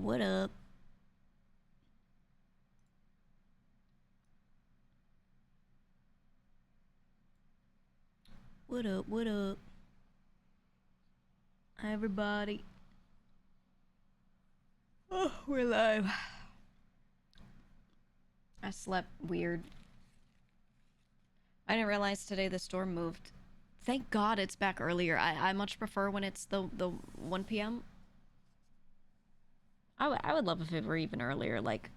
What up? What up? What up? Hi, everybody. Oh, we're live. I slept weird. I didn't realize today the storm moved. Thank God it's back earlier. I much prefer when it's the 1 p.m. I would love if it were even earlier. Like,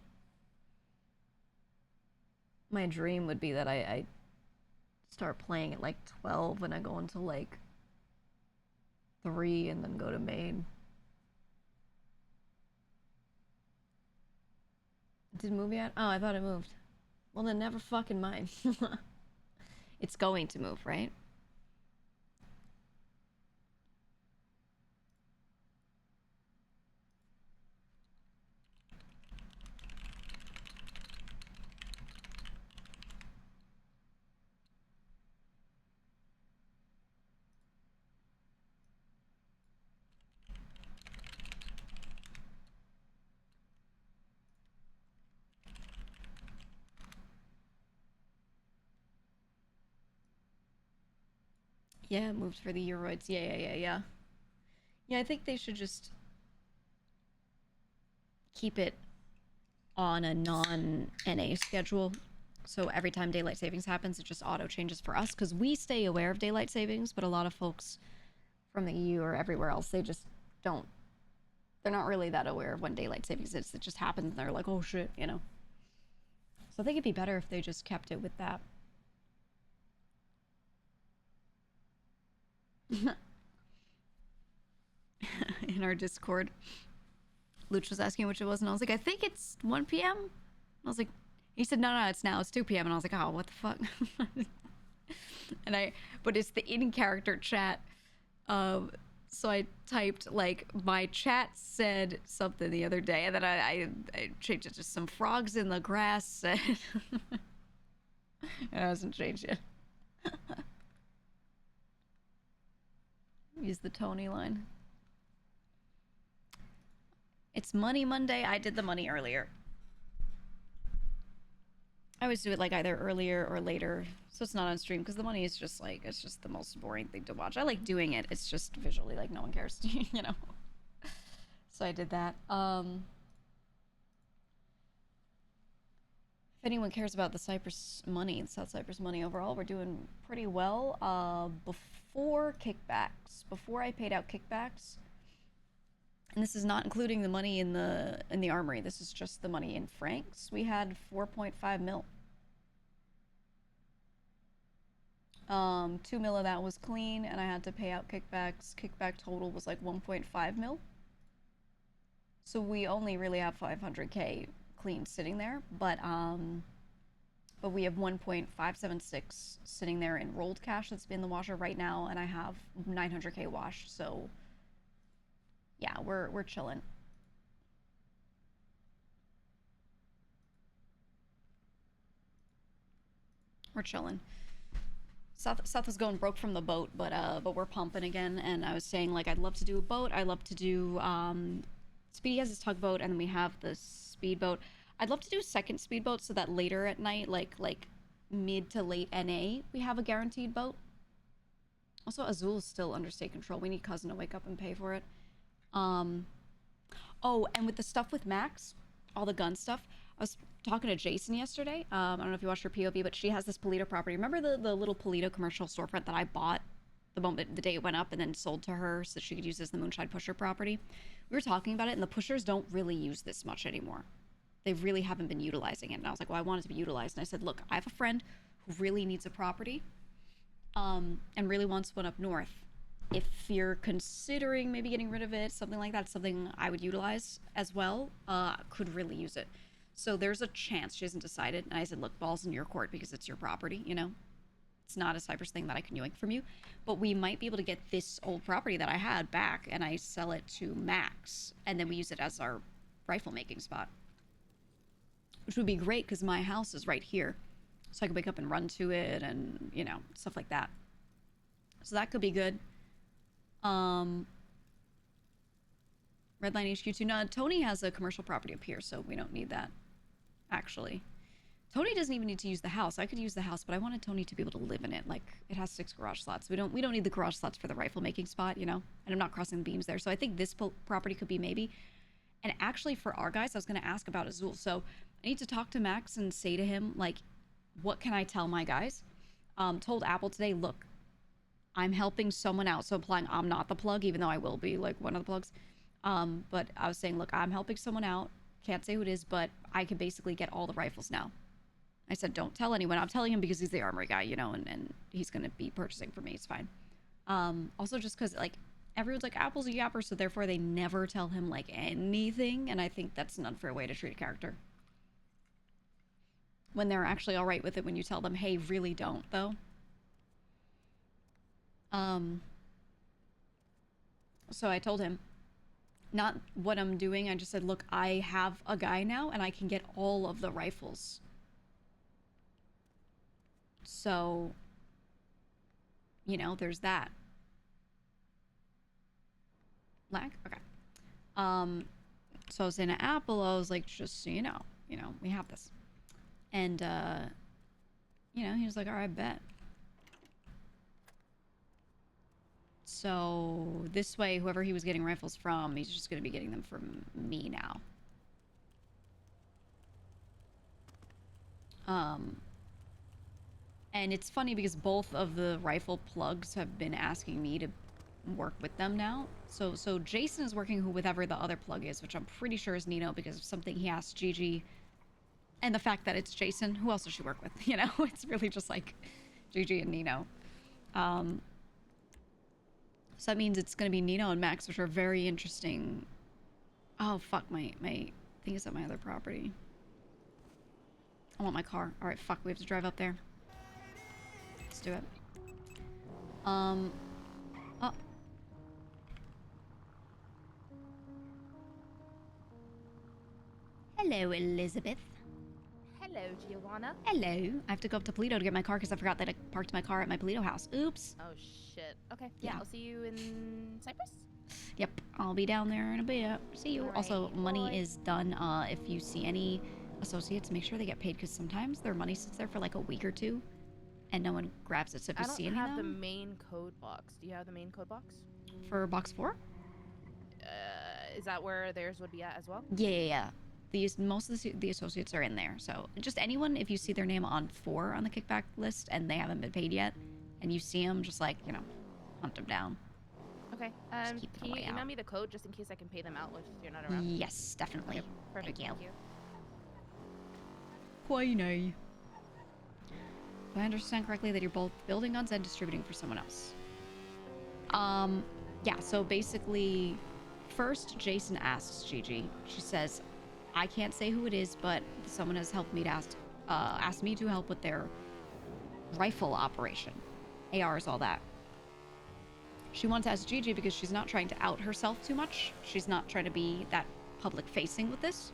my dream would be that I start playing at like 12 and I go until like 3 and then go to main. Did it move yet? Oh, I thought it moved. Well, then never fucking mind. It's going to move, right? Yeah, it moved for the Euroids. Yeah. Yeah, I think they should just keep it on a non-NA schedule. So every time daylight savings happens, it just auto changes for us because we stay aware of daylight savings, but a lot of folks from the EU or everywhere else, they just don't. They're not really that aware of when daylight savings is. It just happens and they're like, oh shit, you know. So I think it'd be better if they just kept it with that. In our Discord, Luch was asking which it was, and I was like, I think it's 1 p.m. I was like, he said, no, it's now. It's 2 p.m. And I was like, oh, what the fuck? But it's the in-character chat. So I typed, like, my chat said something the other day, and then I changed it to some frogs in the grass said. It hasn't changed yet. Use the Tony line. It's Money Monday. I did the money earlier. I always do it like either earlier or later, so it's not on stream because the money is just like, it's just the most boring thing to watch. I like doing it. It's just visually like no one cares, you know. So I did that. If anyone cares about the Cyprus money, the South Cyprus money overall, we're doing pretty well. Before kickbacks, before I paid out kickbacks, and this is not including the money in the armory. This is just the money in francs. We had 4.5 mil. 2 mil of that was clean, and I had to pay out kickbacks. Kickback total was like 1.5 mil. So we only really have 500k clean sitting there, but we have 1.576 sitting there in rolled cash that's in the washer right now, and I have 900k washed. So yeah, we're chilling. We're chilling. South was going broke from the boat, but we're pumping again. And I was saying, like, I'd love to do a boat. I love to do Speedy has his tugboat, and then we have the speedboat. I'd love to do a second speedboat so that later at night, like mid to late NA, we have a guaranteed boat. Also, Azul's still under state control. We need Cousin to wake up and pay for it. Oh, and with the stuff with Max, all the gun stuff, I was talking to Jason yesterday. I don't know if you watched her POV, but she has this Polito property. Remember the little Polito commercial storefront that I bought the day it went up and then sold to her so that she could use as the Moonshine Pusher property? We were talking about it, and the pushers don't really use this much anymore. They really haven't been utilizing it. And I was like, well, I want it to be utilized. And I said, look, I have a friend who really needs a property and really wants one up north. If you're considering maybe getting rid of it, something like that, something I would utilize as well, could really use it. So there's a chance. She hasn't decided. And I said, look, ball's in your court because it's your property, you know? It's not a Cyprus thing that I can yoink from you. But we might be able to get this old property that I had back, and I sell it to Max. And then we use it as our rifle making spot. Which would be great because my house is right here. So I could wake up and run to it and, you know, stuff like that. So that could be good. Redline HQ2. No, Tony has a commercial property up here, so we don't need that, actually. Tony doesn't even need to use the house. I could use the house, but I wanted Tony to be able to live in it. Like, it has 6 garage slots. We don't need the garage slots for the rifle making spot, you know? And I'm not crossing the beams there. So I think this property could be maybe. And actually, for our guys, I was going to ask about Azul. So I need to talk to Max and say to him, like, what can I tell my guys? Told Apple today, look, I'm helping someone out. So implying I'm not the plug, even though I will be, like, one of the plugs. But I was saying, look, I'm helping someone out. Can't say who it is, but I can basically get all the rifles now. I said, don't tell anyone. I'm telling him because he's the armory guy, you know, and he's going to be purchasing for me. It's fine. Also just because, like, everyone's like, Apple's a yapper, so therefore they never tell him, like, anything. And I think that's an unfair way to treat a character. When they're actually all right with it when you tell them, hey, really don't, though. So I told him, not what I'm doing. I just said, look, I have a guy now, and I can get all of the rifles. So, you know, there's that. Lag? Okay. So I was saying to Apple, I was like, just so you know, we have this. And, you know, he was like, all right, bet. So this way, whoever he was getting rifles from, he's just going to be getting them from me now. And it's funny because both of the rifle plugs have been asking me to work with them now. So Jason is working with whoever the other plug is, which I'm pretty sure is Nino because of something he asked Gigi. And the fact that it's Jason, who else does she work with? You know, it's really just like Gigi and Nino. So that means it's going to be Nino and Max, which are very interesting. Oh, fuck, my thing is at my other property. I want my car. All right, fuck, we have to drive up there. Let's do it. Oh. Hello, Elizabeth. Hello, Giovanna. Hello. I have to go up to Polito to get my car because I forgot that I parked my car at my Polito house. Oops. Oh, shit. Okay, yeah, I'll see you in Cyprus. Yep, I'll be down there in a bit. See you. Right, Also, money boy. is done. If you see any associates, make sure they get paid because sometimes their money sits there for like a week or two and no one grabs it. So if you see any I of don't have the them... main code box. Do you have the main code box? For box 4? Is that where theirs would be at as well? Yeah. Most of the associates are in there. So just anyone, if you see their name on 4 on the kickback list and they haven't been paid yet, and you see them, just like, you know, hunt them down. Okay. Can you email me the code just in case I can pay them out if you're not around? Yes, definitely. Okay, perfect. Thank you. Queenie. Do I understand correctly that you're both building guns and distributing for someone else? Yeah, so basically, first Jason asks Gigi. She says, I can't say who it is, but someone has helped me to asked me to help with their rifle operation. ARs, all that. She wants to ask Gigi because she's not trying to out herself too much. She's not trying to be that public facing with this,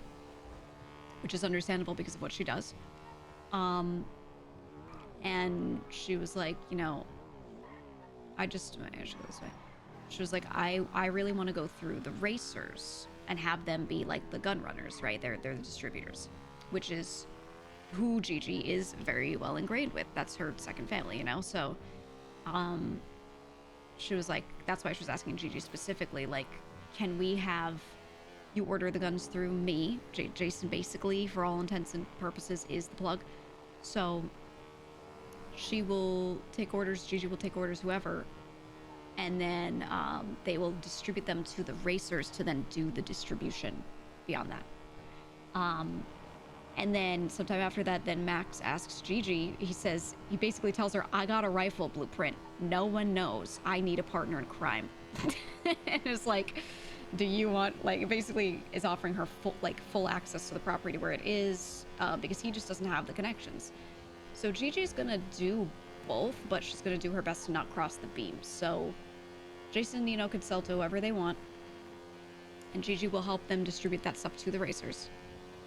which is understandable because of what she does. And she was like, you know, I should go this way. She was like, I really want to go through the racers and have them be like the gun runners, right? They're the distributors, which is who Gigi is very well ingrained with. That's her second family, you know? So, she was like, that's why she was asking Gigi specifically, like, can we have you order the guns through me? Jason basically, for all intents and purposes, is the plug. So she will take orders, Gigi will take orders, whoever, and then they will distribute them to the racers to then do the distribution beyond that. And then sometime after that, then Max asks Gigi, he basically tells her, I got a rifle blueprint. No one knows. I need a partner in crime. And it's like, do you want, like, basically is offering her full access to the property where it is, because he just doesn't have the connections. So Gigi's gonna do both, but she's gonna do her best to not cross the beams. So Jason and Nino could sell to whoever they want, and Gigi will help them distribute that stuff to the racers.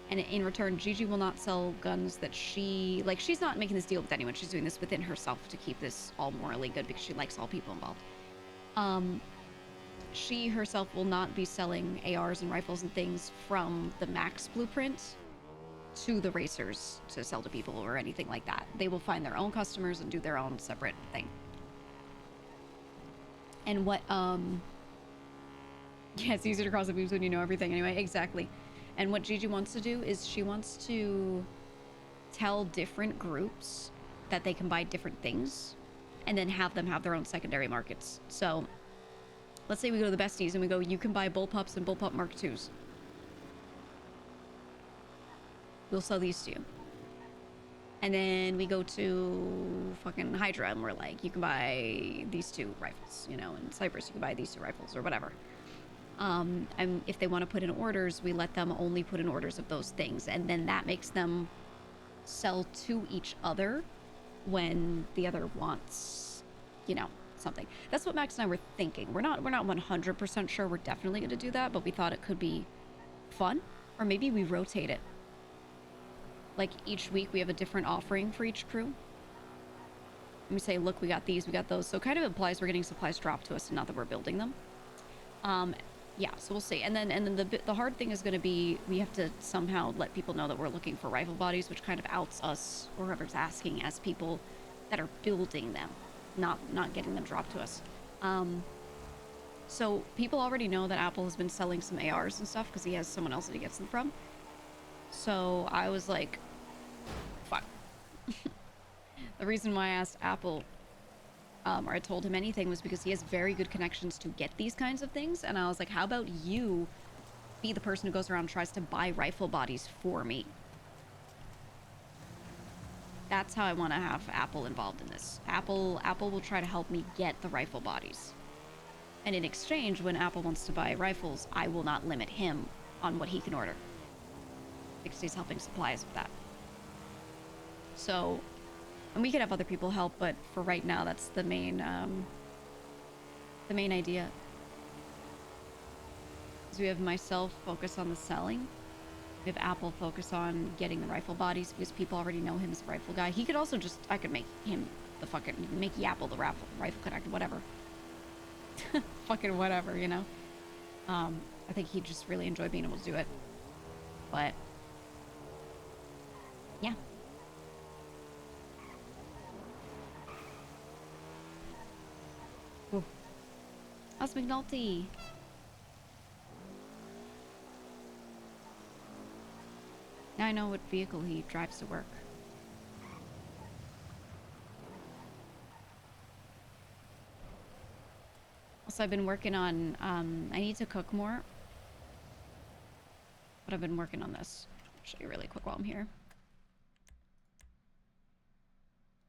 And in return, Gigi will not sell guns that she's not making this deal with anyone. She's doing this within herself to keep this all morally good because she likes all people involved. she herself will not be selling ARs and rifles and things from the Max blueprint to the racers to sell to people or anything like that. They will find their own customers and do their own separate thing. And what, yeah, it's easier to cross the beams when you know everything anyway. Exactly. And what Gigi wants to do is she wants to tell different groups that they can buy different things and then have them have their own secondary markets. So let's say we go to the besties and we go, you can buy bullpups and bullpup Mark IIs. We'll sell these to you. And then we go to fucking Hydra and we're like, you can buy these 2 rifles, you know, and Cypress, you can buy these 2 rifles or whatever. And if they want to put in orders, we let them only put in orders of those things. And then that makes them sell to each other when the other wants, you know, something. That's what Max and I were thinking. We're not 100% sure we're definitely going to do that, but we thought it could be fun. Or maybe we rotate it. Like each week we have a different offering for each crew. And we say, look, we got these, we got those. So it kind of implies we're getting supplies dropped to us and not that we're building them. Yeah, so we'll see. And then the hard thing is going to be we have to somehow let people know that we're looking for rifle bodies, which kind of outs us or whoever's asking as people that are building them, not getting them dropped to us. So people already know that Apple has been selling some ARs and stuff because he has someone else that he gets them from. So I was like, fuck. The reason why I asked Apple, or I told him anything, was because he has very good connections to get these kinds of things. And I was like, how about you be the person who goes around and tries to buy rifle bodies for me? That's how I want to have Apple involved in this. Apple will try to help me get the rifle bodies. And in exchange, when Apple wants to buy rifles, I will not limit him on what he can order. Because he's helping supplies with that. So, and we could have other people help, but for right now, that's the main idea. So we have myself focus on the selling. We have Apple focus on getting the rifle bodies because people already know him as a rifle guy. He could also just, I could make him the fucking, make Yapple the rifle connector, whatever. Fucking whatever, you know? I think he'd just really enjoy being able to do it. But, yeah. Ooh. How's McNulty? Now I know what vehicle he drives to work. Also, I've been working on, I need to cook more. But I've been working on this. I'll show you really quick while I'm here.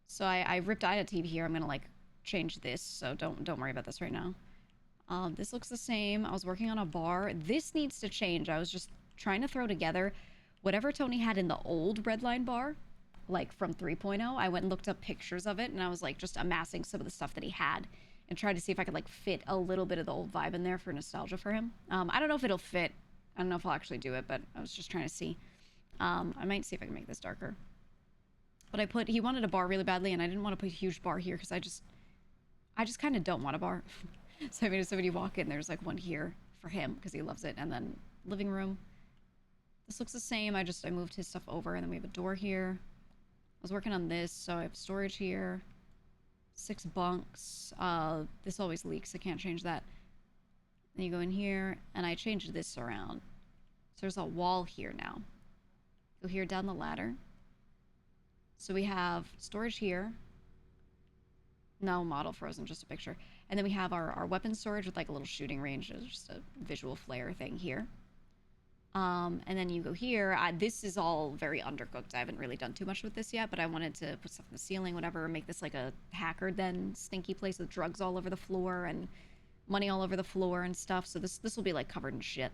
So I ripped out a TV here. I'm gonna like change this, so don't worry about this right now. This looks the same. I was working on a bar. This needs to change. I was just trying to throw together whatever Tony had in the old Redline bar, like from 3.0. I went and looked up pictures of it, and I was like just amassing some of the stuff that he had and tried to see if I could like fit a little bit of the old vibe in there for nostalgia for him. I don't know if it'll fit. I don't know if I'll actually do it, but I was just trying to see. I might see if I can make this darker. But he wanted a bar really badly, and I didn't want to put a huge bar here because I just kind of don't want a bar. So I made it so when you walk in, there's like one here for him because he loves it, and then living room. This looks the same. I moved his stuff over, and then we have a door here. I was working on this, so I have storage here. 6 bunks. This always leaks. I can't change that. Then you go in here, and I changed this around. So there's a wall here now. Go here down the ladder. So we have storage here. No model frozen, just a picture. And then we have our weapon storage with like a little shooting range. There's just a visual flare thing here. And then you go here. This is all very undercooked. I haven't really done too much with this yet, but I wanted to put stuff in the ceiling, whatever, make this like a hacker den stinky place with drugs all over the floor and money all over the floor and stuff. So this will be like covered in shit.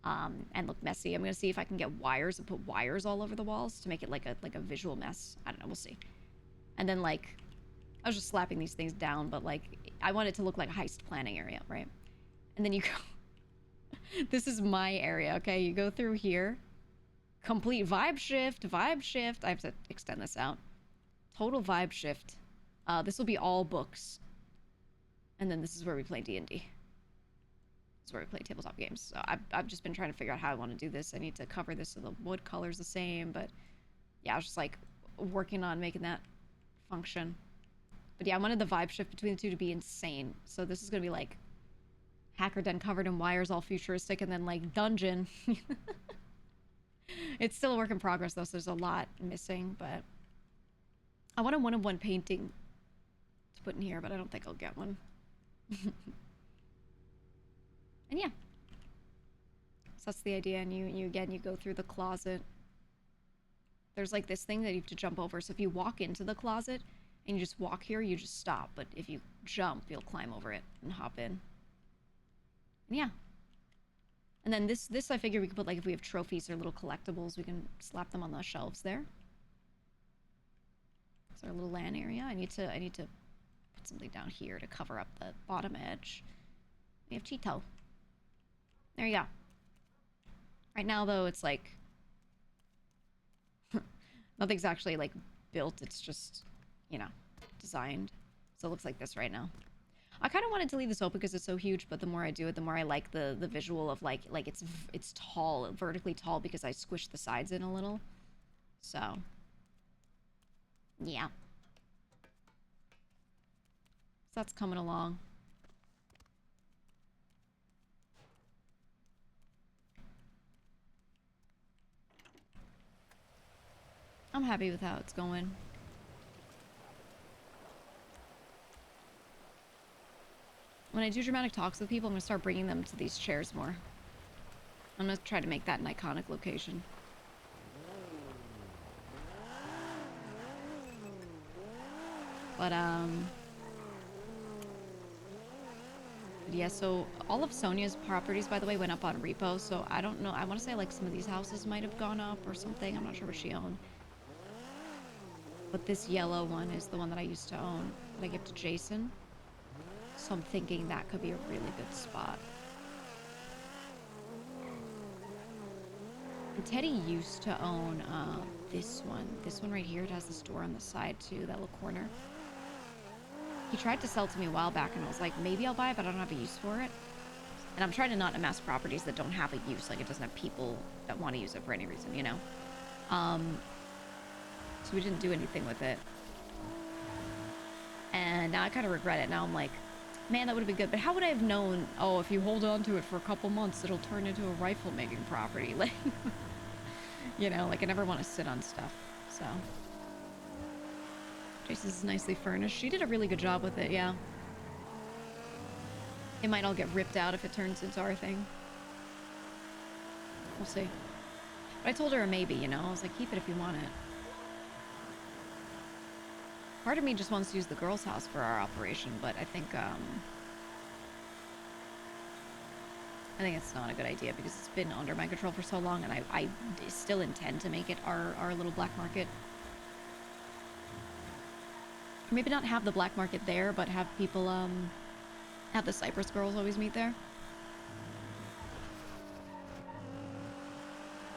And look messy. I'm gonna see if I can get wires and put wires all over the walls to make it like a visual mess. I don't know, we'll see. And then like, I was just slapping these things down, but like, I want it to look like a heist planning area, right? And then you go, this is my area, okay? You go through here, complete vibe shift. I have to extend this out. Total vibe shift. This will be all books. And then this is where we play D&D. It's where we play tabletop games. So I've just been trying to figure out how I want to do this. I need to cover this so the wood color's the same, but yeah, I was just like working on making that function. But yeah, I wanted the vibe shift between the two to be insane. So this is gonna be like Hacker Den covered in wires, all futuristic, and then like dungeon. It's still a work in progress though, so there's a lot missing, but I want a one-of-one painting to put in here, but I don't think I'll get one. And yeah. So that's the idea, and you again, you go through the closet. There's like this thing that you have to jump over, so if you walk into the closet and you just walk here, you just stop, but if you jump, you'll climb over it and hop in. And yeah. And then this I figure we could put, like, if we have trophies or little collectibles, we can slap them on the shelves there. It's our little LAN area. I need to put something down here to cover up the bottom edge. We have Cheeto. There you go. Right now, though, it's like nothing's actually like built. It's just, you know, designed. So it looks like this right now. I kind of wanted to leave this open because it's so huge, but the more I do it, the more I like the visual of like it's tall, vertically tall, because I squished the sides in a little. So yeah. So that's coming along. I'm happy with how it's going. When I do dramatic talks with people, I'm gonna start bringing them to these chairs more. I'm gonna try to make that an iconic location. But yeah, so all of Sonia's properties, by the way, went up on repo, so I don't know. I want to say like some of these houses might have gone up or something. I'm not sure what she owned. But this yellow one is the one that I used to own that I give to Jason. So I'm thinking that could be a really good spot. And Teddy used to own this one. This one right here. It has this door on the side too, that little corner. He tried to sell it to me a while back, and I was like, maybe I'll buy it, but I don't have a use for it. And I'm trying to not amass properties that don't have a use. Like, it doesn't have people that want to use it for any reason, you know? So we didn't do anything with it. And now I kind of regret it. Now I'm like, man, that would have been good. But how would I have known, oh, if you hold on to it for a couple months, it'll turn into a rifle-making property? Like, you know, like, I never want to sit on stuff, so. Jason's is nicely furnished. She did a really good job with it, yeah. It might all get ripped out if it turns into our thing. We'll see. But I told her a maybe, you know? I was like, keep it if you want it. Part of me just wants to use the girls' house for our operation, but I think it's not a good idea because it's been under my control for so long, and I still intend to make it our little black market. Or maybe not have the black market there, but have people have the Cypress girls always meet there.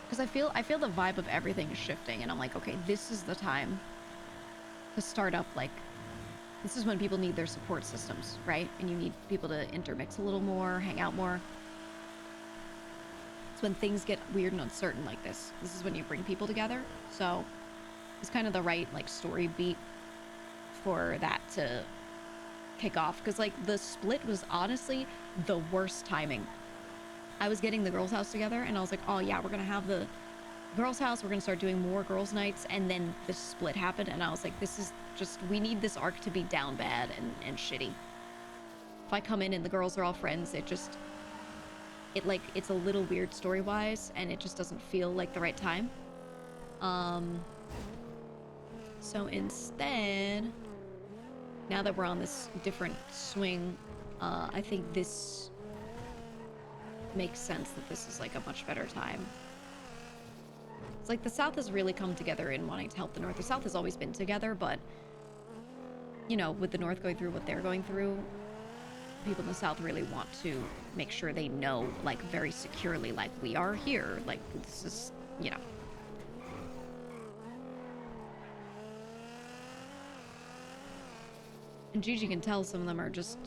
Because I feel the vibe of everything is shifting, and I'm like, okay, this is the time to start up, like, this is when people need their support systems, right? And you need people to intermix a little more, hang out more. It's when things get weird and uncertain like this. This is when you bring people together. So it's kind of the right, like, story beat for that to kick off. Because, like, the split was honestly the worst timing. I was getting the girls' house together, and I was like, oh yeah, we're gonna have the girls' house, we're gonna start doing more girls' nights, and then the split happened, and I was like, this is just, we need this arc to be down bad and shitty. If I come in and the girls are all friends, it's a little weird story-wise, and it just doesn't feel like the right time. So instead, now that we're on this different swing, I think this makes sense that this is like a much better time. It's like the South has really come together in wanting to help the North. The South has always been together, but, you know, with the North going through what they're going through, people in the South really want to make sure they know, like, very securely, like, we are here. Like, this is, you know. And Gigi can tell some of them are just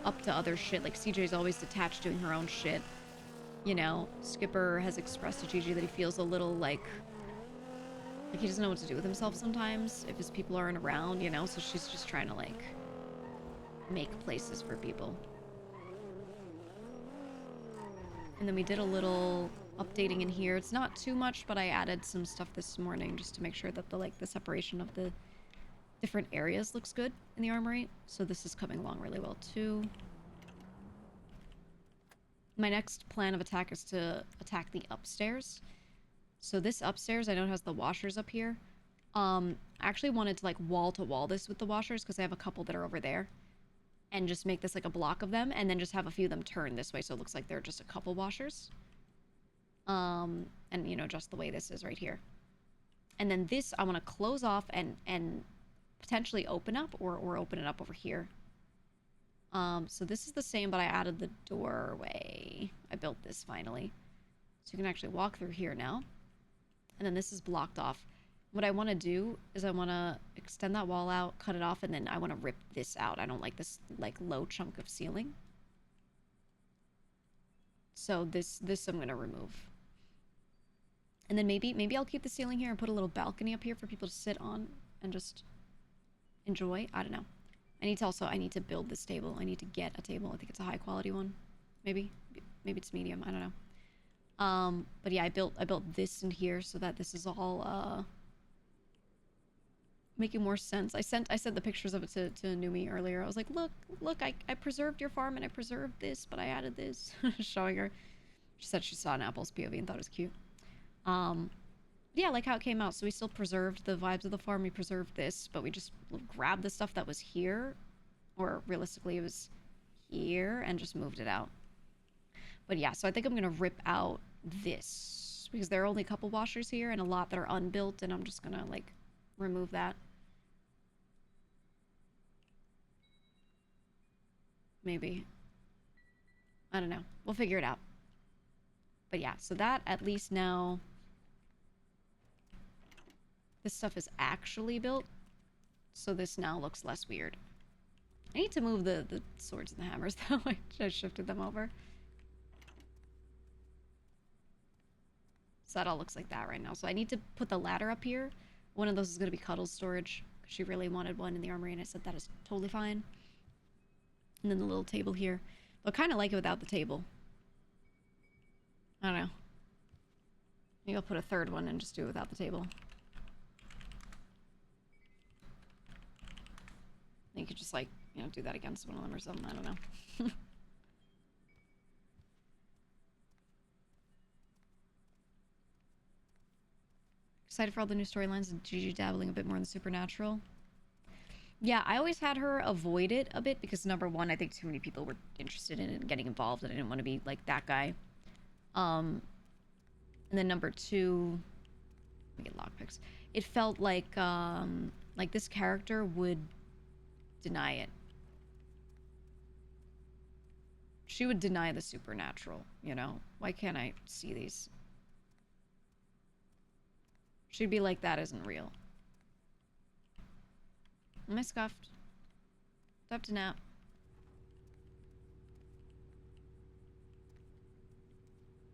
up to other shit. Like, CJ's always detached doing her own shit. You know, Skipper has expressed to Gigi that he feels a little like he doesn't know what to do with himself sometimes if his people aren't around, you know? So she's just trying to, like, make places for people. And then we did a little updating in here. It's not too much, but I added some stuff this morning just to make sure that the separation of the different areas looks good in the armory. So this is coming along really well too. My next plan of attack is to attack the upstairs. So this upstairs, I know it has the washers up here. I actually wanted to, like, wall-to-wall this with the washers because I have a couple that are over there. And just make this, like, a block of them, and then just have a few of them turn this way so it looks like they're just a couple washers. And, you know, just the way this is right here. And then this, I want to close off and potentially open up, or open it up over here. So this is the same, but I added the doorway. I built this finally. So you can actually walk through here now. And then this is blocked off. What I want to do is I want to extend that wall out, cut it off, and then I want to rip this out. I don't like this, like, low chunk of ceiling. So this I'm going to remove. And then maybe I'll keep the ceiling here and put a little balcony up here for people to sit on and just enjoy. I don't know. I need to build this table. I need to get a table. I think it's a high quality one. Maybe it's medium. I don't know. But yeah, I built this in here so that this is all making more sense. I sent the pictures of it to Numi earlier. I was like, look, I preserved your farm and I preserved this, but I added this. Showing her. She said she saw an Apple's POV and thought it was cute. Yeah, like how it came out. So we still preserved the vibes of the farm. We preserved this, but we just grabbed the stuff that was here, or realistically it was here, and just moved it out. But yeah, so I think I'm gonna rip out this because there are only a couple washers here and a lot that are unbuilt, and I'm just gonna, like, remove that. Maybe. I don't know. We'll figure it out. But yeah, so that at least now this stuff is actually built. So this now looks less weird. I need to move the swords and the hammers though. I just shifted them over. So that all looks like that right now. So I need to put the ladder up here. One of those is going to be Cuddle's storage. She really wanted one in the armory, and I said that is totally fine. And then the little table here. But I kind of like it without the table. I don't know. Maybe I'll put a third one and just do it without the table. You could just, like, you know, do that against one of them or something. I don't know. Excited for all the new storylines and Gigi dabbling a bit more in the supernatural. Yeah, I always had her avoid it a bit because, number one, I think too many people were interested in it and getting involved, and I didn't want to be like that guy. And then number two, let me get lockpicks. It felt like this character would deny it. She would deny the supernatural, you know? Why can't I see these? She'd be like, that isn't real. Am I scuffed? Do I have to nap?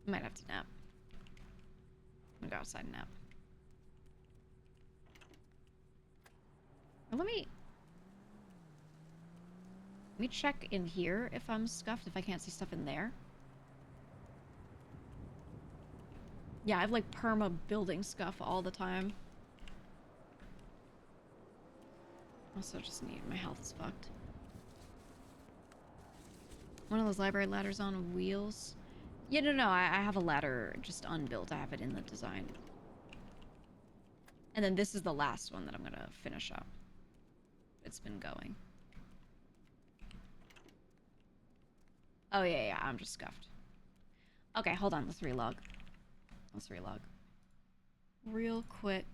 I might have to nap. I'm gonna go outside and nap. Let me check in here if I'm scuffed, if I can't see stuff in there. Yeah, I have, like, perma building scuff all the time. Also just need, my health is fucked. One of those library ladders on wheels. Yeah, no, I have a ladder just unbuilt. I have it in the design. And then this is the last one that I'm gonna finish up. It's been going. Oh, yeah, I'm just scuffed. Okay, hold on, let's relog. Real quick.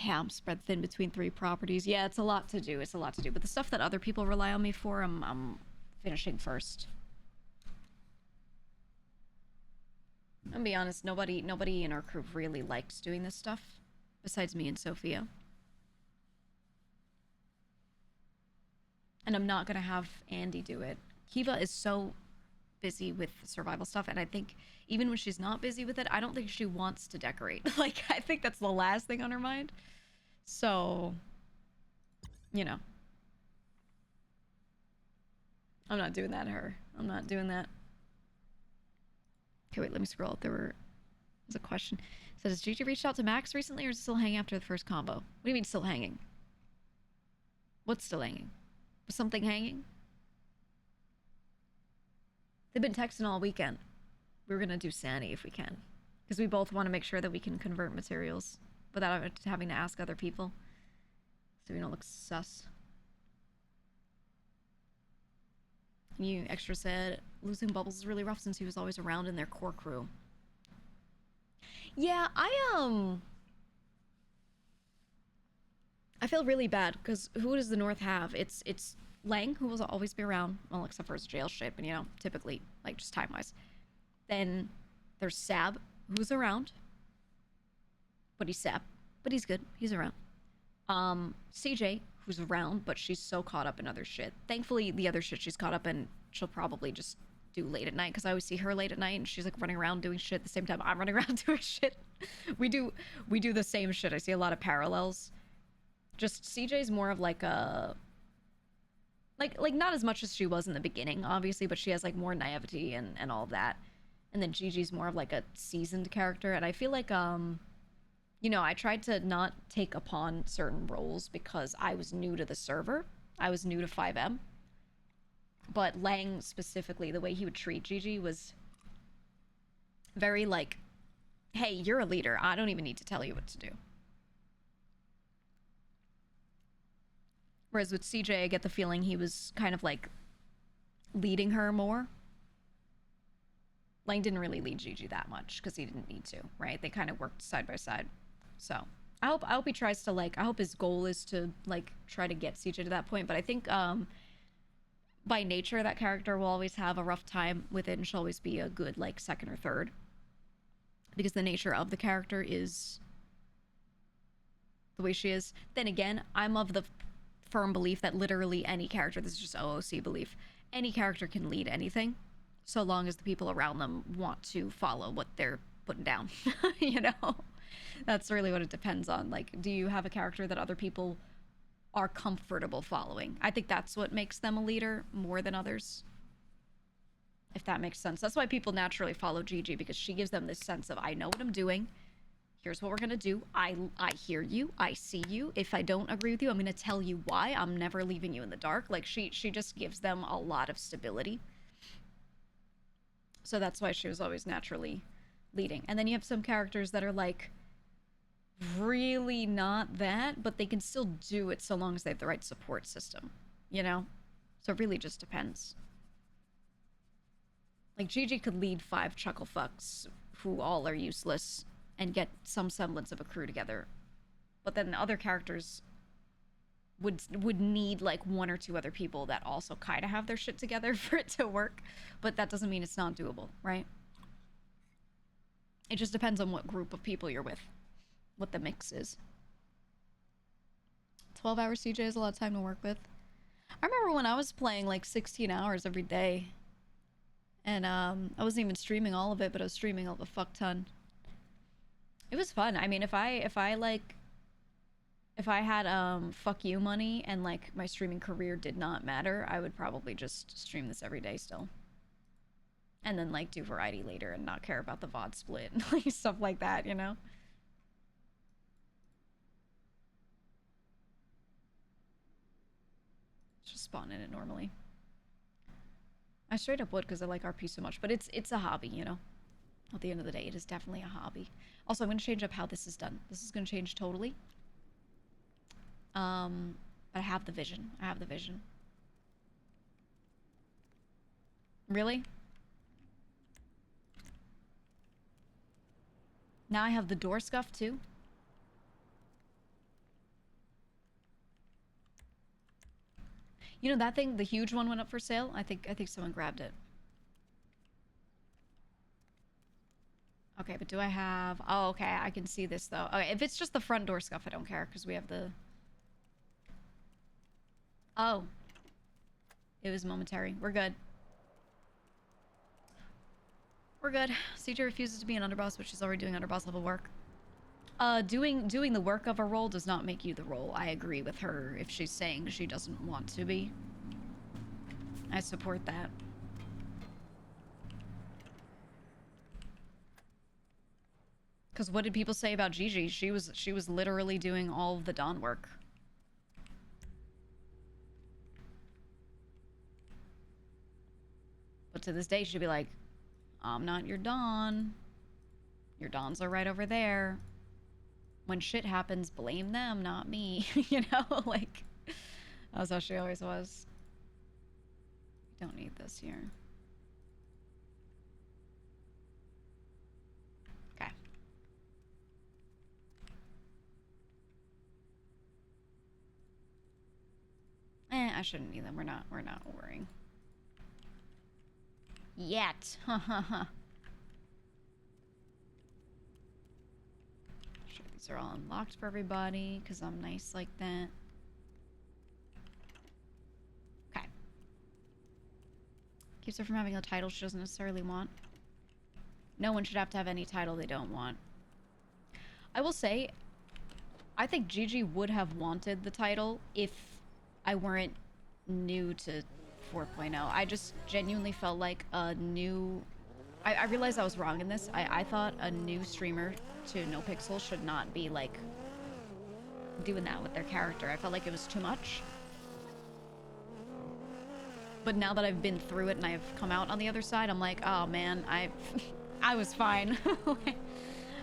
Yeah, I'm spread thin between 3 properties. Yeah, it's a lot to do. But the stuff that other people rely on me for, I'm finishing first. I'm gonna be honest, nobody in our crew really likes doing this stuff, besides me and Sophia. And I'm not gonna have Andy do it. Kiva is so busy with survival stuff, and I think even when she's not busy with it, I don't think she wants to decorate. Like, I think that's the last thing on her mind. So, you know. I'm not doing that to her. I'm not doing that. Okay, wait, let me scroll. There's a question. It says, has Gigi reached out to Max recently, or is it still hanging after the first combo? What do you mean still hanging? What's still hanging? Was something hanging? They've been texting all weekend. We're gonna do Sani if we can. Because we both want to make sure that we can convert materials without having to ask other people. So we don't look sus. You extra said, losing Bubbles is really rough since he was always around in their core crew. Yeah, I feel really bad, because who does the North have? It's Lang, who will always be around, well, except for his jail shit, but, you know, typically, like, just time-wise. Then there's Sab, who's around. But he's Sab. But he's good. He's around. CJ, who's around, but she's so caught up in other shit. Thankfully, the other shit she's caught up in, she'll probably just do late at night, because I always see her late at night, and she's, like, running around doing shit at the same time I'm running around doing shit. We do the same shit. I see a lot of parallels. Just CJ's more of, like, a... Like not as much as she was in the beginning, obviously, but she has, like, more naivety and all of that. And then Gigi's more of, like, a seasoned character, and I feel like, you know, I tried to not take upon certain roles because I was new to the server. I was new to 5M. But Lang, specifically, the way he would treat Gigi was very, like, hey, you're a leader. I don't even need to tell you what to do. Whereas with CJ, I get the feeling he was kind of, like, leading her more. Lang didn't really lead Gigi that much because he didn't need to, right? They kind of worked side by side. So I hope he tries to, like, I hope his goal is to, like, try to get CJ to that point. But I think by nature, that character will always have a rough time with it, and she'll always be a good, like, second or third. Because the nature of the character is the way she is. Then again, I'm of the firm belief that literally any character, this is just OOC belief, any character can lead anything, so long as the people around them want to follow what they're putting down. You know? That's really what it depends on. Like, do you have a character that other people are comfortable following? I think that's what makes them a leader more than others. If that makes sense. That's why people naturally follow Gigi, because she gives them this sense of, I know what I'm doing. Here's what we're gonna do. I hear you. I see you. If I don't agree with you, I'm gonna tell you why. I'm never leaving you in the dark. Like, she just gives them a lot of stability. So that's why she was always naturally leading. And then you have some characters that are, like, really not that, but they can still do it so long as they have the right support system, you know? So it really just depends. Like, Gigi could lead 5 chuckle fucks who all are useless and get some semblance of a crew together. But then the other characters would need, like, 1 or 2 other people that also kind of have their shit together for it to work. But that doesn't mean it's not doable, right? It just depends on what group of people you're with, what the mix is. 12-hour CJ is a lot of time to work with. I remember when I was playing, like, 16 hours every day. And I wasn't even streaming all of it, but I was streaming a fuck ton. It was fun. I mean, if I had fuck you money and, like, my streaming career did not matter, I would probably just stream this every day still. And then, like, do variety later and not care about the VOD split and, like, stuff like that, you know? Just spawn in it normally. I straight up would because I like RP so much, but it's a hobby, you know? At the end of the day, it is definitely a hobby. Also, I'm going to change up how this is done. This is going to change totally. But I have the vision. I have the vision. Really? Now I have the door scuff too? You know that thing, the huge one went up for sale? I think someone grabbed it. Okay, but do I have... Oh, okay, I can see this, though. Okay, if it's just the front door scuff, I don't care, because we have the... Oh. It was momentary. We're good. We're good. CJ refuses to be an underboss, but she's already doing underboss level work. Doing the work of a role does not make you the role. I agree with her if she's saying she doesn't want to be. I support that. Because what did people say about Gigi? She was literally doing all of the Dawn work. But to this day, she'd be like, I'm not your Dawn. Your Dawns are right over there. When shit happens, blame them, not me. You know, like, that's how she always was. Don't need this here. Okay. I shouldn't need them. We're not worrying. Yet. Sure, these are all unlocked for everybody, because I'm nice like that. Okay. Keeps her from having a title she doesn't necessarily want. No one should have to have any title they don't want. I will say, I think Gigi would have wanted the title if I weren't new to 4.0. I just genuinely felt like a new... I realized I was wrong in this. I thought a new streamer to NoPixel should not be, like, doing that with their character. I felt like it was too much. But now that I've been through it and I've come out on the other side, I'm like, oh man, I was fine.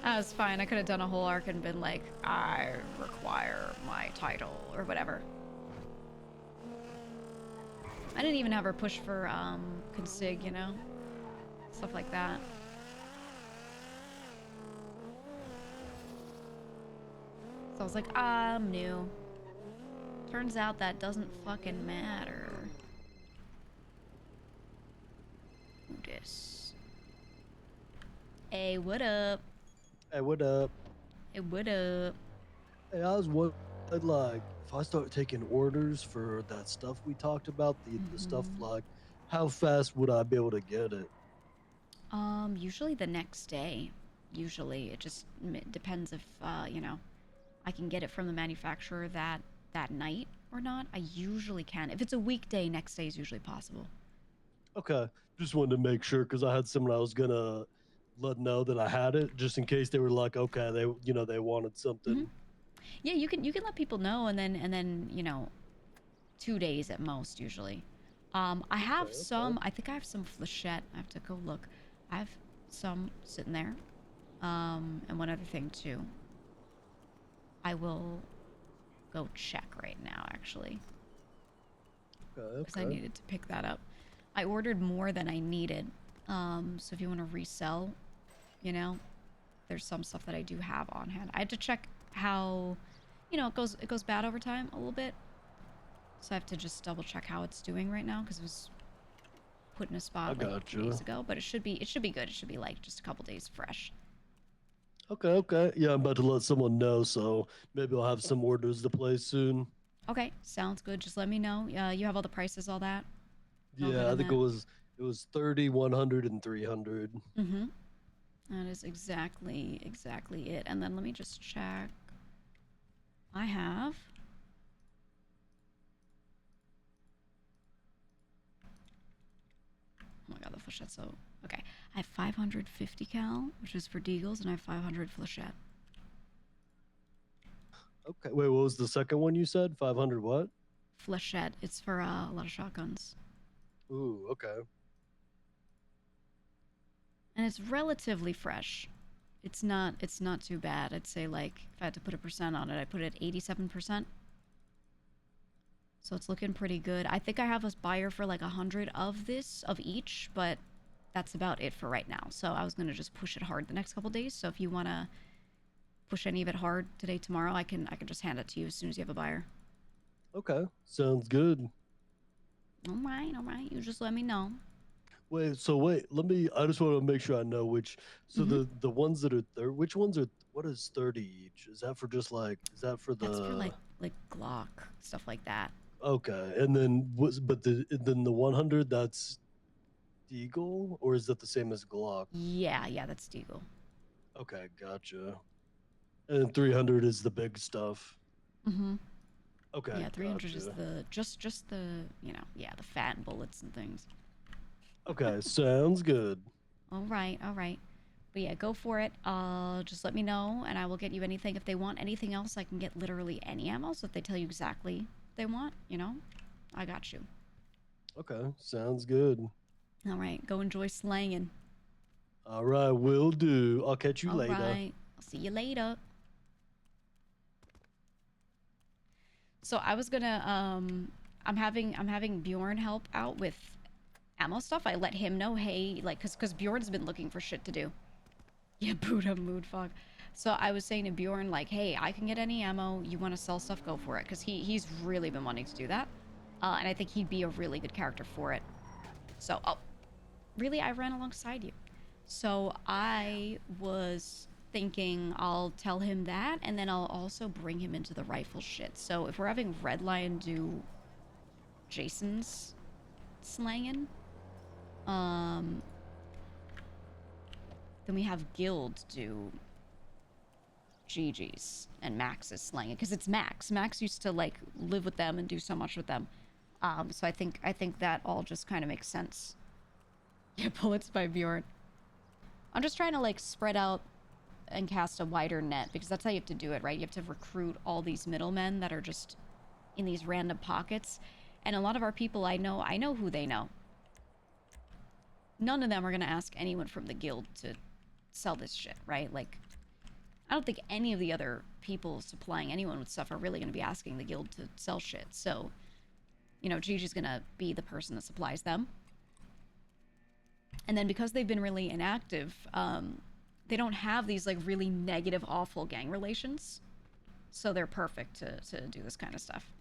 I was fine. I could have done a whole arc and been like, I require my title or whatever. I didn't even have her push for consig, you know? Stuff like that. So I was like, I'm new. Turns out that doesn't fucking matter. Who dis? Hey, what up? Hey, what up? Hey, what up? Hey, I was wondering, like, if I start taking orders for that stuff we talked about, the stuff, like, how fast would I be able to get it? Usually the next day. Usually. It just depends if, you know, I can get it from the manufacturer that night or not. I usually can. If it's a weekday, next day is usually possible. Okay, just wanted to make sure because I had someone I was gonna let know that I had it, just in case they were like, okay, they wanted something. Yeah, you can let people know, and then you know, 2 days at most usually. I have some. I think I have some flechette. I have to go look. I have some sitting there. And one other thing too. I will go check right now, actually. Okay. Because I needed to pick that up. I ordered more than I needed. So if you want to resell, you know, there's some stuff that I do have on hand. I had to check how, you know, it goes bad over time a little bit. So I have to just double check how it's doing right now because it was put in a spot like 2 days ago. But it should be good. It should be like just a couple days fresh. Okay. Yeah, I'm about to let someone know, so maybe I'll have some orders to place soon. Okay, sounds good. Just let me know. You have all the prices, all that? Yeah, I think it was 30, 100, and 300. That is exactly it. And then let me just check. I have... Oh my god, the flechette's so... Okay, I have 550 cal, which is for deagles, and I have 500 flechette. Okay, wait, what was the second one you said? 500 what? Flechette. It's for a lot of shotguns. Ooh, okay. And it's relatively fresh. It's not too bad. I'd say, like, if I had to put a percent on it, I'd put it at 87%. So it's looking pretty good. I think I have a buyer for like 100 of each, but that's about it for right now. So I was going to just push it hard the next couple days. So if you want to push any of it hard today, tomorrow, I can just hand it to you as soon as you have a buyer. Okay, sounds good. All right. You just let me know. Wait, I just want to make sure I know which, so the ones that are which ones are, what is 30 each? Is that for just like, is that for the... That's for like Glock, stuff like that. Okay, and then then the 100 that's Deagle, or is that the same as Glock? Yeah, that's Deagle. Okay, gotcha. And 300 is the big stuff. Mm-hmm. Okay, Yeah, 300 is gotcha. the just the yeah, the fat bullets and things. Okay, sounds good. All right, all right. But yeah, go for it. Just let me know, and I will get you anything. If they want anything else, I can get literally any ammo. So if they tell you exactly what they want, I got you. Okay, sounds good. All right, go enjoy slanging. All right, will do. I'll catch you All later. right, I'll see you later. So I was gonna I'm having Bjorn help out with ammo stuff. I let him know, hey, like, cause Bjorn's been looking for shit to do. Yeah, Buddha mood fog. So I was saying to Bjorn, like, hey, I can get any ammo. You want to sell stuff? Go for it. Because he's really been wanting to do that. And I think he'd be a really good character for it. So, oh, really? I ran alongside you. So I was thinking I'll tell him that, and then I'll also bring him into the rifle shit. So if we're having Red Lion do Jason's slanging, um, then we have Guild do Gigi's and Max's slang because it's Max. Max used to like live with them and do so much with them. So I think that all just kind of makes sense. Yeah, bullets by Bjorn. I'm just trying to like spread out and cast a wider net because that's how you have to do it, right? You have to recruit all these middlemen that are just in these random pockets. And a lot of our people I know who they know. None of them are gonna ask anyone from the guild to sell this shit, right? Like, I don't think any of the other people supplying anyone with stuff are really going to be asking the guild to sell shit. So, Gigi's going to be the person that supplies them. And then because they've been really inactive, they don't have these like really negative, awful gang relations. So they're perfect to do this kind of stuff.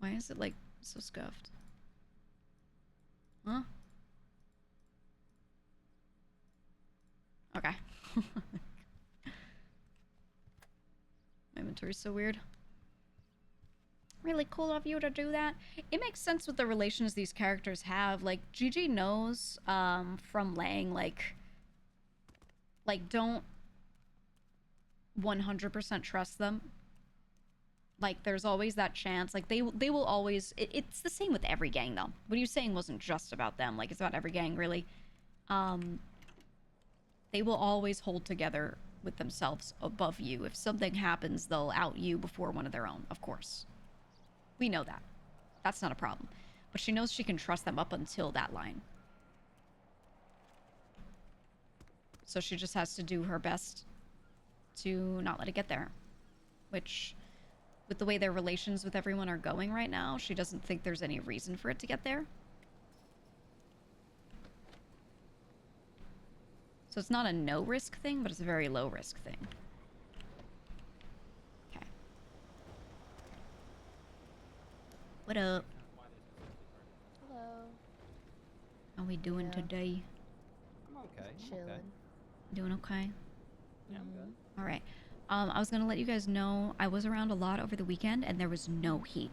Why is it like so scuffed? Huh? Okay. My inventory's so weird. Really cool of you to do that. It makes sense with the relations these characters have. Like, Gigi knows from Lang, like don't 100% trust them. Like, there's always that chance. Like, they will always... it's the same with every gang, though. What you're saying wasn't just about them. Like, it's about every gang, really. They will always hold together with themselves above you. If something happens, they'll out you before one of their own, of course. We know that. That's not a problem. But she knows she can trust them up until that line. So she just has to do her best to not let it get there. Which, with the way their relations with everyone are going right now, she doesn't think there's any reason for it to get there. So it's not a no-risk thing, but it's a very low-risk thing. Okay. What up? Hello. How we doing today? I'm okay. Chilling. Doing okay? Yeah, I'm good. All right. I was going to let you guys know I was around a lot over the weekend, and there was no heat.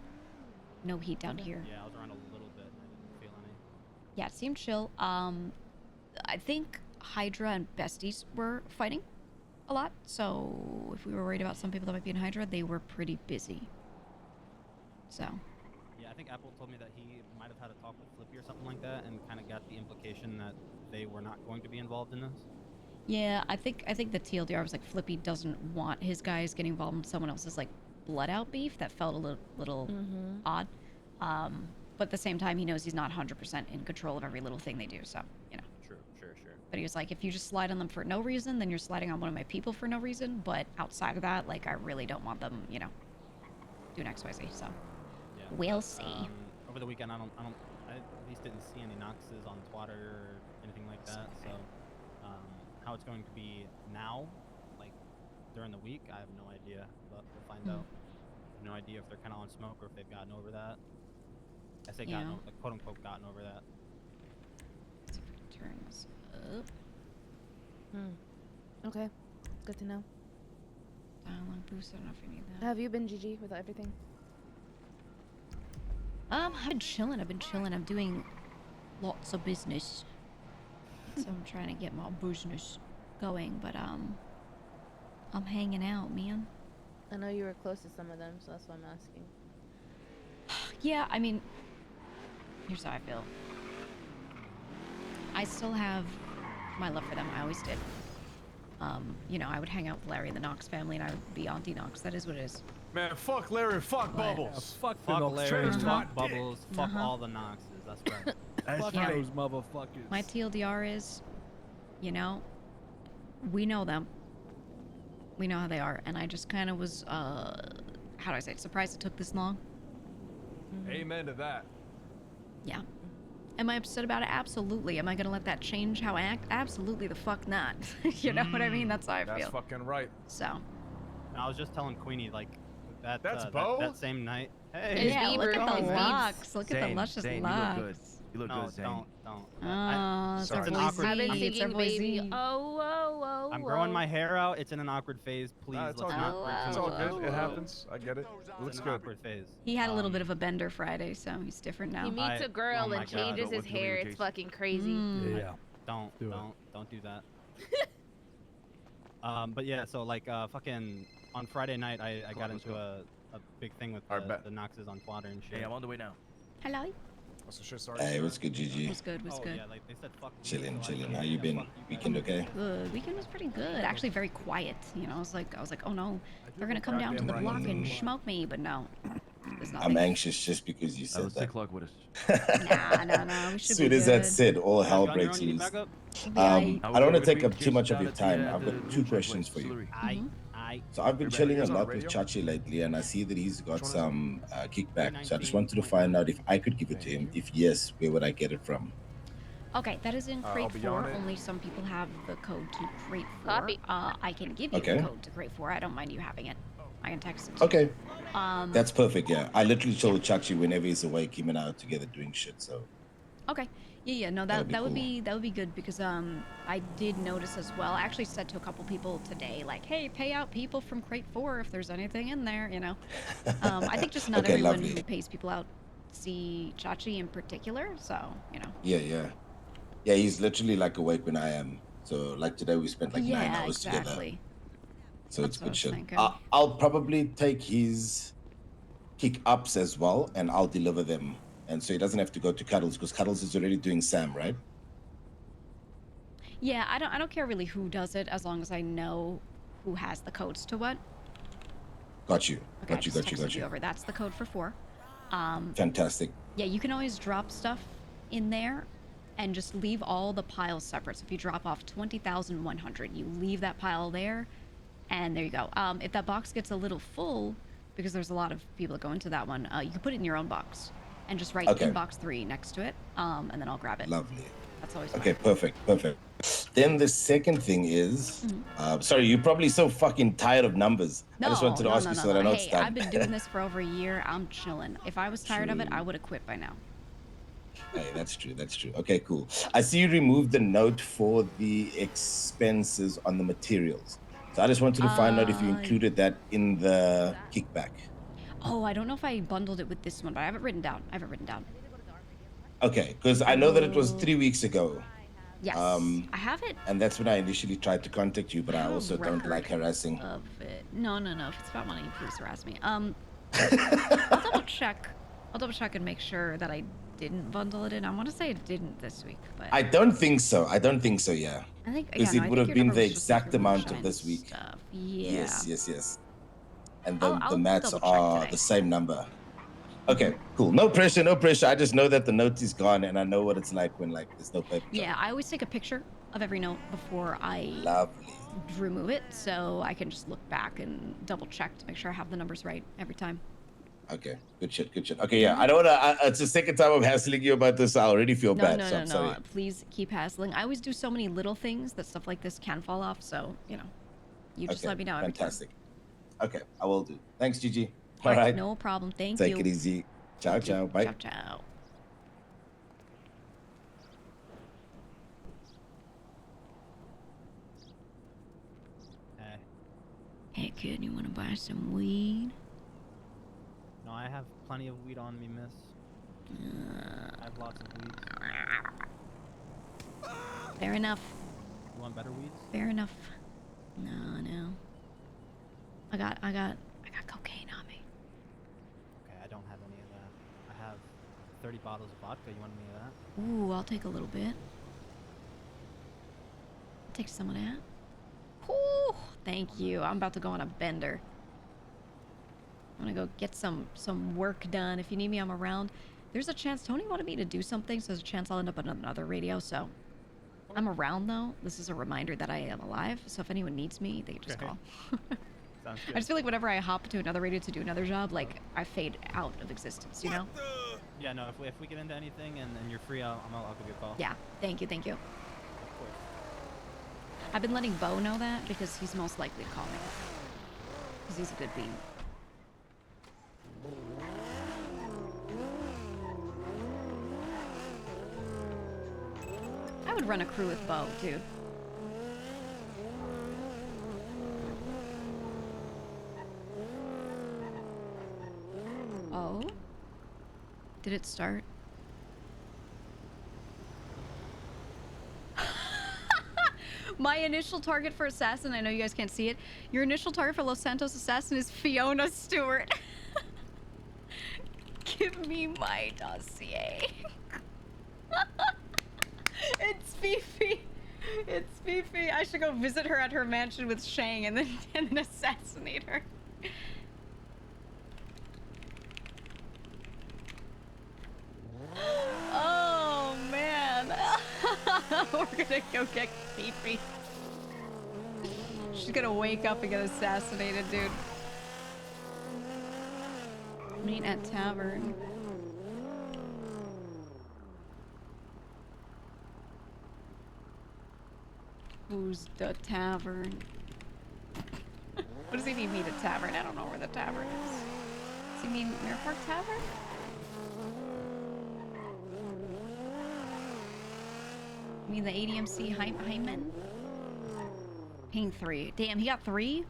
No heat down here. Yeah, I was around a little bit and I didn't feel any. Yeah, it seemed chill. I think Hydra and Besties were fighting a lot, so if we were worried about some people that might be in Hydra, they were pretty busy. So. Yeah, I think Apple told me that he might have had a talk with Flippy or something like that and kind of got the implication that they were not going to be involved in this. Yeah, I think the TLDR was like Flippy doesn't want his guys getting involved in someone else's like blood out beef. That felt a little odd. But at the same time, he knows he's not 100% in control of every little thing they do. So, Sure. But he was like, if you just slide on them for no reason, then you're sliding on one of my people for no reason. But outside of that, like, I really don't want them, doing XYZ. So, Yeah. we'll see. Over the weekend, I at least didn't see any Noxes on Twitter or anything like that. So, how it's going to be now, like during the week, I have no idea. But we'll find out. No idea if they're kind of on smoke or if they've gotten over that. I say Yeah. quote unquote gotten over that. Okay, good to know. Dialogue boost. I don't know if you need that. Have you been Gigi with everything? I've been chilling. I'm doing lots of business. So I'm trying to get my business going, but I'm hanging out, man. I know you were close to some of them, so that's why I'm asking. Yeah, I mean, here's how I feel. I still have my love for them. I always did. You know, I would hang out with Larry and the Knox family, and I would be Auntie Knox. That is what it is. Man, fuck Larry and fuck What? Bubbles. Fuck Larry, Trash fuck talk. Bubbles, fuck all the Knoxes. That's right. That's Fuck right. those motherfuckers. My TLDR is, you know, we know them. We know how they are, and I just kind of was, how do I say it, surprised it took this long. Amen to that. Yeah. Am I upset about it? Absolutely. Am I gonna let that change how I act? Absolutely the fuck not. You know what I mean? That's how I That's feel. fucking right. So. I was just telling Queenie, like, that, That's Bo? that same night. His Hey, Yeah, look Bieber, at his the Biebs. locks. Look at the luscious Zane, locks. you look good. You look no, good, Zane. don't. Oh, it's our Sorry. boy It's an awkward I've been Z. phase. It's our thinking, boy baby. Z. Oh. I'm growing my hair out. It's in an awkward phase. Please, It's let's all not good. work too It's much all into good. It happens. I get it. It's Looks an good. awkward phase. He had a little bit of a bender Friday, so he's different now. He meets a girl oh my and God. changes his What to do hair. with It's Jason? fucking crazy. Yeah. Don't Do it. don't do that. But yeah, so like fucking on Friday night, I got let's into a big thing with Alright, bet. the Knoxes on Twitter and shit. Hey, I'm on the way now. Hello. What's the shit started? Hey, what's good, Gigi? What's good? What's Oh good? yeah, like they said fuck me, Chilling, so I chilling. said, How you yeah, been? fuck you guys. Weekend okay? Good. Weekend was pretty good. Actually, very quiet. You know, I was like, oh no, they're gonna come down to the Goddamn block right. and smoke me, but no, there's I'm nothing. anxious just because you That said was that. 6 o'clock with us. No. We As should soon be as good. that said, all You hell guys on your breaks own? You need loose. backup? Yeah, I don't want to take up too much of your time. I've got two questions for you. I So I've been Everybody chilling a here's on lot with radio? Chachi lately, and I see that he's got Which one is some kickback. So I just wanted to find out if I could give it to him. If yes, where would I get it from? Okay, that is in I'll crate be 4. on it. Only some people have the code to crate 4. Copy. I can give you Okay. the code to crate 4. I don't mind you having it. I can text it to Okay, you. that's perfect. Yeah, I literally told Chachi whenever he's awake, him and I are together doing shit. So Okay. Yeah. No, That'd that be would cool. be good because I did notice as well. I actually said to a couple people today, like, hey, pay out people from crate 4 if there's anything in there. You know. I think just not Okay, everyone lovely. who pays people out see Chachi in particular. So you know. yeah, he's literally like awake when I am. So like today we spent like 9 yeah, hours together. exactly. So That's it's what I good was shit. thinking. I'll probably take his kick ups as well, and I'll deliver them. And so he doesn't have to go to Cuddles because Cuddles is already doing Sam, right? Yeah, I don't care really who does it as long as I know who has the codes to what. Got you. Okay, I Got you. just Got you. texted Got you. over. That's the code for 4. Fantastic. Yeah, you can always drop stuff in there and just leave all the piles separate. So if you drop off 20,100, you leave that pile there, and there you go. If that box gets a little full, because there's a lot of people that go into that one, you can put it in your own box and just write Okay. inbox 3 next to it, and then I'll grab it. Lovely. That's always fine. Okay, perfect. Then the second thing is, sorry, you're probably so fucking tired of numbers. I just wanted to ask you so that I know it's Hey, done. I've been doing this for over a year. I'm chilling. If I was tired of it, I would have quit by now. Hey, that's true. That's true. Okay, cool. I see you removed the note for the expenses on the materials. So I just wanted to find out if you included that in the kickback. Oh, I don't know if I bundled it with this one, but I have it written down. Okay, because I know that it was 3 weeks ago, Yes, I have it. and that's when I initially tried to contact you, but I have a also don't like record harassing. Of it. No. If it's about money, please harass me. I'll double check. And make sure that I didn't bundle it in. I want to say it didn't this week, but I don't think so. Yeah. I think Because yeah, it no, I would think have your been number the was just, like, exact your amount of moonshine this week. stuff. Yeah. Yes. And I'll the mats double check are today. the same number. Okay, cool. No pressure. I just know that the note is gone, and I know what it's like when like there's no paper. Yeah, I always take a picture of every note before I Lovely. remove it, so I can just look back and double check to make sure I have the numbers right every time. Okay, good shit. Okay, yeah, I don't wanna. It's the second time I'm hassling you about this. I already feel bad, so I'm sorry. Please keep hassling. I always do so many little things that stuff like this can fall off, so, you know, you just Okay, let me know every time. fantastic. Okay, I will do. Thanks, Gigi. All All right, no problem. Thank take you. it easy. Ciao, ciao. Bye. Ciao. kid, you wanna buy some weed? No, I have plenty of weed on me, miss. I have lots of weeds. Fair enough. You want better weeds? Fair enough. No. I got cocaine on me. Okay, I don't have any of that. I have 30 bottles of vodka. You want any of that? Ooh, I'll take a little bit. Take some of that. Ooh, thank you. I'm about to go on a bender. I'm gonna go get some work done. If you need me, I'm around. There's a chance Tony wanted me to do something, so there's a chance I'll end up on another radio, so I'm around though. This is a reminder that I am alive, so if anyone needs me, they can just call. Sounds I good. just feel like whenever I hop to another radio to do another job, like I fade out of existence, you know? Yeah, no, if we get into anything and you're free, I'll give you a call. Yeah, thank you. Of course. I've been letting Bo know that because he's most likely to call me. Because he's a good bean. I would run a crew with Bo, dude. Oh? Did it start? My initial target for assassin, I know you guys can't see it. Your initial target for Los Santos assassin is Fiona Stewart. Give me my dossier. It's Fifi. It's Fifi. I should go visit her at her mansion with Shang and then assassinate her. Oh man. We're gonna go get Fifi. She's gonna wake up and get assassinated, dude. Meet at tavern. Who's the tavern? What does he mean, meet at tavern? I don't know where the tavern is. Does he mean Mirror Park Tavern? You mean the ADMC Hyman? Ping 3. Damn, he got 3?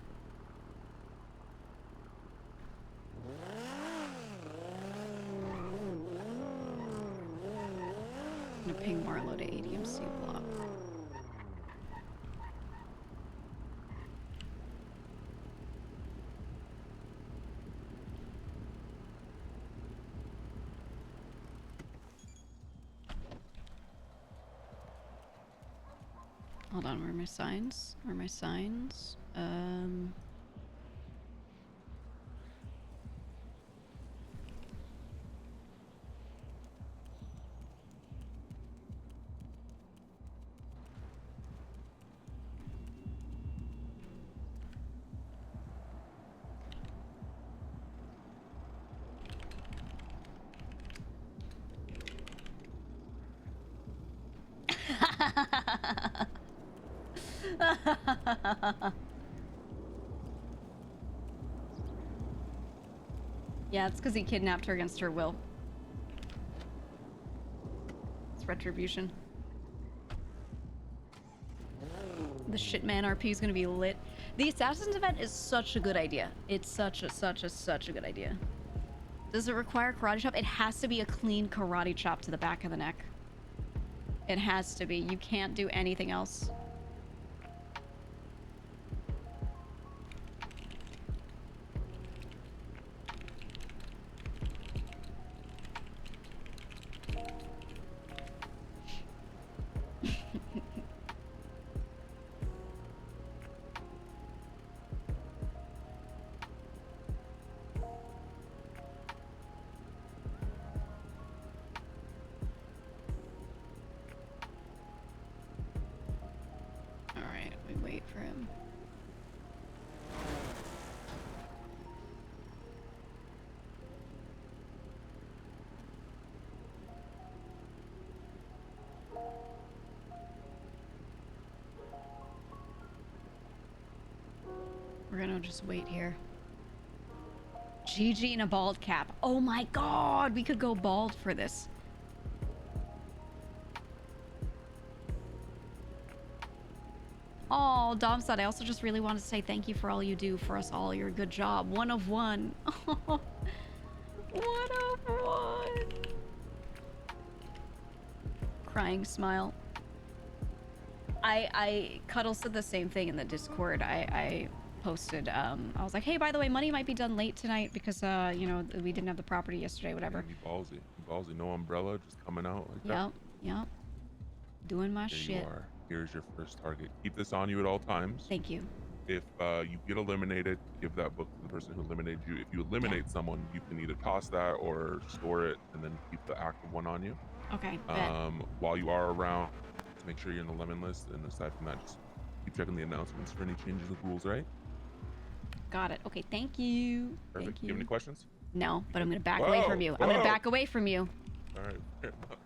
I'm gonna ping Marlo to ADMC block. Hold on, where are my signs? Where are my signs? Yeah, it's because he kidnapped her against her will. It's retribution. The shitman RP is gonna be lit. The Assassins event is such a good idea. It's such a good idea. Does it require karate chop? It has to be a clean karate chop to the back of the neck. It has to be. You can't do anything else. Alright, we wait for him. We're gonna just wait here. Gigi in a bald cap. Oh my god, we could go bald for this. Oh, Dom said, I also just really wanted to say thank you for all you do for us all. You're a good job. One of one. One of one. Crying smile. Cuddle said the same thing in the Discord. I posted, I was like, hey, by the way, money might be done late tonight because, you know, we didn't have the property yesterday, whatever. You ballsy. You ballsy. No umbrella, just coming out like that. Yep. Doing my There shit. you are. Here's your first target. Keep this on you at all times. Thank you. If you get eliminated, give that book to the person who eliminated you. If you eliminate someone, you can either toss that or store it and then keep the active one on you. Okay, bet. While you are around, just make sure you're in the lemon list. And aside from that, just keep checking the announcements for any changes in rules, right? Got it. Okay, thank you. Perfect. Thank You you. have any questions? No, but I'm gonna back away from you. I'm gonna back away from you. All right. Fair enough.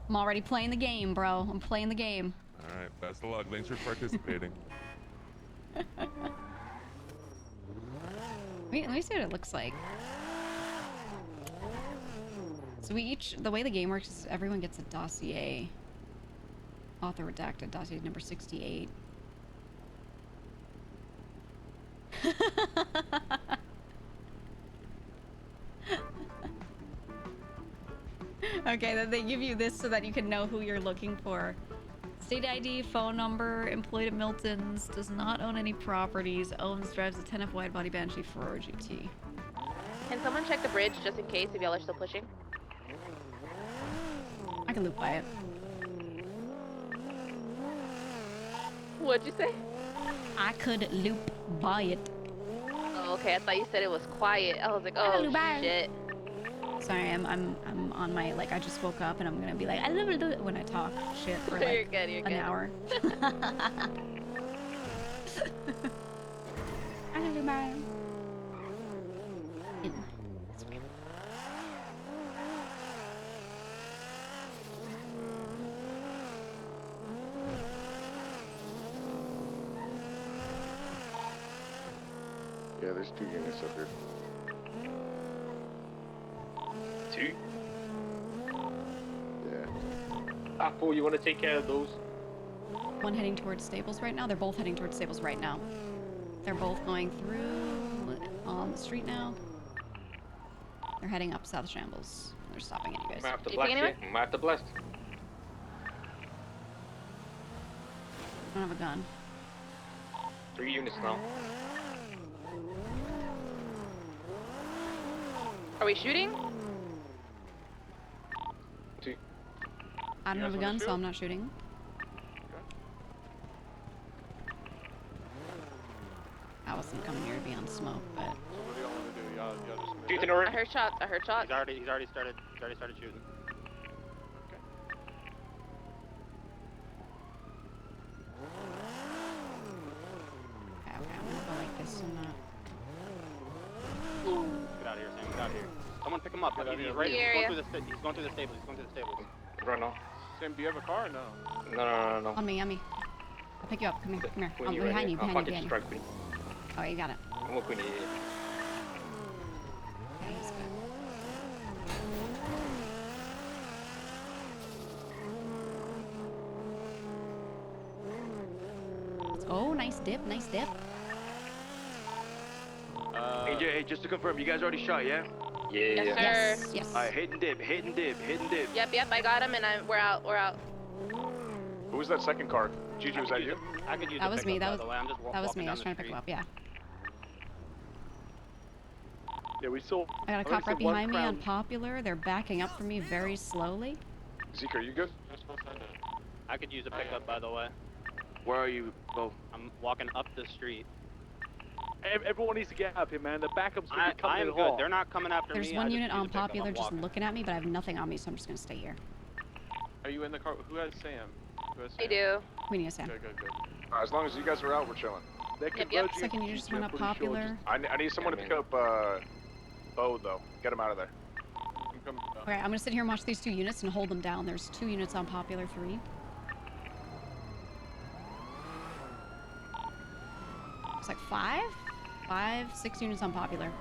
I'm already playing the game, bro. I'm playing the game. All right. Best of luck. Thanks for participating. Wait, let me see what it looks like. So we each, the way the game works is everyone gets a dossier. Author redacted, dossier number 68. Okay, then they give you this so that you can know who you're looking for. State ID, phone number, employed at Milton's, does not own any properties, owns, drives a 10F wide body Banshee 4 GT. Can someone check the bridge just in case if y'all are still pushing? I can loop by it. What'd you say? I could loop by it. Oh, okay. I thought you said it was quiet. I was like, oh shit. Sorry, I'm on my, like, I just woke up and I'm gonna be like, when I talk shit for like You're good, you're an good. hour. Yeah, there's 2 units up here. 2? Yeah. Apple, you want to take care of those? One heading towards stables right now. They're both heading towards stables right now. They're both going through on the street now. They're heading up South Shambles. They're stopping at you guys. Might have to blast you. Might have to blast. I don't have a gun. 3 units now. Are we shooting? 2. I don't have a gun, so I'm not shooting. I wasn't coming here to be on smoke, but. So what do y'all want to do? Y'all just Shooting already? I heard shots. I heard shots. He's already started shooting. Okay, I'm gonna go like this and not. Get out of here, Sam. Get out of here. Someone pick him up. He's right. He's going through the stables. He's going through the stables. Right now. Sam, do you have a car or no? No. On me. I'll pick you up. Come here. I'm Queenie, behind you. right here. Behind you. Strike me. Oh, you got it. I'm with Queenie. Okay, he's good. Oh, nice dip. Hey, just to confirm, you guys already shot, yeah? Yeah. Yes, sir. Yes. All right, hit and dip. Yep. I got him, and we're out. Who was that second car? Gigi, was that you? I could use That the was me. pickup, That by the way. I'm just was walking me. I down was the trying to pick him street. up. Yeah. Yeah, we saw. I got a cop right behind me on Popular. They're backing up from me very slowly. Zeke, are you good? I could use a pickup, by the way. Where are you, Bo? I'm walking up the street. Everyone needs to get up here, man. The backup's gonna be I coming am in good. hot. They're not coming after There's me. one I just unit use a on pickup. Popular I'm just walking. looking at me, but I have nothing on me, so I'm just gonna stay here. Are you in the car? Who has Sam? Who has I Sam? do. We need a Sam. Good. All right, as long as you guys are out, we're chilling. They're Yep. converging So can you into just GG, run I'm up pretty sure. Popular? I need someone to pick up Bo, though. Get him out of there. I'm coming down. Okay, I'm gonna sit here and watch these 2 units and hold them down. There's 2 units on Popular 3. It's like 6 units on Popular.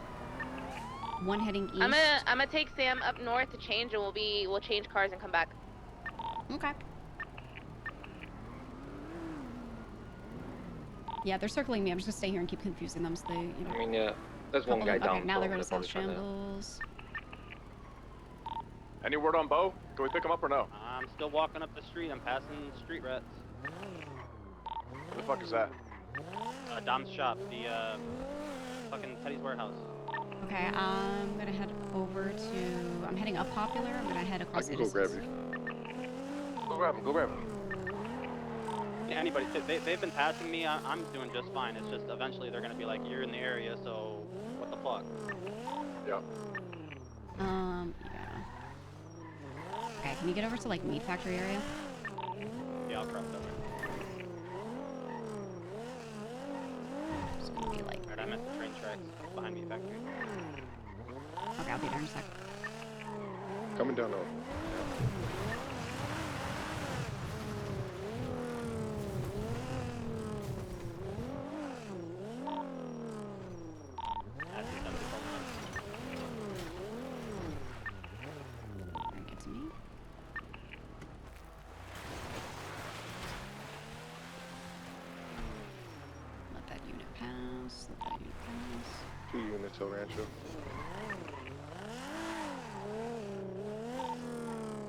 One heading east. I'm gonna take Sam up north to change, and we'll change cars and come back. Okay. Yeah, they're circling me. I'm just gonna stay here and keep confusing them so they, you know. I mean, yeah. There's one guy Okay, down. now so they're going to South probably trying Shambles. Any word on Bo? Can we pick him up or no? I'm still walking up the street. I'm passing street rats. Where the fuck is that? Dom's shop, the fucking Teddy's warehouse. Okay, I'm gonna head over to. I'm heading up Popular. I'm gonna head across. I can go grab you. Go grab him. Go grab him. Anybody, they've been passing me. I'm doing just fine. It's just eventually they're gonna be like, you're in the area, so what the fuck? Yeah. Yeah. Okay, can you get over to like Meat Factory area? Yeah, I'll cross over. It's gonna be like. Alright, I'm at the train tracks behind me factory. Okay, I'll be there in a sec. Coming down though. Alright, get to me. Let that unit pass. Let that unit pass. 2 units El Rancho.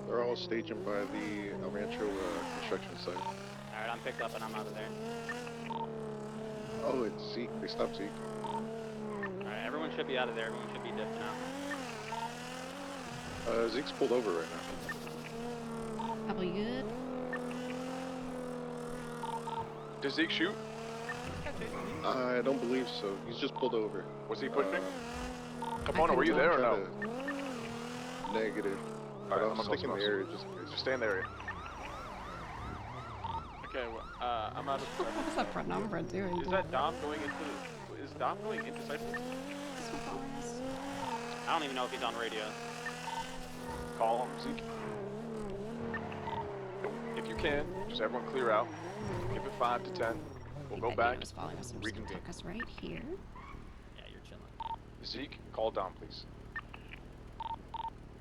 They're all staging by the El Rancho construction site. Alright, I'm picked up and I'm out of there. Oh, it's Zeke. They stopped Zeke. Alright, everyone should be out of there. Everyone should be dipped now. Zeke's pulled over right now. Probably good. Did Zeke shoot? I don't believe so. He's just pulled over. Was he pushing? Capone, were you there or no? Negative. Alright, I'm sticking in the area just in case. Just stay in the area. Okay, well, I'm out of. What's that front number doing? Is that Dom going into? Is Dom going into Cyprus? I don't even know if he's on radio. Call him, Zeke. If you can, just everyone clear out. Give it 5 to 10. We'll go back. Reconvene. Us right here. Yeah, you're chilling. Zeke, call Dom, please.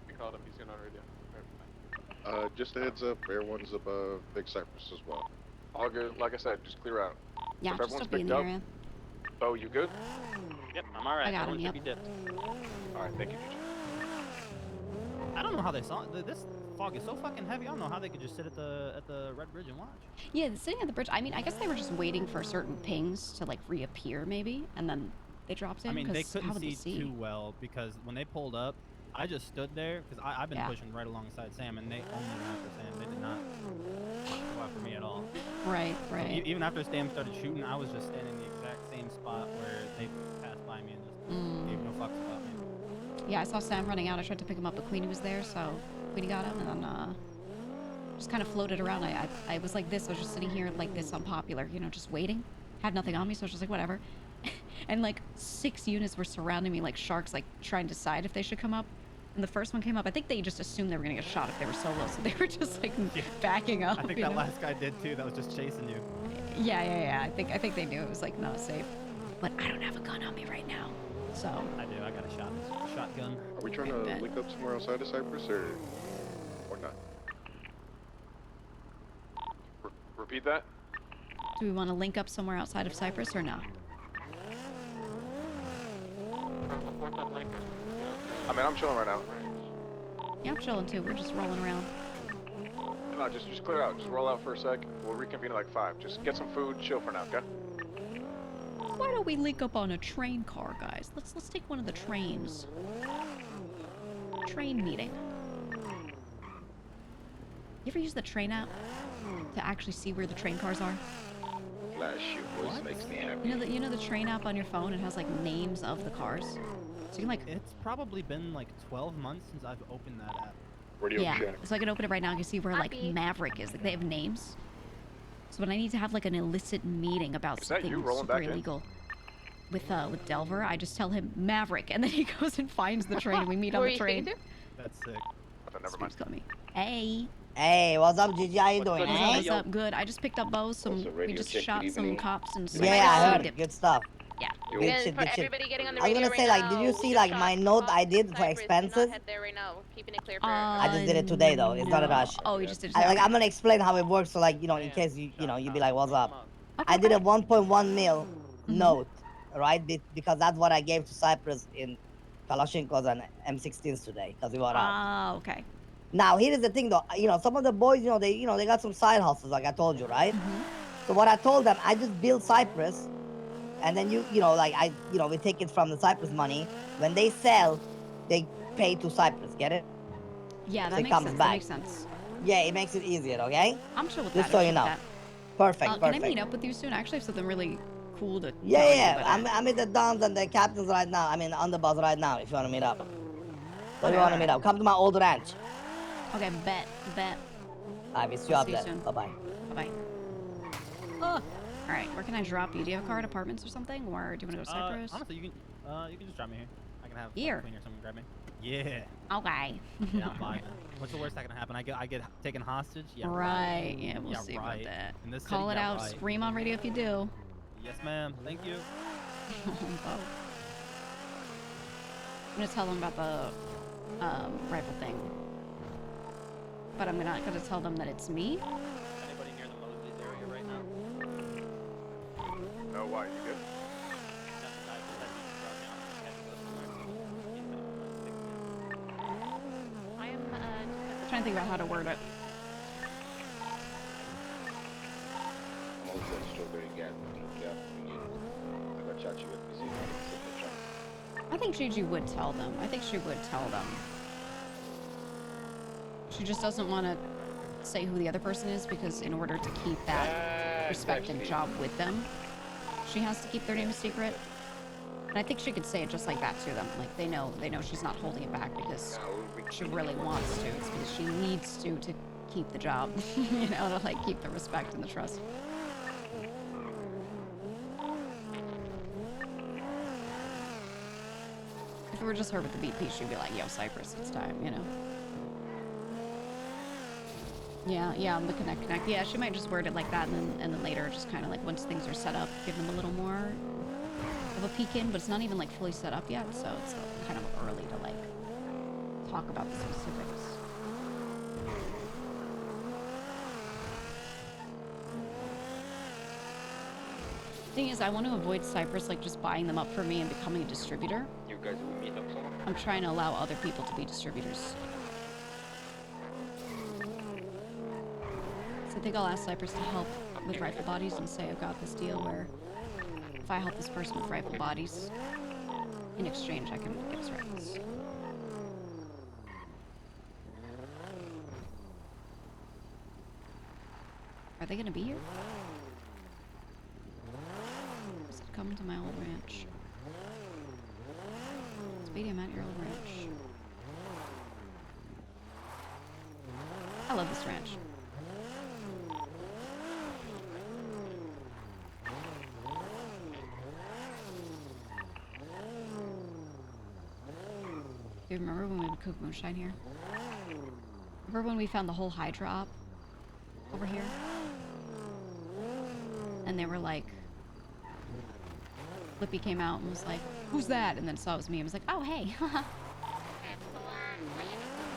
We called him. He's going on radio. Just a heads up, Air One's above Big Cypress as well. All good. Like I said, just clear out. Yeah, if just everyone's don't be in picked the up, area. Bo, you good? Yep, I'm alright. I got him, Everyone should yep. be dipped. Alright, thank you, Gigi. I don't know how they saw it. This fog is so fucking heavy. I don't know how they could just sit at the Red Bridge and watch. Yeah, sitting at the bridge. I mean, I guess they were just waiting for certain pings to like reappear, maybe, and then they dropped in. I mean, they 'cause couldn't how would see they too well because when they pulled up, I just stood there because I've been Yeah. pushing right alongside Sam, and they only went after Sam. They did not go after me at all. Right, So right. even after Sam started shooting, I was just standing in the exact same spot where they passed by me and just gave no fucks about me. Yeah, I saw Sam running out. I tried to pick him up, but Queenie was there, so Queenie got him, and then just kind of floated around. I was like this. I was just sitting here like this on Popular, you know, just waiting. Had nothing on me, so I was just like, whatever. And like 6 units were surrounding me like sharks, like trying to decide if they should come up. And the first one came up. I think they just assumed they were gonna get shot if they were solo, so they were just like backing up. I think you that know? last guy did too. That was just chasing you. Yeah. I think they knew it was like not safe. But I don't have a gun on me right now, so. I do. I got a shotgun. Are we trying to link up somewhere outside of Cyprus or not? Repeat that? Do we want to link up somewhere outside of Cyprus or no? I mean, I'm chilling right now. Yeah, I'm chilling too. We're just rolling around. No, just clear out. Just roll out for a sec. We'll reconvene at like 5. Just get some food, chill for now, okay? Why don't we link up on a train car, guys? Let's take one of the trains. Train meeting. You ever use the train app to actually see where the train cars are? Flash your voice makes me happy. You know the train app on your phone? It has like names of the cars. So you can like. It's probably been like 12 months since I've opened that app. Radio Yeah. check. So I can open it right now. I can see where like Maverick is. Like they have names. So when I need to have like an illicit meeting about Is that you something rolling super back in? illegal with Delver, I just tell him Maverick, and then he goes and finds the train. And we meet on the train. That's sick. Okay, never mind. Call me. Hey. Hey, what's up, Gigi? How you doing? What's Hey? up? Good. I just picked up Bo. We just shot some cops and some. Yeah, I heard. Good stuff. Yeah. Good shit, good shit. Everybody getting on the I was radio gonna say, right like, did now. you see, like, my note I did for Cyprus, do expenses? not head there right now. Keeping it clear for I just did it today, though. It's not a rush. Oh, you just did it I'm today. gonna explain how it works, so, like, you know, in case you know, you'd be like, what's up? I did a 1.1 mil note, right? Because that's what I gave to Cyprus in Kalashnikovs and M16s today, because we were out. Ah, okay. Now here is the thing, though. Some of the boys, they got some side hustles, like I told you, right? So what I told them, I just build Cyprus, and then we take it from the Cyprus money. When they sell, they pay to Cyprus. Get it? Yeah, So that it makes comes sense. back. That makes sense. Yeah, it makes it easier. Okay. I'm chill with Just that. so you know. Perfect. Can I meet up with you soon? I actually have something really cool to Yeah, tell you. yeah. But I'm at the Dons and the captains right now. I mean, on the bus right now. If you want to meet up. So if you want to meet up, come to my old ranch. Okay, bet. I will see you I'll up see you there. soon. Bye-bye. Bye-bye. All right, where can I drop you? Do you have a car at apartments or something, or do you want to go to Cyprus? Honestly, you can just drop me here. I can have Here. a cleaner or someone grab me. Yeah. Okay. Yeah, I'm vibing. What's the worst that can happen? I get taken hostage. Yeah. Right. Yeah, we'll see right. about that. In this Call city, it out. Right. Scream on radio if you do. Yes, ma'am. Thank you. I'm gonna tell them about the rifle thing, but I'm not gonna tell them that it's me. Anybody near the Moses area right now? No, why? You good? I am Trying to think about how to word it. I'm also at Strawberry Gap. Yeah, I got chat you with me. I think Gigi would tell them. I think she would tell them. She just doesn't want to say who the other person is because in order to keep that respect and job with them, she has to keep their name a secret. And I think she could say it just like that to them. Like they know she's not holding it back because she really wants to. It's because she needs to keep the job, to like keep the respect and the trust. If it were just her with the VP, she'd be like, yo, Cyprus, it's time, Yeah, I'm the connect. Yeah, she might just word it like that, and then later, just kind of like once things are set up, give them a little more of a peek in, but it's not even like fully set up yet, so it's kind of early to like talk about the specifics. Thing is, I want to avoid Cyprus like just buying them up for me and becoming a distributor. You guys will meet up somewhere? I'm trying to allow other people to be distributors. So I think I'll ask Cyprus to help with rifle bodies and say I've got this deal where if I help this person with rifle bodies, in exchange I can get his rifles. Are they gonna be here? Is it coming to my old ranch? Speedy, I'm at your old ranch. I love this ranch. Do you remember when we would cook moonshine here? Remember when we found the whole Hydra op over here? And they were like, Flippy came out and was like, who's that? And then saw it was me and was like, oh, hey.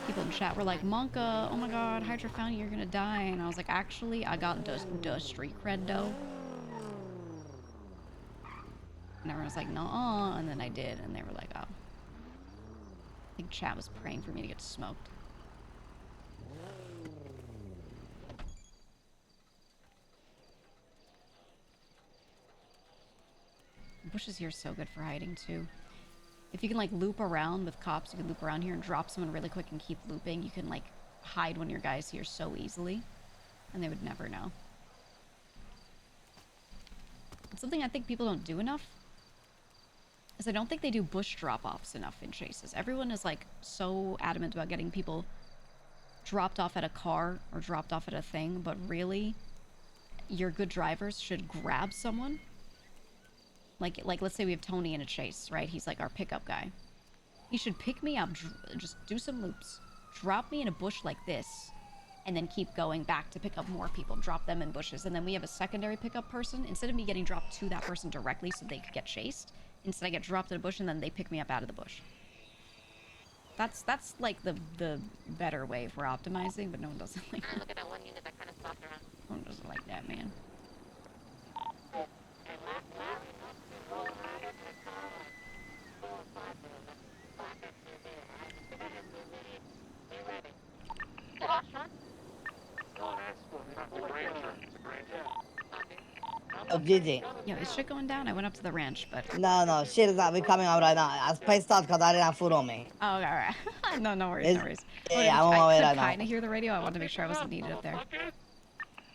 People in chat were like, Monka, oh my god, Hydra found you, you're gonna die. And I was like, actually, I got the street cred though. And everyone was like, no, and then I did, and they were like, oh. I think chat was praying for me to get smoked. Bushes here are so good for hiding too. If you can like loop around with cops, you can loop around here and drop someone really quick and keep looping. You can like hide one of your guys here so easily, and they would never know. It's something I think people don't do enough. Is I don't think they do bush drop-offs enough in chases. Everyone is like so adamant about getting people dropped off at a car or dropped off at a thing, but really, your good drivers should grab someone. Like let's say we have Tony in a chase, right? He's like our pickup guy. He should pick me up, just do some loops, drop me in a bush like this, and then keep going back to pick up more people, drop them in bushes, and then we have a secondary pickup person. Instead of me getting dropped to that person directly so they could get chased, instead I get dropped in a bush and then they pick me up out of the bush. That's like the better way if we're optimizing, but no one doesn't like that. Look at that one unit that kind of stopped around. No one doesn't like that, man. Oh, Gigi. Yo, is shit going down? I went up to the ranch, but... No, shit is not. We're coming out right now. I spaced out because I didn't have food on me. Oh, okay, alright. No worries, no worries. Yeah, I'm on my way I right could now. kind of hear the radio. I wanted to make sure I wasn't needed up there.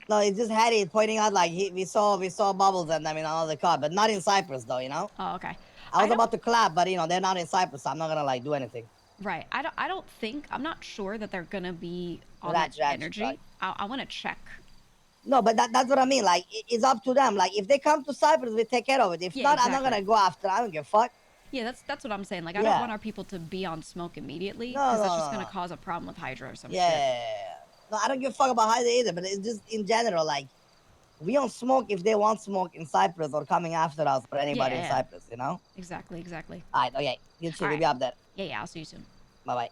No, it's just Hattie pointing out like we saw bubbles and them in another car, but not in Cyprus though, you know. Oh, okay. I was about to clap, but you know they're not in Cyprus, so I'm not gonna like do anything. Right. I don't think, I'm not sure that they're gonna be on Ranch, that energy. right. I want to check. No, but that's what I mean. Like it's up to them. Like if they come to Cyprus, we take care of it. If Yeah, not, exactly. I'm not gonna go after. I don't give a fuck. Yeah, that's what I'm saying. Like I don't want our people to be on smoke immediately because that's just gonna cause a problem with Hydra or some shit. Yeah. No, I don't give a fuck about Hydra either. But it's just in general, like we don't smoke if they want smoke in Cyprus or coming after us or anybody in Cyprus. You know. Exactly. All right. Okay. Good shit. All We'll be up there. Yeah. I'll see you soon. Bye bye.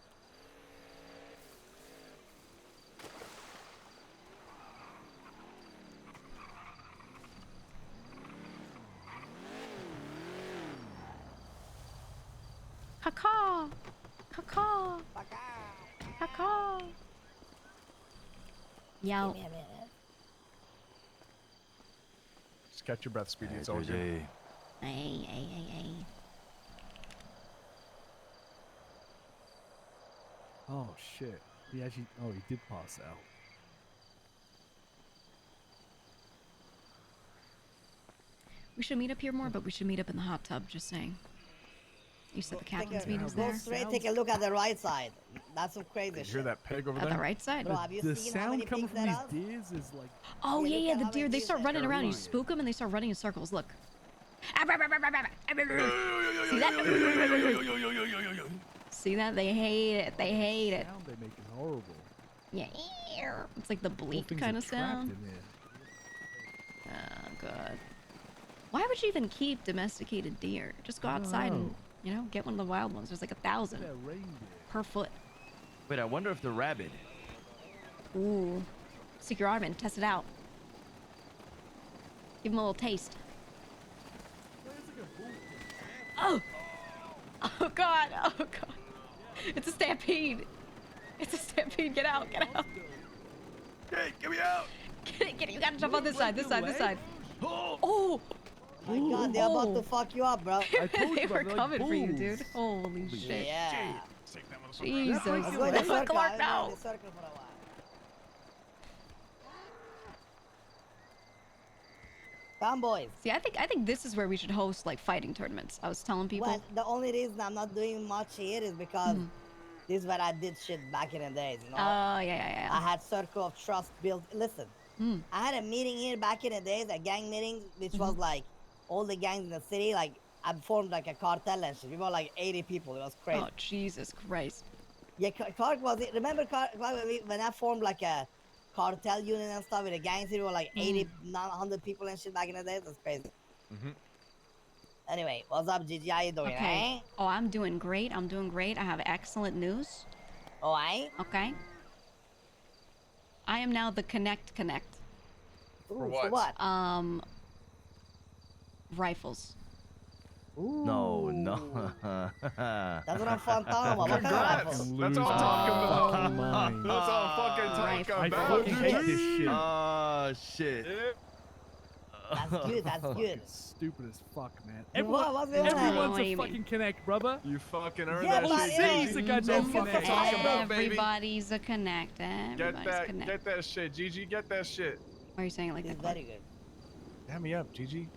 Caw. Yo. Just catch your breath, Speedy. It's all good. Hey. Oh shit. He actually. Oh, he did pass out. We should meet up here more, but we should meet up in the hot tub. Just saying. You said the captain's meeting's Go there. straight. Take a look at the right side. That's some crazy shit. You hear that pig over At there? the right side. Bro, have you The seen how many sound coming pigs from there these are? deers is like. Oh Yeah, yeah, look the at how deer. many They deers start there running are. around. You spook them and they start running in circles. Look. See that? See that? They hate it. They hate it. Sound they making horrible. Yeah. It's like the bleat Things kind are of sound. trapped in there. Oh god. Why would you even keep domesticated deer? Just go I don't outside and, know. you know, get one of the wild ones. There's like 1,000 That reindeer. per foot. Wait, I wonder if they're rabid. Ooh. Stick your arm in. Test it out. Give them a little taste. Oh! Oh god! Oh god! It's a stampede! It's a stampede! Get out! Get out! Hey, get me out! Get it! You gotta jump on this side! This side! This side! Oh! My God, they're about to fuck you up, bro. I told you They were about, like, coming for you, bulls. dude. Holy shit! Yeah. Jesus! Let's go in the circle. Clark, Let's go in no! the circle for a while. Come, boys. See, I think this is where we should host like fighting tournaments. I was telling people. Well, the only reason I'm not doing much here is because this is where I did shit back in the days, you know? Oh yeah. I had circle of trust built. Listen, I had a meeting here back in the days, a gang meeting, which was like all the gangs in the city. Like I formed like a cartel and shit. We were like 80 people. It was crazy. Oh Jesus Christ! Yeah, Clark was it. Remember Clark when I formed like a cartel unit and stuff with the gangs? We were like 80, 100 people and shit back in the days. That's crazy. Anyway, what's up, Gigi? How you doing? Okay. Eh? Oh, I'm doing great. I'm doing great. I have excellent news. Oh, eh? Okay. I am now the Connect. Ooh, for what? Rifles. No. That's what I'm talking about. What kind of rifles? That's all I'm talking about. Mine. That's all I'm fucking talking I about. fucking hate this shit. Oh shit. That's good. That's good. Stupid as fuck, man. What's going on? Everyone's What do a you mean? fucking Connect, brother. You fucking earned Yeah, that but shit, yeah. Gigi. He's a goddamn That's what I'm Connect. talking about, baby. Everybody's a Connect. Everybody's Connect. Get that shit, Gigi. Get that shit. Why are you saying it like It's that? Clark? very good. Dab me up, Gigi. You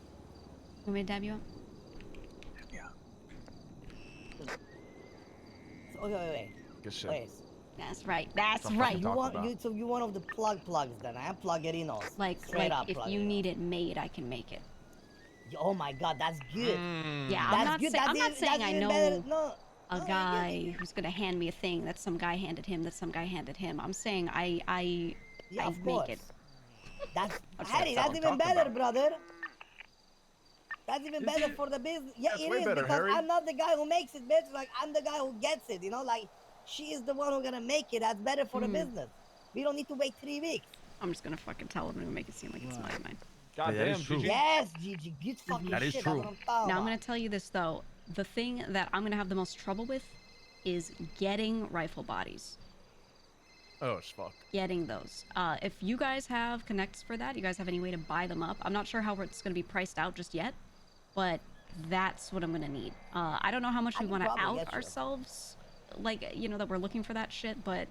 want me to dab you up? Wait. Good shit. Wait. That's right. That's That's what I'm right. fucking You talking want you so you one of the plugs then? I am pluggerinos. Like Straight up if you pluggerinos. need it made, I can make it. Oh my God, that's good. Yeah, That's I'm not, good. I'm not saying I know No. a guy who's gonna hand me a thing that some guy handed him, that some guy handed him. I'm saying I Yeah, of make course. it. That's That's Harry. what That's I'm even talking better, about. brother. That's even Is better it? for the business. Yeah, That's it way is better, because Harry. I'm not the guy who makes it, bitch. Like I'm the guy who gets it. You know, like she is the one who's gonna make it. That's better for the business. We don't need to wait 3 weeks. I'm just gonna fucking tell him and make it seem like it's mine. God that is damn, true. Gigi. Yes, Gigi, good fucking That is shit. true. That's what I'm talking Now I'm about. gonna tell you this though. The thing that I'm gonna have the most trouble with is getting rifle bodies. Oh, it's fuck. getting those. If you guys have connects for that, you guys have any way to buy them up? I'm not sure how it's going to be priced out just yet, but that's what I'm going to need. I don't know how much we want to out ourselves, like, you know, that we're looking for that shit, but,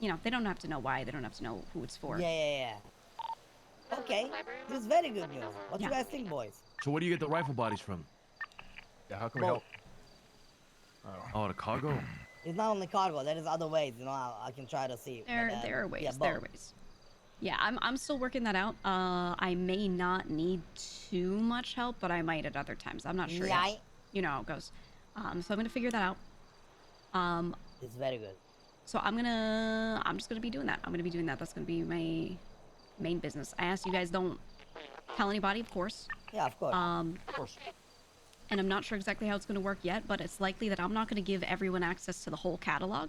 you know, they don't have to know why. They don't have to know who it's for. Yeah. Okay, this is very good news. What do you guys think, boys? So where do you get the rifle bodies from? Yeah, how can we help? Oh, the cargo? It's not only cargo. There is other ways. You know, I can try to see. There are ways. Yeah, there are ways. Yeah, I'm still working that out. I may not need too much help, but I might at other times. I'm not sure yet. You know how it goes. So I'm gonna figure that out. It's very good. So I'm just gonna be doing that. I'm gonna be doing that. That's gonna be my main business. I asked you guys don't tell anybody, of course. Yeah, of course. Of course. And I'm not sure exactly how it's going to work yet, but it's likely that I'm not going to give everyone access to the whole catalog.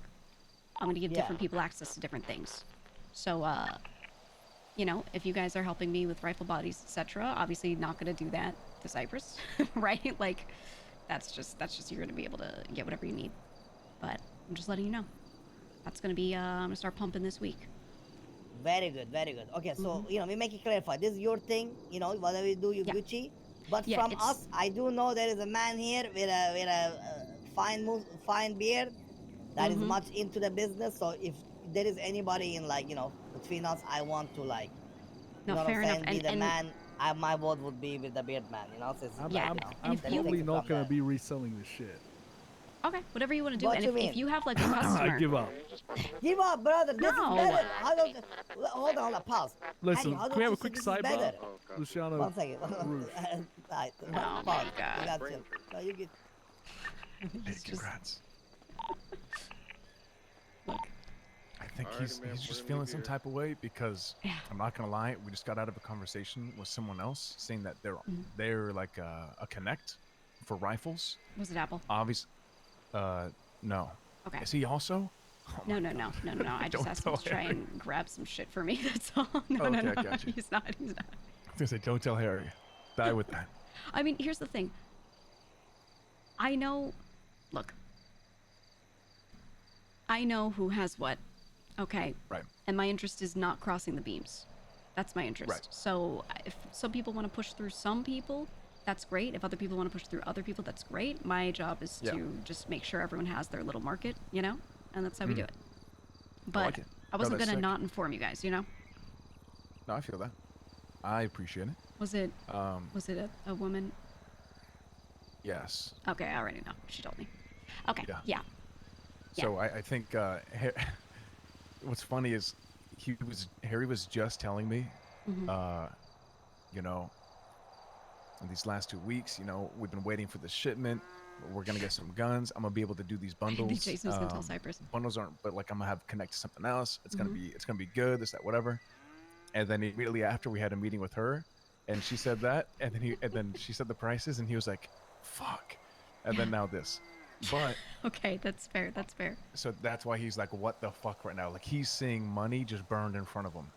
I'm going to give different people access to different things. So, you know, if you guys are helping me with rifle bodies, etc., obviously not going to do that to Cypress, right? Like, that's just you're going to be able to get whatever you need. But I'm just letting you know. That's going to be, I'm going to start pumping this week. Very good, very good. Okay, so, you know, we make it clarify. This is your thing, you know, whatever you do, you Gucci. But from us, I do know there is a man here with a fine beard that is much into the business. So if there is anybody in, like, you know, between us, I want to, like, you know what I'm saying, be the man. My vote would be with the beard man, you know? So I'm totally not going to be reselling this shit. Okay, whatever you want to do. What and you mean? if you have like a customer, I give up. Give up, brother. This is better. Hold on, pause. Listen, How can we have a don't quick you think this is sidebar? better? Luciano. One second. Rouge. Right. Oh my Pause. God. You got chill. No, you get. Hey, congrats. Look. I think he's just feeling some type of way because I'm not gonna lie, we just got out of a conversation with someone else saying that they're like a connect for rifles. Was it Apple? Obviously, no. Okay. Is he also? Oh No. I just asked him to try and grab some shit for me. That's all. No. Gotcha. He's not. I was gonna say, don't tell Harry. Die with that. I mean, here's the thing. I know. Look. I know who has what. Okay. Right. And my interest is not crossing the beams. That's my interest. Right. So if some people want to push through some people, that's great. If other people want to push through other people, that's great. My job is to just make sure everyone has their little market, you know? And that's how we do it. But I wasn't going to not inform you guys, you know? No, I feel that. I appreciate it. Was it a woman? Yes. Okay, I already know. She told me. Okay, yeah. So I think what's funny is Harry was just telling me, you know, in these last 2 weeks, you know, we've been waiting for the shipment. We're gonna get some guns. I'm gonna be able to do these bundles. I think Jason was gonna tell Cypress. Bundles aren't, but like I'm gonna have connect to something else. It's gonna be good. This, that, whatever. And then immediately after, we had a meeting with her, and she said that, and then she said the prices, and he was like, "Fuck," and then now this. But okay, that's fair. That's fair. So that's why he's like, "What the fuck?" right now. Like he's seeing money just burned in front of him,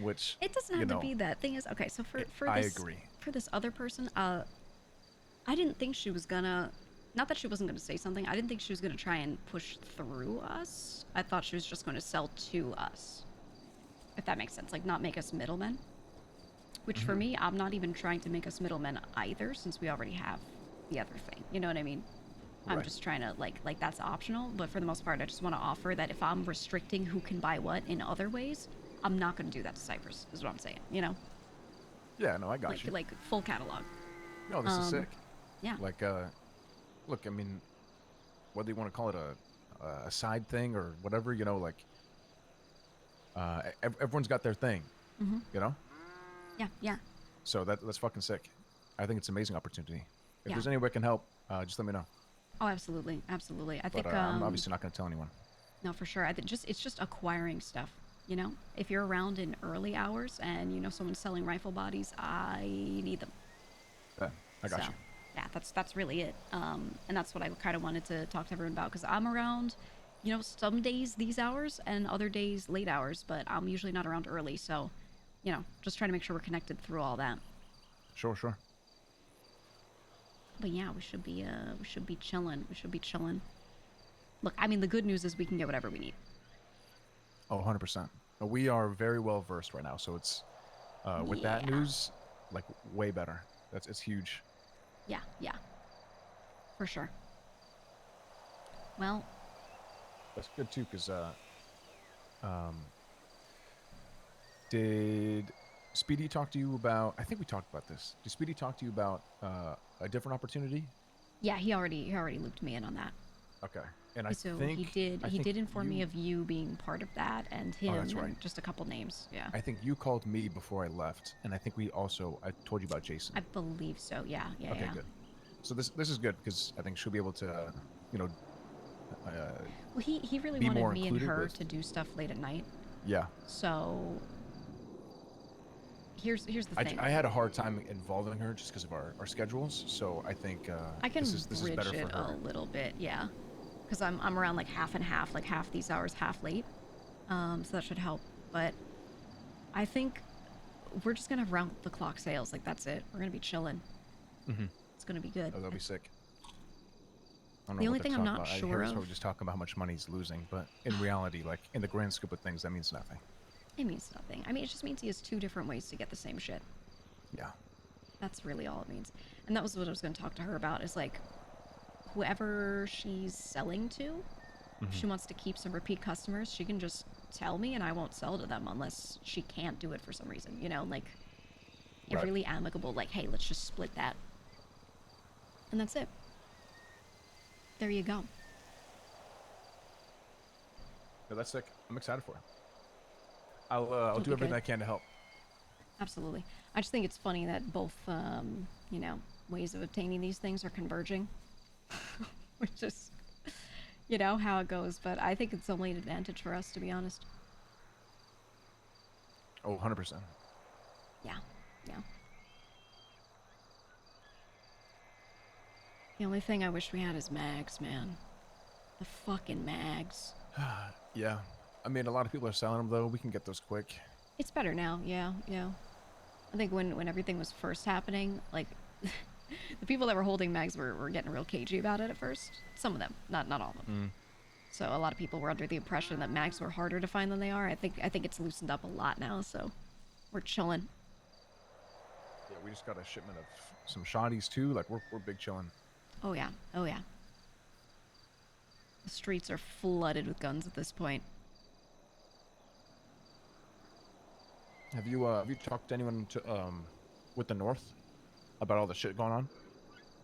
which it doesn't have to be that. Thing is, okay, so for I this, agree. For this other person, I didn't think she was gonna. Not that she wasn't gonna say something. I didn't think she was gonna try and push through us. I thought she was just going to sell to us. If that makes sense, like not make us middlemen. Which for me, I'm not even trying to make us middlemen either, since we already have the other thing. You know what I mean? I'm just trying to like that's optional, but for the most part, I just want to offer that if I'm restricting who can buy what in other ways, I'm not going to do that to Cypress. Is what I'm saying. You know? Yeah, no, I got you. Like full catalog. No, this is sick. Yeah. Like, look, I mean, whether you want to call it a side thing or whatever, you know, like, everyone's got their thing, you know? Yeah. So that's fucking sick. I think it's an amazing opportunity. If there's any way I can help, just let me know. Oh, absolutely. I think I'm obviously not going to tell anyone. No, for sure. I think it's just acquiring stuff. You know, if you're around in early hours and you know someone's selling rifle bodies, I need them. Yeah, I got you. Yeah, that's really it. And that's what I kind of wanted to talk to everyone about because I'm around, you know, some days these hours and other days late hours, but I'm usually not around early. So, you know, just trying to make sure we're connected through all that. Sure. But yeah, we should be chilling. Look, I mean, the good news is we can get whatever we need. Oh, 100%. We are very well versed right now, so it's with that news, like way better. It's huge. Yeah, for sure. Well, that's good too, because did Speedy talk to you about? I think we talked about this. Did Speedy talk to you about a different opportunity? yeah, he already looped me in on that. Okay, and So he did inform me of you being part of that, and him, that's right. and just a couple names. Yeah. I think you called me before I left, and I think I told you about Jason. I believe so. Yeah. Okay, good. So this is good because I think she'll be able to, well, he really be wanted more me and her with... to do stuff late at night. Yeah. So here's the thing. I had a hard time involving her just because of our schedules. So I think I can this is better bridge for her. a little bit. Yeah. Because I'm around like half and half, like half these hours, half late. So that should help. But I think we're just gonna have round the clock sales. Like that's it. We're gonna be chilling. Mm-hmm. It's gonna be good. Oh, that'll be sick. I don't The know only what thing they're I'm talking not about. sure I hear of. we're just talking about how much money he's losing, but in reality, like in the grand scope of things, that means nothing. It means nothing. I mean, it just means he has 2 different ways to get the same shit. Yeah. That's really all it means. And that was what I was going to talk to her about, is like, whoever she's selling to, if she wants to keep some repeat customers, she can just tell me and I won't sell to them unless she can't do it for some reason. You know, like, a really amicable, like, hey, let's just split that. And that's it. There you go. Yeah, that's sick. I'm excited for it. I'll do everything I can to help. Absolutely. I just think it's funny that both, you know, ways of obtaining these things are converging. Which is, you know, how it goes. But I think it's only an advantage for us, to be honest. Oh, 100%. Yeah. The only thing I wish we had is mags, man. The fucking mags. Yeah. I mean, a lot of people are selling them, though. We can get those quick. It's better now, yeah. I think when everything was first happening, like, the people that were holding mags were getting real cagey about it at first. Some of them, not all of them. So a lot of people were under the impression that mags were harder to find than they are. I think it's loosened up a lot now, so we're chilling. Yeah, we just got a shipment of some shotties, too. Like, we're big chilling. Oh, yeah. The streets are flooded with guns at this point. Have you talked to anyone with the North about all the shit going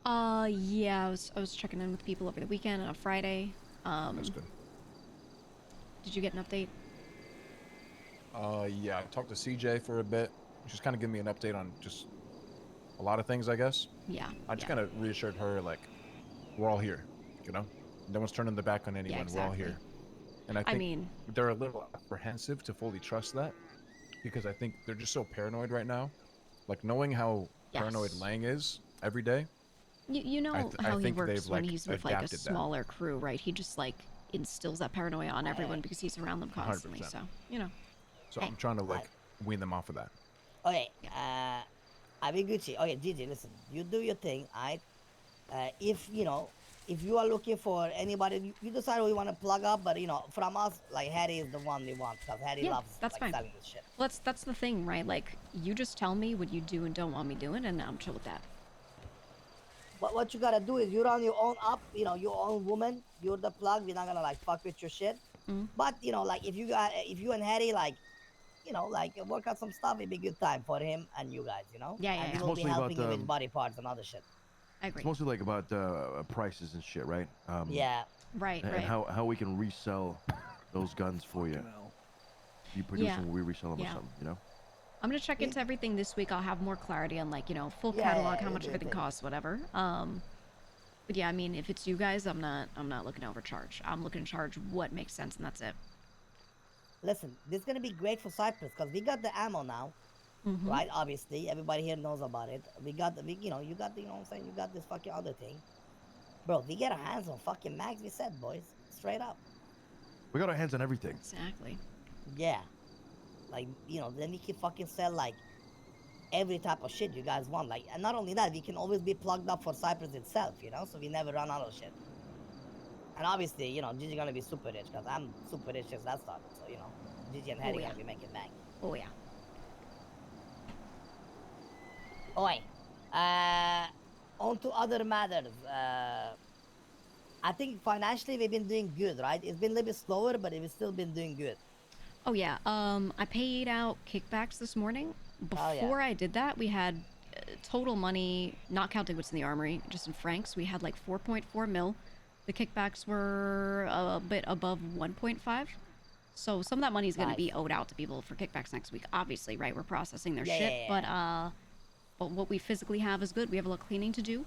on? Yeah, I was checking in with people over the weekend and on Friday. That's good. Did you get an update? Yeah, I talked to CJ for a bit. She's kind of giving me an update on just a lot of things, I guess. Yeah. I just kind of reassured her, like, we're all here, you know? No one's turning their back on anyone. Exactly. We're all here. And I mean, they're a little apprehensive to fully trust that because I think they're just so paranoid right now. Like, knowing how paranoid Lang is every day. You know how he works when like, he's with, like, a adapted smaller crew, right? He just, like, instills that paranoia on everyone because he's around them constantly, 100%. so, you know. So I'm trying to, like, wean them off of that. Okay, I mean, Gucci. Okay, Gigi, listen. You do your thing, alright? If you are looking for anybody, you decide who you want to plug up, but, from us, like, Harry is the one we want, because Harry loves, that's like, fine. selling this shit. Well, that's the thing, right? Like, you just tell me what you do and don't want me doing, and I'm chill with that. But what you gotta do is you run your own up, your own woman. You're the plug. We're not gonna, like, fuck with your shit. But, like, if you and Harry, like, work out some stuff, it'd be a good time for him and you guys, Yeah. And we will be helping him with body parts and other shit. I agree. It's mostly like about prices and shit, right? Yeah. Right. And how we can resell those guns for you. You produce them, we resell them or something, I'm gonna check into everything this week. I'll have more clarity on, like, full catalog, how much everything costs, whatever. But yeah, I mean, if it's you guys, I'm not looking to overcharge. I'm looking to charge what makes sense, and that's it. Listen, this is gonna be great for Cyprus because we got the ammo now, right? Obviously, everybody here knows about it. You got the, you know what I'm saying? You got this fucking other thing, bro. We get our hands on fucking mags. We said, boys, straight up. We got our hands on everything. Exactly. Yeah, like then we can fucking sell like every type of shit you guys want. Like, and not only that, we can always be plugged up for Cyprus itself, so we never run out of shit. And obviously, Gigi's gonna be super rich because I'm super rich since that started. So, Gigi and Harry yeah. gonna be making bank. Oh yeah. Oi. On to other matters. I think financially we've been doing good, right? It's been a little bit slower, but we've still been doing good. Oh yeah. I paid out kickbacks this morning. Oh, yeah. Before I did that, we had total money, not counting what's in the armory, just in francs. We had like 4.4 mil. The kickbacks were a bit above 1.5. So some of that money is going to be owed out to people for kickbacks next week. Obviously, right? We're processing their shit, yeah. but what we physically have is good. We have a little cleaning to do.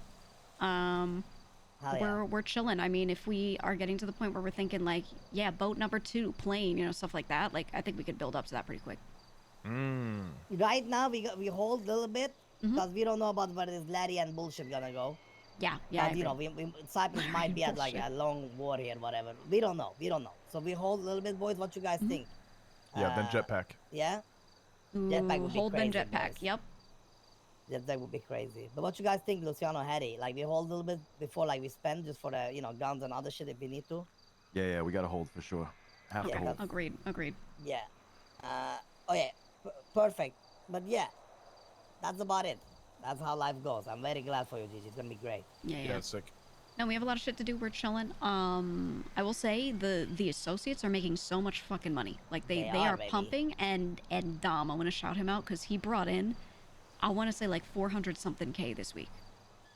We're chilling. I mean, if we are getting to the point where we're thinking like, yeah, boat number 2, plane, you know, stuff like that, like I think we could build up to that pretty quick. Right now we hold a little bit because we don't know about where this Larry and bullshit gonna go. Yeah. But, you know, Cyprus might be at like a long war here, whatever. We don't know. So we hold a little bit, boys. What you guys think? Yeah, then jetpack. Yeah. Jetpack would be hold crazy, then jetpack. Boys. Yep. Jetpack would be crazy. But what you guys think, Luciano, Harry? Like we hold a little bit before like we spend just for the guns and other shit if we need to. Yeah, we gotta hold for sure. Have to hold. Agreed. Yeah. Okay. Perfect. But yeah, that's about it. That's how life goes. I'm very glad for you, Gigi. It's gonna be great. Yeah. Sick. No, we have a lot of shit to do. We're chilling. I will say the associates are making so much fucking money. Like they are pumping, and Dom, I want to shout him out because he brought in, I want to say like 400 something K this week.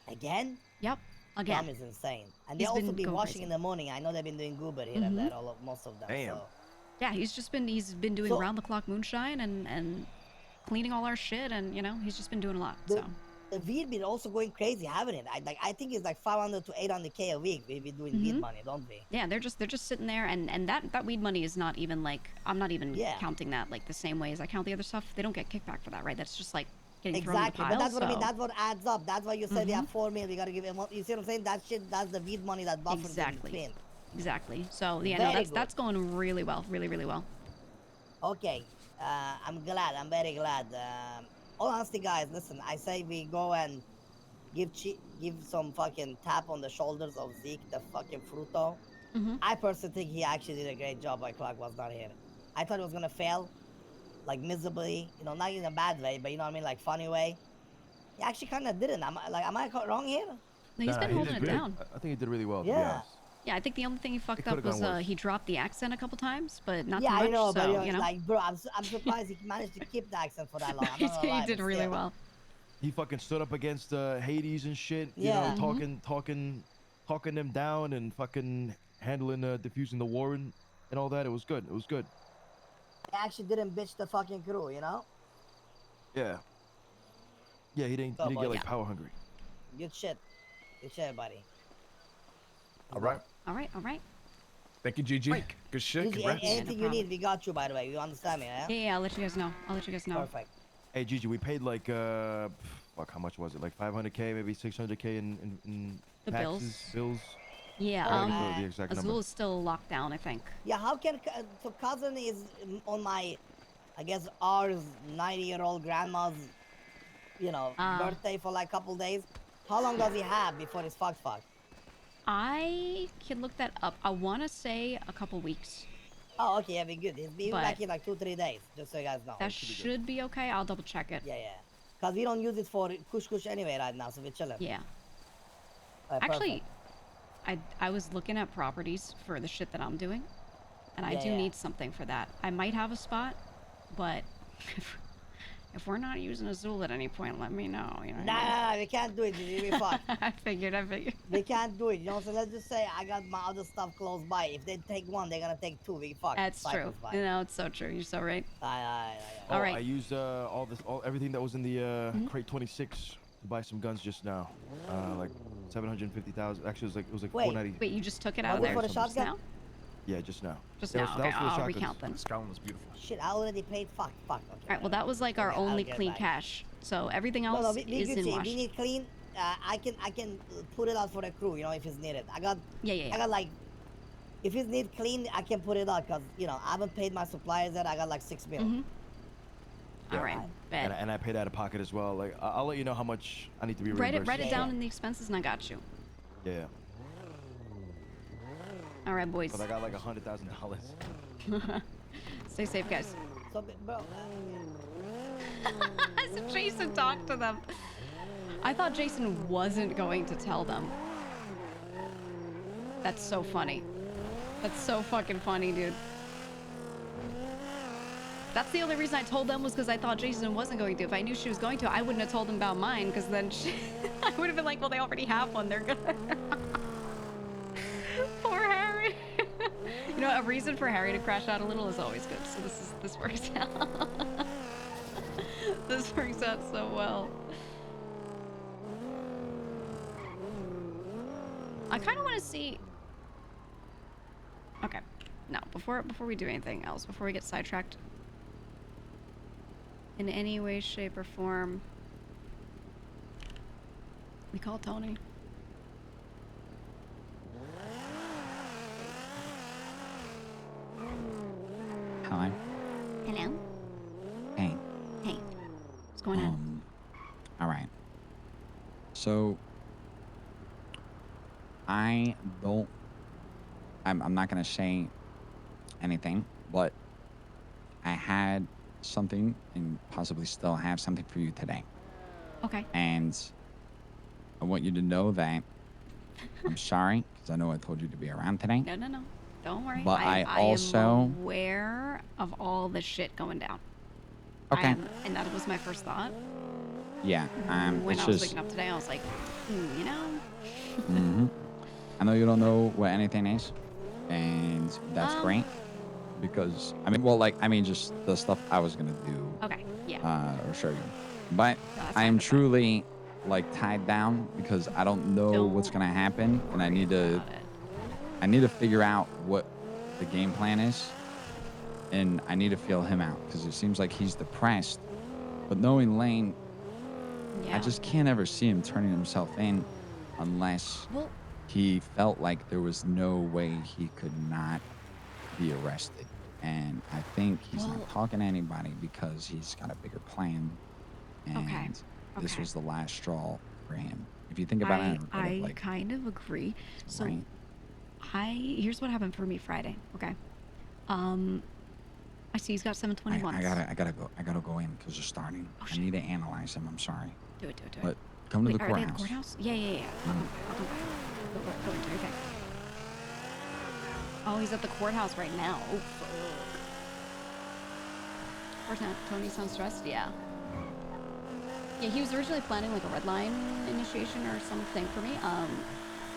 Again? Yep. Again. Dom is insane. And they also be washing in the morning. I know they've been doing Goober here and there, most of them. Damn. So. Yeah, he's been doing round the clock moonshine and cleaning all our shit, and you know he's just been doing a lot. The weed been also going crazy, haven't it? I think it's like 500 to 800K a week. We've been doing weed money, don't we? Yeah, they're just sitting there, and that weed money is not even like, I'm not even counting that like the same way as I count the other stuff. They don't get kickback for that, right? That's just like getting thrown in the pile. But that's what I mean. That's what adds up. That's why you said we have 4 million. We gotta give him. You see what I'm saying? That's the weed money that buffers Exactly. So yeah, no, that's going really well, really well. Okay, I'm glad. I'm very glad. All honesty, guys, listen. I say we go and give some fucking tap on the shoulders of Zeke, the fucking Fruto. I personally think he actually did a great job while Clark was not here. I thought he was gonna fail, like miserably. You know, not in a bad way, but you know what I mean, like funny way. He actually kind of didn't. Am I wrong here? No, he's been holding it down. I think he did really well. To be honest. Yeah, I think the only thing he fucked up was he dropped the accent a couple times, but not too much. Yeah, I know, so, but you know, like, bro, I'm surprised he managed to keep the accent for that long. He did really well. He fucking stood up against Hades and shit. You know, talking them down and fucking handling, diffusing the war and all that. It was good. He actually didn't bitch the fucking crew, you know? Yeah. Yeah, he didn't get like power hungry. Good shit, buddy. All right. Thank you, Gigi. Good shit. Gigi, anything you need, we got you, by the way. You understand me, yeah? Yeah, I'll let you guys know. Perfect. Hey, Gigi, we paid like, fuck, how much was it? Like 500K, maybe 600K in the taxes, bills? Yeah, the exact Azul number. is still locked down, I think. Yeah, how can, so cousin is on my, I guess, ours 90-year-old grandma's, you know, birthday for like a couple days. How long does he have before he's fucked? I can look that up. I want to say a couple weeks. Oh, okay, yeah, be good. He'll be back in like 2-3 days, just so you guys know. That should be okay. I'll double check it. Yeah. Because we don't use it for kush anyway right now, so we're chilling. Yeah. Actually, I was looking at properties for the shit that I'm doing, and I do need something for that. I might have a spot, but if we're not using Azul at any point, let me know. You know nah, we can't do it. We fucked. I figured. We can't do it. You know, so let's just say I got my other stuff close by. If they take one, they're gonna take 2. We fucked. That's true. You know, it's so true. You're so right. All right. I used everything that was in the crate 26 to buy some guns just now. Like 750,000. Actually, it was like 490. Wait, you just took it out of there for the shotgun? now? Yeah, just now. Okay, I'll recount them. This gun was beautiful. Shit, I already paid. Fuck. Okay, all right, well, that was like our only clean cash. So everything else is in wash. We need clean. I can put it out for the crew, you know, if it's needed. I got like, if it's need clean, I can put it out because, you know, I haven't paid my suppliers yet. I got like 6 mil. All right, bet. And I paid out of pocket as well. Like, I'll let you know how much I need to be reimbursed. Write it down in the expenses, and I got you. Yeah. All right, boys. But I got like $100,000. Stay safe, guys. So, bro. As Jason talked to them. I thought Jason wasn't going to tell them. That's so funny. That's so fucking funny, dude. That's the only reason I told them was because I thought Jason wasn't going to. If I knew she was going to, I wouldn't have told them about mine, because then I would have been like, well, they already have one. They're good. Poor Harry. You know, a reason for Harry to crash out a little is always good. So this works out. This works out so well. I kind of want to see. Okay, no. Before we do anything else, before we get sidetracked in any way, shape, or form, we call Tony. Hello. Hello. Hey. Hey. What's going on? All right. So I'm not gonna say anything, but I had something and possibly still have something for you today. Okay. And I want you to know that I'm sorry, because I know I told you to be around today. No. Don't worry. But I am also aware of all the shit going down. Okay. And that was my first thought. Yeah. When it's I was just, waking up today, I was like, you know. Mhm. I know you don't know what anything is, and that's great. Because just the stuff I was gonna do. Okay. Yeah. Or show you, but No, that's I fine, am that's fine. truly tied down because I don't know what's gonna happen, and I need to figure out what the game plan is, and I need to feel him out because it seems like he's depressed. But knowing Lane, I just can't ever see him turning himself in unless he felt like there was no way he could not be arrested. And I think he's not talking to anybody because he's got a bigger plan. And this was the last straw for him. If you think about it, I kind of agree. So right? here's what happened for me Friday. Okay. I see he's got 721. I gotta go in because they're starting. I need to analyze him. I'm sorry. Do it. But come to the Are courthouse. they at the courthouse? Yeah. I'll come back. Go into it. Okay. Oh, he's at the courthouse right now. Oh, fuck. Of course not. Tony sounds stressed. Yeah. Yeah, he was originally planning like a red line initiation or something for me.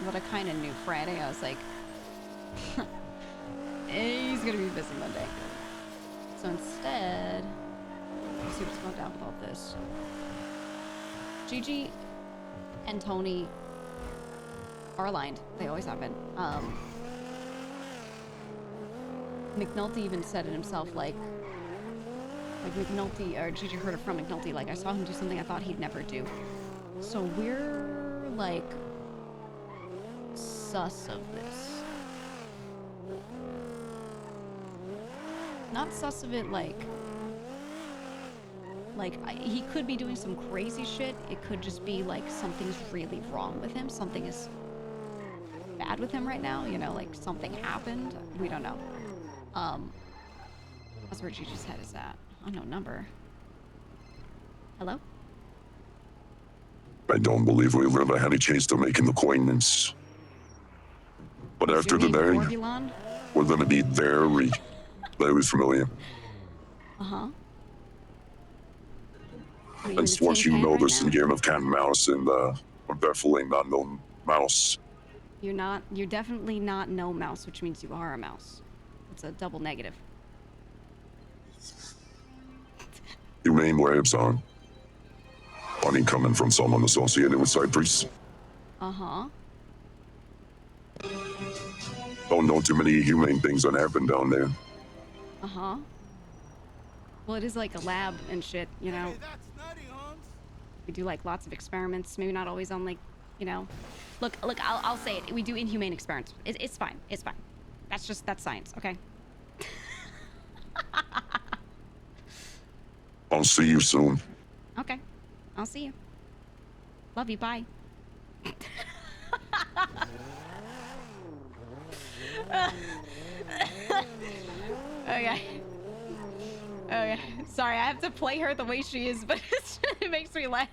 But I kind of knew Friday. I was like, he's gonna be busy Monday. So instead, let's see what's going down with all this. Gigi and Tony are aligned. They always have been. McNulty even said it himself, like McNulty, or Gigi heard it from McNulty, like, I saw him do something I thought he'd never do. So we're, like, sus of this. Not sus of it, like, he could be doing some crazy shit. It could just be, like, something's really wrong with him. Something is bad with him right now, you know, like, something happened. We don't know. That's where Gigi's head is at. Unknown number. Hello? I don't believe we've ever had a chance to make an acquaintance. But after today, we're gonna be very, very familiar. Uh-huh. And once you know this in game of cat and mouse, and we're definitely not no mouse. You're definitely not no mouse, which means you are a mouse. It's a double negative. Humane waves on. Funny coming from someone associated with Cypress. Uh-huh. Don't know too many humane things that happen down there. Uh-huh. Well, it is like a lab and shit, you know. We do like lots of experiments, maybe not always on like, you know. Look, I'll say it. We do inhumane experiments. It's fine. It's fine. That's science, okay? I'll see you soon. Okay. I'll see you. Love you. Bye. Okay. Okay, sorry, I have to play her the way she is, but it makes me laugh.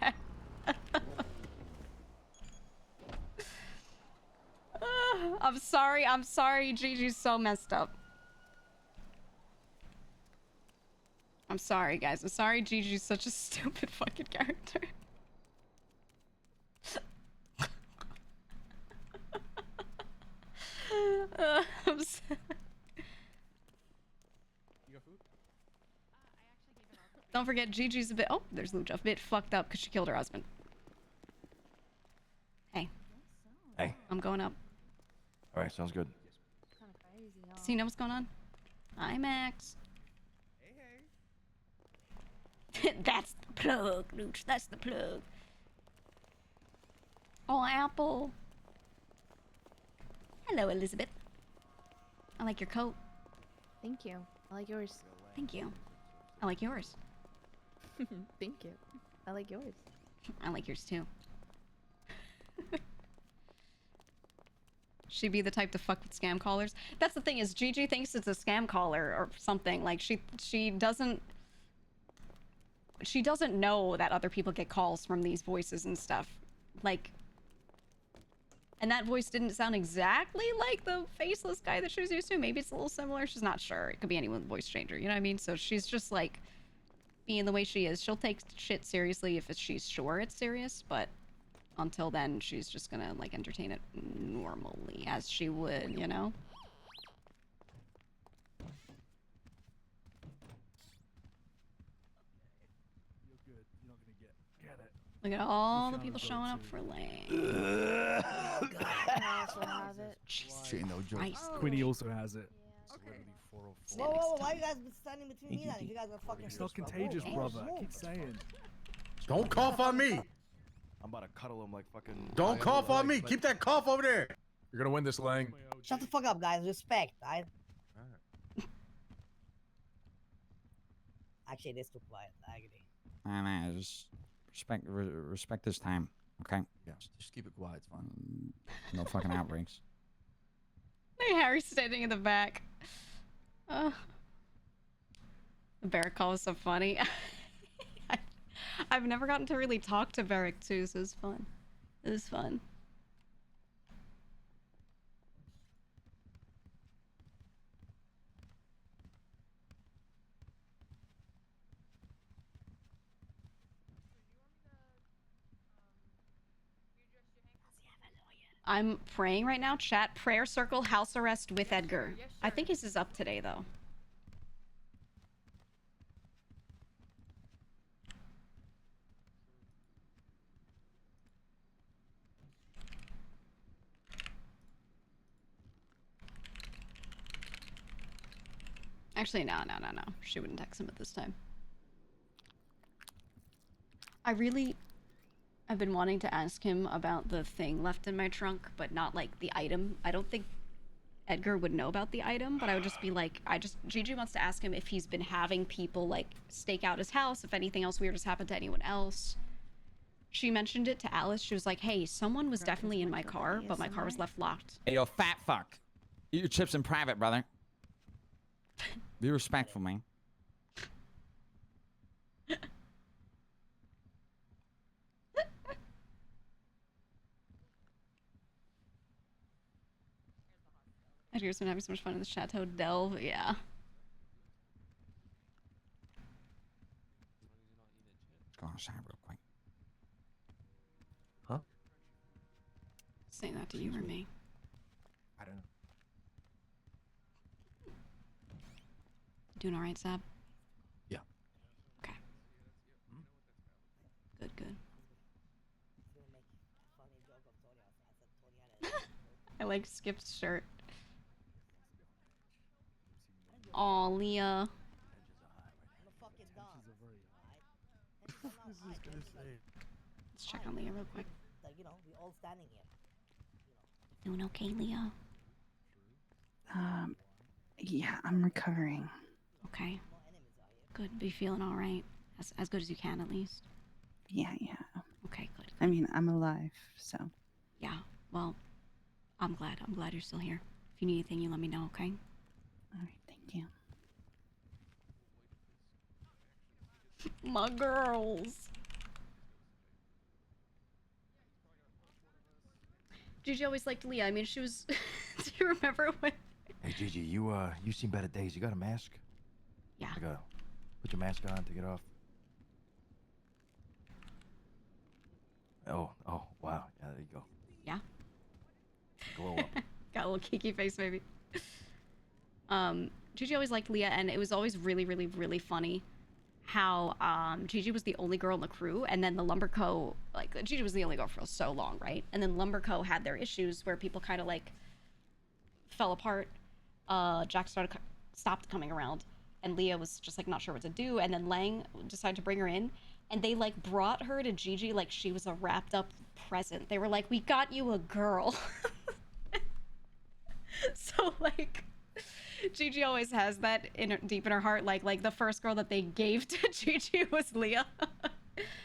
I'm sorry, Gigi's so messed up. I'm sorry, guys. I'm sorry Gigi's such a stupid fucking character. I'm sorry. Don't forget, Gigi's a bit... Oh, there's Lucha. A bit fucked up because she killed her husband. Hey. Hey. I'm going up. All right, sounds good. So you know what's going on? Hi, Max. Hey. That's the plug, Lucha. That's the plug. Oh, Apple. Hello, Elizabeth. I like your coat. Thank you. I like yours. Thank you. I like yours. Thank you. I like yours. I like yours too. She'd be the type to fuck with scam callers. That's the thing is Gigi thinks it's a scam caller or something. Like she doesn't know that other people get calls from these voices and stuff. Like, and that voice didn't sound exactly like the faceless guy that she was used to. Maybe it's a little similar. She's not sure. It could be anyone voice changer. You know what I mean? So she's just like being the way she is. She'll take shit seriously if she's sure it's serious, but until then, she's just gonna like entertain it normally as she would, you know? You're good. You're not gonna get it. Look at all the people showing up for Lane. I also have it. Shit, no joke. Christ. Quinny also has it. Whoa, why you guys been standing between me then? If you guys are fucking. It's not contagious, brother. I keep saying. Don't cough on me. I'm about to cuddle him like fucking. Don't cough on me. Keep that cough over there. You're gonna win this, Lang. Shut the fuck up, guys. Respect, right? Actually, it is too quiet. I agree. Nah, just respect this time, okay? Yeah, just keep it quiet. It's fine. No fucking outbreaks. Hey, Harry's standing in the back. The Barrack call was so funny. I've never gotten to really talk to Barrack too, so it was fun. It was fun. I'm praying right now. Chat, prayer circle, house arrest with Edgar. I think his is up today, though. Actually, no. She wouldn't text him at this time. I've been wanting to ask him about the thing left in my trunk, but not like the item. I don't think Edgar would know about the item, but I would just be like, Gigi wants to ask him if he's been having people like stake out his house, if anything else weird has happened to anyone else. She mentioned it to Alice. She was like, hey, someone was definitely in my car, but my car was left locked. Hey, yo, fat fuck. Eat your chips in private, brother. Be respectful, man. Edgar's been having so much fun in the Chateau Delve, yeah. Go outside real quick. Huh? Saying that to you or me? I don't know. Doing all right, Sab? Yeah. Okay. Good. I like Skip's shirt. Aw, Leah. Let's check on Leah real quick. Like, we all standing here. Doing okay, Leah? Yeah, I'm recovering. Okay. Good. Be feeling all right? As good as you can, at least? Yeah. Okay, good. I mean, I'm alive, so. Yeah, well, I'm glad. I'm glad you're still here. If you need anything, you let me know, okay? All right, thank you. My girls. Gigi always liked Leah. I mean, she was. Do you remember when? Hey Gigi, you seen better days. You got a mask? Yeah. Put your mask on. Take it off. Oh, wow. Yeah, there you go. Yeah. Glow up. Got a little kiki face, maybe. Gigi always liked Leah, and it was always really, really, really funny how Gigi was the only girl in the crew, and then the Lumberco, like, Gigi was the only girl for so long, right? And then Lumberco had their issues where people kind of, like, fell apart. Jack stopped coming around, and Leah was just, like, not sure what to do, and then Lang decided to bring her in, and they, like, brought her to Gigi like she was a wrapped-up present. They were like, we got you a girl. So, like, Gigi always has that deep in her heart, like the first girl that they gave to Gigi was Leah.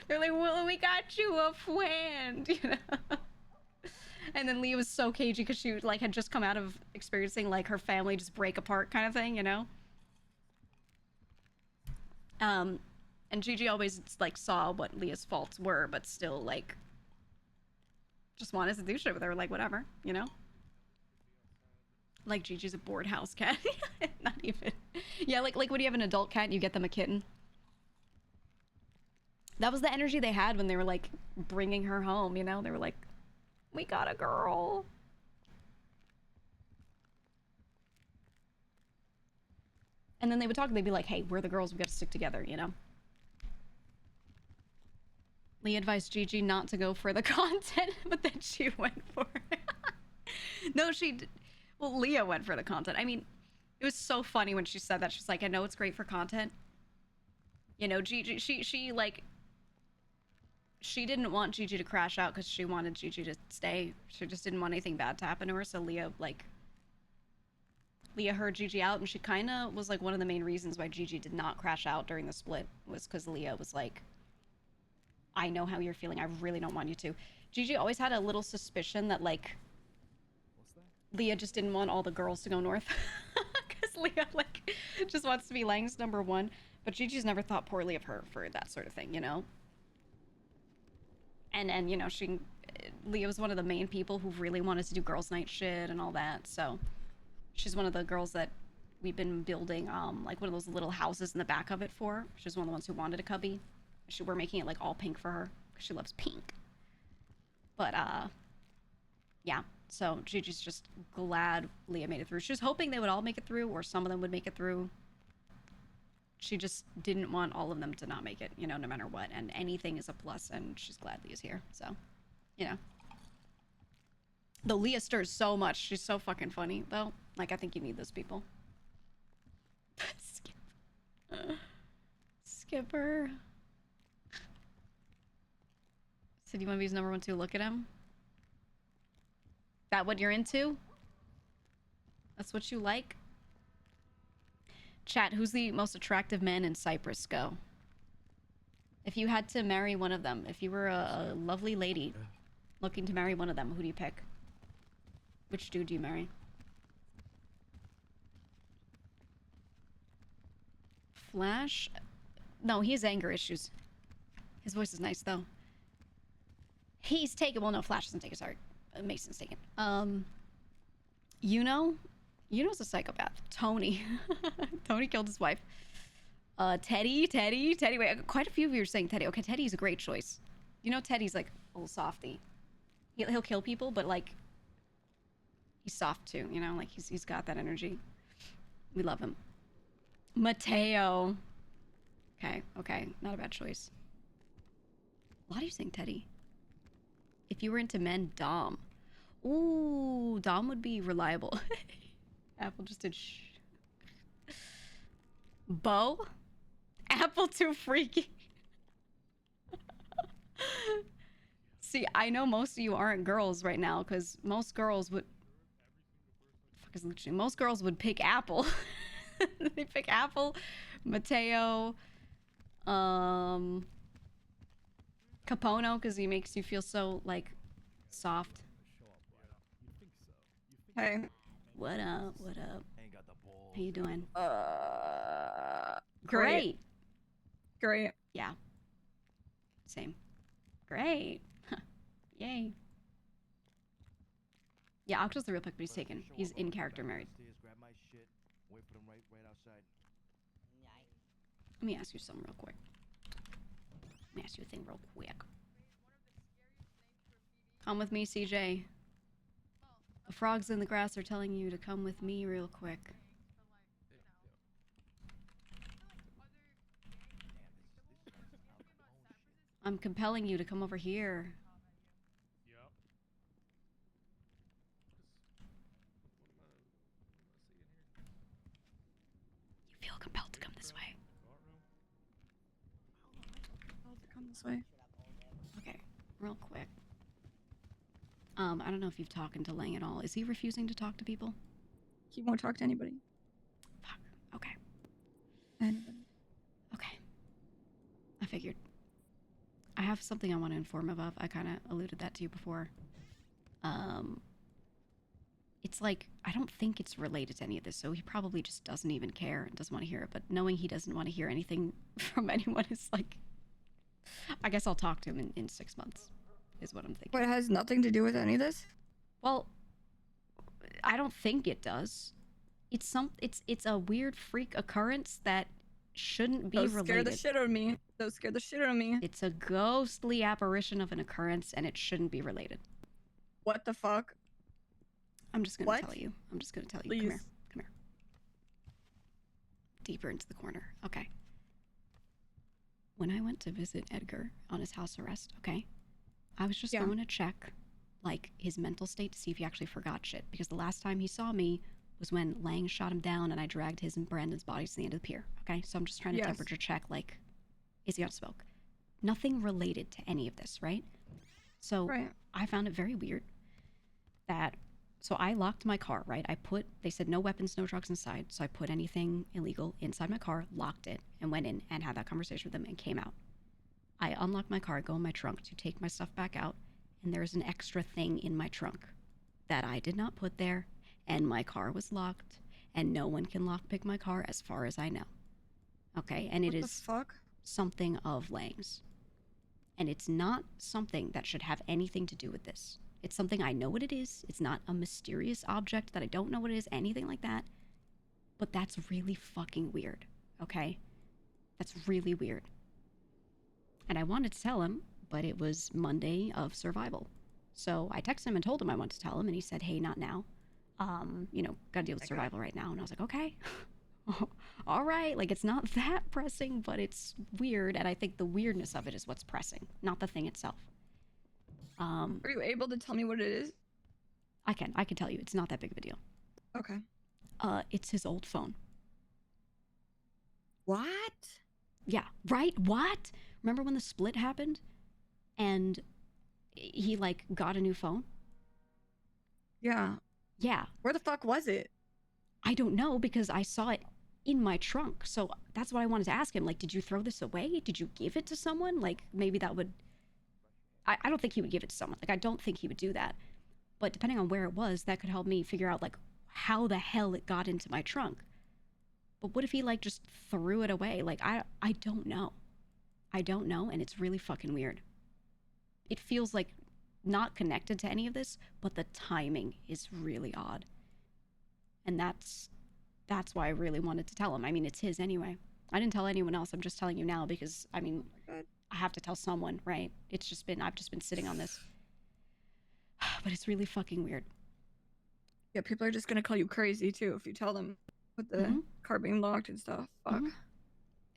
They're like, well, we got you a friend, you know? And then Leah was so cagey because she, like, had just come out of experiencing, like, her family just break apart kind of thing, you know? And Gigi always, like, saw what Leah's faults were, but still, like, just wanted to do shit with her, like, whatever, you know? Like, Gigi's a board house cat. Not even. Yeah, like when you have an adult cat and you get them a kitten. That was the energy they had when they were, like, bringing her home, you know? They were like, we got a girl. And then they would talk, they'd be like, hey, we're the girls, we gotta stick together, you know? Lee advised Gigi not to go for the content, but then she went for it. No, well, Leah went for the content. I mean, it was so funny when she said that. She's like, I know it's great for content. You know, Gigi, she didn't want Gigi to crash out because she wanted Gigi to stay. She just didn't want anything bad to happen to her. So Leah heard Gigi out, and she kind of was like one of the main reasons why Gigi did not crash out during the split was because Leah was like, I know how you're feeling. I really don't want you to. Gigi always had a little suspicion that, like, Leah just didn't want all the girls to go north. Because Leah, like, just wants to be Lang's number one. But Gigi's never thought poorly of her for that sort of thing, you know? And you know, Leah was one of the main people who really wanted to do girls' night shit and all that. So she's one of the girls that we've been building, like, one of those little houses in the back of it for. She's one of the ones who wanted a cubby. We're making it, like, all pink for her because she loves pink. But, yeah. So Gigi's just glad Leah made it through. She was hoping they would all make it through, or some of them would make it through. She just didn't want all of them to not make it, you know, no matter what. And anything is a plus, and she's glad Leah's here. So, you know. Though Leah stirs so much. She's so fucking funny, though. Like, I think you need those people. Skipper. Said you want to be his number one too. Look at him. That what you're into? That's what you like? Chat, who's the most attractive man in Cyprus? Go. If you had to marry one of them, if you were a lovely lady looking to marry one of them, who do you pick? Which dude do you marry? Flash? No, he has anger issues. His voice is nice, though. He's taken. Well, no, Flash doesn't take it. Sorry. Mason's taken. Yuno's a psychopath. Tony. Tony killed his wife. Teddy. Wait, quite a few of you are saying Teddy. Okay, Teddy's a great choice. You know, Teddy's like a little softy. He'll kill people, but, like, he's soft too. You know, like he's got that energy. We love him. Mateo. Okay, not a bad choice. A lot of you saying Teddy. If you were into men, Dom. Ooh, Dom would be reliable. Apple just did Bo? Apple too freaky. See, I know most of you aren't girls right now, because most girls would... Fuck is Lucia? Most girls would pick Apple. They pick Apple, Mateo, Capono, because he makes you feel so, like, soft. Hey. What up? How you doing? Great. Yeah. Same. Great. Yay. Yeah, Octo's the real pick, but he's taken. He's in character married. Grab my shit. Wait for them right outside. Let me ask you something real quick. Let me ask you a thing real quick. Come with me, CJ. The frogs in the grass are telling you to come with me real quick. I'm compelling you to come over here. You feel compelled to come this way. Come this way. Okay, real quick. I don't know if you've talked to Lang at all. Is he refusing to talk to people? He won't talk to anybody. Fuck. Okay. Anybody. Okay. I figured. I have something I want to inform of. I kind of alluded that to you before. It's like, I don't think it's related to any of this, so he probably just doesn't even care and doesn't want to hear it, but knowing he doesn't want to hear anything from anyone is like, I guess I'll talk to him in 6 months, is what I'm thinking. But it has nothing to do with any of this? Well, I don't think it does. It's a weird freak occurrence that shouldn't be related. Scare the shit out of me. Those scare the shit out of me. It's a ghostly apparition of an occurrence, and it shouldn't be related. What the fuck? I'm just gonna tell you. I'm just gonna tell you. Please. Come here. Come here. Deeper into the corner. Okay. When I went to visit Edgar on his house arrest, okay, I was just going to check, like, his mental state to see if he actually forgot shit. Because the last time he saw me was when Lang shot him down and I dragged his and Brandon's bodies to the end of the pier. Okay, so I'm just trying to temperature check, like, is he on smoke? Nothing related to any of this, right? So I found it very weird that, so I locked my car, right? They said no weapons, no drugs inside. So I put anything illegal inside my car, locked it, and went in and had that conversation with them and came out. I unlocked my car, go in my trunk to take my stuff back out, and there's an extra thing in my trunk that I did not put there, and my car was locked, and no one can lockpick my car as far as I know. Okay, and it is something of Lang's. And it's not something that should have anything to do with this. It's something I know what it is. It's not a mysterious object that I don't know what it is, anything like that. But that's really fucking weird, okay? That's really weird. And I wanted to tell him, but it was Monday of survival. So I texted him and told him I wanted to tell him, and he said, hey, not now. Gotta deal with survival right now. And I was like, okay. All right, like, it's not that pressing, but it's weird, and I think the weirdness of it is what's pressing, not the thing itself. Are you able to tell me what it is? I can tell you. It's not that big of a deal. Okay. It's his old phone. What? Yeah, right? What? Remember when the split happened? And he, like, got a new phone? Yeah. Yeah. Where the fuck was it? I don't know, because I saw it in my trunk. So that's what I wanted to ask him. Like, did you throw this away? Did you give it to someone? Like, maybe that would... I don't think he would give it to someone. Like, I don't think he would do that. But depending on where it was, that could help me figure out, like, how the hell it got into my trunk. But what if he, like, just threw it away? Like, I don't know. I don't know, and it's really fucking weird. It feels like not connected to any of this, but the timing is really odd. And that's why I really wanted to tell him. I mean, it's his anyway. I didn't tell anyone else. I'm just telling you now because, I mean, I have to tell someone, right? I've just been sitting on this. But it's really fucking weird. Yeah, people are just gonna call you crazy too if you tell them with the car being locked and stuff. Fuck.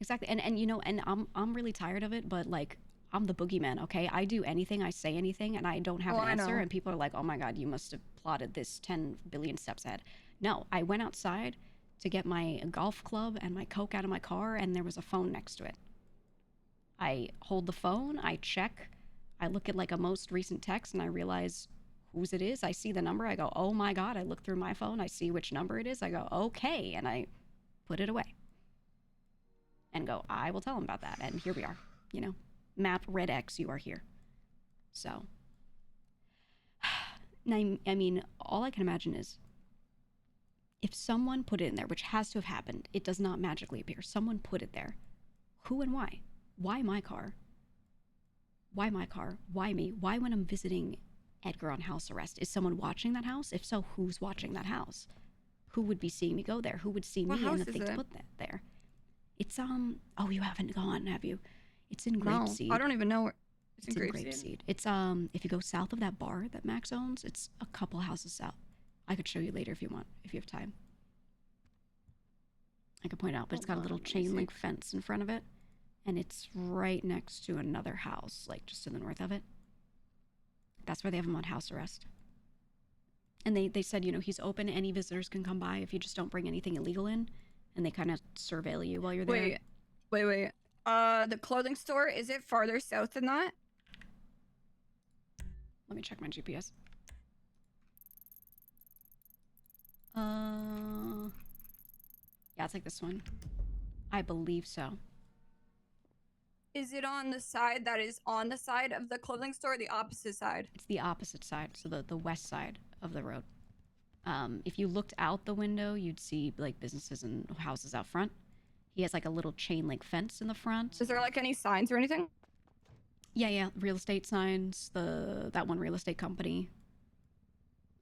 Exactly. And you know, and I'm really tired of it, but like, I'm the boogeyman, okay? I do anything, I say anything, and I don't have an answer, and people are like, oh my god, you must have plotted this 10 billion steps ahead. No, I went outside to get my golf club and my Coke out of my car, and there was a phone next to it. I hold the phone, I check, I look at like a most recent text, and I realize whose it is. I see the number, I go, oh my god, I look through my phone, I see which number it is, I go, okay, and I put it away. And go, I will tell him about that, and here we are, you know? Map red X, you are here. So, I mean, all I can imagine is if someone put it in there, which has to have happened, it does not magically appear. Someone put it there. Who and why? Why my car? Why my car? Why me? Why when I'm visiting Edgar on house arrest? Is someone watching that house? If so, who's watching that house? Who would be seeing me go there? Who would see What me and house the is thing to it? put that there? It's oh, you haven't gone, have you? It's in No, Grapeseed. I don't even know where. It's in Grapeseed. Grapeseed. It's if you go south of that bar that Max owns, it's a couple houses south. I could show you later if you want, if you have time. I could point out, but it's got a little chain link fence in front of it, and it's right next to another house, like just to the north of it. That's where they have him on house arrest. And they said, you know, he's open, any visitors can come by if you just don't bring anything illegal in, and they kind of surveil you while you're there. Wait. The clothing store, is it farther south than that? Let me check my GPS. Yeah, it's like this one. I believe so. Is it on the side that is on the side of the clothing store or the opposite side? It's the opposite side, so the west side of the road. If you looked out the window, you'd see like businesses and houses out front. He has like a little chain link fence in the front. Is there like any signs or anything? Yeah, real estate signs. That one real estate company.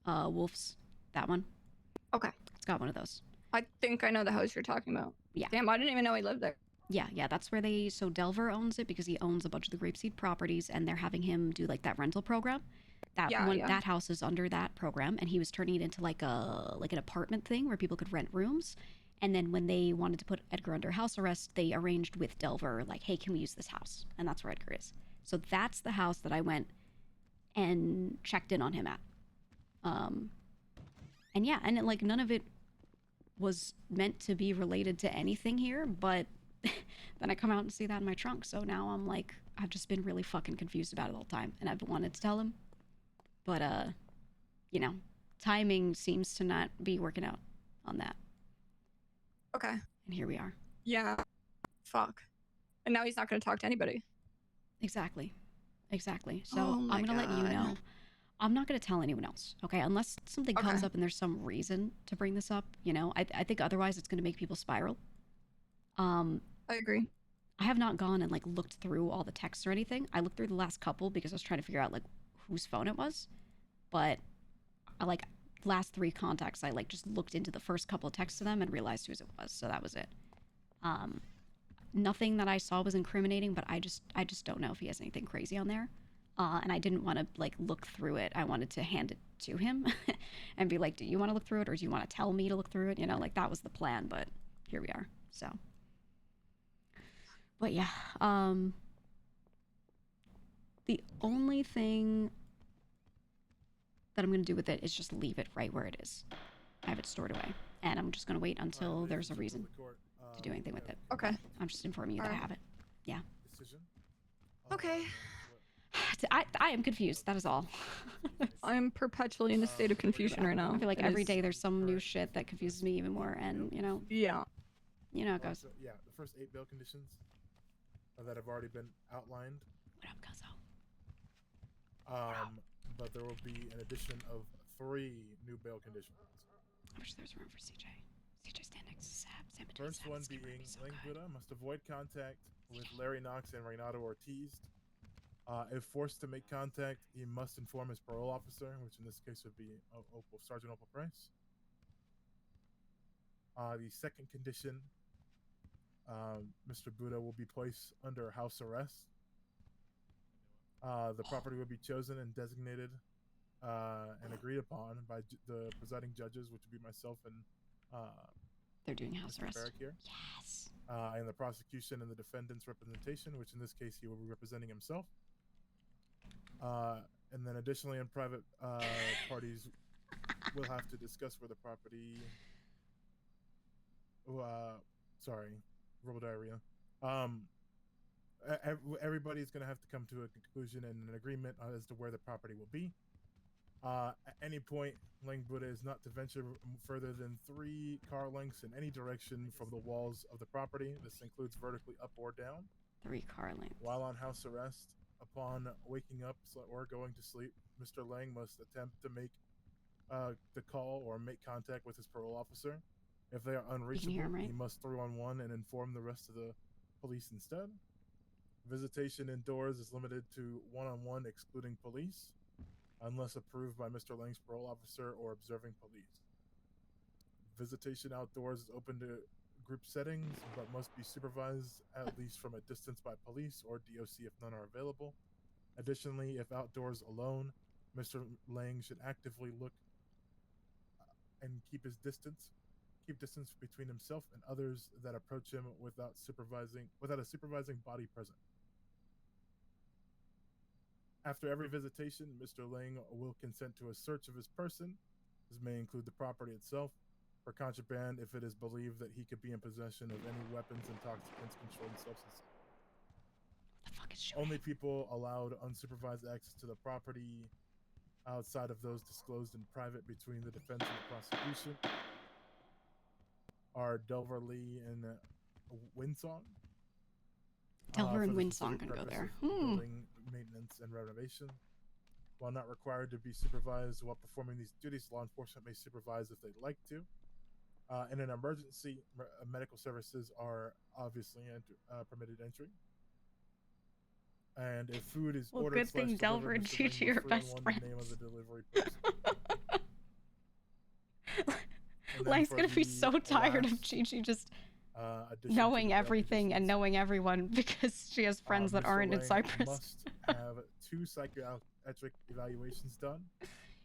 Wolf's, that one. Okay. It's got one of those. I think I know the house you're talking about. Yeah. Damn, I didn't even know he lived there. Yeah, that's where so Delver owns it because he owns a bunch of the Grapeseed properties, and they're having him do like that rental program. That house is under that program, and he was turning it into like an apartment thing where people could rent rooms. And then when they wanted to put Edgar under house arrest, they arranged with Delver, like, hey, can we use this house? And that's where Edgar is. So that's the house that I went and checked in on him at. And yeah, and like none of it was meant to be related to anything here, but then I come out and see that in my trunk. So now I'm like, I've just been really fucking confused about it all the time, and I've wanted to tell him. But, you know, timing seems to not be working out on that. Okay. And here we are. Yeah. Fuck. And now he's not going to talk to anybody. Exactly. So Oh I'm going to let you God. know. I'm not going to tell anyone else, okay? Unless something comes up and there's some reason to bring this up, you know? I think otherwise it's going to make people spiral. I agree. I have not gone and, like, looked through all the texts or anything. I looked through the last couple because I was trying to figure out, like, whose phone it was. But, last 3 contacts, I, like, just looked into the first couple of texts to them and realized whose it was. So that was it. Nothing that I saw was incriminating, but I just don't know if he has anything crazy on there. And I didn't want to, like, look through it. I wanted to hand it to him and be like, do you want to look through it, or do you want to tell me to look through it? You know, like, that was the plan, but here we are, so. But yeah, the only thing that I'm going to do with it is just leave it right where it is. I have it stored away, and I'm just going to wait until there's a reason to do anything with it. Okay. I'm just informing you that I have it. Yeah. Okay. I am confused. That is all. I'm perpetually in a state of confusion right now. I feel like It every is- day there's some new shit that confuses me even more, and you know. Yeah. You know how it goes. So, yeah, the first 8 bail conditions that have already been outlined. What up, Cuzzo? But there will be an addition of 3 new bail conditions. I wish there was room for CJ. CJ stand next to Sab. First one being Ling Buddha must avoid contact with Larry Knox and Renato Ortiz. If forced to make contact, he must inform his parole officer, which in this case would be Sergeant Opal Price. The second condition, Mr. Buddha will be placed under house arrest. The property will be chosen and designated and agreed upon by the presiding judges, which would be myself and they're doing house Mr. arrest. Barrick here. Yes. And the prosecution and the defendant's representation, which in this case he will be representing himself. And then additionally, in private parties will have to discuss where the property. Sorry, verbal diarrhea. Everybody's going to have to come to a conclusion and an agreement as to where the property will be. At any point, Lang Buddha is not to venture further than 3 car lengths in any direction from the walls of the property. This includes vertically up or down. 3 car lengths. While on house arrest, upon waking up or going to sleep, Mr. Lang must attempt to make the call or make contact with his parole officer. If they are unreachable, him, right? he must 311 and inform the rest of the police instead. Visitation indoors is limited to one-on-one, excluding police, unless approved by Mr. Lang's parole officer or observing police. Visitation outdoors is open to group settings, but must be supervised at least from a distance by police or DOC if none are available. Additionally, if outdoors alone, Mr. Lang should actively look and keep distance between himself and others that approach him without a supervising body present. After every visitation, Mr. Lang will consent to a search of his person. This may include the property itself, for contraband if it is believed that he could be in possession of any weapons, intoxicants, controlled substances. Only people allowed unsupervised access to the property outside of those disclosed in private between the defense and the prosecution are Delver Lee and Winsong. Delver and for the Winsong specific can go purpose there. of Building maintenance and renovation. While not required to be supervised while performing these duties, law enforcement may supervise if they'd like to. In an emergency, medical services are obviously permitted entry. And if food is Well, ordered, good thing Delver and Gigi are best friends. The name of the delivery person. Lang's gonna be so tired of Gigi just knowing everything and knowing everyone because she has friends that Mr. aren't in Lang Cyprus. must have 2 psychiatric evaluations done.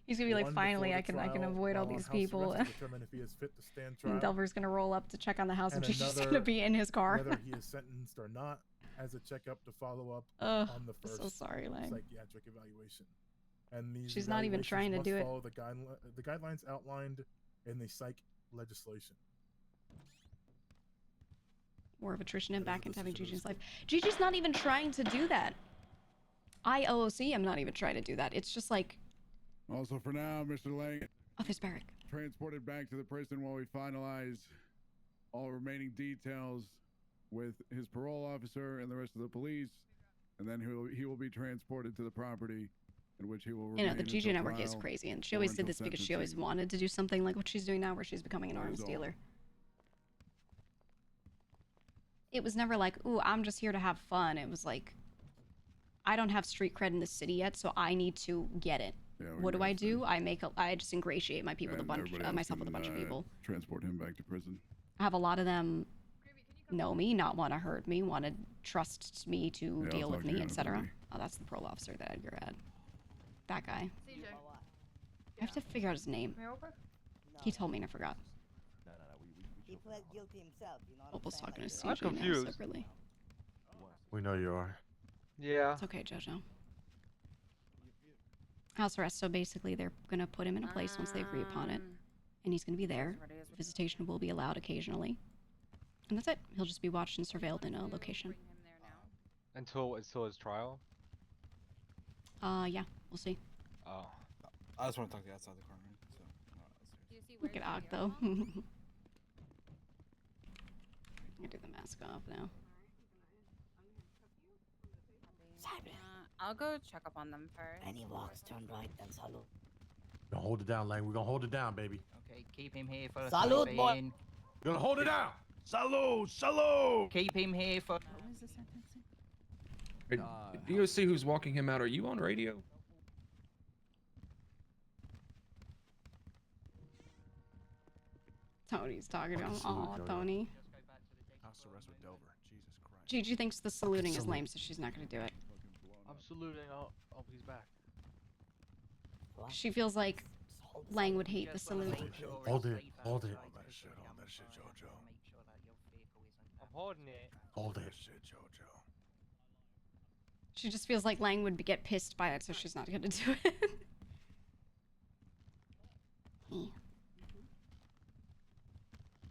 He's gonna be like, One finally, before I the can trial, avoid all while on these house people. arrest to determine if he is fit to stand trial. And Delver's gonna roll up to check on the house, and And Gigi's another, gonna be in his car. whether he is sentenced or not, as a checkup to follow up Ugh, on the I'm first so sorry, Lang. psychiatric evaluation. And these She's not even trying to evaluations do must it. follow the guidelines outlined in the psych legislation. More of attrition and back into having Gigi's life. Gigi's not even trying to do that. I, OOC, am not even trying to do that. It's just like, Also, for now, Mr. Lang. Oh, there's Barrick. Transported back to the prison while we finalize all remaining details with his parole officer and the rest of the police, and then he will be transported to the property in which he will remain. you know, the Gigi until network is trial crazy, and she or always did until this because she always sentencing. wanted to do something like what she's doing now, where she's becoming an That arms is all. dealer. It was never like, ooh, I'm just here to have fun. It was like, I don't have street cred in the city yet, so I need to get it. Yeah, What do? I just ingratiate my people with a And bunch, everybody else myself with a can, bunch of people. Transport him back to prison. I have a lot of them know me, not want to hurt me, want to trust me to Yeah, I'll deal with talk to you me, in a etc. bit. Oh, that's the parole officer that Edgar had. That guy. I have to figure out his name. He told me and I forgot. He pled guilty himself, you know what Opal's I'm talking saying? to Like, CJ now confused. separately. We know you are. Yeah. It's okay, Jojo. House arrest, so basically they're going to put him in a place once they agree upon it. And he's going to be there. Visitation will be allowed occasionally. And that's it. He'll just be watched and surveilled in a location. Until his trial. Yeah, we'll see. Oh. I just want to talk to you outside the car, right? So, Look at Og, though. I'm gonna do the mask off now. I'll go check up on them first. And he walks, turn right, then salute. We're gonna hold it down, Lang. We're gonna hold it down, baby. Okay, keep him here for the Salute, time boy. being. We're gonna hold it down. Salute, salute. Keep him here for. Do you see who's walking him out? Are you on radio? Tony's talking to him. Fucking Aw, salute, Jojo. Tony. House arrest with Delver. Jesus Christ. Gigi thinks the saluting is salute. lame, so she's not gonna do it. I'm saluting. Oh, he's back. She feels like Lang would hate the salute. Hold it. Hold it. Hold that shit, Jojo. I'm holding it. Hold it. Shit, Jojo. She just feels like Lang would get pissed by it, so she's not gonna do it.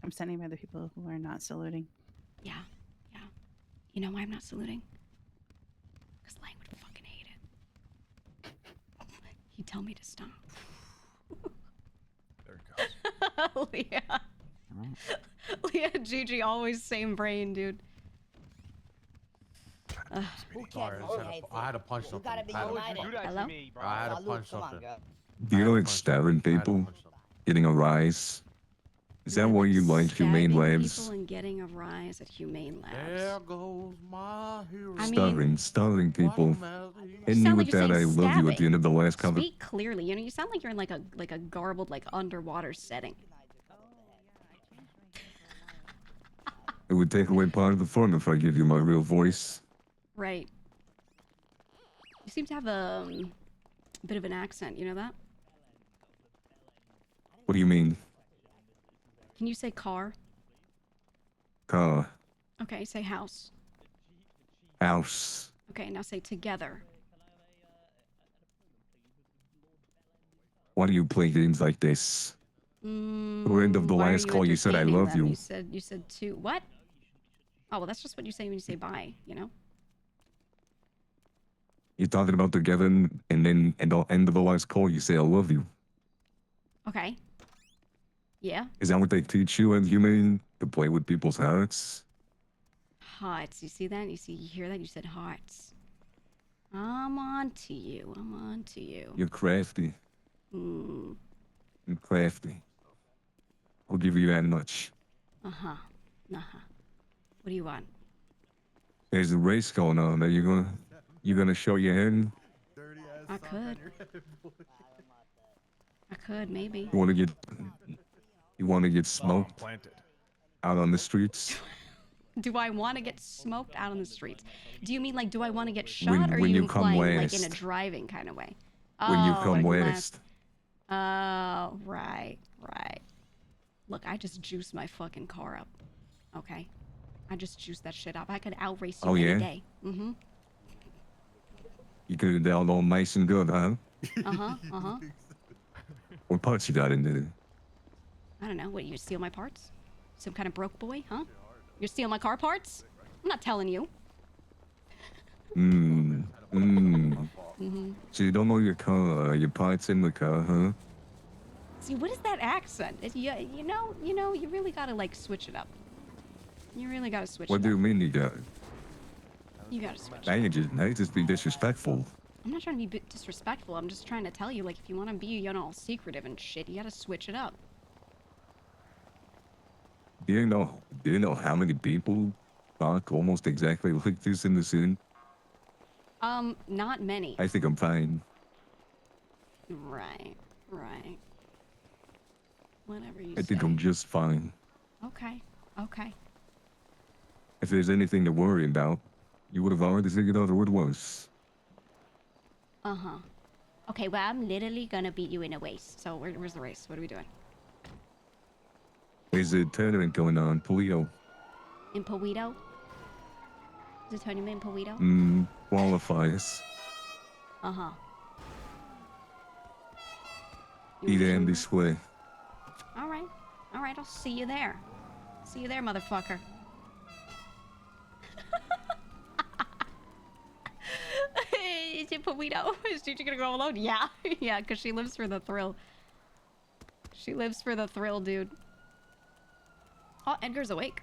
I'm standing by the people who are not saluting. Yeah, yeah. You know why I'm not saluting? Because Lang would fucking hate it. He'd tell me to stop. There it goes. Leah. Leah and Gigi always same brain, dude. Sorry, I had to punch You something. gotta be I had to- united. Do that Hello? to me, bro. I had to Salute, punch come on, something. girl. Do you like stabbing people, getting a rise, Is that why you like Humane Stabbing Labs? people and getting a rise at Humane Labs. There goes my hero. I mean, Starving people. you And you sound like with you're that I saying love you at the stabbing. end of the last cover. Speak clearly. You know, you sound like you're in like a garbled, like underwater setting. It would take away part of the fun if I give you my real voice. Right. You seem to have a bit of an accent. You know that? What do you mean? Can you say car? Car. Okay, say house. House. Okay, now say together. Why do you play games like this? At the end of the Why are last call, you said I entertaining love them? you. You said to what? Oh, well, that's just what you say when you say bye. You know. You're talking about together, and then at the end of the last call, you say I love you. Okay. Yeah. Is that what they teach you in Humane? To play with people's hearts? Hearts. You see that? You hear that? You said hearts. I'm on to you. I'm on to you. You're crafty. Hmm. You're crafty. I'll give you that much. Uh-huh. Uh-huh. What do you want? There's a race going on. Are you gonna show your hand? I could. I could, maybe. You wanna get smoked Planted. out on the streets? Do I want to get smoked out on the streets? Do you mean like, do I want to get shot, or are when you you come implying like in a west. driving kind of way? When you Oh, come like west. Oh, right, right. Look, I just juiced my fucking car up. Okay, I just juiced that shit up. I could outrace you Oh, any yeah? day. Mm-hmm. You could have down all nice and good, huh? Uh-huh. Uh-huh. What parts you got in there? I don't know. What, you steal my parts? Some kind of broke boy, huh? You steal my car parts? I'm not telling you. Mm-hmm. So you don't know your car, your parts in the car, huh? See, what is that accent? You know, you really gotta like switch it up. You really gotta switch What it do up. you mean you got? You gotta switch. Now you just be disrespectful. I'm not trying to be disrespectful. I'm just trying to tell you, like, if you want to be, you know, all secretive and shit, you gotta switch it up. Do you know how many people talk almost exactly like this in the scene? Not many. I think I'm fine. Right, right. Whatever you I think say. I'm just fine. Okay, okay. If there's anything to worry about, you would have already figured out what it was. Uh-huh. Okay, well, I'm literally gonna beat you in a race. So where's the race? What are we doing? There's a tournament going on, Polito. In Pawito? Is a tournament in Pawito? Qualifiers. Uh-huh. Eat Andy Sway. All right, I'll see you there. See you there, motherfucker. Is it Pawito? Is Gigi gonna go alone? Yeah, yeah, because she lives for the thrill. She lives for the thrill, dude. Oh, Edgar's awake.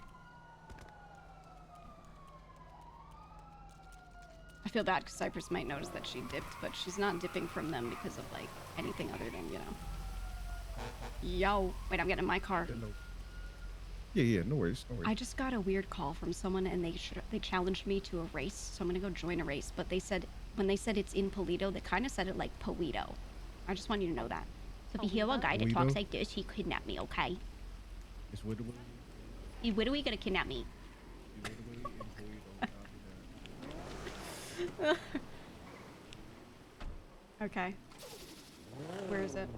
I feel bad because Cypress might notice that she dipped, but she's not dipping from them because of, like, anything other than, you know. Yo. Wait, I'm getting in my car. Yeah, no worries, no worries. I just got a weird call from someone, and they challenged me to a race, so I'm gonna go join a race. But they said, when they said it's in Polito, they kind of said it like Pawito. I just want you to know that. So if you hear a guy that talks like this, he kidnapped me, okay? It's Whittaway. When are we gonna kidnap me? Okay. Where is it?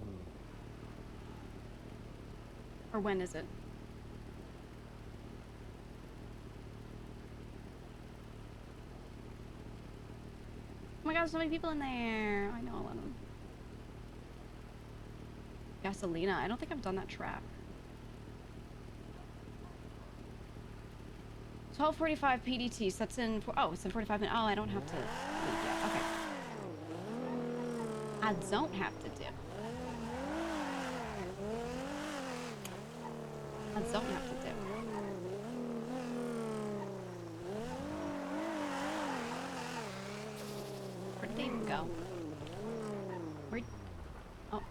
Or when is it? Oh my god, so many people in there. I know a lot of them. Gasolina. I don't think I've done that track. 12:45 PDT. So that's in. Oh, it's in 45 minutes. Oh, I don't have to leave yet. Okay. I don't have to dip. I don't have to dip. Where did they even go? Where? Oh,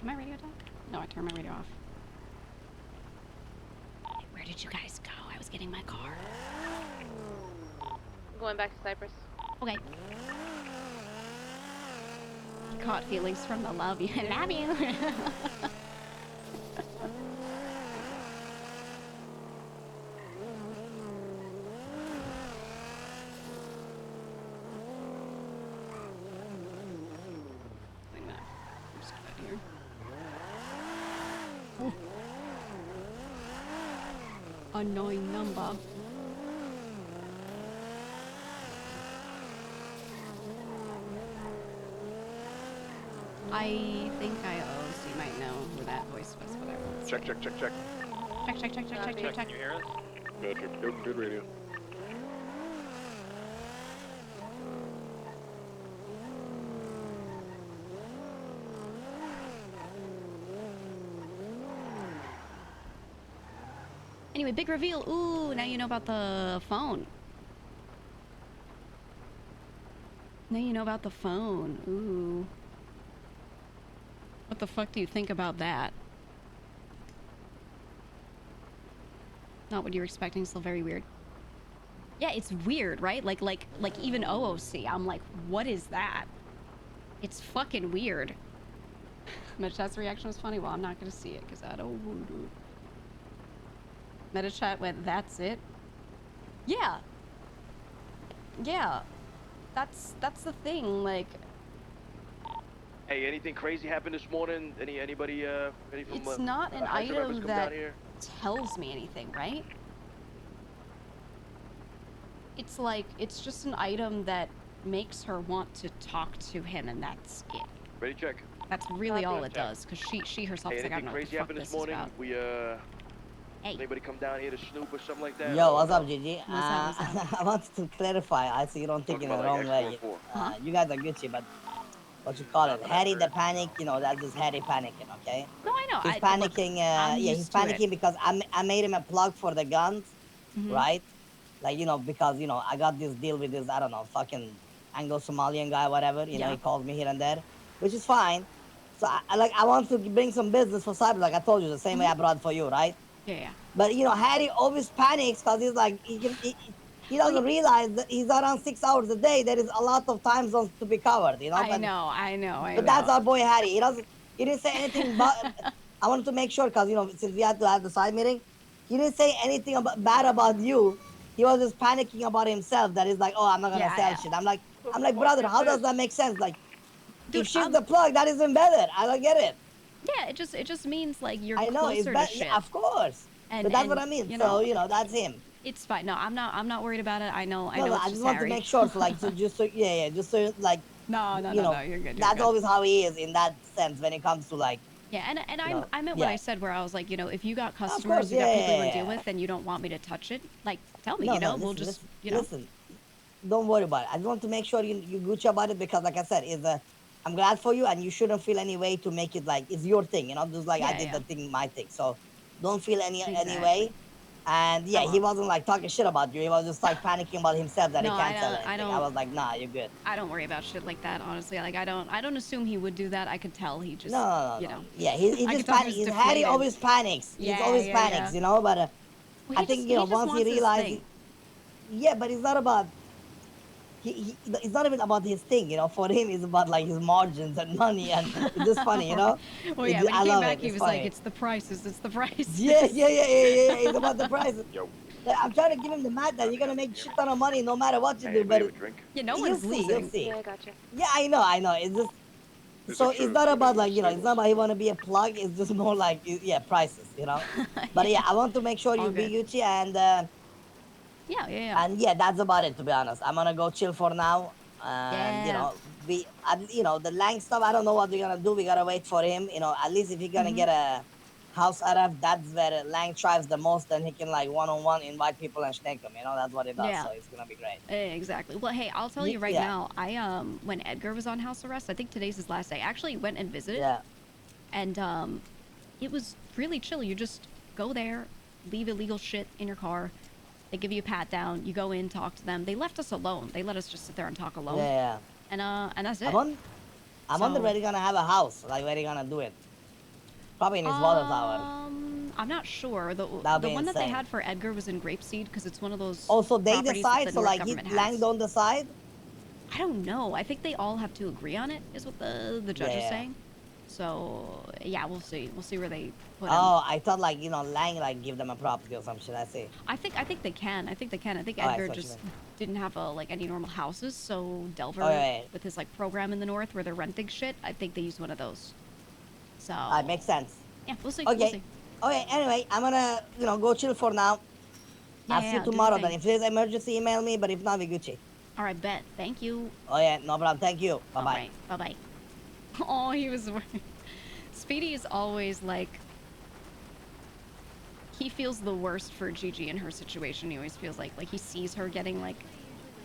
am I radio down? No, I turned my radio off. did you guys go? I was getting my car. I'm going back to Cyprus. Okay. Caught feelings from the love you. Love you. Wait a minute. I'm just out here. Oh. Unknown number. I think I owe, so you might know who that voice was, whatever. Check. Check. Can you hear us? Good radio. Anyway, big reveal. Ooh, now you know about the phone. Now you know about the phone. Ooh. What the fuck do you think about that? Not what you were expecting, still very weird. Yeah, it's weird, right? Like even OOC, I'm like, what is that? It's fucking weird. Metachat's reaction was funny. Well, I'm not gonna see it because I don't want to. Metachat went, that's it? Yeah. Yeah. That's the thing, like... Hey, anything crazy happened this morning? Anybody from it's not an Hydro Rebels item come that down here? tells me anything, right? It's like, it's just an item that makes her want to talk to him, and that's it. Ready, check. That's really all it does, because she herself Hey, is like, I don't anything know what the crazy fuck happened this this is morning? about. We anybody come down here to snoop or something like that? Yo, Or what's no? up, Gigi? I wanted to clarify, so you don't think in the Talking about, wrong like, way. X44. You guys are Gucci, but what you call it, Harry the panic, that's just Harry panicking, okay? No, I know. He's panicking, he's panicking because I made him a plug for the guns, right? Like, because, I got this deal with this, I don't know, fucking Anglo-Somalian guy, whatever, he calls me here and there, which is fine. So, I want to bring some business for Cyber, like I told you, the same way I brought for you, right? Yeah. But, Harry always panics because he's like, he doesn't realize that he's around 6 hours a day. There is a lot of time zones to be covered, I know. But that's our boy Harry. He didn't say anything but, I wanted to make sure because, since we had to have the side meeting, he didn't say anything bad about you. He was just panicking about himself that he's like, oh, I'm not going to sell shit. I'm like, brother, how does that make sense? Like, dude, if she's the plug, that is even better. I don't get it. Yeah, it just means like you're I know, closer to shit. Yeah, of course. But that's what I mean. So, that's him. It's fine. No, I'm not worried about it. I know. I just want to make sure, so like, just so like, no, you're good. That's always how he is in that sense when it comes to like. Yeah, and I meant what I said, where I was like, if you got customers, you got people you want to deal with, and you don't want me to touch it, like, tell me, we'll just, Listen, don't worry about it. I just want to make sure you Gucci about it because, like I said, I'm glad for you, and you shouldn't feel any way to make it like it's your thing, just like I did the thing, my thing. So don't feel any way. And yeah, he wasn't like talking shit about you. He was just like panicking about himself that he can't sell anything. I was like, nah, you're good. I don't worry about shit like that, honestly. Like I don't assume he would do that. I could tell he just no. Yeah, he just panics. Harry always panics. He's always panics, But well, I think once he realized, but it's not about. It's not even about his thing, For him, it's about like his margins and money, and it's just funny, Well, yeah, when he came back, he was like, "It's the prices. It's the prices." Yeah. It's about the prices. Yo. I'm trying to give him the math that you're gonna make shit ton of money no matter what you do, but no one's losing. You'll see. Yeah, I gotcha. Yeah, I know. It's just so it's not about like it's not about he want to be a plug. It's just more like prices, But I want to make sure you be Gucci and. Yeah. And that's about it, to be honest. I'm gonna go chill for now. And the Lang stuff, I don't know what we're gonna do. We gotta wait for him. At least if he's gonna get a house RF, that's where Lang thrives the most, and he can like one-on-one invite people and snake them. That's what he does. Yeah. So it's gonna be great. Exactly. Well, hey, I'll tell you right now. I when Edgar was on house arrest, I think today's his last day. I actually went and visited. Yeah. And it was really chill. You just go there, leave illegal shit in your car. They give you a pat down. You go in, talk to them. They left us alone. They let us just sit there and talk alone. Yeah. And that's it. I wonder where they're gonna have a house. Like where they gonna do it. Probably in his water tower. I'm not sure. The That'd the be one that they insane. had for Edgar was in Grapeseed because it's one of those. Oh, so they properties that decide. the So North like government Lang has. don't decide. I don't know. I think they all have to agree on it. Is what the judge is Yeah. saying. So yeah, we'll see. We'll see where they put him. Oh, I thought like Lang like give them a property or some shit. I see. I think they can. I think they can. I think Oh, I Edgar see what you just mean. didn't have like any normal houses, so Delver Oh, yeah. with his like program in the north where they're renting shit. I think they used one of those. So. Makes sense. Yeah, we'll see. Okay. We'll see. Okay. Anyway, I'm gonna go chill for now. I'll see you do your tomorrow then. thing. If there's emergency, email me. But if not, we Gucci. All right, bet. Thank you. Oh yeah, no problem. Thank you. Bye bye. Right, bye bye. Oh, he was. Speedy is always like. He feels the worst for Gigi in her situation. He always feels like he sees her getting like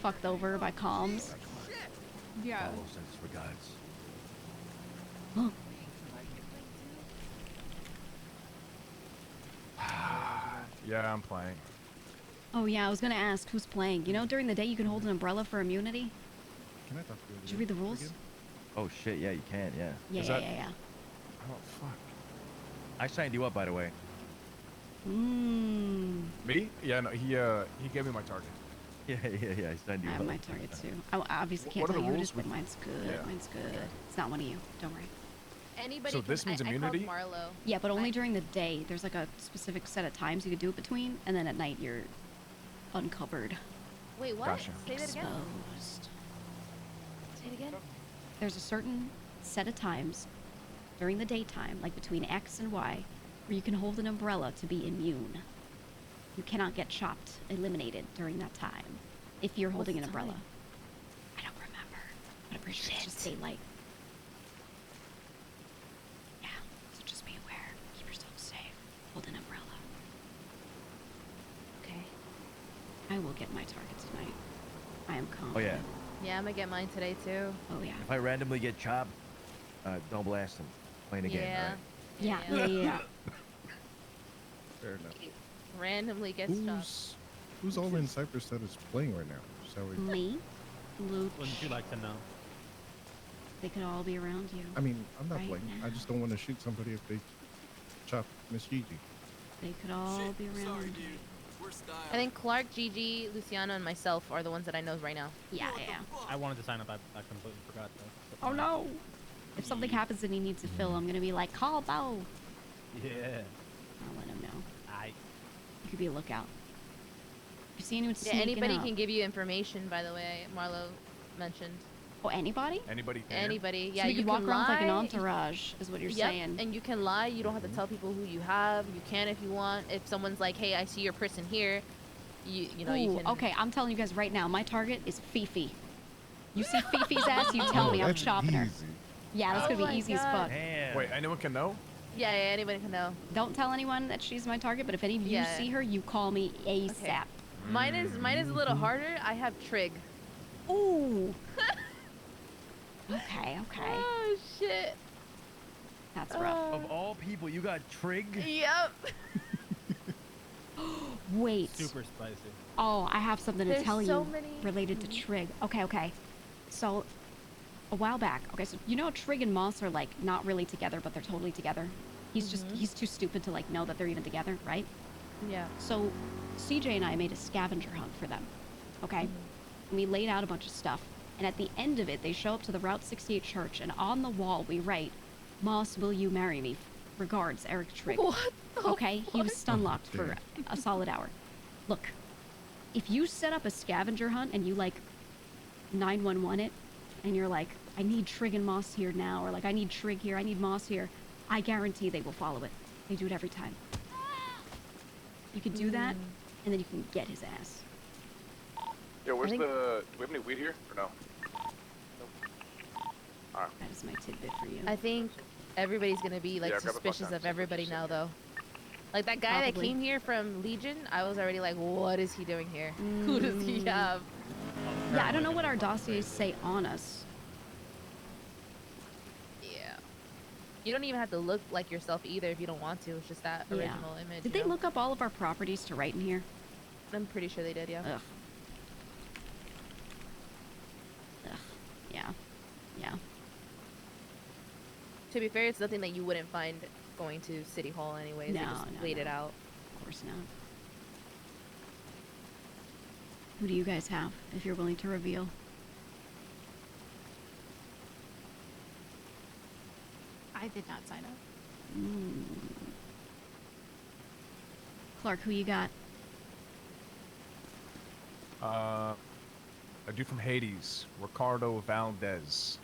fucked over by comms. Yeah. Follow sense regards. Yeah, I'm playing. Oh yeah, I was gonna ask who's playing. You know, during the day you can hold an umbrella for immunity. Can I talk to you? Did you read the rules? Oh shit, yeah, you can, yeah. Yeah. Oh fuck. I signed you up, by the way. Me? Yeah, no, he gave me my target. Yeah, I signed you I up. have my target too. I obviously can't What are tell the you who it rules is, but with- mine's good. Yeah. Mine's good. It's not one of you. Don't worry. Anybody. So this means I immunity? called Marlo. Yeah, but only during the day. There's like a specific set of times you could do it between, and then at night you're uncovered. Wait, what? Gotcha. Say that again. Exposed. Say it again. There's a certain set of times during the daytime, like between X and Y, where you can hold an umbrella to be immune. You cannot get chopped, eliminated during that time if you're holding an umbrella. I don't remember, but I'm pretty sure it's just daylight. Yeah, so just be aware. Keep yourself safe. Hold an umbrella. Okay. I will get my target tonight. I am confident. Oh yeah. Yeah, I'm gonna get mine today too. Oh yeah. If I randomly get chopped, don't blast him. Playing again, Yeah. right? Yeah. Fair enough. Randomly gets stopped. Who's all in Cyprus that is playing right now? Shall we? Me, Luke. Wouldn't you like to know? They could all be around you. I mean, I'm not right playing. now. I just don't want to shoot somebody if they chop Miss Gigi. They could all be around you. I think Clark, Gigi, Luciano, and myself are the ones that I know right now. Yeah. I wanted to sign up. I completely forgot though. Oh no! If something happens and he needs to fill, I'm gonna be like, call Bo. Yeah. I'll let him know. I. You could be a lookout. If you see anyone Yeah, sneaking anybody up. can give you information, by the way, Marlo mentioned. Oh, anybody? Anybody can. Anybody, yeah. So you can walk around like an lie. entourage, is what you're Yep, saying. and you can lie. You don't have to tell people who you have. You can if you want. If someone's like, hey, I see your person here, you know, you Ooh, can. okay, I'm telling you guys right now, my target is Fifi. You see Fifi's ass, you tell me I'm chopping her. Yeah, that's Oh gonna my be easy as God. fuck. Damn. Wait, anyone can know? Yeah, anybody can know. Don't tell anyone that she's my target, but if any of you Yeah. see her, you call me ASAP. Okay. Mine is a little harder. I have Trig. Ooh. Okay. Oh shit. That's rough. Of all people, you got Trig? Yep. Wait. Super spicy. Oh, I have something to There's tell so you many- related to Trig. Okay. So, a while back, so you know Trig and Moss are like not really together, but they're totally together. He's too stupid to like know that they're even together, right? Yeah. So, CJ and I made a scavenger hunt for them. Okay? And we laid out a bunch of stuff. And at the end of it, they show up to the Route 68 church, and on the wall we write, Moss, will you marry me? Regards, Eric Trigg. What the Okay? He was stun locked for a solid hour. Look, if you set up a scavenger hunt and you like 911 it, and you're like, I need Trigg and Moss here now, or like, I need Trigg here, I need Moss here, I guarantee they will follow it. They do it every time. You could do that, and then you can get his ass. Yo, where's I think- do we have any weed here or no? Alright. That is my tidbit for you. I think everybody's gonna be like Yeah, grab a suspicious buck of everybody now, though. Like that guy Probably. that came here from Legion, I was already like, what is he doing here? Who does he have? Yeah, I don't know what our dossiers say on us. Yeah. You don't even have to look like yourself either if you don't want to. It's just that Yeah. original image. Did you they know? look up all of our properties to write in here? I'm pretty sure they did, yeah. Ugh. Yeah. To be fair, it's nothing that you wouldn't find going to City Hall anyways. No, They just no, laid it no. out. Of course not. Who do you guys have, if you're willing to reveal? I did not sign up. Clark, who you got? A dude from Hades, Ricardo Valdez.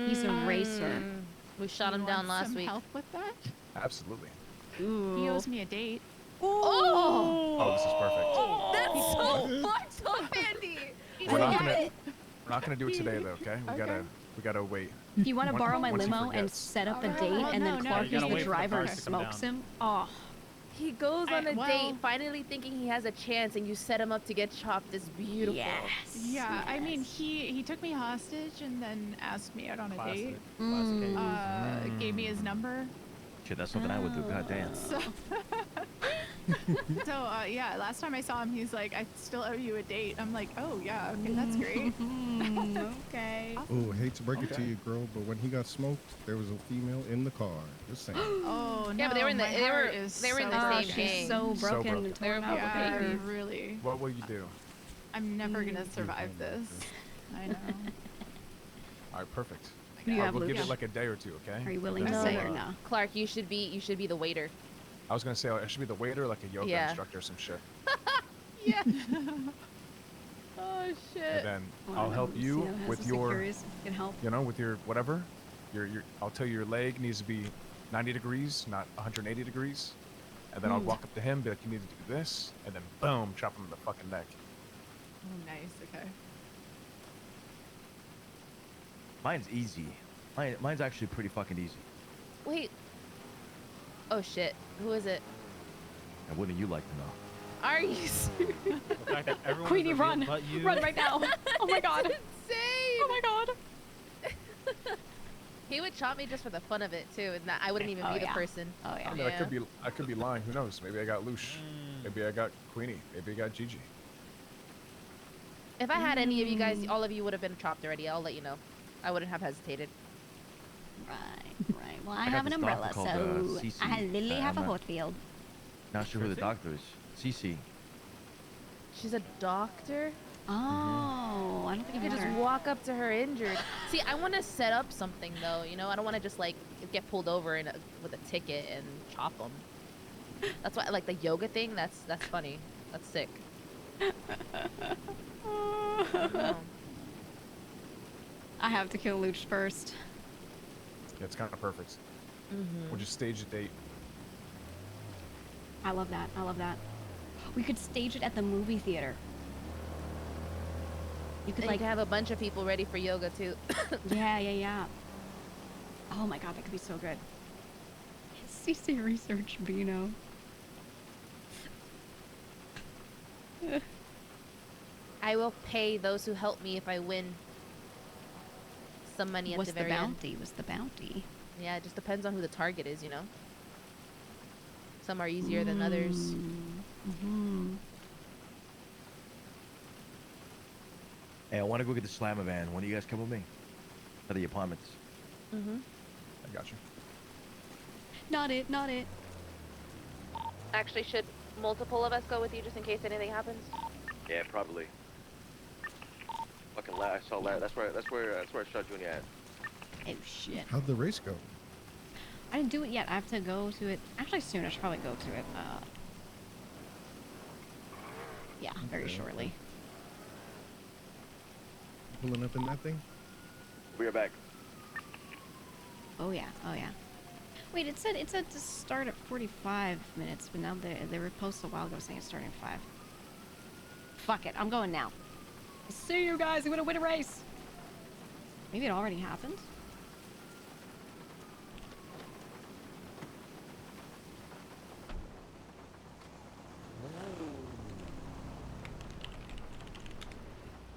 He's a racer. We shot You him down want last some week. help with that? Absolutely. Ooh. He owes me a date. Oh, this is perfect. That's so fucked up, Andy. We're not gonna do it today though, okay? We gotta wait. If you want to Once- borrow my once he limo and forgets. set up a Alright. date, Well, and no, then no, Clark you is gotta the wait for the driver and cars to come smokes down. him. Oh, He goes on a well- date, finally thinking he has a chance, and you set him up to get chopped. Is beautiful. Yeah, I mean, he took me hostage and then asked me out on a date. Classic Hades. Gave me his number. Shit, that's something I would do. God damn. So, yeah, last time I saw him, he's like, I still owe you a date. I'm like, oh, yeah, okay, that's great. okay. Oh, hate to break it to you, girl, but when he got smoked, there was a female in the car. Just saying. Oh, no. Yeah, but they were in the my they were heart is they were in so the broken. same gang. she's so broken broken. and torn up. Yeah, baby. really. What will you do? I'm never gonna survive this. I know. All right, perfect. Who do you have, We'll give Luke? it like a day or two, okay? Are you willing to No, say or no? Clark, you should be the waiter. I was gonna say I should be the waiter, like a yoga Yeah. instructor or some shit. Yeah. Oh shit. And then Well, I'll help you Casino has with the your, securities, can help. you know, with your whatever. I'll tell you your leg needs to be 90 degrees, not 180 degrees. And then I'll walk up to him, be like, you need to do this, and then boom, chop him in the fucking neck. Oh, nice. Okay. Mine's easy. Mine's actually pretty fucking easy. Wait. Oh shit. Who is it? And wouldn't you like to know? Are you serious? The fact that everyone Queenie, is run! revealed but you. Run right now! Oh my god! Insane. Oh my god! He would chop me just for the fun of it too, and that I wouldn't even Oh, be the yeah. person. Oh yeah. I mean, I could be lying. Who knows? Maybe I got Lush. Maybe I got Queenie. Maybe I got Gigi. If I had any of you guys, all of you would have been chopped already. I'll let you know. I wouldn't have hesitated. Right. Well, I got have an this umbrella, doctor called, so Cece. I literally have a I'm hot field. Not sure who the doctor is. Cece. She's a doctor. Oh, I don't think You could just walk up to her injured. See, I want to set up something though. You know, I don't want to just like get pulled over with a ticket and chop them. That's why I like the yoga thing. That's funny. That's sick. I have to kill Luch first. Yeah, it's kind of perfect. We'll just stage a date. I love that. I love that. We could stage it at the movie theater. You could And like you could have a bunch of people ready for yoga too. yeah. Oh my god, that could be so good. CC research Beano. I will pay those who help me if I win some money at What's the very the end. bounty? What's the bounty? Yeah, it just depends on who the target is, you know. Some are easier than others. Hey, I want to go get the slammer van. When do you guys come with me? For the apartments. I got you. Not it. Actually, should multiple of us go with you just in case anything happens? Yeah, probably. Fucking I saw Larry. That's where I shot Junior at. Oh shit. How'd the race go? I didn't do it yet. I have to go to it. Actually, soon. I should probably go to it. Yeah, very shortly. Pulling up in that thing? We are back. Oh yeah. Wait, it said to start at 45 minutes, but now they were posted a while ago saying it's starting at 5. Fuck it, I'm going now. See you guys. I'm gonna win a race. Maybe it already happened.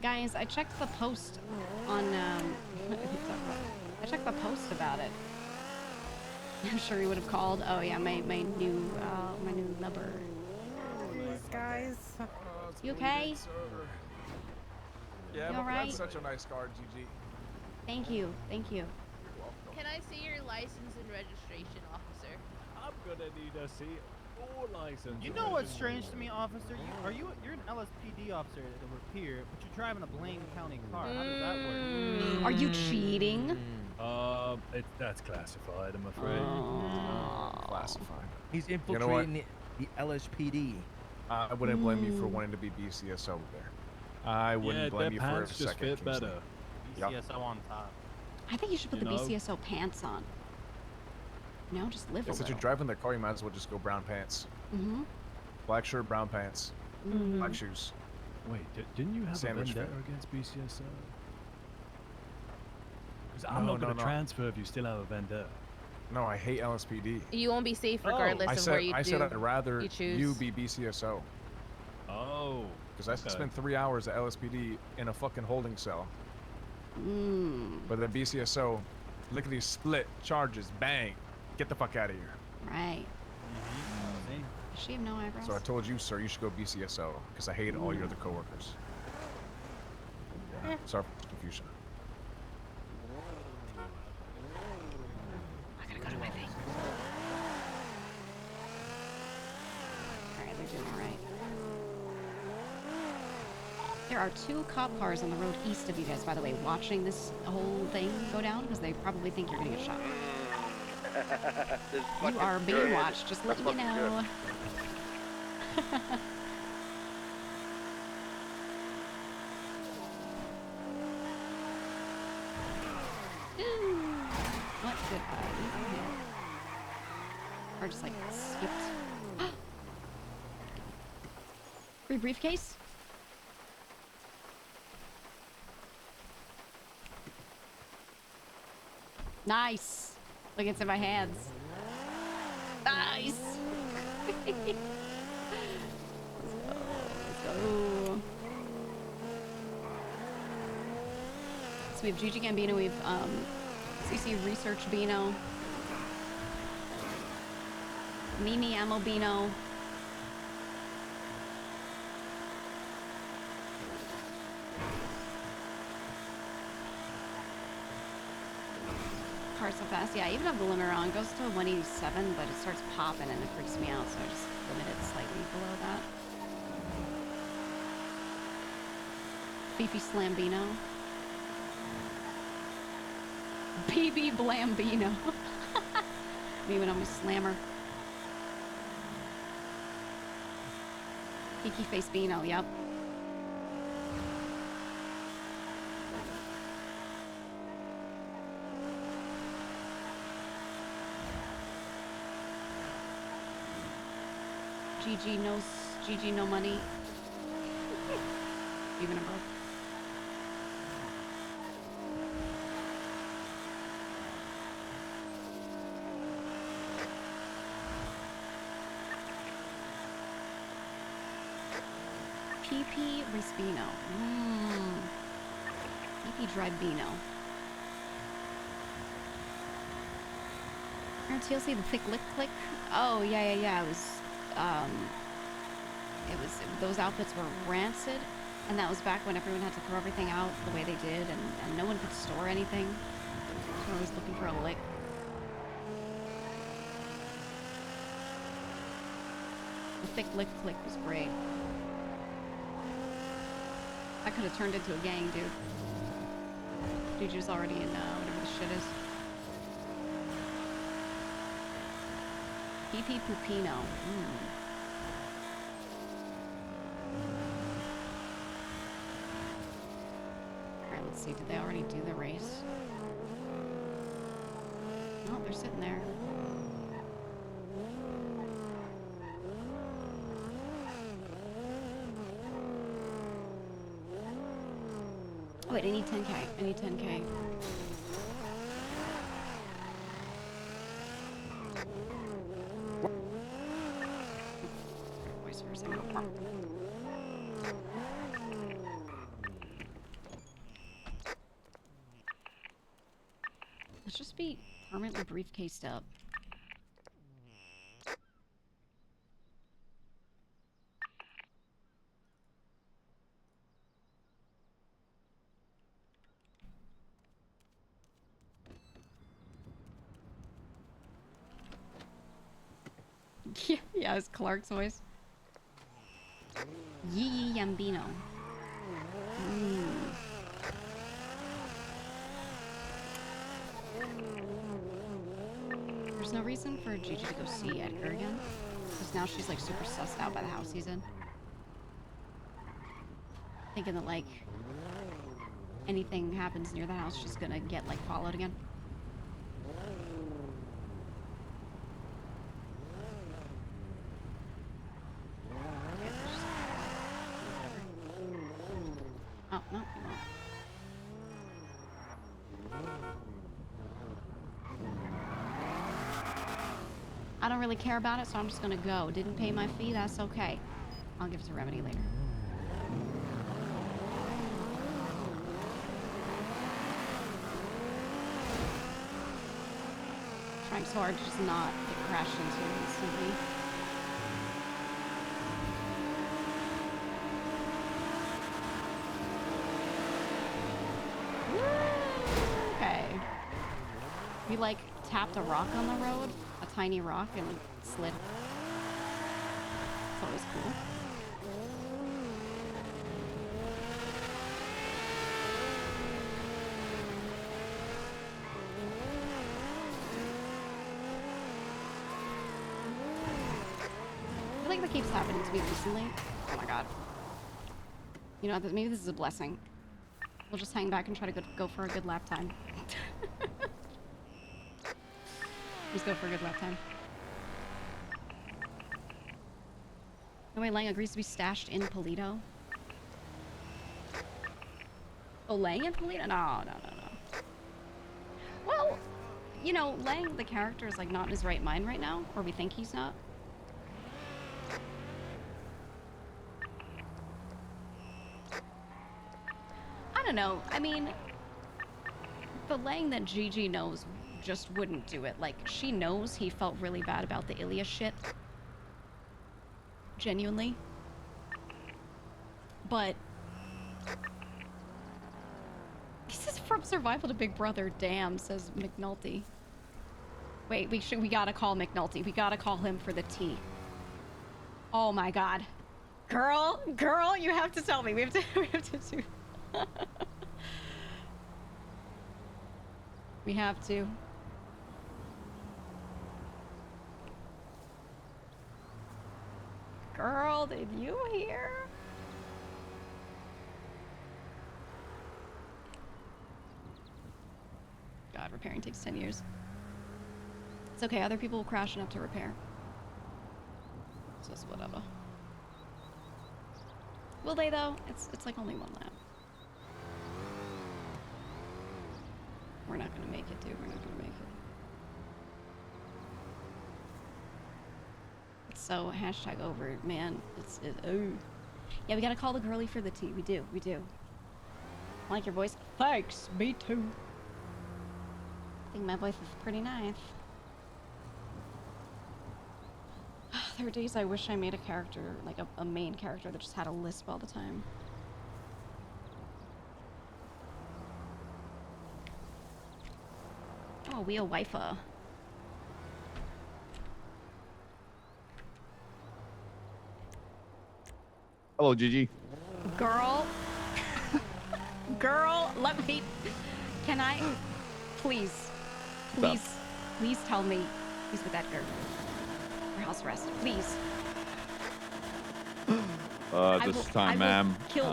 Guys, I checked the post on I checked the post about it. I'm sure he would have called. Oh yeah, my new number. Please, guys. You okay? Yeah, You but alright? that's such a nice car, Gigi. Thank you. Can I see your license and registration, officer? I'm gonna need to see your license. You know what's strange to me, officer? You're an LSPD officer over here, but you're driving a Blaine County car. How does that work? Are you cheating? That's classified, I'm afraid. Classified. He's You know what? infiltrating the LSPD. I wouldn't blame you for wanting to be BCSO there. I wouldn't blame you for a pants just second. fit Kingsley. better. Yep. BCSO on top. I think you should put You the know? BCSO pants on. You know, just live a Since little. you're driving the car, you might as well just go brown pants. Mm-hmm. Black shirt, brown pants, black shoes. Wait, didn't you have Sandwich a vendetta fit. against BCSO? Because I'm not going to transfer if you still have a vendetta. No, I hate LSPD. You won't be safe Oh. regardless I of said, where you I do. said I'd rather you choose. you be BCSO. Oh. Because I spent 3 hours at LSPD in a fucking holding cell. But then BCSO, lickety split, charges, bang, get the fuck out of here. Right. Does she have no eyebrows? So I told you, sir, you should go BCSO because I hate all your other coworkers. Yeah. Sorry for the confusion. I gotta go to my thing. Alright, they're doing alright. There are 2 cop cars on the road east of you guys, by the way, watching this whole thing go down because they probably think you're gonna get shot. You are being watched, just letting you know. What did I even hit? Or just like skipped. Free briefcase? Nice. Look, it's in my hands. Nice. Let's go. So we have Gigi Gambino, we have CC Research Bino, Mimi Amobino, car so fast. Yeah, I even have the limiter on. It goes to 187, but it starts popping and it freaks me out, so I just limit it slightly below that. Beefy Slambino. BB Blambino. Me when I'm a slammer. Kiki Face Beano, yep. Gigi no money. Even above. PP Rispino. PP Dribino. TLC the thick lick click. Oh yeah. It was those outfits were rancid, and that was back when everyone had to throw everything out the way they did, and no one could store anything. So I was looking for a lick. The thick lick click was great. I could have turned into a gang, dude. Gigi's already in whatever the shit is. PP Pupino. Alright, let's see. Did they already do the race? No, they're sitting there. Oh, wait, I need 10K. I need 10K. Voice for a second. Let's just be permanently briefcased up. Yeah, it's Clark's voice. Yee Yambino. There's no reason for Gigi to go see Edgar again. Because now she's like super sussed out by the house he's in. Thinking that like anything happens near the house, she's gonna get like followed again. Oh, no, you won't. I don't really care about it, so I'm just gonna go. Didn't pay my fee, that's okay. I'll give it to Remedy later. Trying so hard to just not get crashed into instantly. Okay. We like tapped a rock on the road, a tiny rock, and it slid. It's always cool. I feel like that keeps happening to me recently. Oh my god. You know, maybe this is a blessing. We'll just hang back and try to go for a good lap time. Just go for a good lap time. No way, Lang agrees to be stashed in Polito. Oh, Lang in Polito? No. Well, you know, Lang, the character, is like not in his right mind right now, or we think he's not. I don't know. I mean, the Lang that Gigi knows just wouldn't do it. Like, she knows he felt really bad about the Ilya shit. Genuinely. But this is from Survival to Big Brother. Damn, says McNulty. Wait, we gotta call McNulty. We gotta call him for the tea. Oh my god. Girl, you have to tell me. We have to do. We have to. Girl, did you hear? God, repairing takes 10 years. It's okay, other people will crash enough to repair. So it's whatever. Will they though? It's like only one lap. We're not gonna make it, dude. We're not gonna make it. It's so hashtag over, man. Oh. Yeah, we gotta call the girlie for the tea. We do. I like your voice. Thanks, me too. I think my voice is pretty nice. There are days I wish I made a character, like a main character that just had a lisp all the time. Oh, we a wifa. Hello, Gigi. Girl, let me. Can I, please tell me he's with Edgar for house arrest, please. This time, ma'am. Kill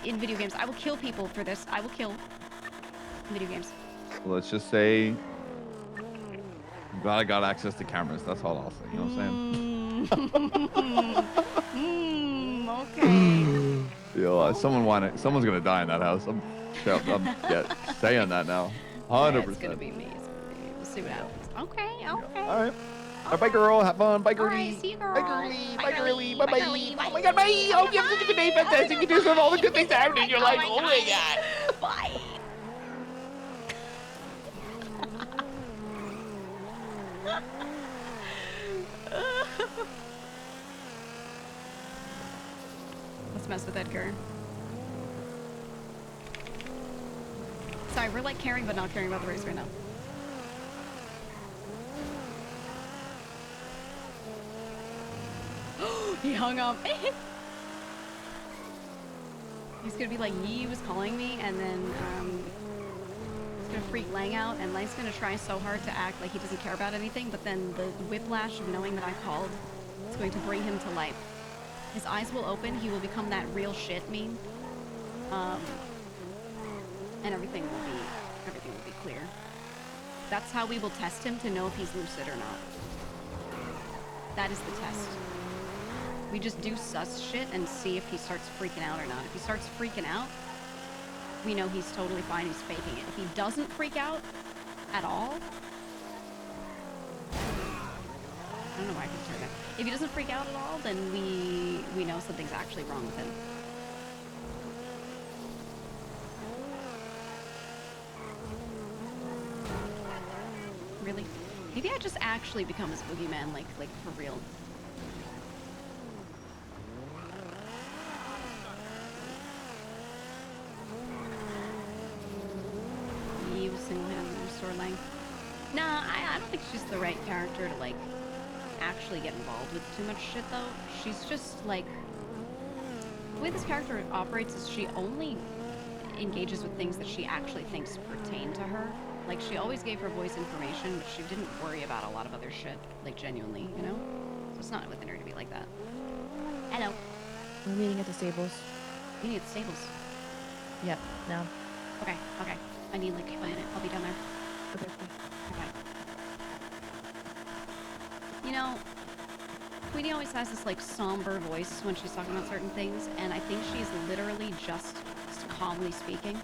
in video games. I will kill people for this. I will kill in video games. Let's just say I'm glad I got access to cameras. That's all I'll say. You know what I'm saying? Okay. Yo, someone's gonna die in that house. I'm saying that now. 100%. Yeah, it's gonna be me. We'll see what happens. Okay. All right. Bye, girl. Have fun. Bye, girlie. All right, see you, girl. Bye, girlie. Bye, girlie. Bye, bye. Oh my god, bye. I hope you have such a good day. Fantastic. You do all the good things happening in your life. Oh my god. Bye. Let's mess with Edgar. Sorry, we're like caring but not caring about the race right now. He hung up. He's gonna be like, Yee was calling me, and then he's gonna freak Lang out, and Lang's gonna try so hard to act like he doesn't care about anything, but then the whiplash of knowing that I called is going to bring him to life. His eyes will open, he will become that real shit meme, and everything will be clear. That's how we will test him to know if he's lucid or not. That is the test. We just do sus shit and see if he starts freaking out or not. If he starts freaking out, we know he's totally fine, he's faking it. If he doesn't freak out at all, I don't know why I can turn that. If he doesn't freak out at all, then we know something's actually wrong with him. Really? Maybe I just actually become his boogeyman, like for real. You single-handedly restore Lang. Nah, I don't think she's the right character to like actually get involved with too much shit though. She's just like, the way this character operates is she only engages with things that she actually thinks pertain to her. Like, she always gave her voice information, but she didn't worry about a lot of other shit, like, genuinely, you know? So it's not within her to be like that. Hello. We're meeting at the stables. Meeting at the stables? Yep, now. Okay, okay. I need, like, a minute. I'll be down there. Okay. Okay. You know, Queenie always has this, like, somber voice when she's talking about certain things, and I think she's literally just calmly speaking.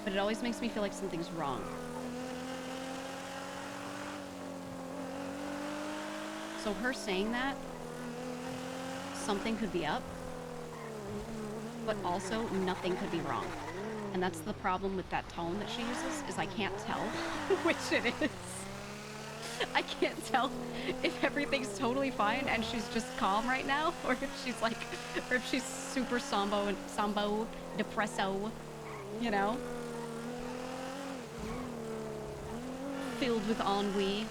But it always makes me feel like something's wrong. So her saying that, something could be up, but also nothing could be wrong. And that's the problem with that tone that she uses, is I can't tell which it is. I can't tell if everything's totally fine and she's just calm right now, or if she's like, or if she's super sambo, depresso, you know? Filled with ennui.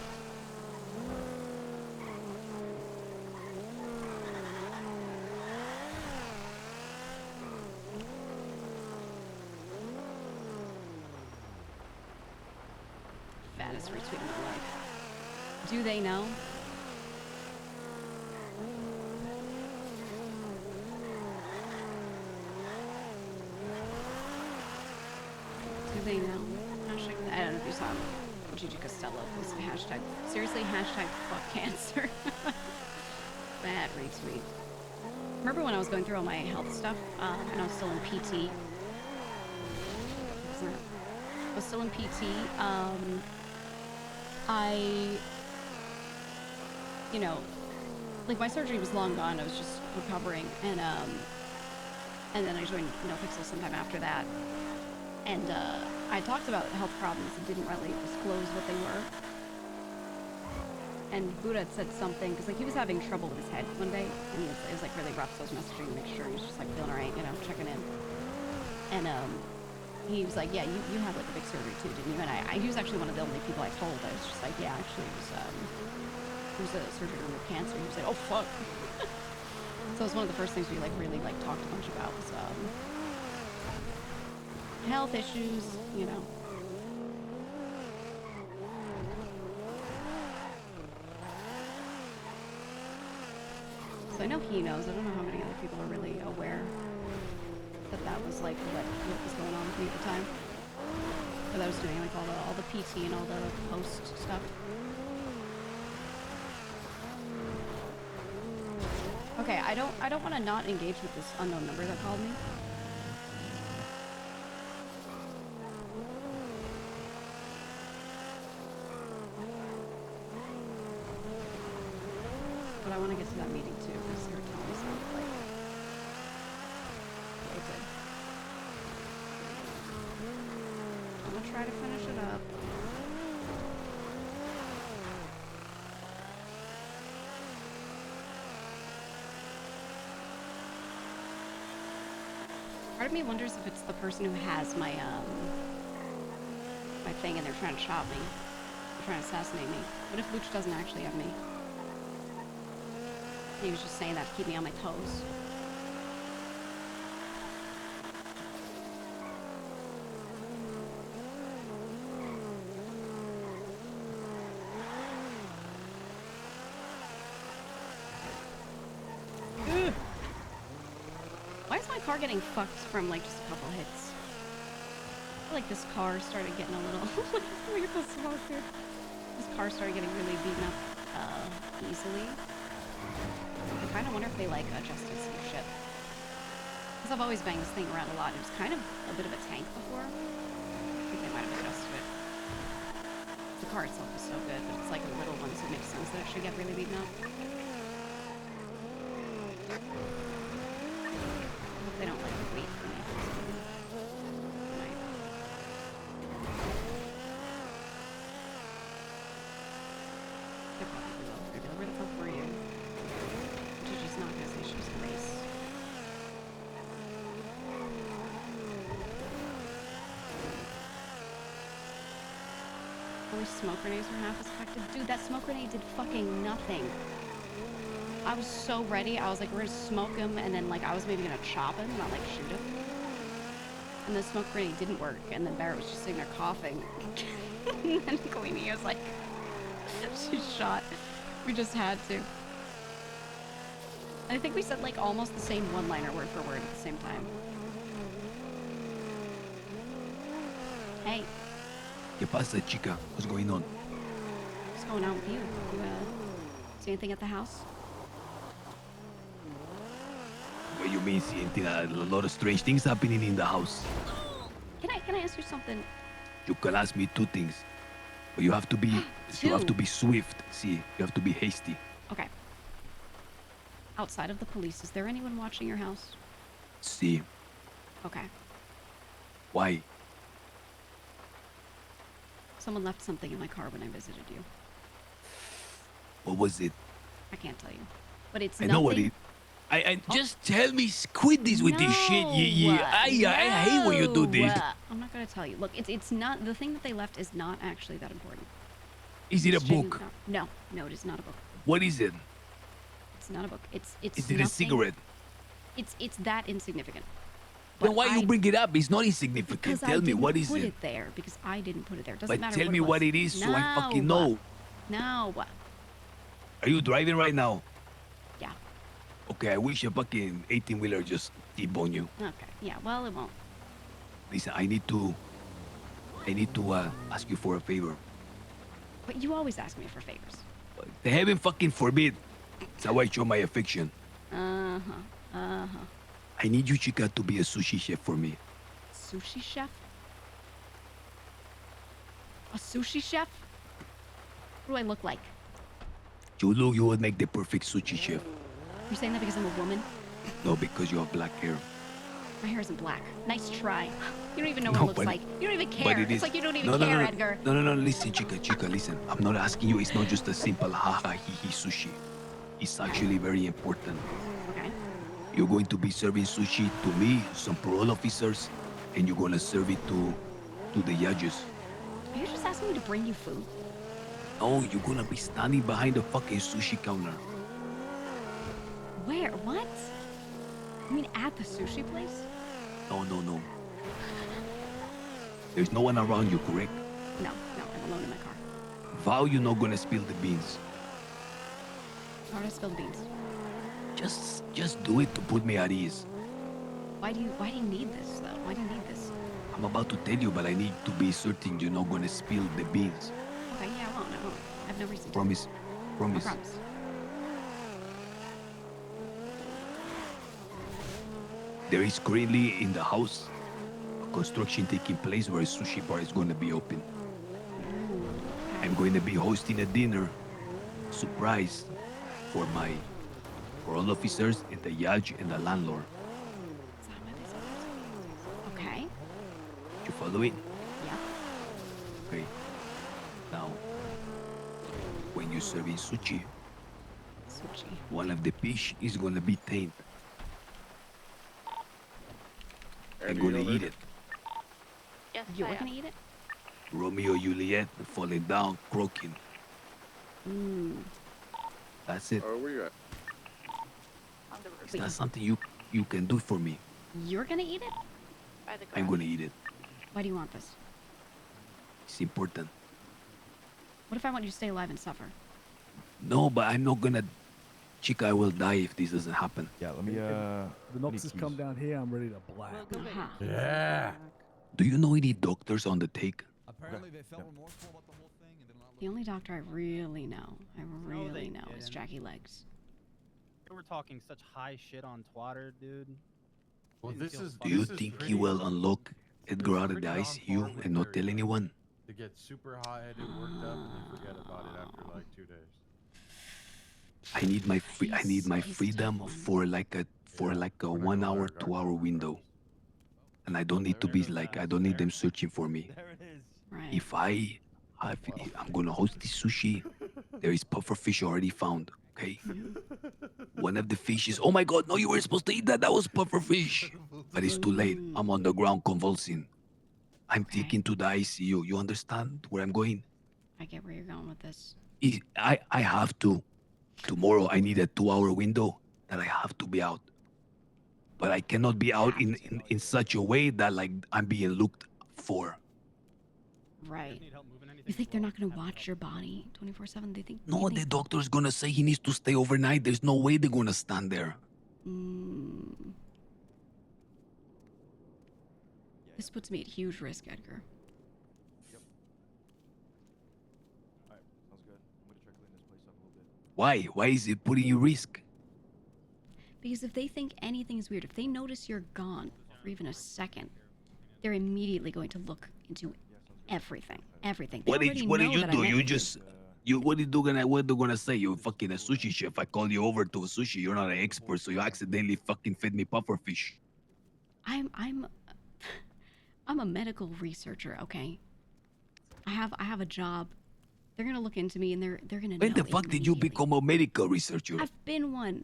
Fattest retweet of my life. Do they know? Do they know? Hashtag, I don't know if you saw Gigi Costello posted hashtag, seriously, hashtag fuck cancer. Bad retweet. Remember when I was going through all my health stuff, and I was still in PT? I was still in PT, you know, like my surgery was long gone, I was just recovering, and then I joined NoPixel sometime after that, and I talked about health problems and didn't really disclose what they were, and Buddha had said something, because like he was having trouble with his head one day, and it was like really rough, so I was messaging to make sure he was just like feeling alright, you know, checking in, and he was like, yeah, you had like a big surgery too, didn't you? And he was actually one of the only people I told. I was just like, yeah, actually it was a surgery to remove cancer. He was like, oh fuck. So it was one of the first things we like really like talked a bunch about was health issues, you know. So I know he knows. I don't know how many other people are really aware that was like what was going on with me at the time. But I was doing like all the PT and all the post stuff. Okay, I don't want to not engage with this unknown number that called me. But I want to get to that meeting too, because your tone sounded like it. I'm gonna try to finish it up. Part of me wonders if it's the person who has my my thing and they're trying to chop me. trying to assassinate me? What if Luch doesn't actually have me? He was just saying that to keep me on my toes. Why is my car getting fucked from like just a couple hits? I feel like this car started getting a little look at the smoke, dude. This car started getting really beaten up easily. I kind of wonder if they like adjusted some shit. Because I've always banged this thing around a lot. It was kind of a bit of a tank before. I think they might have adjusted it. The car itself is so good, but it's like a little one, so it makes sense that it should get really beaten up. They don't like wait for me. Right. They probably will. They're like, where the fuck were you? Gigi's not gonna say she was a race. Only smoke grenades were half as effective. Dude, that smoke grenade did fucking nothing. I was so ready. I was like, we're gonna smoke him, and then like I was maybe gonna chop him, not like shoot him. And the smoke grenade didn't work, and then Barrett was just sitting there coughing. And then Queenie was like, she's shot. We just had to. I think we said like almost the same one-liner word for word at the same time. Hey. ¿Qué pasa, chica? What's going on? What's going on with you? You see anything at the house? What you mean, seeing a lot of strange things happening in the house? Can I ask you something? You can ask me 2 things, but you have to be swift. See, you have to be hasty. Okay. Outside of the police, is there anyone watching your house? See. Okay. Why? Someone left something in my car when I visited you. What was it? I can't tell you, but it's I nothing. know what it. I just tell me, quit this with this shit. Yeah. I hate when you do this. I'm not gonna tell you. Look, it's not the thing that they left is not actually that important. Is it a It's book? No, it is not a book. What is it? It's not a book. It's Is it a nothing- cigarette? It's that insignificant. Then why you bring it up? It's not Because insignificant. I Tell me, didn't what is put it? it there because I didn't put it there. Doesn't But matter tell what me it was. what it is so I fucking know. No. Are you driving right now? Yeah. Okay, I wish a fucking 18-wheeler just tip on you. Okay. Yeah. Well, it won't. Listen, I need to ask you for a favor. But you always ask me for favors. The heaven fucking forbid. That's how I show my affection. I need you, chica, to be a sushi chef for me. Sushi chef? A sushi chef? What do I look like? You would make the perfect sushi chef. You're saying that because I'm a woman? No, because you have black hair. My hair isn't black. Nice try. You don't even know No, what it looks but- like. You don't even but care. it It's is- like you don't even No, care, Edgar. No, listen, chica, listen. I'm not asking you. It's not just a simple haha hee sushi. It's actually very important. Okay. You're going to be serving sushi to me, some parole officers, and you're gonna serve it to the judges. Are you just asking me to bring you food? No, you're gonna be standing behind the fucking sushi counter. Where? What? You mean at the sushi place? No. There's no one around you, correct? No, I'm alone in my car. Vow you're not gonna spill the beans. How do I spill the beans? Just do it to put me at ease. Why do you need this though? Why do you need this? I'm about to tell you, but I need to be certain you're not gonna spill the beans. Okay, yeah, I won't. I have no reason to. Promise. I Promise. promise. There is currently in the house a construction taking place where a sushi bar is going to be open. I'm going to be hosting a dinner, surprise, for all officers and the judge and the landlord. Okay. You following? Yeah. Okay. Now, when you're serving sushi, one of the fish is going to be tamed. I'm gonna eat it. Yes, you're gonna eat it? Romeo Juliet falling down, croaking. That's it. Where you at? Is that something you can do for me? You're gonna eat it? I'm gonna eat it. Why do you want this? It's important. What if I want you to stay alive and suffer? No, but I'm not gonna. Chica, I will die if this doesn't happen. Yeah, let me, The Knox has come down here, I'm ready to black. Yeah. Do you know any doctors on the take? Apparently they felt remorseful about the whole thing and did not The only doctor I really know, is Jackie Legs. They were talking such high shit on Twitter, dude. Well, Didn't feel Do you think he will unlock Edgar out of the ICU and not tell anyone? They get super hot-headed, worked up, and they forget about it after like 2 days. I need my freedom for like a 1 hour, 2 hour window. And I don't need to be like, I don't need them searching for me. Right. If I'm gonna host this sushi, there is puffer fish already found, okay? One of the fishes, oh my God, no, you were supposed to eat that, that was puffer fish. But it's too late, I'm on the ground convulsing. I'm taken to the ICU, you understand where I'm going? I get where you're going with this. I have to. Tomorrow I need a 2 hour window that I have to be out. But I cannot be out in such a way that like I'm being looked for. Right. You think they're not gonna watch your body 24/7? They think. No, the doctor's gonna say he needs to stay overnight. There's no way they're gonna stand there. This puts me at huge risk, Edgar. Why? Why is it putting you risk? Because if they think anything's weird, if they notice you're gone for even a second, they're immediately going to look into everything. Everything. They What did you that I do? met You with just what are they gonna say? You're fucking a sushi chef. I called you over to a sushi. You're not an expert, so you accidentally fucking fed me puffer fish. I'm a medical researcher, okay? I have a job. They're gonna look into me and they're gonna When know the fuck did you become a medical researcher? I've been one.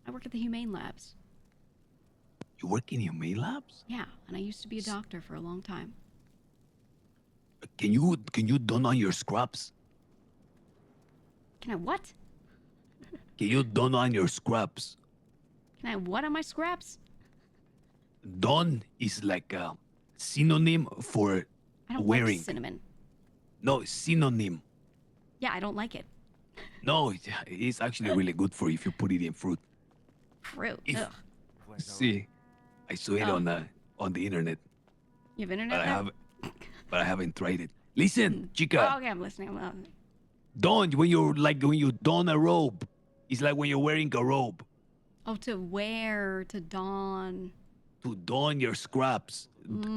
I work at the Humane Labs. You work in Humane Labs? Yeah, and I used to be a doctor for a long time. Can you don on your scrubs? Can I what? Can you don on your scrubs? Can I what on my scraps? Don is like a synonym for I don't wearing. like cinnamon. No, synonym. Yeah, I don't like it. No, it's actually really good for you if you put it in fruit. Fruit. If- Ugh. See, I saw it on the internet, You have internet but now? I haven't tried it. Listen, chica, Oh, okay, I'm listening. I'm listening. don when you don a robe, it's like when you're wearing a robe. Oh, to wear, to don. To don your scrubs.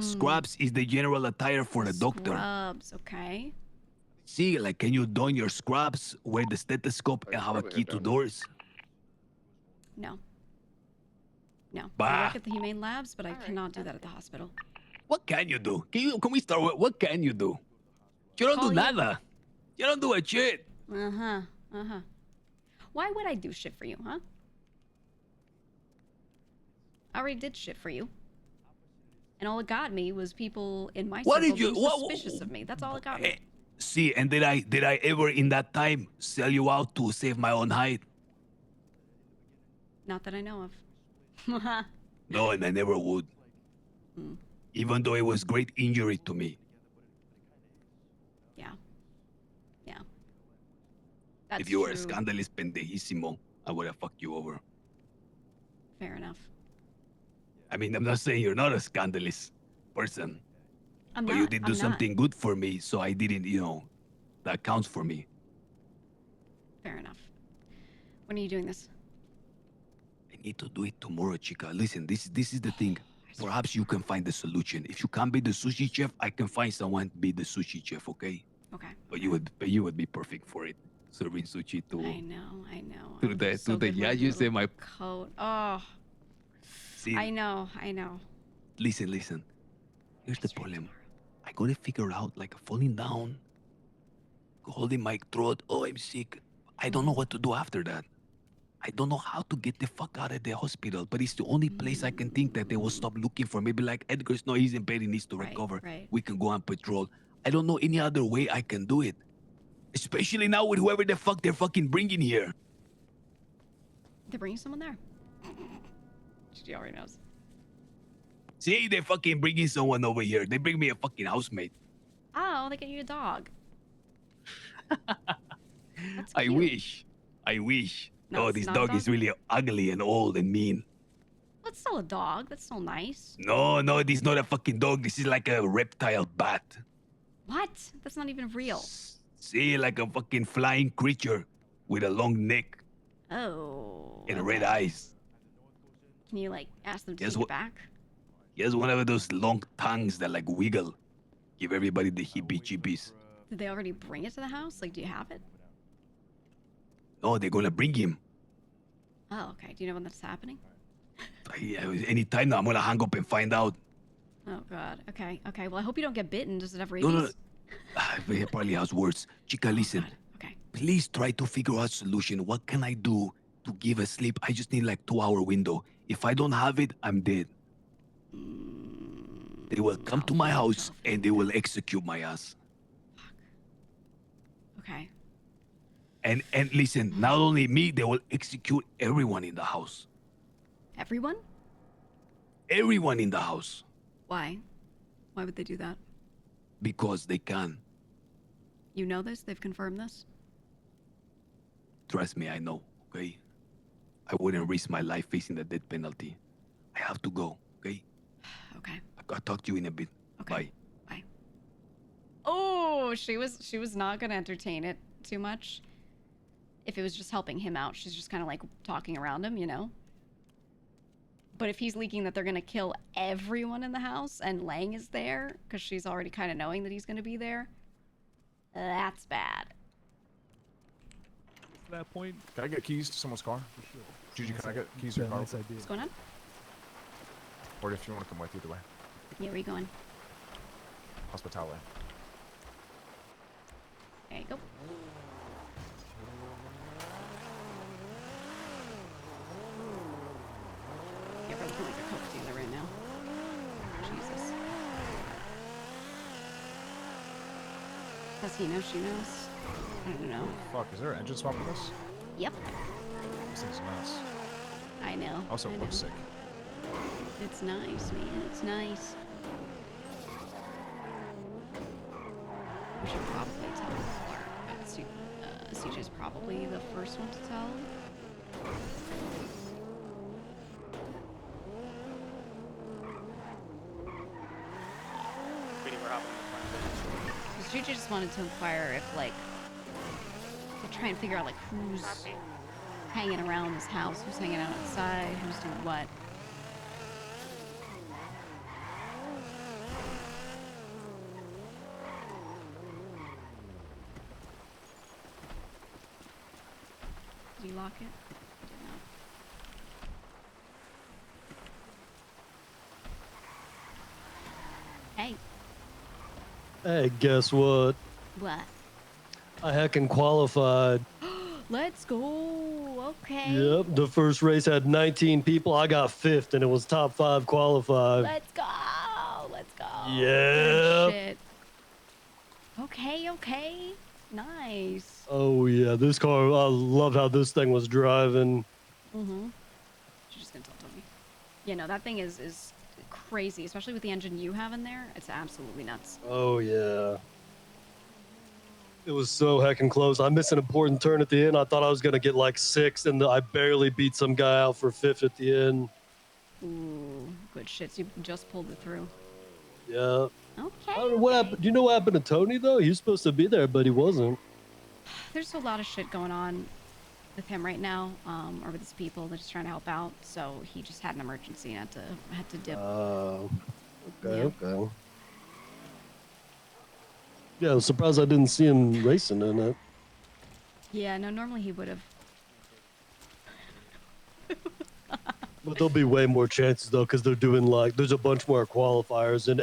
Scrubs is the general attire for a doctor. Scrubs, okay. See, like, can you don your scrubs, wear the stethoscope, and have a key to doors? No. No. I Bah. work at the Humane Labs, but I cannot do that at the hospital. What can you do? Can we start with what can you do? You don't do nada. You don't do a shit. Uh-huh. Uh-huh. Why would I do shit for you, huh? I already did shit for you. And all it got me was people in my What circle did you- being what- suspicious of me. That's all it got me. See, and did I ever in that time sell you out to save my own hide? Not that I know of. No, and I never would. Even though it was great injury to me. Yeah. Yeah. That's If you were a true. scandalous pendejísimo, I would have fucked you over. Fair enough. I mean, I'm not saying you're not a scandalous person. I'm But not. you did do I'm not. something good for me, so I didn't, that counts for me. Fair enough. When are you doing this? I need to do it tomorrow, chica. Listen, this is the thing. Perhaps you can find the solution. If you can't be the sushi chef, I can find someone to be the sushi chef, okay? Okay. But you would be perfect for it. Serving sushi to I know. to I'm the so to the good with yayus little in my coat. Oh. See, I know. listen. Here's the problem. I gotta figure out like falling down, holding my throat. Oh, I'm sick. I don't know what to do after that. I don't know how to get the fuck out of the hospital, but it's the only place I can think that they will stop looking for me. Be like, Edgar's no, he's in bed, he needs to recover. right. We can go on patrol. I don't know any other way I can do it. Especially now with whoever the fuck they're fucking bringing here. They're bringing someone there. She already knows. See, they're fucking bringing someone over here. They bring me a fucking housemate. Oh, they get you a dog. That's I cute. wish. I wish. No, Oh, it's this not a dog is dog? really ugly and old and mean. That's still a dog. That's still nice. No, this is not a fucking dog. This is like a reptile bat. What? That's not even real. See, like a fucking flying creature with a long neck Oh. and red eyes. Can you like ask them to Yes, take it back? He has one of those long tongues that like wiggle. Give everybody the heebie-jeebies. Did they already bring it to the house? Like, do you have it? No, they're gonna bring him. Oh, okay. Do you know when that's happening? Anytime now, I'm gonna hang up and find out. Oh God. Okay. Okay. Well, I hope you don't get bitten. Does it have rabies? No. It probably has worse. Chica, listen. Okay. Please try to figure out a solution. What can I do to give a sleep? I just need like 2-hour window. If I don't have it, I'm dead. They will come to my house and they will execute my ass. Okay. And listen, not only me, they will execute everyone in the house. Everyone? Everyone in the house. Why? Why would they do that? Because they can. You know this? They've confirmed this? Trust me, I know, okay? I wouldn't risk my life facing the death penalty. I have to go, okay? Okay. I'll talk to you in a bit. Okay. Bye. Oh, she was not gonna entertain it too much. If it was just helping him out, she's just kind of like talking around him, you know? But if he's leaking that they're gonna kill everyone in the house and Lang is there, because she's already kind of knowing that he's gonna be there, that's bad. To that point. Can I get keys to someone's car? Gigi, can I get keys to your car? What's going on? Or if you want to come with, either way. Yeah, where you going? Hospitality. There you go. Yeah, we're looking like a coke dealer right now. Jesus. Does he know she knows? I don't know. Fuck, is there an engine swap with this? Yep. This thing's nuts. I know. Also, I it looks know. sick. It's nice, man. It's nice. We should probably tell Clark, but CJ's probably the first one to tell. Because CJ just wanted to inquire if, like, to try and figure out, like, who's hanging around this house, who's hanging out outside, who's doing what. Did you lock it? Hey. Hey, guess what? What? I heckin' qualified. Let's go. Okay. Yep, the first race had 19 people. I got 5th, and it was top 5 qualified. Let's go. Let's go. Yeah. Good shit. Okay, okay. Nice. Oh yeah, this car. I loved how this thing was driving. Mm-hmm. She's just gonna tell Tony. Yeah, no, that thing is crazy, especially with the engine you have in there. It's absolutely nuts. Oh yeah. It was so heckin' close. I missed an important turn at the end. I thought I was gonna get like 6th, and I barely beat some guy out for 5th at the end. Ooh, good shit. So you just pulled it through. Yeah. Okay. I don't know what happened. Do you know what happened to Tony though? He was supposed to be there, but he wasn't. There's a lot of shit going on with him right now, or with his people. They're just trying to help out. So he just had an emergency and had to dip. Oh. Okay. Yeah. Okay. Yeah, I was surprised I didn't see him racing in it. Yeah, no, normally he would have. But there'll be way more chances though, because they're doing like there's a bunch more qualifiers, and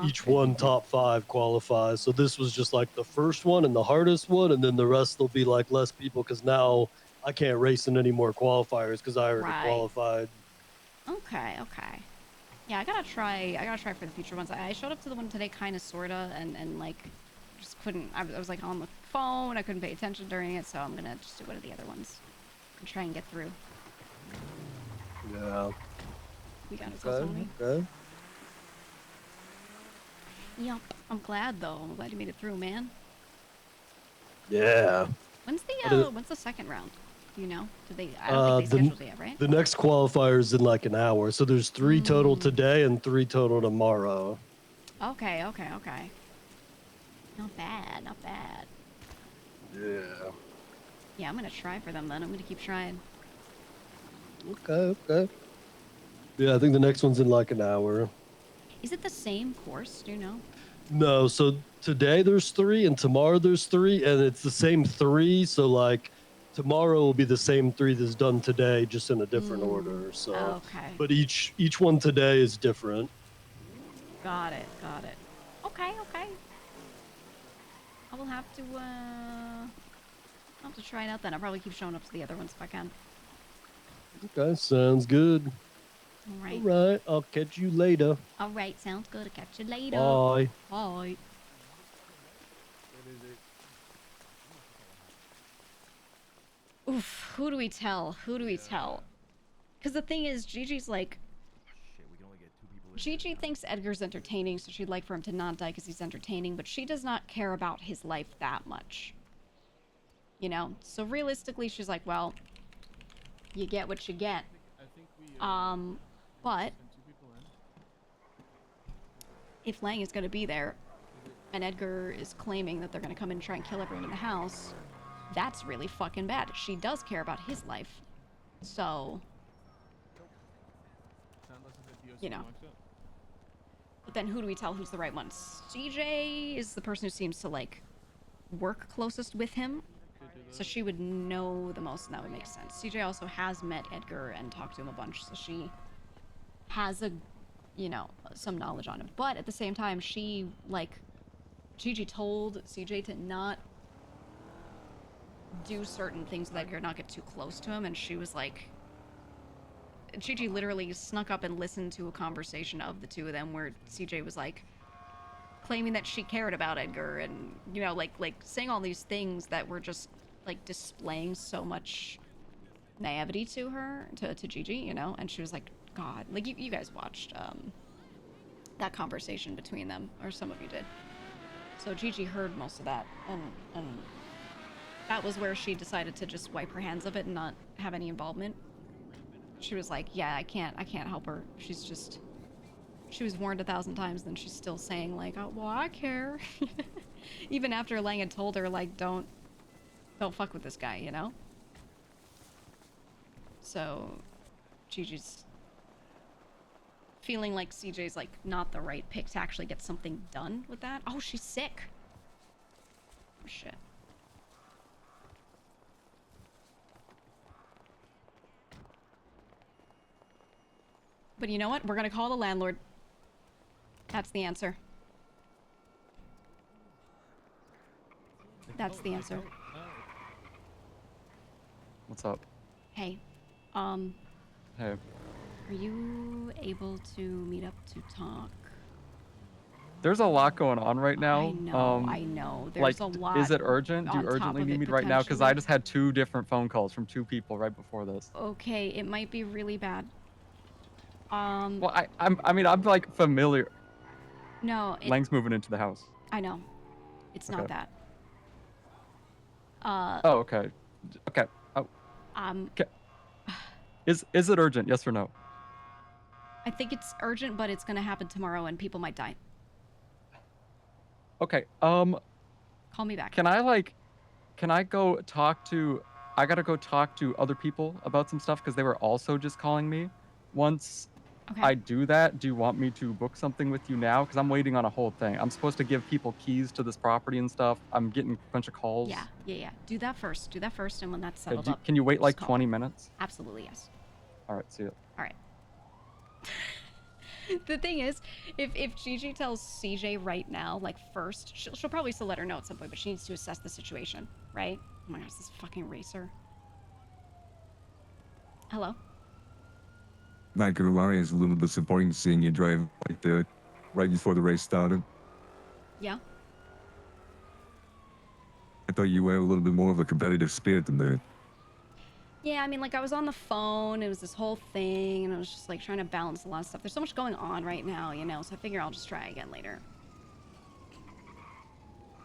each one top 5 qualifies. So this was just like the first one and the hardest one, and then the rest will be like less people because now I can't race in any more qualifiers because I already Right. qualified. Okay, okay. Yeah, I gotta try for the future ones. I showed up to the one today kind of sorta and like just couldn't I was like on the phone. I couldn't pay attention during it, so I'm gonna just do one of the other ones and try and get through. Yeah. We got it, Tony. Okay. Yup. I'm glad though. I'm glad you made it through, man. Yeah. When's the second round? Do you know? I don't think they scheduled it yet, right? The next qualifier is in like an hour, so there's 3 total today and 3 total tomorrow. Okay. Not bad. Yeah. Yeah, I'm gonna try for them then. I'm gonna keep trying. Okay. Yeah, I think the next one's in like an hour. Is it the same course? Do you know? No, so today there's 3 and tomorrow there's 3, and it's the same 3, so like tomorrow will be the same 3 that's done today, just in a different order. So Okay. but each one today is different. Got it. Okay. I will have to try it out then. I'll probably keep showing up to the other ones if I can. Okay, sounds good. Alright. Alright, I'll catch you later. Alright, sounds good. I'll catch you later. Bye. Bye. Oof, who do we tell? Because the thing is, Gigi's like... Gigi thinks Edgar's entertaining, so she'd like for him to not die because he's entertaining, but she does not care about his life that much. You know? So realistically, she's like, well, you get what you get. But if Lang is going to be there, and Edgar is claiming that they're going to come in and try and kill everyone in the house, that's really fucking bad. She does care about his life. So, you know. But then who do we tell who's the right one? CJ is the person who seems to, like, work closest with him. So she would know the most, and that would make sense. CJ also has met Edgar and talked to him a bunch, so she has some knowledge on him. But at the same time, she, like, Gigi told CJ to not do certain things that Edgar, not get too close to him, and she was like... Gigi literally snuck up and listened to a conversation of the two of them where CJ was, like, claiming that she cared about Edgar and, you know, like saying all these things that were just, like, displaying so much naivety to her, to Gigi, you know? And she was like, God, like, you guys watched, that conversation between them, or some of you did. So Gigi heard most of that, and that was where she decided to just wipe her hands of it and not have any involvement. She was like, yeah, I can't help her. She was warned 1,000 times, then she's still saying, like, oh, well, I care. Even after Lang had told her, like, don't fuck with this guy, you know? So, Gigi's feeling like CJ's, like, not the right pick to actually get something done with that. Oh, she's sick. Oh, shit. But you know what? We're gonna call the landlord. That's the answer. That's the answer. What's up? Hey. Hey. Are you able to meet up to talk? There's a lot going on right now. I know. There's like, a lot. Is it urgent? Do you on top urgently of need it, me right now? Because I potentially. just had 2 different phone calls from 2 people right before this. Okay, it might be really bad. Well, I mean, I'm like familiar. No. Lang's moving into the house. I know. It's not Okay. that. Oh, okay. Okay. Oh. Okay. Is it urgent? Yes or no? I think it's urgent, but it's gonna happen tomorrow, and people might die. Okay. Call me back. Can I go talk to? I gotta go talk to other people about some stuff because they were also just calling me. Once I do that, do you want me to book something with you now? Because I'm waiting on a whole thing. I'm supposed to give people keys to this property and stuff. I'm getting a bunch of calls. Yeah. Do that first, and when that's Okay, settled up. can you wait just like call 20 me. minutes? Absolutely, yes. All right, see you. All right. The thing is, if Gigi tells CJ right now, like first, she'll probably still let her know at some point, but she needs to assess the situation, right? Oh my gosh, this fucking racer. Hello? Not gonna lie, it's a little disappointing seeing you drive like that right before the race started. Yeah. I thought you had a little bit more of a competitive spirit than that. Yeah, I mean, like, I was on the phone, it was this whole thing, and I was just, like, trying to balance a lot of stuff. There's so much going on right now, you know, so I figure I'll just try again later.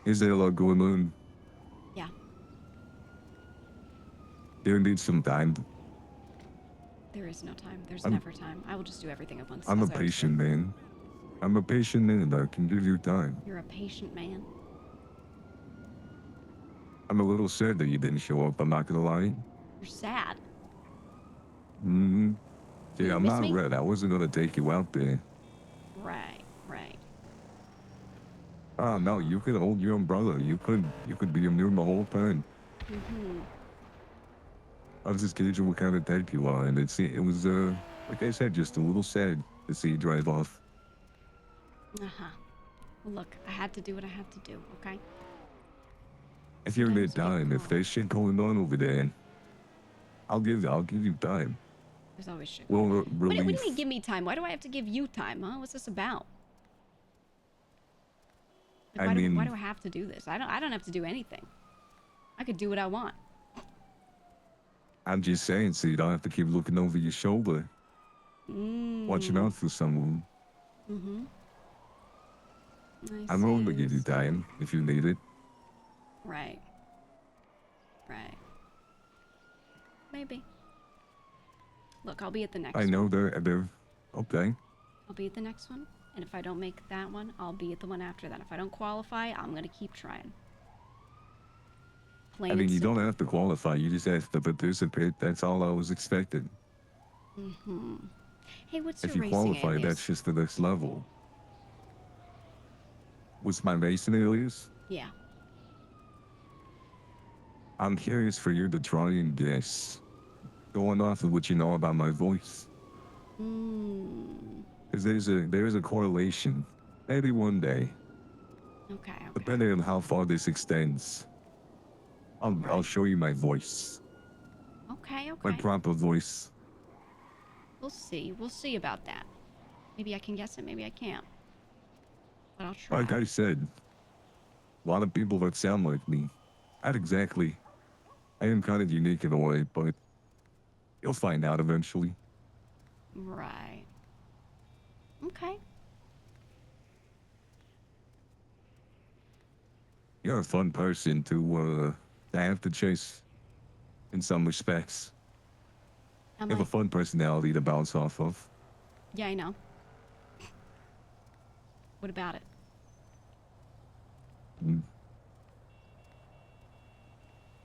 Is there a lot going on? Yeah. There needs some time. There is no time. There's I'm- never time. I will just do everything at once. I'm a as I always do. patient man. I'm a patient man. I can give you time. You're a patient man. I'm a little sad that you didn't show up. I'm not gonna lie. You're sad. Mm-hmm. You Yeah, I'm miss not me? red. I wasn't gonna take you out there. Right, right. Oh no, you could hold your umbrella. You could be immune the whole time. Mm-hmm. I was just gauging what kind of type you are, and it was like I said, just a little sad to see you drive off. Uh-huh. Well, look, I had to do what I had to do, okay? If you're mid time, if there's shit going on over there, I'll give you time. There's always shit. Well, What do you relief. mean give me time? Why do I have to give you time, huh? What's this about? Like, why do I have to do this? I don't have to do anything. I could do what I want. I'm just saying, so you don't have to keep looking over your shoulder, watching out for someone. Mm-hmm. I'm willing to give you time if you need it. Right. Right. Maybe. Look, I'll be at the next I know one. they're okay. I'll be at the next one, and if I don't make that one, I'll be at the one after that. If I don't qualify, I'm gonna keep trying. Plain I mean, and you simple. don't have to qualify. You just have to participate. That's all I was expecting. Mm-hmm. Hey, what's If your you racing qualify, alias? that's just the next level. What's my racing alias? Yeah. I'm curious for you to try and guess. Going off of what you know about my voice. Because there's a correlation. Maybe one day. Okay. Depending on how far this extends. I'll show you my voice. Okay. My proper voice. We'll see. We'll see about that. Maybe I can guess it. Maybe I can't. But I'll try. Like I said, a lot of people that sound like me. Not exactly. I am kind of unique in a way, but you'll find out eventually. Right. Okay. You're a fun person to have to chase in some respects. You have a fun personality to bounce off of. Yeah, I know. What about it?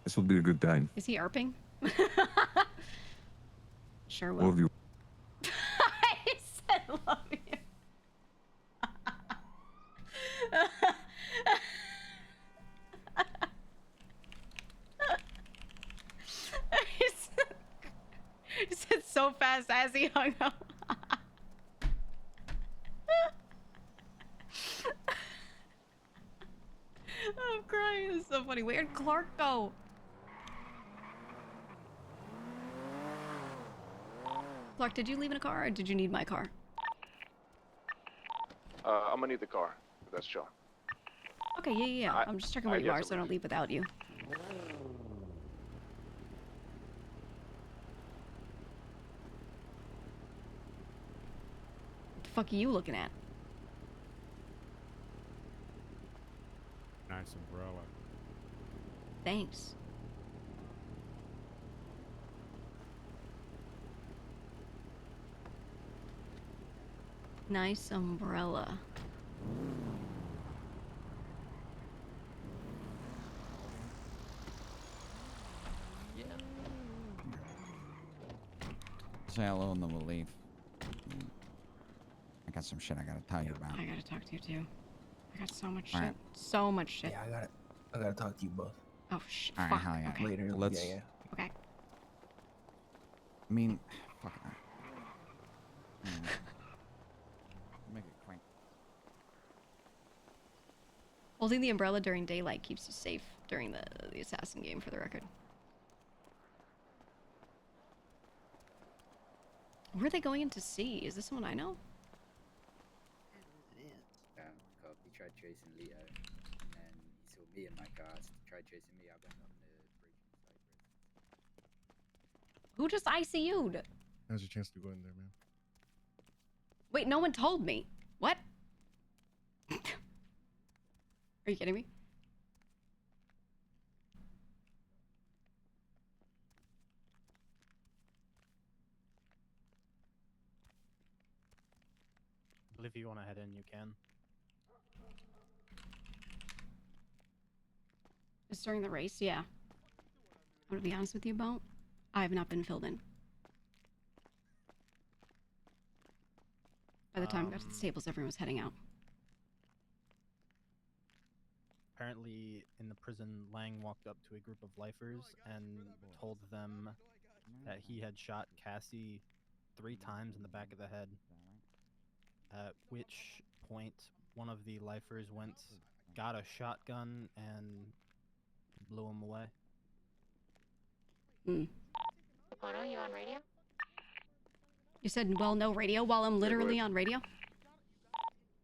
This will be a good time. Is he erping? Sure will. All of you. I said love you. He said so fast as he hung up. I'm crying. It's so funny. Where'd Clark go? Clark, did you leave in a car or did you need my car? I'm gonna need the car. That's sure. Okay, yeah. I'm just checking where you are so I don't leave without you. What the fuck are you looking at? Nice umbrella. Thanks. Nice umbrella. Say hello and then we'll leave. I got some shit I gotta tell you about. I gotta talk to you too. I got so much shit. Alright. So much shit. Yeah, I gotta talk to you both. Oh shit. Alright, Fuck. hell yeah. Okay. Later. Let's. Yeah. Okay. I mean, fuck. Make it quick. Holding the umbrella during daylight keeps you safe during the assassin game, for the record. Where are they going in to see? Is this someone I know? He tried chasing Leo, and then he saw me in my car. So he tried chasing me. I went on the bridge in Cyprus. Who just ICU'd? Now's your chance to go in there, man. Wait, no one told me. What? Are you kidding me? But if you want to head in, you can. Just during the race, yeah. I'm gonna be honest with you, Bo. I have not been filled in. By the time I got to the stables, everyone was heading out. Apparently, in the prison, Lang walked up to a group of lifers and told them that he had shot Cassie 3 times in the back of the head. At which point, one of the lifers got a shotgun, and blew him away. Mono, you on radio? You said, well, no radio while I'm literally on radio?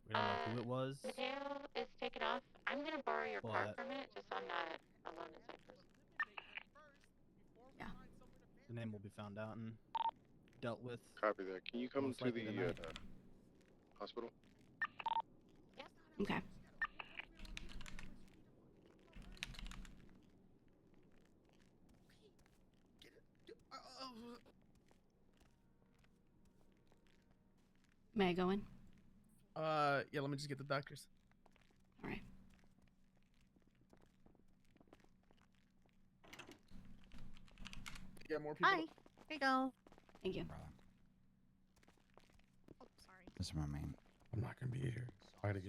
We don't know who it was. Mateo is taken off. I'm gonna borrow your car But- for a minute, just so I'm not alone in Cyprus. Yeah. The name will be found out and dealt with. Copy that. Can you come most to likely the tonight. hospital? Okay. May I go in? Yeah, let me just get the doctors. All right. You got more people? Hi. Here you go. Thank you. Oh, sorry. This is my man. I'm not gonna be here. I got a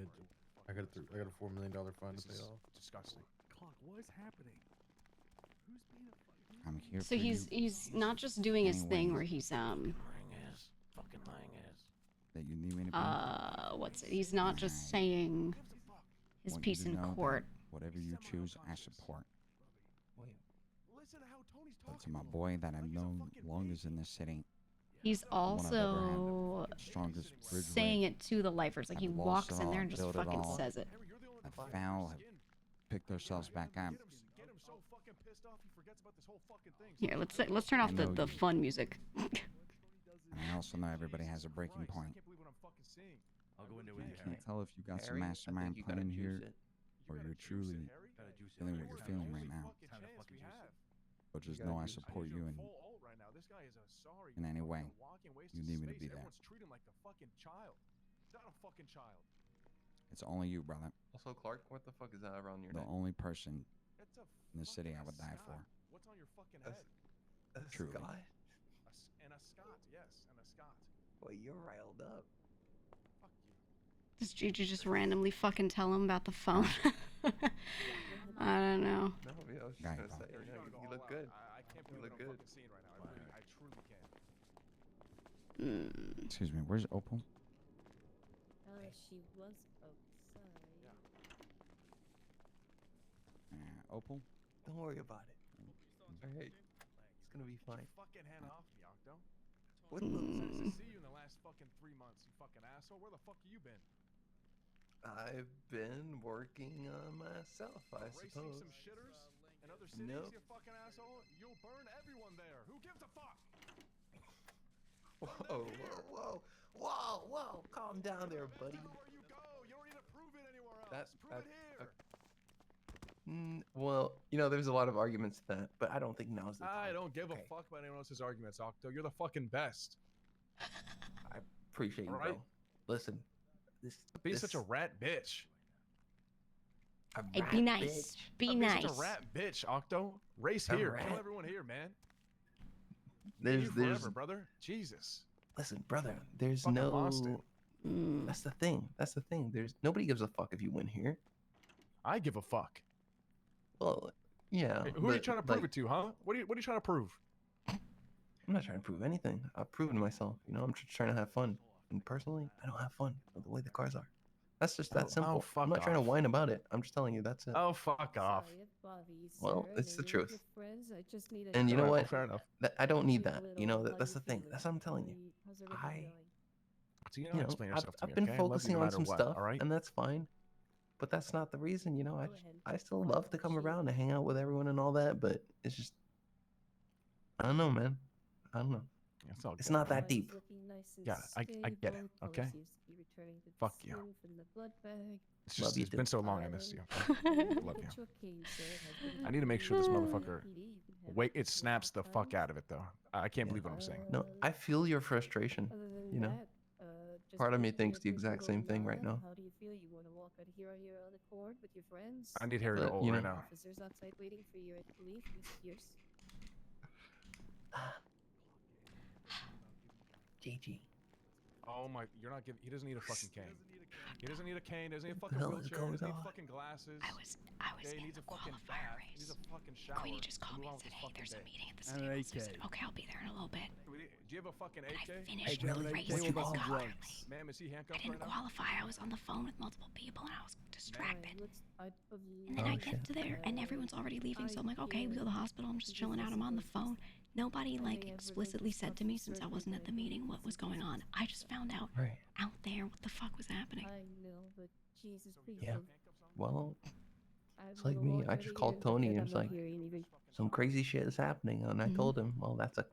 $4 million fine to pay off. Disgusting. Clock, what is happening? Who's being a fucking... I'm here So for he's not just doing his thing Anyway. where he's Fucking lying ass. that you need me to be. what's it? He's not just saying his Want you piece to in know that court. Whatever you choose, I support. Listen to how Tony's But to my boy that I've known longest in this city, He's one I've ever also had, strongest bridge saying weight. it to the lifers. Like he I've lost walks it in there all, and just built it fucking all. says it. Have foul, have picked ourselves back up. Get him so fucking pissed off he forgets about this whole fucking thing. Here, let's turn off I know the you- fun music. And I also know everybody has a breaking point. I'll go in there You with you, can't tell if you got some Harry, I mastermind think you gotta plan juice here, it. or you're truly feeling what you're feeling right now. But just know I support you in any way. You need me to be there. Everyone's treating him like the fucking child. He's not a fucking child. It's only you, brother. Also, Clark, what the fuck is that around your The neck? only person It's a in the city I would die for. What's on your fucking head? A Truly. Scott? And a Scott, yes, and a Scott. Well, you're riled up. Does Gigi just randomly fucking tell him about the phone? I don't know. No, I was just Guy, gonna bro. say, you look good. I can't You believe look what I'm good. fucking seeing right now. I truly can't. Excuse me, where's Opal? She was outside. Opal? Don't worry about it. Alright. It's gonna be fine. Fucking hand off me, Octo. What Nice the? to see you in the last fucking 3 months, you fucking asshole. Where the fuck have you been? I've been working on myself, I Racing suppose. some shitters in other cities, Nope. you fucking asshole. You'll burn everyone there. Who gives a fuck? Whoa, whoa, whoa, whoa, whoa! Calm down there, buddy. Where you go? You don't need to prove it anywhere else. That- prove it that- here. Well, you know, there's a lot of arguments to that, but I don't think now's the time. I don't give Okay. a fuck about anyone else's arguments, Octo. You're the fucking best. I appreciate you, Alright. bro. Listen, Be this such a rat bitch. a Hey, rat be nice. bitch. Be Be nice. such a rat bitch, Octo. Race A here. rat. Kill everyone here, man. There's, you there's. forever, brother. Jesus. Listen, brother. There's Fucking no. lost it. That's the thing. That's the thing. There's nobody gives a fuck if you win here. I give a fuck. Well, yeah. Hey, who are you but, trying to prove like, it to, huh? What are you trying to prove? I'm not trying to prove anything. I've proven myself. You know, I'm just trying to have fun. And personally, I don't have fun with the way the cars are. That's just that simple. fuck I'm not trying to off. whine about it. I'm just telling you that's it. Oh, fuck off. Sorry if bother you, Well, sir. it's the Maybe we're truth. good friends. I just need And you know Alright, what? fair enough. I don't need Sleep that. a You know, little. How that's you the thing. feeling? That's what I'm telling you. How's everything going? So you You know, know, explain yourself to I've me, been okay? I love you focusing no on matter some what, stuff, all right? and that's fine. But that's not the reason, you know. Go ahead. I still love to come around and hang out with everyone and all that, but it's just I don't know, man. I don't know. It's all It's good. not that Body's deep. looking nice and Yeah, I get it, stable. Color okay? seems to be returning to the Fuck you. skin from the blood bag. It's Love just, you it's too. been so long I miss you. Love you. Get your cane, sir. It has been I need to make sure this motherfucker, PD. You can have wait, it it snaps the fuck out of it, though. I can't believe what I'm saying. No, I feel your frustration. Other than You know, that, just part of me give me thinks a the quick exact little same thing right nod. now. How do you feel? You want to walk out here on your own accord with your friends? I need Harry to But, ult you right know- now. Officers outside waiting for you, I believe. Miss Pierce. Gigi. Oh my, you're not giving, he doesn't need a fucking cane. He doesn't need a cane, doesn't need a fucking hell is wheelchair, going doesn't need on? fucking glasses. I was Okay, he in needs the a fucking qualifier bath. He needs a fucking shower. Queenie just called me and said, "Hey, there's a meeting at the stables." I said, "Okay, I'll be there in a little bit." Do you have a fucking And AK? I finished the race entirely. Ma'am, is he I handcuffed didn't right now? qualify. I was on the phone with multiple people and I was distracted. I And then I get to there and everyone's already leaving. So I'm like, okay, we go to the hospital. I'm just chilling out. I'm on the phone. Nobody like explicitly said to me since I wasn't at the meeting what was going on. I just found out out there what the fuck was happening. I know, but Jesus, please Yeah. don't. Well, I'm it's like gonna me. walk I out just of called here Tony and and I'm it's not like hearing even. some crazy shit is happening, and I told him, well, that's a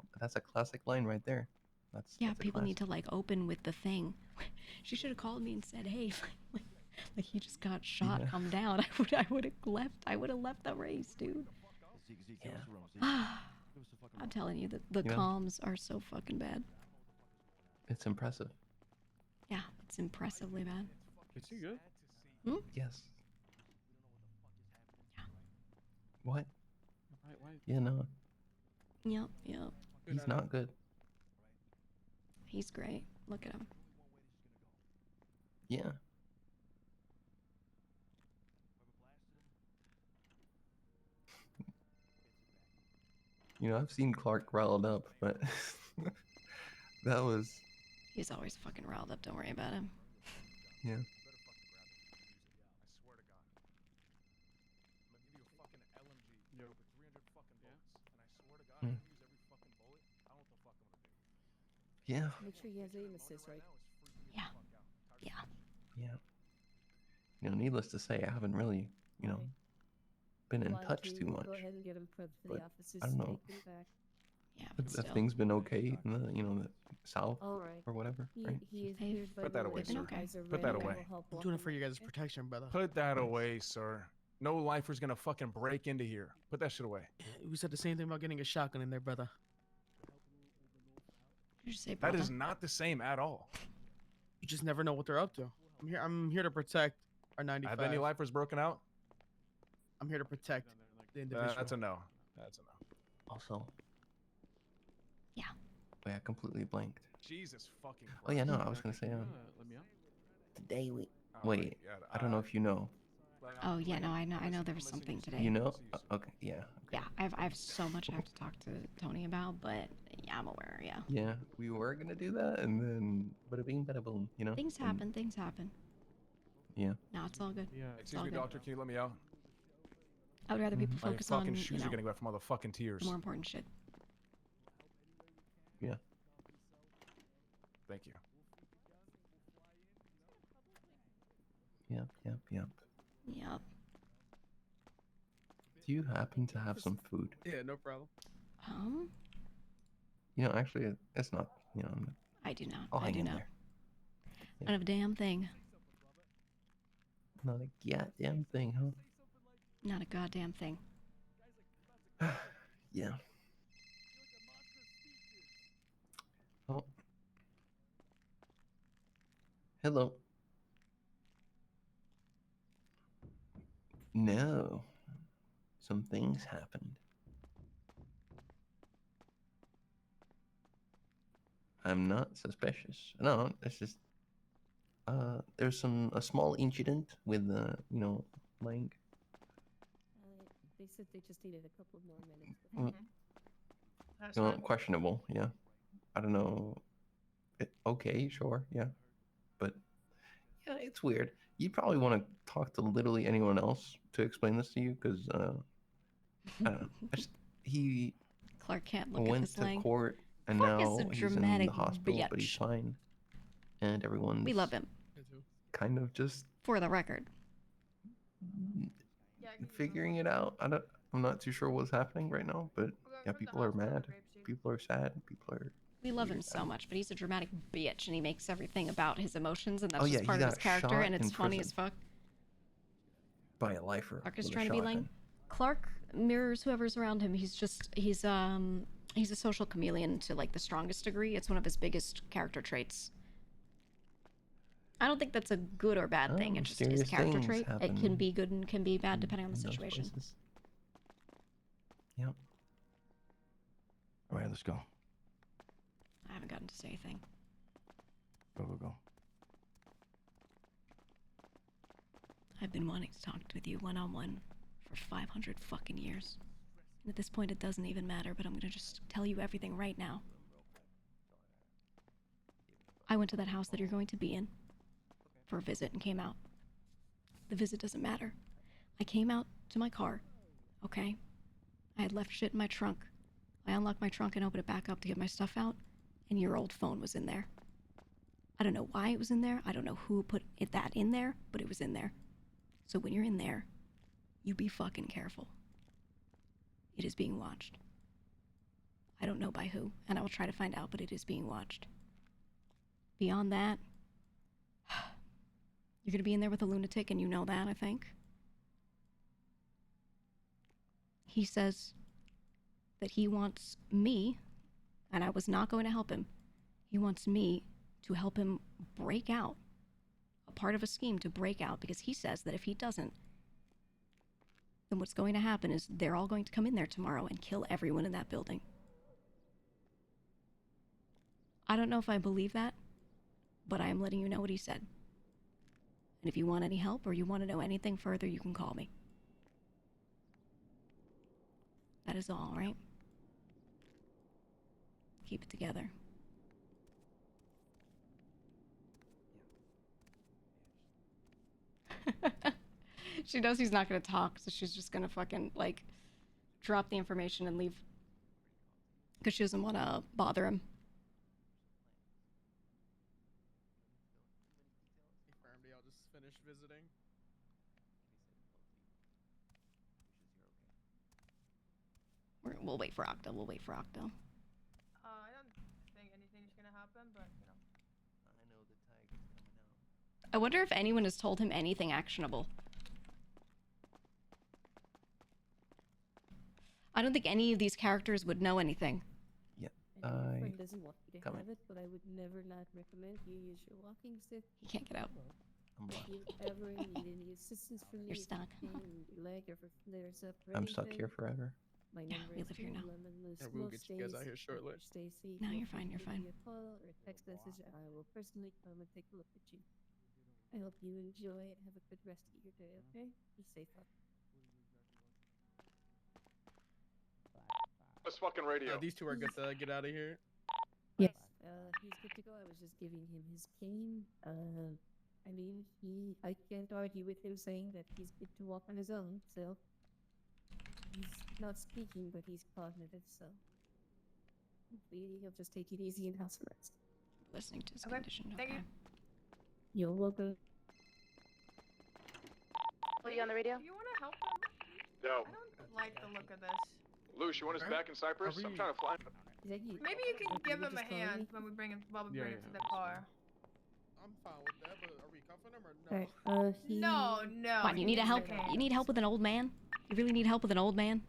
classic line right there. Yeah, that's a people need classic. to like open with the thing. She should have called me and said, "Hey, like he just got shot. Yeah. Come down." I would have left. I would have left the race, dude. I'm telling you, the You know? comms are so fucking bad. It's impressive. Yeah, it's impressively bad. Is he good? Hmm? Yes. What? Why? Yeah, no, Yep. he's not good. He's great. Look at him. Yeah. You know, I've seen Clark riled up, but that was He's always fucking riled up. Don't worry about him. yeah. Hmm. Yeah. Make sure he has aim assist, right? Yeah. Yeah. You know, needless to say, I haven't really, you know, been in Line touch two, too much. Go ahead and get him prepped for but the officers I don't to know. take him back. Yeah, Have things been okay in the, you know, the south All right. or whatever, right? He is cleared by Put that the away, way. sir. You guys are Put that ready. I away. will help I'm walk doing it him for out, you guys' okay? protection, brother. Put that away, sir. No lifer's gonna fucking break into here. Put that shit away. We said the same thing about getting a shotgun in there, brother. Did you say That brother? is not the same at all. You just never know what they're up to. I'm here to protect our 95. Have any lifers broken out? I'm here to protect the individual. That's a no. That's a no. Also. Yeah. Wait, I completely blanked. Jesus fucking Christ. Oh yeah, no, I was gonna say Let me out. today we. Oh, Wait, yeah, I don't know if you know. Oh yeah, no, I know there was something today. You know? Okay, yeah. Yeah, I have so much I have to talk to Tony about, but yeah, I'm aware. Yeah. Yeah, we were gonna do that, and then bada bing, bada boom. You know. Things and- happen. Things happen. Yeah. No, it's all good. Yeah. It's Excuse all me, good. doctor. Can you let me out? I would rather people My focus fucking on shoes you are know, getting wet from all the fucking tears. the more important shit. Yeah. Thank you. Yep. Yep. Do you happen to have some food? Yeah, no problem. You know, actually, it's not. You know, I do not. I'll I hang do in not. there. I don't have a damn thing. Not a goddamn thing, huh? Not a goddamn thing. Yeah. Oh. Hello. No. Some things happened. I'm not suspicious. No, it's just there's a small incident with you know, Lang. They said they just needed a couple more minutes. Mm. That's You know, questionable, yeah. I don't know. Okay, sure, yeah. But yeah, it's weird. You probably want to talk to literally anyone else to explain this to you, because I don't know. He Clark can't look at went this to Lang. court and Clark is now a he's in dramatic the hospital, but he's bitch. fine. And everyone's We love him. kind of just For the record. figuring it out. I'm not too sure what's happening right now, but yeah, people are mad. People are sad. People are. We love him weird. so much, but he's a dramatic bitch, and he makes everything about his emotions, and that's Oh, yeah, just he part of his got character, shot and it's in funny prison. as fuck. By a lifer. Clark is with a trying to be Lang. shotgun. Clark mirrors whoever's around him. He's a social chameleon to like the strongest degree. It's one of his biggest character traits. I don't think that's a good or bad thing. It's just his mysterious character things trait. It can happen be good and can be bad depending on the in those situation. places. Yep. All right, let's go. I haven't gotten to say a thing. Go. I've been wanting to talk with you one-on-one for 500 fucking years. And at this point, it doesn't even matter, but I'm gonna just tell you everything right now. I went to that house that you're going to be in for a visit and came out. The visit doesn't matter. I came out to my car, okay? I had left shit in my trunk. I unlocked my trunk and opened it back up to get my stuff out, and your old phone was in there. I don't know why it was in there. I don't know who put that in there, but it was in there. So when you're in there, you be fucking careful. It is being watched. I don't know by who, and I will try to find out, but it is being watched. Beyond that, you're gonna be in there with a lunatic, and you know that, I think. He says that he wants me, and I was not going to help him. He wants me to help him break out. A part of a scheme to break out, because he says that if he doesn't, then what's going to happen is they're all going to come in there tomorrow and kill everyone in that building. I don't know if I believe that, but I am letting you know what he said. And if you want any help or you want to know anything further, you can call me. That is all, right? Keep it together. She knows he's not gonna talk, so she's just gonna fucking, like, drop the information and leave. Because she doesn't want to bother him. Confirmed, I'll just finish visiting. We'll wait for Octo. We'll wait for Octo. I don't think anything's gonna happen, but, you know. I wonder if anyone has told him anything actionable. I don't think any of these characters would know anything. Yeah, And my friend doesn't want you to have it, but I would never not recommend you use your walking stick. He can't get out. If you ever need any assistance from me, You're stuck. your leg ever flares up or I'm stuck anything, here forever. my Yeah, number we is live here now. We'll get you guys out here shortly. Stacy. No, you're fine, you're Give fine. me a call or a text message. I will personally come and take a look at you. I hope you enjoy and have a good rest of your day, okay? Be safe out. This fucking radio. These two are good to get out of here. Yes, he's good to go. I was just giving him his cane. I mean, I can't argue with him saying that he's good to walk on his own, so. He's not speaking, but he's cognitive, so. Hopefully he'll just take it easy and house arrest. Listening to his Okay, condition. thank you. You're welcome. Are you on the radio? Do you want to help him? No. I don't like the look of this. Luce, you want us back in Cyprus? I'm trying to fly. Is that you? Maybe you can Like, give you him a just calling hand me? when we bring him while we Yeah, bring him yeah, to the car. I'm fine with that, but are we cuffing him or no? Alright, No. Why, you need needs help? the cane. You need help with an old man? You really need help with an old man?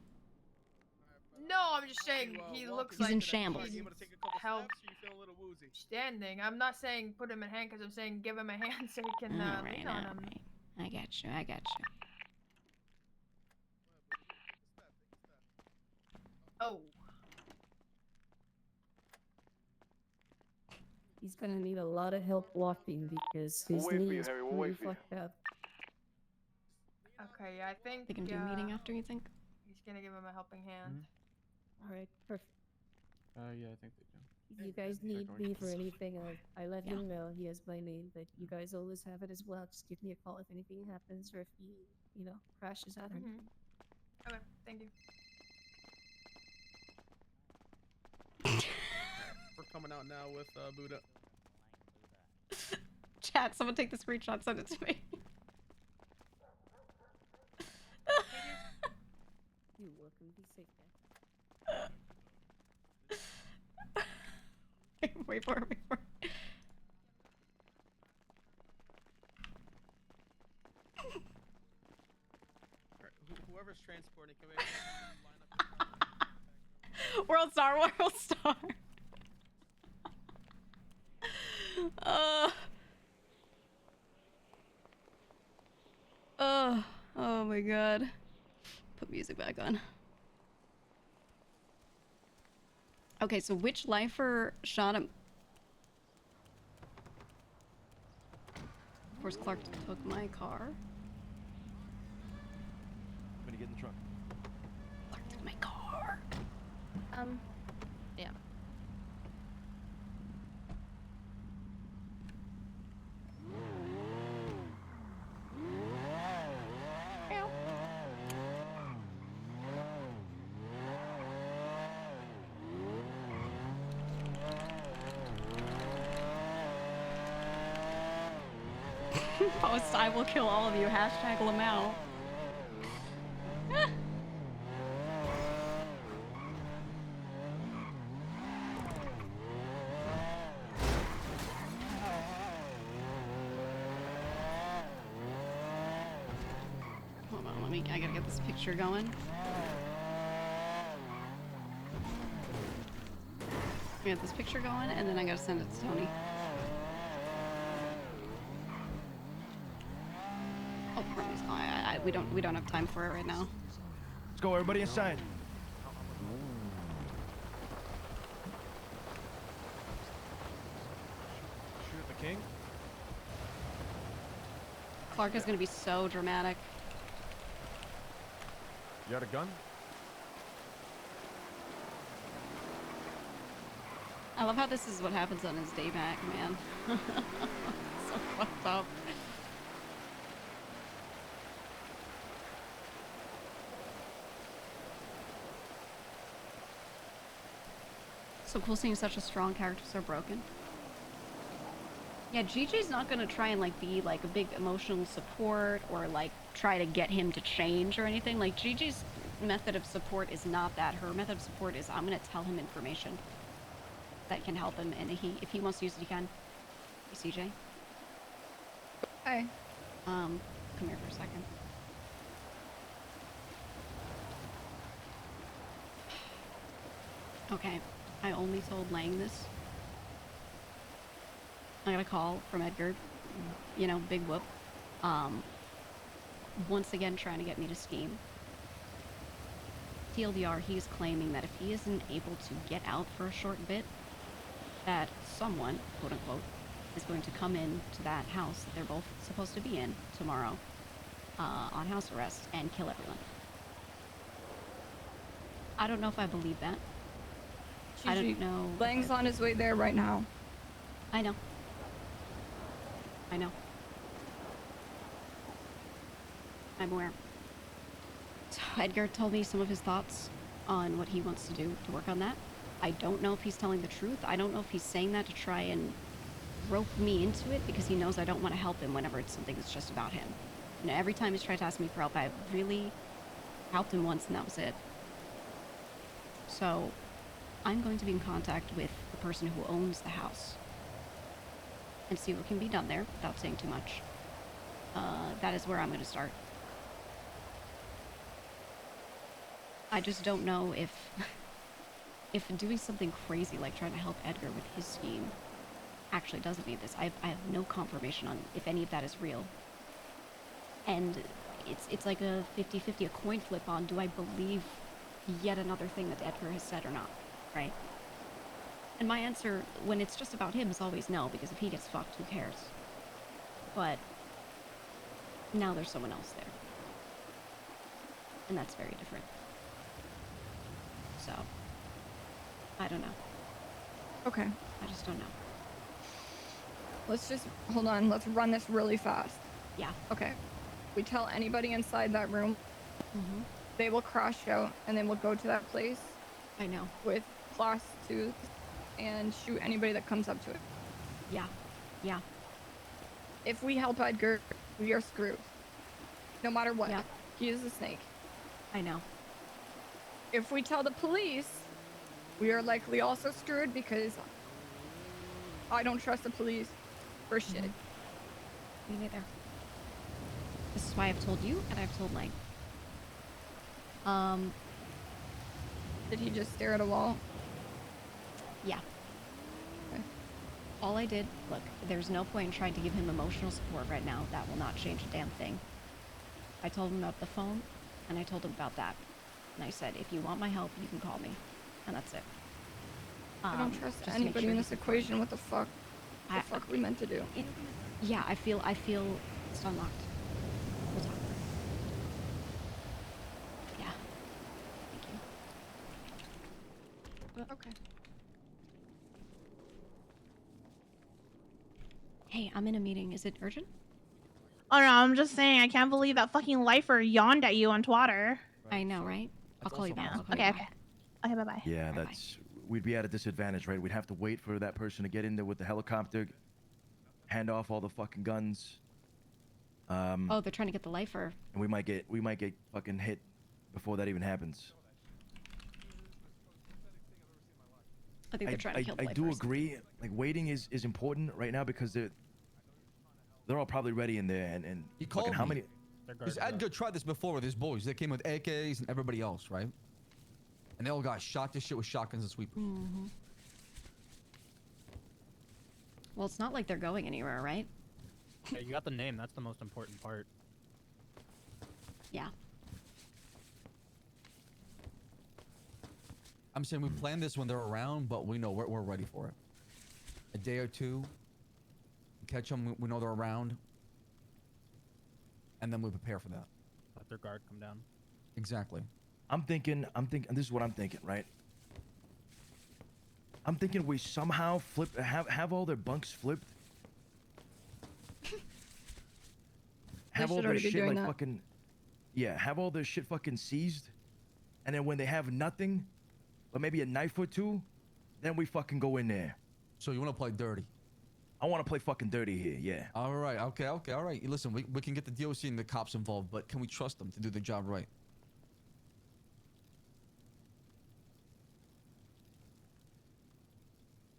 No, I'm just saying he looks He's like in shambles. he needs help standing. I'm not saying put him in handcuffs. I'm saying give him a hand so he can lean on him. Alright. I got you, I got you. Oh. He's gonna need a lot of help walking because We'll his wait for knee you, is Harry, we'll pretty wait for you. fucked up. Okay, yeah, I think. They can do a meeting after, you think? He's gonna give him a helping hand. Alright, perfect. Yeah, I think they do. if you guys need me for anything, I let him know. He has my name, but you guys always have it as well. Just give me a call if anything happens or if he, crashes out or anything. Okay, thank you. We're coming out now with Buddha. Chat, someone take the screenshot, send it to me. You're welcome. Be safe, guys. Wait for it, wait for it. Whoever's transporting, can we World Star, World Star. Oh my god. Put music back on. Okay, so which lifer shot him? Of course, Clark took my car. I'm gonna get in the truck. Clark took my car. Yeah. Post, I will kill all of you. Hashtag Lamau. Hold on, I gotta get this picture going. I got this picture going, and then I gotta send it to Tony. Oh, promise. We don't have time for it right now. Let's go, everybody inside. Shoot the king. Clark is gonna be so dramatic. You got a gun? I love how this is what happens on his day back, man. So fucked up. So cool seeing such a strong character so broken. Yeah, Gigi's not gonna try and like be like a big emotional support or like try to get him to change or anything. Like Gigi's method of support is not that. Her method of support is I'm gonna tell him information that can help him, and if he wants to use it, he can. Hey, CJ. Hi. Come here for a second. Okay, I only told Lang this. I got a call from Edgar, big whoop. Once again trying to get me to scheme. TLDR, he's claiming that if he isn't able to get out for a short bit, that someone, quote unquote, is going to come in to that house that they're both supposed to be in tomorrow, on house arrest and kill everyone. I don't know if I believe that. I don't know. Lang's on his way there right now. I know. I know. I'm aware. So Edgar told me some of his thoughts on what he wants to do to work on that. I don't know if he's telling the truth. I don't know if he's saying that to try and rope me into it because he knows I don't want to help him whenever it's something that's just about him. Every time he's tried to ask me for help, I've really helped him once and that was it. So I'm going to be in contact with the person who owns the house and see what can be done there without saying too much. That is where I'm going to start. I just don't know if doing something crazy like trying to help Edgar with his scheme actually does any of this. I have no confirmation on if any of that is real. And it's like a 50-50, a coin flip on do I believe yet another thing that Edgar has said or not, right? And my answer, when it's just about him, is always no, because if he gets fucked, who cares? But now there's someone else there. And that's very different. So, I don't know. Okay. I just don't know. Let's just hold on. Let's run this really fast. Yeah. Okay. We tell anybody inside that room. They will crash out, and then we'll go to that place. I know. With class tooth and shoot anybody that comes up to it. Yeah. Yeah. If we help Edgar, we are screwed. No matter what. Yeah. He is a snake. I know. If we tell the police, we are likely also screwed because I don't trust the police for shit. Me neither. This is why I've told you and I've told Lang. Did he just stare at a wall? Yeah. Okay. All I did, look, there's no point in trying to give him emotional support right now. That will not change a damn thing. I told him about the phone, and I told him about that. And I said, if you want my help, you can call me. And that's it. I don't trust just to make anybody sure in he's this equation. What the fuck? What the fuck are we meant to do? Yeah, I feel it's unlocked. We'll talk. Yeah. Thank you. Okay. Hey, I'm in a meeting. Is it urgent? Oh no, I'm just saying, I can't believe that fucking lifer yawned at you on Twitter. I know, right? I'll call you back. I'll call you Okay, back. okay, bye bye. Yeah, we'd be at a disadvantage, right? We'd have to wait for that person to get in there with the helicopter, hand off all the fucking guns. Oh, they're trying to get the lifer. And we might get fucking hit before that even happens. I think they're trying to kill the I lifer. do agree. Like waiting is important right now because they're all probably ready in there and He called fucking how me. many? Because Edgar tried this before with his boys. They came with AKs and everybody else, right? And they all got shot to shit with shotguns and sweepers. Well, it's not like they're going anywhere, right? Yeah, you got the name. That's the most important part. Yeah. I'm saying we plan this when they're around, but we know we're ready for it. A day or two, catch them. We know they're around, and then we prepare for that. Let their guard come down. Exactly. I'm thinking. This is what I'm thinking, right? I'm thinking we somehow have all their bunks flipped. Have all their shit like fucking, yeah. Have all their shit fucking seized, and then when they have nothing, but maybe a knife or two, then we fucking go in there. So you want to play dirty? I want to play fucking dirty here, yeah. All right. Okay. All right. Listen, we can get the DOC and the cops involved, but can we trust them to do the job right?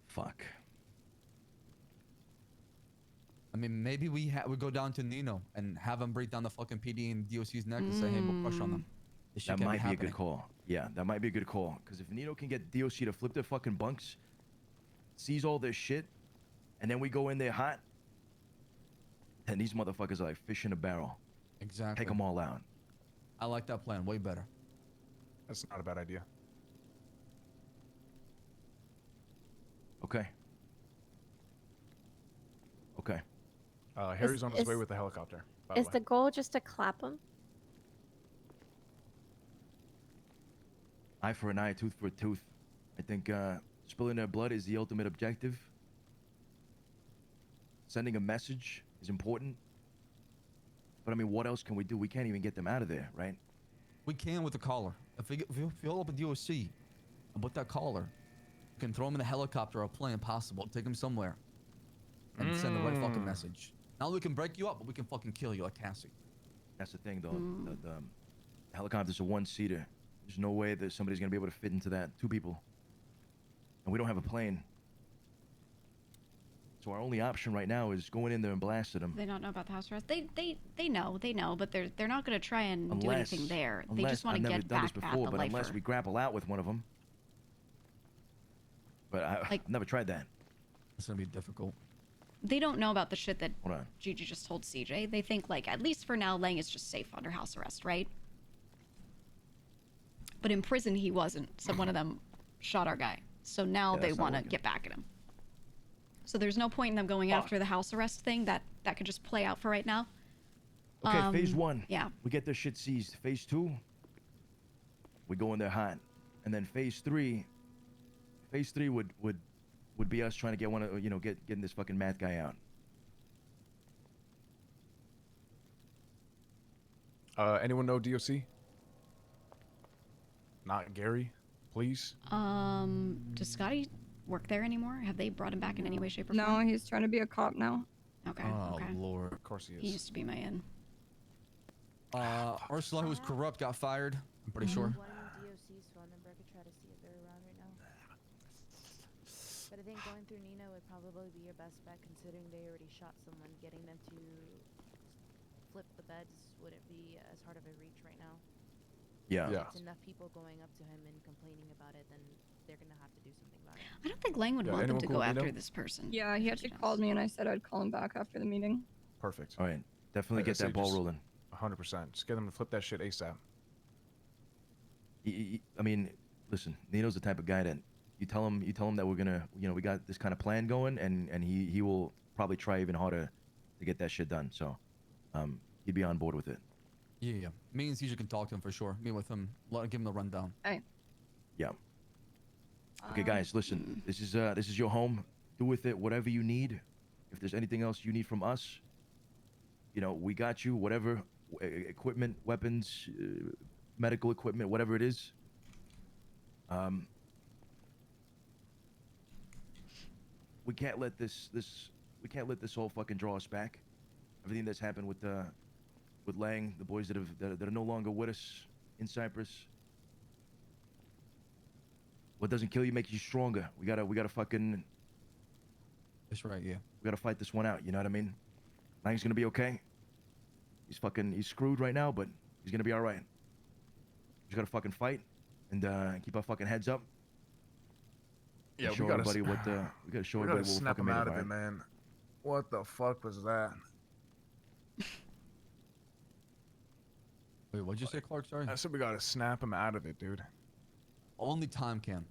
Fuck. I mean, maybe we go down to Nino and have them break down the fucking PD and DOC's neck and say, hey, we'll push on them. This shit That can't might be a happening. good call. Yeah, that might be a good call. Because if Nino can get DOC to flip their fucking bunks, seize all their shit, and then we go in there hot, then these motherfuckers are like fish in a barrel. Exactly. Take them all out. I like that plan. Way better. That's not a bad idea. Okay. Okay. Harry's on his is- way with the helicopter. By Is the the way. goal just to clap him? Eye for an eye, tooth for a tooth. I think spilling their blood is the ultimate objective. Sending a message is important. But I mean, what else can we do? We can't even get them out of there, right? We can with the collar. If we fill up a DOC about that collar, we can throw him in a helicopter or a plane, possible. Take him somewhere. And send the right fucking message. Now we can break you up, but we can fucking kill you like Cassie. That's the thing, though. The helicopter's a one-seater. There's no way that somebody's gonna be able to fit into that. 2 people. And we don't have a plane. So our only option right now is going in there and blasting them. They don't know about the house arrest. They know, but they're not going to try and do anything there. They just want to get back at the but unless lifer. we grapple out with one of them. But I've never tried that. It's gonna be difficult. They don't know about the shit that Hold on. Gigi just told CJ. They think, like, at least for now, Lang is just safe under house arrest, right? But in prison, he wasn't. So one of them shot our guy. So now Yeah, they that's not want to working. get back at him. So there's no point in them going after the house arrest thing. That could just play out for right now. Okay, phase 1. Yeah. We get their shit seized. Phase 2, we go in there hot. And then phase 3 would would be us trying to get one of getting this fucking math guy out. Anyone know DOC? Not Gary, please. Does Scotty work there anymore? Have they brought him back in any way, shape, or No, form? he's trying to be a cop now. Okay. Oh okay. Lord. Of course he is. He used to be my in. Ursula, who was corrupt, got fired. I'm pretty sure. One DOC's phone number. I could try to see if they're around right now. But I think going through Nina would probably be your best bet, considering they already shot someone. Getting them to flip the beds wouldn't be as hard of a reach right now. Yeah. If it's enough people going up to him and complaining about it, then they're gonna have to do something about it. I don't think Lang would want them to go after this person. Yeah, he actually called me and I said I'd call him back after the meeting. Perfect. All right, definitely Like I get that say, ball just rolling. 100%. Just get them to flip that shit ASAP. I mean, listen, Nino's the type of guy that you tell him that we're gonna, we got this kind of plan going, and he will probably try even harder to get that shit done. So, he'd be on board with it. Yeah. Me and Caesar can talk to him for sure. Meet with him. Give him the rundown. Hey. Yeah. Okay, guys, listen. This is your home. Do with it whatever you need. If there's anything else you need from us, we got you. Whatever equipment, weapons, medical equipment, whatever it is. We can't let this whole fucking draw us back. Everything that's happened with Lang, the boys that are no longer with us in Cyprus. What doesn't kill you makes you stronger. We gotta fucking. That's right, yeah. We gotta fight this one out. You know what I mean? Lang's gonna be okay. He's screwed right now, but he's gonna be all right. We just gotta fucking fight and keep our fucking heads up. Yeah, show everybody what we gotta show everybody what we're snap fucking him made out of, of it, right? man. What the fuck was that? Wait, what'd you say, Clark? Sorry. I said we gotta snap him out of it, dude. Only time can.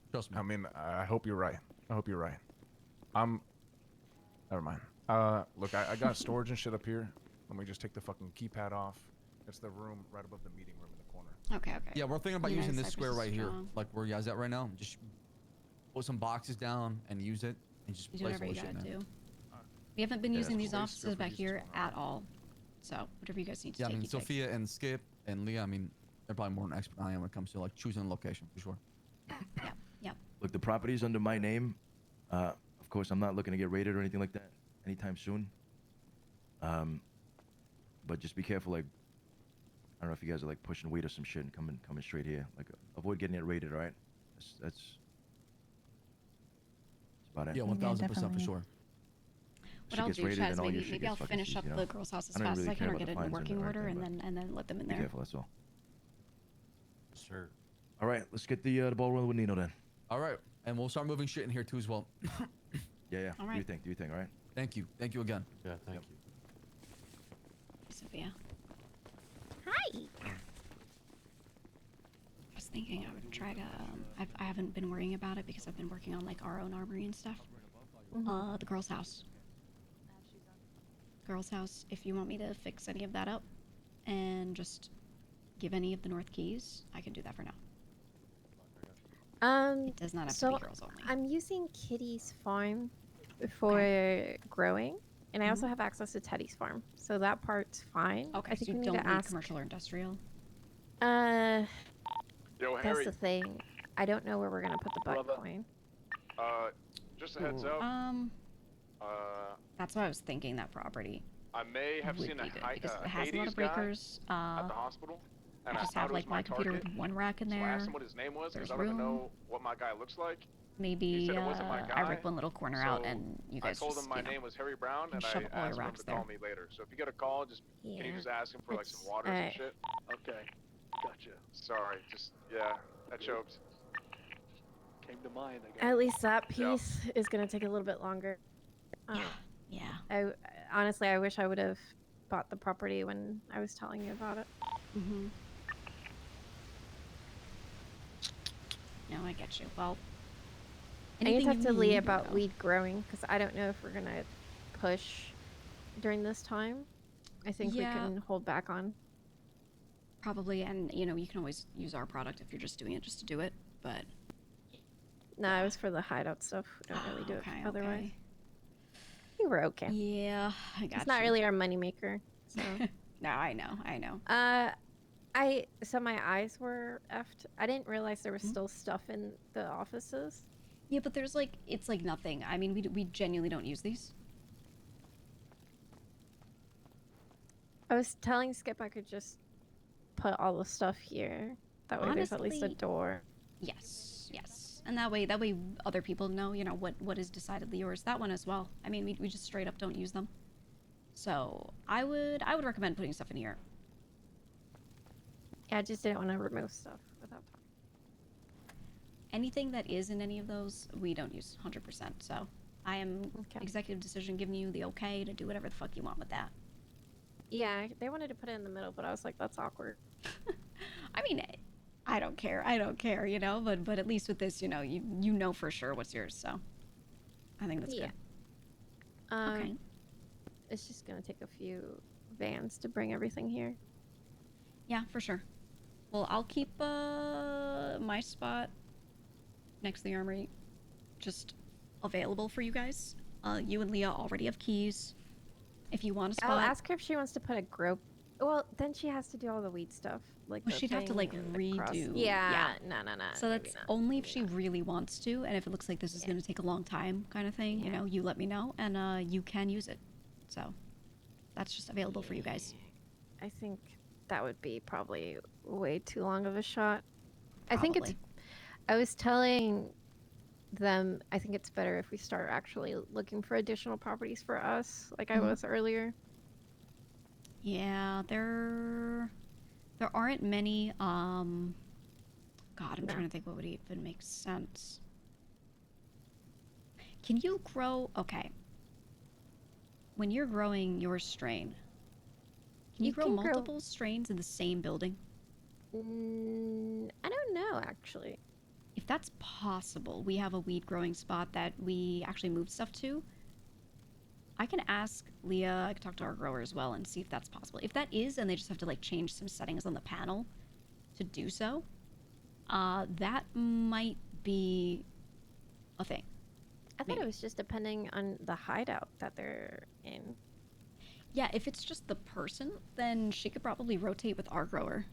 Trust me. I mean, I hope you're right. Never mind. Look, I got storage and shit up here. Let me just take the fucking keypad off. It's the room right above the meeting room in the corner. Okay. Yeah, we're thinking about You know, using this Cypress square is right here, strong. like where you guys at right now. Just put some boxes down and use it, and just You do place whatever all you the shit gotta in there. do. We haven't been Yeah, using that's these cool. offices back here at all. So whatever you guys need to Yeah, I take, mean, you take. Sophia and Skip and Leah, I mean, they're probably more an expert than I am when it comes to like choosing a location, for sure. Yeah. Look, the property's under my name. Of course, I'm not looking to get raided or anything like that anytime soon. But just be careful. Like, I don't know if you guys are like pushing weight or some shit and coming straight here. Like, avoid getting it raided. All right? That's about it. Yeah, 1000% for sure. What I'll gets do, raided, Chaz, then all your maybe shit I'll gets fucking finish seized, up you know? the girls' house as I don't fast as really I can, care or about get the it in fines and working order, everything, and then let them in Be there. careful. That's all. Sure. All right, let's get the ball rolling with Nino then. All right, and we'll start moving shit in here too as well. Yeah. All Do right. you think? All right. Thank you again. Yeah, thank you. Sophia. Hi. I was thinking I would try to. I haven't been worrying about it because I've been working on like our own armory and stuff. The girls' house. Girls' house. If you want me to fix any of that up, and just give any of the North Keys, I can do that for now. It does not have to be girls only. I'm using Kitty's farm for growing, and I also have access to Teddy's farm, so that part's fine. Okay, I so think you we need don't to need ask. commercial or industrial. Yo, That's Harry. the thing. I don't know where we're gonna put the butt Brother. coin. Just a heads up. That's what I was thinking. That property. I may have would seen be a good because it has a lot Hades of guy breakers. at the hospital, and I I just thought have it was like my computer target. with one rack in So I there. asked him what his name was because There's I don't even room. know what my guy looks like. Maybe said it wasn't my I guy, rip one little corner out and you guys I told just, him my you know, name was Harry Brown, and I shove all your asked him rocks to call there. me later. So if you get a call, just can you Yeah. just ask him for like some water or alright. some shit? Okay, gotcha. Sorry, just I choked. Came to mind. I guess. At least that piece is gonna take a little bit longer. Yeah. Honestly, I wish I would have bought the property when I was telling you about it. Mm-hmm. No, I get you. Well, I need to talk anything to you Lee need, about though. weed growing because I don't know if we're gonna push during this time. I think Yeah. we can hold back on. Probably, and you know, you can always use our product if you're just doing it just to do it. But No, it was for the hideout stuff. We don't really do it Okay, otherwise. okay. I think we're okay. Yeah, I got It's not you. really our moneymaker. So. No, I know. So my eyes were effed. I didn't realize there was still stuff in the offices. Yeah, but there's like, it's like nothing. I mean, we genuinely don't use these. I was telling Skip I could just put all the stuff here. That way there's at least a Honestly, door. Yes. And that way other people know, you know, what is decidedly yours. That one as well. I mean, we just straight up don't use them. So I would recommend putting stuff in here. Yeah, I just didn't want to remove stuff without talking. Anything that is in any of those, we don't use 100%. So I am executive decision giving you the okay to do whatever the fuck you want with that. Yeah, they wanted to put it in the middle, but I was like, that's awkward. I mean, I don't care, you know, but at least with this, you know, you know for sure what's yours, so I think that's good. Okay. It's just gonna take a few vans to bring everything here. Yeah, for sure. Well, I'll keep my spot next to the armory just available for you guys. You and Leah already have keys. If you want a spot, I'll ask her if she wants to put a grow. Well, then she has to do all the weed stuff. Like well, the she'd have to thing like and the cross. redo. Yeah, no. So that's only if she really wants to, and if it looks like this is going to take a long time, kind of thing. You know, you let me know, and you can use it. So that's just available for you guys. I think that would be probably way too long of a shot. I think it's. I was telling them I think it's better if we start actually looking for additional properties for us, like I was earlier. Yeah, there aren't many. God, I'm trying to think what would even make sense. Can you grow? Okay. When you're growing your strain, can you grow multiple strains in the same building? I don't know, actually. If that's possible, we have a weed growing spot that we actually moved stuff to. I can ask Leah, I can talk to our grower as well and see if that's possible. If that is, and they just have to like change some settings on the panel to do so, that might be a thing. I thought it was just depending on the hideout that they're in. Yeah, if it's just the person, then she could probably rotate with our grower.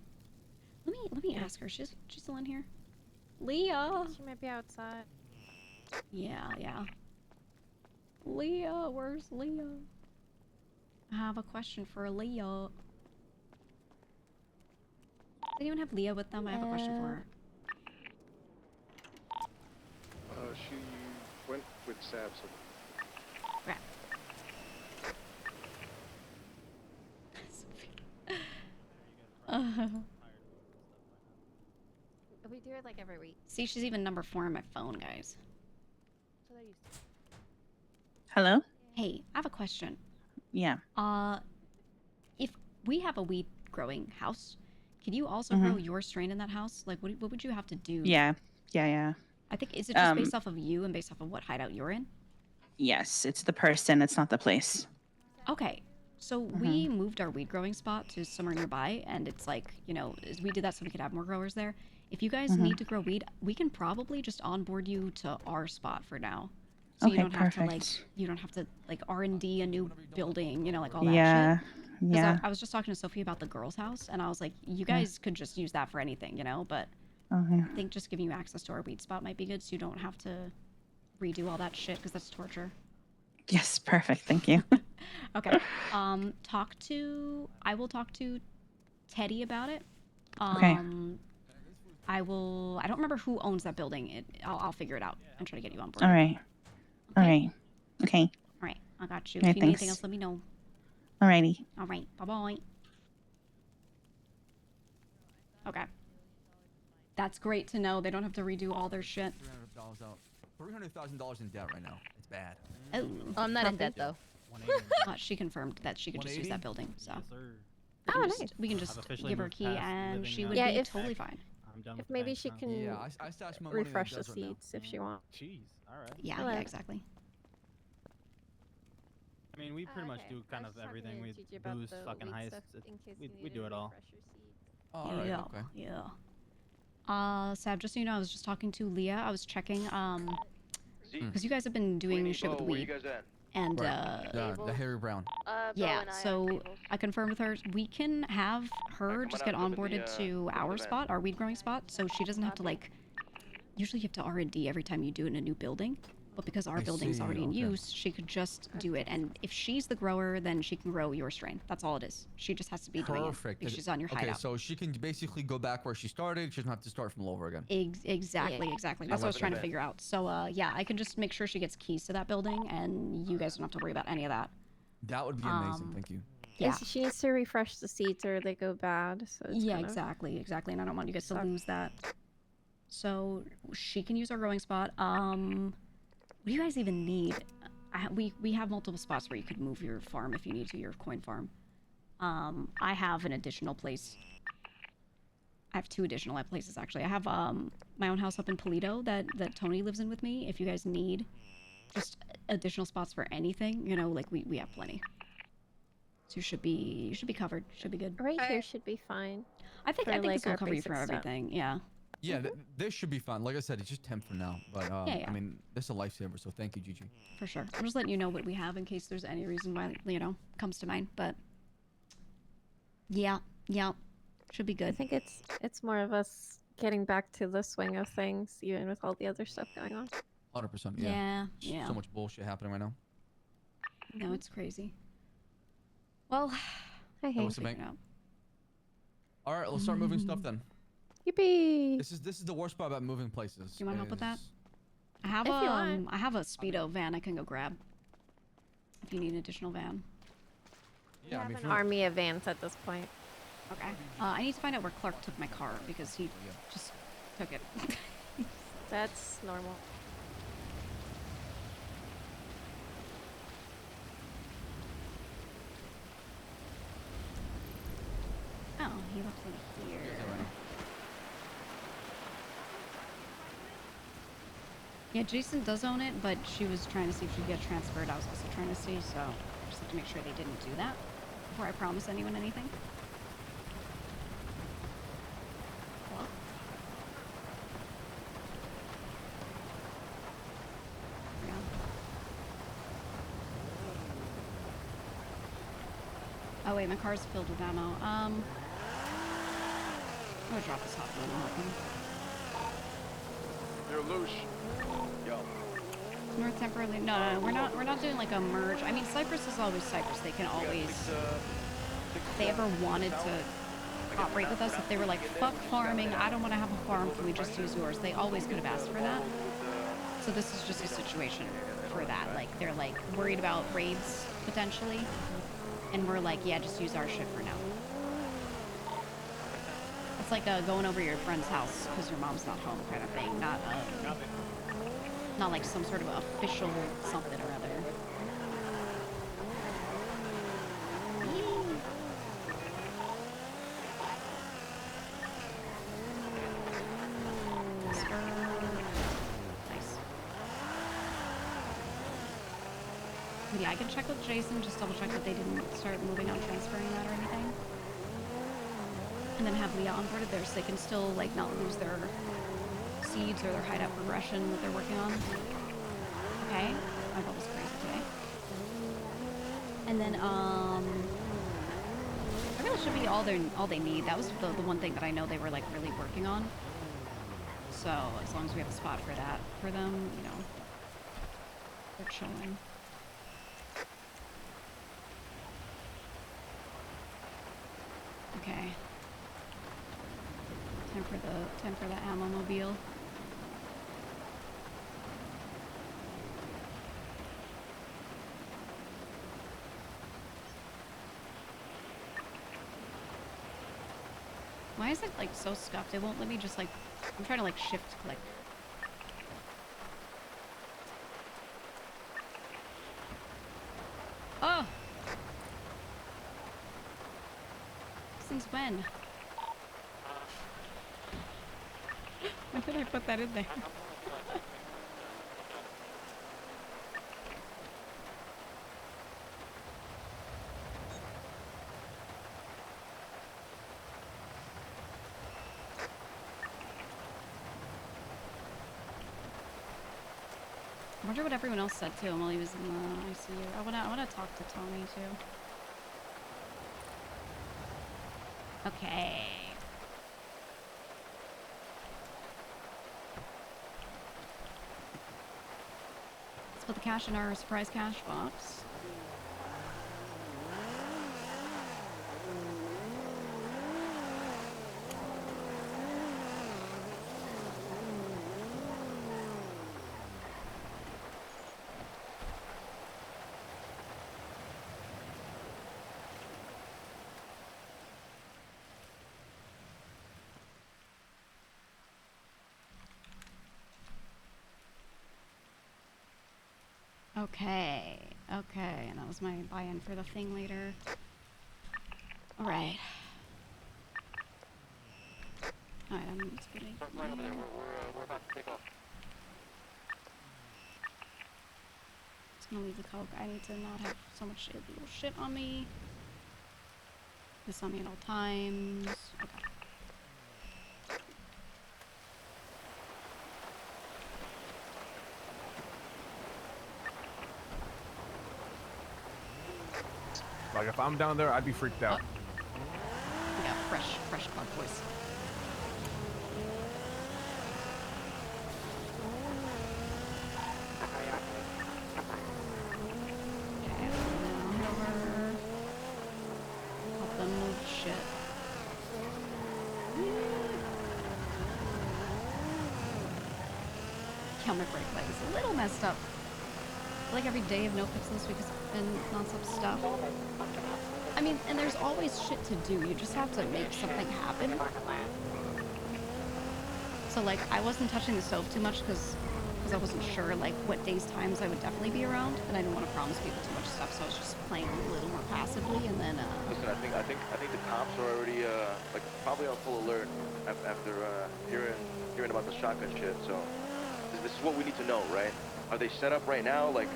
Let me ask her. She's still in here. Leah. She might be outside. Yeah. Leah, where's Leah? I have a question for Leah. Does anyone have Leah with them? I have a question for her. She went with Sab, so... We do it like every week. See, she's even number 4 on my phone, guys. So they're used to. Hello? Hey, I have a question. Yeah. If we have a weed growing house, can you also grow your strain in that house? Like, what would you have to do? Yeah. I think, is it just based off of you and based off of what hideout you're in? Yes, it's the person, it's not the place. Okay. So we moved our weed growing spot to somewhere nearby, and it's like, you know, we did that so we could have more growers there. If you guys need to grow weed, we can probably just onboard you to our spot for now. So Okay, you don't have perfect. to like R&D a new building, you know, like all that Yeah, shit. yeah. I was just talking to Sophie about the girls' house, and I was like, you guys could just use that for anything, you know, but Okay. I think just giving you access to our weed spot might be good, so you don't have to redo all that shit, because that's torture. Yes, perfect. Thank you. Okay. I will talk to Teddy about it. Okay. I don't remember who owns that building. I'll figure it out and try to get you on board. All right. All right. Okay. All right. I got you. Okay, If you need anything thanks. else, let me know. Alrighty. All right. Bye-bye. Okay. That's great to know. They don't have to redo all their shit. $300 out. $300,000 in debt right now. It's bad. Oh, I'm not in debt though. She confirmed that she could just use that building, so. Oh, nice. We can just officially give her a moved key past and living she on would Yeah, be if- totally fine. I'm done with If the maybe bank she now. can Yeah, I stashed my money in the refresh the desert now. seats if she wants. Jeez, alright. Yeah, Hello. yeah, exactly. I mean, we pretty much Okay. do I kind was of talking everything. to We Gigi about booze, the fucking weed heists. stuff in case We you do needed it all. refresher seats. Oh, all right. Yeah, Okay. yeah. Sab, just so you know, I was just talking to Leah. I was checking, because you guys have been doing shit with the weed. And, the Harry Brown. yeah, so I confirmed with her, we can have her just get onboarded to our spot, our weed growing spot, so she doesn't have to, like, usually you have to R&D every time you do it in a new building. But because our I building's see, already in okay. use, she could just do it. And if she's the grower, then she can grow your strain. That's all it is. She just has to be doing it Perfect. because she's on your Okay, hideout. so she can basically go back where she started. She doesn't have to start from all over again. Exactly, exactly. That's what I was trying to figure out. So, yeah, I can just make sure she gets keys to that building, and you guys don't have to worry about any of that. That would be amazing. Thank you. Yeah. She needs to refresh the seats or they go bad. So it's Yeah, kind of exactly, and I don't want you guys to lose that. So she can use our growing spot. What do you guys even need? We have multiple spots where you could move your farm if you need to, your coin farm. I have an additional place. I have 2 additional places, actually. I have my own house up in Polito that Tony lives in with me. If you guys need just additional spots for anything, you know, like we have plenty. So you should be covered. Should be good. Right here should be fine. I think for, this will our cover you for basic stuff. everything. Yeah. Yeah, this should be fun. Like I said, it's just temp for now. But Yeah. I mean, this is a lifesaver. So thank you, Gigi. For sure. I'm just letting you know what we have in case there's any reason why, you know, comes to mind. But yeah, should be good. I think it's more of us getting back to the swing of things, even with all the other stuff going on. 100%. Yeah. So much bullshit happening right now. No, it's crazy. Well, I Hey, hate what's the bank? it. All right, let's start moving stuff then. Yippee! This is the worst part about moving places. Do you want help with that? I have If you want. I have a speedo van I can go grab. If you need an additional van. Yeah, I mean, An army of vans at this point. Okay. I need to find out where Clark took my car because he just took it. That's normal. Oh, he left it here. Yeah, Jason does own it, but she was trying to see if she could get transferred. I was also trying to see, so I just have to make sure they didn't do that before I promise anyone anything. Hello? Yeah. Oh wait, my car's filled with ammo. I'm gonna drop this off and help him. You're loose. Yo. North temporarily. No, we're not doing like a merge. I mean, Cyprus is always Cyprus. They can always. If they ever wanted to operate with us, if they were like, fuck farming, I don't want to have a farm, can we just use yours? They always could have asked for that. So this is just a situation for that. Like, they're like worried about raids potentially. And we're like, yeah, just use our shit for now. It's like going over your friend's house because your mom's not home kind of thing. Not like some sort of official something or other. Nice. But yeah, I can check with Jason, just double check that they didn't start moving on transferring that or anything. And then have Leah onboarded there so they can still like not lose their seeds or their hideout progression that they're working on. Okay, my bubble's crazy today. And then I think that should be all they need. That was the one thing that I know they were like really working on. So as long as we have a spot for that for them, you know, they're chilling. Okay. Time for the ammo mobile. Why is it like so scuffed? It won't let me just like, I'm trying to like shift click. Oh! Since when? When did I put that in there? wonder what everyone else said to him while he was in the ICU. I wanna talk to Tony too. Okay. Let's put the cash in our surprise cash box. Okay, okay, and that was my buy-in for the thing later. Alright. Alright, I'm just gonna... We're about to take off. Just gonna leave the Coke. I need to not have so much illegal shit on me. This on me at all times. Okay. Like if I'm down there, I'd be freaked out. We got fresh Clark boys. Okay, now head over. Help them move shit. My brake leg is a little messed up. I feel like every day of NoPixel this week has been non-stop stuff. I mean, and there's always shit to do. You just have to make something happen. So like, I wasn't touching the stove too much because I wasn't sure like what days, times I would definitely be around, and I didn't want to promise people too much stuff. So I was just playing a little more passively, and then. Listen, I think the cops are already like probably on full alert after hearing about the shotgun shit. So. This is what we need to know, right? Are they set up right now? Like,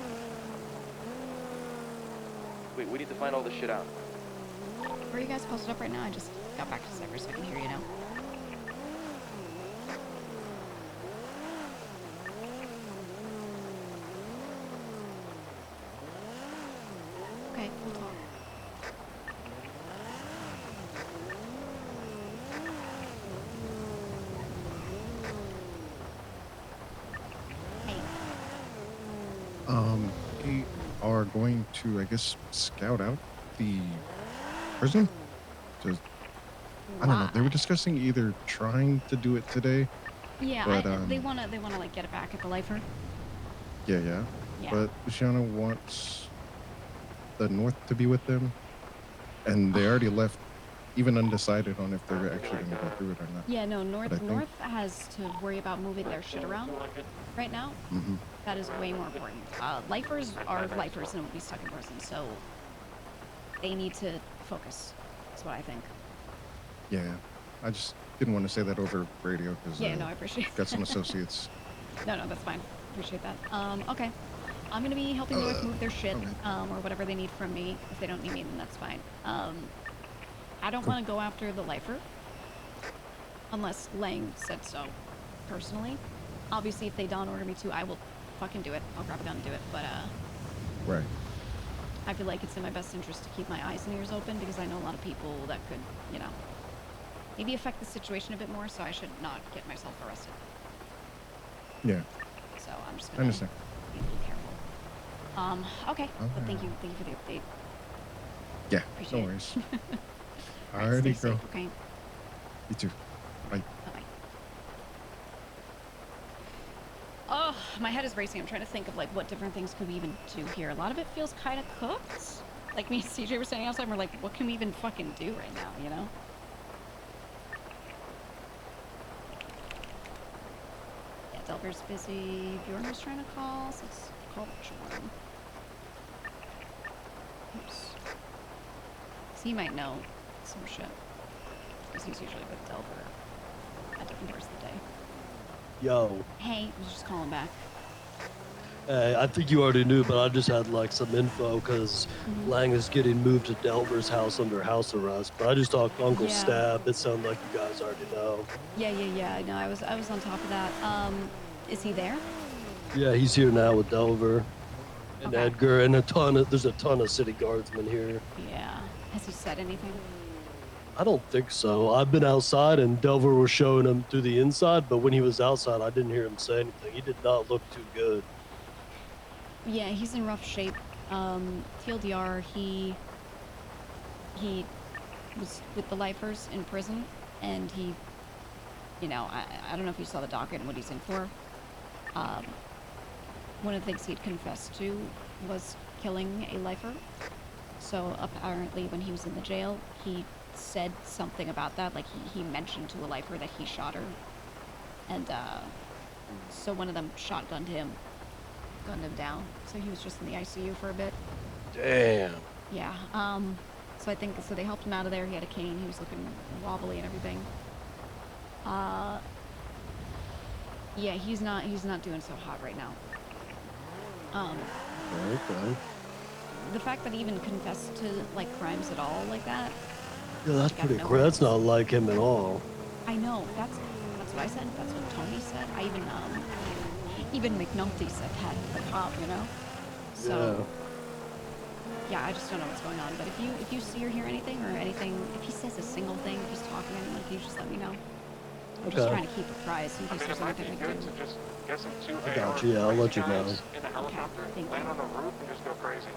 wait, we need to find all this shit out. Where are you guys posted up right now? I just got back to server so I can hear you now. Okay, we'll talk. They are going to, I guess, scout out the prison. Just, I don't know. They were discussing either trying to do it today. Yeah, but, they wanna like get it back at the lifer. Yeah. But Luciano wants the North to be with them, and they already left, even undecided on if they're actually going to go through it or not. Yeah, no, North But I think- has to worry about moving their shit around right now. Mhm. That is way more important. Lifers are lifers and will be stuck in prison, so they need to focus. That's what I think. Yeah. I just didn't want to say that over radio because Yeah, no, I appreciate got some associates. No, that's fine. Appreciate that. Okay. I'm gonna be helping North move their shit, or whatever they need from me. If they don't need me, then that's fine. I don't want to go after the lifer, unless Lang said so, personally. Obviously, if they don't order me to, I will fucking do it. I'll grab a gun and do it, but, Right. I feel like it's in my best interest to keep my eyes and ears open, because I know a lot of people that could, you know, maybe affect the situation a bit more, so I should not get myself arrested. Yeah. So I'm just I gonna understand. be a little careful. Okay. But thank you for the update. Yeah, Appreciate no it. worries. Alright, Alrighty, stay girl. safe, okay? You too. Bye. Bye-bye. Oh, my head is racing. I'm trying to think of like what different things could we even do here. A lot of it feels kind of cooked. Like me and CJ were standing outside and we're like, what can we even fucking do right now, you know? Yeah, Delver's busy. Bjorn was trying to call, so let's call Bjorn. Oops. So he might know some shit. Because he's usually with Delver at different parts of the day. Yo, Hey, I was just calling back. I think you already knew, but I just had like some info because Mhm. Lang is getting moved to Delver's house under house arrest. But I just talked to Uncle Yeah. Stab. It sounded like you guys already know. Yeah. I know. I was on top of that. Is he there? Yeah, he's here now with Delver and Okay. Edgar and there's a ton of city guardsmen here. Yeah. Has he said anything? I don't think so. I've been outside and Delver was showing him through the inside, but when he was outside, I didn't hear him say anything. He did not look too good. Yeah, he's in rough shape. TLDR, he was with the lifers in prison, and he, you know, I don't know if you saw the docket and what he's in for. One of the things he'd confessed to was killing a lifer. So apparently when he was in the jail, he said something about that, like he mentioned to a lifer that he shot her. And so one of them shotgunned him, gunned him down. So he was just in the ICU for a bit. Damn. Yeah, so I think, so they helped him out of there. He had a cane, he was looking wobbly and everything. Yeah, he's not doing so hot right now. Okay. The fact that he even confessed to, like, crimes at all like that. Yeah, that's like, out of pretty nowhere. crazy. That's not like him at all. I know, that's what I said, that's what Tony said. I even McNulty said that at the top, you know? So, yeah, I just don't know what's going on. But if you see or hear anything, or anything, if he says a single thing, if he's talking to anyone, can you just let me know? I'm just trying to keep apprised in case there's anything we can do. Just get some two I got you. Yeah, I'll let you know. in a helicopter, land on the roof, and just go crazy.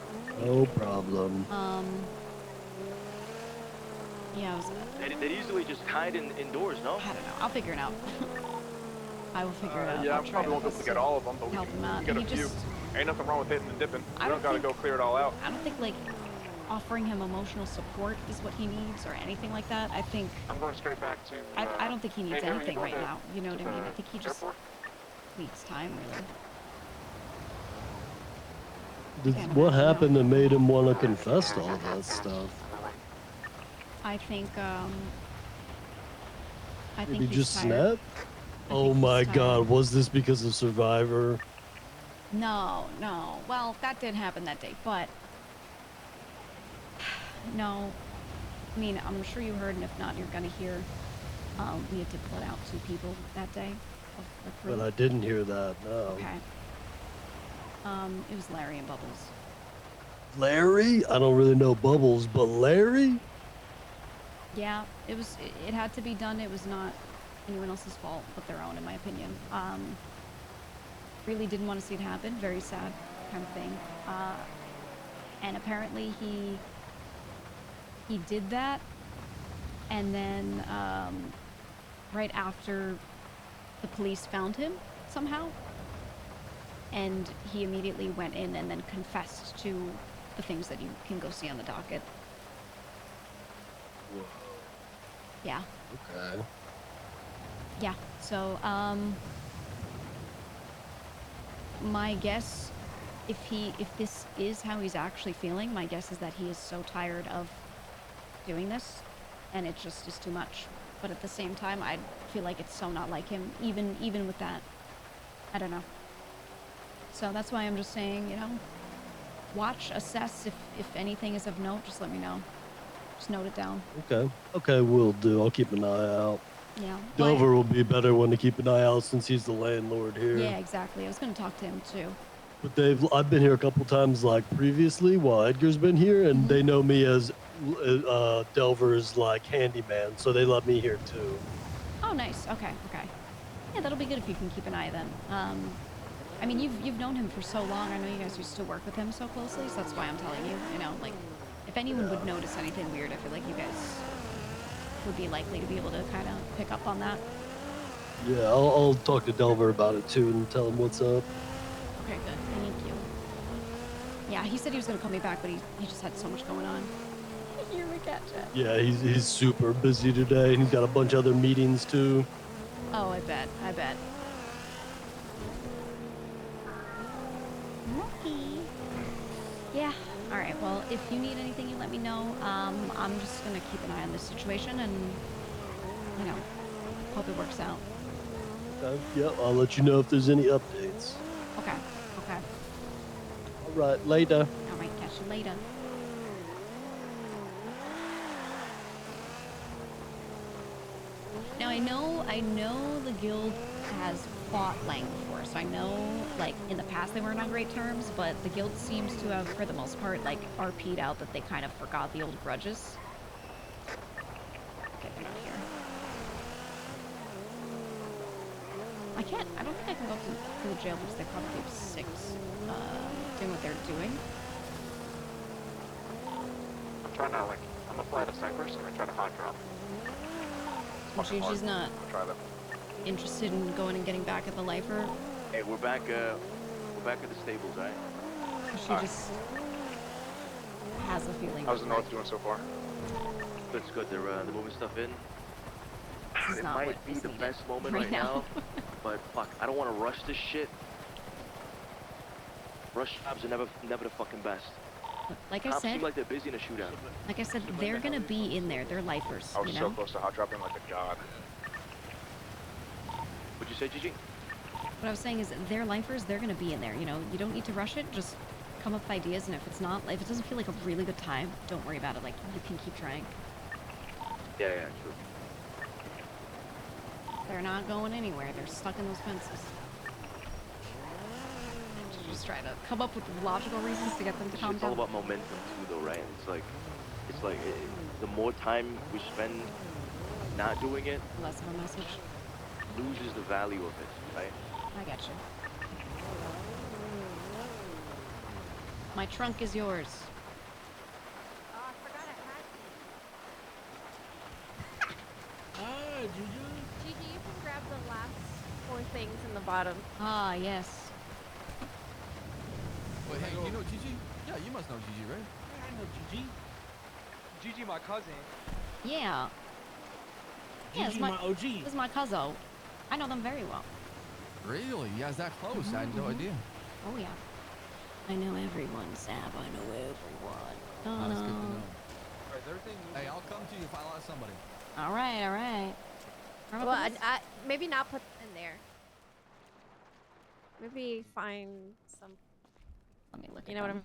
No problem. Yeah, I was... They'd easily just hide indoors, no? I don't know. I'll figure it out. I will figure it out. Yeah, I'll I try probably won't be able to get all of them, but we help him out. can get a He few. just- Ain't nothing wrong with hitting and dipping. I We don't don't gotta think- go clear it all out. I don't think, like, offering him emotional support is what he needs, or anything like that. I think... I'm going straight back to... I don't think he needs hey, Harry, anything you right going now. You know what to I mean? the I think he just airport? needs time, really. What happened that made him want to confess to all that stuff? I think, Did he he's just tired. snap? Oh my god, was this because of Survivor? No. Well, that did happen that day, but... No. I mean, I'm sure you heard, and if not, you're gonna hear. We had to put out 2 people that day. But I didn't hear that, no. Okay. It was Larry and Bubbles. Larry? I don't really know Bubbles, but Larry? Yeah, it had to be done. It was not anyone else's fault but their own, in my opinion. Really didn't want to see it happen. Very sad kind of thing. And apparently he did that, and then right after the police found him somehow, and he immediately went in and then confessed to the things that you can go see on the docket. Whoa. Yeah. Okay. Yeah, so, my guess, if this is how he's actually feeling, my guess is that he is so tired of doing this, and it just is too much. But at the same time, I feel like it's so not like him, even with that. I don't know. So that's why I'm just saying, you know, watch, assess, if anything is of note, just let me know. Just note it down. Okay, will do. I'll keep an eye out. Yeah. Dover will be a better one to keep an eye out since he's the landlord here. Yeah, exactly. I was gonna talk to him too. But I've been here a couple times, like previously, while Edgar's been here, and they know me as Delver's like handyman, so they let me here too. Oh, nice. Okay. Yeah, that'll be good if you can keep an eye then. I mean, you've known him for so long. I know you guys used to work with him so closely, so that's why I'm telling you. You know, like, if anyone would notice anything weird, I feel like you guys would be likely to be able to kind of pick up on that. Yeah, I'll talk to Delver about it too and tell him what's up. Okay, good. Thank you. Yeah, he said he was gonna call me back, but he just had so much going on. Here we catch it. Yeah, he's super busy today, and he's got a bunch of other meetings too. Oh, I bet. Okay. Yeah. All right. Well, if you need anything, you let me know. I'm just gonna keep an eye on this situation, and you know, hope it works out. Okay, yep, I'll let you know if there's any updates. Okay. All right, later. All right. Catch you later. Now I know the guild has fought Lang before, so I know, like, in the past they weren't on great terms, but the guild seems to have, for the most part, like, RP'd out that they kind of forgot the old grudges. Get them out here. I don't think I can go to the jail because they probably have 6 doing what they're doing. I'm trying to, like, I'm gonna fly to Cyprus and I try to hot drop. Gigi's not Try that. interested in going and getting back at the lifer. Hey, we're back at the stables, right? She just has a feeling. How's the North doing so far? It's good. They're moving stuff in. This is It not might what be is the needed best moment right right now. now, but fuck, I don't want to rush this shit. Rush jobs are never the fucking best. Like I Cops said, seem like they're busy in a shootout. they're gonna be in there. They're lifers, I was you so know? close to hot dropping like a god. What'd you say, Gigi? What I was saying is they're lifers, they're gonna be in there, you know? You don't need to rush it, just come up with ideas, and if it doesn't feel like a really good time, don't worry about it. Like, you can keep trying. Yeah, true. They're not going anywhere. They're stuck in those fences. Just try to come up with logical reasons to get them to calm It's all down. about momentum too, though, right? It's like the more time we spend not doing it, Less of a message. loses the value of it, right? I got you. My trunk is yours. Gigi, you can grab the last 4 things in the bottom. Ah, yes. Wait, hey, you know Gigi? Yeah, you must know Gigi, right? I know Gigi. Gigi, my cousin. Yeah. Yeah, Gigi, my OG. This is my cousin. I know them very well. Really? You guys that close? I had no idea. Oh, yeah. I know everyone, Sab. I know everyone. Oh, that's good to know. Alright, is everything moving? Hey, I'll come to you if I lost somebody. All right, all right. Well, I maybe not put in there. Maybe find some. Let me look. You know what I'm.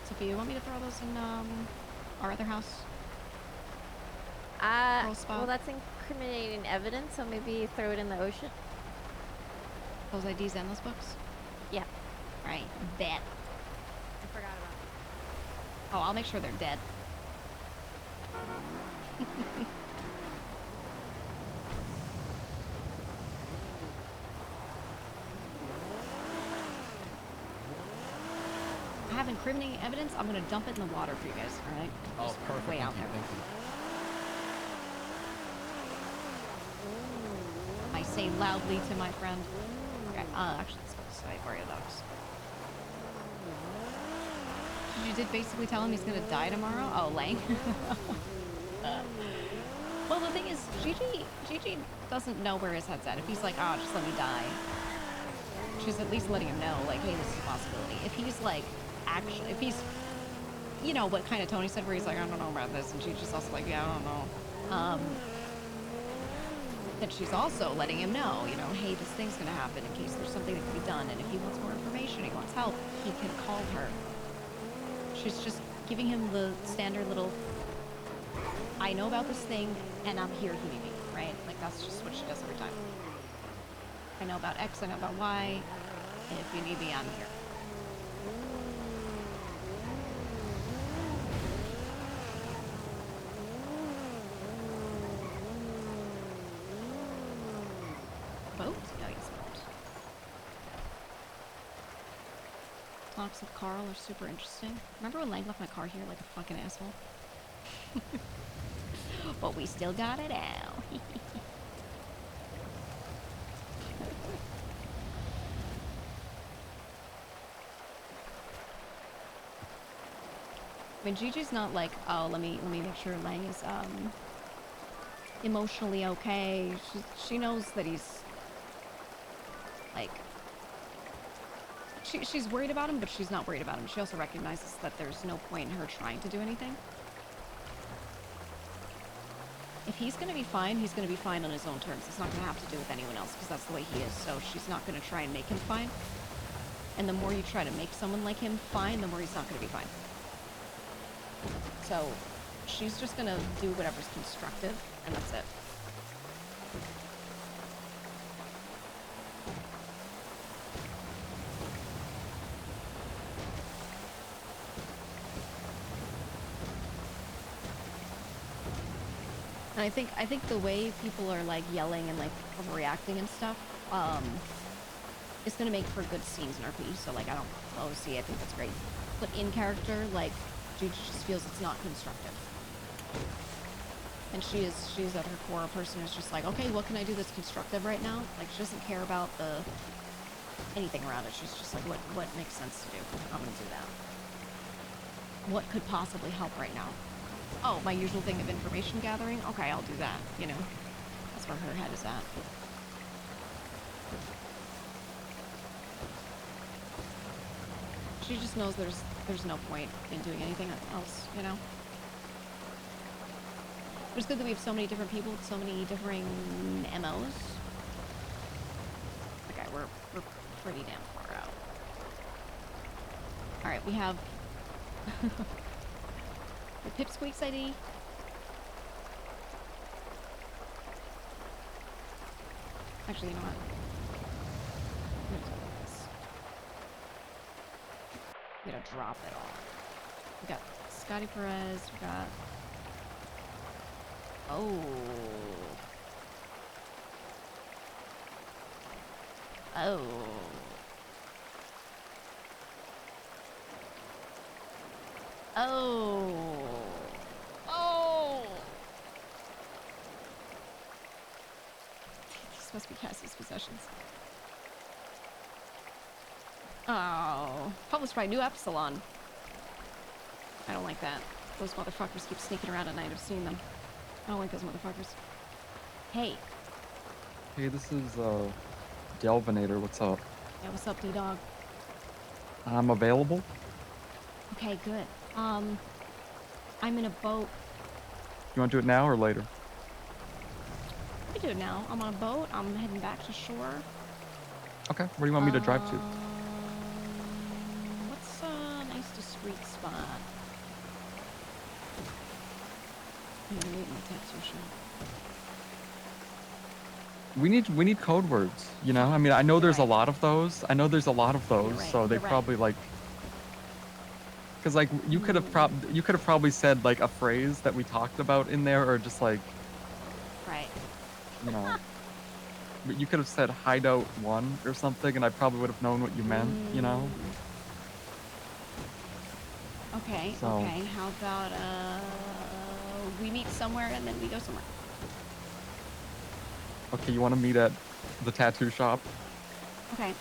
Sophia, you want me to throw those in our other house? Well, that's incriminating evidence, so maybe throw it in the ocean. Those IDs and those books? Yeah. Right. Bet. I forgot about Oh, I'll make sure they're dead. I have incriminating evidence. I'm gonna dump it in the water for you guys. All right. Oh, Just perfect. Way out Thank there. you. Thank you. I say loudly to my friend. Okay. Actually, let's go this way. Where are your dogs? You did basically tell him he's gonna die tomorrow. Oh, Lang. Well, the thing is, Gigi doesn't know where his head's at. If he's like, oh, just let me die, she's at least letting him know, like, hey, this is a possibility. If he's like, actually, if he's, you know, what kind of Tony said, where he's like, I don't know about this, and Gigi's also like, yeah, I don't know. That she's also letting him know, you know, hey, this thing's gonna happen in case there's something that can be done, and if he wants more information, he wants help, he can call her. She's just giving him the standard little, I know about this thing, and I'm here if you need me, right? Like, that's just what she does every time. I know about X, I know about Y, and if you need me, I'm here. Boat? Oh, yes, boat. Talks with Carl are super interesting. Remember when Lang left my car here like a fucking asshole? But we still got it out. I mean, Gigi's not like, oh, let me make sure Lang is emotionally okay. She knows that he's like, she's worried about him, but she's not worried about him. She also recognizes that there's no point in her trying to do anything. If he's gonna be fine, he's gonna be fine on his own terms. It's not gonna have to do with anyone else because that's the way he is. So she's not gonna try and make him fine. And the more you try to make someone like him fine, the more he's not gonna be fine. So she's just gonna do whatever's constructive, and that's it. And I think the way people are like yelling and like overreacting and stuff, is gonna make for good scenes in RP. So like I don't see. I think that's great. But in character, like Gigi just feels it's not constructive. And she's at her core a person who's just like, okay, what can I do that's constructive right now? Like she doesn't care about anything around it. She's just like, what makes sense to do? I'm gonna do that. What could possibly help right now? Oh, my usual thing of information gathering? Okay, I'll do that, you know? That's where her head is at. She just knows there's no point in doing anything else, you know? But it's good that we have so many different people with so many differing MOs. Okay, we're pretty damn far out. Alright, we have the Pipsqueaks ID. Actually, you know what? I'm gonna drop it all. We got Scotty Perez, we got... Oh. Oh. Oh. Oh. These must be Cassie's possessions. Oh. Published by New Epsilon. I don't like that. Those motherfuckers keep sneaking around at night. I've seen them. I don't like those motherfuckers. Hey. Hey, this is, Delvinator. What's up? Yeah, what's up, D-Dog? I'm available? Okay, good. I'm in a boat. You want to do it now or later? We do it now. I'm on a boat. I'm heading back to shore. Okay, where do you want me to drive to? What's a nice discreet spot? I'm gonna meet in the tattoo shop. We need code words, you know? I mean, I know there's a lot of those. So they probably like... Because like you could have probably said like a phrase that we talked about in there, or just like, right, you know, but you could have said hideout 1 or something, and I probably would have known what you meant, you know. Okay, So- okay. How about we meet somewhere and then we go somewhere. Okay, you want to meet at the tattoo shop? Okay.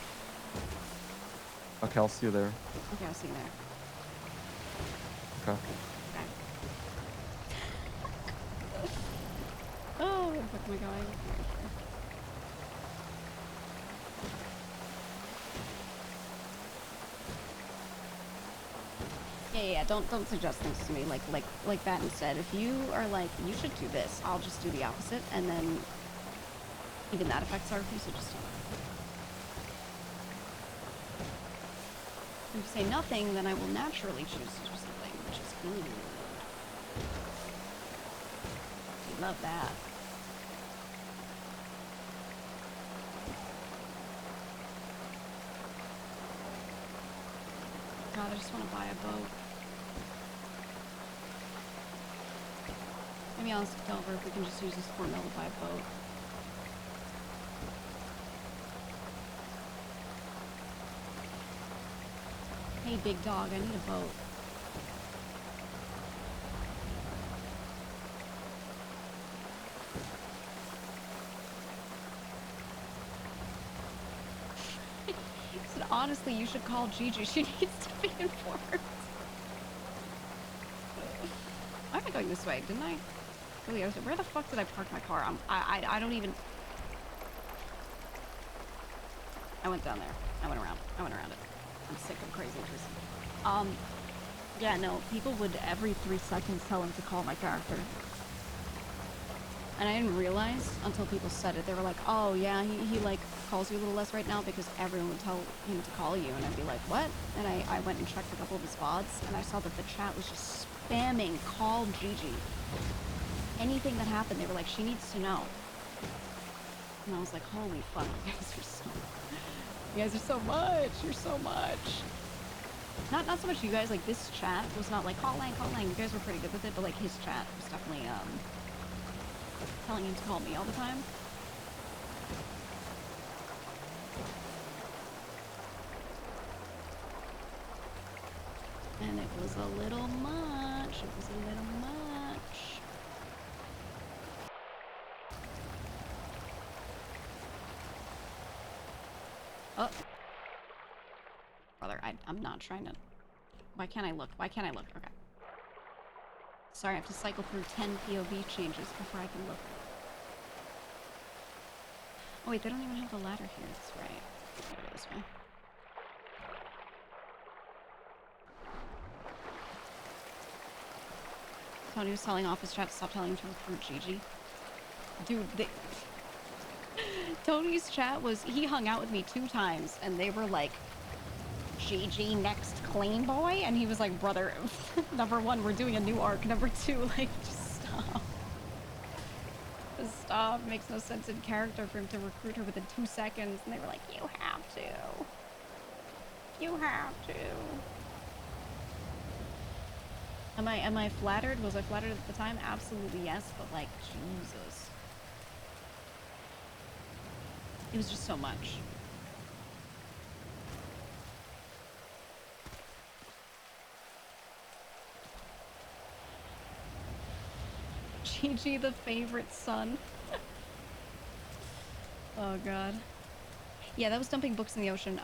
Okay, I'll see you there. Okay, I'll see you there. Okay. Oh, where the fuck am I going? Yeah, don't suggest things to me like that instead. If you are like, you should do this, I'll just do the opposite, and then even that affects RP, so just don't. If you say nothing, then I will naturally choose to do something, which is good. We love that. God, I just want to buy a boat. Maybe I'll ask Delver if we can just use this $4 mil to buy a boat. Hey, big dog, I need a boat. He said, honestly, you should call Gigi. She needs to be informed. I went going this way, didn't I? Really, where the fuck did I park my car? I don't even... I went down there. I went around it. I'm sick of crazy and twisted. Yeah, no, people would every 3 seconds tell him to call my character. And I didn't realize until people said it. They were like, oh yeah, he like calls you a little less right now because everyone would tell him to call you. And I'd be like, what? And I went and checked a couple of his VODs and I saw that the chat was just spamming, call Gigi. Anything that happened, they were like, she needs to know. And I was like, holy fuck, you guys are so much. You're so much. Not so much you guys, like this chat was not like, call Lang. You guys were pretty good with it, but like his chat was definitely, telling him to call me all the time. And it was a little much. It was a little much. Oh. Brother, I'm not trying to... Why can't I look? Why can't I look? Okay. Sorry, I have to cycle through 10 POV changes before I can look. Oh wait, they don't even have the ladder here. That's right. Gotta go this way. Tony was telling office chat to stop telling him to recruit Gigi. Dude, Tony's chat was... He hung out with me 2 times, and they were like, Gigi next clean boy? And he was like, brother, number 1, we're doing a new arc. Number 2, like, just stop. Just stop. Makes no sense in character for him to recruit her within 2 seconds. And they were like, you have to. You have to. Am I flattered? Was I flattered at the time? Absolutely yes, but like, Jesus. It was just so much. Gigi, the favorite son. Oh god. Yeah, that was dumping books in the ocean.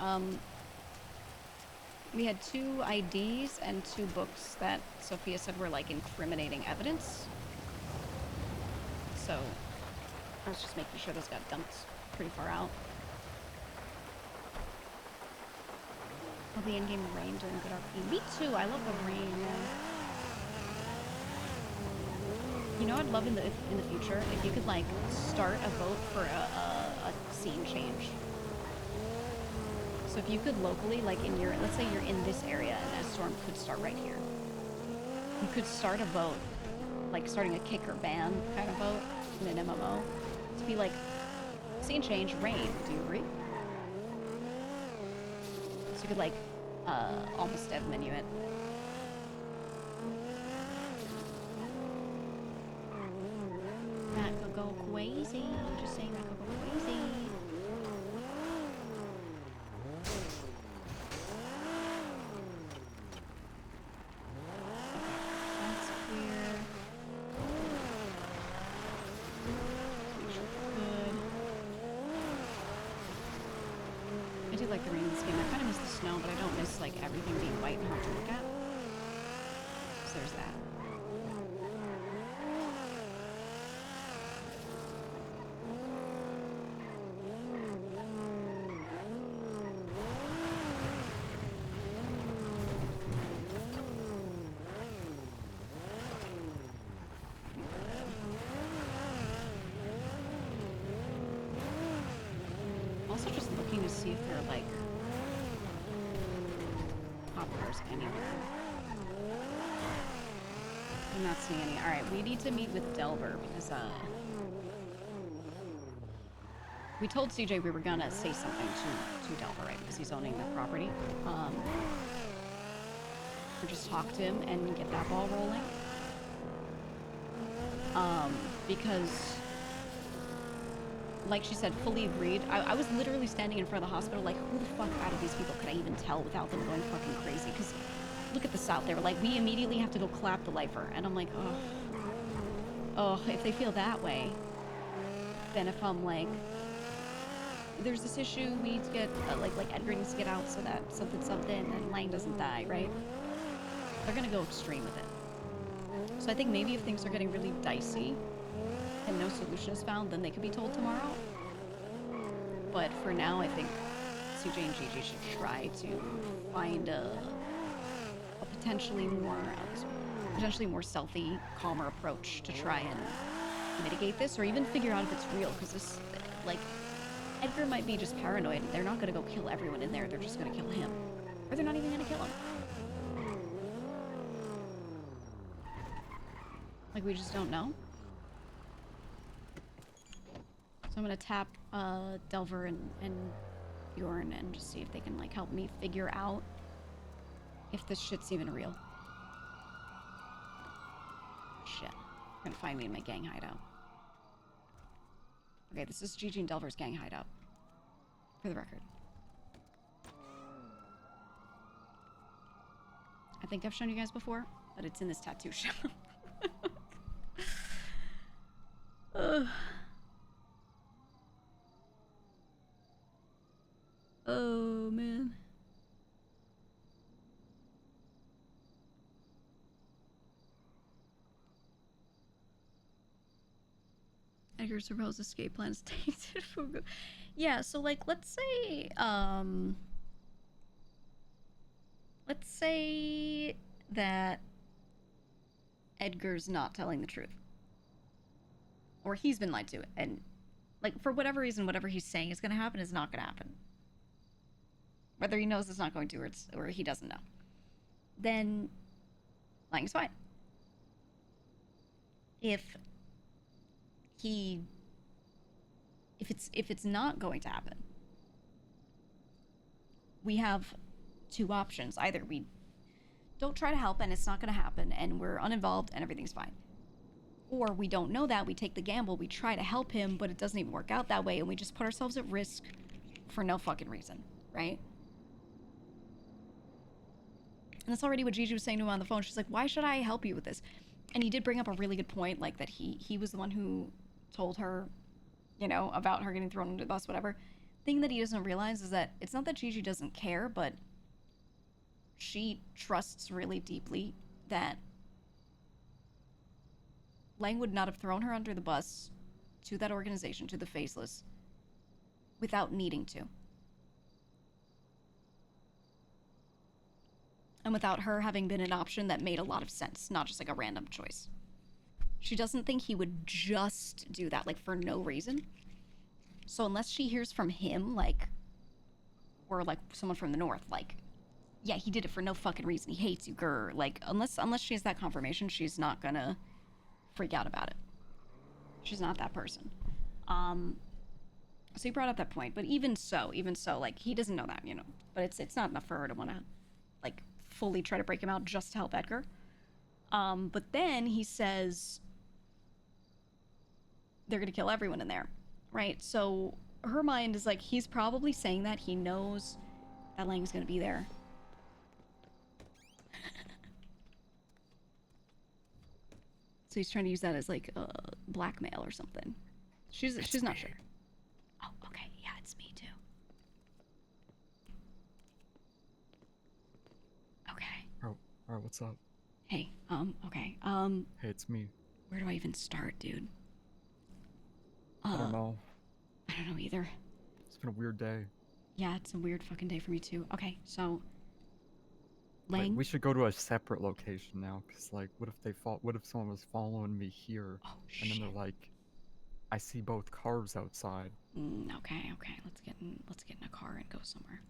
We had 2 IDs and 2 books that Sophia said were like incriminating evidence. So I was just making sure those got dumped pretty far out. Oh, the in-game rain during good RP. Me too, I love the rain. You know, I'd love in the future if you could like start a vote for a scene change. So if you could locally, like in your, let's say you're in this area and a storm could start right here. You could start a vote, like starting a kick or ban kind of vote in an MMO to be like scene change rain. Do you agree? So you could like almost dev menu it. That could go crazy. Just saying that could go crazy. That's clear. Make sure we're good. I do like the rain in this game. I kind of miss the snow, but I don't miss like everything being white and hard to look at. So there's that. Also just looking to see if there are like poppers anywhere. I'm not seeing any. Alright, we need to meet with Delver because we told CJ we were gonna say something to Delver, right? Because he's owning the property. Or just talk to him and get that ball rolling. Because like she said, fully agreed. I was literally standing in front of the hospital like, who the fuck out of these people could I even tell without them going fucking crazy? Because look at this out there. Like, we immediately have to go clap the lifer. And I'm like, oh, if they feel that way, then if I'm like, there's this issue, we need to get, like Edgar needs to get out so that something, and Lang doesn't die, right? They're gonna go extreme with it. So I think maybe if things are getting really dicey, and no solution is found, then they could be told tomorrow. But for now, I think CJ and Gigi should try to find a potentially more stealthy, calmer approach to try and mitigate this or even figure out if it's real, because this, like, Edgar might be just paranoid and they're not gonna go kill everyone in there, they're just gonna kill him. Or they're not even gonna kill him. Like, we just don't know. So I'm gonna tap Delver and Bjorn and just see if they can, like, help me figure out if this shit's even real. Shit. They're gonna find me in my gang hideout. Okay, this is Gigi and Delver's gang hideout. For the record. I think I've shown you guys before, but it's in this tattoo shop. Oh, man. Edgar's proposed escape plan is tainted. Yeah, so, like, let's say that Edgar's not telling the truth. Or he's been lied to, and, like, for whatever reason, whatever he's saying is gonna happen is not gonna happen. Whether he knows it's not going to, or he doesn't know. Then lying is fine. If it's not going to happen, we have two options. Either we don't try to help and it's not going to happen and we're uninvolved and everything's fine. Or we don't know that, we take the gamble, we try to help him, but it doesn't even work out that way and we just put ourselves at risk for no fucking reason, right? And that's already what Gigi was saying to him on the phone. She's like, why should I help you with this? And he did bring up a really good point, like that he was the one who told her, you know, about her getting thrown under the bus, whatever. Thing that he doesn't realize is that it's not that Gigi doesn't care, but she trusts really deeply that Lang would not have thrown her under the bus to that organization, to the Faceless, without needing to. And without her having been an option that made a lot of sense, not just like a random choice. She doesn't think he would just do that, like, for no reason. So unless she hears from him, like, or, like, someone from the north, like, yeah, he did it for no fucking reason, he hates you, grr. Like, unless she has that confirmation, she's not gonna freak out about it. She's not that person. So he brought up that point, but even so, like, he doesn't know that, you know. But it's not enough for her to want to, like, fully try to break him out just to help Edgar. But then he says they're gonna kill everyone in there, right? So her mind is like, he's probably saying that he knows that Lang's gonna be there. So he's trying to use that as, like, blackmail or something. She's not sure. Oh, okay, yeah, it's me too. Okay. Alright, what's up? Hey, okay, Hey, it's me. where do I even start, dude? I don't know. I don't know either. It's been a weird day. Yeah, it's a weird fucking day for me too. Okay, so Like, Lang. we should go to a separate location now, cause like, what if someone was following me here, and then they're like, I see both cars outside. Okay, let's get in a car and go somewhere.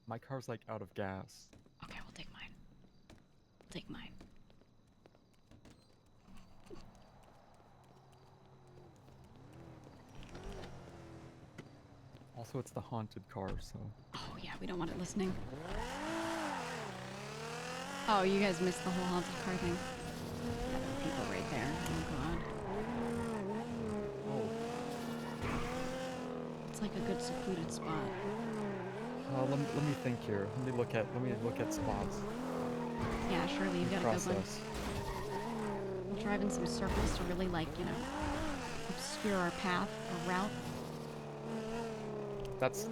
My car's like out of gas. Okay, we'll take mine. Take mine. Also, it's the haunted car, so. Oh yeah, we don't want it listening. Oh, you guys missed the whole haunted car thing. Yeah, there are people right there. Oh god. It's like a good secluded spot. Let me think here. Let me look at spots. Yeah, surely you've got a good one. Process. We'll drive in some circles to really, like, you know, obscure our path or route. That's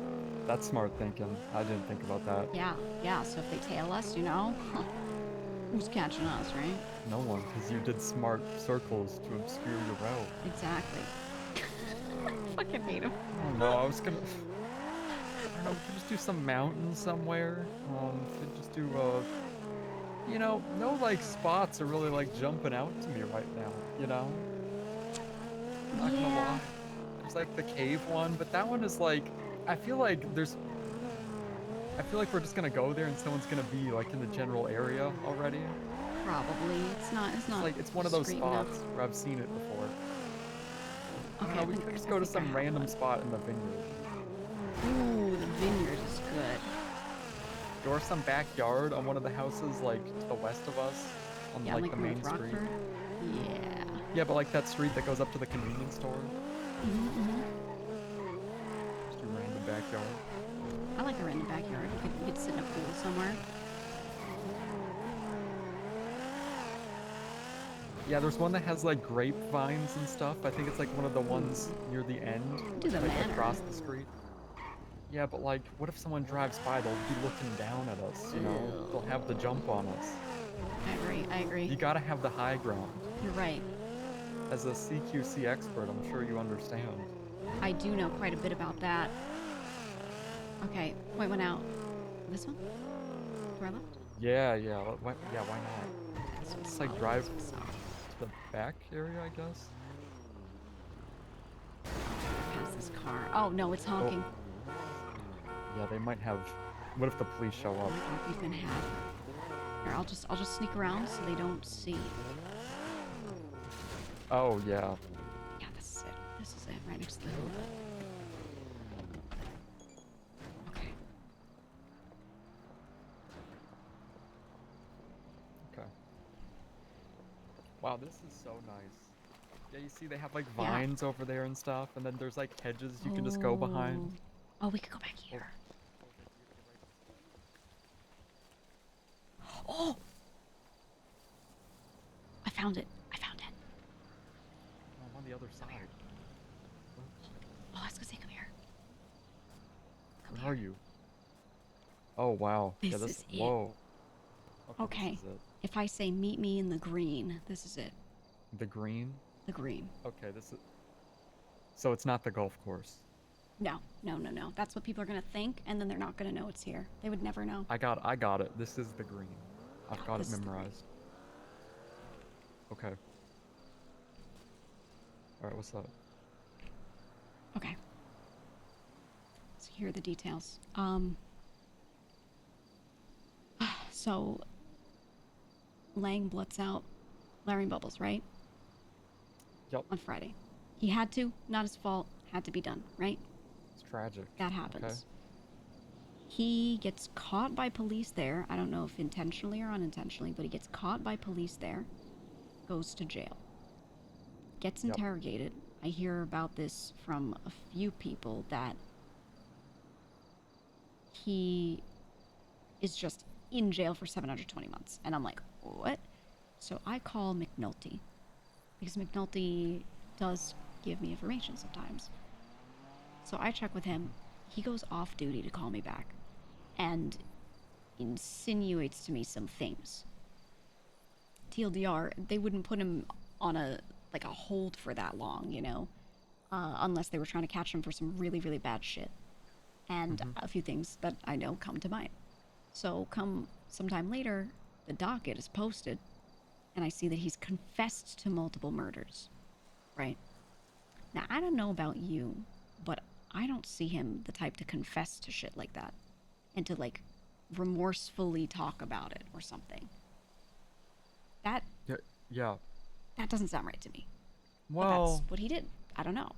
smart thinking. I didn't think about that. Yeah, so if they tail us, you know, who's catching us, right? No one, because you did smart circles to obscure your route. Exactly. I fucking hate him. Oh no, I was gonna... I don't know, we could just do some mountain somewhere. We could just do, you know, no like spots are really like jumping out to me right now, you know? Not gonna lie. There's like the cave one, but that one is like, I feel like we're just gonna go there and someone's gonna be like in the general area already. Probably. It's not Like, it's one of those discreet enough. spots where I've seen it before. I don't Okay, know, we could just go to some random spot in the vineyard. Ooh, the vineyard is good. Or some backyard on one of the houses like to the west of us on Yeah, like the North main street. Rockford. Yeah. Yeah, but like that street that goes up to the convenience store. Just a random backyard. I like a random backyard. You could sit in a pool somewhere. Yeah, there's one that has like grapevines and stuff. I think it's like one of the ones near the end, Do the like manor. across the street. Yeah, but like, what if someone drives by? They'll be looking down at us, you know? They'll have the jump on us. I agree. You gotta have the high ground. You're right. As a CQC expert, I'm sure you understand. I do know quite a bit about that. Okay, white went out. This one? To our left? Yeah, why not? Just like drive to the back area, I guess. Past this car. Oh no, it's honking. Yeah, they might have. What if the police show up? We've been had. Here, I'll just sneak around so they don't see. Oh yeah. Yeah, this is it. This is it, right next to the hood. Okay. Okay. Wow, this is so nice. Yeah, you see they have like vines over there and stuff, and then there's like hedges you can just go behind. Oh, we could go back here. Oh! I found it. I'm on the other side. Oh, I was gonna say, come here. Where are you? Oh wow. This yeah, is it. Whoa. Okay. This is it. If I say meet me in the green, this is it. The green? The green. Okay, this is. So it's not the golf course. No. That's what people are gonna think, and then they're not gonna know it's here. They would never know. I got it. This is the green. I've got it this is the memorized. Okay. Alright, what's up? Okay. So here are the details. So Lang bloods out Larry Bubbles, right? Yep. On Friday. He had to, not his fault, had to be done, right? It's tragic. That happens. Okay. He gets caught by police there. I don't know if intentionally or unintentionally, but he gets caught by police there. Goes to jail. Gets interrogated. I hear about this from a few people that he is just in jail for 720 months. And I'm like, what? So I call McNulty. Because McNulty does give me information sometimes. So I check with him. He goes off duty to call me back and insinuates to me some things. TLDR, they wouldn't put him on a hold for that long, you know, unless they were trying to catch him for some really, really bad shit. And a few things that I know come to mind. So come sometime later, the docket is posted, and I see that he's confessed to multiple murders, right? Now, I don't know about you, but I don't see him the type to confess to shit like that and to, like, remorsefully talk about it or something. That doesn't sound right to me. But Well, that's what he did. I don't know.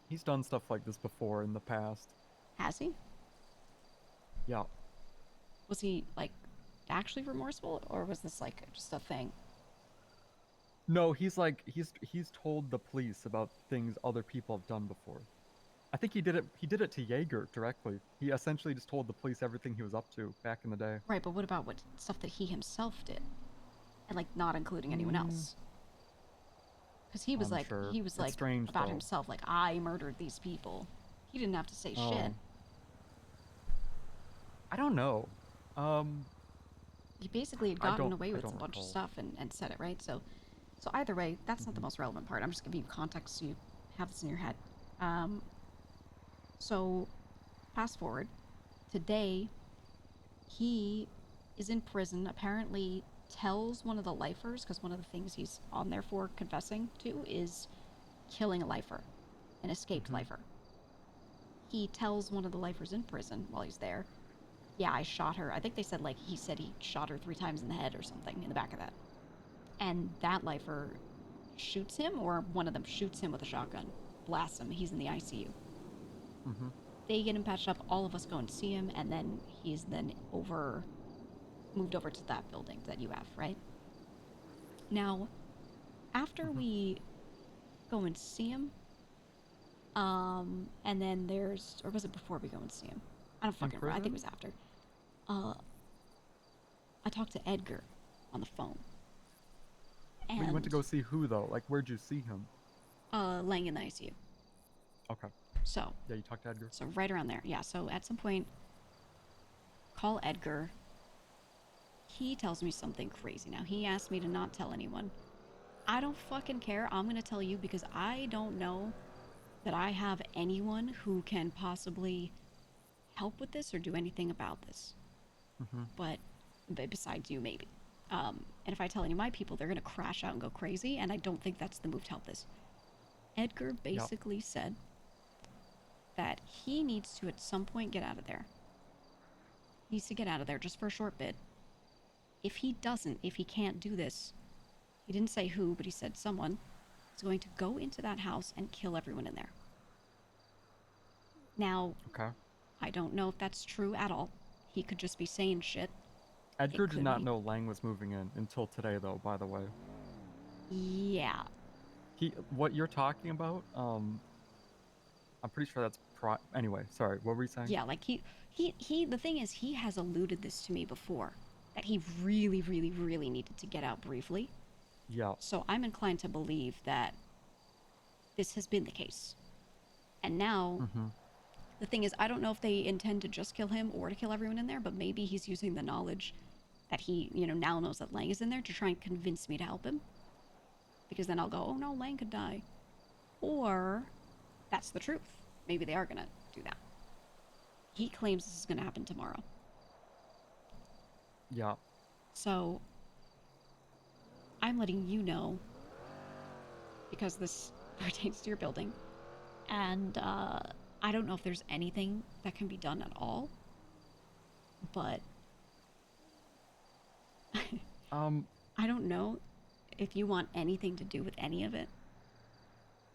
he's done stuff like this before in the past. Has he? Yeah. Was he, like, actually remorseful, or was this, like, just a thing? No, he's told the police about things other people have done before. I think he did it to Jaeger directly. He essentially just told the police everything he was up to back in the day. Right, but what about what stuff that he himself did? And, like, not including anyone else? Because he was I'm like, sure. he was It's like, strange, about though. himself, like, I murdered these people. He didn't have to say Oh. shit. I don't know. He basically had I gotten don't- away I with a don't bunch of recall. stuff and said it, right? So either way, that's not the most relevant part. I'm just giving you context so you have this in your head. So fast forward. Today, he is in prison, apparently tells one of the lifers, because one of the things he's on there for confessing to is killing a lifer, an escaped lifer. He tells one of the lifers in prison while he's there, yeah, I shot her. I think they said, like, he said he shot her 3 times in the head or something, in the back of that. And that lifer shoots him, or one of them shoots him with a shotgun, blasts him. He's in the ICU. They get him patched up, all of us go and see him, and then he's then moved over to that building that you have, right? Now, after we go and see him, and then there's, or was it before we go and see him? I don't fucking remember. I think it was after. I talked to Edgar on the phone. Well, you went to go see who though? Like, where'd you see him? Laying in the ICU. Okay. So. Yeah, you talked to Edgar. So right around there, yeah. So at some point, call Edgar. He tells me something crazy. Now he asked me to not tell anyone. I don't fucking care. I'm gonna tell you because I don't know that I have anyone who can possibly help with this or do anything about this. But besides you, maybe. And if I tell any of my people, they're gonna crash out and go crazy, and I don't think that's the move to help this. Edgar basically said that he needs to at some point get out of there. He needs to get out of there just for a short bit. If he doesn't, if he can't do this, he didn't say who, but he said someone is going to go into that house and kill everyone in there. Now, I don't know if that's true at all. He could just be saying shit. Edgar did not know Lang was moving in until today, though, by the way. Yeah. What you're talking about, I'm pretty sure that's anyway, sorry, what were you saying? Yeah, like the thing is, he has alluded this to me before, that he really, really, really needed to get out briefly. Yeah. So I'm inclined to believe that this has been the case. And now, the thing is, I don't know if they intend to just kill him or to kill everyone in there, but maybe he's using the knowledge that he, now knows that Lang is in there to try and convince me to help him. Because then I'll go, oh no, Lang could die. Or, that's the truth. Maybe they are gonna do that. He claims this is gonna happen tomorrow. Yeah. So, I'm letting you know, because this pertains to your building, and I don't know if there's anything that can be done at all, but I don't know if you want anything to do with any of it,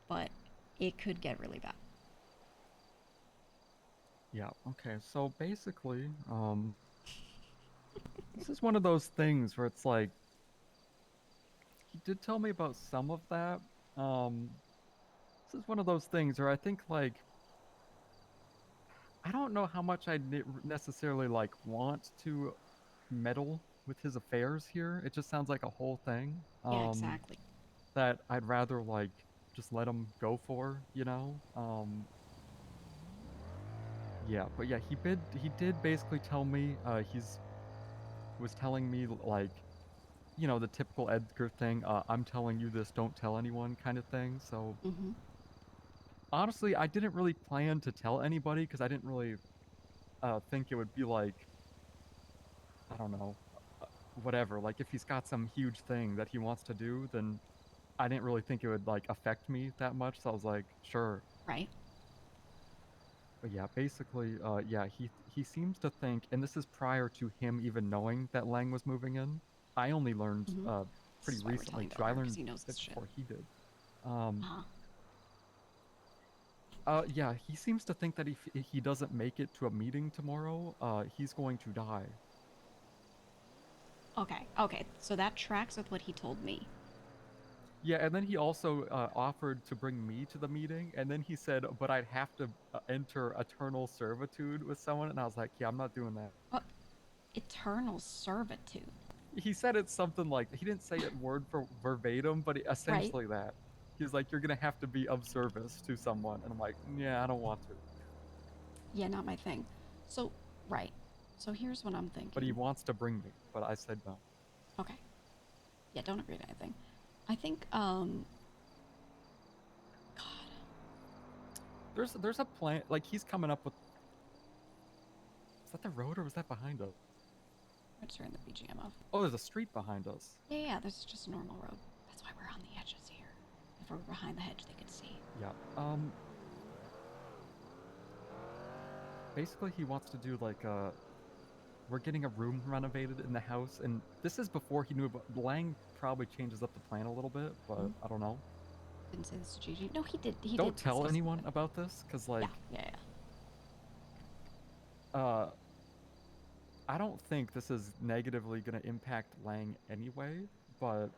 but it could get really bad. Yeah, okay, so basically, this is one of those things where it's like, he did tell me about some of that. This is one of those things where I think, like, I don't know how much I necessarily, like, want to meddle with his affairs here. It just sounds like a whole thing. Yeah, exactly. That I'd rather, like, just let him go for, Yeah, but yeah, he did basically tell me, was telling me, like, the typical Edgar thing, I'm telling you this, don't tell anyone kind of thing, so... Honestly, I didn't really plan to tell anybody, because I didn't really think it would be, like, I don't know, whatever, like, if he's got some huge thing that he wants to do, then I didn't really think it would, like, affect me that much, so I was like, sure. Right. But yeah, basically, yeah, he seems to think, and this is prior to him even knowing that Lang was moving in. I only learned pretty recently too. I learned it before he did. Yeah, he seems to think that if he doesn't make it to a meeting tomorrow, he's going to die. Okay, so that tracks with what he told me. Yeah, and then he also offered to bring me to the meeting, and then he said, but I'd have to enter eternal servitude with someone, and I was like, yeah, I'm not doing that. What? Eternal servitude? He said it's something like, he didn't say it word for verbatim, but essentially that. He's like, you're going to have to be of service to someone, and I'm like, yeah, I don't want to. Yeah, not my thing. So, right. So here's what I'm thinking. But he wants to bring me, but I said no. Okay. Yeah, don't agree to anything. I think, God. There's a plan, like, he's coming up with... Is that the road, or was that behind us? What's her in the BGMO? Oh, there's a street behind us. Yeah, there's just a normal road. That's why we're on the edges here. If we were behind the hedge, they could see. Yeah. Basically, he wants to do like we're getting a room renovated in the house, and this is before he knew about Lang. Probably changes up the plan a little bit, but I don't know. Didn't say this to Gigi. No, he did. He Don't did tell say anyone about this, cause like. Yeah. I don't think this is negatively gonna impact Lang anyway, but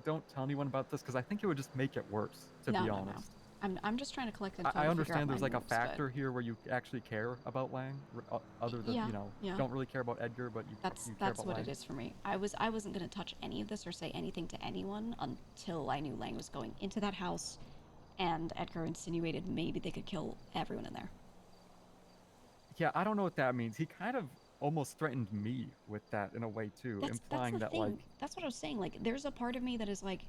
don't tell anyone about this, cause I think it would just make it worse. To be honest. I'm just trying to collect info. I understand there's like a factor here where you actually care about Lang, other than don't really care about Edgar, but you care about That's what Lang. it is for me. I wasn't gonna touch any of this or say anything to anyone until I knew Lang was going into that house, and Edgar insinuated maybe they could kill everyone in there. Yeah, I don't know what that means. He kind of almost threatened me with that in a way too, implying that like. That's what I was saying. Like, there's a part of me that is like,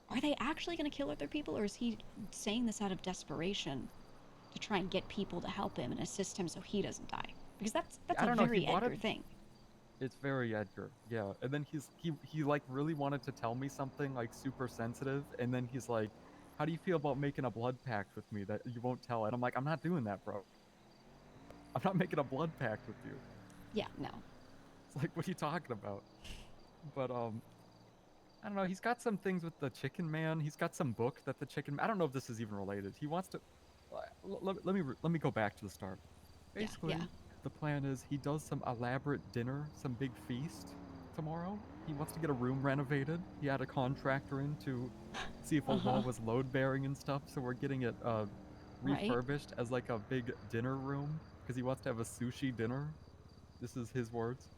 are they actually going to kill other people, or is he saying this out of desperation to try and get people to help him and assist him so he doesn't die? Because that's a very Edgar thing. It's very Edgar, yeah. And then he like really wanted to tell me something like super sensitive, and then he's like, "How do you feel about making a blood pact with me that you won't tell?" And I'm like, "I'm not doing that, bro. I'm not making a blood pact with you." Yeah, no. It's like, what are you talking about? But I don't know. He's got some things with the Chicken Man. He's got some book that the Chicken. I don't know if this is even related. He wants to. Let me go back to the start. Basically, the plan is he does some elaborate dinner, some big feast tomorrow. He wants to get a room renovated. He had a contractor in to see if a wall was load bearing and stuff. So we're getting it refurbished as like a big dinner room because he wants to have a sushi dinner. This is his words.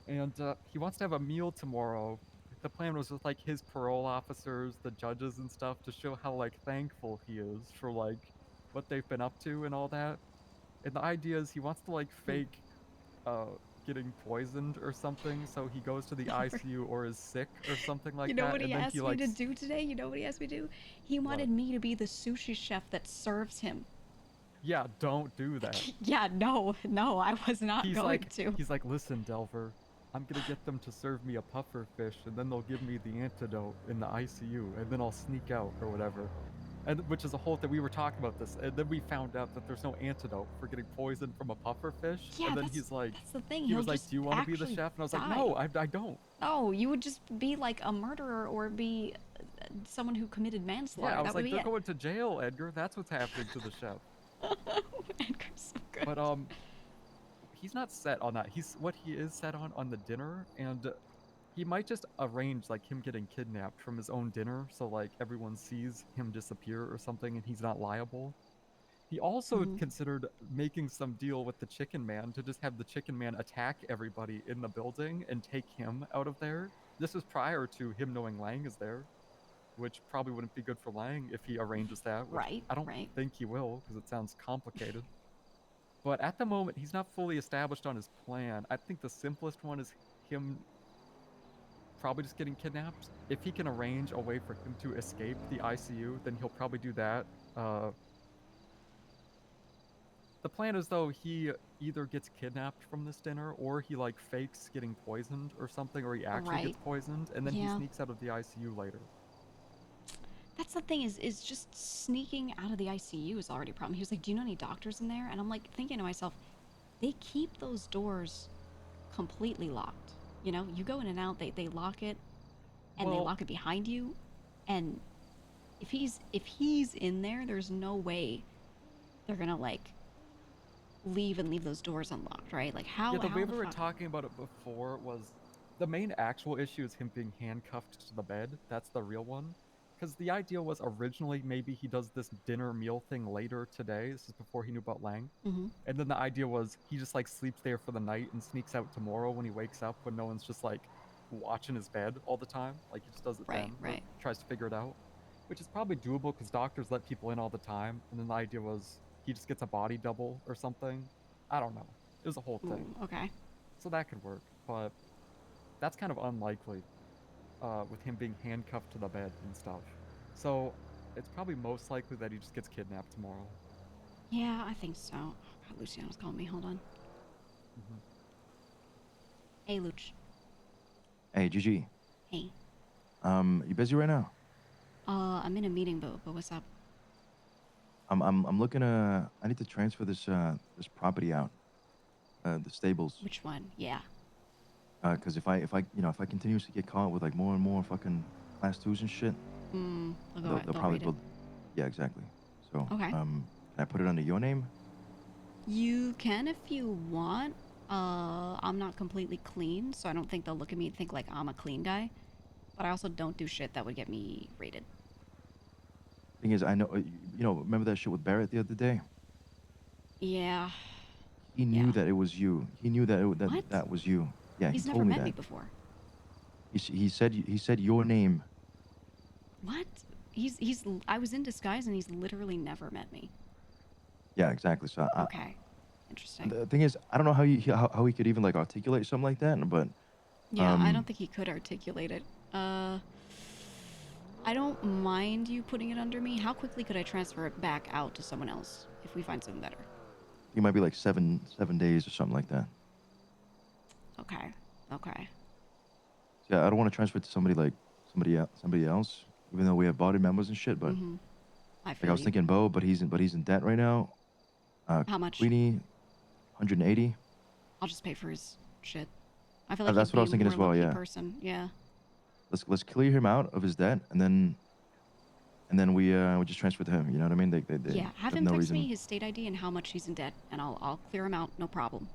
And he wants to have a meal tomorrow. The plan was with like his parole officers, the judges and stuff, to show how like thankful he is for like what they've been up to and all that. And the idea is he wants to like fake getting poisoned or something, so he goes to the ICU or is sick or something like that. You know what he asked me like, to do today? You know what he asked me to do? He wanted me to be the sushi chef that serves him. Yeah, don't do that. Yeah, no, I was not going to. He's like, listen, Delver, I'm gonna get them to serve me a puffer fish, and then they'll give me the antidote in the ICU, and then I'll sneak out or whatever. And which is a whole thing. We were talking about this, and then we found out that there's no antidote for getting poisoned from a puffer fish. Yeah, and then he's like, that's the thing. He was like, do you want to be the chef? And I was like, no, I don't. No, you would just be like a murderer or be someone who committed manslaughter. Yeah, I was like, they're it. going to jail, Edgar. That's what's happening to the chef. Edgar's so good. But he's not set on that. What he is set on the dinner, and he might just arrange like him getting kidnapped from his own dinner, so like everyone sees him disappear or something, and he's not liable. He also considered making some deal with the Chicken Man to just have the Chicken Man attack everybody in the building and take him out of there. This is prior to him knowing Lang is there, which probably wouldn't be good for Lang if he arranges that. Which I don't think he will, because it sounds complicated. But at the moment, he's not fully established on his plan. I think the simplest one is him probably just getting kidnapped. If he can arrange a way for him to escape the ICU, then he'll probably do that. The plan is, though, he either gets kidnapped from this dinner, or he like fakes getting poisoned or something, or he actually gets poisoned, and then he sneaks out of the ICU later. That's the thing, is just sneaking out of the ICU is already a problem. He was like, do you know any doctors in there? And I'm like thinking to myself, they keep those doors completely locked. You know, you go in and out, they lock it, and they lock it behind you. And if he's in there, there's no way they're gonna like leave those doors unlocked, right? Like how? Yeah, the way we were fuck? talking about it before was the main actual issue is him being handcuffed to the bed. That's the real one. Because the idea was originally maybe he does this dinner meal thing later today. This is before he knew about Lang. And then the idea was he just like sleeps there for the night and sneaks out tomorrow when he wakes up, when no one's just like watching his bed all the time. Like he just does it then. Right. Tries to figure it out. Which is probably doable because doctors let people in all the time. And then the idea was he just gets a body double or something. I don't know. It was a whole thing. Okay. So that could work. But that's kind of unlikely. With him being handcuffed to the bed and stuff. So it's probably most likely that he just gets kidnapped tomorrow. Yeah, I think so. Oh, God, Luciano's calling me. Hold on. Hey, Luch. Hey, Gigi. Hey. You busy right now? I'm in a meeting, but what's up? I'm looking to. I need to transfer this this property out. The stables. Which one? Yeah. Cause if I if I continuously get caught with like more and more fucking class 2s and shit, They'll probably rate it. Yeah, exactly. So Okay. can I put it under your name? You can if you want. I'm not completely clean, so I don't think they'll look at me and think like I'm a clean guy. But I also don't do shit that would get me rated. Thing is, I know remember that shit with Barrett the other day? Yeah. He knew that it was you. He knew that What? that was you. Yeah, He's he never told me met that. me before. He said your name. What? I was in disguise and he's literally never met me. Yeah, exactly. So Okay. Interesting. the thing is, I don't know how he could even like articulate something like that, but Yeah, I don't think he could articulate it. I don't mind you putting it under me. How quickly could I transfer it back out to someone else if we find something better? he might be like seven days or something like that. Okay. Okay. Yeah, I don't want to transfer it to somebody else, even though we have body members and shit. But I like feel I was you. thinking Bo, but he's in debt right now. How much? Queenie, 180. I'll just pay for his shit. I feel like That's he'd what I be was thinking a as more well. low-key Yeah. person. Yeah. Let's clear him out of his debt, and then we just transfer to him. You know what I mean? They Yeah. Have have him no text me reason. his state ID and how much he's in debt, and I'll clear him out, no problem.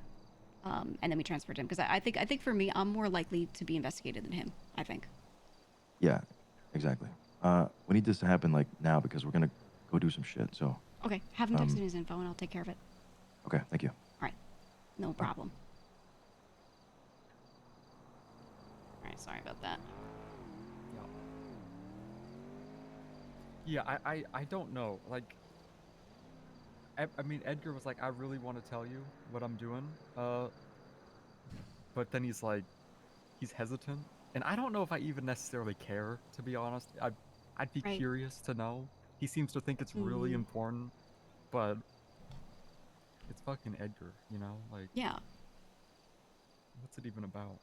And then we transfer to him because I think for me, I'm more likely to be investigated than him. I think. Yeah, exactly. We need this to happen like now because we're gonna go do some shit. So. Okay. Have him text me his info, and I'll take care of it. Okay. Thank you. All right. No problem. All right. Sorry about that. Yeah, I don't know. Like, I mean, Edgar was like, I really want to tell you what I'm doing. But then he's like, he's hesitant. And I don't know if I even necessarily care, to be honest. I'd be curious to know. He seems to think it's really important, but it's fucking Edgar, you know? Like, yeah. What's it even about?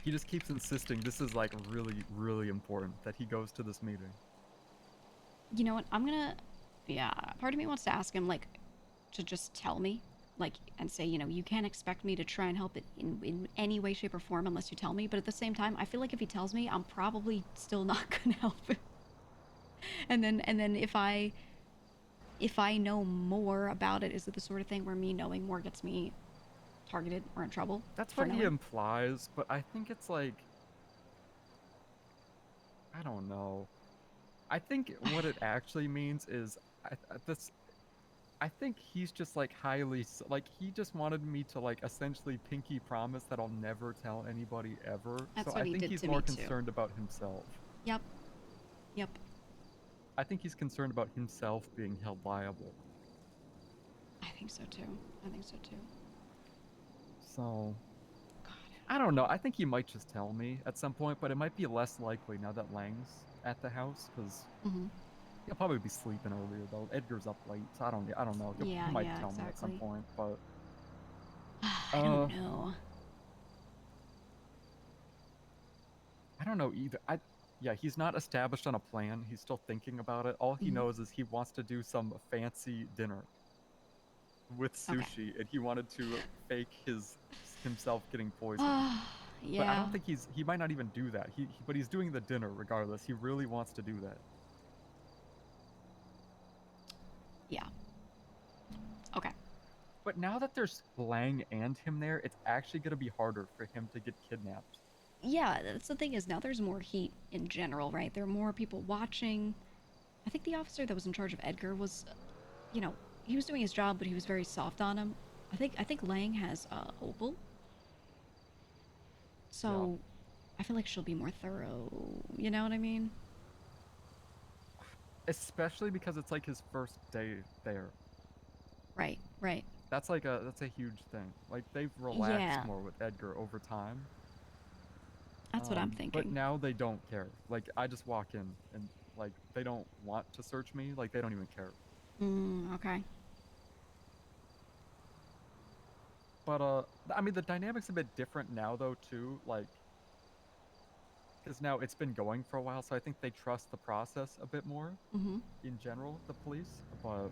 He just keeps insisting this is like really, really important that he goes to this meeting. You know what? Yeah, part of me wants to ask him, like, to just tell me, like, and say, you can't expect me to try and help it in any way, shape, or form unless you tell me. But at the same time, I feel like if he tells me, I'm probably still not gonna help him. And then if I know more about it, is it the sort of thing where me knowing more gets me targeted or in trouble? That's what he implies, but I think it's like, I don't know. I think what it actually means is I think he's just like like he just wanted me to like essentially pinky promise that I'll never tell anybody ever. That's so what I he think did he's to more me, too. concerned about himself. Yep. I think he's concerned about himself being held liable. I think so too. So, I don't know. I think he might just tell me at some point, but it might be less likely now that Lang's at the house, because he'll probably be sleeping earlier though. Edgar's up late, so I don't know. He might tell me at some point, but I don't know. I don't know either. Yeah, he's not established on a plan. He's still thinking about it. All he knows is he wants to do some fancy dinner with sushi, and he wanted to fake himself getting poisoned. Yeah. But I don't think he might not even do that. But he's doing the dinner regardless. He really wants to do that. Yeah. Okay. But now that there's Lang and him there, it's actually gonna be harder for him to get kidnapped. Yeah, that's the thing is now there's more heat in general, right? There are more people watching. I think the officer that was in charge of Edgar was, he was doing his job, but he was very soft on him. I think Lang has Opal. So, I feel like she'll be more thorough. You know what I mean? Especially because it's like his first day there. Right. That's a huge thing. Like they've relaxed more with Edgar over time. That's what I'm thinking. But now they don't care. Like I just walk in and like they don't want to search me. Like they don't even care. Okay. But I mean, the dynamic's a bit different now, though, too. Like, because now it's been going for a while, so I think they trust the process a bit more in general, the police. But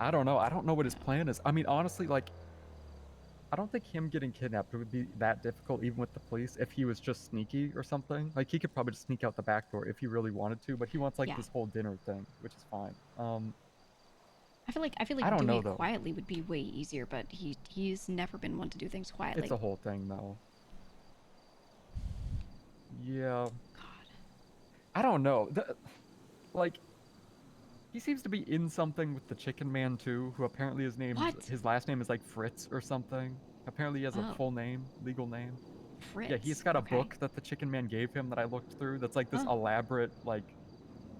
I don't know. I don't know what his plan is. I mean, honestly, like, I don't think him getting kidnapped would be that difficult, even with the police, if he was just sneaky or something. Like, he could probably just sneak out the back door if he really wanted to, but he wants, like, this whole dinner thing, which is fine. I feel like I don't doing know, it though. quietly would be way easier, but he's never been one to do things quietly. It's a whole thing, though. Yeah. God. I don't know. Like, he seems to be in something with the Chicken Man, too, who apparently his last name is, like, Fritz or something. Apparently he has a full name, legal name. Fritz? Yeah, he's got a book that the Chicken Man gave him that I looked through that's, like, this elaborate, like,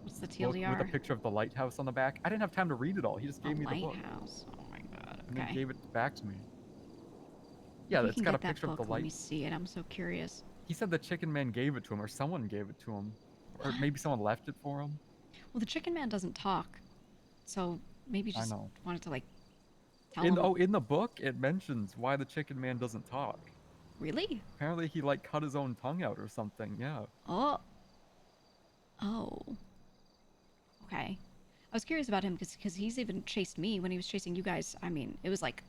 what's the book TLDR? with a picture of the lighthouse on the back. I didn't have time to read it all. He just gave me the book. Lighthouse. Oh my god. And then Okay. gave it back to me. Yeah, it's got a picture of the light. Let me see it. I'm so curious. He said the Chicken Man gave it to him, or someone gave it to him. Or maybe someone left it for him. Well, the Chicken Man doesn't talk, so maybe just wanted to, like, tell him. Oh, in the book, it mentions why the Chicken Man doesn't talk. Really? Apparently he, like, cut his own tongue out or something, yeah. Oh. Okay. I was curious about him because he's even chased me when he was chasing you guys. I mean, it was like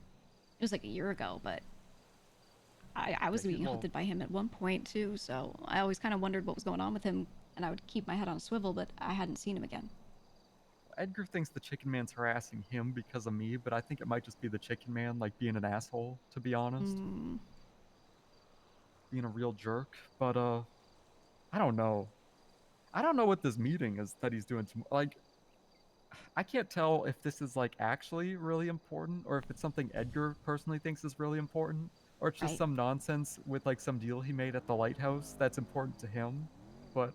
a year ago, but I was being hunted by him at one point too, so I always kind of wondered what was going on with him, and I would keep my head on a swivel, but I hadn't seen him again. Edgar thinks the Chicken Man's harassing him because of me, but I think it might just be the Chicken Man, like, being an asshole, to be honest. Being a real jerk, but, I don't know. I don't know what this meeting is that he's doing tomorrow. Like, I can't tell if this is, like, actually really important, or if it's something Edgar personally thinks is really important, or it's just some nonsense with, like, some deal he made at the lighthouse that's important to him, but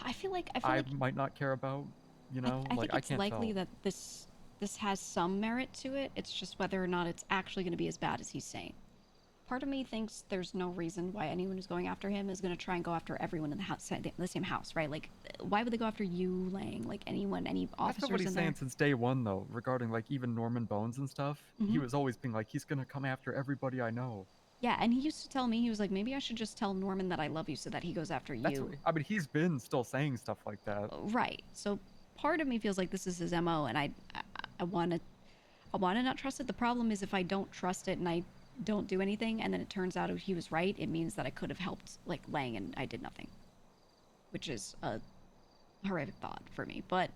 I feel like I might not care about, you know? I like, think it's I can't likely tell. that this has some merit to it. It's just whether or not it's actually going to be as bad as he's saying. Part of me thinks there's no reason why anyone who's going after him is going to try and go after everyone in the house, the same house, right? Like, why would they go after you, Lang? Like, anyone, any officers That's what he's in saying there? since day one, though, regarding, like, even Norman Bones and stuff. He was always being like, he's gonna come after everybody I know. Yeah, and he used to tell me, he was like, maybe I should just tell Norman that I love you so that he goes after That's you. what, I mean, he's been still saying stuff like that. Right. So part of me feels like this is his MO, and I want to not trust it. The problem is if I don't trust it and I don't do anything, and then it turns out he was right, it means that I could have helped, like, Lang, and I did nothing. Which is a horrific thought for me. But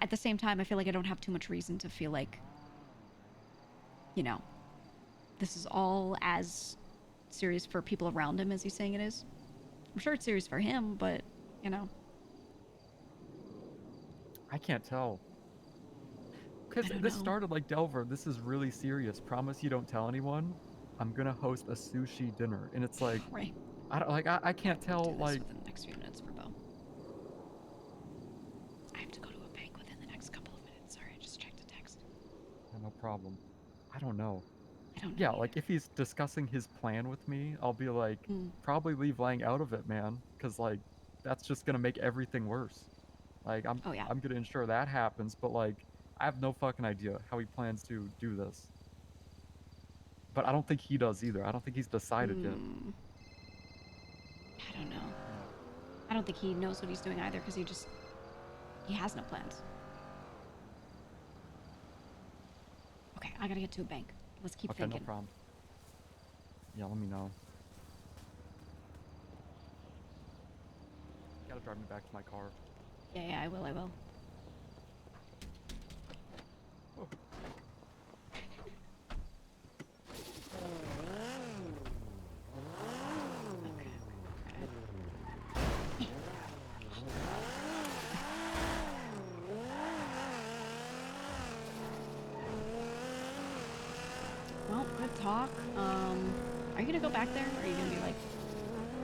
at the same time, I feel like I don't have too much reason to feel like, you know, this is all as serious for people around him as he's saying it is. I'm sure it's serious for him, but, you know. I can't tell. Because this started like, Delver, this is really serious. Promise you don't tell anyone. I'm gonna host a sushi dinner. And it's like, right. I can't tell, like... within the next few minutes for Bo. I have to go to a bank within the next couple of minutes. Sorry, I just checked a text. No problem. I don't know. I don't know. Yeah, like, if he's discussing his plan with me, I'll be like, probably leave Lang out of it, man. Because, like, that's just gonna make everything worse. Like, I'm gonna ensure that happens, but, like, I have no fucking idea how he plans to do this. But I don't think he does either. I don't think he's decided yet. I don't know. I don't think he knows what he's doing either, because he has no plans. Okay, I gotta get to a bank. Let's keep thinking. Okay, no problem. Yeah, let me know. You gotta drive me back to my car. Yeah, I will. Well, good talk. Are you gonna go back there, or are you gonna be, like,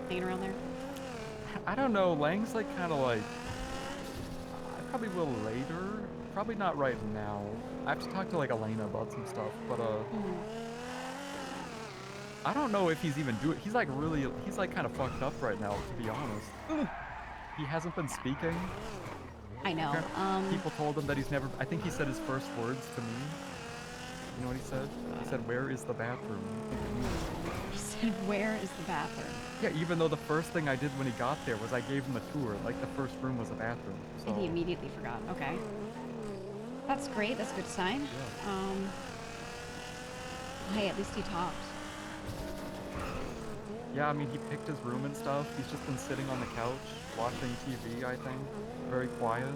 hanging around there? I don't know. Lang's, like, kind of like... I probably will later. Probably not right now. I have to talk to, like, Elena about some stuff, but, I don't know if he's even doing... He's, like, really... He's, like, kind of fucked up right now, to be honest. He hasn't been speaking. I know. People told him that he's never... I think he said his first words to me. You know what he said? He said, "Where is the bathroom?" He said, "Where is the bathroom?" Yeah, even though the first thing I did when he got there was I gave him a tour. Like the first room was a bathroom. So. And he immediately forgot. Okay. That's great. That's a good sign. Hey, at least he talked. Yeah, I mean, he picked his room and stuff. He's just been sitting on the couch watching TV, I think. Very quiet.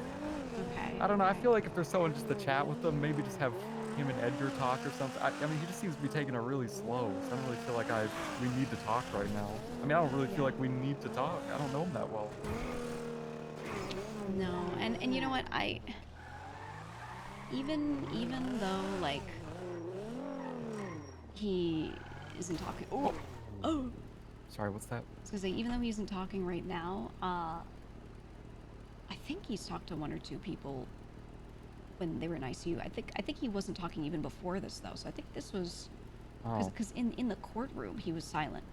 Okay. I don't know. I feel like if there's someone just to chat with them, maybe just have him and Edgar talk or something. I mean, he just seems to be taking it really slow. So I don't really feel like we need to talk right now. I mean, I don't really feel like we need to talk. I don't know him that well. No, and you know what? Even though like he isn't talking. Oh. Sorry, what's that? I was gonna say, even though he isn't talking right now, I think he's talked to one or two people when they were in ICU. I think he wasn't talking even before this though. So I think this was because in the courtroom he was silent,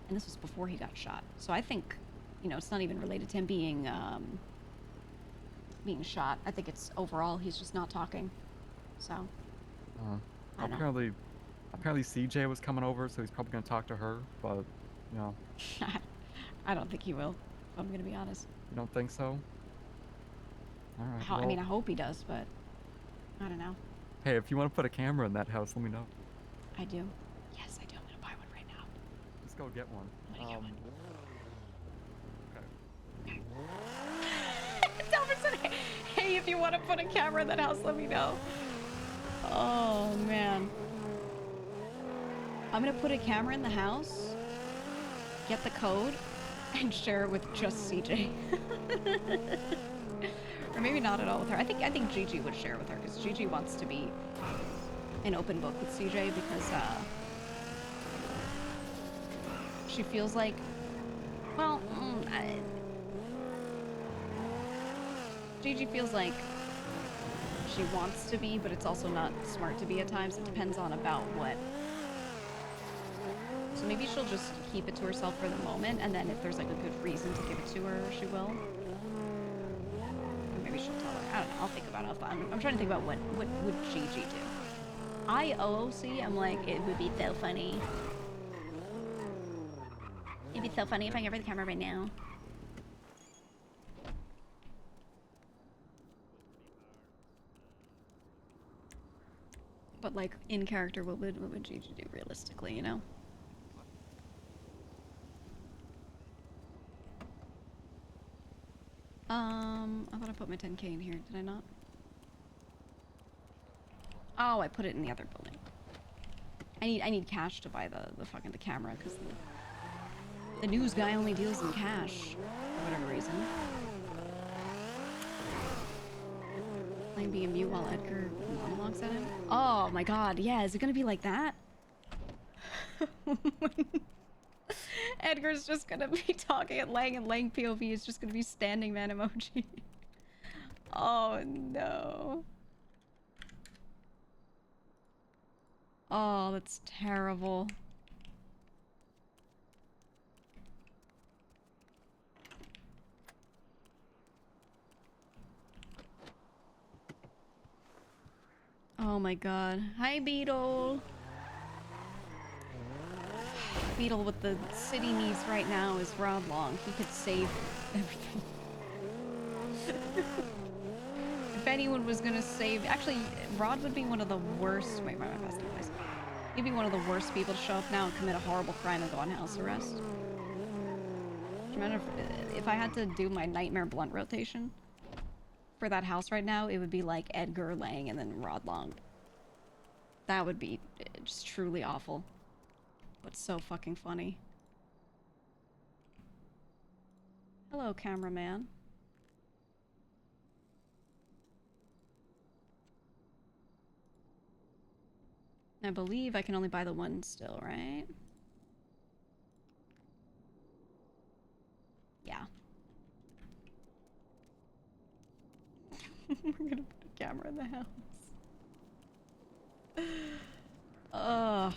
and this was before he got shot. So I think, you know, it's not even related to him being shot. I think it's overall he's just not talking. So. Apparently CJ was coming over, so he's probably gonna talk to her. But, you know. I don't think he will. If I'm gonna be honest. You don't think so? All right. Well, I mean, I hope he does, but I don't know. Hey, if you want to put a camera in that house, let me know. I do. Yes, I do. I'm gonna buy one right now. Let's go get one. I'm gonna get one. Okay. Delvin said, hey, if you want to put a camera in that house, let me know. Oh, man. I'm gonna put a camera in the house, get the code, and share it with just CJ. Or maybe not at all with her. I think Gigi would share with her, because Gigi wants to be an open book with CJ, because she feels like, well, Gigi feels like she wants to be, but it's also not smart to be at times. It depends on about what. So maybe she'll just keep it to herself for the moment, and then if there's like a good reason to give it to her, she will. Or maybe she'll tell her. I don't know. I'll think about it. I'm trying to think about what would Gigi do. I OOC, I'm like, it would be so funny. It'd be so funny if I gave her the camera right now. But like in character, what would Gigi do realistically, you know? I thought I put my 10K in here, did I not? Oh, I put it in the other building. I need cash to buy the fucking camera, because the news guy only deals in cash for whatever reason. Playing being mute while Edgar monologues at him. Oh my god, yeah, is it gonna be like that? Edgar's just gonna be talking at Lang, and Lang POV is just gonna be standing man emoji. Oh no. Oh, that's terrible. Oh my god. Hi, Beetle. Beetle, what the city needs right now is Rod Long. He could save everything. If anyone was gonna save... Actually, Rod would be one of the worst... Wait, why am I passing place? He'd be one of the worst people to show up now and commit a horrible crime and go on house arrest. Do you remember if I had to do my Nightmare Blunt rotation for that house right now, it would be like Edgar, Lang, and then Rod Long. That would be just truly awful. But so fucking funny. Hello, cameraman. I believe I can only buy the one still, right? Yeah. We're gonna put a camera in the house. Ugh.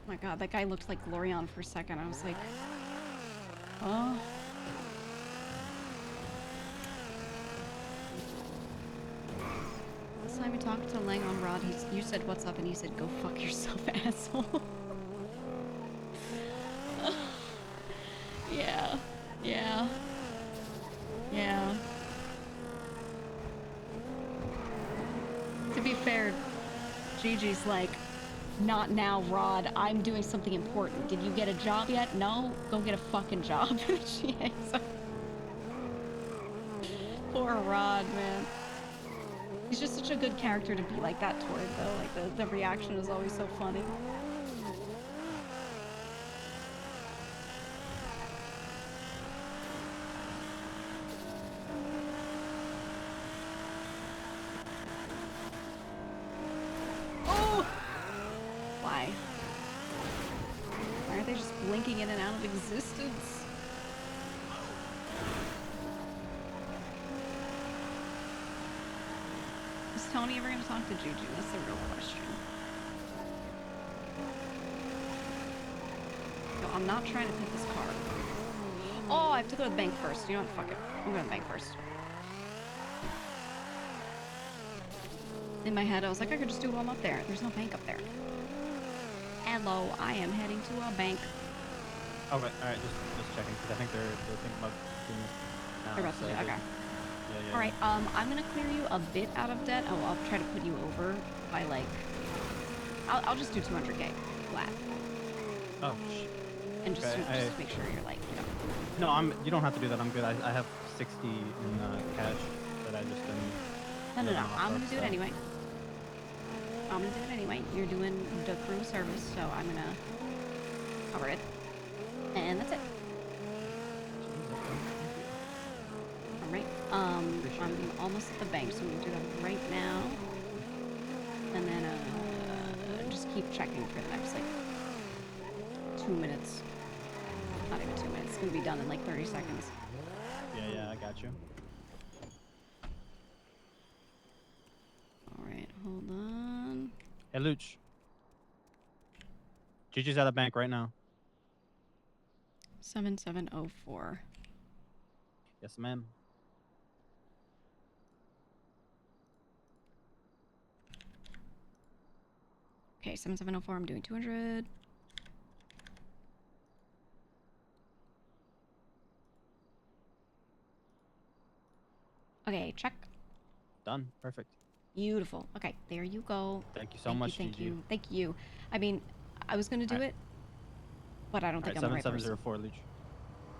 Oh my god, that guy looked like Glorion for a second. I was like, oh. Last time we talked to Lang on Rod, you said what's up and he said go fuck yourself, asshole. Yeah. Yeah. Yeah. To be fair, Gigi's like, not now, Rod. I'm doing something important. Did you get a job yet? No? Go get a fucking job. She hangs up. Poor Rod, man. He's just such a good character to be like that toward, though. Like, the reaction is always so funny. Oh! Why? Why aren't they just blinking in and out of existence? Is Tony ever gonna talk to Juju? That's the real question. No, I'm not trying to pick this car. Oh, I have to go to the bank first. You know what? Fuck it. I'm going to the bank first. In my head, I was like, I could just do it while I'm up there. There's no bank up there. Hello, I am heading to a bank. Okay, alright, just checking, because I think they're thinking about doing this now. They're about to do it, okay. Yeah. Alright, I'm gonna clear you a bit out of debt. I'll try to put you over by like... I'll just do 200k flat. Oh, And just, okay, just make sure you're like, you know... No, you don't have to do that, I'm good. I have 60 in cash that I just didn't... No. I'm gonna do it anyway. I'm gonna do it anyway. You're doing the crew service, so I'm gonna cover it. And that's it. Alright. I'm almost at the bank, so I'm gonna do that right now. And then just keep checking for the next like 2 minutes. Not even 2 minutes. It's gonna be done in like 30 seconds. Yeah, I got you. Alright, hold on. Hey, Luch. Gigi's at the bank right now. 7704. Yes, ma'am. Okay, 7704, I'm doing 200. Okay, check. Done. Perfect. Beautiful. Okay, there you go. Thank you so much, Thank Gigi. you. Thank you. I mean, I was gonna do it, but I don't think I'm the right person. 7704, Luch.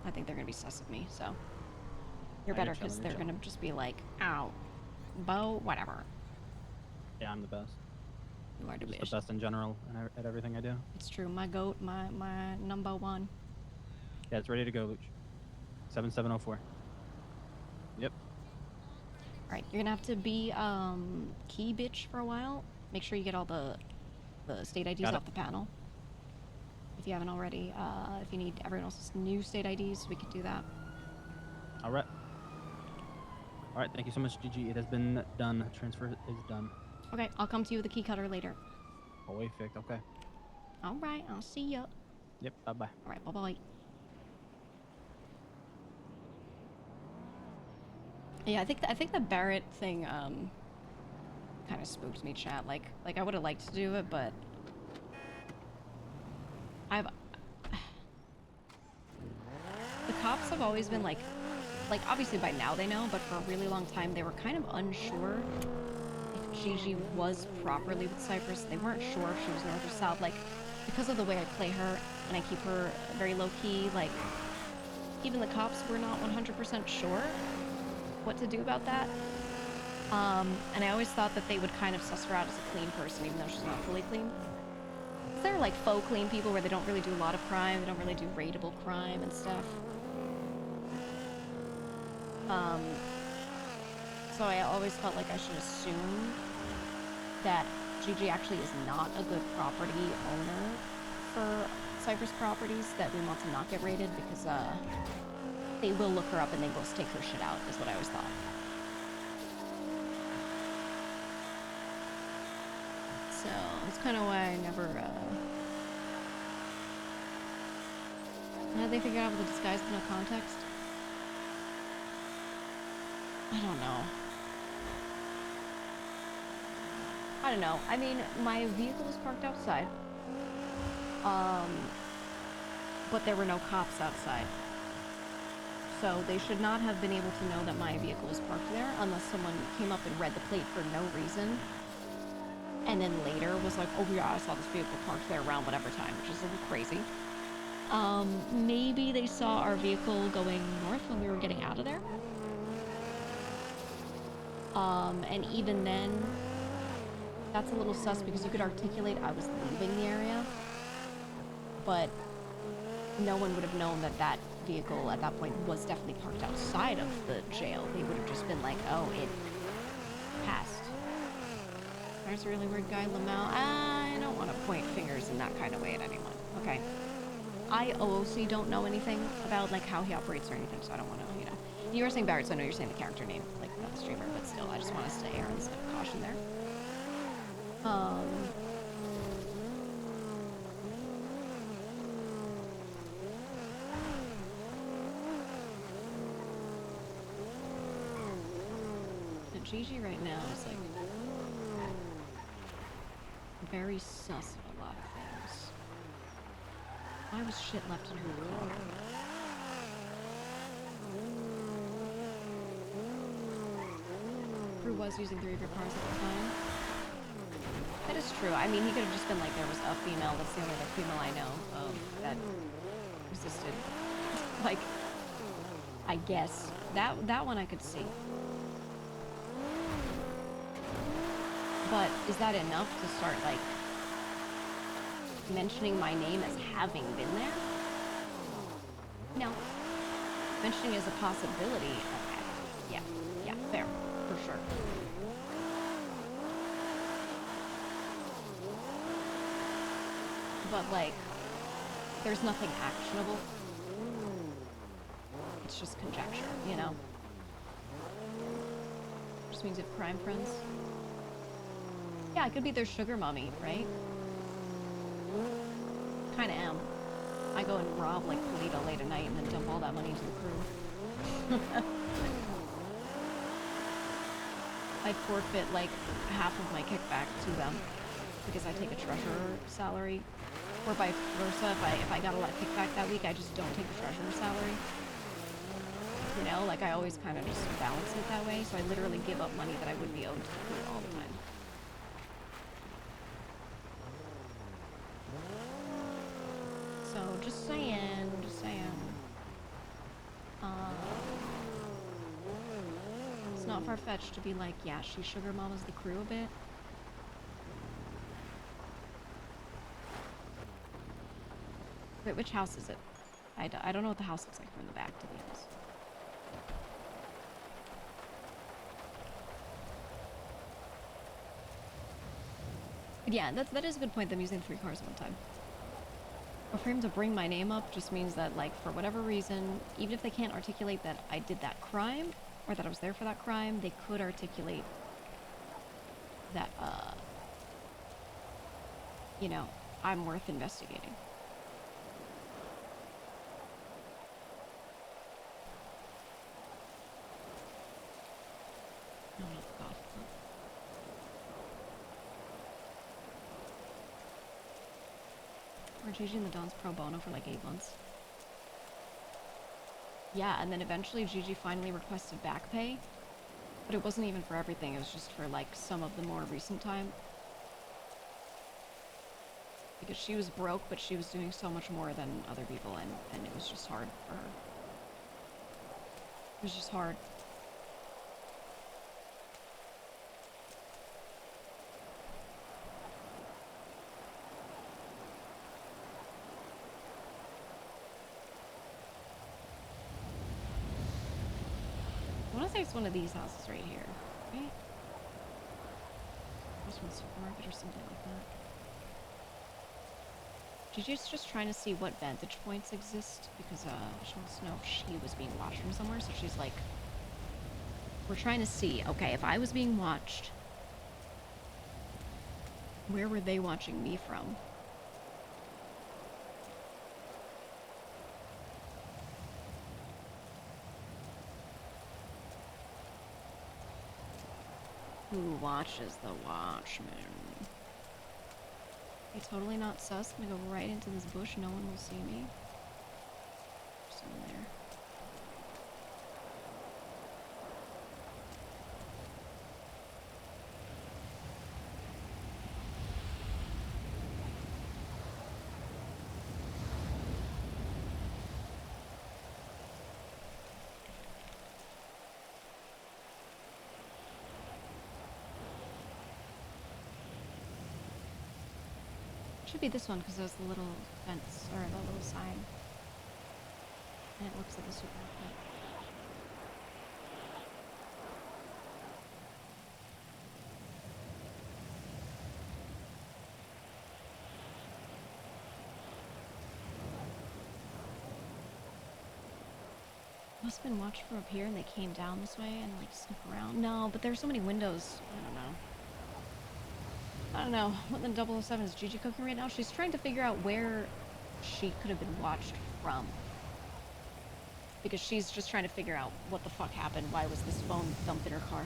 I think they're gonna be sus of me, so. You're I better get you, because I they're get you. gonna just be like, ow, Bo, whatever. Yeah, I'm the best. You are the Just best. the best in general at everything I do. It's true. My goat, my number one. Yeah, it's ready to go, Luch. 7704. Yep. Alright, you're gonna have to be key bitch for a while. Make sure you get all the state IDs Got it. off the panel. If you haven't already. If you need everyone else's new state IDs, we could do that. Alright. Alright, thank you so much, Gigi. It has been done. Transfer is done. Okay, I'll come to you with the key cutter later. Perfect, okay. Alright, I'll see ya. Yep, bye-bye. Alright, bye-bye. Yeah, I think the Barrett thing kind of spooked me, chat. Like I would have liked to do it, but the cops have always been like obviously by now they know, but for a really long time they were kind of unsure if Gigi was properly with Cypress. They weren't sure if she was north or south, like because of the way I play her and I keep her very low key. Like even the cops were not 100% sure what to do about that. And I always thought that they would kind of suss her out as a clean person, even though she's not fully clean. They're like faux clean people where they don't really do a lot of crime, they don't really do raidable crime and stuff. So I always felt like I should assume that Gigi actually is not a good property owner for Cypress Properties, that we want to not get raided because they will look her up and then go take her shit out, is what I always thought. So that's kind of why I never how did they figure out with the disguise with no context? I don't know. I don't know. I mean, my vehicle was parked outside. But there were no cops outside. So they should not have been able to know that my vehicle was parked there unless someone came up and read the plate for no reason. And then later was like, oh yeah, I saw this vehicle parked there around whatever time, which is a little crazy. Maybe they saw our vehicle going north when we were getting out of there. And even then, that's a little sus because you could articulate I was leaving the area. But no one would have known that that vehicle at that point was definitely parked outside of the jail. They would have just been like, oh, it passed. There's a really weird guy, Lamau. I don't want to point fingers in that kind of way at anyone. Okay. I OOC don't know anything about like how he operates or anything, so I don't want to, you know. You were saying Barrett, so I know you're saying the character name, like not the streamer, but still, I just want us to err on the side of caution there. And Gigi right now is like very sus of a lot of things. Why was shit left in her car? Crew was using 3 of your cars at the time. That is true. I mean, he could have just been like, there was a female, that's the only other female I know of that existed. Like, I guess. That one I could see. But is that enough to start, like, mentioning my name as having been there? No. Mentioning it as a possibility, okay. Yeah, fair, for sure. But, like, there's nothing actionable. It's just conjecture, you know? Just means you have crime friends. Yeah, I could be their sugar mommy, right? Kinda am. I go and rob, like, Polito late at night and then dump all that money into the crew. I forfeit, like, half of my kickback to them because I take a treasurer salary. Or vice versa, if I got a lot of kickback that week, I just don't take the treasurer salary. You know, like, I always kind of just balance it that way, so I literally give up money that I would be owed to the crew all the time. So, just saying, it's not far-fetched to be like, yeah, she sugar mamas the crew a bit. Wait, which house is it? I don't know what the house looks like from the back, to be honest. But yeah, that is a good point, them using 3 cars at one time. But for him to bring my name up just means that, like, for whatever reason, even if they can't articulate that I did that crime, or that I was there for that crime, they could articulate that, you know, I'm worth investigating. Oh, God. We're Gigi and the Don's pro bono for like 8 months. Yeah, and then eventually Gigi finally requested back pay, but it wasn't even for everything, it was just for like some of the more recent time. Because she was broke, but she was doing so much more than other people, and it was just hard for her. It was just hard. I want to say it's one of these houses right here, right? This one's supermarket or something like that. Gigi's just trying to see what vantage points exist because she wants to know if she was being watched from somewhere. So she's like, we're trying to see, okay, if I was being watched, where were they watching me from? Who watches the Watchmen? Hey, totally not sus. I'm gonna go right into this bush. No one will see me. There's someone there. Should be this one because there's the little fence or the little sign. And it looks like a supermarket. Must have been watched from up here and they came down this way and like snoop around. No, but there's so many windows. I don't know. I don't know. What in the 007 is Gigi cooking right now? She's trying to figure out where she could have been watched from. Because she's just trying to figure out what the fuck happened. Why was this phone dumped in her car?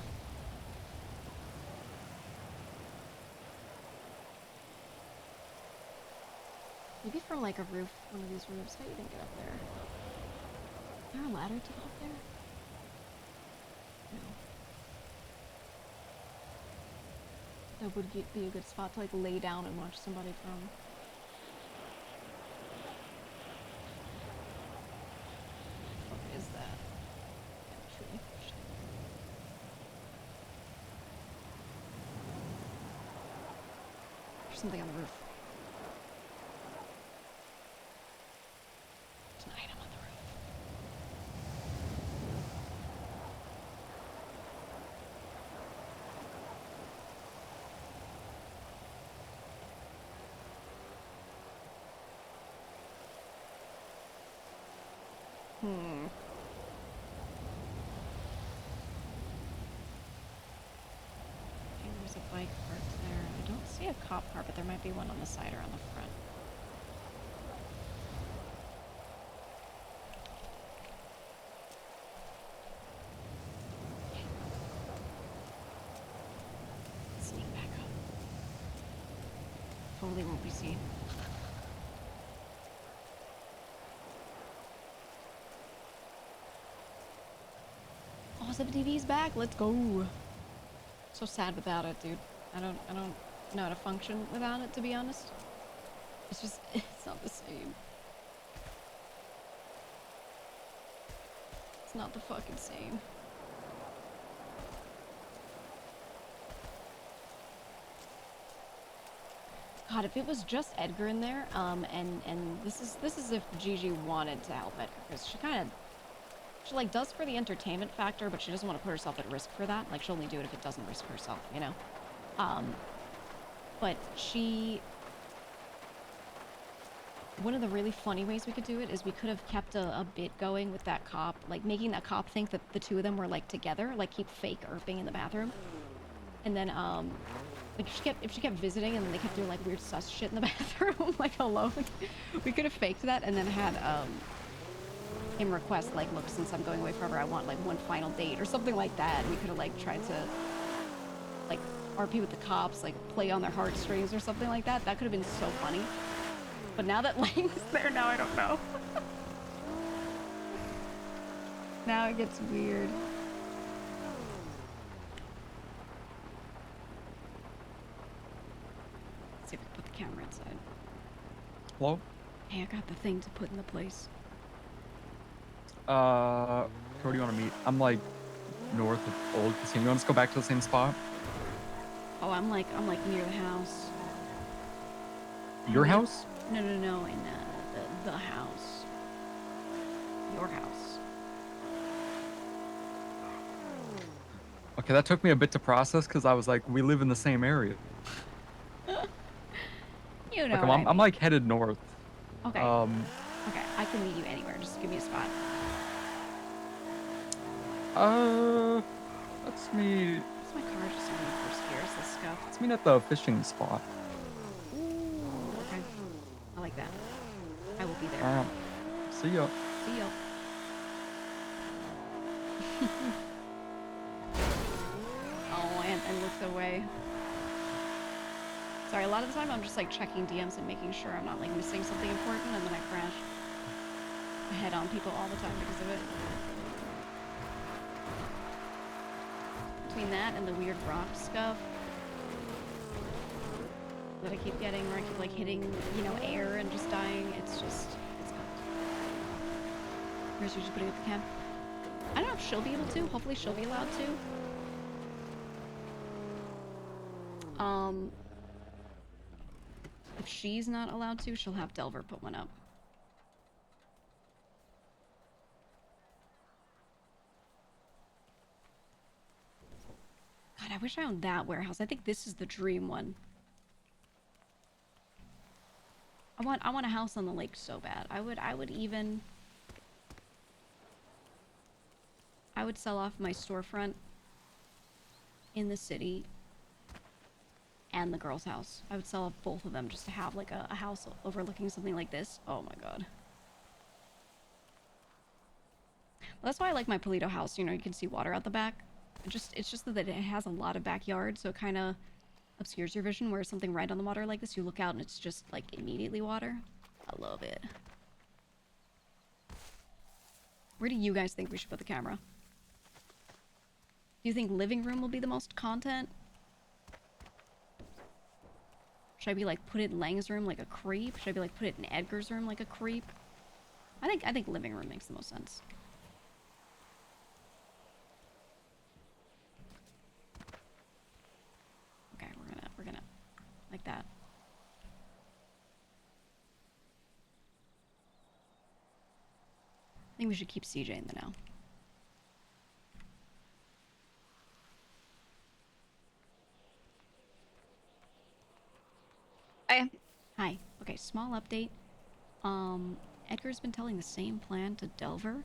Maybe from like a roof, one of these roofs. How do you even get up there? Is there a ladder to get up there? No. That would be a good spot to like lay down and watch somebody from. What is that? Tree. Shit. There's something on the roof. There's an item on the roof. Okay, there's a bike parked there. I don't see a cop car, but there might be one on the side or on the front. Sneak back up. Totally won't be seen. Oh, 7TV's back. Let's go. So sad without it, dude. I don't know how to function without it, to be honest. It's just, it's not the same. It's not the fucking same. God, if it was just Edgar in there, and this is if Gigi wanted to help Edgar, because she like does for the entertainment factor, but she doesn't want to put herself at risk for that. Like she'll only do it if it doesn't risk herself, you know. But one of the really funny ways we could do it is we could have kept a bit going with that cop, like making that cop think that the two of them were like together, like keep fake erping in the bathroom, and then like if she kept visiting and then they kept doing like weird sus shit in the bathroom, like alone, we could have faked that and then had him request like, look, since I'm going away forever, I want like one final date or something like that. We could have like tried to like RP with the cops, like play on their heartstrings or something like that. That could have been so funny. But now that Lang's there, now I don't know. Now it gets weird. Let's see if we can put the camera inside. Hello? Hey, I got the thing to put in the place. Where do you want to meet? I'm like north of Old Casino. You want us to go back to the same spot? Oh, I'm like near the house. Your house? No, in the house. Your house. Okay, that took me a bit to process because I was like, we live in the same area. You know. Like, I'm like headed north. Okay. Okay, I can meet you anywhere. Just give me a spot. Let's meet. What's my car just on the first gears? Let's go. Let's meet at the fishing spot. Ooh, okay. I like that. I will be there. See ya. See ya. Oh, and look, away. Sorry, a lot of the time I'm just like checking DMs and making sure I'm not like missing something important, and then I crash. I head on people all the time because of it. Between that and the weird rock stuff that I keep getting, where I keep like hitting, you know, air and just dying, it's just, it's not. Where's you just putting up the cam? I don't know if she'll be able to. Hopefully she'll be allowed to. If she's not allowed to, she'll have Delver put one up. God, I wish I owned that warehouse. I think this is the dream one. I want a house on the lake so bad. I would sell off my storefront in the city and the girl's house. I would sell off both of them just to have like a house overlooking something like this. Oh my god. Well, that's why I like my Polito house. You know, you can see water out the back. It's just that it has a lot of backyard, so it kind of obscures your vision, where something right on the water like this, you look out and it's just like immediately water. I love it. Where do you guys think we should put the camera? Do you think living room will be the most content? Should I be like put it in Lang's room like a creep? Should I be like put it in Edgar's room like a creep? I think living room makes the most sense. Okay, we're gonna like that. I think we should keep CJ in the know. Hi. Hi. Okay, small update. Edgar's been telling the same plan to Delver,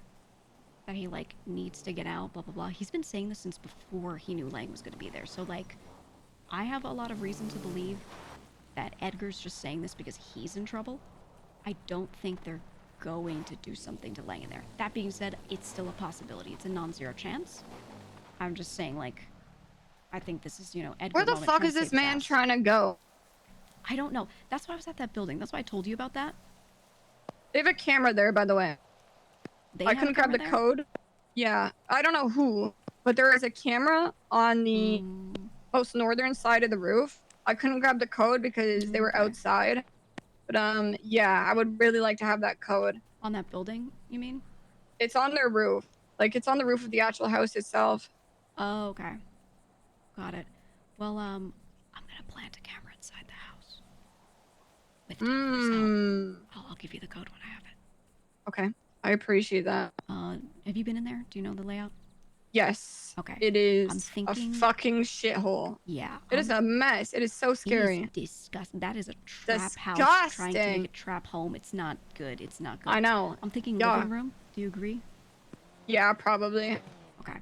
that he like needs to get out, blah blah blah. He's been saying this since before he knew Lang was gonna be there. So like, I have a lot of reason to believe that Edgar's just saying this because he's in trouble. I don't think they're going to do something to Lang in there. That being said, it's still a possibility. It's a non-zero chance. I'm just saying, like, I think this is, you know, Edgar. Where the fuck is this man trying to go? I don't know. That's why I was at that building. That's why I told you about that. They have a camera there, by the way. I couldn't grab the there? code. Yeah, I don't know who, but there is a camera on the most northern side of the roof. I couldn't grab the code because they were outside. But yeah, I would really like to have that code. On that building, you mean? It's on their roof. Like, it's on the roof of the actual house itself. Oh, okay. Got it. Well, I'm gonna plant a camera inside the house. With Delver's help. I'll give you the code when I have it. Okay, I appreciate that. Have you been in there? Do you know the layout? Yes. Okay. It is I'm thinking... a fucking shithole. Yeah. It is a mess. It is so scary. It is disgusting. That is a trap house trying to make a trap home. It's not good. It's not good. I know. I'm thinking living room. Do you agree? Yeah, probably. Okay.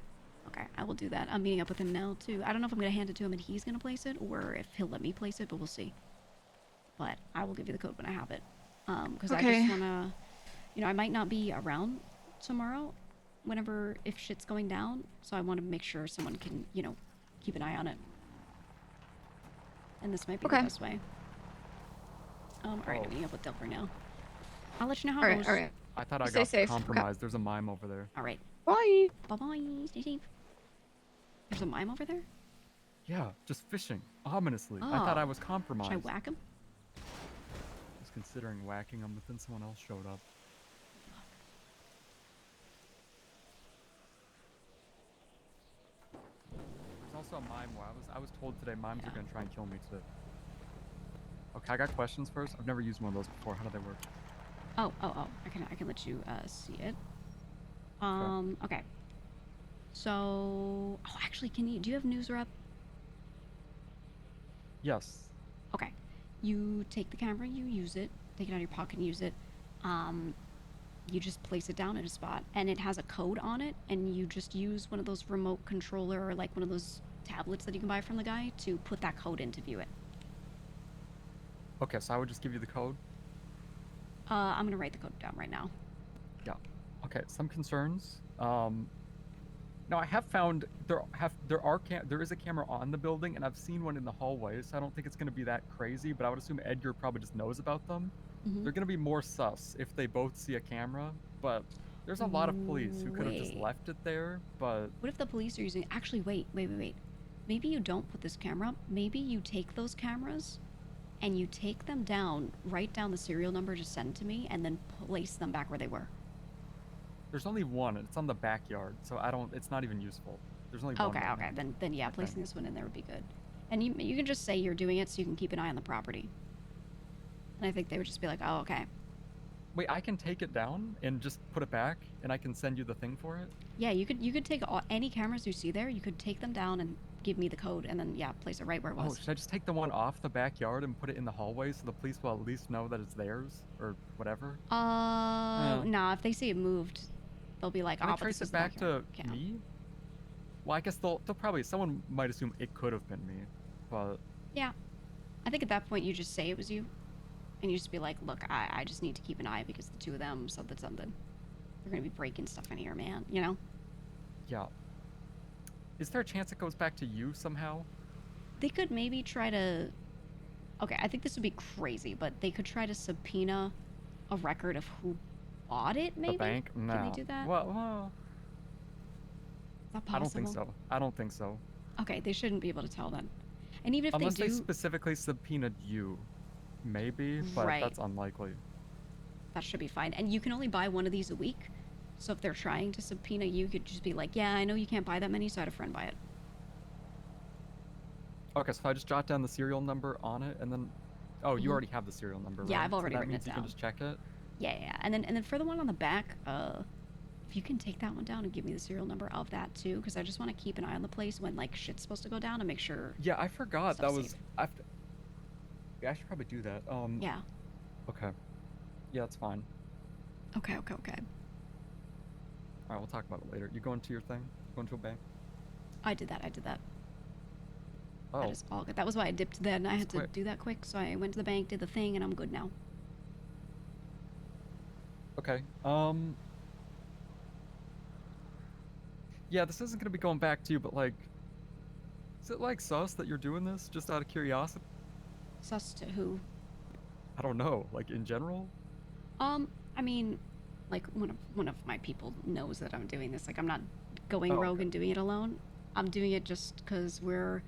Okay, I will do that. I'm meeting up with him now, too. I don't know if I'm going to hand it to him and he's going to place it, or if he'll let me place it, but we'll see. But I will give you the code when I have it. Because I just want to... You know, I might not be around tomorrow, if shit's going down, so I want to make sure someone can, you know, keep an eye on it. And this might be the best way. Alright, I'm meeting up with Delver now. I'll let you know how it goes. Alright. I thought I got compromised. There's a mime over there. Alright. Bye. Bye-bye. Stay safe. There's a mime over there? Yeah, just fishing. Ominously. I thought I was compromised. Should I whack him? I was considering whacking him, but then someone else showed up. There's also a mime. I was told today mimes are gonna try and kill me today. Okay, I got questions first. I've never used one of those before. How do they work? Oh. I can let you see it. Okay. So, actually, do you have news rep? Yes. Okay. You take the camera, you use it, take it out of your pocket and use it. You just place it down at a spot, and it has a code on it, and you just use one of those remote controller, or like one of those tablets that you can buy from the guy to put that code in to view it. Okay, so I would just give you the code? I'm gonna write the code down right now. Yeah. Okay, some concerns. No, I have found there is a camera on the building, and I've seen one in the hallway, so I don't think it's going to be that crazy. But I would assume Edgar probably just knows about them. They're going to be more sus if they both see a camera. But there's a lot of police who could have just Wait. left it there. But What if the police are using? Actually, wait. Maybe you don't put this camera up. Maybe you take those cameras, and you take them down, write down the serial number to send to me, and then place them back where they were. there's only one, and it's on the backyard, so it's not even useful. There's only one. Okay, right okay. now, Then yeah, I placing think. this one in there would be good. And you can just say you're doing it so you can keep an eye on the property. And I think they would just be like, oh, okay. Wait, I can take it down and just put it back, and I can send you the thing for it? Yeah, you could take any cameras you see there. You could take them down and give me the code, and then yeah, place it right where it Oh, was. should I just take the one off the backyard and put it in the hallway so the police will at least know that it's theirs or whatever? Nah. If they see it moved, they'll be like, Can oh, I but trace this it is the back backyard. to me? Well, I guess they'll probably, someone might assume it could have been me, but Yeah. I think at that point you just say it was you, and you just be like, look, I just need to keep an eye because the two of them said that something. They're gonna be breaking stuff in here, man. You know. yeah. Is there a chance it goes back to you somehow? They could maybe try to. Okay, I think this would be crazy, but they could try to subpoena a record of who bought it. Maybe. The bank? No. Can they do that? Well, Is that I don't think possible? so. I don't think so. Okay, they shouldn't be able to tell then. And even if Unless they do, specifically subpoenaed you. Maybe, but Right. that's unlikely. that should be fine. And you can only buy one of these a week. So if they're trying to subpoena you, you could just be like, yeah, I know you can't buy that many, so I had a friend buy it. Okay, so I just jot down the serial number on it, and then, oh, you Mhm. already have the serial number, Yeah, right? I've already so that written means it you can down. just check it. Yeah. And then for the one on the back, if you can take that one down and give me the serial number of that too, because I just want to keep an eye on the place when like shit's supposed to go down and make sure. Yeah, I forgot that Stuff's was. safe. Yeah, I should probably do that. Yeah. Okay. Yeah, that's fine. Okay. All right, we'll talk about it later. You going to your thing? Going to a bank? I did that. Oh. That is all good. That was why I dipped then. I That's had to quick. do that quick, so I went to the bank, did the thing, and I'm good now. Okay. Yeah, this isn't gonna be going back to you, but like, is it like sus that you're doing this just out of curiosity? Sus to who? I don't know. Like in general? I mean, like one of my people knows that I'm doing this. Like I'm not going Oh, rogue okay. and doing it alone. I'm doing it just because we're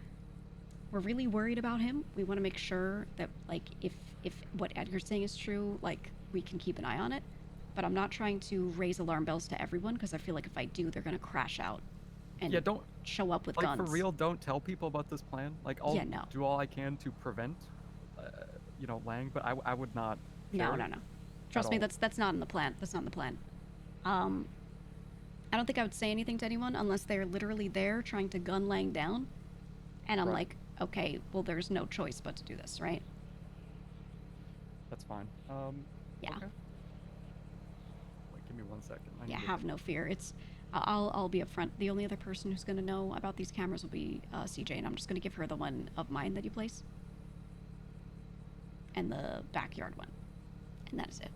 really worried about him. We want to make sure that like if what Edgar's saying is true, like we can keep an eye on it. But I'm not trying to raise alarm bells to everyone because I feel like if I do, they're gonna crash out and Yeah, don't show up with like guns. for real. Don't tell people about this plan. Like I'll Yeah, no. do all I can to prevent, Lang. But I would not. No. share it Trust at me, all. that's not in the plan. That's not in the plan. I don't think I would say anything to anyone unless they're literally there trying to gun Lang down, and I'm Right. like, okay, well, there's no choice but to do this, right? That's fine. Yeah. Okay. Wait, give me 1 second. I Yeah, need to- have no fear. It's I'll be upfront. The only other person who's gonna know about these cameras will be CJ, and I'm just gonna give her the one of mine that you place, and the backyard one, and that is it.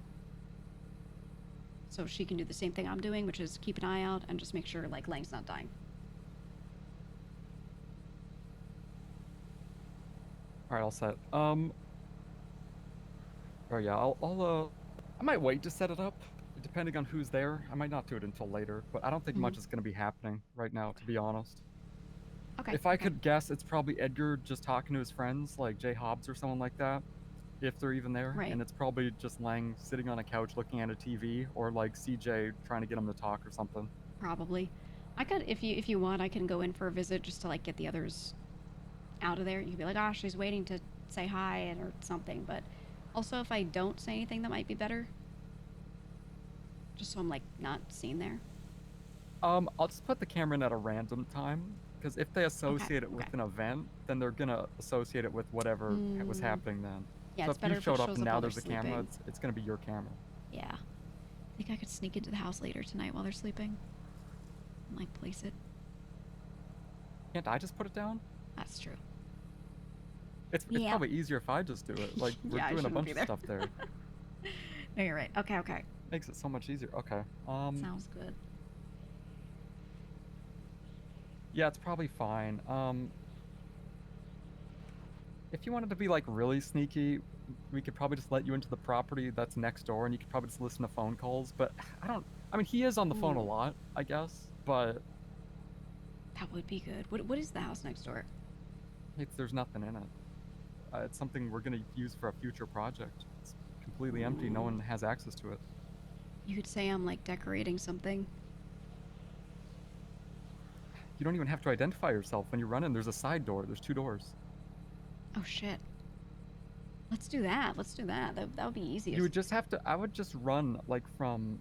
So she can do the same thing I'm doing, which is keep an eye out and just make sure like Lang's not dying. All right, all set. Oh yeah, I might wait to set it up, depending on who's there. I might not do it until later, but I don't think much is gonna be happening right now, to be honest. Okay. If I could guess, it's probably Edgar just talking to his friends, like Jay Hobbs or someone like that, if they're even there. Right. And it's probably just Lang sitting on a couch looking at a TV, or like CJ trying to get him to talk or something. Probably. I could, if you want, I can go in for a visit just to like get the others out of there. You could be like, oh, she's waiting to say hi and or something. But also, if I don't say anything, that might be better. Just so I'm like not seen there. I'll just put the camera in at a random time, because if they associate it with an event, then they're gonna associate it with whatever was happening then. Yeah, so it's if better you if it showed up shows and up now while they're there's a camera, sleeping. it's gonna be your camera. Yeah. I think I could sneak into the house later tonight while they're sleeping. And like place it. Can't I just put it down? That's true. It's Yeah. probably easier if I just do it. Like we're Yeah, I doing a shouldn't bunch be of there. stuff there. No, you're right. Okay. Makes it so much easier. Okay. Sounds good. Yeah, it's probably fine. If you wanted to be like really sneaky, we could probably just let you into the property that's next door, and you could probably just listen to phone calls. But I mean, he is on the phone a lot, I guess. But That would be good. What is the house next door? there's nothing in it. It's something we're gonna use for a future project. It's completely empty. No one has access to it. You could say I'm like decorating something. You don't even have to identify yourself when you run in. There's a side door. There's 2 doors. Oh shit. Let's do that. Let's do that. That would be easiest. You would just have to. I would just run like from.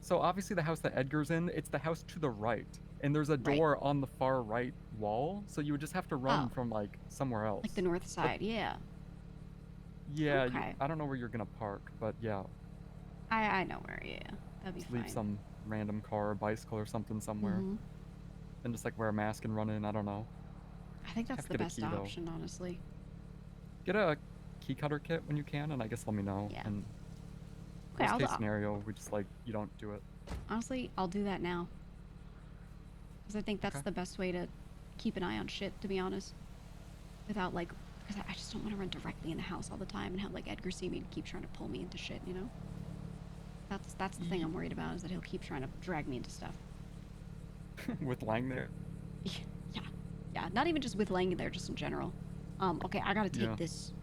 So obviously the house that Edgar's in, it's the house to the right, and there's a door on the far right wall. So you would just have to run from like somewhere else. Like the north side, yeah. Yeah. Okay. I don't know where you're gonna park, but yeah. I know where. Yeah, that'd be Just fine. leave some random car or bicycle or something somewhere. And just like wear a mask and run in. I don't know. I think that's Have to the get a best key, though. option, honestly. Get a key cutter kit when you can, and I guess let me know. Yeah. And Okay, worst I'll- case scenario, we just like you don't do it. Honestly, I'll do that now. Because I think that's the best way to keep an eye on shit, to be honest. Without like, because I just don't want to run directly in the house all the time and have like Edgar see me and keep trying to pull me into shit, you know? That's the thing I'm worried about, is that he'll keep trying to drag me into stuff. With Lang there. Yeah, not even just with laying there, just in general. Okay, I gotta take Yeah. this.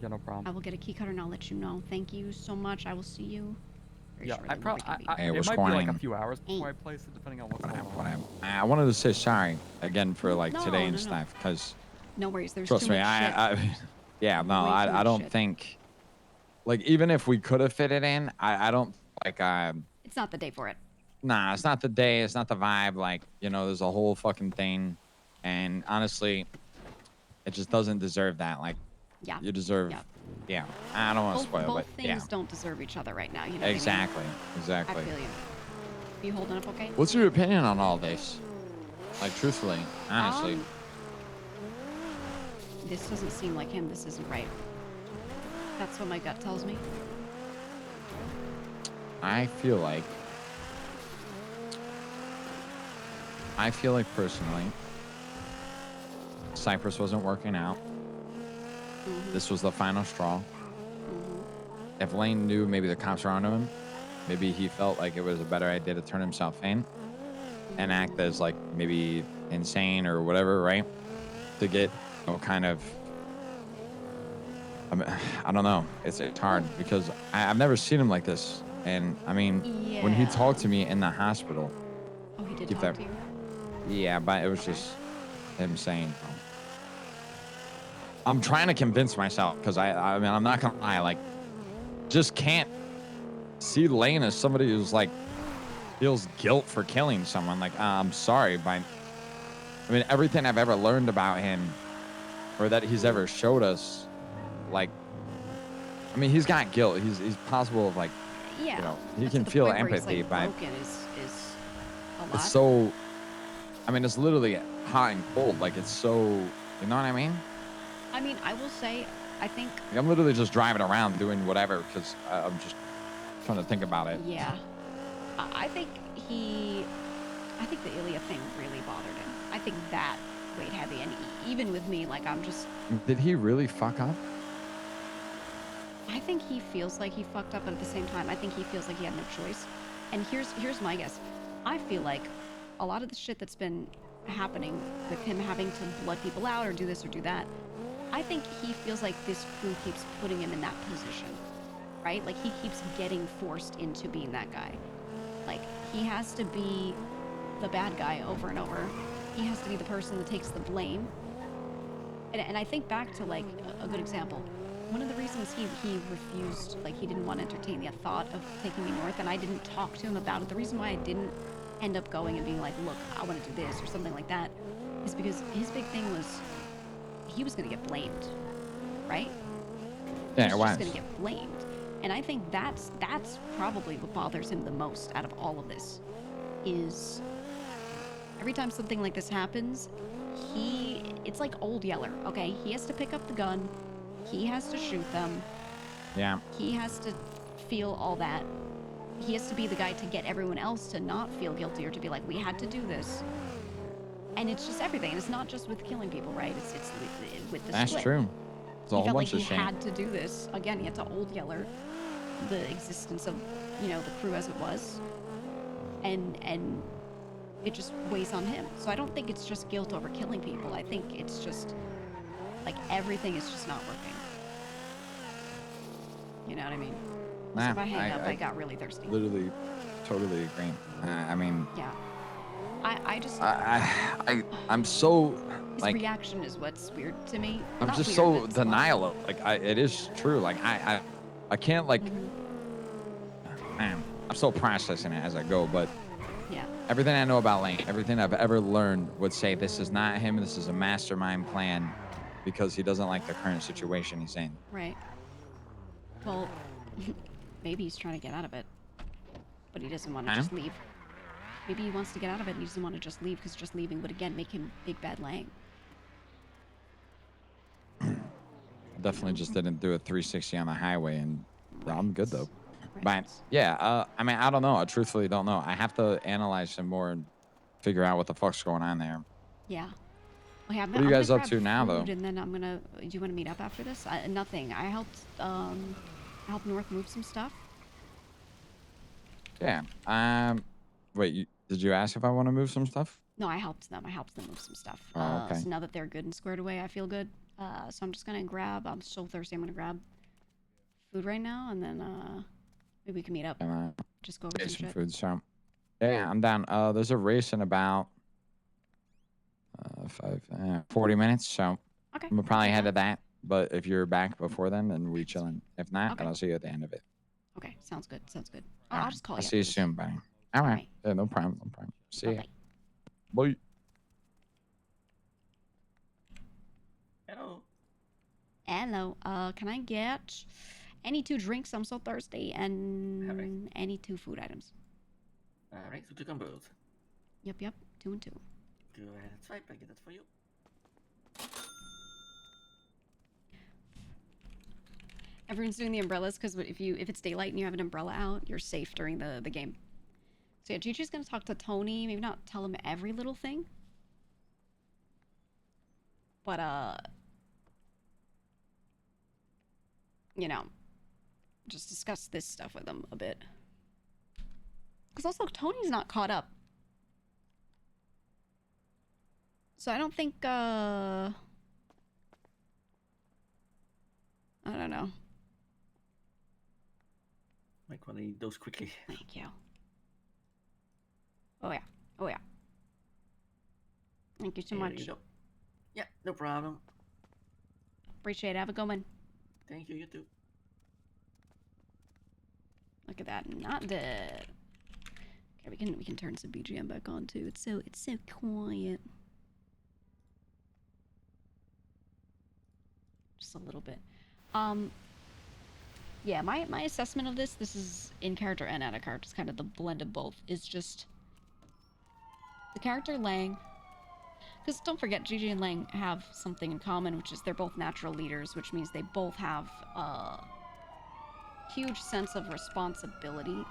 Yeah, no problem. I will get a key cutter and I'll let you know. Thank you so much. I will see you very Yeah, shortly. I probably. Hey, It what's might be like a going few hours before I place it, depending on what's going on. I wanted to say sorry again for like No, today no, and no. stuff, because No worries, there's trust too me, much shit. yeah, no, Way too I much don't shit. think, like, even if we could have fit it in, I don't like It's not the day for it. nah, it's not the day, it's not the vibe. Like, you know, there's a whole fucking thing, and honestly, it just doesn't deserve that. Like, Yeah. you deserve, yeah. I don't want to spoil, Both but things yeah, don't deserve each other right now, you know what I mean? exactly, I exactly. feel you. You holding up okay? What's your opinion on all this? Like, truthfully, honestly. This doesn't seem like him. This isn't right. That's what my gut tells me. I feel like personally, Cypress wasn't working out. This was the final straw. If Lane knew maybe the cops were onto him, maybe he felt like it was a better idea to turn himself in and act as like maybe insane or whatever, right? To get, you know, kind of, I don't know. It's hard because I've never seen him like this. And I mean, when he Yeah. talked to me in the hospital, Oh, he did keep talk that- to you? yeah, but it was just him saying. I'm trying to convince myself because I mean, I'm not gonna lie, like, just can't see Lane as somebody who's like feels guilt for killing someone. Like, I'm sorry, but I mean, everything I've ever learned about him or that he's ever showed us, like, I mean, he's got guilt. He's possible of like, Yeah. you know, he That's can to the feel point where he's, empathy, like, but broken is a lot. it's so, I mean, it's literally hot and cold. Like, it's so, you know what I mean? I mean, I will say, I think, Like, I'm literally just driving around doing whatever because I'm just trying to think about it. yeah. I think the Ilya thing really bothered him. I think that weighed heavy. And even with me, like, I'm just, Did he really fuck up? I think he feels like he fucked up, but at the same time, I think he feels like he had no choice. And here's my guess. I feel like a lot of the shit that's been happening with him having to blood people out or do this or do that, I think he feels like this crew keeps putting him in that position, right? Like, he keeps getting forced into being that guy. Like, he has to be the bad guy over and over. He has to be the person that takes the blame. And I think back to, like, a good example. One of the reasons he refused, like, he didn't want to entertain the thought of taking me north, and I didn't talk to him about it. The reason why I didn't end up going and being like, look, I want to do this or something like that, is because his big thing was he was going to get blamed, right? Yeah, he it was just was. going to get blamed. And I think that's probably what bothers him the most out of all of this, is every time something like this happens, it's like Old Yeller, okay? He has to pick up the gun, he has to shoot them, Yeah. he has to feel all that. He has to be the guy to get everyone else to not feel guilty or to be like, we had to do this. And it's just everything. It's not just with killing people, right? It's with the That's split. true. It's a He whole felt like bunch of he shit. had to do this. Again, he had to old yeller the existence of, you know, the crew as it was. And it just weighs on him. So I don't think it's just guilt over killing people. I think it's just, like, everything is just not working. You know what I mean? So if I hang up, I got really thirsty. Literally, totally agree. I mean, Yeah. I just... I'm so, his like... reaction is what's weird to me. I'm Not just weird, so but it's logical. denial. Like, it is true. Like, I can't, like... Man, I'm still processing it as I go, but... Yeah. Everything I know about Lane, everything I've ever learned would say this is not him, this is a mastermind plan because he doesn't like the current situation he's in. Right. Well, maybe he's trying to get out of it, but he doesn't want to just leave. Maybe he wants to get out of it and he doesn't want to just leave because just leaving would again make him Big Bad Lang. Definitely just didn't do a 360 on the highway, and I'm good though. But yeah, I mean, I don't know. I truthfully don't know. I have to analyze him more and figure out what the fuck's going on there. Yeah. Well, yeah, What are you guys up to now, though? And then I'm gonna. Do you want to meet up after this? Nothing. I helped North move some stuff. Yeah. Wait. Did you ask if I want to move some stuff? No, I helped them. I helped them move some stuff. Oh, okay. So now that they're good and squared away, I feel good. So I'm just gonna grab. I'm so thirsty. I'm gonna grab food right now, and then maybe we can meet up. Just go over Get some some shit. food. So, yeah, I'm down. There's a race in about 40 minutes. So Okay. I'm probably head of that. But if you're back before then we chilling. If not, then I'll see you at the end of it. Okay, sounds good. Sounds good. All I'll right. just call I'll you. see you after this. soon, buddy. All right. Yeah, no problem. No problem. See ya. Bye. Hello. Hello. Can I get any 2 drinks? I'm so thirsty, and any 2 food items. Alright, so 2 combos. Yep. 2 and 2. Go ahead and swipe. I get that for you. Everyone's doing the umbrellas because if it's daylight and you have an umbrella out, you're safe during the game. So yeah, Gigi's gonna talk to Tony. Maybe not tell him every little thing, but you know, just discuss this stuff with him a bit. Because also Tony's not caught up, so I don't think I don't know. Like one of those quickly. Thank you. Oh yeah. Thank you so There much. you go. Yeah, no problem. Appreciate it. Have a good one. Thank you, you too. Look at that. Not dead. Okay, we can turn some BGM back on too. It's so quiet. Just a little bit. Yeah, my assessment of this is in character and out of character. It's kind of the blend of both. Is just the character Lang. Because don't forget, Gigi and Lang have something in common, which is they're both natural leaders, which means they both have a huge sense of responsibility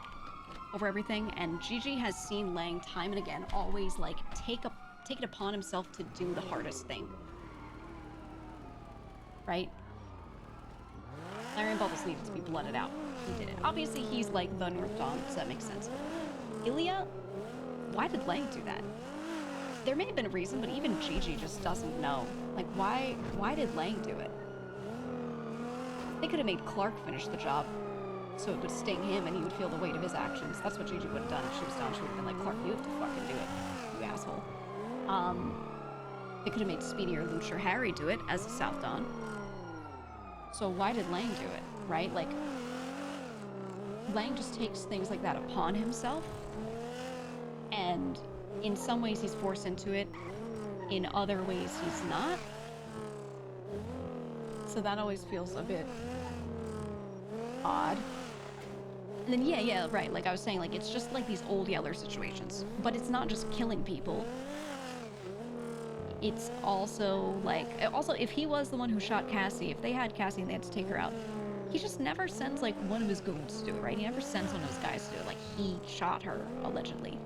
over everything. And Gigi has seen Lang time and again always like take it upon himself to do the hardest thing. Right? Larry Bubbles needed to be blooded out. He did it. Obviously, he's like the North Dawn, so that makes sense. Ilya? Why did Lang do that? There may have been a reason, but even Gigi just doesn't know. Like, why did Lang do it? They could have made Clark finish the job, so it would sting him and he would feel the weight of his actions. That's what Gigi would have done if she was done. She would have been like, Clark, you have to fucking do it, you asshole. They could have made Speedy or Luch or Harry do it as a South Dawn. So why did Lang do it, right? Like, Lang just takes things like that upon himself, and in some ways he's forced into it, in other ways he's not. So that always feels a bit odd. And then yeah, right, like I was saying, like it's just like these old Yeller situations, but it's not just killing people. It's also like, if he was the one who shot Cassie, if they had Cassie and they had to take her out, he just never sends like one of his goons to do it, right? He never sends one of his guys to do it, like he shot her, allegedly.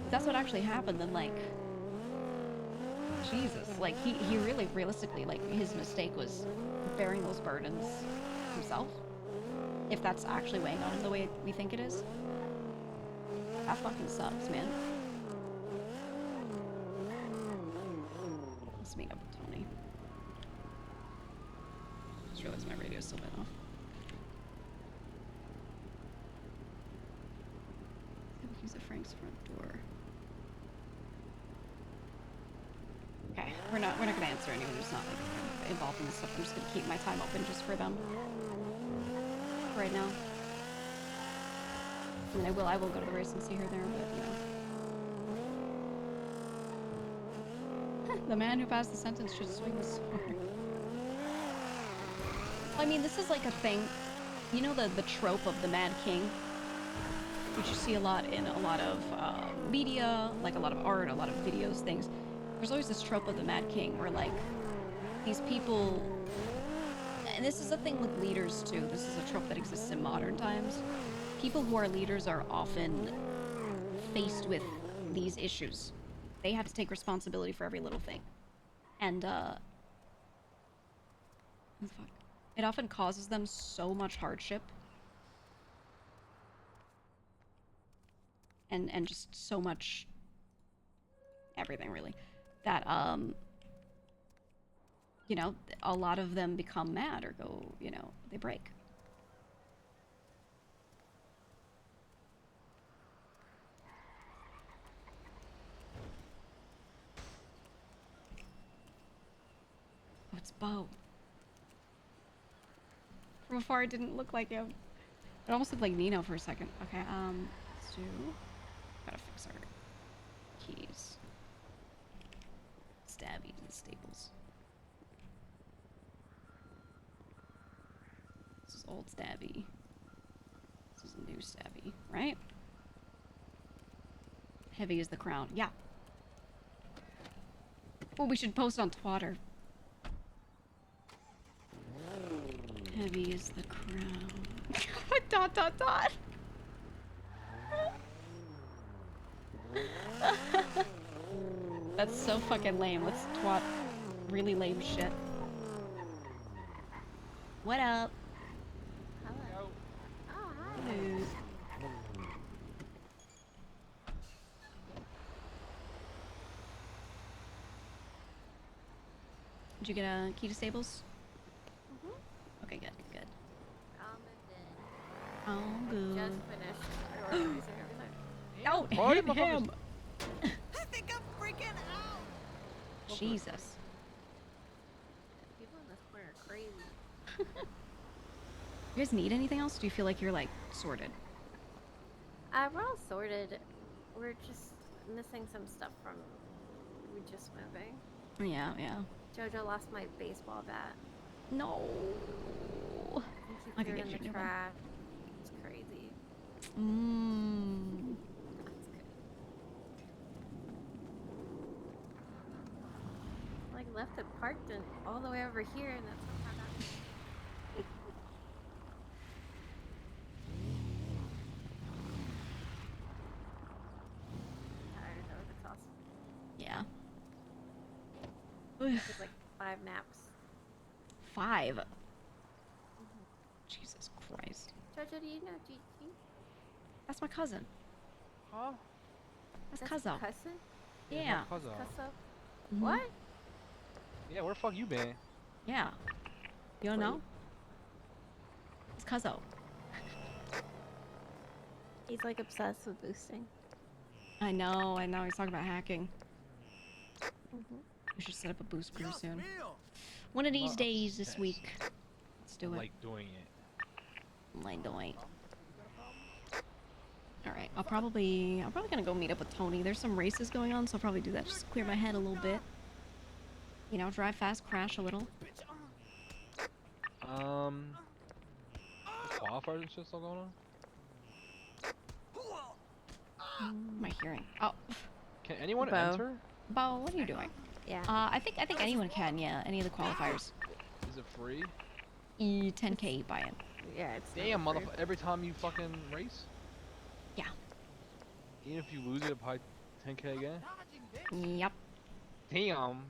If that's what actually happened, then like, Jesus, like he really realistically, like, his mistake was bearing those burdens himself. If that's actually weighing on him the way we think it is, that fucking sucks, man. Let's meet up with Tony. Just realized my radio's still been off. Use of Frank's front door. Okay, we're not gonna answer anyone who's not like involved in this stuff. I'm just gonna keep my time open just for them right now. I mean, I will go to the race and see her there, but you know. The man who passed the sentence should swing the sword. I mean, this is like a thing. You know the trope of the Mad King, which you see a lot in a lot of media, like a lot of art, a lot of videos, things. There's always this trope of the Mad King where, like, these people, and this is a thing with leaders too, this is a trope that exists in modern times. People who are leaders are often faced with these issues. They have to take responsibility for every little thing. And, it often causes them so much hardship. And just so much everything, really, that you know, a lot of them become mad or go, you know, they break. Oh, it's Bo. From afar it didn't look like him. It almost looked like Nino for a second. Okay, let's do, gotta fix our keys. Stabby and staples. This is old Stabby. This is a new Stabby, right? Heavy is the crown. Yeah. Well, we should post on Twitter. Heavy is the crown. Dot dot dot. That's so fucking lame. Let's twat really lame shit. What up? Hello. Oh, hi. Hello. Did you get a key to stables? Okay, good, good. Oh, good. Just finished organizing everything. Oh, Party, hit him! I think I'm freaking out. Jesus. People in this corner are crazy. You guys need anything else? Do you feel like you're, like, sorted? We're all sorted. We're just missing some stuff from we just moving. Yeah, yeah. Jojo lost my baseball bat. No. I I think could he threw it get in you the a new one. trash. It's crazy. Mmm. That's good. Like left it parked and all the way over here, and that's how I got. Tired though, that's awesome. Yeah. I took like 5 naps. 5? Jesus Christ. Jojo, do you know Gigi? That's my cousin. Huh? That's That's Cuzzo. cousin? Yeah. Cuzzo. Cuzzo? Mhm. What? Yeah, where the fuck you been? Yeah. You don't know? It's Cuzzo. He's like obsessed with boosting. I know. He's talking about hacking. Mm-hmm. We should set up a boost pretty soon. One of these days this week. Let's do it. Like doing it. Like doing. Alright, I'm probably gonna go meet up with Tony. There's some races going on, so I'll probably do that. Just clear my head a little bit. You know, drive fast, crash a little. Qualifiers and shit still going on? My hearing. Oh. Can anyone Bo. enter? Bo, what are you doing? Yeah. I think anyone can, yeah. Any of the qualifiers. Is it free? 10K buy-in. Yeah, it's Damn, motherfucker! Every time you fucking race? Yeah. Even if you lose it, probably 10K again? Yep. Damn.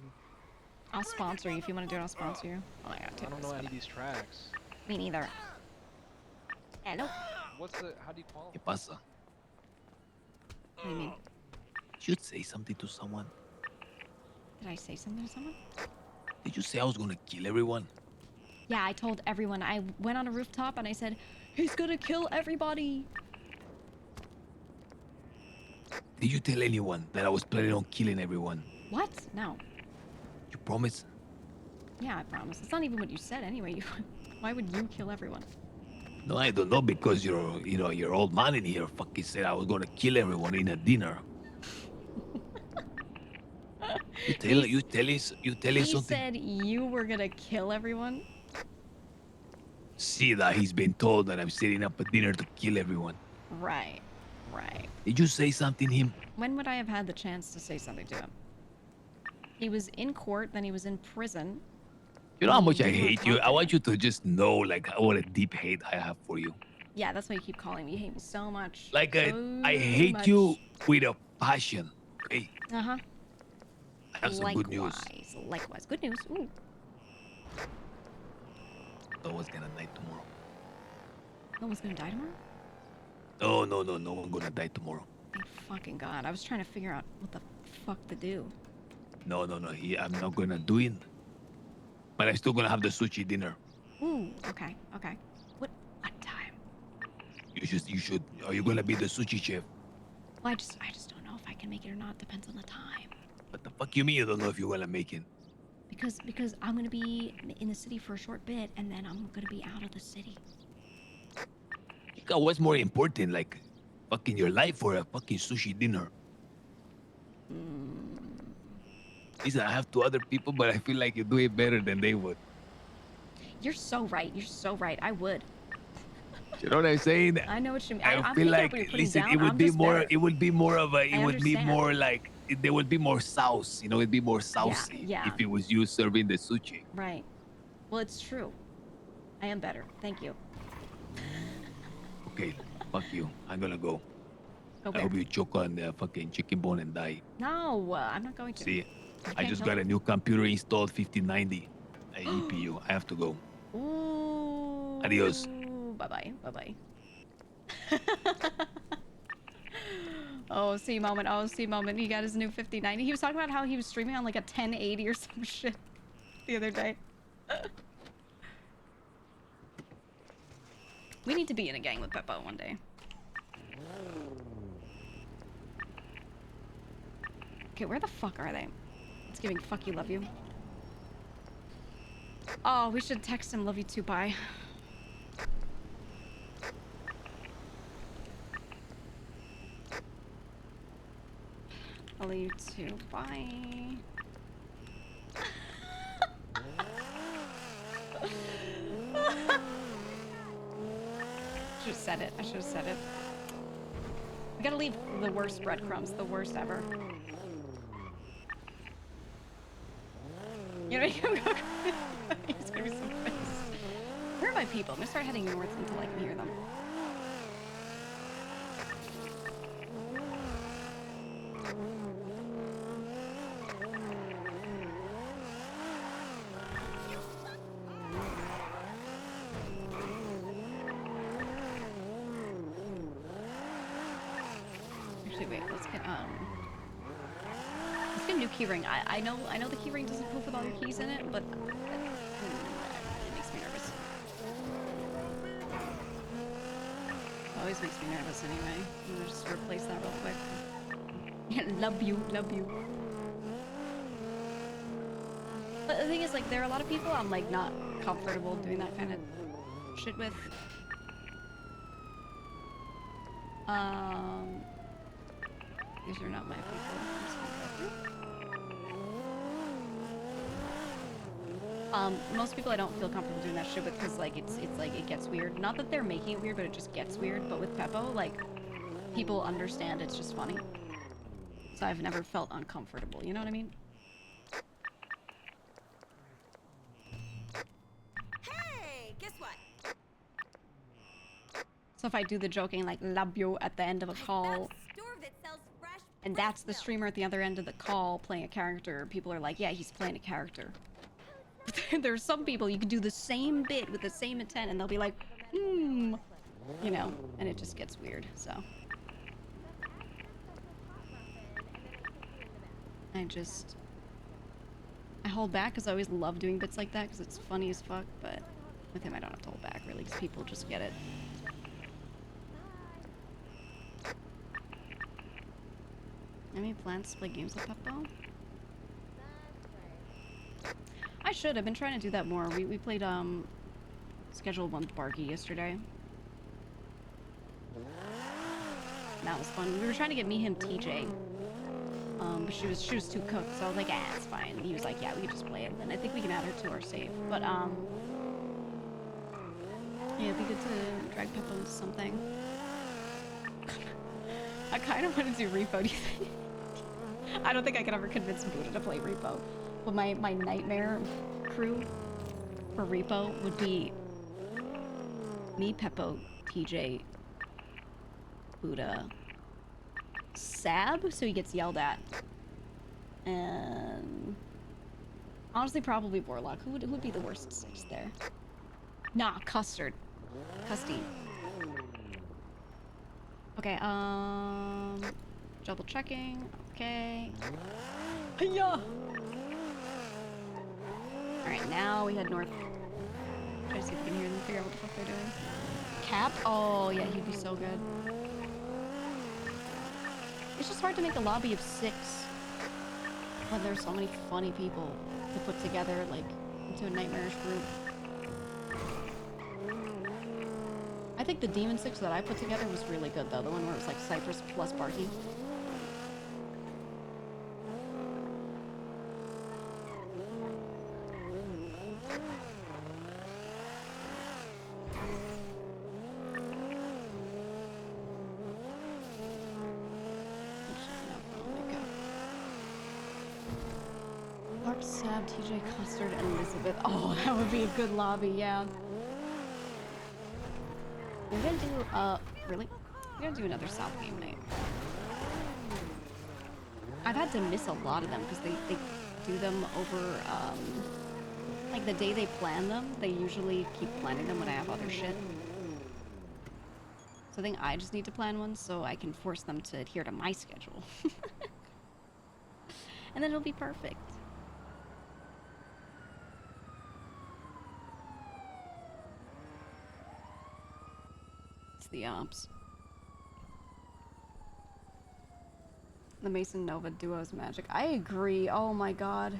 I'll sponsor you if you want to do it. I'll sponsor you. Oh my god, I don't know any of these tracks. Me neither. Hello. What's the? How do you qualify? ¿Qué pasa? What do you mean? Should say something to someone. Did I say something to someone? Did you say I was gonna kill everyone? Yeah, I told everyone. I went on a rooftop and I said, he's gonna kill everybody. Did you tell anyone that I was planning on killing everyone? What? No. You promise? Yeah, I promise. It's not even what you said anyway. Why would you kill everyone? No, I don't know because your old man in here fucking said I was gonna kill everyone in a dinner. You tell He something. said you were gonna kill everyone? See that he's been told that I'm setting up a dinner to kill everyone. Right. Right. Did you say something to him? When would I have had the chance to say something to him? He was in court, then he was in prison. You know how much I You were hate you? I talking. want you to just know like what a deep hate I have for you. Yeah, that's why you keep calling me. You hate me so much. Like I So hate much. you with a passion. Okay? Uh-huh. I have some good news. Likewise. Good news. Ooh. No one's gonna die tomorrow. No one's gonna die tomorrow? No one's gonna die tomorrow. Thank fucking God. I was trying to figure out what the fuck to do. No. I'm not gonna do it. But I'm still gonna have the sushi dinner. Ooh, okay. What time? You should. Are you gonna be the sushi chef? Well, I just don't know if I can make it or not. Depends on the time. What the fuck you mean you don't know if you're gonna make it? Because I'm gonna be in the city for a short bit, and then I'm gonna be out of the city. What's more important, like fucking your life or a fucking sushi dinner? Listen, I have two other people, but I feel like you do it better than they would. You're so right. I would. You know what I'm saying? I know what you mean. I I'm feel picking up like what you're putting listen, down. it would I'm be just more. better. It would be more of a. It would be understand. more like there would be more sauce. You know, it'd be more saucy yeah. if it was you serving the sushi. Right. Well, it's true. I am better. Thank you. Okay, fuck you. I'm gonna go. Go I where? hope you choke on the fucking chicken bone and die. No, I'm not going to. See, I can't just kill got me. a new computer installed, 5090, a EPU. I have to go. Ooh. Adios. Bye. Oh, see moment. He got his new 5090. He was talking about how he was streaming on like a 1080 or some shit the other day. We need to be in a gang with Beppo one day. Okay, where the fuck are they? It's giving fuck you, love you. Oh, we should text him love you too, bye. Love you too, bye. I should have said it. We gotta leave the worst breadcrumbs, the worst ever. You know, it's gonna be so nice. Where are my people? I'm gonna start heading north until I can hear them. Actually, wait, let's get a new keyring. I know the keyring doesn't poof with all your keys in it, but it makes me nervous. Always makes me nervous anyway. I'm gonna just replace that real quick. Love you. But the thing is, like, there are a lot of people I'm like not comfortable doing that kind of shit with. These are not my people. I'm just gonna go through. Most people I don't feel comfortable doing that shit with because like it's like it gets weird. Not that they're making it weird, but it just gets weird. But with Peppo, like people understand it's just funny. So I've never felt uncomfortable. You know what I mean? Hey, guess what? So if I do the joking like love you at the end of a call, Store that sells fresh And that's the streamer at the other end of the call playing a character. People are like, yeah, he's playing a character. There's some people you can do the same bit with the same intent and they'll be like, you know, and it just gets weird, so. I hold back because I always love doing bits like that because it's funny as fuck, but with him I don't have to hold back really because people just get it. Any plans to play games with Peppo? I should. I've been trying to do that more. We played Schedule 1 with Barky yesterday. That was fun. We were trying to get me, him, TJ. But she was too cooked, so I was like, it's fine. He was like, yeah, we can just play it. And I think we can add her to our save. But yeah, it'd be good to drag Peppo into something. I kind of want to do Repo. Do you think? I don't think I could ever convince Buddha to play Repo. But my nightmare crew for Repo would be me, Peppo, TJ, Buddha, Sab, so he gets yelled at, and honestly probably Warlock. Who would be the worst 6 there? Nah, Custard. Custy. Okay, double checking. Okay. Yeah. Alright, now we head north. Try to see if we can hear them, figure out what the fuck they're doing. Cap? Oh, yeah, he'd be so good. It's just hard to make a lobby of 6 when there's so many funny people to put together, like, into a nightmarish group. I think the Demon 6 that I put together was really good, though. The one where it was, like, Cypress plus Barky. Lark, Sab, TJ, Custard, and Elizabeth. Oh, that would be a good lobby, yeah. We're gonna do, really? We're gonna do another South game night. I've had to miss a lot of them because they do them over, like the day they plan them, they usually keep planning them when I have other shit. So I think I just need to plan one so I can force them to adhere to my schedule. And then it'll be perfect. It's the ops. The Mason Nova duo is magic. I agree. Oh my god.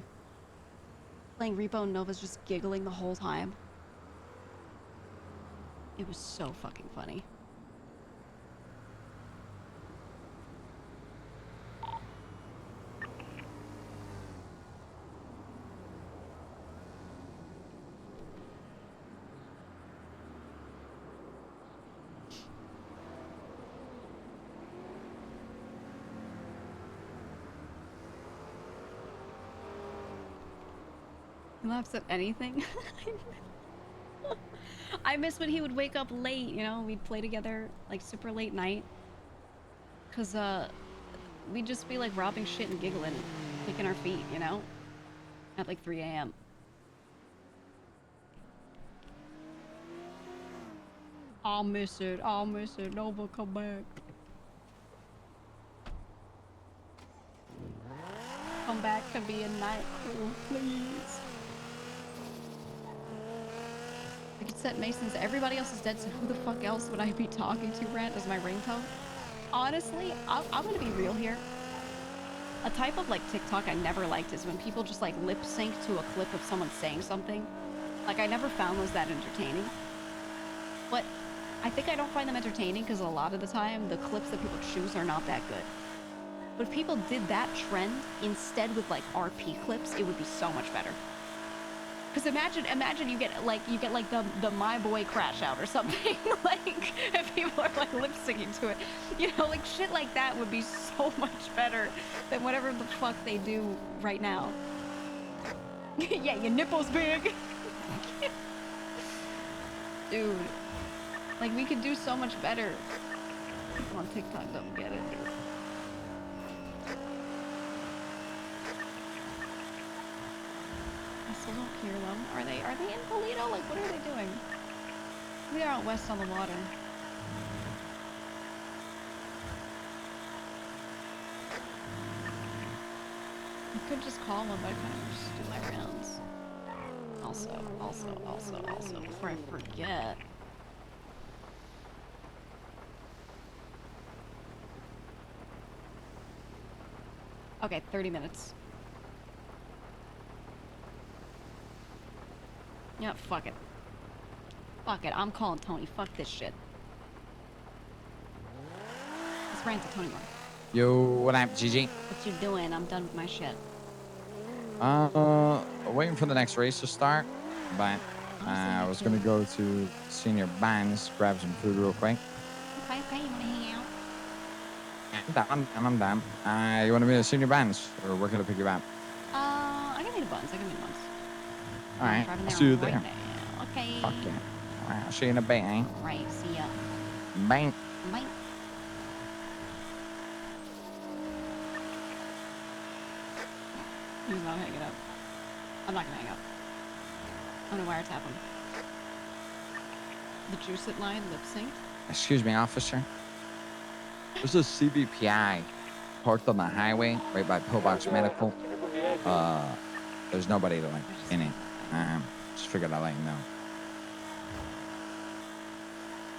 Playing Repo and Nova's just giggling the whole time. It was so fucking funny. He laughs at anything. I miss when he would wake up late, you know, we'd play together like super late night. Cause we'd just be like robbing shit and giggling, kicking our feet, you know? At like 3 a.m. I'll miss it, Nova, come back. Come back to be a night crew, please. I could set Mason's everybody else is dead, so who the fuck else would I be talking to rant as my ringtone? Honestly, I'm gonna be real here. A type of like TikTok I never liked is when people just like lip sync to a clip of someone saying something. Like I never found those that entertaining. But I think I don't find them entertaining because a lot of the time the clips that people choose are not that good. But if people did that trend instead with like RP clips, it would be so much better. Because imagine you get like the My Boy Crash Out or something. Like if people are like lip syncing to it, you know, like shit like that would be so much better than whatever the fuck they do right now. Yeah, your nipple's big. Dude, like we could do so much better. People on TikTok don't get it. hear them. Are they in Toledo? Like, what are they doing? We are out west on the water. I could just call them, but I kind of just do my rounds. Also, before I forget. Okay, 30 minutes. Yeah, fuck it. Fuck it, I'm calling Tony. Fuck this shit. Let's rant to Tony more. Yo, what up, Gigi? What you doing? I'm done with my shit. Waiting for the next race to start, but I was gonna go to Senior Bands, grab some food real quick. Okay, you wanna hang out? I'm down. You wanna meet at Senior Bands, or where can I pick you up? I can meet a buns. All right, Driving I'll there see you right there. now. Okay. Fuck yeah. All right, I'll see you in a bit, eh? Right, see ya. Bang. Bye. He's not hanging up. I'm not gonna hang up. I'm gonna wiretap him. The juice it line lip sync. Excuse me, officer. There's a CBPI parked on the highway right by Pillbox Medical. There's nobody like in it. Just figured I'd let you know.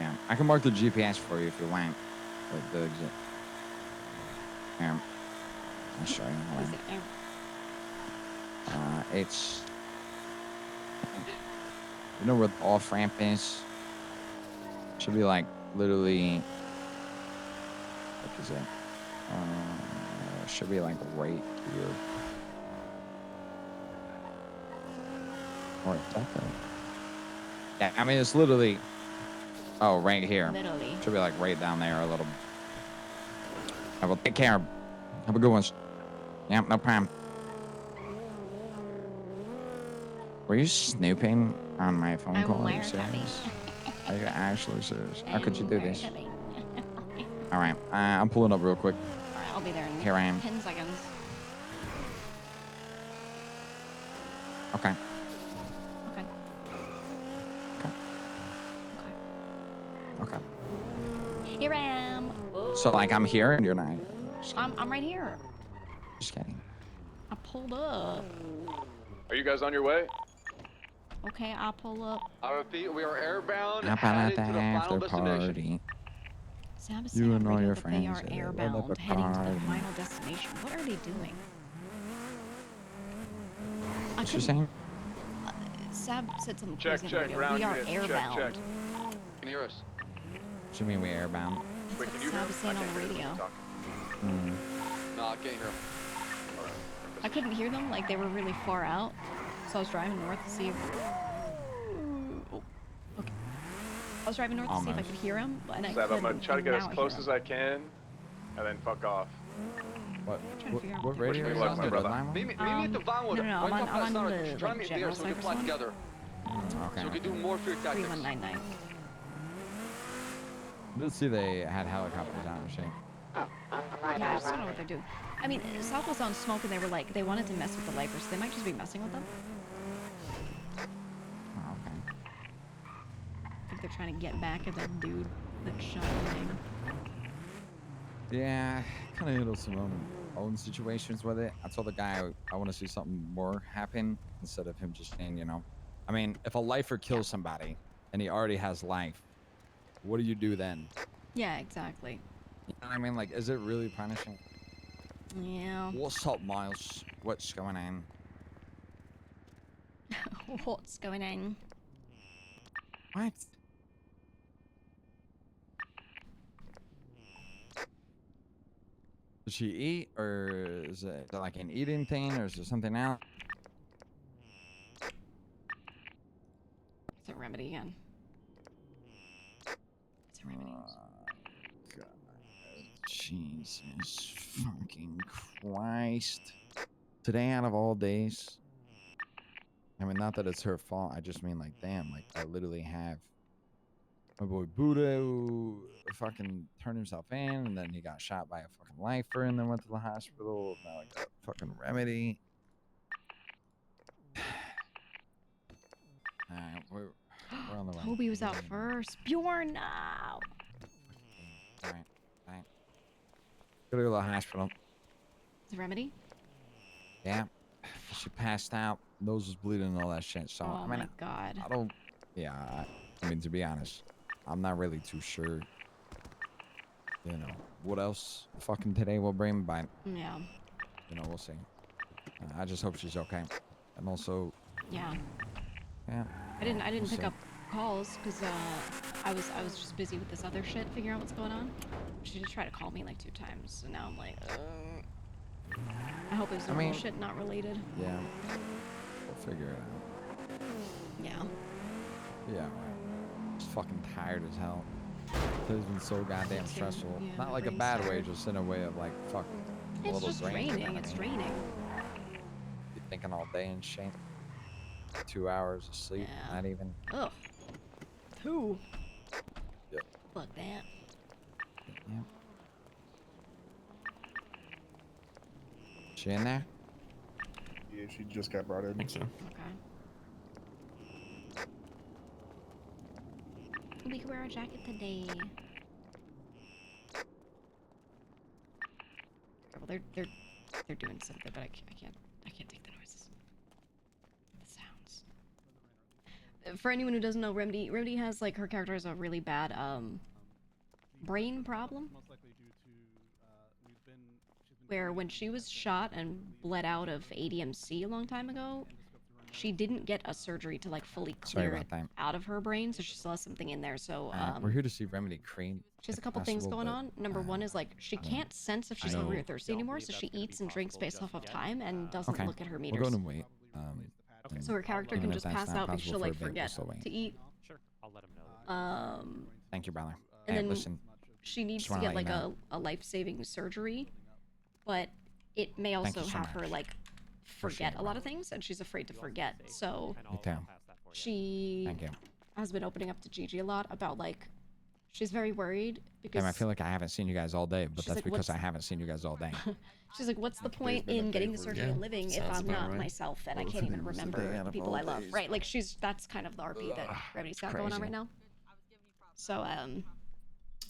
Yeah, I can mark the GPS for you if you want. The exit. Yeah, I'll show you. Hold on. It's, you know where the off ramp is? Should be like literally. What is it? Should be like right here. Or is that the... Yeah, I mean it's literally. Oh, right here. Literally. Should be like right down there a little. I will take care. Have a good one. Yeah, no problem. Were you snooping on my phone call? Are you serious? Are you actually serious? How could you do this? All right, I'm pulling up real quick. All right, I'll be there in Here I am. 10 seconds. Okay. Okay. Okay. Here I am. So like I'm here and you're not. I'm right here. Just kidding. I pulled up. Are you guys on your way? Okay, I'll pull up. I repeat, we are airbound. How about headed at the to the final after destination. party? Sam is You saying and on all radio your that friends they are at the airbound, heading to the party. final destination. What are they doing? What you saying? Sam said something Check, crazy on the check, radio. ground We are units, airbound. check. Can you hear us? What you mean we airbound? Wait, can you hear Sam us? was saying on the radio. No, I can't hear. I couldn't hear them, like they were really far out. So I was driving north to see if... Oh, okay. I was driving north to see if I could hear him, and I Seb, I'm couldn't. gonna try to get and as now I close hear as I can, and then fuck off. What? trying to figure out What what radio Wish is me luck, on my the brother. line? Meet me at the Vinewood. no, Right I'm up on Sonic. the Try like, to meet general there so we can Cypress fly one. together. Okay. So we can do more for your tactics. 3199. Let's see, they had helicopters out and shit. Yeah, I just don't know what they do. I mean, South was on smoke, and they were like, they wanted to mess with the Lifers. So they might just be messing with them. Oh, okay. I think they're trying to get back at that dude that shot Lang. Yeah, kind of handled some own situations with it. I told the guy I want to see something more happen instead of him just saying, you know. I mean, if a lifer kills somebody and he already has life, what do you do then? Yeah, exactly. You know what I mean? Like, is it really punishing? Yeah. What's up, Miles? What's going on? What's going on? What? Does she eat, or is it like an eating thing, or is it something else? It's a remedy again. It's a remedy. God, Jesus fucking Christ. Today out of all days. I mean, not that it's her fault. I just mean, like, damn, like, I literally have my boy Buddha who fucking turned himself in, and then he got shot by a fucking lifer, and then went to the hospital. Now I got fucking remedy. Alright, we're on the way. Toby was out first. Bjorn, no. Alright. Gotta go to the hospital. Is it Remedy? Yeah. She passed out. Nose was bleeding and all that shit. So, Oh I mean, my god. I don't. Yeah, I mean, to be honest, I'm not really too sure. You know, what else fucking today will bring, but. Yeah. You know, we'll see. I just hope she's okay. And also. Yeah. Yeah. I didn't we'll pick see. up calls because I was just busy with this other shit, figuring out what's going on. She did try to call me like 2 times, and now I'm like, I hope it was normal shit, not related. Yeah. We'll figure it out. Yeah. Yeah, right. Just fucking tired as hell. Today's been so goddamn too. stressful. Yeah, Not my like a brain's bad way, tired. just in a way of like, fuck. A It's little just drained, you know draining. what It's I mean? draining. You're thinking all day and shit. 2 hours of sleep, Yeah. not even. Ugh. 2. Yep. Fuck that. Yep. She in there? Yeah, she just got brought in. I think so. Okay. We can wear a jacket today. Well, they're doing something, but I can't take the noises. The sounds. For anyone who doesn't know, Remedy has like her character has a really bad brain problem. Where when she was shot and bled out of ADMC a long time ago, she didn't get a surgery to like fully Sorry clear about it that. out of her brain, so she still has something in there. So We're here to see Remedy Cream. she has a if couple things possible, going but, on. Number one is like she can't sense if she's I hungry know- or thirsty anymore, so she eats and drinks based off of time and doesn't Okay. look at her We'll meters. go and wait. And So her character even can if just that's pass not out because possible she'll for a like bit, we'll forget still wait. to eat. Sure, I'll let him know. Thank you, brother. And Hey, then listen. she needs just to wanna get let you like know. a life-saving surgery, but it may Thank also you so have her much. like forget a lot of things, and she's afraid to forget. So Me too. she Thank you. has been opening up to Gigi a lot about like she's very worried because Damn, I feel like I haven't seen you guys all day, but She's that's like, because "What's- I haven't seen you guys all day. she's like, what's the point been a in day getting the for surgery you. and living if Sounds I'm about not right. myself and I Well, can't even it was a remember day out the of people all I love, days. right? Like that's kind of the RP that Remedy's got going on crazy. right now. So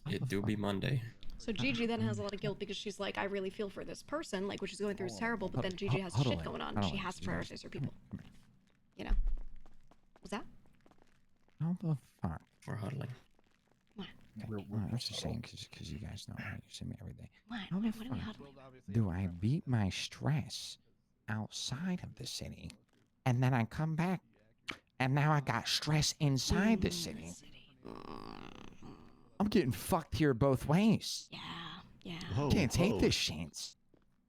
It do be Monday. So Gigi then has a lot of guilt because she's like, I really feel for this person, like what she's going through is terrible, but then Gigi has Huddle shit in, going on. huddle She in, has to you guys. prioritize her people. Come You know. What's that? How the fuck? We're huddling. Okay. Well, I was just saying because you guys know how you see me every day. What? How the What are we fuck huddling? do I beat my stress outside of the city, and then I come back, and now I got stress inside the city? I'm getting fucked here both ways. Yeah, yeah. Whoa, Can't take whoa. this chance.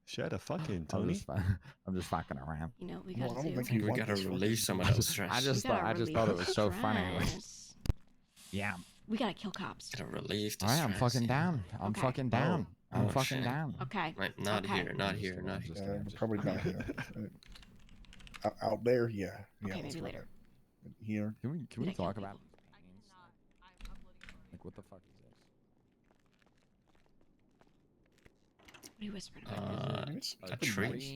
Shut the fuck in, I'm Tony. just, I'm just fucking around. You know, we Well, gotta I don't do. think I think you we want gotta this one. release some of that stress. I just gotta thought it release was so funny. stress. Yeah. We gotta kill cops. Gotta release the All right, I'm stress, fucking yeah. down. I'm Okay. fucking down. I'm Oh, fucking shit. down. Okay. Right, not Okay. here, not here, not here. Probably not here. Out there, yeah. Okay, let's maybe go later. there. Here. Can we Did I kill talk people? about like what the fuck is this? What are you whispering about? It's A pretty tree. nice.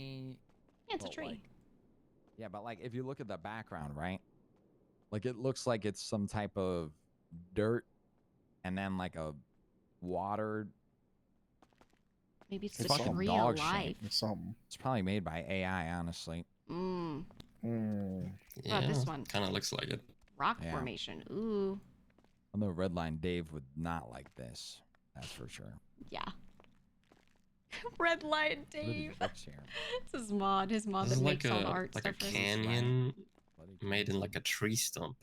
Yeah, it's a But, tree. like- yeah, but like if you look at the background, right? Like it looks like it's some type of dirt and then like a water. Maybe it's It's the fucking tree dog alive. shit. It's something. It's probably made by AI, honestly. Mmm. Mm. How about this one? Kind of looks like it. Rock Yeah. formation. Ooh. I know Redline Dave would not like this. That's for sure. Yeah. Red light What are these Dave. books here? It's his mod. His mod This that is makes all the like art a stuff for him. canyon Bloody made in like a tree stump.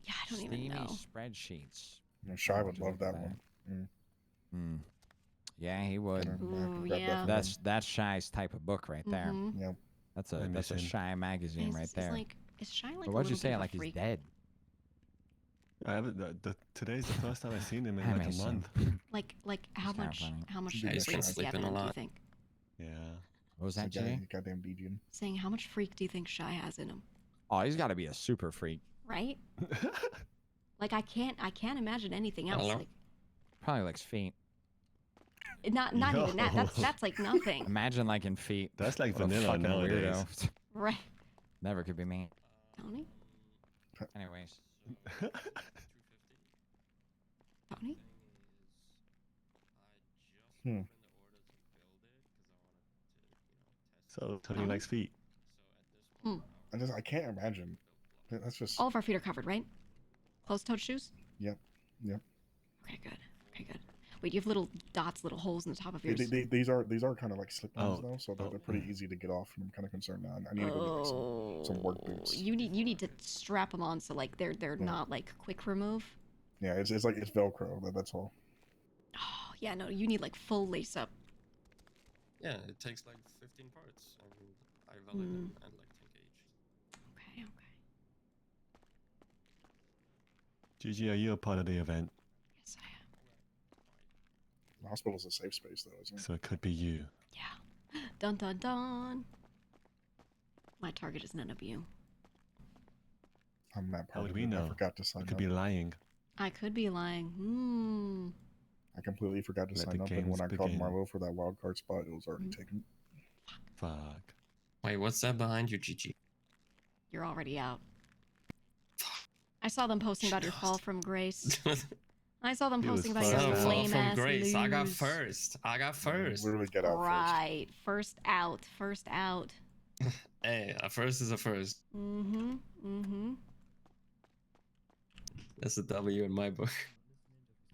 Yeah, I don't even Steamy know. spreadsheets. You know, Shy would What love is that that? one. Mm. Hmm. Yeah, he would. Gotta Ooh, grab that yeah. from That's Shy's type of book right there. Mhm. him. Yep. That's I a miss him. Shy magazine He's- right he's there. like, is Shy like But a why'd you little say bit it of a like he's freak? dead? I haven't. Today's the first time I've seen him in I like a miss him. month. Like how It's kinda much funny. how much Yeah, he's freak been does he have sleeping in a him, do you lot. think? Yeah. What was It's that, a Jay? goddamn BGM. Saying how much freak do you think Shy has in him? Oh, he's got to be a super freak. Right? Like I can't imagine anything else. Hello? Like Probably likes feet. not even that. Yo. That's like nothing. Imagine liking feet. That's like What a vanilla fucking nowadays. weirdo. Right. Never could be me. Tony? Anyways. Tony? Hmm. So Tony likes feet. I can't imagine. That's just. All of our feet are covered, right? Closed-toed shoes? Yep. Yep. Okay, good. Okay, good. Wait, you have little dots, little holes in the top of yours. These are kind of like slip-ons though, so they're pretty easy to get off. And I'm kind of concerned now. I need to go get like some work boots. You need to strap them on so like they're not like quick remove. Yeah, it's like it's Velcro. That's all. Oh yeah, no, you need like full lace up. Yeah, it takes like 15 parts. And I value them at like 10k each. Okay, okay. Gigi, are you a part of the event? Yes, I am. The hospital's a safe space though, isn't it? So it could be you. Yeah. Dun dun dun. My target is none of you. I'm not How part would of we it. know? I forgot to sign You could up. be lying. I could be lying. I completely forgot to Let sign the up, and when I games called begin. Marlo for that wild card spot, it was already taken. Fuck. Wait, what's that behind you, Gigi? You're already out. I saw them posting about your fall from grace. I saw them He was posting about first your out. Fall lame from ass grace. I got lose. first. I got first. Literally get out Right, first out, first out. Hey, a first is a first. Mm-hmm. That's a W in my book.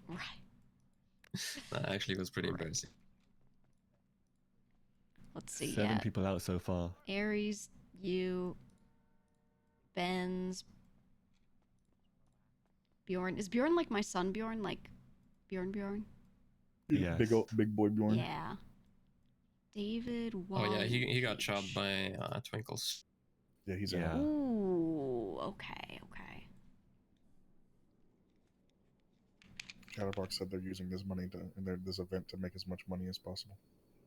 Right. That actually was pretty embarrassing. Let's see. 7 people out so far. Aries, you, Benz, Bjorn. Is Bjorn like my son Bjorn? Like Bjorn? Yes. Big boy Bjorn. Yeah. David, Oh yeah, Wally. he got chopped by Twinkles. Yeah, he's Yeah. Ooh, okay. Chatterbox said they're using this money this event to make as much money as possible.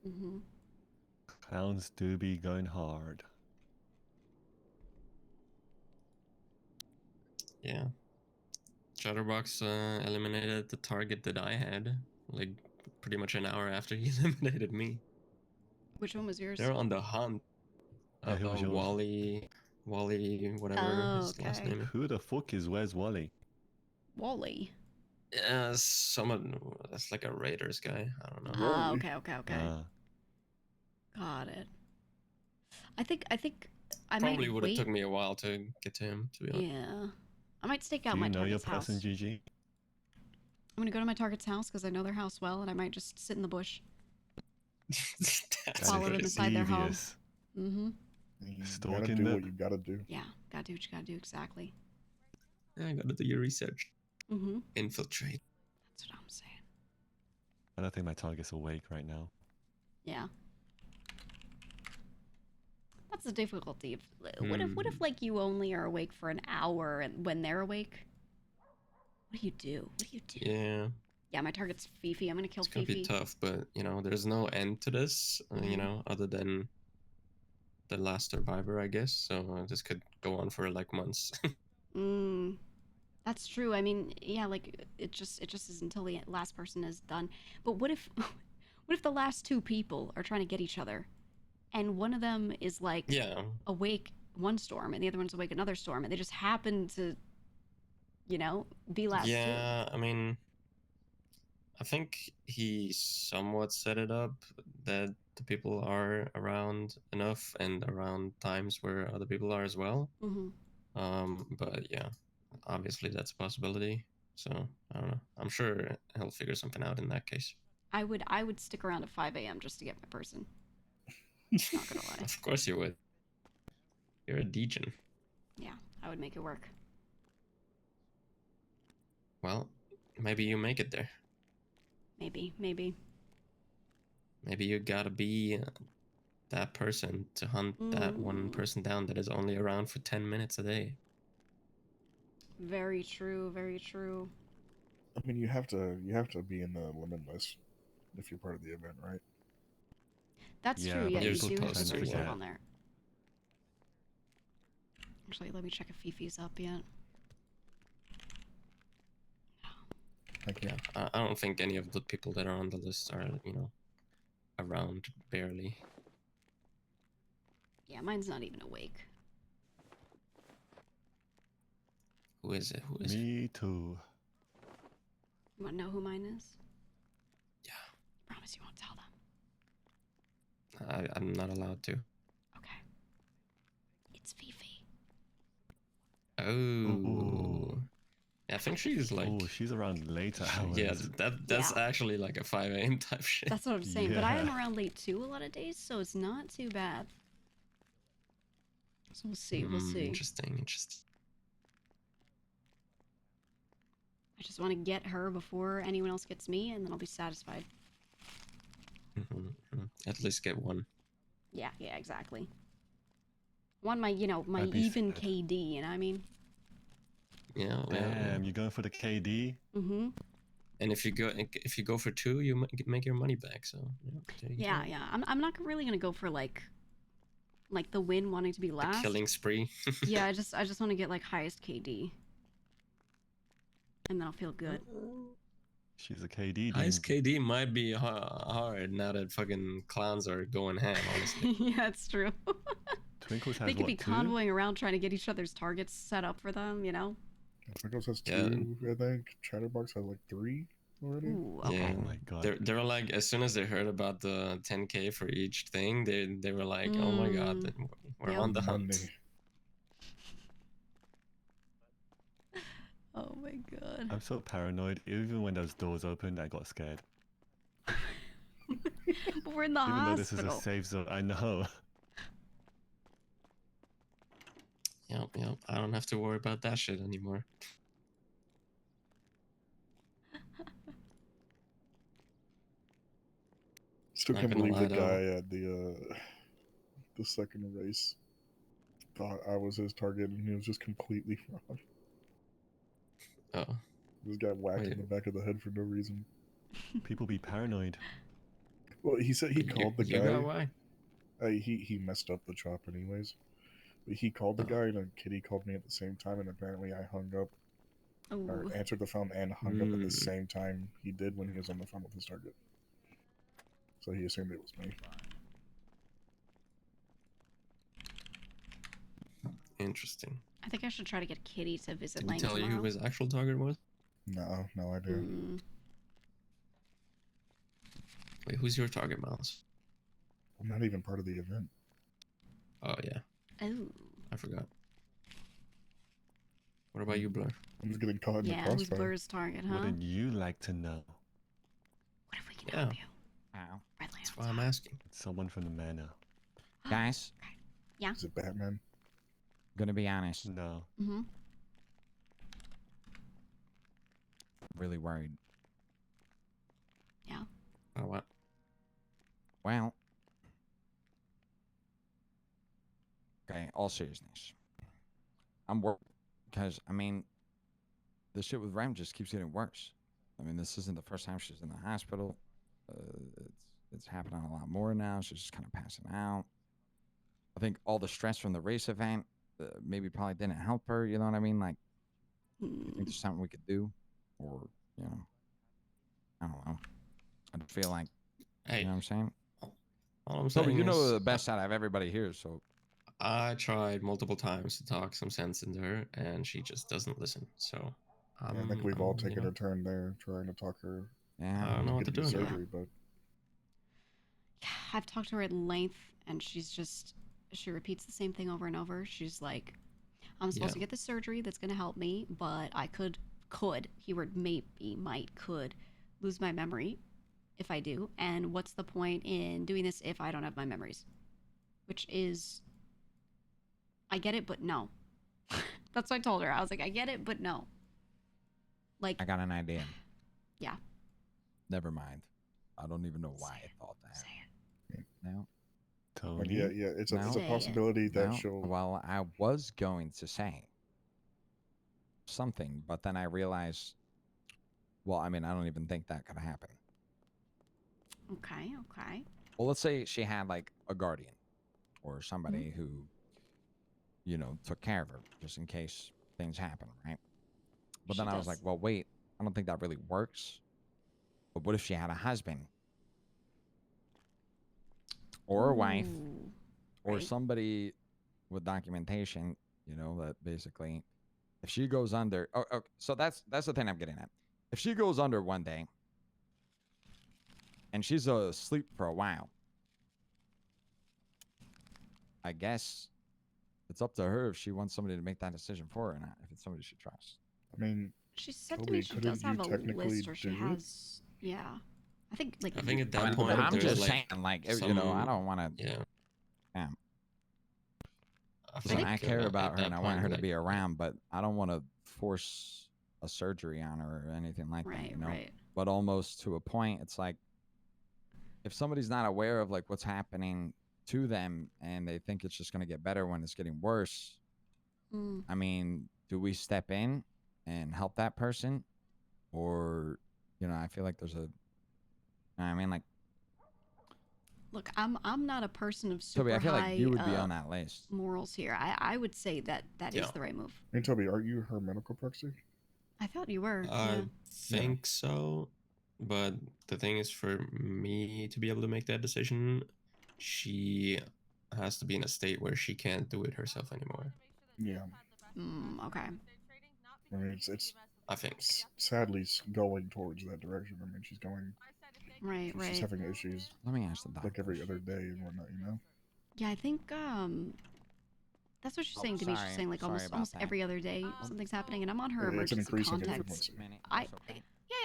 Mm-hmm. Clowns do be going hard. Yeah. Chatterbox eliminated the target that I had, like pretty much an hour after he eliminated me. Which one was yours? They're on the hunt. Who was yours? Wally, whatever his last name is. Who the fuck is Where's Wally? Wally. Yeah, someone that's like a Raiders guy. I don't know. Ah, okay. Ah. Got it. I think I Probably might would have wait. took me a while to get to him, to be honest. Yeah. I might stake out Do my you know your target's person, house. Gigi? I'm gonna go to my target's house because I know their house well, and I might just sit in the bush. That's Follow them crazy. inside their home. Devious. Mm-hmm. You gotta Stalking do them. what you gotta do. Yeah, gotta do what you gotta do, exactly. Yeah, gotta do your research. Mm-hmm. Infiltrate. That's what I'm saying. I don't think my target's awake right now. Yeah. That's the difficulty. What if like you only are awake for an hour and when they're awake? What do you do? Yeah. Yeah, my target's Fifi. I'm gonna kill It's gonna Fifi. be tough, but you know, there's no end to this, you know, other than the last survivor, I guess. So this could go on for like months. That's true. I mean, yeah, like it just is until the last person is done. But what if the last two people are trying to get each other, and one of them is like awake one storm and the other one's awake another storm, and they just happen to, you know, be last two. Yeah, I mean, I think he somewhat set it up that the people are around enough and around times where other people are as well. But yeah, obviously that's a possibility. So I don't know. I'm sure he'll figure something out in that case. I would stick around at 5 a.m. just to get my person. Not gonna lie. Of course you would. You're a degen. Yeah, I would make it work. Well, maybe you make it there. Maybe. Maybe you gotta be that person to hunt that one person down that is only around for 10 minutes a day. Very true. I mean, you have to be in the limitless if you're part of the event, right? That's Yeah, true. but Yeah, you people do have tend to to put yourself forget. on there. Actually, let me check if Fifi's up yet. Yeah, I don't think any of the people that are on the list are, you know, around barely. Yeah, mine's not even awake. Who is it? Who is it? Me too. You want to know who mine is? Yeah. Promise you won't tell them. I'm not allowed to. Okay. It's Fifi. Oh. Ooh. I think she's like. Oh, she's around later hours. Yeah, that's actually like a 5 a.m. type shit. That's what I'm saying. But I am around late too a lot of days, so it's not too bad. So we'll see. We'll see. Interesting. I just want to get her before anyone else gets me, and then I'll be satisfied. At least get one. Yeah, exactly. Want my, my even KD, you know what I mean? Yeah. Damn, you're going for the KD? Mm-hmm. And if you go for 2, you make your money back. So yeah. I'm not really gonna go for like the win wanting to be last. The killing spree. Yeah, I just want to get like highest KD, and then I'll feel good. She's a KD. Highest KD might be hard now that fucking clowns are going ham. Honestly. Yeah, it's true. Twinkles has they could be 2? convoying around trying to get each other's targets set up for them, you know? Twinkles has 2, I think. Chatterbox has like 3 already. Ooh, okay. Yeah. Oh my god. They're like, as soon as they heard about the 10K for each thing, they were like, oh my god, we're on the hunt. Oh my god. I'm so paranoid. Even when those doors opened, I got scared. But we're in the Even hospital. though this is a safe zone, I know. Yep. I don't have to worry about that shit anymore. Still Not can't gonna believe lie, the though. guy at the second race thought I was his target, and he was just completely wrong. Oh. This guy whacked in the back of the head for no reason. People be paranoid. Well, he said he called the you guy. got why? He messed up the chop anyways. But he called the guy, and a kitty called me at the same time, and apparently I hung up, or answered the phone and hung up at the same time he did when he was on the phone with his target. So he assumed it was me. Interesting. I think I should try to get Kitty to visit Did he Lane tell you tomorrow. who his actual target was? No idea. Wait, who's your target, Miles? I'm not even part of the event. Oh yeah. Oh. I forgot. What about you, Blur? I'm just getting caught in the Yeah, who's crossfire. Blur's target, huh? Wouldn't you like to know? What if we can help you? Ow. That's why I'm asking. It's someone from the manor. Guys, Yeah. Is it Batman? gonna be honest. No. Mm-hmm. Really worried. Yeah. Oh, what? Well. Okay, all seriousness. I'm worried because, I mean, the shit with Rem just keeps getting worse. I mean, this isn't the first time she's in the hospital. It's happening a lot more now. She's just kind of passing out. I think all the stress from the race event maybe probably didn't help her. You know what I mean? Like, you think there's something we could do? Or, you know, I don't know. I feel like, Hey, you know what I'm saying? All I'm So, saying you know is, the best out of everybody here, so. I tried multiple times to talk some sense into her, and she just doesn't listen. So, I think we've all taken you a turn there trying to talk her. Yeah. I don't know what to do. Surgery, but I've talked to her at length, and she repeats the same thing over and over. She's like, I'm supposed to get the surgery that's going to help me, but I could, keyword maybe, could lose my memory if I do. And what's the point in doing this if I don't have my memories? Which is, I get it, but no. That's what I told her. I was like, I get it, but no. Like, I got an idea. Yeah. Never mind. I don't even know why I thought that. Say it. No. Like, yeah, it's a possibility that she'll. Well, I was going to say something, but then I realized, well, I mean, I don't even think that could happen. Okay. Well, let's say she had like a guardian or somebody who, you know, took care of her just in case things happen, right? But then I was like, well, wait, I don't think that really works. But what if she had a husband or a wife or somebody with documentation, you know, that basically if she goes under, so that's the thing I'm getting at. If she goes under one day, and she's asleep for a while, I guess it's up to her if she wants somebody to make that decision for her or not. If it's somebody she trusts. I mean, She said to Toby, me she does couldn't have you a technically list, or she do it? has. Yeah, I think like. I think at that I mean, point, I'm there's just like saying, like, some, you know, I don't want to. Yeah. Yeah. I Listen, I care about her at and I that want point, her to like, be around, but I don't want to force a surgery on her or anything like that, you know? Right. But almost to a point, it's like if somebody's not aware of like what's happening to them and they think it's just going to get better when it's getting worse, I mean, do we step in and help that person? Or, you know, I feel like there's a, I mean, like, Look, I'm not a person of super Toby, I feel high like you would be on that list. morals here. I would say that is the right move. Hey, Toby, are you her medical proxy? I thought you were. I Yeah. think so, but the thing is, for me to be able to make that decision, she has to be in a state where she can't do it herself anymore. Yeah. Okay. I mean, it's I think sadly going towards that direction. I mean, she's going. Right. She's having issues. Let me ask the doctor. Like every other day and whatnot, you know. Yeah, I think that's what she's saying to me. She's saying like almost every other day something's happening, and I'm on her It's an emergency increasing contacts. frequency. I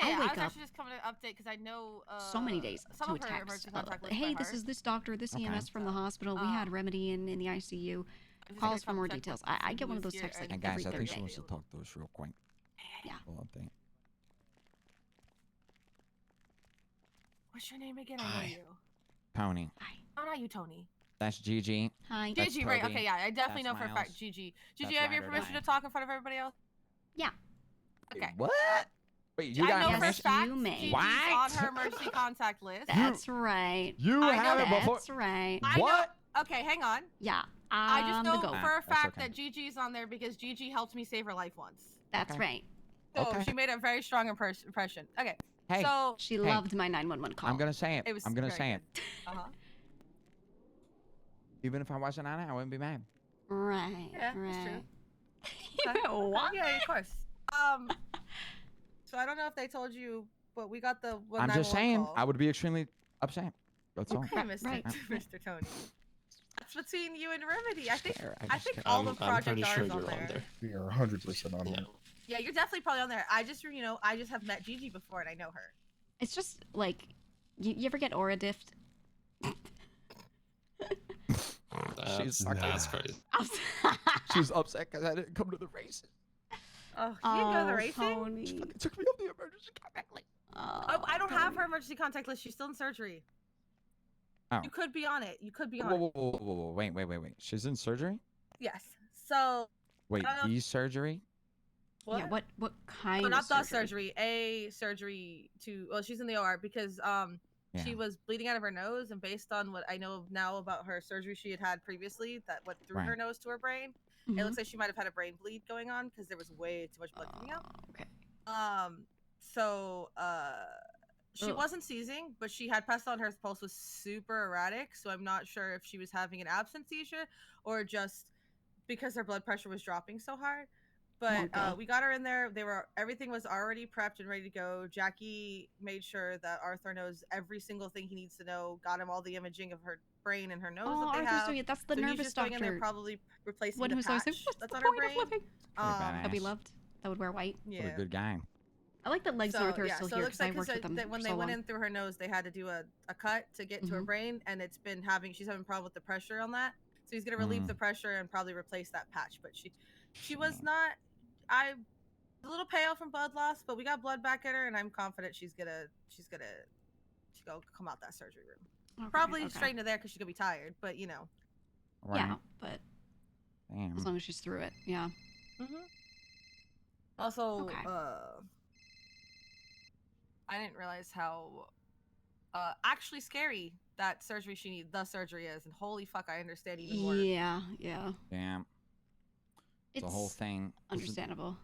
I wake was up actually just coming to update because I know so many days some to a of her text. emergency contact list by Hey, this heart. is this doctor, this EMS from the hospital. We had Remedy in the ICU. just Call gonna us for more check details. to see I get who one of is those here texts like And every guys, I third think she day. wants to talk to us real quick. Yeah. Full update. What's your name again? I know Hi. you. Tony. Oh, not you, Tony. That's Gigi. Hi. That's Gigi, right? Toby. Okay, yeah, I definitely That's know for a Miles. fact Gigi. That's Gigi, I have your Ride or permission Die. to talk in front of everybody else? Yeah. Okay. What? Wait, you I got know for a permission? fact You may. Gigi's What? on her emergency contact list. That's right. You I have know it before. That's right. I What? know. Okay, hang on. Yeah. I just know the goat. for a That's fact okay. that Gigi's on there because Gigi helped me save her life once. That's right. So Okay. she made a very strong impression. Okay. Hey. So She loved my 911 call. I'm gonna say it. it was I'm gonna very say it. good. Uh-huh. Even if I wasn't on it, I wouldn't be mad. Right. Yeah, right. that's true. Okay. What? Yeah, of course. So I don't know if they told you, but we got the I'm just saying, call. I would be extremely upset. That's all. Okay, Mr. Right. Mr. Tony. That's between you and Remedy. I think care. I I just think care. all the I'm project pretty sure R's on you're on there. there. You're 100% on there. Yeah, you're definitely probably on there. I just I just have met Gigi before and I know her. It's just like, you ever get aura diffed? That's crazy. She was upset because I didn't come to the races. Oh, you didn't go to the racing? Tony. It took me off the emergency contact list. Oh, I don't have her emergency contact list. She's still in surgery. Oh. You could be on it. You could be on Whoa, it. whoa, whoa, whoa, whoa, wait. She's in surgery? Yes. So. Wait, I don't know- the surgery? What? Yeah, what kind Oh, not of the surgery? surgery. A surgery to. Well, she's in the OR because she was bleeding out of her nose, and based on what I know now about her surgery she had previously that went through her Right. nose to her brain, it looks like she might have had a brain bleed going on because there was way too much blood coming out. Okay. So she Ugh. wasn't seizing, but she had passed on. Her pulse was super erratic, so I'm not sure if she was having an absent seizure or just because her blood pressure was dropping so hard. But Okay. we got her in there. Everything was already prepped and ready to go. Jackie made sure that Arthur knows every single thing he needs to know. Got him all the imaging of her brain and her nose Oh, that they Arthur's have. doing it. That's the so he's nervous just going in there, doctor. probably replacing One the who's always patch like, what's that's the on her point of brain. living? That'd be badass. loved. That would wear white. What a Yeah. good guy. I like that Legs So, Arthur is yeah, still so it here looks because I like worked with them that when for they so went long. in through her nose, they had to do a cut to get to her brain, and it's been she's having a problem with the pressure on that. So he's gonna relieve the pressure and probably replace that patch. But she was not. A little pale from blood loss, but we got blood back at her, and I'm confident she's gonna come out that surgery room. Okay, Probably okay. straight into there because she's gonna be tired. But you know. Right. Yeah, but Damn. as long as she's through it, yeah. Also, Okay. I didn't realize how actually scary that the surgery is, and holy fuck, I understand even more. Yeah. Damn. It's The whole thing. understandable.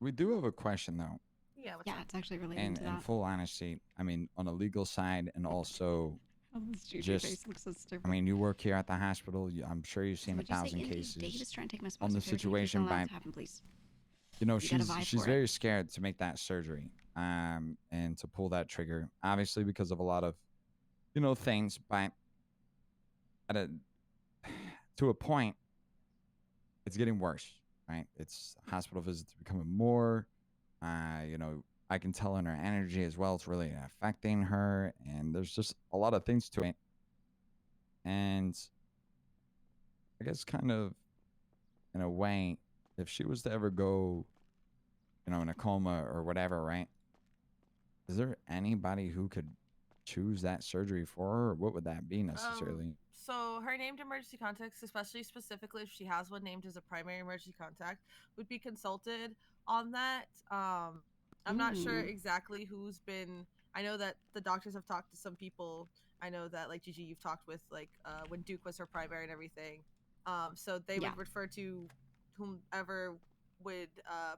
We do have a question, though. Yeah, Yeah, it's actually related And to in that. full honesty, I mean, on a legal side and also Oh, this Gigi just, face looks so stupid. I mean, you work here at the hospital. I'm sure you've seen Would a you say thousand Indy? cases Dave is trying to take my spot. on the so if everything situation keeps allowed by to happen, please. you know, You got a vibe she's for it. very scared to make that surgery, and to pull that trigger, obviously because of a lot of, you know, things, but to a point, it's getting worse, right? It's hospital visits becoming more. You know, I can tell in her energy as well. It's really affecting her, and there's just a lot of things to it. And I guess, kind of, in a way, if she was to ever go, you know, in a coma or whatever, right? Is there anybody who could choose that surgery for her, or what would that be necessarily? So her named emergency contacts, especially specifically if she has one named as a primary emergency contact, would be consulted on that. I'm not sure exactly who's been. I know that the doctors have talked to some people. I know that, like, Gigi, you've talked with, like, when Duke was her primary and everything. So they would refer to whomever would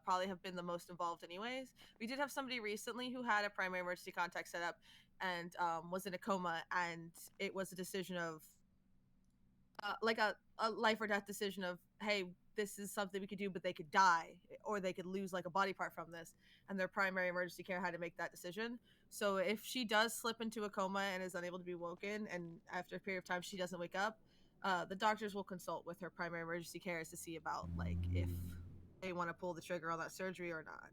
probably have been the most involved anyways. We did have somebody recently who had a primary emergency contact set up and was in a coma, and it was a decision of like a life or death decision of, hey, this is something we could do, but they could die or they could lose like a body part from this, and their primary emergency care had to make that decision. So if she does slip into a coma and is unable to be woken, and after a period of time she doesn't wake up, the doctors will consult with her primary emergency cares to see about, like, if they want to pull the trigger on that surgery or not.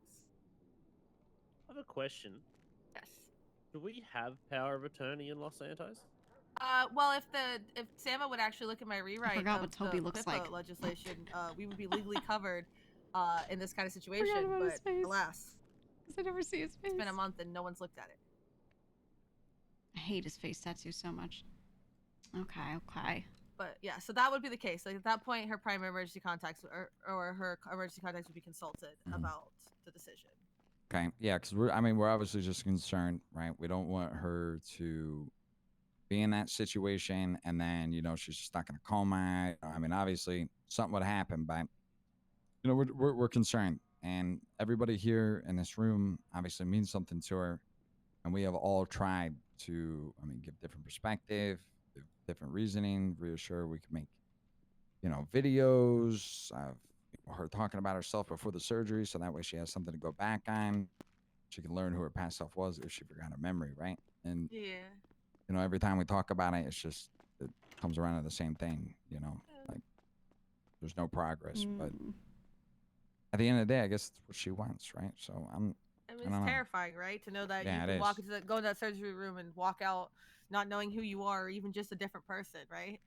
I have a question. Yes. Do we have power of attorney in Los Santos? Well, if Sama would actually look at my rewrite forgot of what Toby the looks PIPA like. legislation, we would be legally covered in this kind of Forgot situation. about his But face. alas, I never see his face. it's been a month and no one's looked at it. I hate his face tattoo so much. Okay. But yeah, so that would be the case. Like, at that point, her primary emergency contacts or her emergency contacts would be consulted about the decision. Okay, yeah, because we're obviously just concerned, right? We don't want her to be in that situation, and then, you know, she's stuck in a coma. I mean, obviously something would happen, but, you know, we're concerned, and everybody here in this room obviously means something to her, and we have all tried to, give different perspective, give different reasoning, reassure we can make, you know, videos of her talking about herself before the surgery, so that way she has something to go back on. She can learn who her past self was if she forgot her memory, right? And yeah, you know, every time we talk about it, it comes around to the same thing, you know, like there's no progress. But at the end of the day, I guess it's what she wants, right? So I mean, it's I don't know. terrifying, right? To know that Yeah, you it can is. go into that surgery room and walk out not knowing who you are, or even just a different person, right?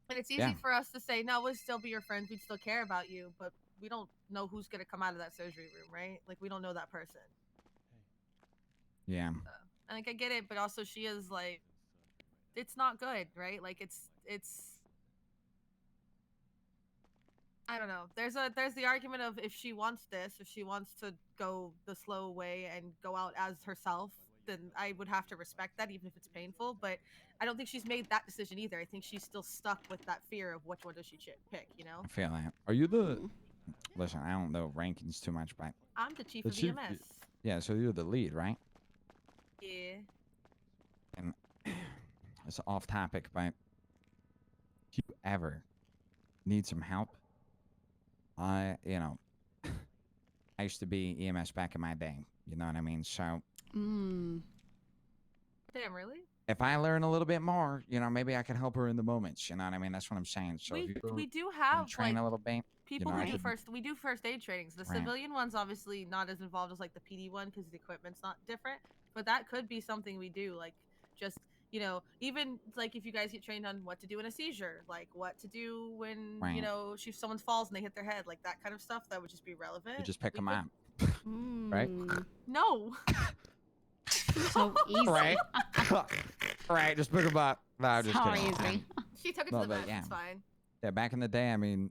And it's easy Yeah. for us to say, no, we'll still be your friends, we'd still care about you, but we don't know who's gonna come out of that surgery room, right? Like, we don't know that person. Yeah. And like, I get it, but also she is like, it's not good, right? Like, it's I don't know. There's the argument of, if she wants this, if she wants to go the slow way and go out as herself, then I would have to respect that, even if it's painful. But I don't think she's made that decision either. I think she's still stuck with that fear of which one does she pick, you know? I feel that. Are you the? Listen, I don't know rankings too much, but I'm the chief of EMS. Yeah, so you're the lead, right? Yeah. And it's off topic, but if you ever need some help, you know, I used to be EMS back in my day. You know what I mean? So Damn, really? if I learn a little bit more, you know, maybe I can help her in the moments. You know what I mean? That's what I'm saying. So if you We do wanna have, train like, a little bit, people you know, who we do first aid trainings. The Right. civilian one's obviously not as involved as, like, the PD one, because the equipment's not different, but that could be something we do, like, just, you know, even like if you guys get trained on what to do in a seizure, like what to do when Right. you know, if someone falls and they hit their head, like that kind of stuff, that would just be relevant. You just pick We them could- up, right? No. So easy. Right. Right. Just pick them up. No, I'm just So kidding. easy. She took it No, to the but vet. yeah. It's fine. Yeah, back in the day, you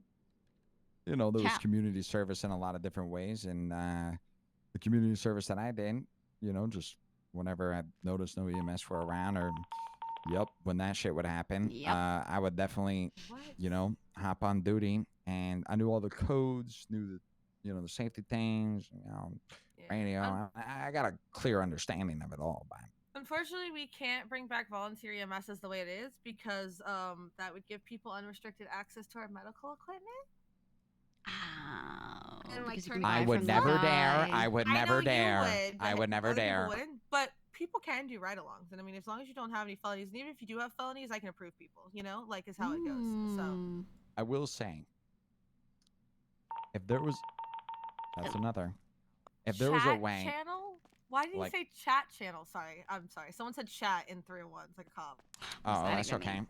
know, there was Cap. community service in a lot of different ways, and the community service that I did, you know, just whenever I noticed no EMS were around, or when that shit would happen, I would definitely, you know, hop on duty, and I knew all the codes, knew the, you know, the safety things, you know, radio. I got a clear understanding of it all, but Unfortunately, we can't bring back volunteer EMS as the way it is, because that would give people unrestricted access to our medical equipment. and like because you turn can it I buy would from the never guy. dare. I would I know never you dare. would, I but would never other people dare. wouldn't. But people can do ride-alongs, and I mean, as long as you don't have any felonies, and even if you do have felonies, I can approve people. You know, like is how it goes. So I will say, if there was, that's another. If there was a chat way, channel. Why did like- you say chat channel? Sorry, I'm sorry. Someone said chat in 301. It's like a cop. oh, that that's even okay. mean?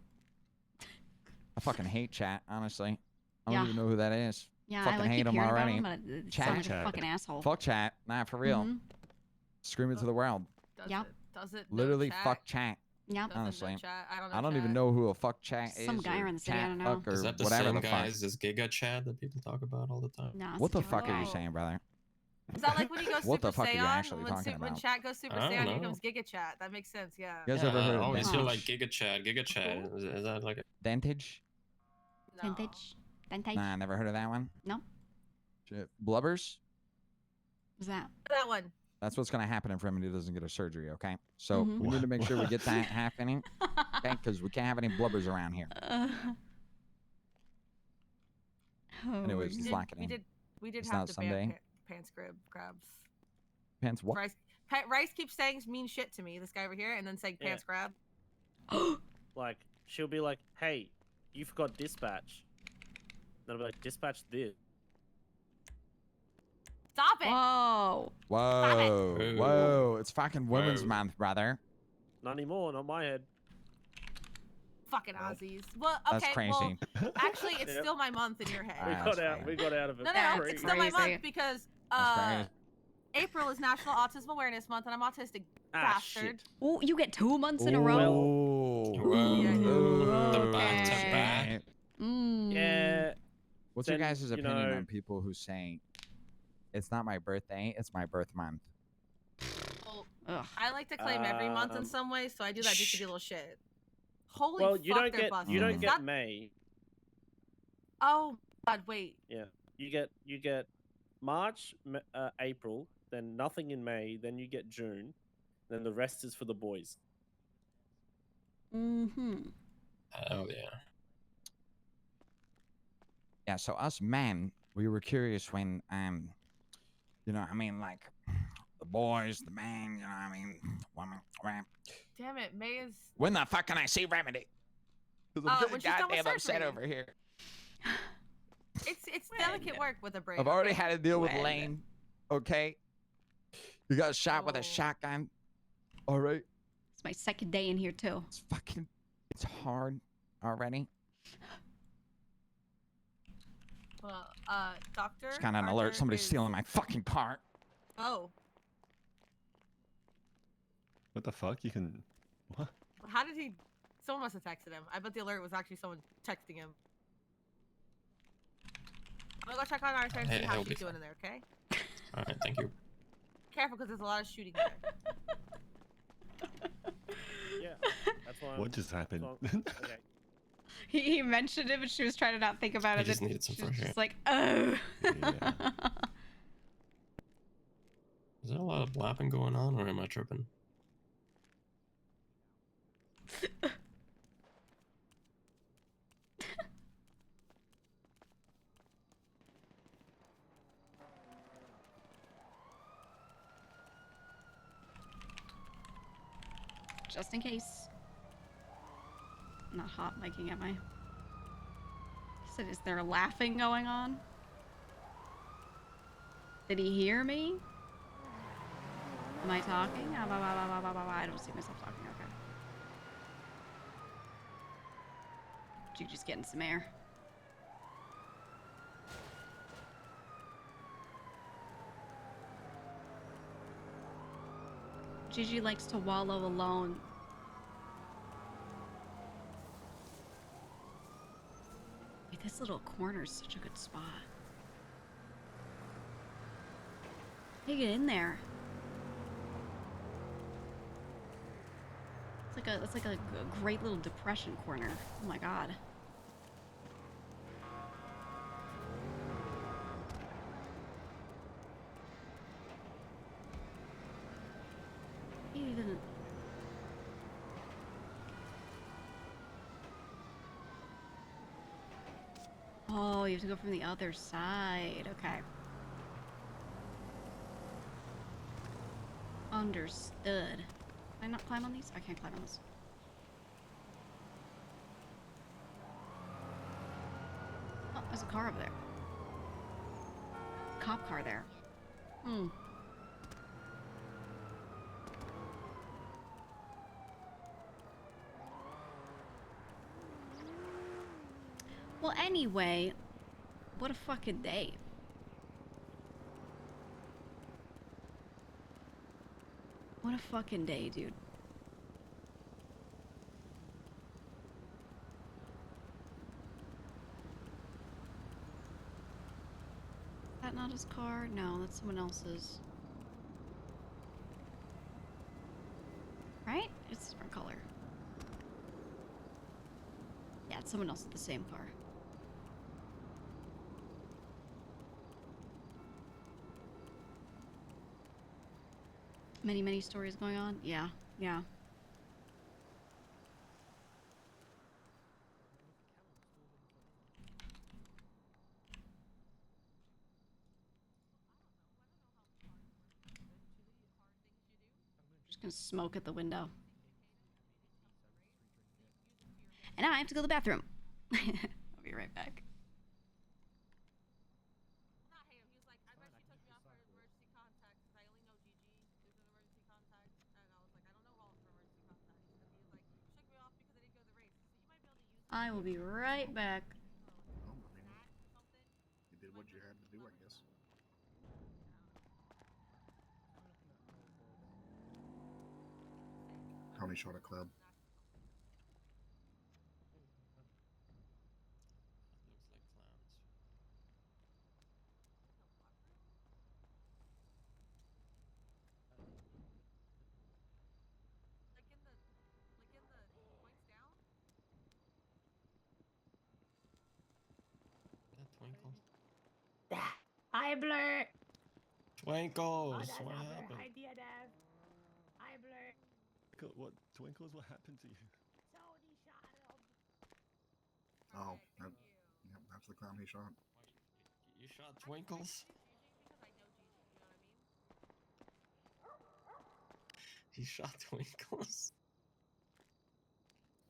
I fucking hate chat, honestly. I don't Yeah. even know who that is. Yeah, Fucking I like hate keep him hearing about already. him, but it Chat. sounds like a fucking asshole. Fuck chat. Nah, for real. Mhm. Scream it to the world. Yeah. Does it? Literally, chat? fuck chat. Yeah. Doesn't know Honestly, chat. I don't know I don't chat. even know who a fuck chat is. Some guy or around the city, I chat don't know. fuck or Is that the whatever same the guy fuck. as this Giga Chad that people talk about all the time? Nah, What the it's a fuck are you different- saying, brother? Is that like when he goes What Super the fuck are you Saiyan? actually when, talking when about? chat goes Super I don't Saiyan, he know. becomes Giga Chat. That makes sense. Yeah. You guys ever heard I of always hear like Dentage? Giga Chad, Giga Chad. Is that like a Dentage? Vintage. Vintage. Nah, never heard of that one. No. Shit. Blubbers? What's that? That one. That's what's gonna happen if Remedy doesn't get a surgery, okay? So Mhm. we need to make sure we get that happening, okay? Because we can't have any blubbers around here. Anyways, We it's did, locking we in. did, we did It's have not to Sunday. ban pants crabs. Pants what? Rice keeps saying mean shit to me. This guy over here, and then saying Yeah. pants crab. Like, she'll be like, hey, you forgot dispatch. Then I'll be like, dispatch this. Stop it! Whoa. Whoa, it. whoa! It's fucking Women's Whoa. Month, brother. Not anymore, not my head. Fucking Aussies. Well, That's okay. crazy. Well, actually, it's Yep. still my month in your head. We Ah, got that's out. crazy. We got out of it. No, That's it's still my crazy. month because That's crazy. April is National Autism Awareness Month, and I'm autistic Ah, bastard. shit. Oh, you get 2 months in a row. Ooh. Whoa. The back to Okay. back. Yeah. What's your Then, guys' you opinion know- on people who say it's not my birthday, it's my birth month? Well, Ugh. I like to claim every month in some way, so I do that just to be a little shit. Holy Well, fuck, you don't they're get busted. you don't Is get that- May. Oh God, wait. Yeah. You get March, April, then nothing in May, then you get June, then the rest is for the boys. Mm-hmm. Oh yeah. Yeah, so us men, we were curious when, you know, I mean, like, the boys, the men, you know, I mean, women, Damn it, May is. when the fuck can I see Remedy? Because I'm when getting she's done with goddamn upset surgery. over here. It's delicate work with a brain. I've already okay? had to deal with When? Lane, okay? You got shot with Oh. a shotgun, all right? It's my second day in here, too. It's hard already. Well, doctor. It's kind of an Arthur alert. Somebody's is- stealing my fucking car. Oh, What the fuck? You can. What? how did he? Someone must have texted him. I bet the alert was actually someone texting him. I'm gonna go check on Arthur and see Hey, how he'll she's be doing in there. Okay. All right, thank you. Careful, because there's a lot of shooting there. Yeah. That's why. What just happened? Okay. He mentioned it, but she was trying to not think about He it. just and needed some she was fresh air. just like, oh. Is there a lot of lapping going on, or am I tripping? Just in case. I'm not hot miking, am I? He said, is there laughing going on? Did he hear me? Am I talking? I don't see myself talking, okay. Gigi's getting some air. Gigi likes to wallow alone. Wait, this little corner is such a good spot. Hey, get in there. It's like a great little depression corner. Oh my god. He didn't. Oh, you have to go from the other side. Okay. Understood. Can I not climb on these? I can't climb on this. Oh, there's a car over there. Cop car there. Hmm. Well, anyway, what a fucking day. What a fucking day, dude. Is that not his car? No, that's someone else's. Right? It's a different color. Yeah, it's someone else with the same car. Many stories going on? Yeah, yeah. Just gonna smoke at the window. And I have to go to the bathroom. I'll be right back. Not him. He was like, I bet she took me off for emergency contact because I only know Gigi is an emergency contact. And I was like, I don't know all for emergency contacts. And he was like, she took me off because I didn't go to the race. So you might be able to use it. I will be right back. Oh, I mean, you did what you had to do, I guess. Tony shot a club. Looks like clowns. Like in the points down? That Twinkle. Hi, Blur. Twinkles, Oh, what that's happened? Hi, DNF. Hi, Blur. What Twinkles? What happened to you? Tony shot him. Oh, that's the clown he shot. You shot Twinkles? He shot Twinkles.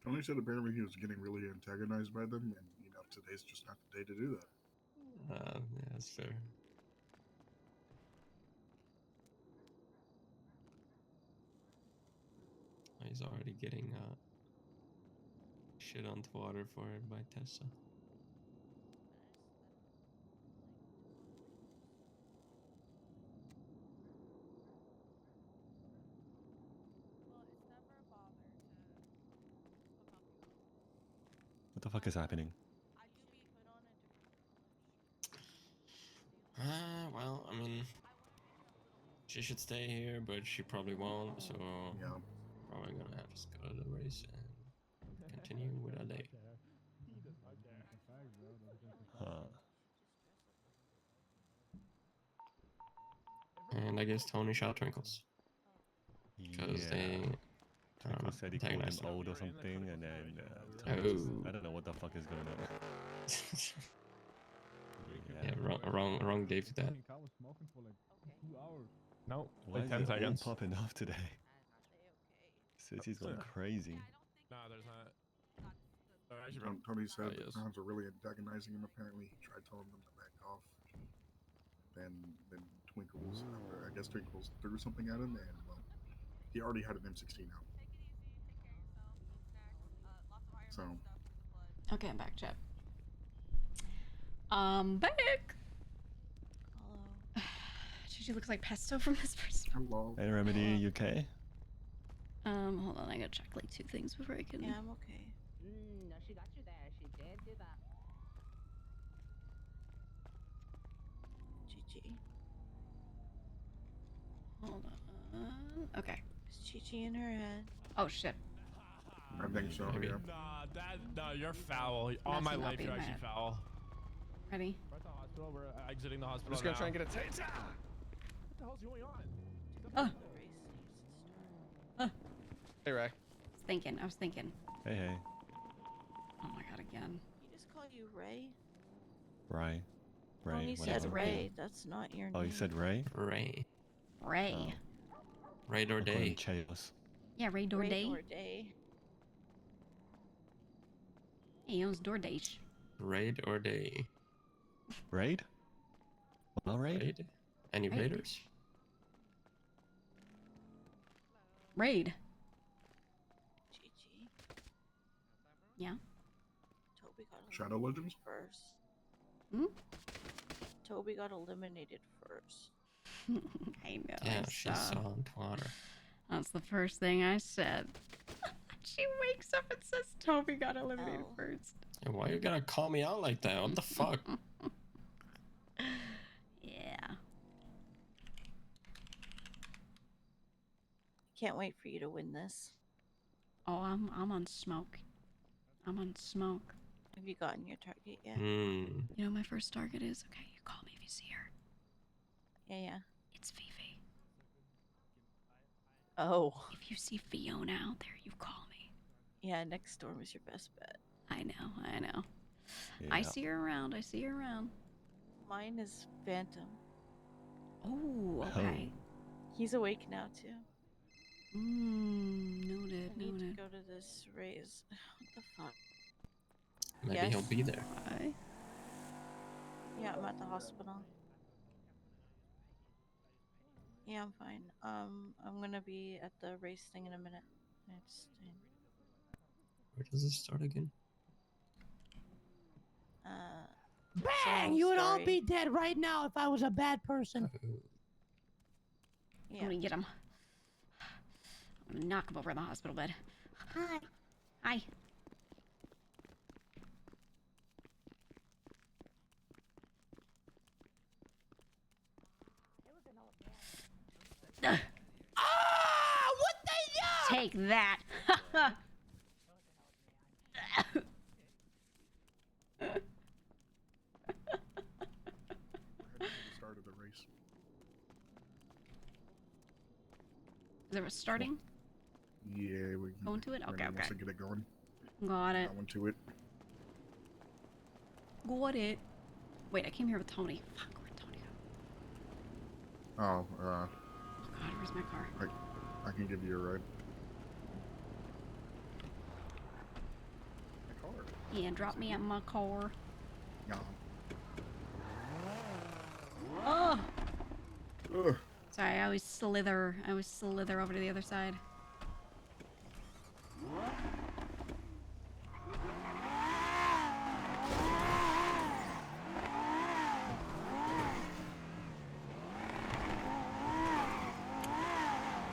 Tony said apparently he was getting really antagonized by them, and today's just not the day to do that. Yeah, that's fair. He's already getting shit on Twitter for it by Tessa. What the fuck is happening? Well, I mean, she should stay here, but she probably won't, so yeah. Probably gonna have to go to the race and continue with our day. Huh. And I guess Tony shot Twinkles. Because they Twinkle said he called him antagonized him. old or something, and then Tony just, I don't know what the fuck is going on. Yeah, wrong day for that. No, Why like is 10 it all seconds. popping off today? City's going crazy. No, there's not. Tony said the clowns are really antagonizing him. Apparently, he tried telling them to back off. Then Twinkles, I guess Twinkles threw something at him, and well, he already had an M16 out. So. Okay, I'm back, chat. Back. Hello. Gigi looks like pesto from this person. Hello. Hey, Remedy, you okay? Hold on, I gotta check like 2 things before I can. Yeah, I'm okay. No, she got you there. She did do that. Gigi. Hold on. Okay. Is Gigi in her head? Oh shit. I think so. Yeah. No, you're foul. On my life, you're actually foul. Ready? We're at the hospital. We're exiting the hospital. I'm just gonna now. try and get a taser. What the hell's going on? Hey, Ray. I was thinking. Hey, hey. Oh my god, again. He just called you Ray? Ray. Ray. Tony whatever. said Ray. That's not your name. Oh, you said Ray? Ray. Ray. Raid or day. Yeah, raid or Raid day. or day. He owns DoorDash. Raid or day. Raid? Well, Raid? Any Raid. raiders? Raid. Gigi. Yeah. Toby got Shadow Legends? first. Hmm? Toby got eliminated first. I know. Yeah, I she saw. saw on Twitter. That's the first thing I said. She wakes up and says Toby got eliminated first. Yeah, why you gotta call me out like that? What the fuck? Yeah. Can't wait for you to win this. Oh, I'm on smoke. I'm on smoke. Have you gotten your target yet? You know what my first target is? Okay, you call me if you see her. Yeah. It's Fifi. Oh. If you see Fiona out there, you call me. Yeah, next storm is your best bet. I know. I see her around. Mine is Phantom. Oh, okay. He's awake now too. Noted. I need to go to this raise. What the fuck? Maybe he'll be there. Why? Yeah, I'm at the hospital. Yeah, I'm fine. I'm gonna be at the race thing in a minute. Where does this start again? Bang! You would all be dead right now if I was a bad person. I'm gonna get him. I'm gonna knock him over in the hospital bed. Hi. Hi. Ah! What the yuck? Take that. Started the race. Is it starting? Yeah, we Going to it? Okay, wants okay. to get it going. Got it. Got one to it. Got it. Wait, I came here with Tony. Fuck, where'd Tony go? Oh, Oh god, where's my car? I can give you a ride. My car. Yeah, drop me at my car. No. Oh! Ugh. Sorry, I always slither over to the other side.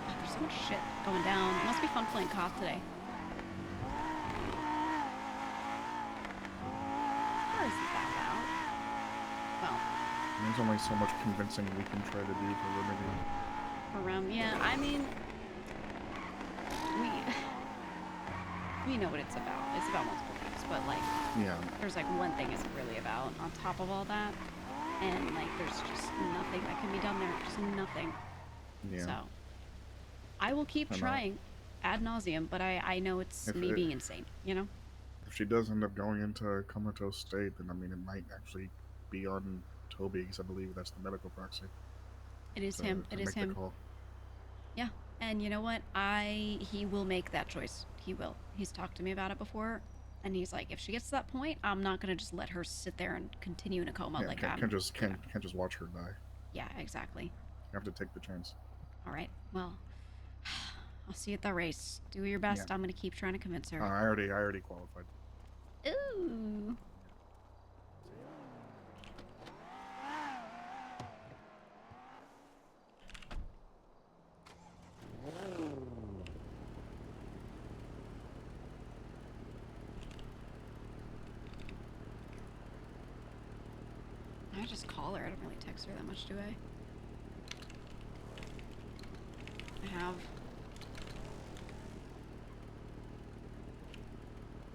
There's so much shit going down. It must be fun playing cop today. How is it that loud? Well, There's only so much convincing we can try to do for Remedy. around, yeah, I mean, we know what it's about. It's about multiple things, but like, Yeah. there's like one thing it's really about on top of all that, and like, there's just nothing that can be done there. Just nothing. Yeah. So, I will keep I know. trying ad nauseum, but I know it's me being insane, you know? If she does end up going into a comatose state, then I mean, it might actually be on Toby, because I believe that's the medical proxy. It is him. It is make the him. call. Yeah, and you know what? He will make that choice. He will. He's talked to me about it before, and he's like, if she gets to that point, I'm not gonna just let her sit there and continue in a coma. Yeah, Like can't just watch her die. Yeah, exactly. You have to take the chance. All right. Well, I'll see you at the race. Do your best. Yeah. I'm gonna keep trying to convince her. I already qualified. Ooh. I just call her. I don't really text her that much, do I? I have.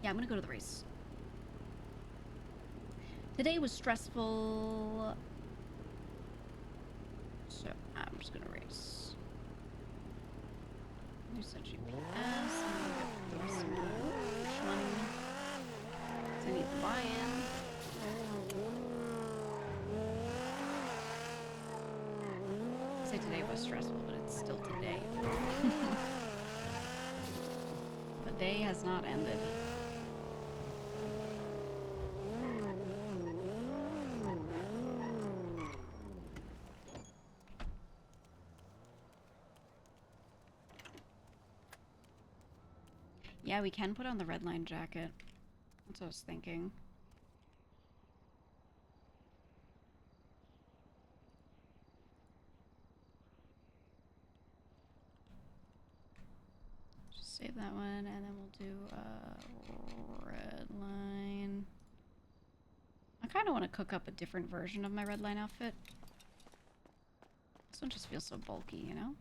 Yeah, I'm gonna go to the race. Today was stressful. So I'm just gonna race. You said GPS. I'm gonna get this one. Which one? So I need the buy-in. today was stressful, but it's still today. The day has not ended. Yeah, we can put on the red line jacket. That's what I was thinking. Just save that one, and then we'll do red line. I kind of want to cook up a different version of my red line outfit. This one just feels so bulky, you know?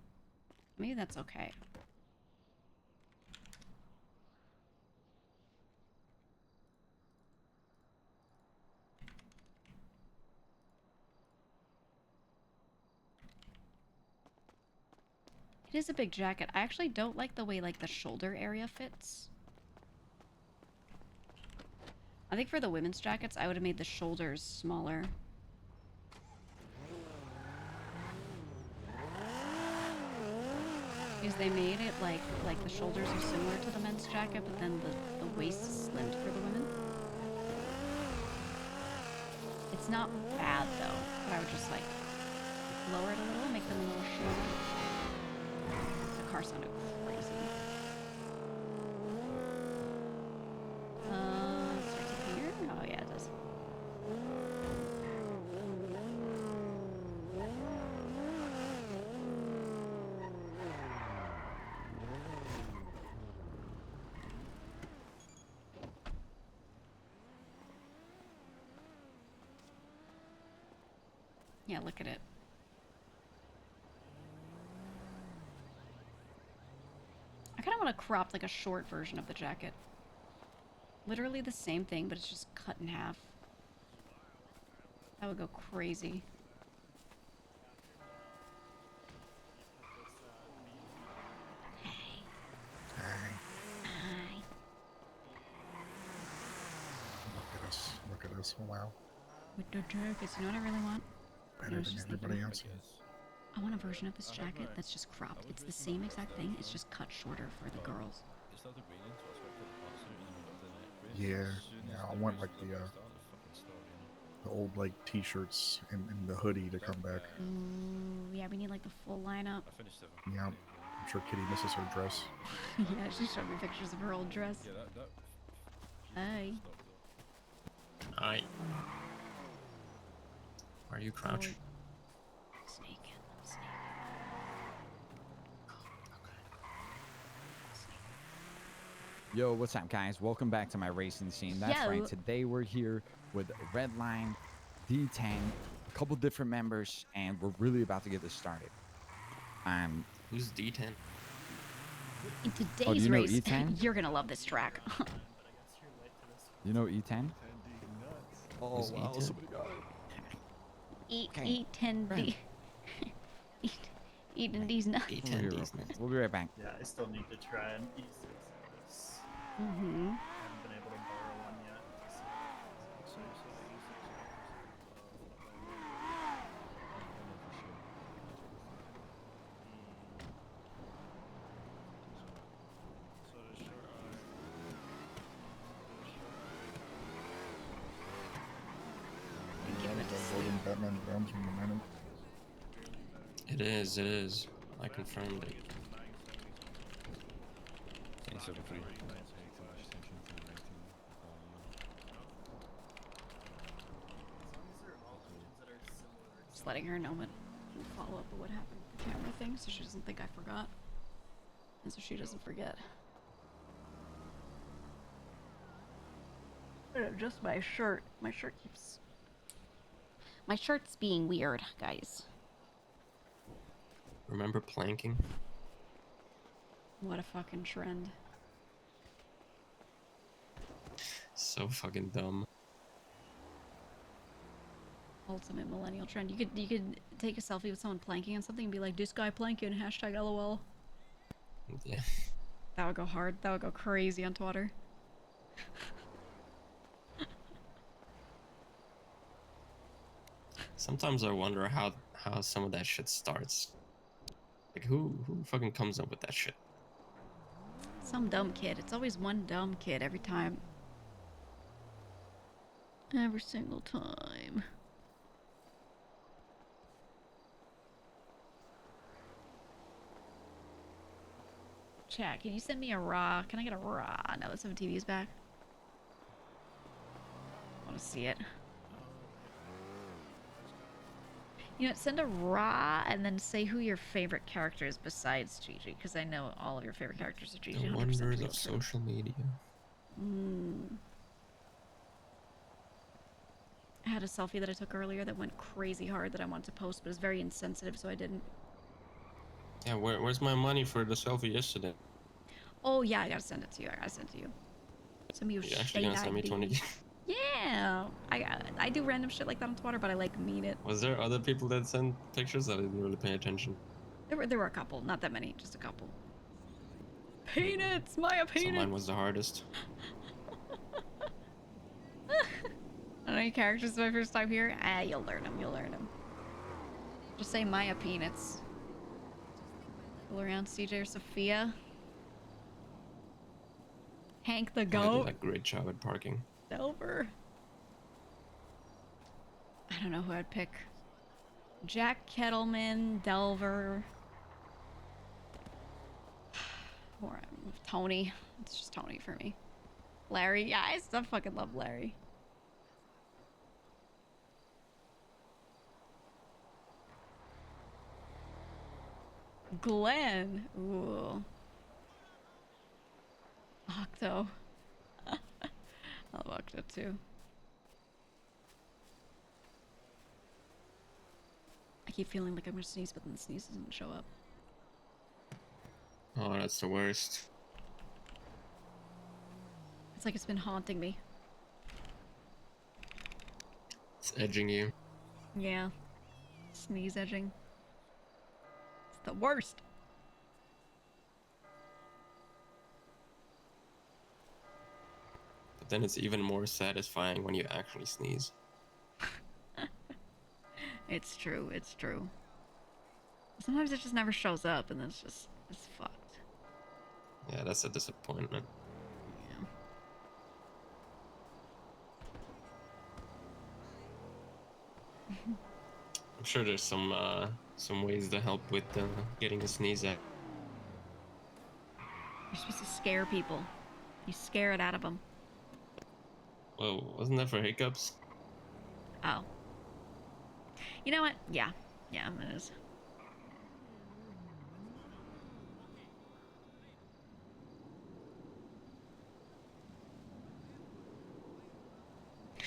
Maybe that's okay. It is a big jacket. I actually don't like the way like the shoulder area fits. I think for the women's jackets, I would have made the shoulders smaller. Because they made it like the shoulders are similar to the men's jacket, but then the waist is slimmed for the women. It's not bad though, but I would just like lower it a little, make them a little shorter. The car sounded crazy. It starts up here? Oh yeah, it does. Yeah, look at it. I kind of want to crop like a short version of the jacket. Literally the same thing, but it's just cut in half. That would go crazy. Look at us. Wow. With the jackets, you know what I really want? Better than everybody else. I want a version of this jacket that's just cropped. It's the same exact thing, it's just cut shorter for the girls. Yeah, I want like the old like t-shirts and the hoodie to come back. Ooh, yeah, we need like the full lineup. Yeah, I'm sure Kitty misses her dress. Yeah, she showed me pictures of her old dress. Hi. Hi. Why are you crouching? Snake. Yo, what's up, guys? Welcome back to my racing scene. That's right. Today we're here with Redline, D10, a couple different members, and we're really about to get this started. Who's D10? In today's race, you're gonna love this track. You know E10? Oh, Who's wow. E10? Somebody got it. E10D. Eating these nuts. We'll be right back. Yeah, I still need to try and ease this. Mm-hmm. I haven't been able to borrow one yet. Batman Grounds from the minute. It is. I confirmed it. Just letting her know what follow up of what happened with the camera thing, so she doesn't think I forgot, and so she doesn't forget. Just my shirt. My shirt's being weird, guys. Remember planking? What a fucking trend. So fucking dumb. Ultimate millennial trend. You could take a selfie with someone planking on something and be like, "This guy planking, hashtag LOL." Yeah. That would go hard. That would go crazy on Twitter. Sometimes I wonder how some of that shit starts. Like who fucking comes up with that shit? Some dumb kid. It's always one dumb kid every time. Every single time. Chat, can you send me a raw? Can I get a raw? Now that 7TV is back. I want to see it. You know, send a raw and then say who your favorite character is besides Gigi, because I know all of your favorite characters are Gigi. The 100% wonders real of true. social media. I had a selfie that I took earlier that went crazy hard that I wanted to post, but it was very insensitive, so I didn't. Yeah, where's my money for the selfie yesterday? Oh yeah, I gotta send it to you. I gotta send it to you. Send me your You actually shade gonna send me 20? ID. Yeah, I do random shit like that on Twitter, but I like mean it. Was there other people that sent pictures? I didn't really pay attention. There were a couple, not that many, just a couple. Peanuts, Maya So peanuts. mine was the hardest. I don't know any characters my first time here. Ah, you'll learn them. You'll learn them. Just say Maya peanuts. Go around CJ or Sophia. Hank the I did goat. a great job at parking. Delver. I don't know who I'd pick. Jack Kettleman, Delver. Or Tony. It's just Tony for me. Larry. Yeah, I still fucking love Larry. Glenn. Ooh. Octo. I love Octo too. I keep feeling like I'm gonna sneeze, but then the sneeze doesn't show up. Oh, that's the worst. It's like it's been haunting me. It's edging you. Yeah. Sneeze edging. It's the worst. But then it's even more satisfying when you actually sneeze. It's true, it's true. Sometimes it just never shows up and then it's fucked. Yeah, that's a disappointment. I'm sure there's some ways to help with getting a sneeze out. You're supposed to scare people. You scare it out of them. Whoa, wasn't that for hiccups? Oh. You know what? Yeah. Yeah, it is.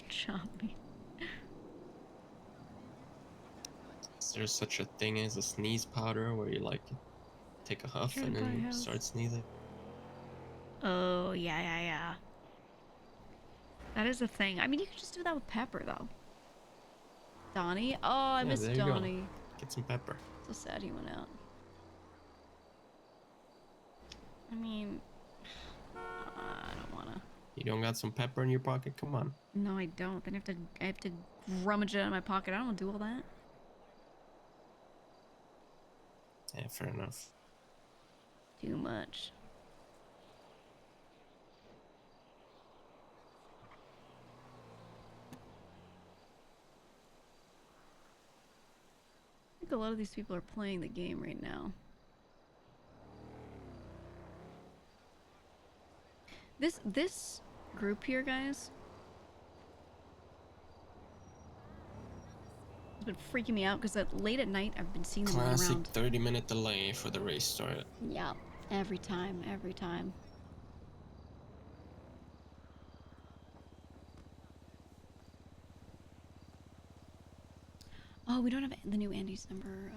Chop me. Is there such a thing as a sneeze powder where you like take a huff and then start sneezing? Oh, yeah. That is a thing. I mean, you could just do that with pepper, though. Donnie? Oh, I miss there you go. Donnie. Get some pepper. So sad he went out. I mean, I don't wanna. You don't got some pepper in your pocket? Come on. No, I don't. Then I have to rummage it out of my pocket. I don't want to do all that. Yeah, fair enough. Too much. I think a lot of these people are playing the game right now. This group here, guys, has been freaking me out because late at night I've been seeing them running Classic around. 30-minute delay for the race start. Yeah, every time. Oh, we don't have the new Andy's number.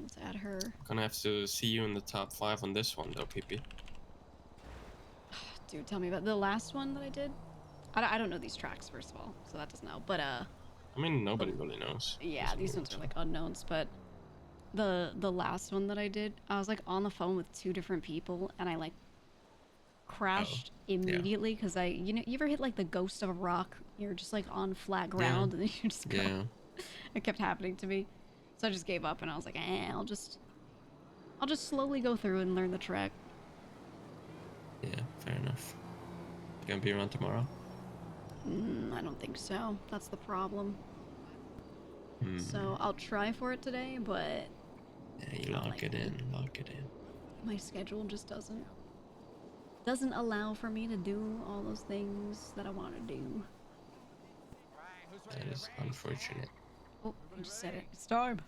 Let's add her. Gonna have to see you in the top 5 on this one though, PP. Dude, tell me about the last one that I did. I don't know these tracks, first of all, so that doesn't know. But I mean, nobody really knows. yeah, these ones are like unknowns. But the last one that I did, I was like on the phone with 2 different people, and I like crashed immediately because you ever hit like the ghost of a rock? You're just like on flat ground, and then you just go. Yeah. It kept happening to me, so I just gave up, and I was like, I'll just I'll just slowly go through and learn the track. Yeah, fair enough. You gonna be around tomorrow? I don't think so. That's the problem. Hmm. So I'll try for it today, but Yeah, you lock it in. Lock it in. my schedule just doesn't allow for me to do all those things that I want to do. That is unfortunate. Oh, I just said it. It's time.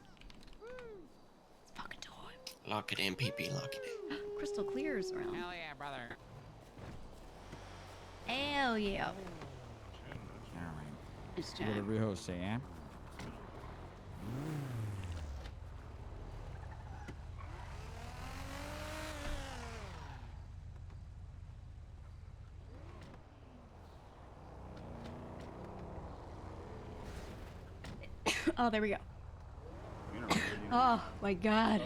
It's fucking time. Lock it in, PP. Lock it in. Crystal clears around. Hell yeah, brother. Hell yeah. All right. It's What did time. Riho say, eh? Oh, there we go. Oh my god.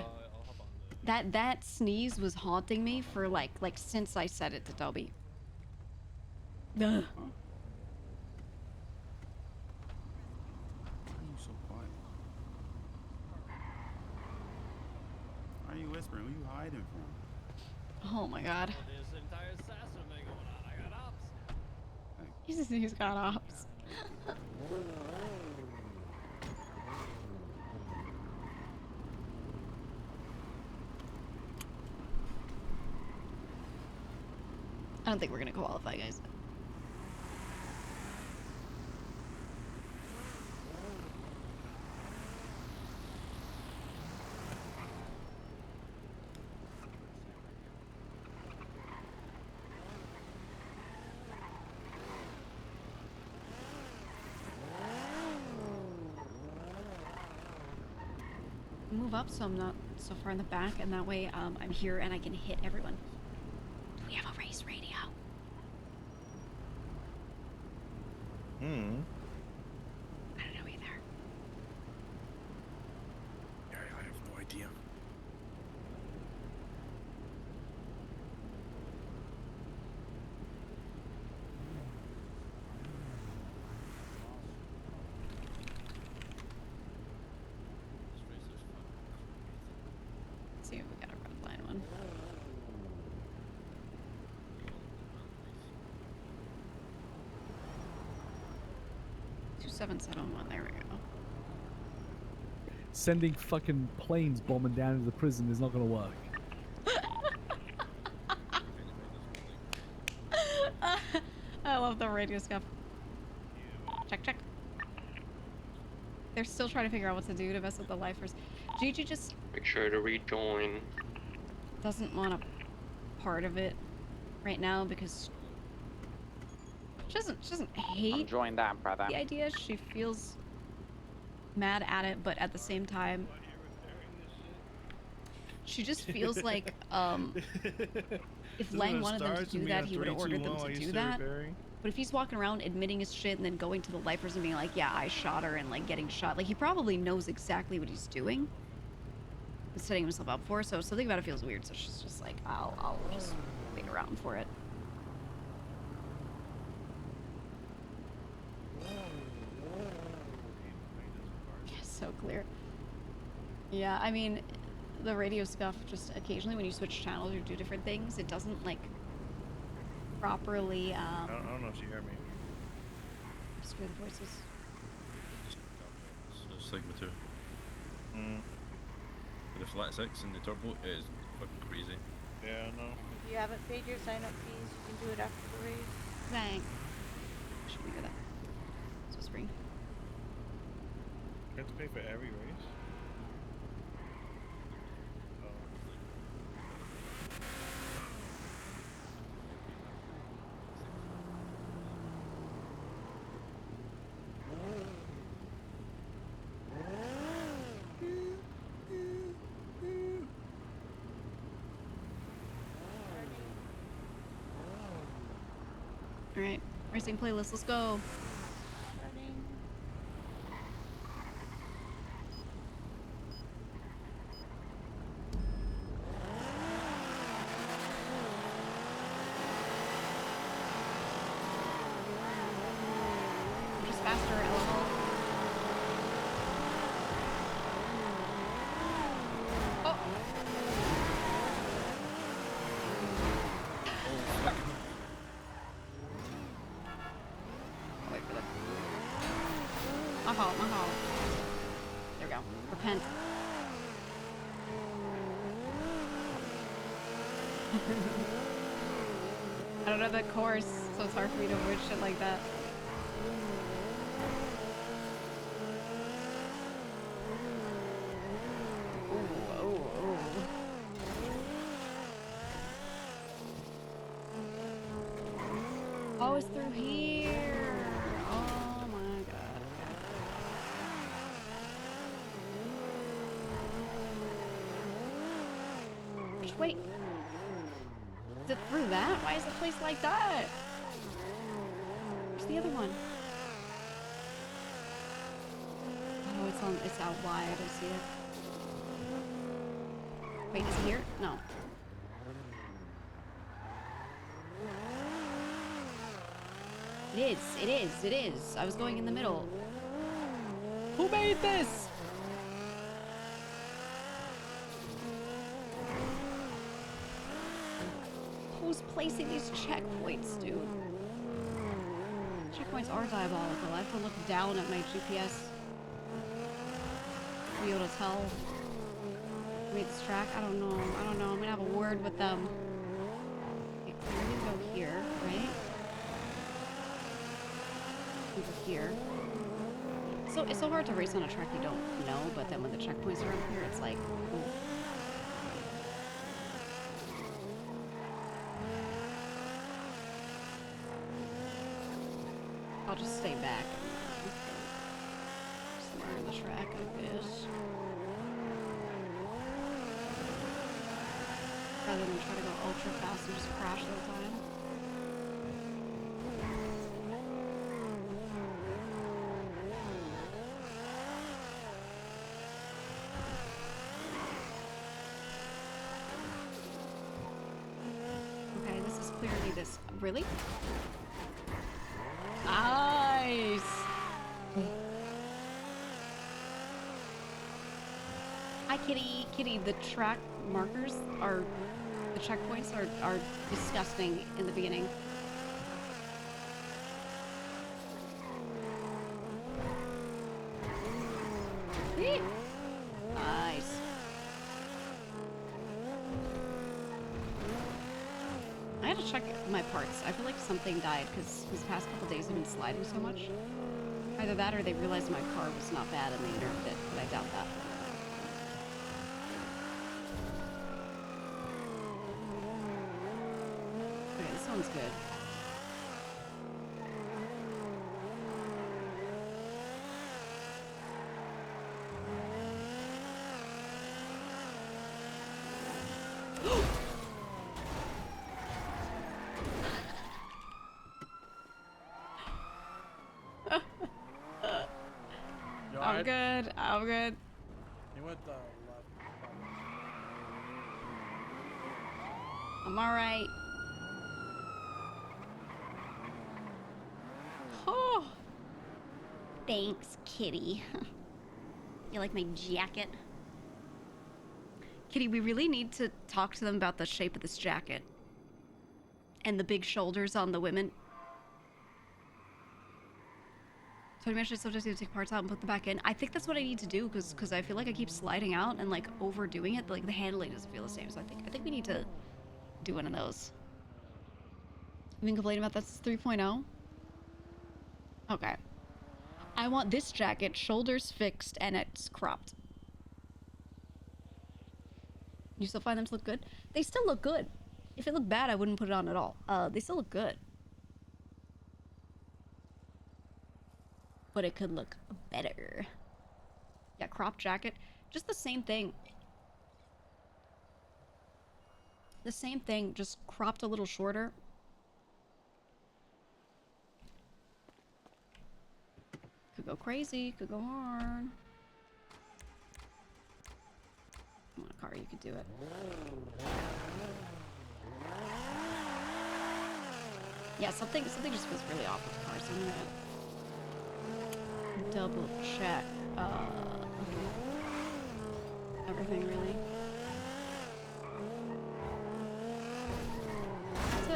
That sneeze was haunting me for like since I said it to Toby. Ugh. Why are you so quiet? Why are you whispering? Who are you hiding from? Oh my god. This entire assassin thing going on. I got ops. He's got ops. I don't think we're gonna qualify, guys. Move up so I'm not so far in the back, and that way I'm here and I can hit everyone. Do we have a race radio? Hmm. I don't know either. Yeah, I have no idea. Let's see if we got a red line one. Two 771. There we go. Sending fucking planes bombing down into the prison is not gonna work. I love the radio stuff. Check, check. They're still trying to figure out what to do to mess with the lifers. Gigi just Make sure to rejoin. doesn't want a part of it right now because she doesn't hate Join that, brother. the idea. She feels mad at it, but at the same time, she just feels like if Lang wanted them to do that, he would have ordered them to do that. But if he's walking around admitting his shit and then going to the lifers and being like, yeah, I shot her, and like getting shot, like he probably knows exactly what he's doing. And setting himself up for, so something about it feels weird, so she's just like, I'll just wait around for it. So clear. Yeah, I mean, the radio stuff, just occasionally when you switch channels or do different things, it doesn't like properly I don't know if you hear me. obscure the voices. So Sigma 2. The flat 6 and the turbo is fucking crazy. Yeah, I know. If you haven't paid your sign-up fees, you can do it after the race. Thanks. Should we do that? So spring. You have to pay for every race? Alright, racing playlist, let's go. Just faster, LOL. Oh! fault, my fault. There we go. Repent. I don't know the course, so it's hard for me to avoid shit like that. Oh, it's through here. Oh my god. Just wait. Is it through that? Why is the place like that? Where's the other one? Oh, it's out wide. I see it. Wait, is it here? No. It is. I was going in the middle. Who made this? Who's placing these checkpoints, dude? Checkpoints are diabolical. I have to look down at my GPS to be able to tell who made this track. I don't know. I'm gonna have a word with them. Okay, clearly go here, right? Over here. So it's so hard to race on a track you don't know, but then when the checkpoints are up here, it's like, ooh. I'll just stay back somewhere in the track, I guess. Rather than try to go ultra fast and just crash the whole time. Okay, this is clearly this. Really? Nice! Hi, Kitty. Kitty, the track markers are... The checkpoints are disgusting in the beginning. Whee! Nice. I had to check my parts. I feel like something died because the past couple days I've been sliding so much. Either that or they realized my car was not bad and they nerfed it, but I doubt that. Okay, this one's good. I'm good. I'm good. He went left. I'm alright. Oh. Thanks, Kitty. You like my jacket? Kitty, we really need to talk to them about the shape of this jacket. And the big shoulders on the women. So I mentioned sometimes you take parts out and put them back in. I think that's what I need to do because I feel like I keep sliding out and like overdoing it. Like the handling doesn't feel the same. So I think we need to do one of those. You've been complaining about that's 3.0? Okay. I want this jacket, shoulders fixed, and it's cropped. You still find them to look good? They still look good. If it looked bad, I wouldn't put it on at all. They still look good. But it could look better. Yeah, crop jacket. Just the same thing. The same thing, just cropped a little shorter. Could go crazy, could go hard. On a car, you could do it. Yeah, something just feels really off with the car, so I'm gonna double check everything really.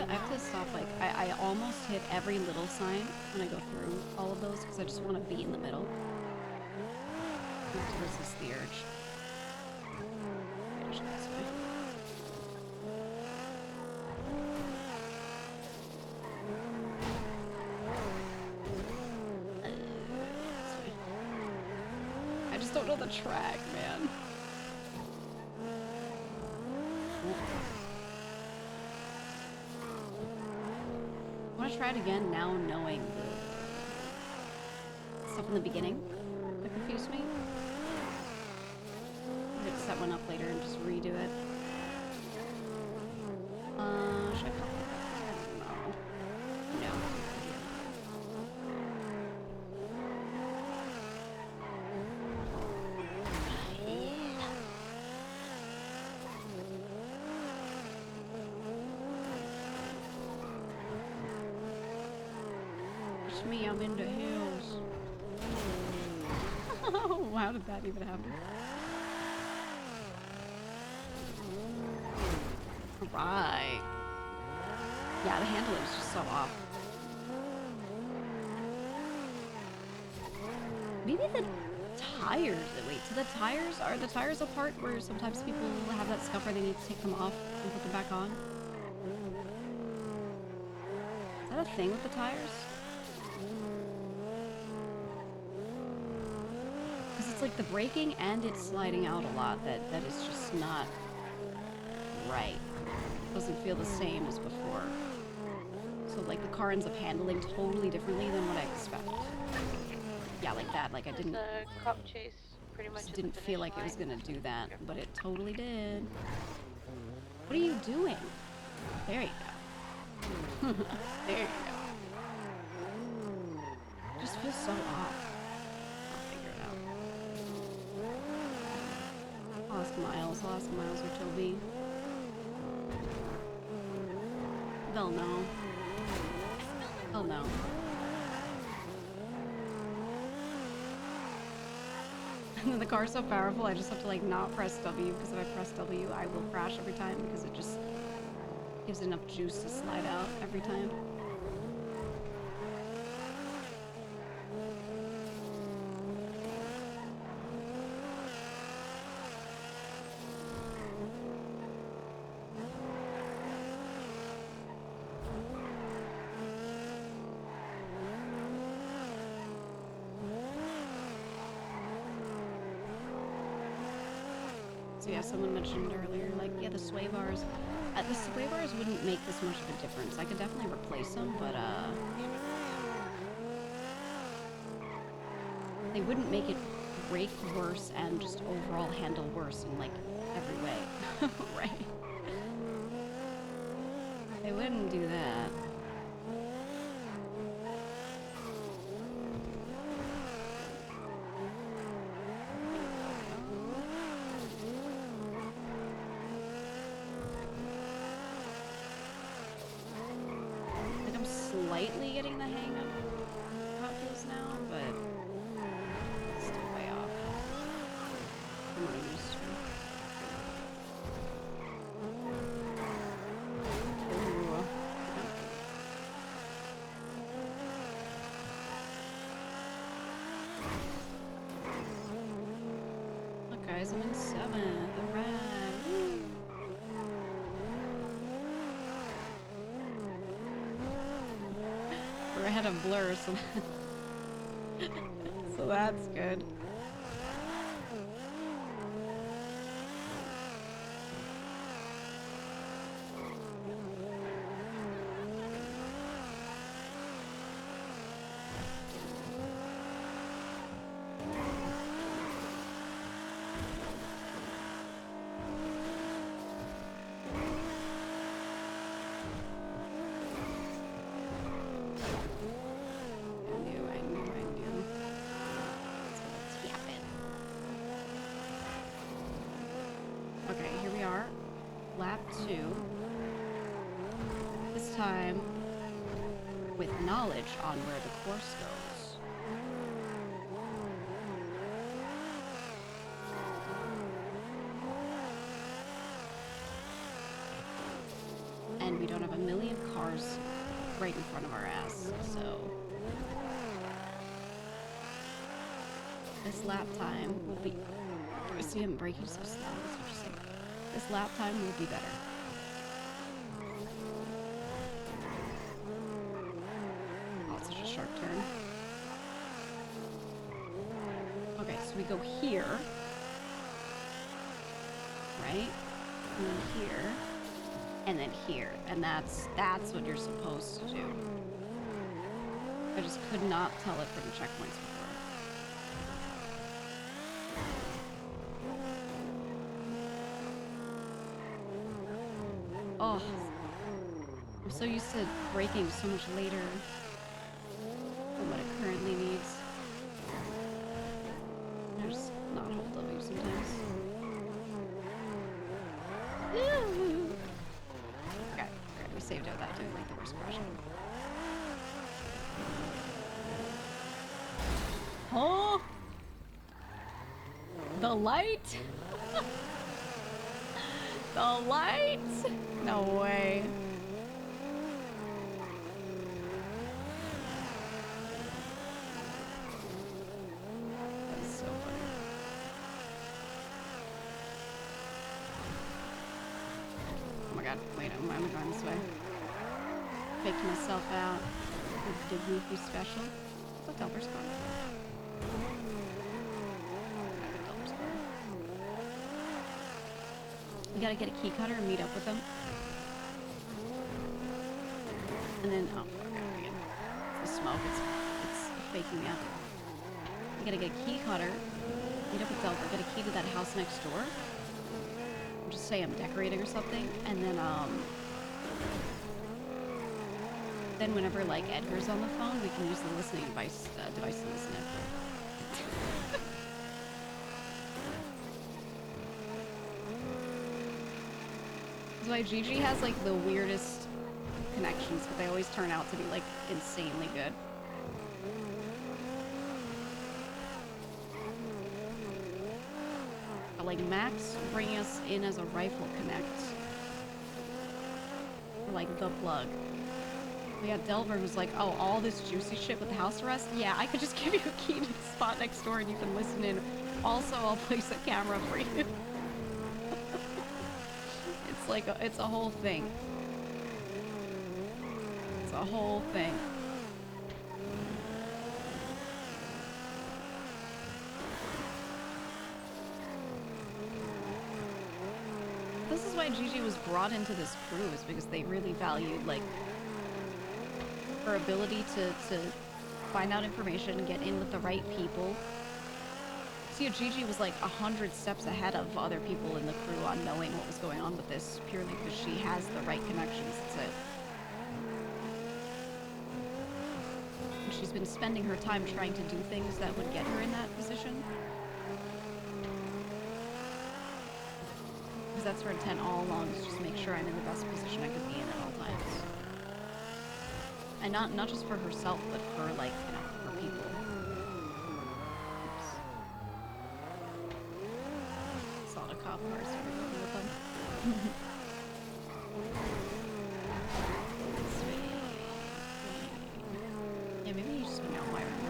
I have to to stop, like, I almost hit every little sign when I go through all of those because I just want to be in the middle. I have to resist the urge. Okay, just go this way. I just don't know the track, man. I want to try it again now knowing the stuff in the beginning that confused me. I'm gonna set one up later and just redo it. Should I call it? I don't know. No. It's me, I'm into hills. Oh, how did that even happen? Right. Yeah, the handling is just so off. Maybe the tires. Wait, so the tires, are the tires a part where sometimes people have that scuff where they need to take them off and put them back on? Is that a thing with the tires? Because it's like the braking and it's sliding out a lot that is just not right. Doesn't feel the same as before. So like the car ends up handling totally differently than what I expect. Yeah, like that. Like I didn't. The cop chase pretty much Just didn't feel like it was gonna do that, but it totally did. What are you doing? There you go. There you go. Just feels so off. I'll figure it out. I'll ask Miles. I'll ask Miles or Toby. They'll know. They'll know. The car's so powerful, I just have to like not press W, because if I press W, I will crash every time because it just gives enough juice to slide out every time. So yeah, someone mentioned earlier, like, yeah, the sway bars. The sway bars wouldn't make this much of a difference. I could definitely replace them, but they wouldn't make it brake worse and just overall handle worse in like every way, right? They wouldn't do that. Slightly getting the hang of how it feels now, but still way off from what I'm used to. Ooh. Look guys, I'm in 7th. Alright. Woo. We're ahead of Blur, so so that's good. Okay, here we are. Lap 2. This time with knowledge on where the course goes. And we don't have a million cars right in front of our ass, so this lap time will be. See him braking so slow. That's interesting. This lap time will be better. Oh, it's such a sharp turn. Okay, so we go here, right? And then here, and then here, and that's what you're supposed to do. I just could not tell it from the checkpoints before. Oh, I'm so used to braking so much later than what it currently needs. I just not hold W sometimes. Okay, we saved out that doing like the worst crash ever. Oh! The light? The light? No way. That is so funny. Oh my god, wait, why am I going this way? Faked myself out with the goofy special. What's Delver's car? We gotta get a key cutter and meet up with them. And then, oh, okay, again. It's the smoke, it's faking me out. We gotta get a key cutter, meet up with Delver, get a key to that house next door. Just say I'm decorating or something, and then whenever like Edgar's on the phone, we can use the listening device to listen in. That's why Gigi has like the weirdest connections, but they always turn out to be like insanely good. But, like Max bringing us in as a rifle connect, or, like the plug. We got Delver who's like, oh, all this juicy shit with the house arrest? Yeah, I could just give you a key to the spot next door and you can listen in. Also, I'll place a camera for you. It's like, it's a whole thing. It's a whole thing. This is why Gigi was brought into this crew, is because they really valued, like, her ability to find out information, get in with the right people. See, Gigi was like 100 steps ahead of other people in the crew on knowing what was going on with this, purely because she has the right connections. That's it. And she's been spending her time trying to do things that would get her in that position. Because that's her intent all along, is just make sure I'm in the best position I could be in at all times. And not just for herself, but for, like, you know, for people. Oops. Saw the cop cars with them. Yeah, maybe you just went out wiring.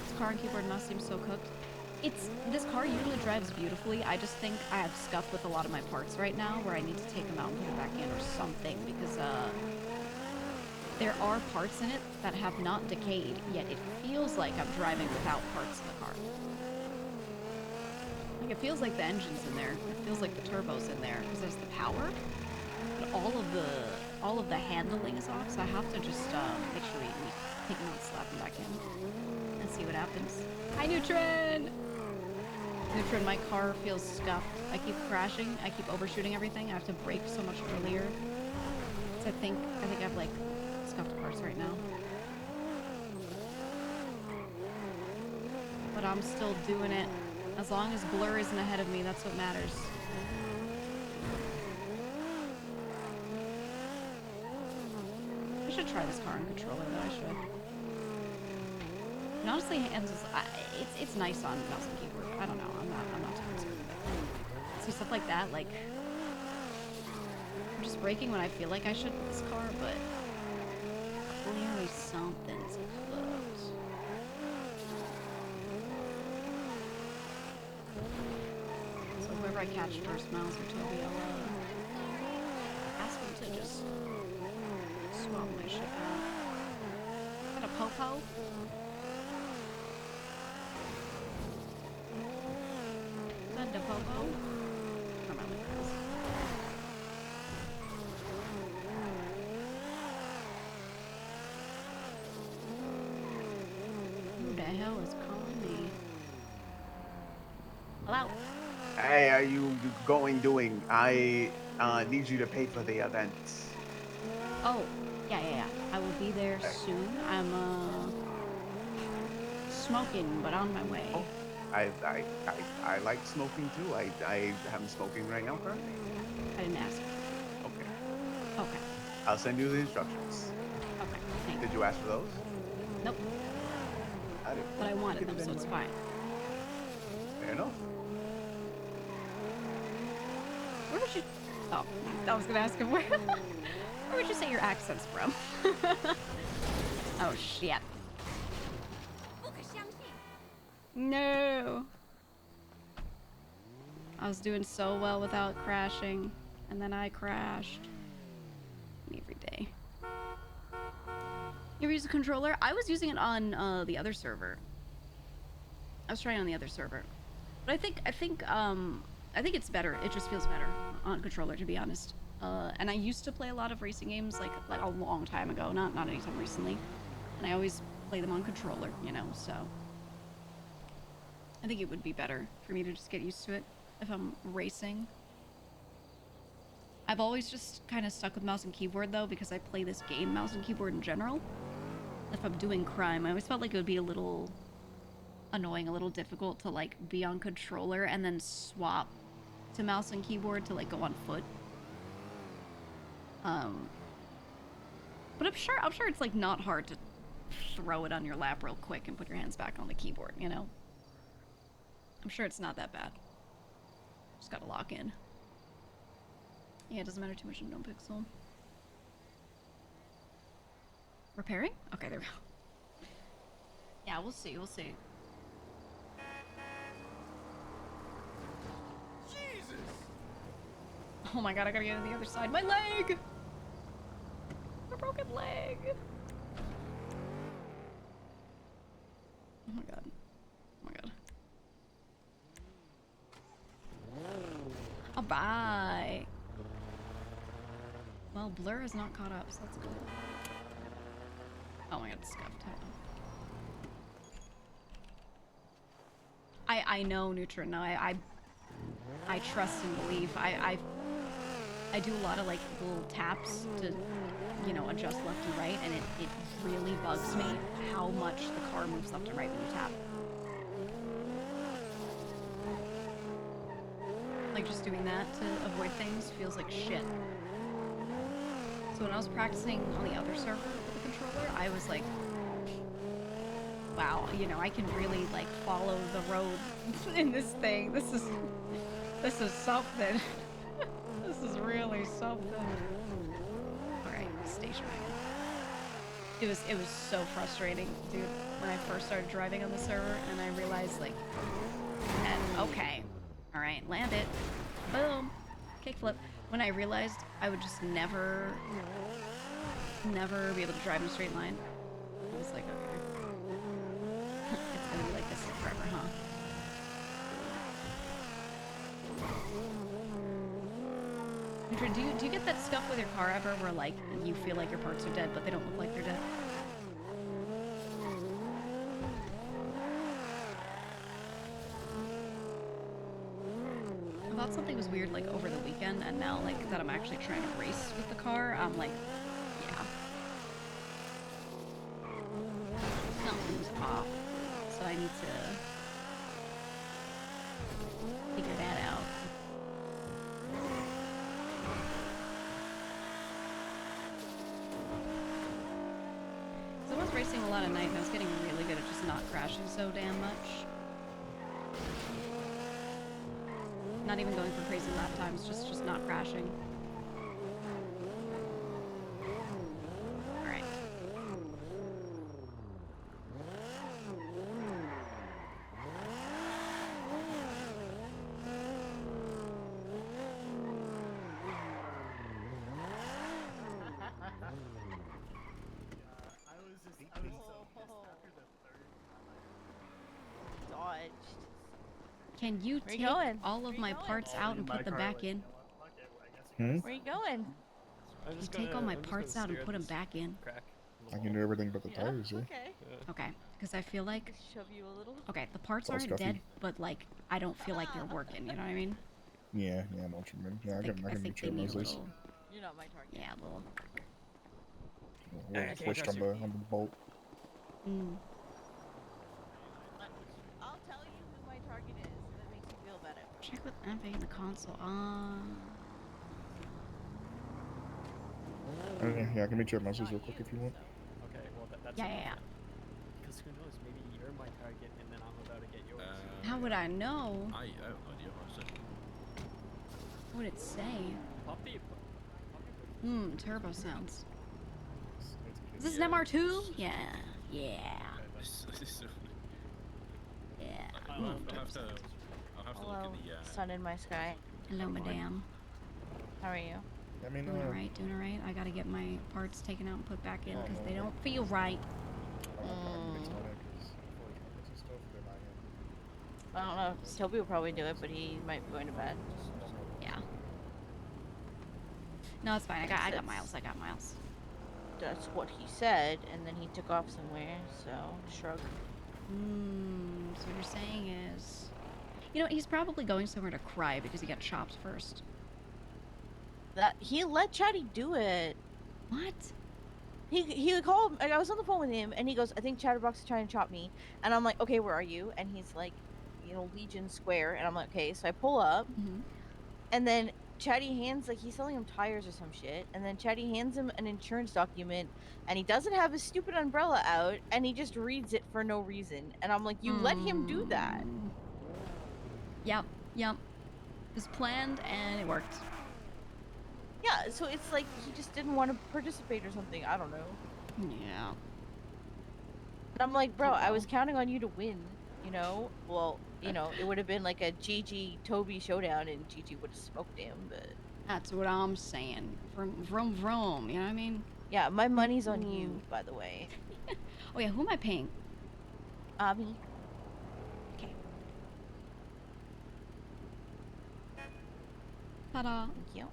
This car and keyboard mouse seems so cooked. This car usually drives beautifully. I just think I have scuff with a lot of my parts right now where I need to take them out and put them back in or something, because there are parts in it that have not decayed, yet it feels like I'm driving without parts in the car. Like, it feels like the engine's in there. It feels like the turbo's in there because there's the power, but all of the handling is off, so I have to just make sure we take them out, slap them back in, and see what happens. Hi, Neutron! Neutron, my car feels scuffed. I keep crashing. I keep overshooting everything. I have to brake so much earlier. So I think I have like scuffed parts right now. But I'm still doing it. As long as Blur isn't ahead of me, that's what matters. I should try this car and controller though. I should. And honestly, hands is it's nice on mouse and keyboard. I don't know. I'm not too concerned with it. See stuff like that, like just braking when I feel like I should with this car, but clearly something's close. So whoever I catch first, Miles or Toby, I'll ask them to just swap my shit out. Is that a popo? Is that a popo? Or am I looking at this? Who the hell is calling me? Hello? Hey, are you doing? I need you to pay for the event. Oh, yeah. I will be there soon. I'm, smoking, but on my way. Oh, I like smoking too. I am smoking right now currently. I didn't ask. Okay. Okay. I'll send you the instructions. Okay, thank Did you ask for those? Nope. But I wanted them, so it's fine. Fair enough. Where would you... Oh, I was gonna ask him where... Where would you say your accent's from? Oh, shit. No. I was doing so well without crashing, and then I crashed. Every day. You ever use a controller? I was using it on the other server. I was trying on the other server, but I think it's better. It just feels better on controller, to be honest. And I used to play a lot of racing games like a long time ago, not anytime recently, and I always play them on controller, you know. So I think it would be better for me to just get used to it if I'm racing. I've always just kind of stuck with mouse and keyboard though, because I play this game mouse and keyboard in general. If I'm doing crime, I always felt like it would be a little annoying, a little difficult to like be on controller and then swap to mouse and keyboard to like go on foot. But I'm sure it's like not hard to throw it on your lap real quick and put your hands back on the keyboard, you know? I'm sure it's not that bad. Just gotta lock in. Yeah, it doesn't matter too much in NoPixel. Repairing? Okay, there we go. Yeah, we'll see, we'll see. Jesus! Oh my god, I gotta get to the other side. My leg! A broken leg! Oh my god. Oh my god. Oh, bye! Well, Blur has not caught up, so that's good. Oh my god, scuffed. I know, Neutron. No, I trust and believe. I do a lot of like little taps to, you know, adjust left and right, and it really bugs me how much the car moves left and right when you tap. Like just doing that to avoid things feels like shit. So when I was practicing on the other server with the controller, I was like, wow, you know, I can really like follow the road in this thing. This is something. This is really something. Alright, station wagon. It was so frustrating, dude, when I first started driving on the server and I realized like, okay, alright, land it. Boom. Kickflip. When I realized I would just never be able to drive in a straight line, I was like, okay. It's gonna be like this forever, huh? Do you get that stuff with your car ever where like you feel like your parts are dead but they don't look like they're dead? I thought something was weird like over the weekend, and now like that I'm actually trying to race with the car, I'm like, yeah. Something's off. So I need to figure that out. So I was racing a lot at night and I was getting really good at just not crashing so damn much. Not even going for crazy lap times, just not crashing. dodged. Can you Where take you going? all of my parts out and put them back in? Where you going? Can you take all my parts out and put them back in? I can do everything but the Yeah, tires, yeah. okay. Okay, because I feel like Shove you a little. okay, the parts It's all aren't stuffy. dead, but like I don't feel like they're working. You know what I mean? Yeah, I know what you mean. Yeah, I can I think meet they you at need a Leslie's. little. You're not my target. Yeah, a little. A little twist on the bolt. Mm. I'll tell you who my target is. If that makes you feel better. Check with Envy in the console. Yeah, I can meet you at Leslie's real quick if you want. Okay, well that's Yeah. Because who knows? Maybe you're my target, and then I'm about to get yours. How would I know? I have no idea what I said. What would it say? Puppy. Turbo sounds. Is this an MR2? Yeah. Yeah. I'll have to Hello, look in the sun in my sky. Hello, madame. How are you? I mean, Doing alright. I gotta get my parts taken out and put back in because they don't feel right. I don't know. Toby will probably do it, but he might be going to bed. Yeah. No, it's fine. I got Miles. That's what he said, and then he took off somewhere, so shrug. So what you're saying is, you know, he's probably going somewhere to cry because he got chopped first. That he let Chatty do it. What? He called. I was on the phone with him, and he goes, "I think Chatterbox is trying to chop me." And I'm like, "Okay, where are you?" And he's like, "You know, Legion Square." And I'm like, "Okay." So I pull up, and then Chatty hands, like, he's selling him tires or some shit, and then Chatty hands him an insurance document, and he doesn't have his stupid umbrella out, and he just reads it for no reason. And I'm like, you let him do that. Yep. It was planned, and it worked. Yeah, so it's like he just didn't want to participate or something. I don't know. Yeah. And I'm like, bro, I was counting on you to win, you know? Well, you know, it would have been like a Gigi Toby showdown, and Gigi would have smoked him, but... That's what I'm saying. Vroom, vroom, you know what I mean? Yeah, my money's on you, by the way. Oh yeah, who am I paying? Me. Okay. Ta-da. Thank you.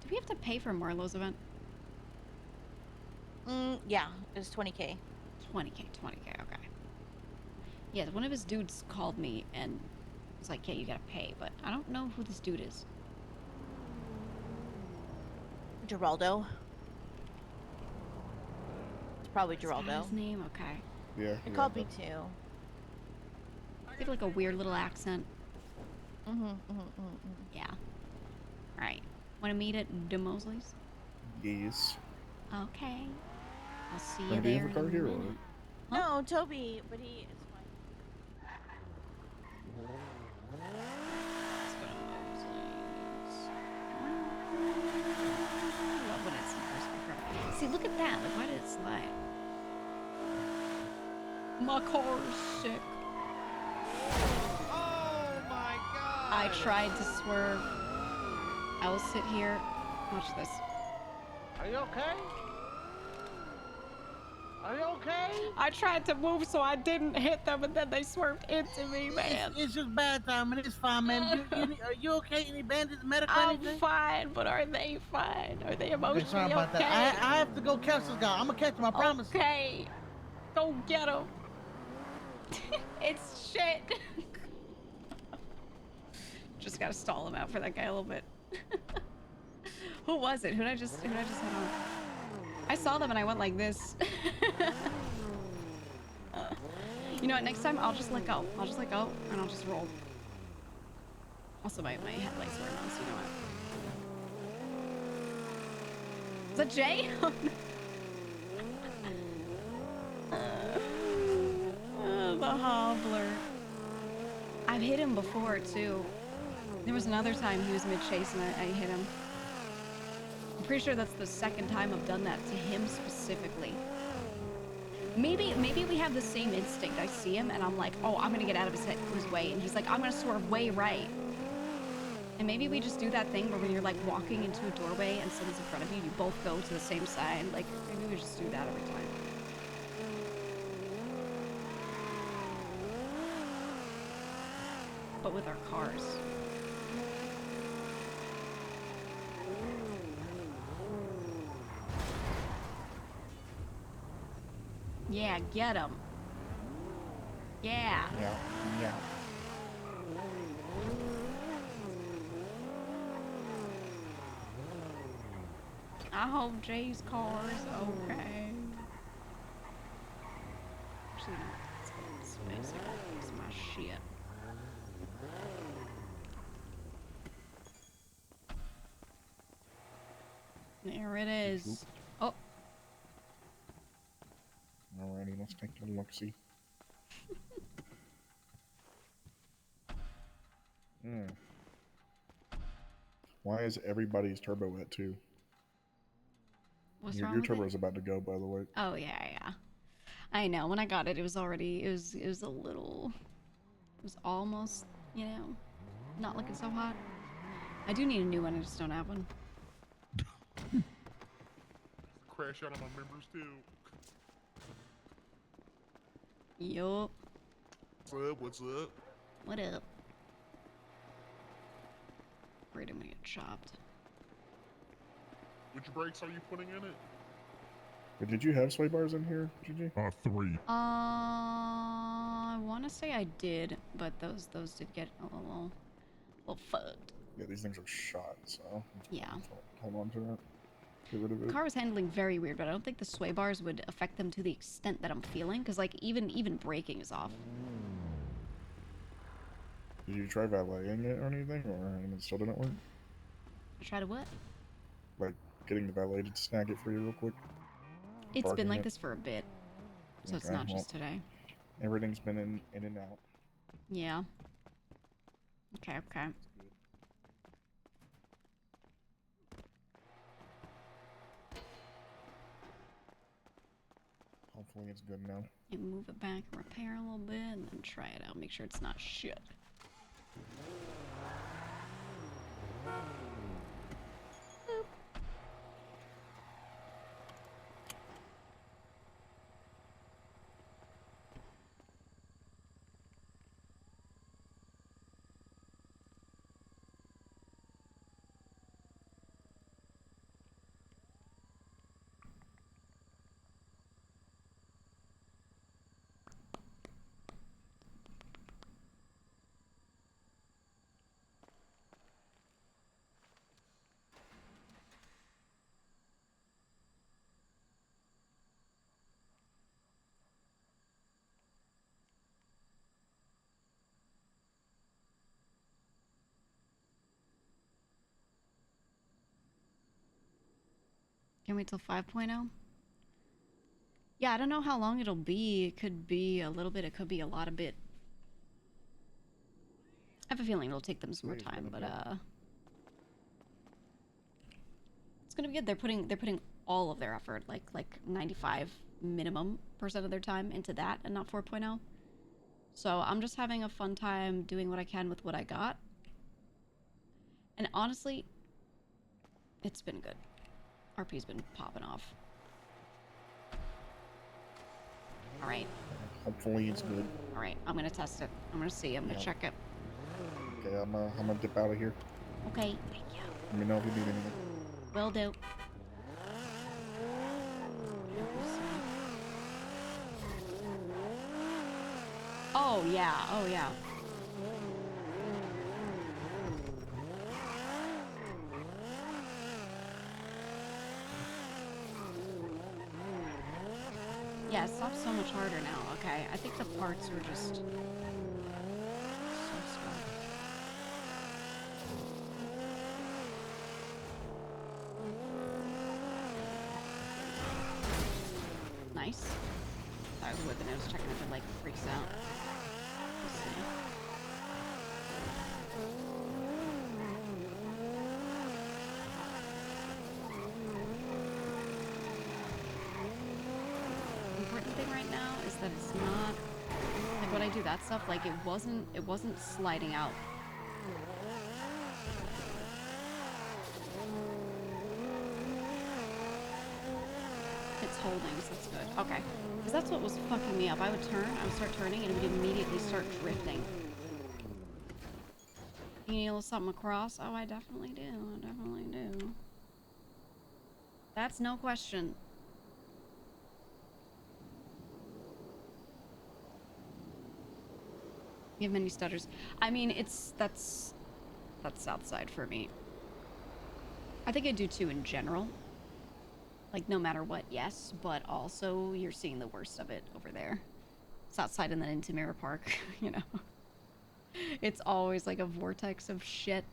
Do we have to pay for Marlowe's event? Yeah, it was 20K. 20K, okay. Yeah, one of his dudes called me and was like, yeah, you gotta pay, but I don't know who this dude is. Geraldo. It's probably Is that Geraldo. his name? Okay. Yeah. He called me too. They have like a weird little accent. Mm-hmm. Yeah. Alright. Wanna meet at DeMosley's? Yes. Okay. I'll see you Do you there. have a car here, or? No, Toby, but he... It's fine. Love when it's first. See, look at that. Like, why did it slide? My car is sick. Oh my god! I tried to swerve. I will sit here. Watch this. Are you okay? Are you okay? I tried to move so I didn't hit them, and then they swerved into me, man. It's just bad timing. It's fine, man. Are you okay? Any bandits, medical, I'm anything? fine, but are they fine? Are they Okay, emotionally sorry about okay? that. I have to go catch this guy. I'm gonna catch him. I promise. Okay. Go get him. It's shit. Just gotta stall him out for that guy a little bit. Who was it? Who did I just hit on? I saw them and I went like this. You know what? Next time I'll just let go. I'll just let go and I'll just roll. Also, my headlights weren't on, so you know what? Is that Jay? The hobbler. I've hit him before too. There was another time he was mid-chase and I hit him. I'm pretty sure that's the second time I've done that to him specifically. Maybe we have the same instinct. I see him and I'm like, oh, I'm gonna get out of his way, and he's like, I'm gonna swerve way right. And maybe we just do that thing where when you're like walking into a doorway and someone's in front of you, you both go to the same side. Like, maybe we just do that every time. But with our cars. Yeah, get him. Yeah. Yeah, yeah. I hope Jay's car's okay. Actually, no. Let's go to space. I gotta fix my shit. There it is. Oh. Alrighty, let's take a look-see. Why is everybody's turbo at 2? What's your wrong your with turbo it? is about to go, by the way. Oh yeah. I know. When I got it, it was already. It was a little. It was almost, you know, not looking so hot. I do need a new one. I just don't have one. Crash out on my members too. Yup. What's up? What's up? What up? Afraid I'm gonna get chopped. Which brakes are you putting in it? But did you have sway bars in here, Gigi? 3. I want to say I did, but those did get a little fucked. Yeah, these things are shot, so Yeah. Hold on to that. Get rid of The it. car was handling very weird, but I don't think the sway bars would affect them to the extent that I'm feeling, because like even braking is off. Did you try valeting it or anything, or it still didn't work? Try to what? Like getting the valet to snag it for you real quick? It's Parking been like it? this for a bit, so it's Okay, not well, just today. Everything's been in and out. Yeah. Okay. Hopefully it's good now. You move it back, repair a little bit, and then try it out. Make sure it's not shit. Boop. Can we wait till 5.0? Yeah, I don't know how long it'll be. It could be a little bit. It could be a lot of bit. I have a feeling it'll take them some more time, but it's gonna be good. They're putting all of their effort, like 95 minimum % of their time into that, and not 4.0. So I'm just having a fun time doing what I can with what I got. And honestly, it's been good. RP's been popping off. All right. Hopefully it's good. All right, I'm gonna test it. I'm gonna see. I'm gonna check it. Okay, I'm gonna dip out of here. Okay, thank you. Let me know if you need anything. Will do. Oh yeah, oh yeah. Yeah, it stops so much harder now. Okay, I think the parts were just so slow. Nice. I was whipping it. I was checking if it like freaks out. We'll see. The important thing right now is that it's not like when I do that stuff, like it wasn't sliding out. holdings. That's good. Okay. Because that's what was fucking me up. I would start turning, and it would immediately start drifting. You need a little something across? Oh, I definitely do. I definitely do. That's no question. You have many stutters. I mean, that's south side for me. I think I do too in general. Like, no matter what, yes, but also you're seeing the worst of it over there. South side and then into Mirror Park, you know. It's always like a vortex of shit.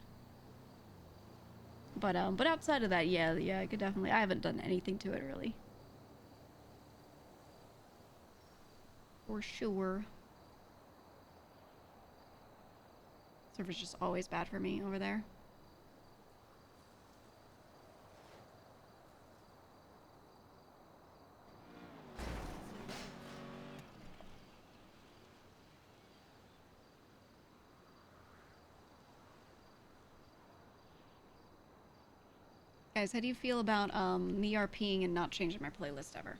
But outside of that, yeah, I could definitely. I haven't done anything to it really. For sure. Server's just always bad for me over there. Guys, how do you feel about me RPing and not changing my playlist ever?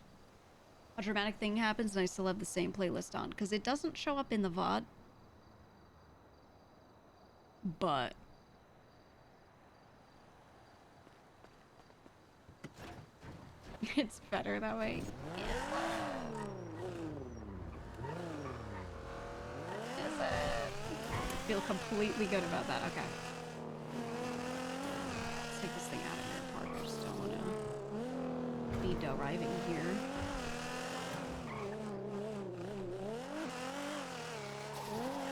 A dramatic thing happens and I still have the same playlist on, because it doesn't show up in the VOD. But it's better that way. Is it? I feel completely good about that. Okay. Let's take this thing out of here, Park. I just don't want to be driving here.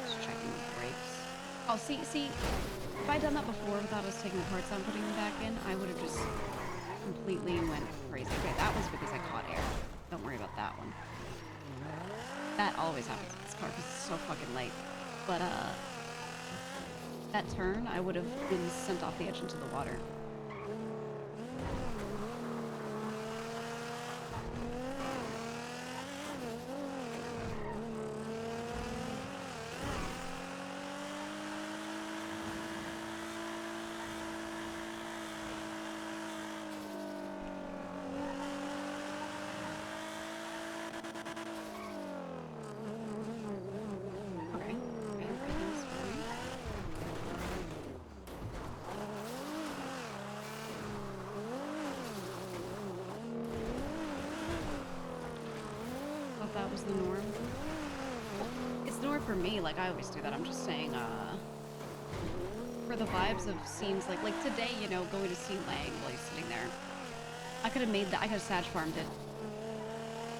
Just checking the brakes. Oh, see, if I'd done that before without us taking the parts out and putting them back in, I would have just completely went crazy. Okay, that was because I caught air. Don't worry about that one. That always happens with this car because it's so fucking late. But, that turn, I would have been sent off the edge into the water. That was the norm. It's the norm for me, like I always do that. I'm just saying, for the vibes of scenes like today, you know, going to see Lang while he's sitting there. I could have made that. I could have Sag farmed it.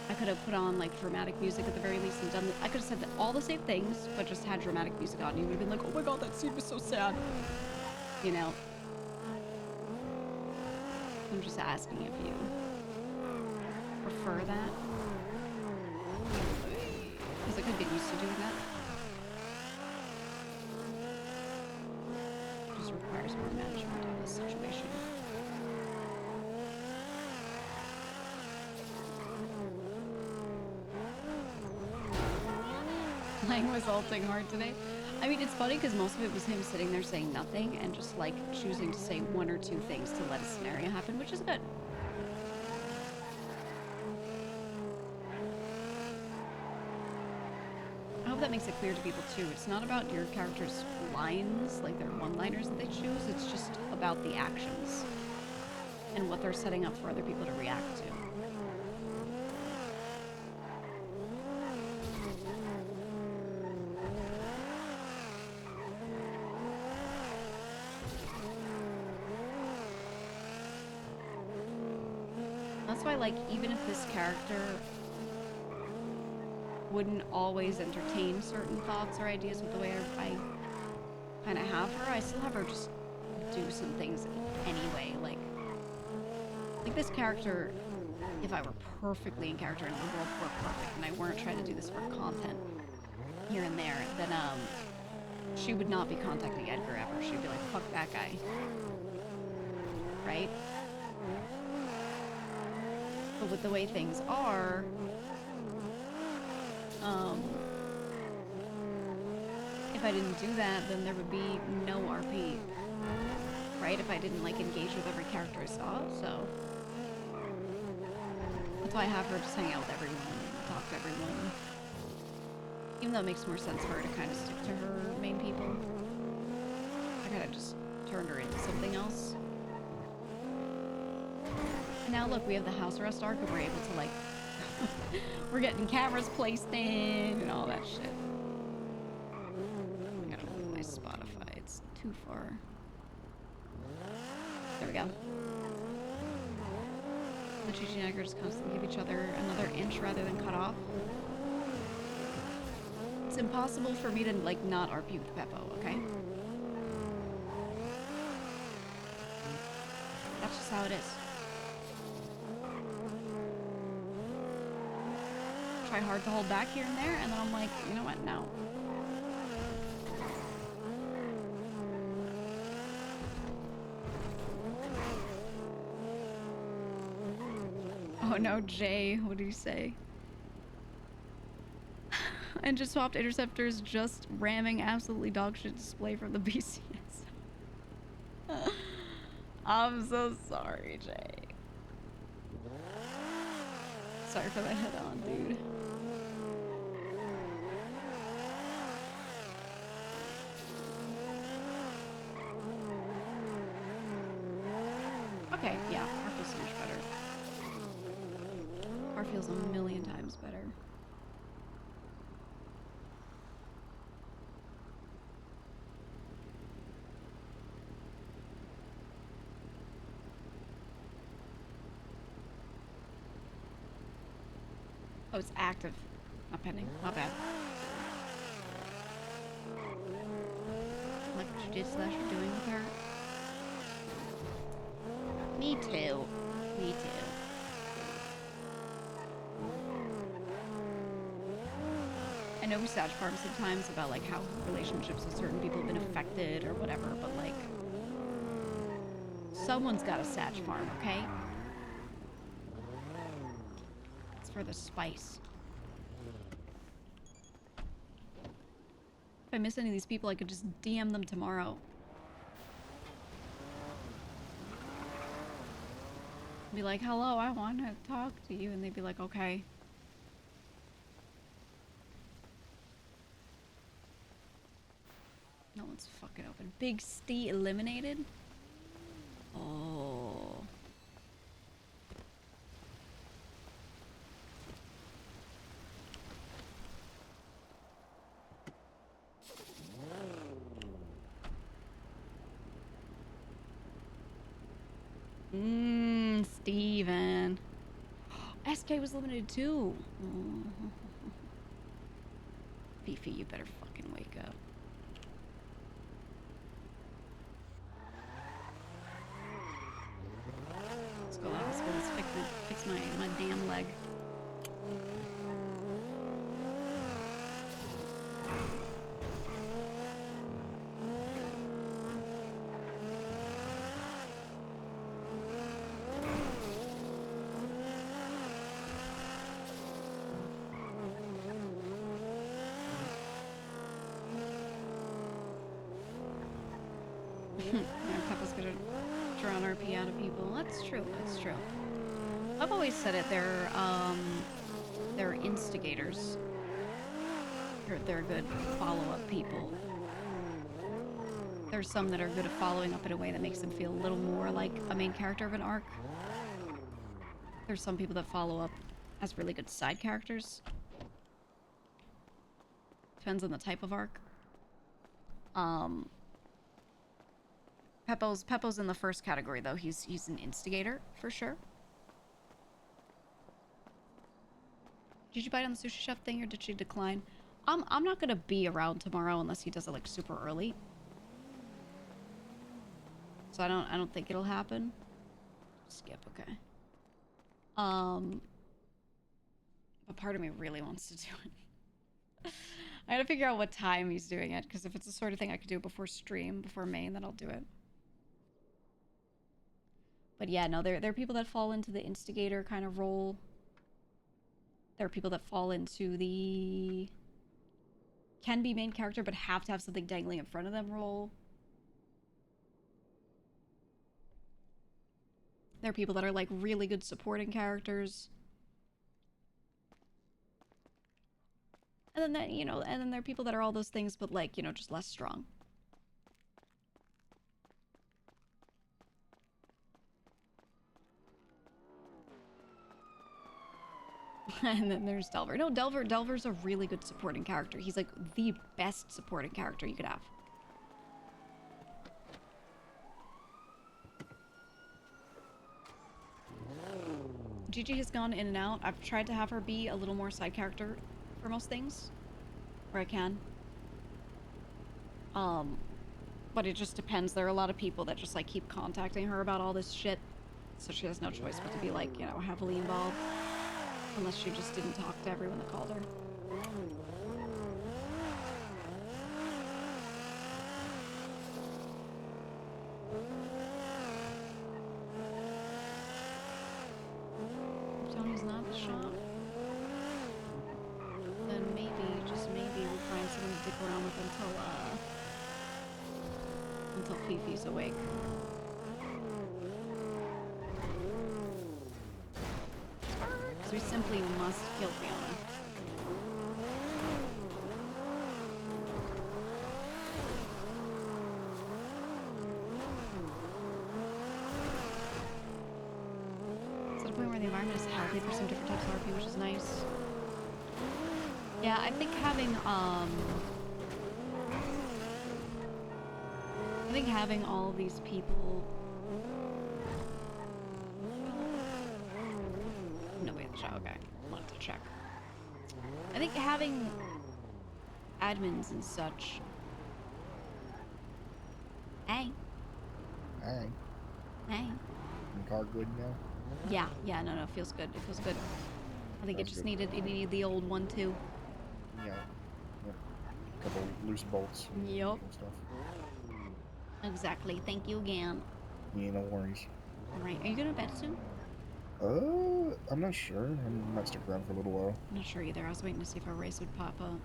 I could have put on like dramatic music at the very least and done. I could have said that all the same things, but just had dramatic music on. You would have been like, oh my god, that scene was so sad. You know. I'm just asking if you prefer that. Because I could get used to doing that. It just requires more management of the situation. Lang was ulting hard today. I mean, it's funny because most of it was him sitting there saying nothing and just like choosing to say one or two things to let a scenario happen, which is good. I hope that makes it clear to people too. It's not about your character's lines, like their one-liners that they choose. It's just about the actions and what they're setting up for other people to react to. That's why, like, even if this character wouldn't always entertain certain thoughts or ideas with the way I kind of have her, I still have her just do some things anyway. Like this character, if I were perfectly in character and the world were perfect and I weren't trying to do this for content here and there, then she would not be contacting Edgar ever. She'd be like, fuck that guy. Right? But with the way things are, if I didn't do that, then there would be no RP, right? If I didn't like engage with every character I saw, so That's why I have her just hang out with everyone and talk to everyone. Even though it makes more sense for her to kind of stick to her main people. I kind of just turned her into something else. And now look, we have the house arrest arc and we're able to like... we're getting cameras placed in and all that shit. I gotta move my Spotify, it's too far. There we go. The Gigi and Edgar just constantly give each other another inch rather than cut off. It's impossible for me to like not RP with Beppo, okay? That's just how it is. Try hard to hold back here and there, and then I'm like, you know what, no. Oh no, Jay, what do you say? And just swapped interceptors, just ramming absolutely dogshit display from the BCS. I'm so sorry, Jay. Sorry for that head on, dude. Okay, yeah, our feels so much better. Our feels a million times better. Oh, it's active, not pending. Not bad. Like what you did slash you're doing with her. Me too. Me too. I know we Sag Farm sometimes about like how relationships with certain people have been affected or whatever, but like someone's got a Sag Farm, okay? It's for the spice. If I miss any of these people, I could just DM them tomorrow. Be like, hello, I want to talk to you. And they'd be like, okay. No one's fucking open. Big Stee eliminated? Oh. Steven. SK was limited too. Fifi, you better fucking wake up. Let's go. Let's fix my damn leg. Peppa's gonna drown RP out of people. That's true. That's true. I've always said it. They're instigators. They're good follow-up people. There's some that are good at following up in a way that makes them feel a little more like a main character of an arc. There's some people that follow up as really good side characters. Depends on the type of arc. Peppo's in the first category though. He's an instigator for sure. Did you bite on the sushi chef thing or did she decline? I'm not gonna be around tomorrow unless he does it like super early. So I don't think it'll happen. Skip, okay. But part of me really wants to do it. I gotta figure out what time he's doing it, because if it's the sort of thing I could do before stream, before main, then I'll do it. But yeah, no, there are people that fall into the instigator kind of role. There are people that fall into the can be main character but have to have something dangling in front of them role. There are people that are like really good supporting characters. And then that, you know, and then there are people that are all those things, but like, you know, just less strong. And then there's Delver. No, Delver's a really good supporting character. He's like the best supporting character you could have. Gigi has gone in and out. I've tried to have her be a little more side character for most things, where I can. But it just depends. There are a lot of people that just like keep contacting her about all this shit, so she has no choice but to be like, you know, heavily involved. Unless she just didn't talk to everyone that called her. If Tony's not at the shop, then maybe, just maybe, we'll find someone to dick around with until Fifi's awake. Because we simply must kill Fiona. It's at a point where the environment is healthy for some different types of RP, which is nice. Yeah, I think having all of these people. Nobody at the shop. Okay, wanted to check. I think having admins and such. Hey. Hey. Hey. Your car good now? Yeah, no, it feels good. It feels good. I think That's it just good. needed the old one too. Yeah. Yep. A couple loose bolts. Yep. And stuff. Exactly. Thank you again. Yeah, no worries. Alright, are you going to bed soon? I'm not sure. I might stick around for a little while. I'm not sure either. I was waiting to see if a race would pop up.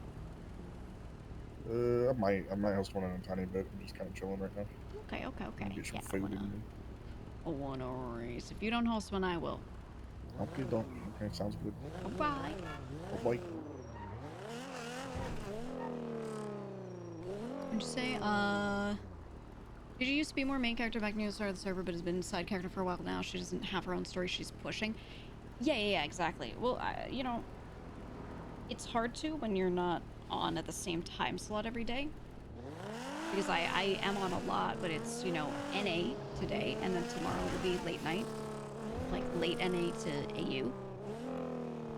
I might host one in a tiny bit. I'm just kind of chilling right now. Okay. Get some Yeah, food in me. I want a race. If you don't host one, I will. Okay, okay, sounds good. Bye. Bye. What'd you say? Gigi used to be more main character back near the start of the server, but has been side character for a while now. She doesn't have her own story she's pushing. Yeah, exactly. Well, you know, it's hard to when you're not on at the same time slot every day. Because I am on a lot, but it's, you know, NA today, and then tomorrow will be late night. Like, late NA to AU.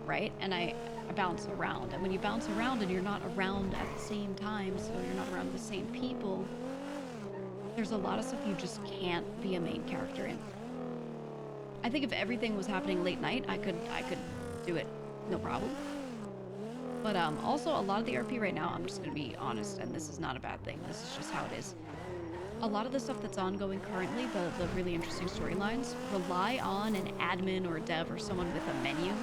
Right? And I bounce around. And when you bounce around and you're not around at the same time, so you're not around the same people, there's a lot of stuff you just can't be a main character in. I think if everything was happening late night, I could do it, no problem. But also a lot of the RP right now, I'm just gonna be honest, and this is not a bad thing. This is just how it is. A lot of the stuff that's ongoing currently, the really interesting storylines, rely on an admin or a dev or someone with a menu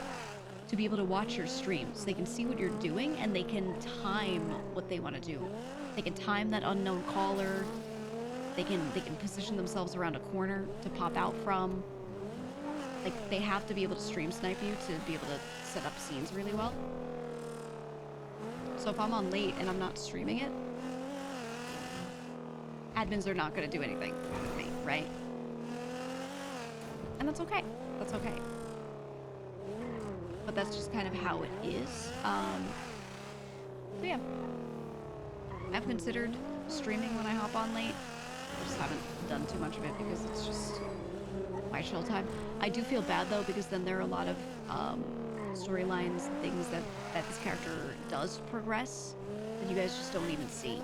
to be able to watch your stream, so they can see what you're doing and they can time what they want to do. They can time that unknown caller. They can position themselves around a corner to pop out from. Like, they have to be able to stream snipe you to be able to set up scenes really well. So if I'm on late and I'm not streaming it, admins are not going to do anything with me, right? And that's okay. That's okay. But that's just kind of how it is. So yeah. I've considered streaming when I hop on late. I just haven't done too much of it because it's just my chill time. I do feel bad though, because then there are a lot of storylines, things that this character does progress that you guys just don't even see.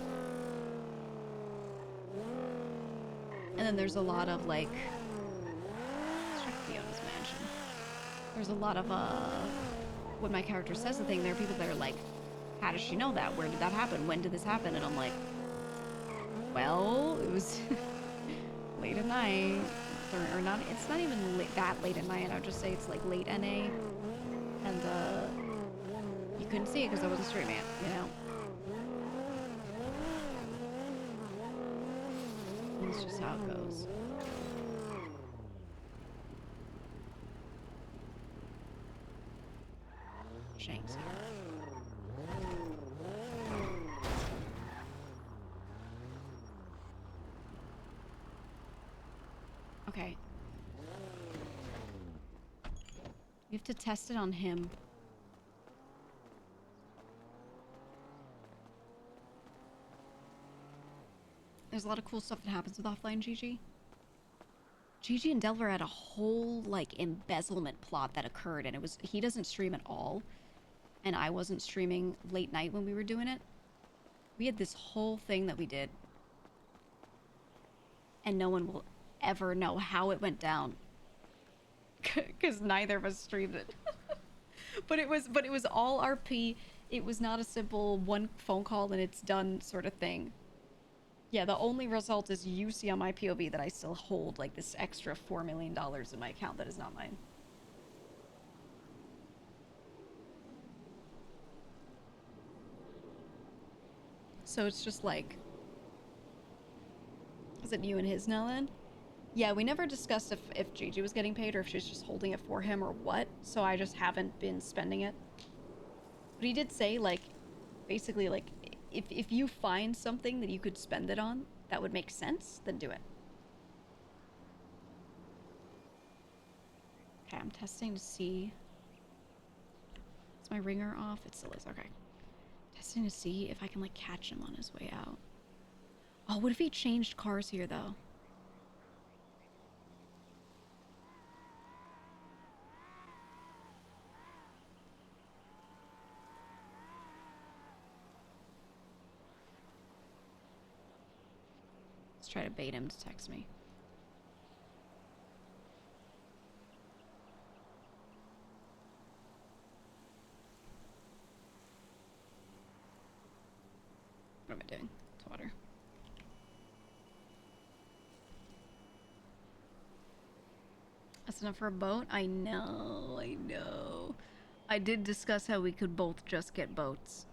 And then there's a lot of like, let's check Fiona's mansion. There's a lot of when my character says a thing, there are people that are like, how does she know that? Where did that happen? When did this happen? And I'm like, well, it was late at night, or not. It's not even that late at night. I would just say it's like late NA, and you couldn't see it because I wasn't streaming it, you know. That's just how it goes. Shanks here. Okay. We have to test it on him. There's a lot of cool stuff that happens with offline Gigi. Gigi and Delver had a whole, like, embezzlement plot that occurred, and it was, he doesn't stream at all, and I wasn't streaming late night when we were doing it. We had this whole thing that we did, and no one will ever know how it went down, because neither of us streamed it. but it was all RP. It was not a simple one phone call and it's done sort of thing. Yeah, the only result is you see on my POV that I still hold like this extra $4 million in my account that is not mine. So it's just like, is it you and his now then? Yeah, we never discussed if Gigi was getting paid or if she's just holding it for him or what, so I just haven't been spending it. But he did say, like, basically, like, if you find something that you could spend it on that would make sense, then do it. Okay, I'm testing to see. Is my ringer off? It still is, okay. Testing to see if I can, like, catch him on his way out. Oh, what if he changed cars here, though? Let's try to bait him to text me. What am I doing? It's water. That's enough for a boat? I know, I know. I did discuss how we could both just get boats.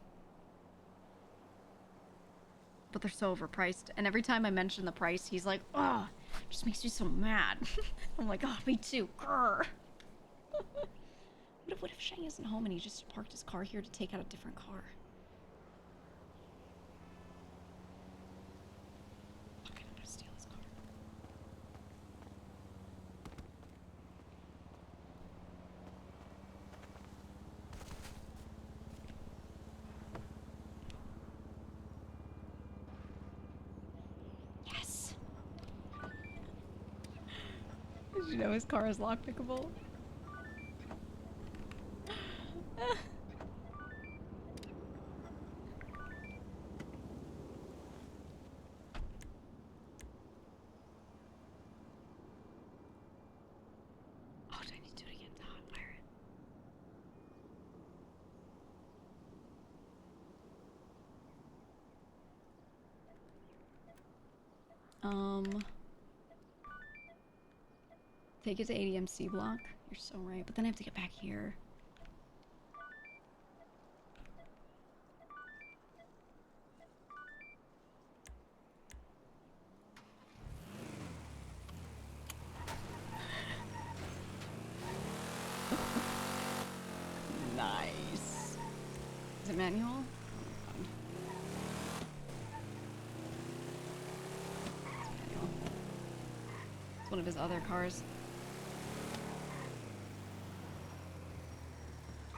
But they're so overpriced. And every time I mention the price, he's like, oh, it just makes me so mad. I'm like, oh, me too. Grr. What if Shang isn't home and he just parked his car here to take out a different car? Okay, I'm gonna steal his car. Yes! Did you know his car is lockpickable? Oh, did I need to do it again? Ah, fire it. Take it to ADMC block. You're so right, but then I have to get back here. Nice. Is it manual? It's manual. It's one of his other cars.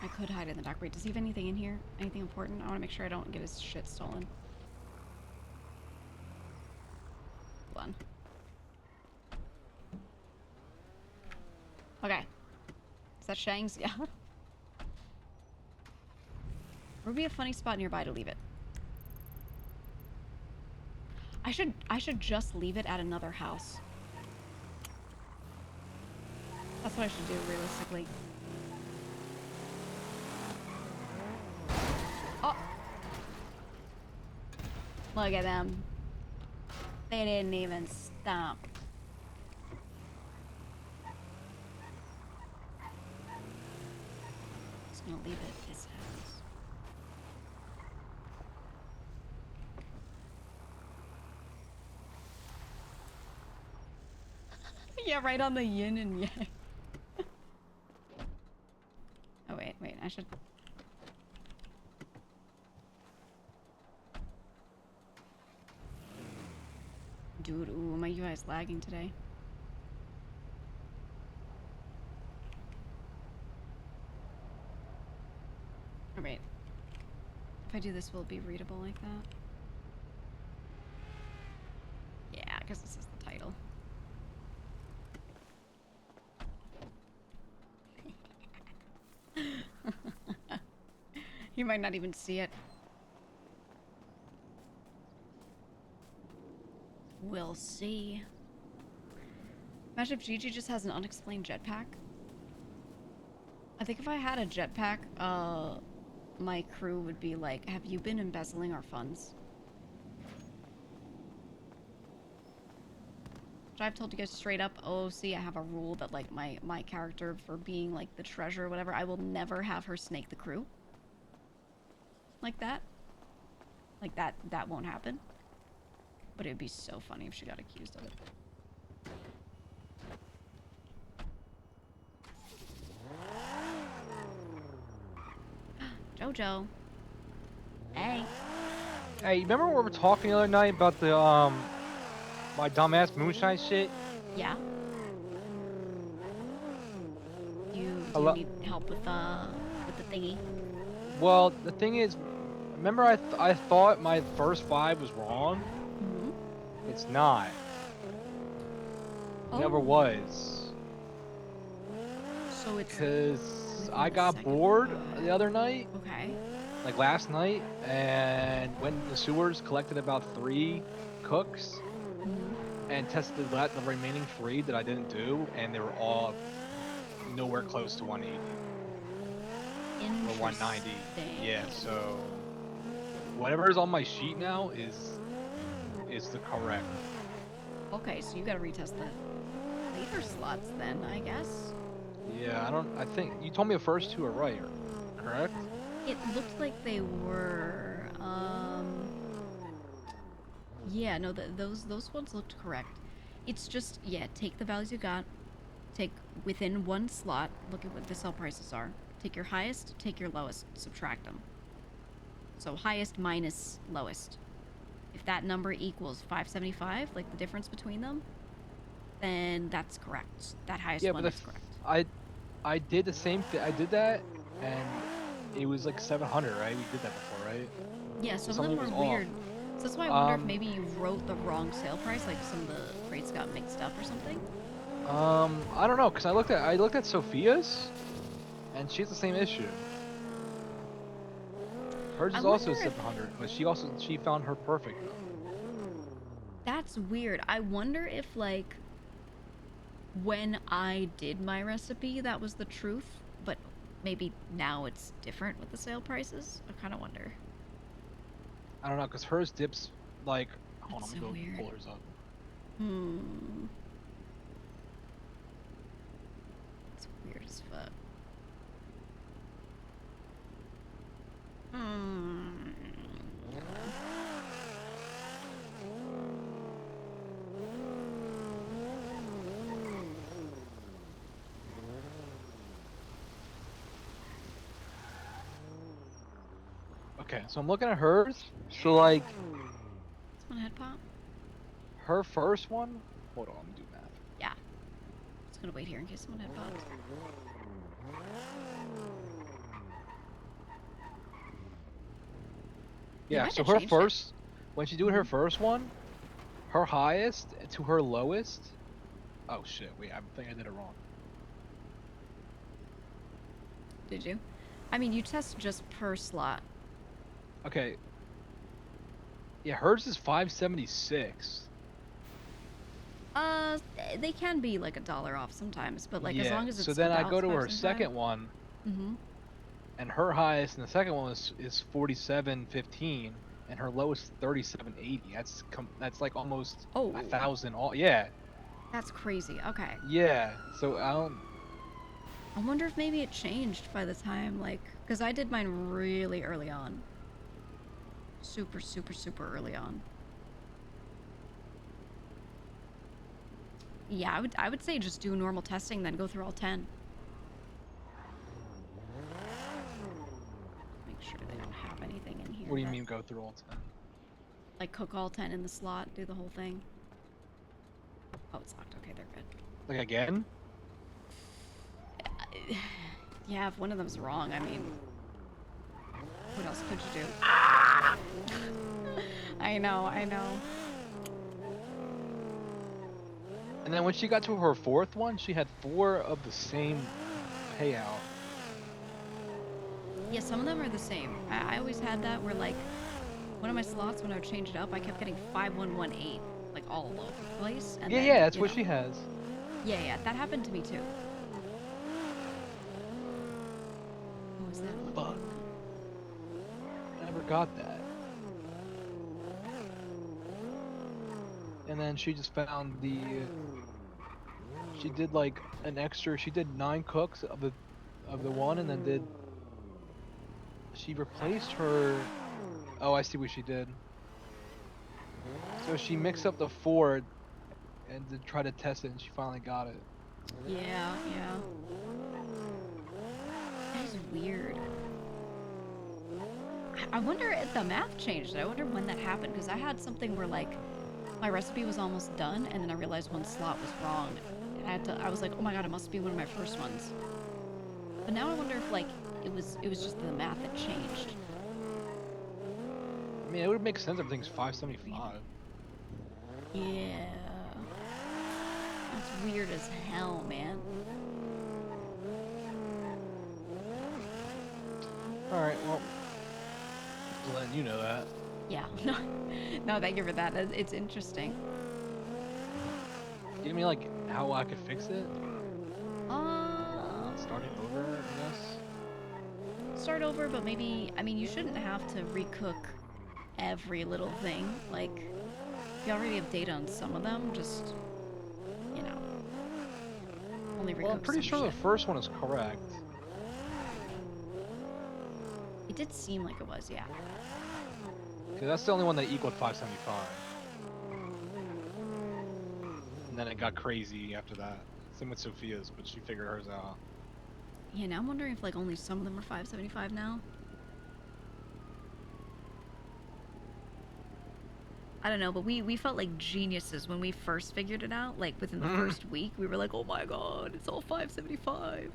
I could hide in the dock. Wait, does he have anything in here? Anything important? I want to make sure I don't get his shit stolen. Hold on. Okay. Is that Shang's? Yeah. Would be a funny spot nearby to leave it. I should just leave it at another house. That's what I should do, realistically. Oh! Look at them. They didn't even stop. Just gonna leave it at his house. Yeah, right on the yin and yang. Oh, wait, I should... Dude, ooh, my UI is lagging today. If I do this, will it be readable like that? Yeah, because this is the title. You might not even see it. We'll see. Imagine if Gigi just has an unexplained jetpack. I think if I had a jetpack, my crew would be like, have you been embezzling our funds? Which I've told you guys straight up, oh, see, I have a rule that, like, my character, for being, like, the treasurer or whatever, I will never have her snake the crew. Like that. Like, that won't happen. But it'd be so funny if she got accused of it. Jojo. Hey. Hey, remember when we were talking the other night about the my dumbass moonshine shit? Yeah. Do you need help with the thingy? Well, the thing is, remember I thought my first 5 was wrong? Mm-hmm. It's not. It never was. So it's... Because I got bored the other night. Okay. Like last night, and went in the sewers, collected about 3 cooks, and tested the remaining 3 that I didn't do, and they were all nowhere close to 180. Or 190. Yeah, so whatever is on my sheet now is the correct. Okay, so you gotta retest the later slots then, I guess. Yeah, I think you told me the first 2 are right, correct? It looked like they were, yeah, no, those ones looked correct. It's just, yeah, take the values you got, take within 1 slot, look at what the sell prices are. Take your highest, take your lowest, subtract them. So highest minus lowest. If that number equals 575, like the difference between them, then that's correct. That highest one is correct. I did the same thing. I did that, and it was like 700, right? We did that before, right? Yeah, so a little more weird. So that's why I wonder if maybe you wrote the wrong sale price, like some of the crates got mixed up or something. I don't know, cause I looked at Sophia's, and she has the same issue. Hers is also 700, but she found her perfect. That's weird. I wonder if, like, when I did my recipe, that was the truth, but maybe now it's different with the sale prices. I kind of wonder. I don't know, cause hers dips like. Hold on, That's let me so go weird. pull hers up. It's weird as fuck. Okay, so I'm looking at hers. So like, This one head pop? her first one. Hold on, let me do math. Yeah. Just gonna wait here in case someone head pops. Yeah, so her first, when she's doing her first one, her highest to her lowest. Oh shit! Wait, I think I did it wrong. Did you? I mean, you test just per slot. Okay. Yeah, hers is 576. They can be like $1 off sometimes, but like yeah, as long as it's so then I about go to her 575. second one, and her highest in the second one is 4715, and her lowest 3780. That's like almost 1,000. All yeah. That's crazy. Okay. Yeah. So I wonder if maybe it changed by the time, like, because I did mine really early on. Super, super, super early on. Yeah, I would say just do normal testing, then go through all 10. Make sure they don't have anything in here. What do you mean go through all 10? Like cook all 10 in the slot, do the whole thing. Oh, it's locked. Okay, they're good. Like again? Yeah, if one of them's wrong, I mean... What else could you do? I know. And then when she got to her fourth one, she had 4 of the same payout. Yeah, some of them are the same. I always had that where, like, one of my slots, when I would change it up, I kept getting 5118, like, all over the place. And then, Yeah, that's you what know. she has. Yeah, that happened to me too. What was that one? Fuck. Never got that. And then she just found she did like an extra, she did 9 cooks of the one, and then she replaced her. Oh, I see what she did. So she mixed up the 4 and to try to test it, and she finally got it. Yeah. That is weird. I wonder if the math changed. I wonder when that happened, because I had something where, like, my recipe was almost done, and then I realized one slot was wrong. And I was like, oh my god, it must be one of my first ones. But now I wonder if, like, it was just the math that changed. I mean, it would make sense. Everything's 575. Yeah. That's weird as hell, man. Alright, well, just letting you know that. Yeah. No, thank you for that. It's interesting. Give me, like, how I could fix it? Starting over, I guess? Start over, but maybe, I mean, you shouldn't have to recook every little thing. Like, if you already have data on some of them, just, you know, only recook Well, I'm pretty some sure the shit. first one is correct. It did seem like it was, yeah. Because that's the only one that equaled 575. And then it got crazy after that. Same with Sophia's, but she figured hers out. Yeah, now I'm wondering if, like, only some of them are 575 now. I don't know, but we felt like geniuses when we first figured it out. Like, within the first week, we were like, oh my god, it's all 575.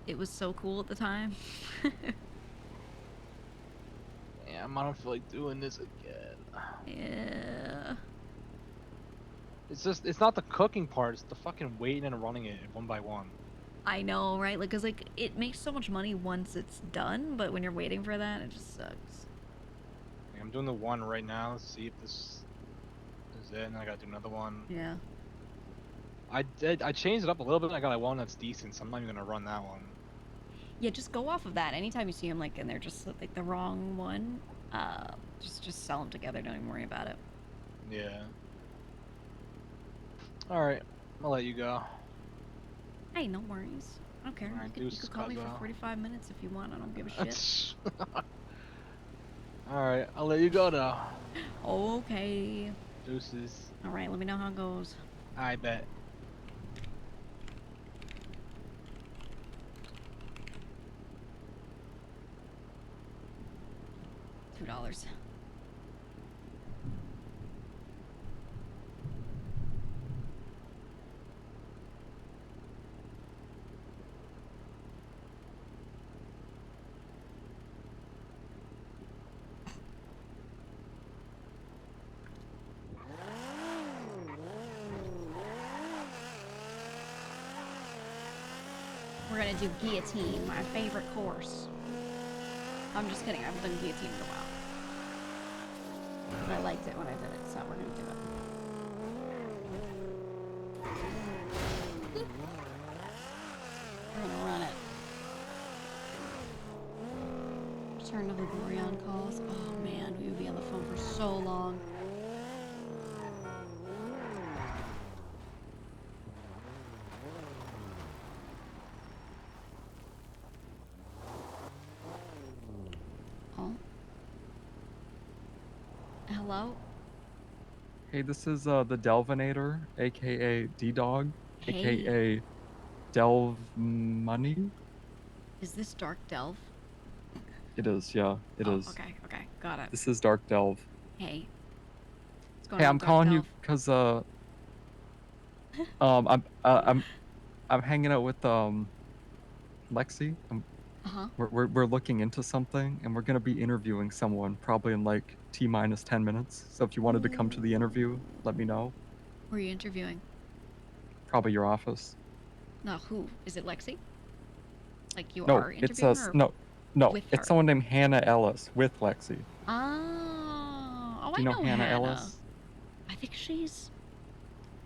It was so cool at the time. Damn, I don't feel like doing this again. Yeah. It's not the cooking part, it's the fucking waiting and running it one by one. I know, right? Like, cause like it makes so much money once it's done, but when you're waiting for that, it just sucks. Like, I'm doing the one right now, see if this is it, and I gotta do another one. Yeah. I changed it up a little bit, and I got one that's decent, so I'm not even gonna run that one. Yeah, just go off of that. Anytime you see them, like, and they're just like the wrong one, just sell them together. Don't even worry about it. Yeah. All right, I'll let you go. Hey, no worries. I don't care. Alright, You could call me for Cuzzo. 45 minutes if you want. I don't give a shit. All right, I'll let you go now. Okay. Deuces. All right, let me know how it goes. I bet. $2. We're gonna do guillotine, my favorite course. I'm just kidding, I haven't done guillotine in a while. But I liked it when I did it, so we're gonna do it. We're gonna run it. Return to the Boreon calls. Oh man, we would be on the phone for so long. Oh. Hello? Hey, this is the Delvinator, aka D-Dog, aka Delve Money. Is this Dark Delve? It is, yeah, it is. Okay, got it. This is Dark Delve. Hey. What's going Hey, on, I'm Dark calling you Delve? because I'm hanging out with Lexi. Uh-huh. We're looking into something, and we're gonna be interviewing someone probably in like T-minus 10 minutes. So if you wanted to come to the interview, let me know. Who are you interviewing? Probably your office. No, who? Is it Lexi? Like you No, are it's interviewing her? no, with it's her? someone named Hannah Ellis with Lexi. Oh, Do you I know know Hannah Hannah. Ellis? I think she's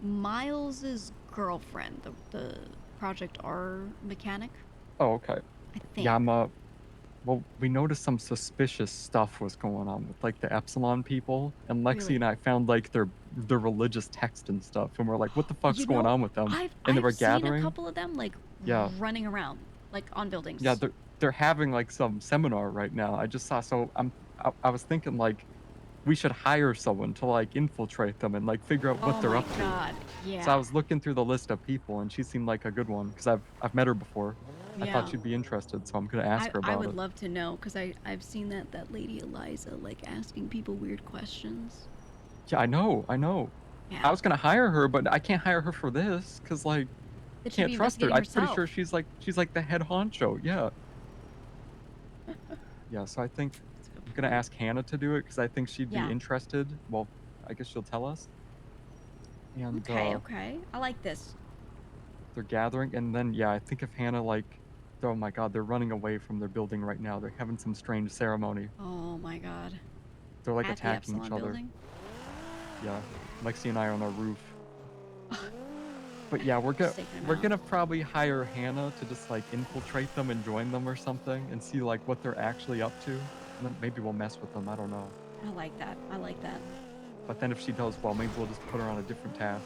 Miles's girlfriend, the Project R mechanic. Oh, okay. I think. Yeah, well, we noticed some suspicious stuff was going on with like the Epsilon people, and Lexi Really? and I found like their religious text and stuff, and we're like, what the fuck's You going know, on with them? I've And they were seen a gathering. couple of them like Yeah. running around, like on buildings. Yeah, they're having like some seminar right now. I just saw, so I was thinking like we should hire someone to like infiltrate them and like figure out what Oh they're my up to. God, So I yeah. was looking through the list of people, and she seemed like a good one because I've met her before. I Yeah. thought she'd be interested, so I'm gonna ask her about I would it. love to know because I've seen that lady Eliza like asking people weird questions. Yeah, I know. Yeah. I was gonna hire her, but I can't hire her for this because like That she'd can't be trust her. investigating I'm pretty herself. sure she's like the head honcho. Yeah. Yeah. So I think I'm gonna ask Hannah to do it because I think she'd be Yeah. interested. Well, I guess she'll tell us. And Okay. I like this. they're gathering, and then yeah, I think if Hannah like, oh my God, they're running away from their building right now. They're having some strange ceremony. Oh my God. They're like At the attacking Epsilon each other. building? Yeah, Lexi and I are on our roof. But yeah, we're Just taking 'em out. gonna probably hire Hannah to just like infiltrate them and join them or something and see like what they're actually up to. And then maybe we'll mess with them. I don't know. I like that. I like that. But then if she does well, maybe we'll just put her on a different task.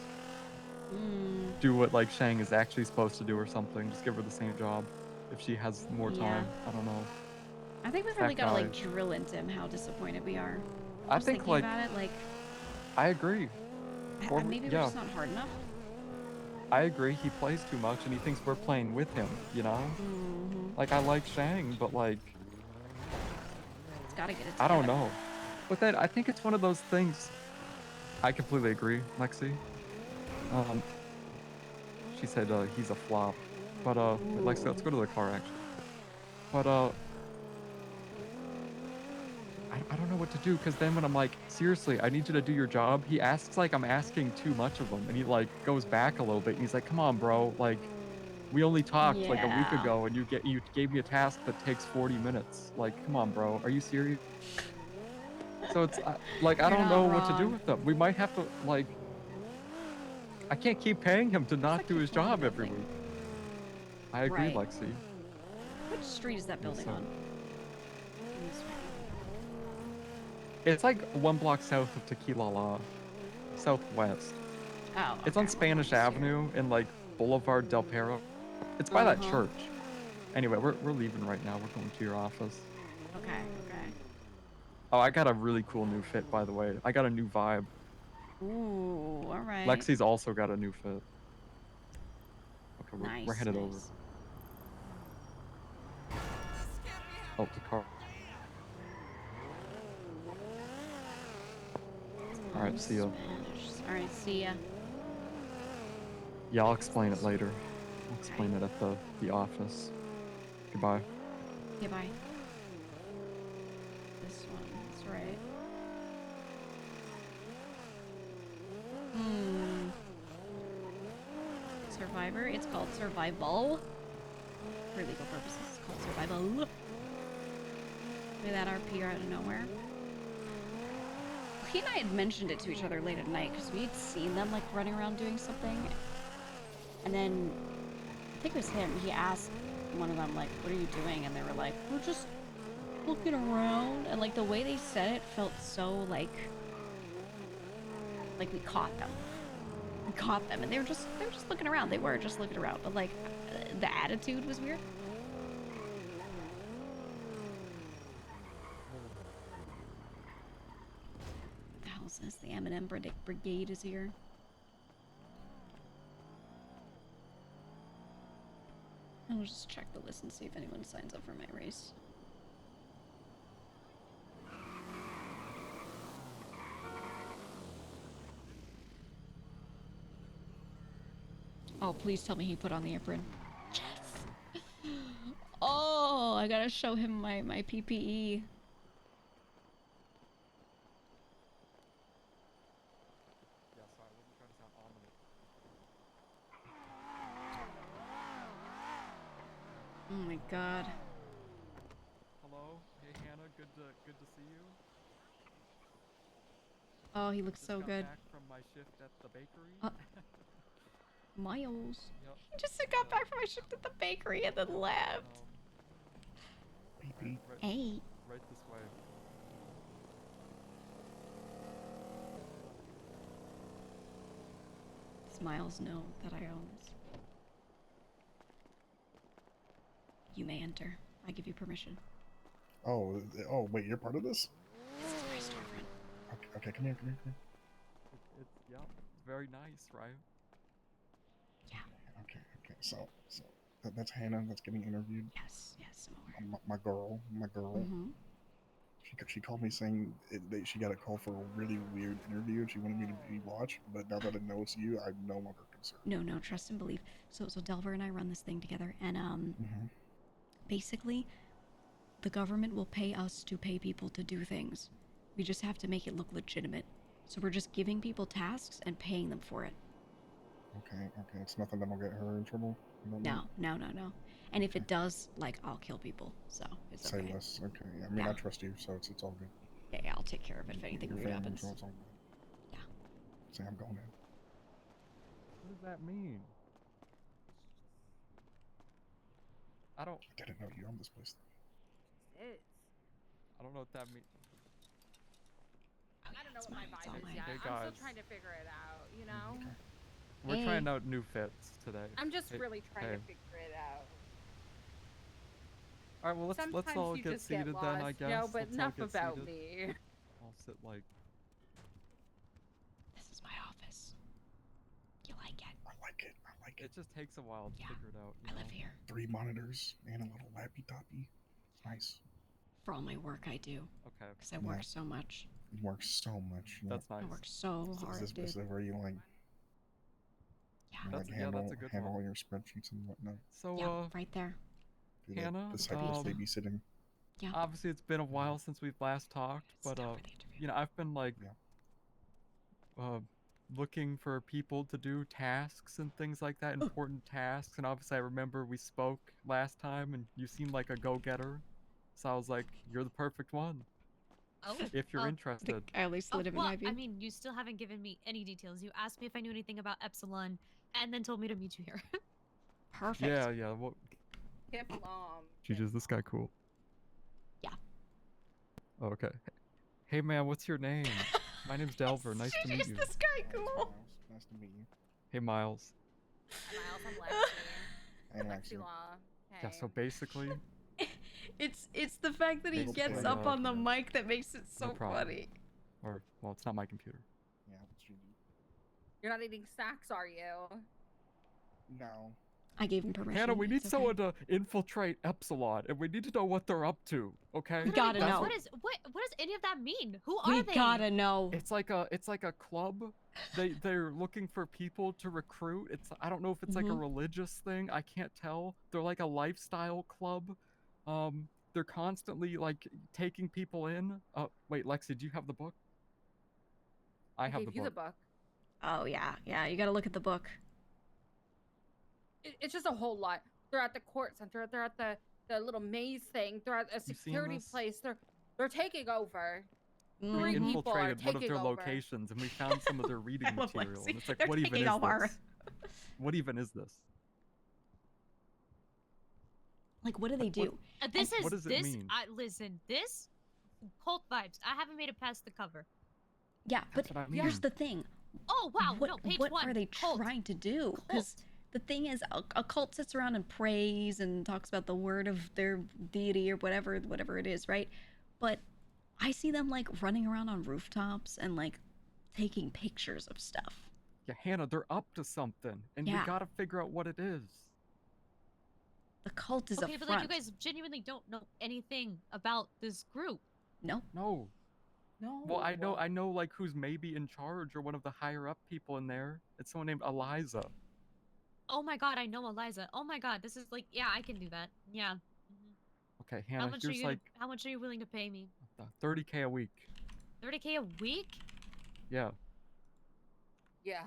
Mm. Do what like Shang is actually supposed to do or something. Just give her the same job if she has more Yeah. time. I don't know. I think we've That really got to like guy- drill into him how disappointed we are. I Just think thinking like about it, like I agree. Or- maybe we're yeah. just not hard enough. I agree. He plays too much and he thinks we're playing with him. You know. Mm-hmm. Like I like Shang, but like It's got to get it I together. don't know. But then I think it's one of those things. I completely agree, Lexi. She said he's a flop. But Lexi, let's go to the car actually. But I don't know what to do because then when I'm like, seriously, I need you to do your job, he asks like I'm asking too much of him, and he like goes back a little bit and he's like, come on, bro, like we only talked like a week Yeah. ago and you gave me a task that takes 40 minutes. Like, come on, bro, are you serious? So it's like I You're don't not know what to do wrong. with them. We might have to like. I can't keep paying him to not do his job every week. I agree, Right. Lexi. Which street is that building So- on? It's like 1 block south of Tequila La, southwest. Oh, It's on okay. Spanish Avenue in like Boulevard Del Perro. It's by that Uh-huh. church. Anyway, we're leaving right now. We're going to your office. Okay. Oh, I got a really cool new fit, by the way. I got a new vibe. Ooh, all right. Lexi's also got a new fit. Okay, we're Nice, headed over. nice. Oh, the car. All right, see ya. Spanish. All right, see ya. Yeah, I'll explain it later. I'll explain it at the office. Goodbye. Goodbye. This one, that's right. Survivor? It's called Survival. For legal purposes, it's called Survival. Look at that RP out of nowhere. He and I had mentioned it to each other late at night because we had seen them like running around doing something. And then, I think it was him, he asked one of them like, what are you doing? And they were like, we're just looking around. And like the way they said it felt so like we caught them. We caught them and they were just looking around. They were just looking around, but like the attitude was weird. What the hell is this? The M&M Brigade is here. I'll just check the list and see if anyone signs up for my race. Oh, please tell me he put on the apron. Yes! Oh! Oh, I gotta show him my PPE. Yeah, sorry, I wasn't trying to sound ominous. Oh my god. Hello? Hey Hannah, good to see you. Oh, he looks Just so got good. back from my shift at the bakery. Miles. Yep. He just got back from my shift at the bakery and then left. Right, Hey. Right this way. Does Miles know that I own this? You may enter. I give you permission. Oh, wait, you're part of this? This is my storefront. Okay, come here. It's very nice, right? Okay. So that's Hannah. That's getting interviewed. Yes, I'm aware. My girl. Mm-hmm. She called me saying she got a call for a really weird interview and she wanted me to be watched. But now that I know it's you, I'm no longer concerned. No, trust and believe. So Delver and I run this thing together, and basically, the government will pay us to pay people to do things. We just have to make it look legitimate. So we're just giving people tasks and paying them for it. Okay. It's nothing that'll get her in trouble. No. And if it does, like, I'll kill people. So it's Say okay. less. Okay. I mean, I trust you, so it's all good. Yeah, I'll take care of it if anything You're weird family, happens. so it's all good. Yeah. Say I'm going in. What does that mean? I didn't know you owned this place. I don't know what that means. I don't know what my vibe is mine. yet. Hey, I'm guys. still trying to figure it out, you know? We're trying out new fits today. I'm just Hey- really trying hey. to figure it out. All right, well let's Sometimes all you get just get seated lost, then, I guess. you know, but Let's all enough get about seated. me. I'll sit like. This is my office. You like it? I like it. It just takes a while to figure it out. You know? live here. 3 monitors and a little lappy-toppy. It's nice. For all my work I do. Okay. Because I work so much. You work so much. Yeah. That's nice. I work so hard, Is dude. this where you like? Yeah. You, That's- like, yeah, handle, that's a good handle one. all your spreadsheets and whatnot. So Yeah, right there. Do Hannah, the cyclist babysitting. Yeah. Obviously, it's been a while since we've last talked, but you know, I've been like, looking for people to do tasks and things like that, important tasks. And obviously, I remember we spoke last time, and you seemed like a go-getter. So I was like, you're the perfect one. Oh, If you're interested. I at least slid him in well, my view. I mean, you still haven't given me any details. You asked me if I knew anything about Epsilon, and then told me to meet you here. Perfect. Yeah. Well, Kiplam. Gigi, is this guy cool? Yeah. Oh, okay. Hey man, what's your name? My name's Delver. Nice to meet you. This guy cool. Nice to meet you. Hey Miles. Miles, I'm Lexi. And Lexi Lexi. Law. Yeah, so basically, It's the fact that he Basically, gets up on the mic that makes it so no problem. funny. Or, well, it's not my computer. Yeah, it's Gigi. You're not eating snacks, are you? No. I gave him permission. Hannah, we need It's okay. someone to infiltrate Epsilon, and we need to know what they're up to. Okay? We gotta know. What does any of that mean? Who are We they? gotta know. It's like a club. They're looking for people to recruit. I don't know if it's like a religious thing. I can't tell. They're like a lifestyle club. They're constantly like taking people in. Wait, Lexi, do you have the book? I have gave you the book. Oh yeah. You gotta look at the book. It's just a whole lot. They're at the court center. They're at the little maze thing. They're at a seen security this? place. They're taking over. We 3 people are infiltrated one of taking their over. locations, and we found some of their reading I love material. Lexi. And it's like, They're what even taking is all our- this? What even is this? Like, what do they do? This is what does it this. mean? Listen, this cult vibes. I haven't made it past the cover. Yeah, but That's what I here's mean. the thing. Oh wow, What, no, page what 1. are they cult. trying to do? Because the thing is, a cult sits around and prays and talks about the word of their deity or whatever it is, right? But I see them like running around on rooftops and like taking pictures of stuff. Yeah, Hannah, they're up to something, and we Yeah. gotta figure out what it is. The cult is Okay, a but front. like you guys genuinely don't know anything about this group. No. No. No. Well, I know like who's maybe in charge or one of the higher up people in there. It's someone named Eliza. Oh my god, I know Eliza. Oh my god, this is like, yeah, I can do that. Yeah. Okay, Hannah, How much here's like how much are you willing to pay me? 30K a week. 30K a week? Yeah. Yeah.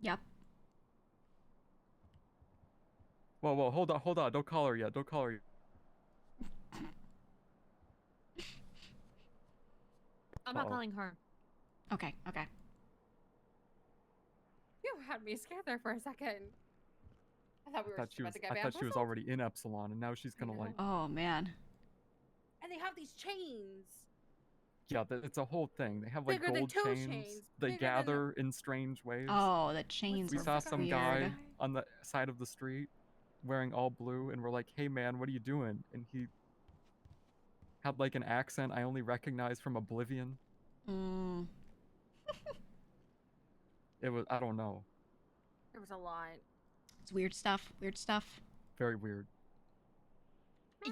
Yep. Whoa, hold on. Don't call her yet. Don't call her yet. I'm not Uh-oh. calling her. Okay. Okay. You had me scared there for a second. I thought we were I thought just she about was. to get I thought she was bamboozled. already in Epsilon, and now she's gonna like. Oh man. And they have these chains. Yeah, it's a whole thing. They have like Bigger than gold 2 chains chains, that bigger than gather in strange ways. Oh, the chains We are saw some weird. guy on the side of the street wearing all blue, and we're like, "Hey man, what are you doing?" And he had like an accent I only recognized from Oblivion. Mm. It was, I don't know, There was a lot. It's weird stuff. Weird stuff. very weird.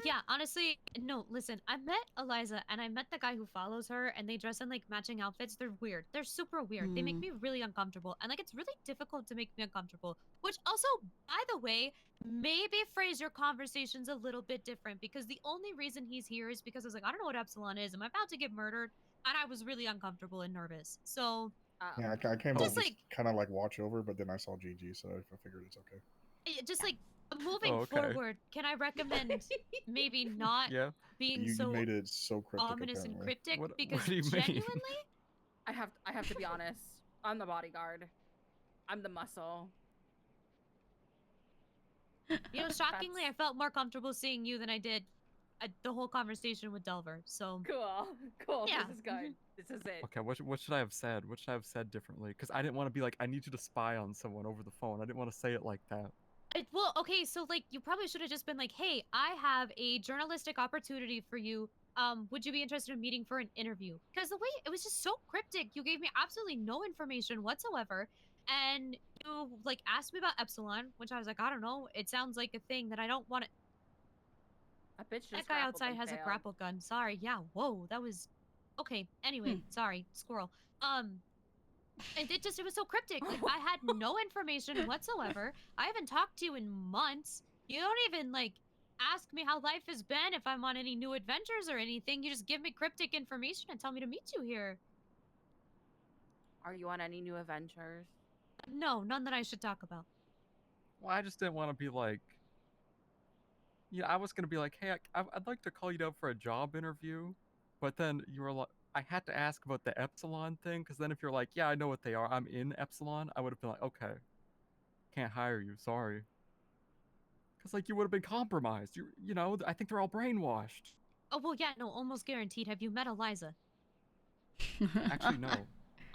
Yeah, honestly, no, listen, I met Eliza and I met the guy who follows her and they dress in like matching outfits. They're weird. They're super weird. They make me really uncomfortable. And like, it's really difficult to make me uncomfortable, which also, by the way, maybe phrase your conversations a little bit different because the only reason he's here is because I was like, I don't know what Epsilon is. Am I about to get murdered? And I was really uncomfortable and nervous. So, Yeah, I came just over like, kind of like watch over, but then I saw Gigi, so I figured it's okay. just like moving forward, can I recommend maybe not being You so made it so cryptic. ominous and apparently. cryptic because do you mean? genuinely, I have to be honest. I'm the bodyguard. I'm the muscle. you know, shockingly, I felt more comfortable seeing you than I did the whole conversation with Delver. So Cool. Yeah. This is good. This is it. Okay, what should I have said? What should I have said differently? Because I didn't want to be like, I need you to spy on someone over the phone. I didn't want to say it like that. Well, okay, so like you probably should have just been like, "Hey, I have a journalistic opportunity for you. Would you be interested in meeting for an interview?" Because the way it was just so cryptic, you gave me absolutely no information whatsoever, and you like asked me about Epsilon, which I was like, I don't know. It sounds like a thing that I don't want to. A bitch just That guy grappled outside and has a failed. grapple gun. Sorry. Yeah. Whoa. That was okay. Anyway, sorry, squirrel. It was so cryptic. Like, I had no information whatsoever. I haven't talked to you in months. You don't even like ask me how life has been, if I'm on any new adventures or anything. You just give me cryptic information and tell me to meet you here. Are you on any new adventures? No, none that I should talk about. Well, I just didn't want to be like. Yeah, I was gonna be like, hey, I'd like to call you down for a job interview, but then you were like, I had to ask about the Epsilon thing, because then if you're like, yeah, I know what they are, I'm in Epsilon, I would have been like, okay, can't hire you, sorry. Because like you would have been compromised. You know, I think they're all brainwashed. Oh well, yeah, no, almost guaranteed. Have you met Eliza? Actually, no.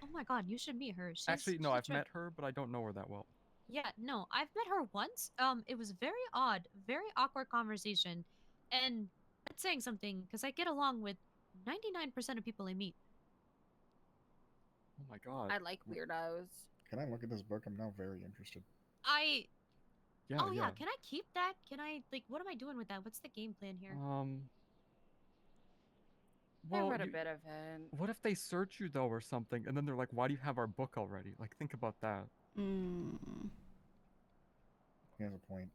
Oh my God, you should meet her. Actually, no, I've met her, but I don't know her that well. Yeah, no, I've met her once. It was very odd, very awkward conversation, and that's saying something because I get along with 99% of people I meet. Oh my God. I like weirdos. Can I look at this book? I'm now very interested. Yeah, Oh yeah, can I keep that? Can I like? What am I doing with that? What's the game plan here? Well, I read a bit of it. What if they search you though or something, and then they're like, "Why do you have our book already?" Like, think about that. He has a point.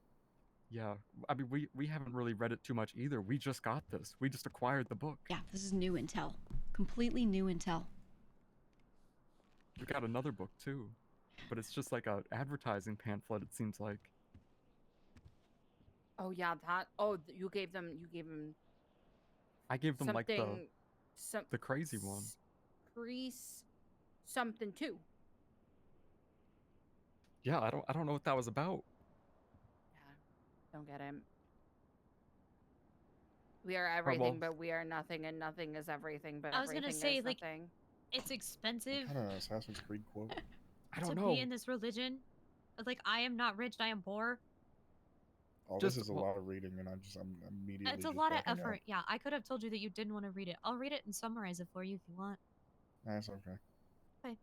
Yeah, I mean, we haven't really read it too much either. We just got this. We just acquired the book. Yeah, this is new intel. Completely new intel. We got another book too, but it's just like a advertising pamphlet. It seems like. Oh yeah, that. Oh, you gave them. I gave them like some the crazy one. Priest something too. Yeah, I don't know what that was about. Don't get it. We are everything, but we are nothing, and nothing is everything, but I was gonna say, like, nothing. it's expensive What kind of Assassin's Creed quote? I don't to know. be in this religion. Like, I am not rich, I am poor. Oh, this is a lot of reading, and I'm immediately. It's a just lot of backing out. effort. Yeah, I could have told you that you didn't want to read it. I'll read it and summarize it for you if you want. That's okay. Okay.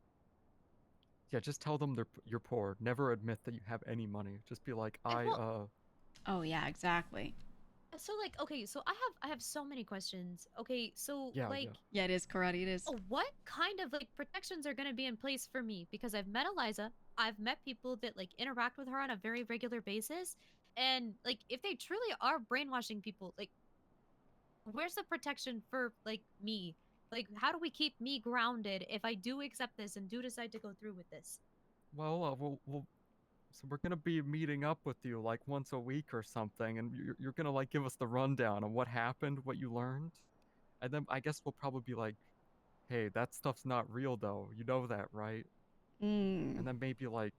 Yeah, just tell them you're poor. Never admit that you have any money. Just be like, Oh yeah, exactly. So like, okay, so I have so many questions. Okay, so Yeah, it is karate. It is. Oh, what kind of like protections are gonna be in place for me? Because I've met Eliza, I've met people that like interact with her on a very regular basis, and like if they truly are brainwashing people, like where's the protection for like me? Like, how do we keep me grounded if I do accept this and do decide to go through with this? Well, so we're gonna be meeting up with you like once a week or something, and you're gonna like give us the rundown on what happened, what you learned, and then I guess we'll probably be like, hey, that stuff's not real though. You know that, right? Mm. And then maybe like,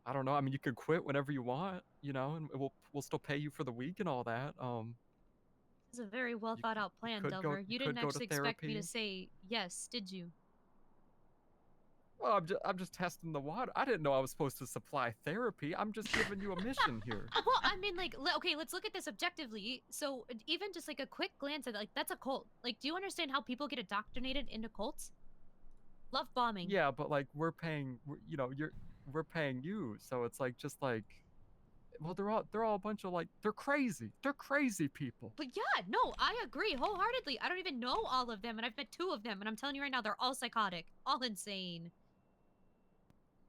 I don't know. I mean, you could quit whenever you want, you know, and we'll still pay you for the week and all that. It's a very well thought out plan, could go Delver. You didn't could go to actually expect me to therapy. say yes, did you? Well, I'm just testing the water. I didn't know I was supposed to supply therapy. I'm just giving you a mission here. Well, I mean, like, okay, let's look at this objectively. So, even just like a quick glance at it, like, that's a cult. Like, do you understand how people get indoctrinated into cults? Love bombing. Yeah, but like we're paying, you know, we're paying you, so it's like just like, well, they're all a bunch of like they're crazy people. But yeah, no, I agree wholeheartedly. I don't even know all of them, and I've met 2 of them, and I'm telling you right now, they're all psychotic, all insane.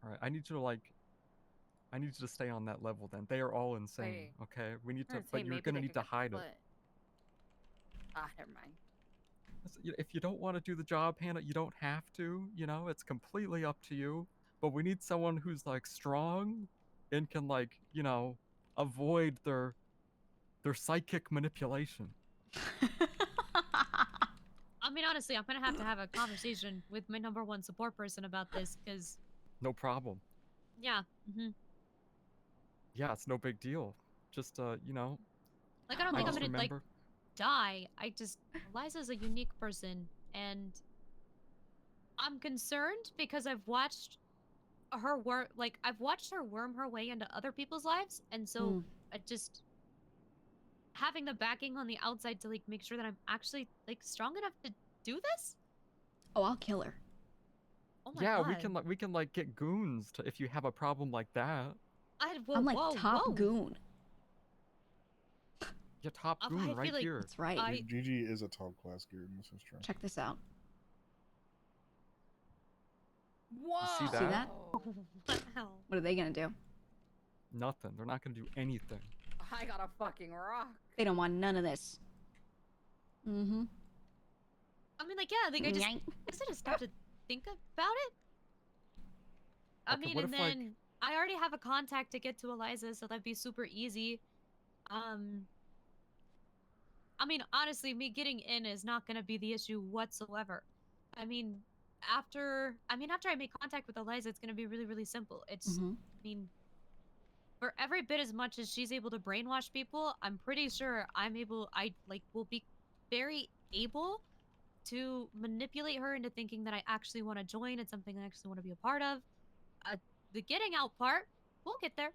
All right, I need you to stay on that level then. They are all insane. Wait. Okay, we need to, I'd say but you're maybe gonna they need could to get hide it. split. Ah, never mind. If you don't want to do the job, Hannah, you don't have to. You know, it's completely up to you. But we need someone who's like strong and can like, you know, avoid their psychic manipulation. I mean, honestly, I'm gonna have to have a conversation with my #1 support person about this, because, No problem. yeah, Yeah, it's no big deal. Just you know. like, I don't think I'm just gonna, like, remember. die. Eliza's a unique person, and I'm concerned because I've watched her I've watched her worm her way into other people's lives, and so I just having the backing on the outside to like make sure that I'm actually like strong enough to do this. Oh, I'll kill her. Oh my Yeah, god. we can like get goons to, if you have a problem like that. I'm like top goon. Your top I goon feel right like- here. That's right. Gigi is a top class gear, and this is true. Check this out. Whoa! You see that? Wow. What are they gonna do? Nothing. They're not gonna do anything. I got a fucking rock. They don't want none of this. Mm-hmm. I mean, like, yeah, like I just stop to think about it. I Okay, mean, what and if, like- then I already have a contact to get to Eliza, so that'd be super easy. I mean, honestly, me getting in is not gonna be the issue whatsoever. I mean, after I make contact with Eliza, it's gonna be really, really simple. It's, I mean, for every bit as much as she's able to brainwash people, I'm pretty sure will be very able to manipulate her into thinking that I actually want to join. It's something I actually want to be a part of. The getting out part, we'll get there.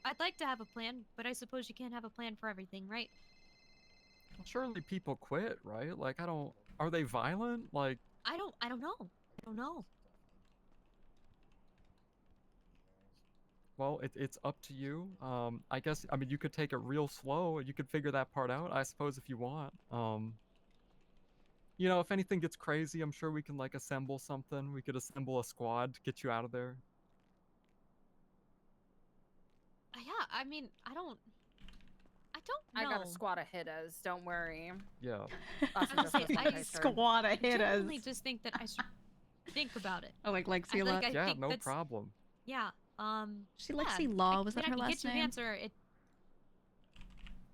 I'd like to have a plan, but I suppose you can't have a plan for everything, right? Well, surely people quit, right? Like, are they violent? Like, I don't know. I don't know. well, it's up to you. I guess, I mean, you could take it real slow. You could figure that part out, I suppose, if you want. You know, if anything gets crazy, I'm sure we can, like, assemble something. We could assemble a squad to get you out of there. Yeah, I mean, I don't know. I got a squad of hitters. Don't worry. Yeah. I Squad of hitters. genuinely just think that I should think about it. Oh, like Lexi a lot? Yeah, think no that's- problem. Yeah. She Lexi Law, was that her I can last get you an name? answer.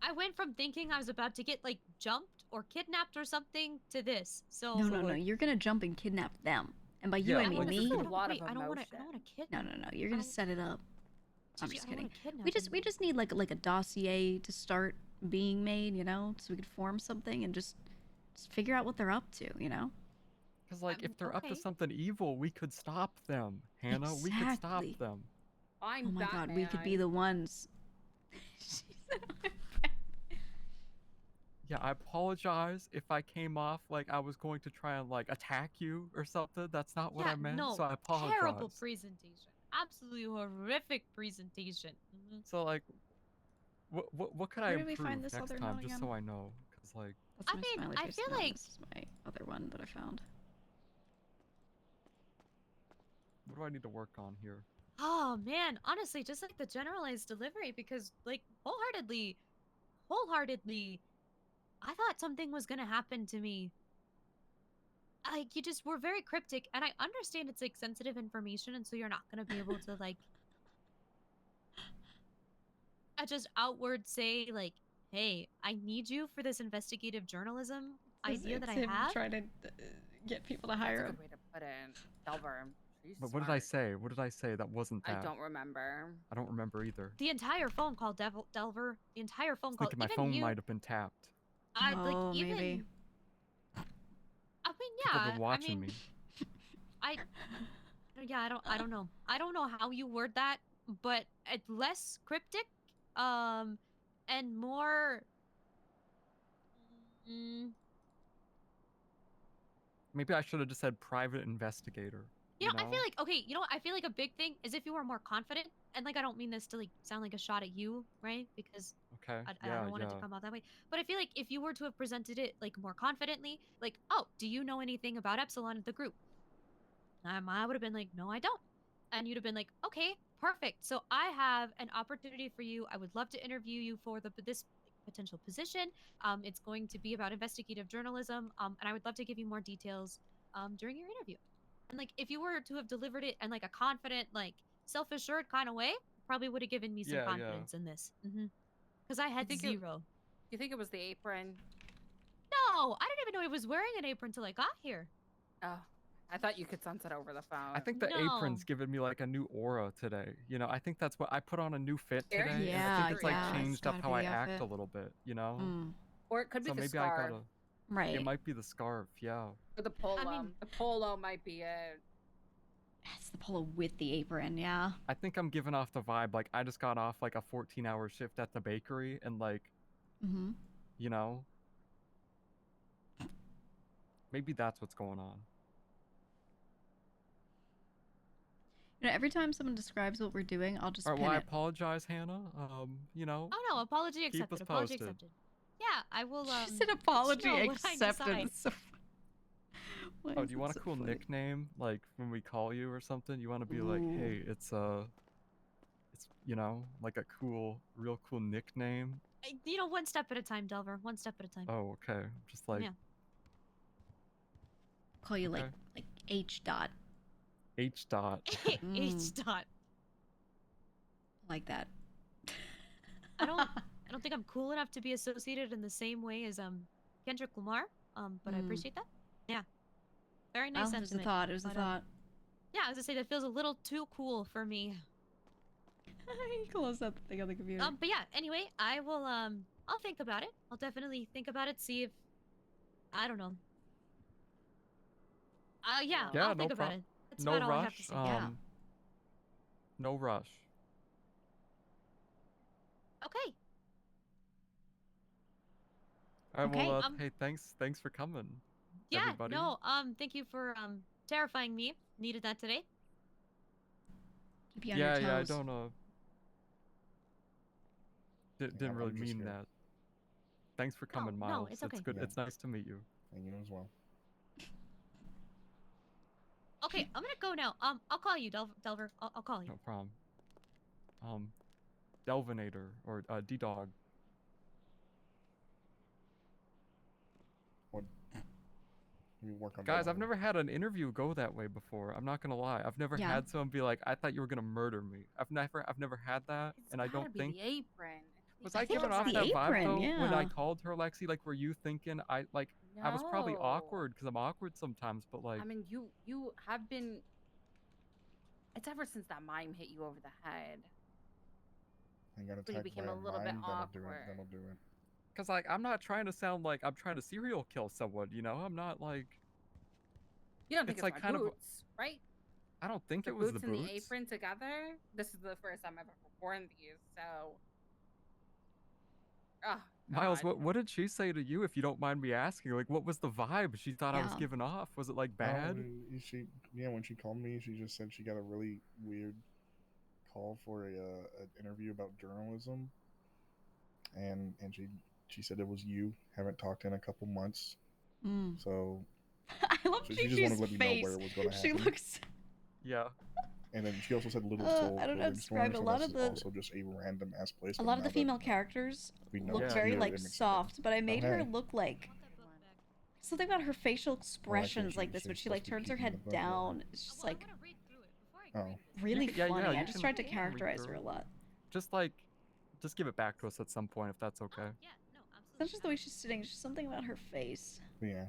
I went from thinking I was about to get like jumped or kidnapped or something to this. So No. You're gonna jump and kidnap them, and by you Yeah, I mean like- me. A lot of I don't want emotion. to kidnap. No. You're gonna set it up. I'm Gigi, just I don't wanna kidding. kidnap We just need like a dossier to start being made, you know, so we could form something and just figure out what they're up to, you know. Because, like, if they're up to okay. something evil, we could stop them, Hannah. We could stop Exactly. them. I'm Oh my God, we could be Batman. the ones. Yeah, I apologize if I came off like I was going to try and, like, attack you or something. That's not what Yeah, I meant, no, so I apologize. terrible presentation. Absolutely horrific presentation. So, like, what could Where I did we improve find this next other time, one just again? so I know? Because, like, That's I my mean, smiley I face. feel No, like- this is my other one that I found. what do I need to work on here? Oh man, honestly, just like the generalized delivery, because like wholeheartedly, I thought something was gonna happen to me. Like, you just were very cryptic, and I understand it's like sensitive information, and so you're not gonna be able to like just outward say like, hey, I need you for this investigative journalism idea that I have. Trying to get people to hire him. That's a good way to put it. Delver. She's But what did I smart. say? What did I say? That wasn't I that. don't remember. I don't remember either. The entire phone call, Delver. The entire phone I was call. thinking my Even phone you. might have been tapped. I like even. Maybe. I mean, People yeah. have been watching I mean, me. yeah. I don't know. I don't know how you word that, but it's less cryptic, and more. Maybe I should have just said private investigator. You know, I feel like, okay, you know what? I feel like a big thing is if you were more confident, and like I don't mean this to like sound like a shot at you, right? Because Okay. I don't want it to come out that way. But I feel like if you were to have presented it like more confidently, like, oh, do you know anything about Epsilon at the group? I would have been like, no, I don't. And you'd have been like, okay, perfect. So I have an opportunity for you. I would love to interview you for this potential position. It's going to be about investigative journalism. And I would love to give you more details during your interview. And like, if you were to have delivered it in like a confident, like self-assured kind of way, probably would have given me some confidence in this. Because I had zero. You think it was the apron? No, I didn't even know he was wearing an apron until I got here. Oh, I thought you could sense it over the phone. I think the apron's given me like a new aura today. You know, I think that's what I put on a new fit today. And I think it's like changed up how I act a little bit, you know? Or it could be so the maybe scarf. I gotta. Right. It might be the scarf, yeah. Or the polo. The polo might be it. It's the polo with the apron, yeah. I think I'm giving off the vibe like I just got off like a 14-hour shift at the bakery and like, you know, maybe that's what's going on. You know, every time someone describes what we're doing, I'll just All right, pin well, I it. apologize, Hannah. You know. Oh no, apology accepted. Keep us Apology posted. accepted. Yeah, I will. She said apology let you know what I accepted. decide. So... Oh, do you want a cool nickname? Like when we call you or something, you want to be like, hey, it's you know, like a cool, real cool nickname. You know, one step at a time, Delver. One step at a time. Oh, okay. Just like. Yeah. Call you like H dot. H dot. H dot. Like that. I don't think I'm cool enough to be associated in the same way as Kendrick Lamar. But I appreciate that. Yeah. Very nice It was a sentiment. thought. It was a but, thought. Yeah, I was gonna say that feels a little too cool for me. Close that thing on the computer. But yeah, anyway, I will I'll think about it. I'll definitely think about it, see if I don't know. Yeah, I'll think about it. That's no about all I have rush. to say. Yeah. No rush. Okay. All right, Okay, well, hey, thanks for coming. Yeah, everybody. no, thank you for terrifying me. Needed that today. Keep you on your toes. Yeah, I don't didn't really mean that. Thanks for coming, no, Miles. it's okay. It's good. Yeah. It's nice to meet you. And you as well. Okay, I'm gonna go now. I'll call you, Delver. I'll call you. No problem. Delvinator or D-Dog. What? You work on Guys, that I've never had an interview go that way before. I'm not gonna lie. I've never Yeah. had someone be like, "I thought you were gonna murder me." I've never had that, and I don't think. The apron. Was I I think giving it's off the that vibe apron, though when I yeah. called her, Lexi? Like, were you thinking I was probably No. awkward because I'm awkward sometimes, but like. I mean, you have been. It's ever since that mime hit you over the head. I got When you attacked became by a little bit awkward. That'll do it. Cause like I'm not trying to sound like I'm trying to serial kill someone, you know? I'm not like. You don't think it's like my kind of. boots, right? I don't think The it was the boots and boots. the apron together. This is the first time I've ever worn these, so. Oh, Miles, God. what did she say to you, if you don't mind me asking? Like, what was the vibe she thought I was Yeah. giving off? Was it like bad? When she called me, she just said she got a really weird call for an interview about journalism, and she said it was you. Haven't talked in a couple months, so I love she just wanted to let me know where it was going to happen. She looks. Yeah. And then she also said Little Soul. I don't know how to describe it. A lot of the also just a random ass place. a lot of the female characters look very like soft, but I made her look like something about her facial expressions like this when she like turns her head down. It's just like really funny. I just tried to characterize her a lot. Just give it back to us at some point if that's okay. It's not just the way she's sitting, it's just something about her face. Yeah.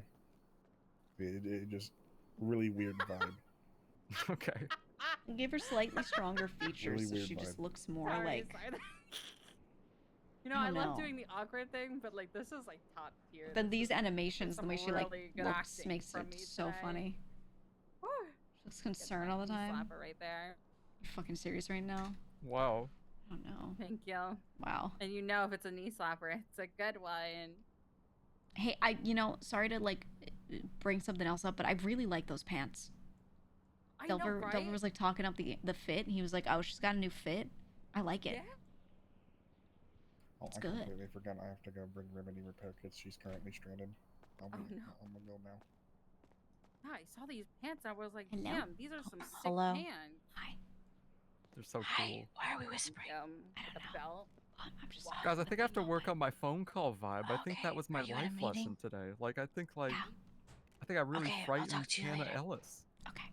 It just really weird vibe. Okay. Give her slightly stronger features so she just looks more like. You know, I love doing the awkward thing, but like this is like top tier. Then these animations, the way she like really good looks, acting makes from it me so today. funny. She looks concerned all the time. Slapper right there. You fucking serious right now? Wow. I don't know. Thank you. Wow. And you know if it's a knee slapper, it's a good one. Hey, sorry to like bring something else up, but I really like those pants. Delver was like talking up the fit, and he was like, "Oh, she's got a new fit. I like it." Yeah. It's I good. completely forgot I have to go bring Remedy repair kits. She's currently stranded. I'm gonna go now. Yeah, I saw these pants. I was like, Hello? damn, these are some sick Hello? pants. Hi. They're so cool. Why are we whispering? The belt. I'm just. Guys, I think I have to work on my phone call vibe. I think that was my you in a life meeting? lesson today. Like, I think I really Okay, I'll frightened talk to you Hannah later. Ellis. Okay.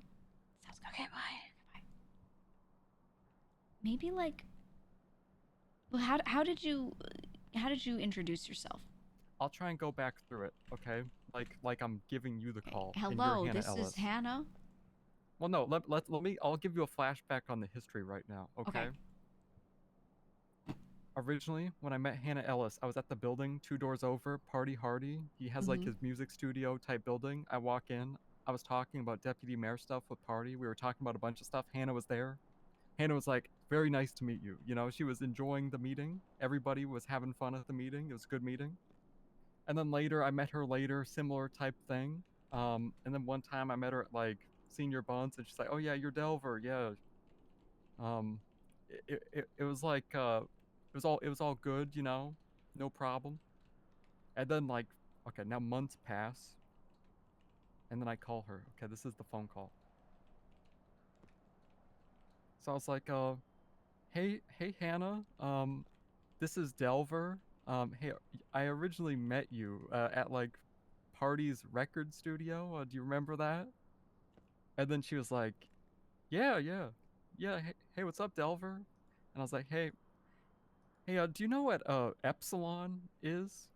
Sounds good. Okay, bye. Maybe like. Well, how did you introduce yourself? I'll try and go back through it, okay? Like I'm giving you the call. and you're Hello, Hannah this Ellis. is Hannah. Well, no, let me. I'll give you a flashback on the history right now, okay? Originally, when I met Hannah Ellis, I was at the building 2 doors over, Party Hardy. He has like his music studio type building. I walk in. I was talking about deputy mayor stuff with Party. We were talking about a bunch of stuff. Hannah was there. Hannah was like, "Very nice to meet you." You know, she was enjoying the meeting. Everybody was having fun at the meeting. It was a good meeting. And then later, I met her later, similar type thing. And then one time I met her at like Senior Buns, and she's like, "Oh yeah, you're Delver, yeah." It was like it was all good, you know, no problem. And then like, okay, now months pass, and then I call her. Okay, this is the phone call. So I was like, hey Hannah, this is Delver. Hey, I originally met you at like Party's record studio. Do you remember that? And then she was like, yeah. Hey, what's up, Delver? And I was like, hey, do you know what Epsilon is?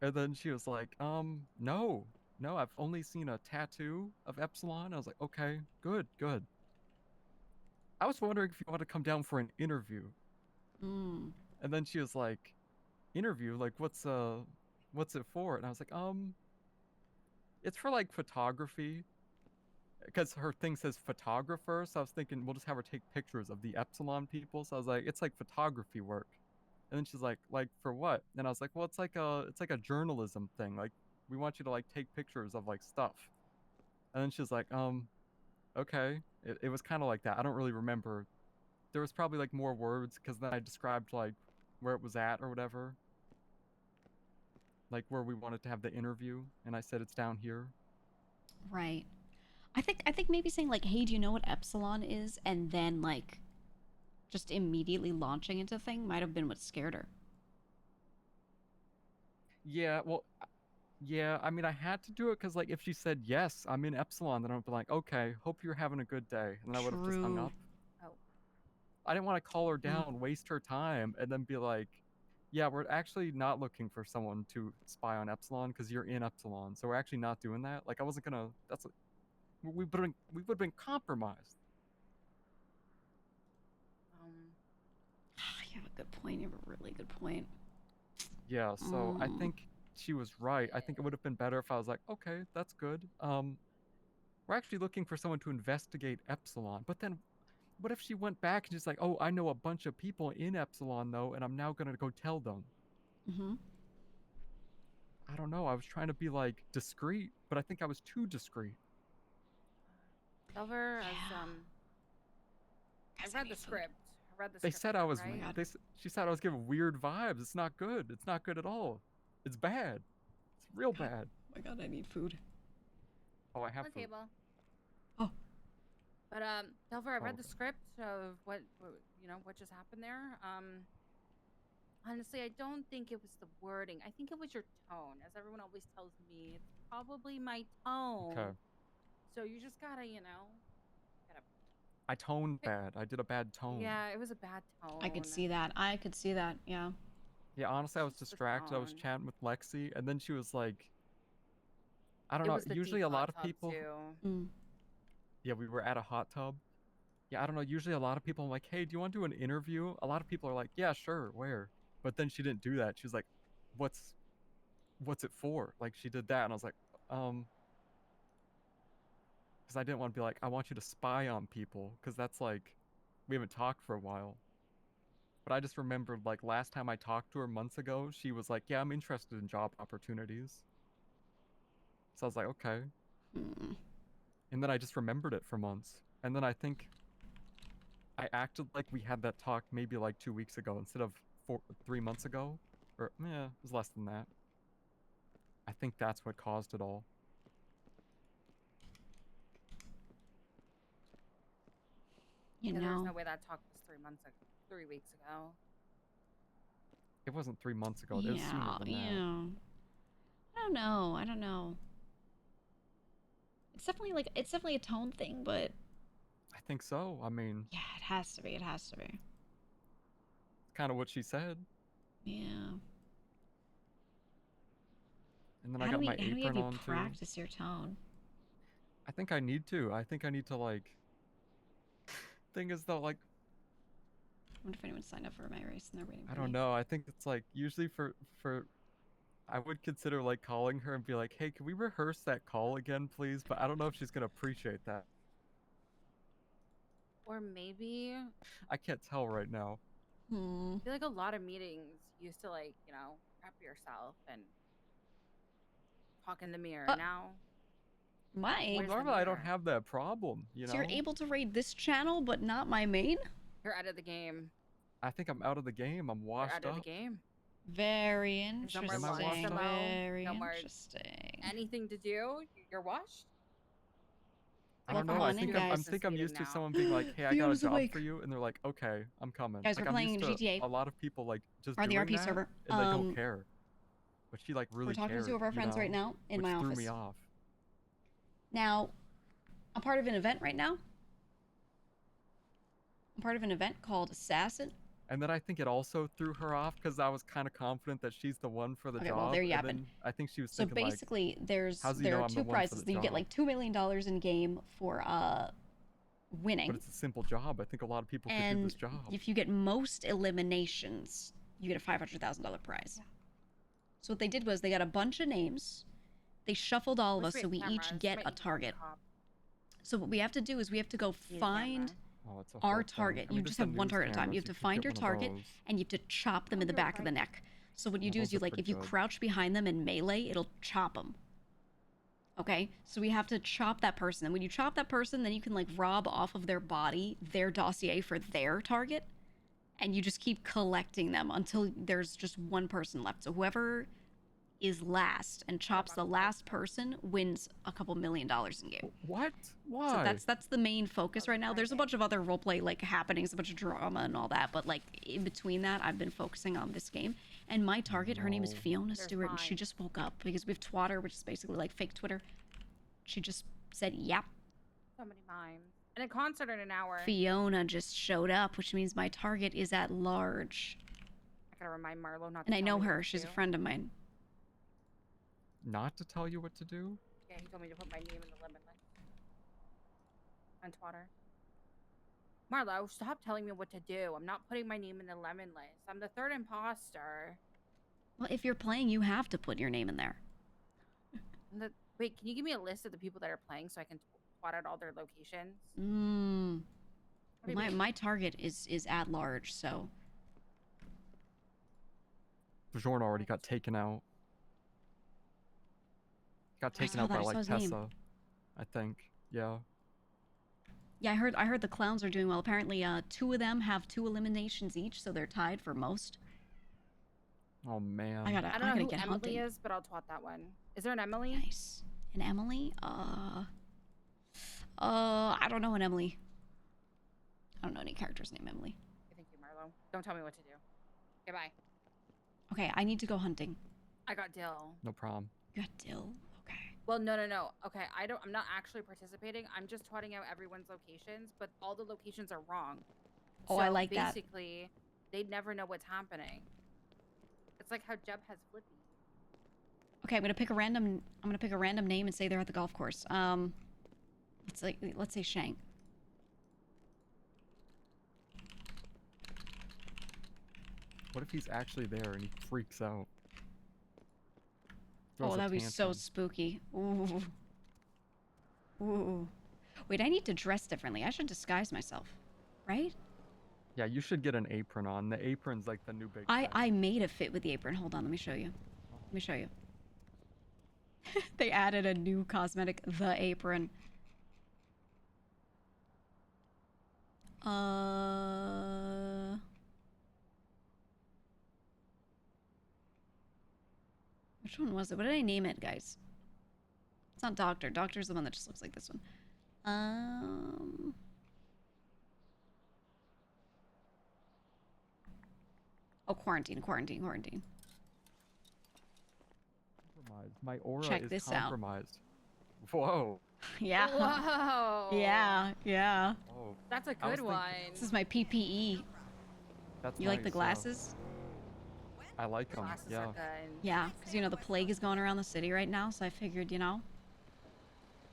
And then she was like, no, I've only seen a tattoo of Epsilon. I was like, okay, good. I was wondering if you want to come down for an interview. And then she was like, interview? Like, what's it for? And I was like, it's for like photography. Because her thing says photographer, so I was thinking we'll just have her take pictures of the Epsilon people. So I was like, it's like photography work. And then she's like for what? And I was like, well, it's like a journalism thing. Like, we want you to like take pictures of like stuff. And then she's like, okay. It was kind of like that. I don't really remember. There was probably like more words because then I described like where it was at or whatever. Like where we wanted to have the interview, and I said it's down here. Right. I think maybe saying like, "Hey, do you know what Epsilon is?" and then like just immediately launching into thing might have been what scared her. Yeah, well, yeah, I mean, I had to do it because, like, if she said, yes, I'm in Epsilon, then I would be like, okay, hope you're having a good day. And then I would have just hung up. Oh. I didn't want to call her down, waste her time, and then be like, yeah, we're actually not looking for someone to spy on Epsilon because you're in Epsilon. So we're actually not doing that. Like, I wasn't going to, we would have been compromised. You have a good point. You have a really good point. Yeah, so I think she was right. I think it would have been better if I was like, okay, that's good. We're actually looking for someone to investigate Epsilon. But then what if she went back and just like, oh, I know a bunch of people in Epsilon though, and I'm now going to go tell them. I don't know. I was trying to be like discreet, but I think I was too discreet. Delver, I read the script. They said I was. Right? She said I was giving weird vibes. It's not good. It's not good at all. It's bad. It's real bad. Oh my god, I need food. Oh, I have On the food. table. Oh. But Delver, I read the script of what just happened there. Honestly, I don't think it was the wording. I think it was your tone. As everyone always tells me, it's probably my tone. Okay. So you just gotta, gotta. I toned bad. I did a bad tone. Yeah, it was a bad tone. I could see that. I could see that. Yeah. Yeah, honestly, I was distracted. I was tone. chatting with Lexi, and then she was like, I don't It know. was the Usually, deep a lot hot of tub, people. too. Yeah, we were at a hot tub. Yeah, I don't know. Usually, a lot of people, I'm like, hey, do you want to do an interview? A lot of people are like, yeah, sure. Where? But then she didn't do that. She was like, what's it for? Like, she did that, and I was like, because I didn't want to be like, I want you to spy on people, because that's like, we haven't talked for a while. But I just remembered, like, last time I talked to her months ago, she was like, yeah, I'm interested in job opportunities. So I was like, okay. And then I just remembered it for months. And then I think I acted like we had that talk maybe like 2 weeks ago instead of 3 months ago. Or, it was less than that. I think that's what caused it all. There's no way that talk was 3 weeks ago. It wasn't 3 months ago. It was sooner than that. I don't know. It's definitely a tone thing, but I think so. I mean, yeah, it has to be. It has to be. It's kind of what she said. Yeah. And then I got my apron on too. How do you practice your tone? I think I need to. I think I need to like. Thing is though, like. I wonder if anyone signed up for my race and they're waiting for me. I don't know. I think it's like usually for. I would consider like calling her and be like, hey, can we rehearse that call again, please? But I don't know if she's gonna appreciate that. Or maybe. I can't tell right now. I feel like a lot of meetings used to like, prep yourself and talk in the mirror. Now. Mike. Well, normally I don't have that problem, you know? So you're able to raid this channel, but not my main? You're out of the game. I think I'm out of the game. I'm washed up. You're out of the game. Very interesting. Very no more interesting. Anything to do? You're washed? I don't know. I think I'm used to someone being like, "Hey, I got a job for you," and they're like, "Okay, I'm coming." Guys, like, we're playing GTA. A lot of people like just on the doing RP that, server. and they don't care. But she like really We're talking cared, to two of our friends right now in my which office. threw me off. Now, I'm part of an event right now. I'm part of an event called Assassin. And then I think it also threw her off because I was kind of confident that she's the one for the job. Well, there you have it. I think she was so thinking basically, like, there are two prizes. You get like $2 million in game for winning. But it's a simple job. I think a lot of people could do this job. If you get most eliminations, you get a $500,000 prize. So what they did was they got a bunch of names. They shuffled all of us so we each get a target. So what we have to do is we have to go find our target. You just have one target at a time. You have to find your target and you have to chop them in the back of the neck. So what you do is you if you crouch behind them and melee, it'll chop them. Okay, so we have to chop that person. And when you chop that person, then you can like rob off of their body, their dossier for their target. And you just keep collecting them until there's just one person left. So whoever is last and chops the last person wins a couple $1 million in game. What? Why? So that's the main focus right now. There's a bunch of other roleplay like happenings, a bunch of drama and all that, but like in between that, I've been focusing on this game. And my target, her name is Fiona Stewart, and she just woke up because we have Twatter, which is basically like fake Twitter. She just said, "Yep." So many mimes. And a concert in an hour. Fiona just showed up, which means my target is at large. I gotta remind Marlo not to. And I know tell me her. what to She's a do. friend of mine. Not to tell you what to do? Yeah, he told me to put my name in the lemon list. On Twitter. Marlo, stop telling me what to do. I'm not putting my name in the lemon list. I'm the third imposter. Well, if you're playing, you have to put your name in there. Wait, can you give me a list of the people that are playing so I can twat out all their locations? My target is at large, so. Bjorn already got taken out. Got taken out by like Tessa, I think. Yeah. Yeah, I heard the clowns are doing well. Apparently, 2 of them have 2 eliminations each, so they're tied for most. Oh man. I don't know who get Emily hunted. is, but I'll twat that one. Is there an Emily? Nice. An Emily? I don't know an Emily. don't know any character's name, Emily. Thank you, Marlo. Don't tell me what to do. Okay, bye. Okay, I need to go hunting. I got Dill. No problem. You got Dill? Okay. Well, no. Okay, I'm not actually participating. I'm just trotting out everyone's locations, but all the locations are wrong. Oh, so I like that. basically, they'd never know what's happening. It's like how Jeb has Flippy. Okay, I'm gonna pick a random name and say they're at the golf course. Let's say Shank. What if he's actually there and he freaks out? Oh, that'd be so spooky. Ooh. Ooh. Wait, I need to dress differently. I should disguise myself, right? Yeah, you should get an apron on. The apron's like the new big I made a fit with the apron. Hold on, let me show you. Let me show you. They added a new cosmetic, the apron. Which one was it? What did I name it, guys? It's not Doctor. Doctor's the one that just looks like this one. Oh, quarantine. Compromised. My aura Check is this out. compromised. Whoa. Yeah. Whoa. Yeah. Oh. That's a good one. This is my PPE. That's You like the nice, glasses? I like them. Glasses Yeah. are good. Yeah, because you know the plague is going around the city right now, so I figured, you know,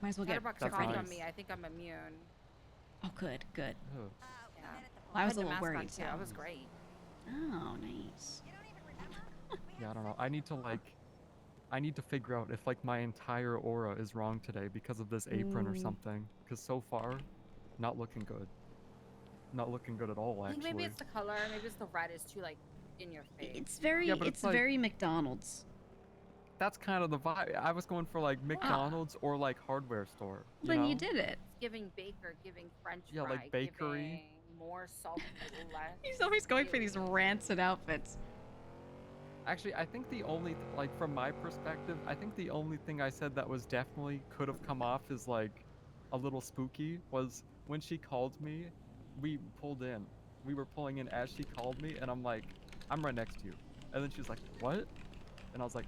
might as well get Chatterbox That's coughed nice. on me. I think I'm immune. Oh, good. Ugh. Yeah. I was had a the little mask on, worried. too. I was great. Oh, nice. Yeah, I don't know. I need to figure out if like my entire aura is wrong today because of this apron or something. Because so far, not looking good. Not looking good at all, I think actually. maybe it's the color. Maybe it's the red is too like in your face. It's very, Yeah, but it's it's like- very McDonald's. That's kind of the vibe. I was going for like McDonald's or like hardware store. Then know? you did it. It's giving baker, giving French Yeah, fry, like bakery. giving more salt, less. He's always going for these rancid outfits. Actually, I think the only, like from my perspective, I think the only thing I said that was definitely could have come off as like a little spooky was when she called me, we pulled in. We were pulling in as she called me and I'm like, I'm right next to you. And then she was like, what? And I was like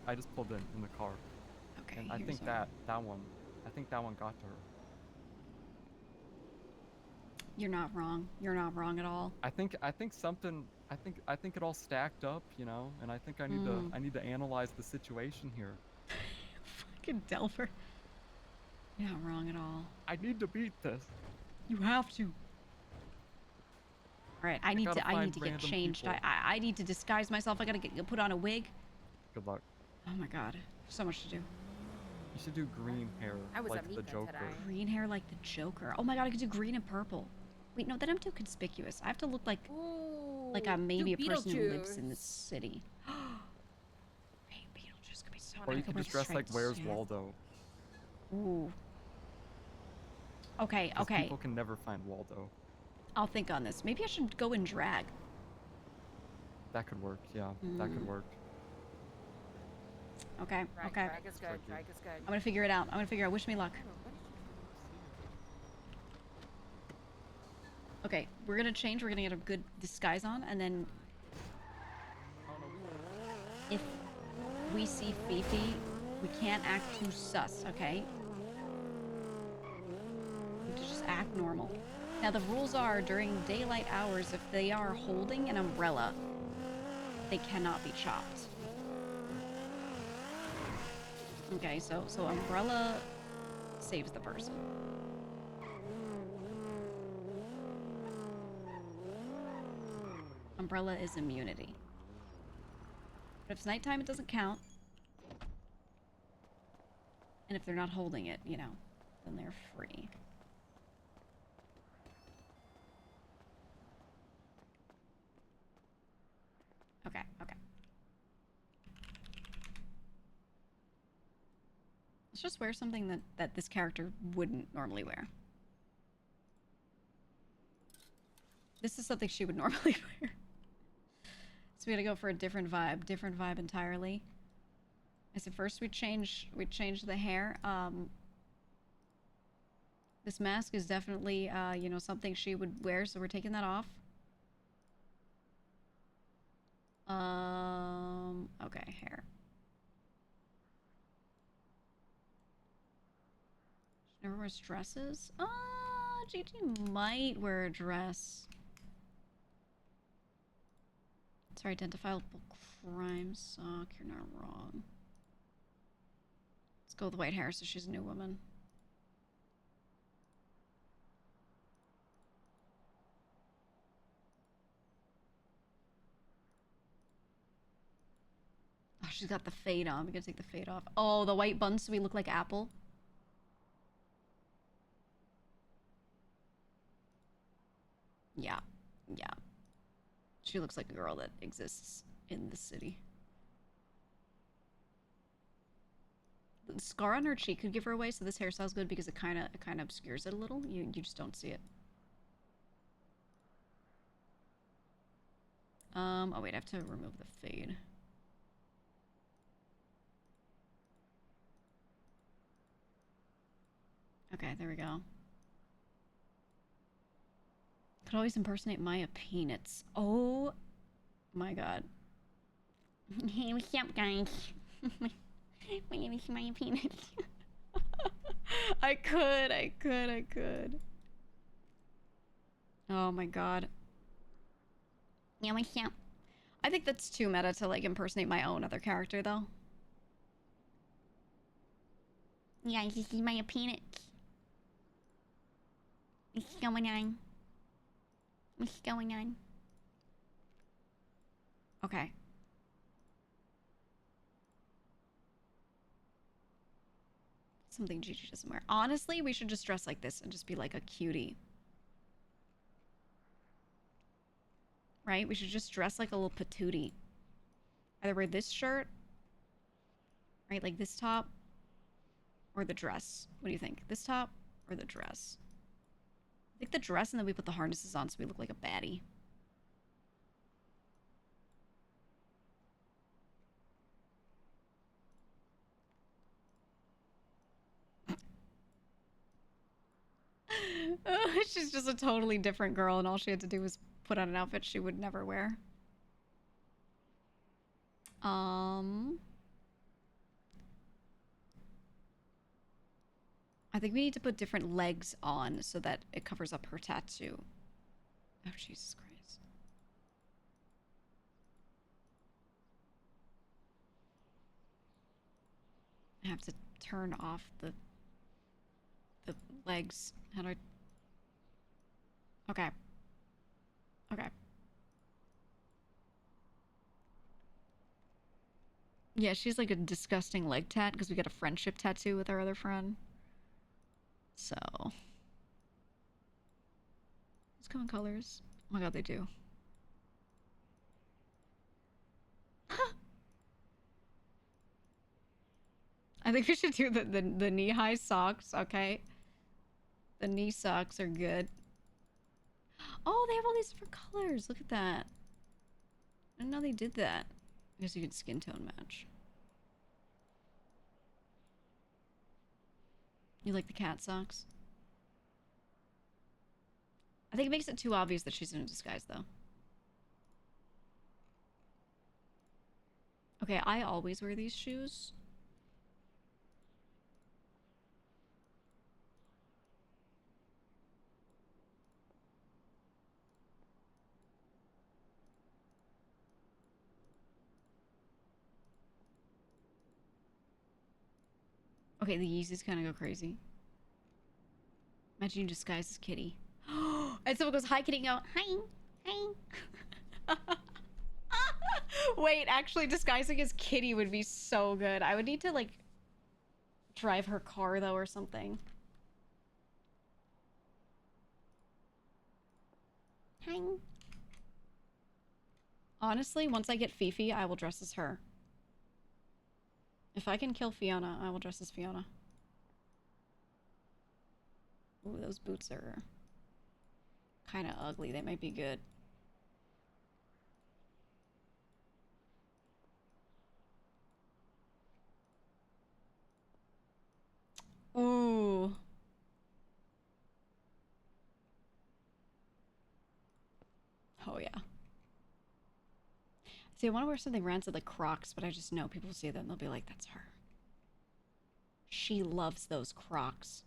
I just pulled in the car. Okay, And I here's think our- that one got to her. You're not wrong. You're not wrong at all. I think it all stacked up, you know, and I think I need to analyze the situation here. Fucking Delver. You're not wrong at all. I need to beat this. You have to. All right, I need gotta to find get random changed. people. I need to disguise myself. I gotta put on a wig. Good luck. Oh my god, so much to do. You should do green hair I was like a the Mika Joker. today. Green hair like the Joker. Oh my god, I could do green and purple. Wait, no, then I'm too conspicuous. I have to look like I'm maybe a do person who lives in this Beetlejuice. city. Hey, Beetlejuice could be so. Or you could could wear just dress like striped Where's suit. Waldo. Ooh. Okay, 'Cause okay. People can never find Waldo. I'll think on this. Maybe I should go in drag. That could work. Yeah, that could work. Okay, Drag, okay. Drag is good. Drag is good. I'm gonna figure it out. Wish me luck. Okay, we're gonna change. We're gonna get a good disguise on, and then if we see Fifi, we can't act too sus, okay? We have to just act normal. Now the rules are during daylight hours, if they are holding an umbrella, they cannot be chopped. Okay, so umbrella saves the person. Umbrella is immunity. But if it's nighttime, it doesn't count. And if they're not holding it, you know, then they're free. Okay, okay. Let's just wear something that this character wouldn't normally wear. This is something she would normally wear. So we gotta go for a different vibe entirely. I said first we change the hair. This mask is definitely, you know, something she would wear, so we're taking that off. Okay, hair. She never wears dresses? Gigi might wear a dress. Sorry, identifiable crime sock. You're not wrong. Let's go with white hair so she's a new woman. Oh, she's got the fade on. We gotta take the fade off. Oh, the white buns so we look like Apple. Yeah. Yeah. She looks like a girl that exists in the city. The scar on her cheek could give her away, so this hairstyle's good because it kind of obscures it a little. You just don't see it. Oh wait, I have to remove the fade. Okay, there we go. Could always impersonate Maya Peanuts. Oh my god. Hey, what's up, guys? My name is Maya Peanuts. I could. Oh my god. Yeah, what's up? I think that's too meta to like impersonate my own other character though. Yeah, this is Maya Peanuts. What's going on? What's going on? Okay. Something Gigi doesn't wear. Honestly, we should just dress like this and just be like a cutie. Right? We should just dress like a little patootie. Either wear this shirt, right? Like this top, or the dress. What do you think? This top or the dress? I think the dress, and then we put the harnesses on so we look like a baddie. She's just a totally different girl, and all she had to do was put on an outfit she would never wear. I think we need to put different legs on so that it covers up her tattoo. Oh, Jesus Christ. I have to turn off the legs. How do I... Okay. Okay. Yeah, she's like a disgusting leg tat because we got a friendship tattoo with our other friend. So... Let's go in colors. Oh my god, they do. I think we should do the knee-high socks, okay? The knee socks are good. Oh, they have all these different colors. Look at that. I didn't know they did that. I guess you could skin tone match. You like the cat socks? I think it makes it too obvious that she's in a disguise, though. Okay, I always wear these shoes. Okay, the Yeezys kind of go crazy. Imagine you disguise as Kitty. And someone goes, hi, Kitty, and go, hi, hi. Wait, actually disguising as Kitty would be so good. I would need to, like, drive her car, though, or something. Hi. Honestly, once I get Fifi, I will dress as her. If I can kill Fiona, I will dress as Fiona. Ooh, those boots are kind of ugly. They might be good. Ooh. Oh, yeah. See, I want to wear something rancid like Crocs, but I just know people see them. They'll be like, that's her. She loves those Crocs.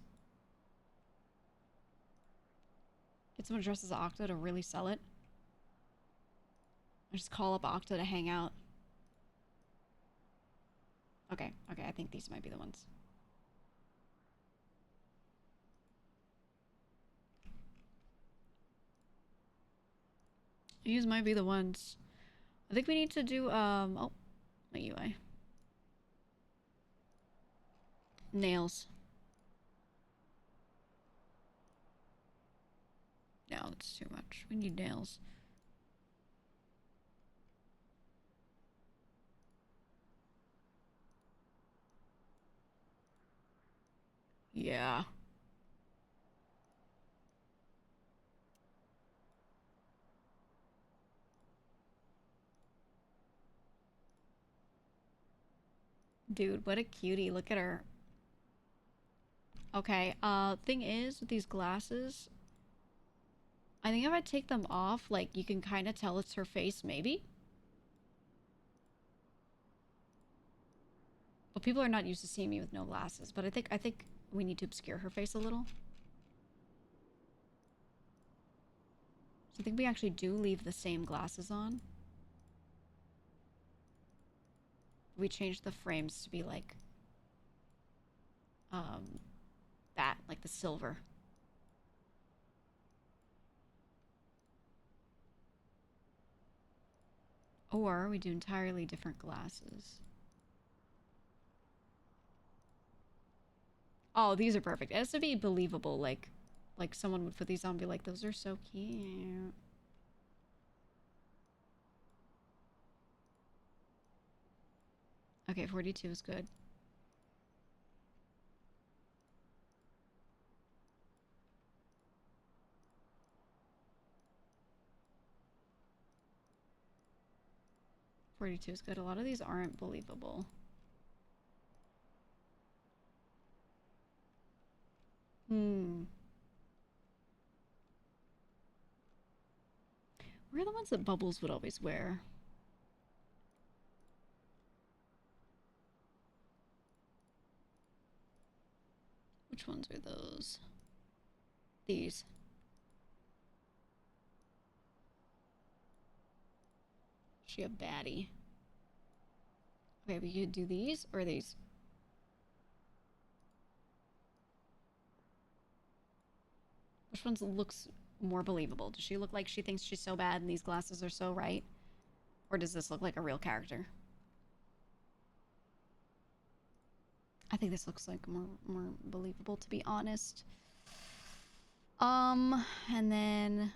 Get someone dressed as Octo to really sell it. Or just call up Octo to hang out. Okay, okay, I think these might be the ones. These might be the ones. I think we need to do, oh, my UI. Nails. No, it's too much. We need nails. Yeah. Dude, what a cutie. Look at her. Okay, thing is, with these glasses, I think if I take them off, like, you can kind of tell it's her face, maybe? But people are not used to seeing me with no glasses, but I think we need to obscure her face a little. So I think we actually do leave the same glasses on. We change the frames to be like, that, like the silver. Or we do entirely different glasses. Oh, these are perfect. It has to be believable, like someone would put these on and be like, those are so cute. Okay, 42 is good. $42 is good. A lot of these aren't believable. Hmm. Where are the ones that Bubbles would always wear? Which ones are those? These. Is she a baddie? Okay, we could do these or these. Which one looks more believable? Does she look like she thinks she's so bad and these glasses are so right? Or does this look like a real character? I think this looks like more believable, to be honest. And then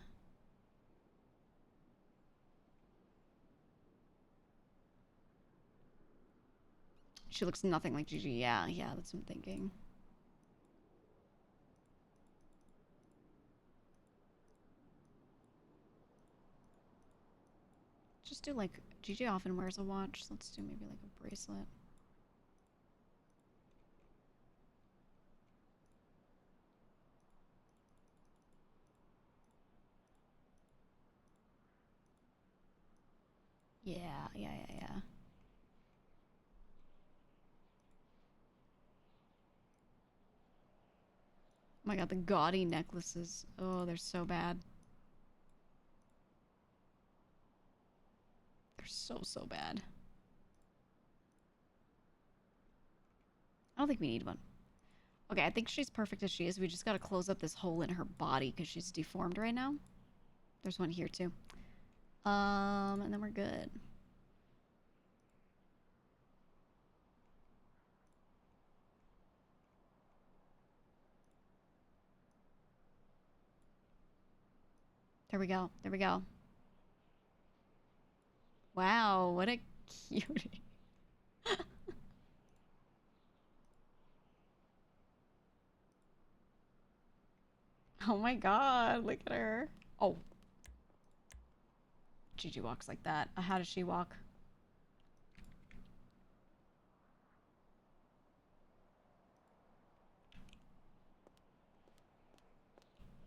she looks nothing like Gigi. Yeah, that's what I'm thinking. Just do like, Gigi often wears a watch, so let's do maybe like a bracelet. Yeah. Oh my god, the gaudy necklaces. Oh, they're so bad. They're so bad. I don't think we need one. Okay, I think she's perfect as she is. We just gotta close up this hole in her body because she's deformed right now. There's one here too. And then we're good. There we go. There we go. Wow, what a cutie. Oh my god, look at her. Oh. Gigi walks like that. How does she walk?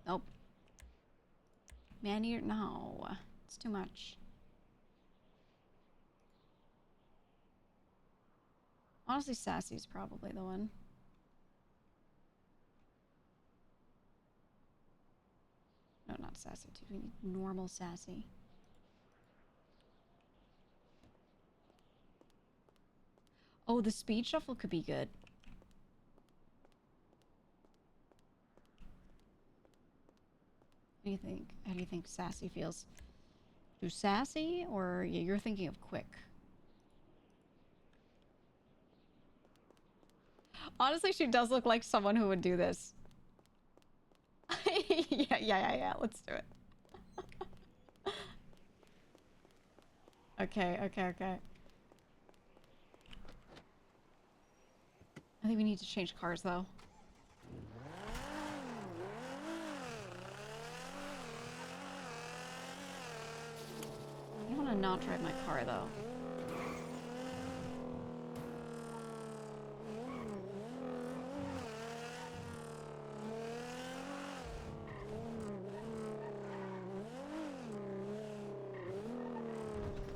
Nope. Man, you're... No. It's too much. Honestly, Sassy's probably the one. No, not Sassy. We need normal Sassy. Oh, the speed shuffle could be good. What do you think? How do you think Sassy feels? Do Sassy, or you're thinking of Quick? Honestly, she does look like someone who would do this. Yeah. Let's do it. Okay. I think we need to change cars, though. I don't want to not drive my car, though.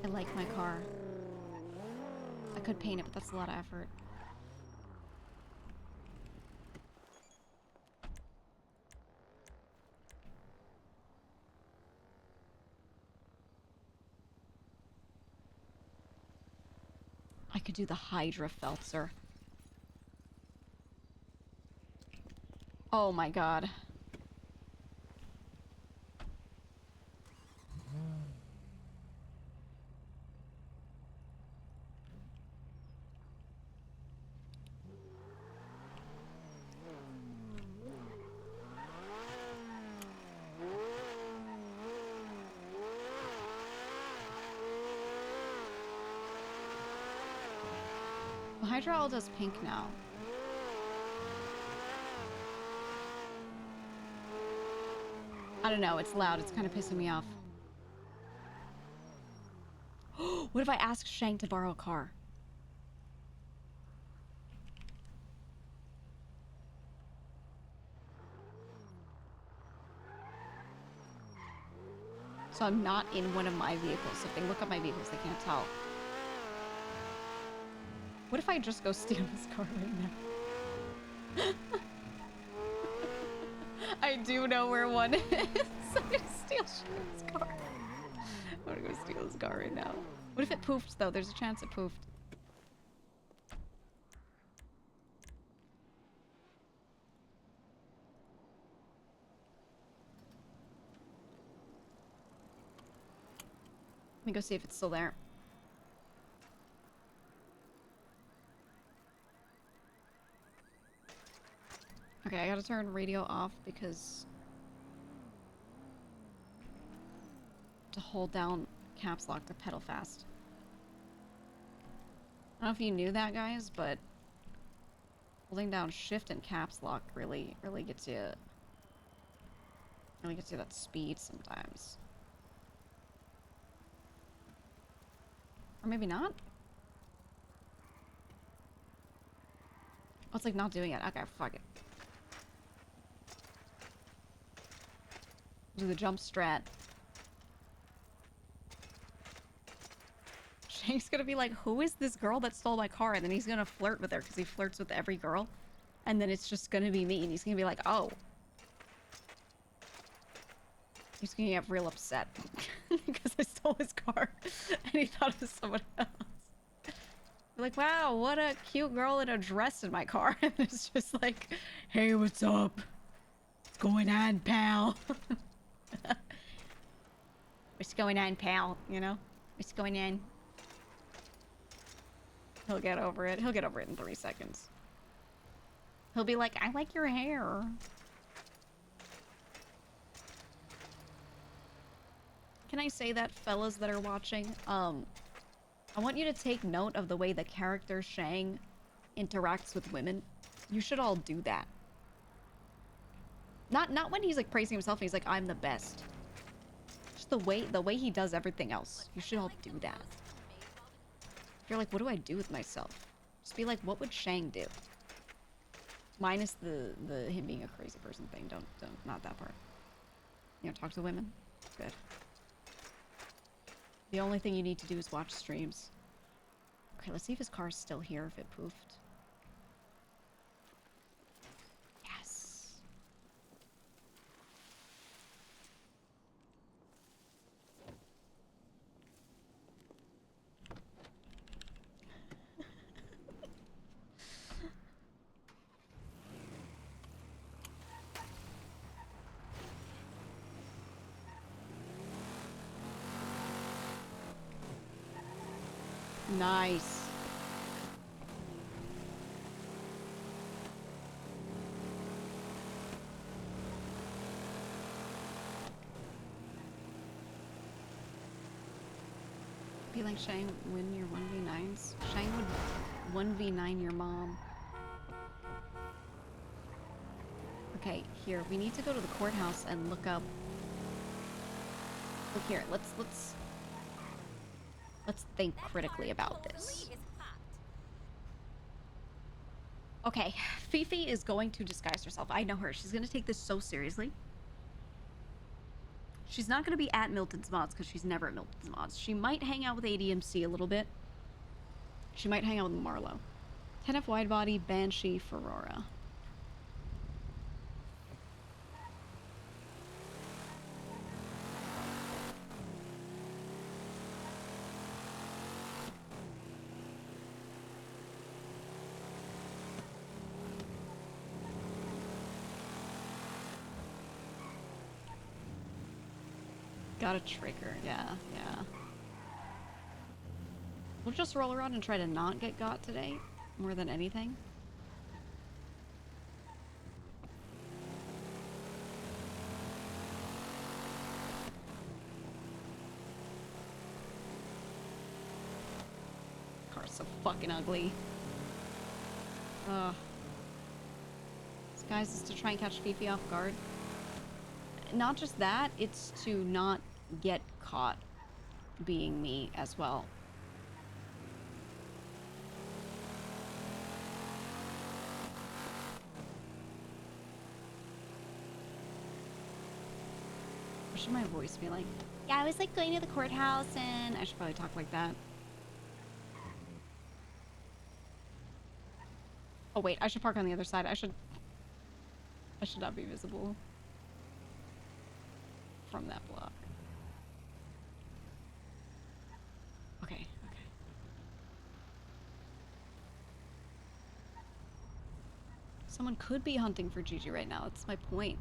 I like my car. I could paint it, but that's a lot of effort. I could do the Hydra Feltzer. Oh my god. Well, Hydra all does pink now. I don't know, it's loud. It's kind of pissing me off. What if I ask Shank to borrow a car? So I'm not in one of my vehicles. So if they look at my vehicles, they can't tell. What if I just go steal this car right now? I do know where one is. I'm gonna steal Shank's car. I'm gonna go steal his car right now. What if it poofed, though? There's a chance it poofed. Let me go see if it's still there. Okay, I gotta turn radio off because to hold down caps lock to pedal fast. I don't know if you knew that, guys, but holding down shift and caps lock really gets you that speed sometimes. Or maybe not. Oh, it's like not doing it. Okay, fuck it. Do the jump strat. Shank's gonna be like, who is this girl that stole my car? And then he's gonna flirt with her because he flirts with every girl. And then it's just gonna be me. And he's gonna be like, oh. He's gonna get real upset because I stole his car and he thought it was someone else. Like, wow, what a cute girl in a dress in my car. And it's just like, hey, what's up? What's going on, pal? What's going on, pal? You know? What's going on? He'll get over it. He'll get over it in 3 seconds. He'll be like, I like your hair. Can I say that, fellas that are watching? I want you to take note of the way the character Shang interacts with women. You should all do that. Not when he's like praising himself and he's like, I'm the best. Just the way he does everything else. You should all do that. If you're like, what do I do with myself? Just be like, what would Shang do? Minus the him being a crazy person thing. Don't not that part. You know, talk to women. Good. The only thing you need to do is watch streams. Okay, let's see if his car's still here, if it poofed. Yes. Nice. Be like Shang, win your 1v9s. Shang would 1v9 your mom. Okay, here, we need to go to the courthouse and look up. Look here, let's think critically about this. Okay, Fifi is going to disguise herself. I know her. She's going to take this so seriously. She's not going to be at Milton's Mods because she's never at Milton's Mods. She might hang out with ADMC a little bit. She might hang out with Marlo. 10F Widebody, Banshee, Ferrara. Got a trigger, yeah. We'll just roll around and try to not get got today, more than anything. Car's so fucking ugly. Disguise is to try and catch Fifi off guard. Not just that, it's to not get caught being me as well. What should my voice be like? Yeah, I was like going to the courthouse and I should probably talk like that. Oh wait, I should park on the other side. I should not be visible from that block. Okay. Someone could be hunting for Gigi right now. That's my point.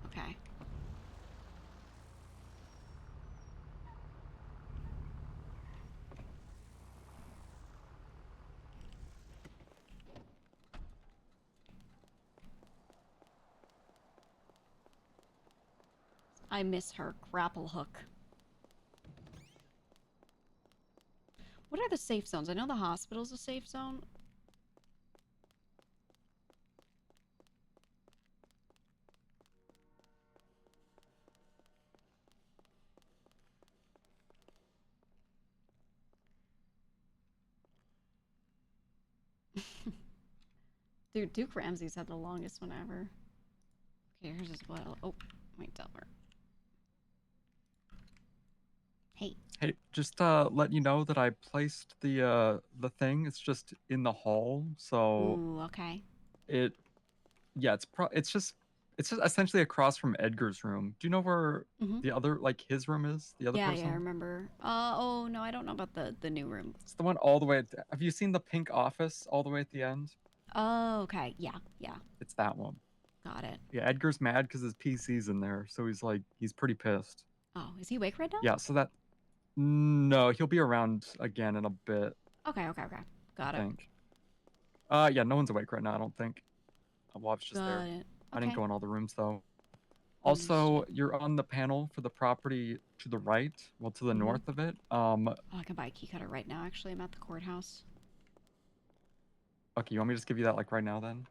Okay. I miss her grapple hook. What are the safe zones? I know the hospital's a safe zone. Dude, Duke Ramsey's had the longest one ever. Okay, here's as well. Oh, wait, Delmer. Hey. Hey, just let you know that I placed the thing. It's just in the hall, so. Ooh, okay. It's just essentially across from Edgar's room. Do you know where the other, like, his room is? The other person? Yeah, I remember. Oh no, I don't know about the new room. It's the one all the way have you seen the pink office all the way at the end? Oh, okay. Yeah. It's that one. Got it. Yeah, Edgar's mad because his PC's in there, so he's pretty pissed. Oh, is he awake right now? Yeah, so no, he'll be around again in a bit. Okay. Got it. I think. Yeah, no one's awake right now, I don't think. Wob's just there. Got it. I didn't go in all the rooms though. Oh, Also, you're on the panel for the property to the right, well, to the north of it. Oh, I can buy a key cutter right now. Actually, I'm at the courthouse. Okay, you want me to just give you that like right now then?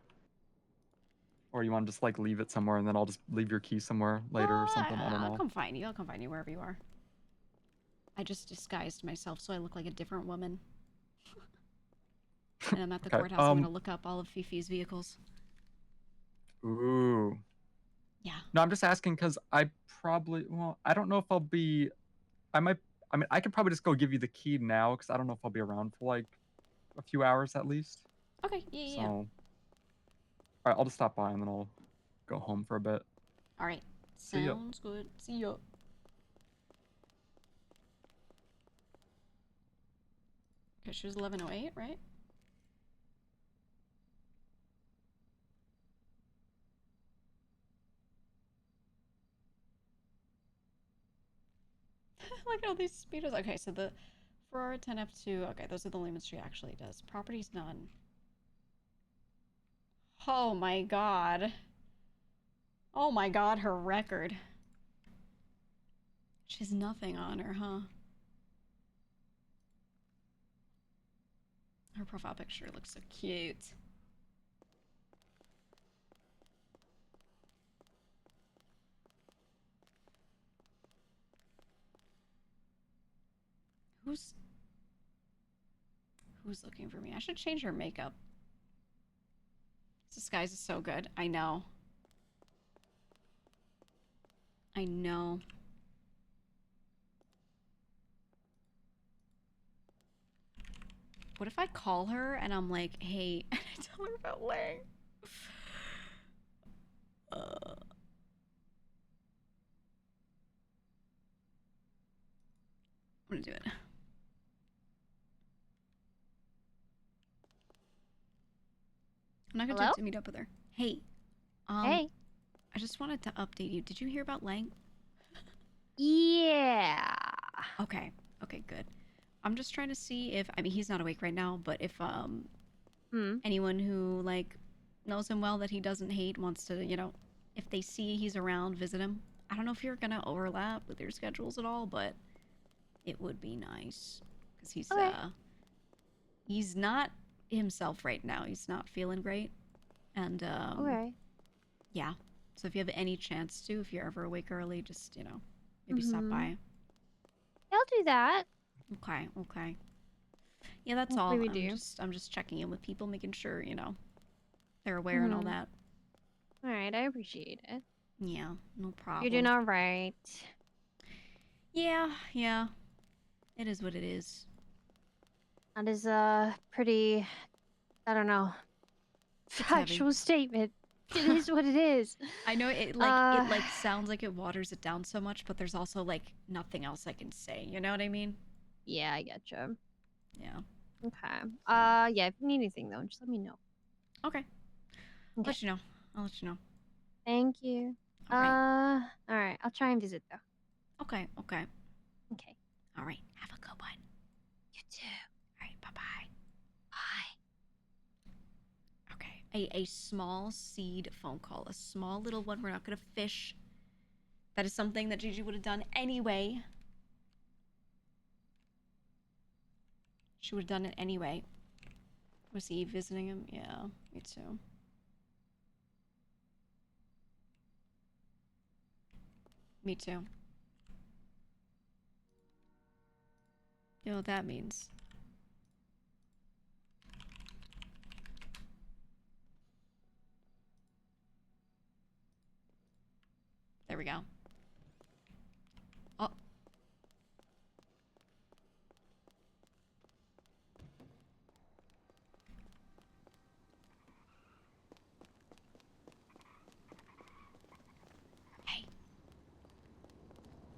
Or you want to just like leave it somewhere and then I'll just leave your key somewhere later or something? I don't know. I'll come find you. I'll come find you wherever you are. I just disguised myself so I look like a different woman. And I'm at the courthouse. I'm gonna look up all of Fifi's vehicles. Ooh. Yeah. No, I'm just asking because I don't know if I'll be. I mean, I could probably just go give you the key now because I don't know if I'll be around for like a few hours at least. Okay. Yeah. So, all right, I'll just stop by and then I'll go home for a bit. All right. See ya. Sounds good. See ya. Okay, she was 11:08, right? Look at all these speedos. Okay, so the Ferrari 10F2. Okay, those are the limits she actually does. Properties none. Oh my god. Oh my god, her record. She's nothing on her, huh? Her profile picture looks so cute. Who's looking for me? I should change her makeup. This disguise is so good. I know. I know. What if I call her and I'm like, hey, and I tell her about Lang? I'm gonna do it. I'm not gonna do it to meet up with her. Hey. Hey. I just wanted to update you. Did you hear about Lang? Yeah. Okay. Okay, good. I'm just trying to see if, I mean, he's not awake right now, but if anyone who like knows him well that he doesn't hate wants to, you know, if they see he's around, visit him. I don't know if you're gonna overlap with your schedules at all, but it would be nice because he's not himself right now. He's not feeling great, and Okay. yeah. So if you have any chance to, if you're ever awake early, just maybe stop by. I'll do that. Okay. Okay. Yeah, that's Hopefully all. we do. I'm just checking in with people, making sure they're aware and all that. All right, I appreciate it. Yeah, no problem. You're doing all right. Yeah, yeah. It is what it is. That is a pretty, I don't know, factual statement. It is what it is. I know it like sounds like it waters it down so much, but there's also like nothing else I can say. You know what I mean? Yeah, I getcha. Yeah. Okay. Yeah, if you need anything though, just let me know. Okay. I'll let you know. I'll let you know. Thank you. All right. All right. I'll try and visit though. Okay. Okay. Okay. All right. Have a good one. You too. All right. Bye-bye. Bye. Okay. A small seed phone call. A small little one. We're not gonna fish. That is something that Gigi would have done anyway. She would have done it anyway. Was he visiting him? Yeah, me too. Me too. You know what that means? There we go. Oh. Hey.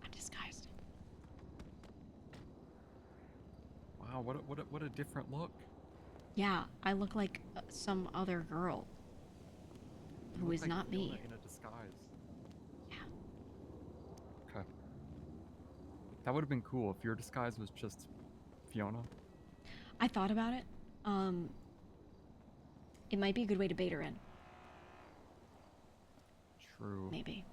I'm disguised. Wow, what a different look. Yeah, I look like some other girl who is like not Fiona me. in a disguise. Yeah. Okay. That would have been cool if your disguise was just Fiona. I thought about it. It might be a good way to bait her in. True. Maybe.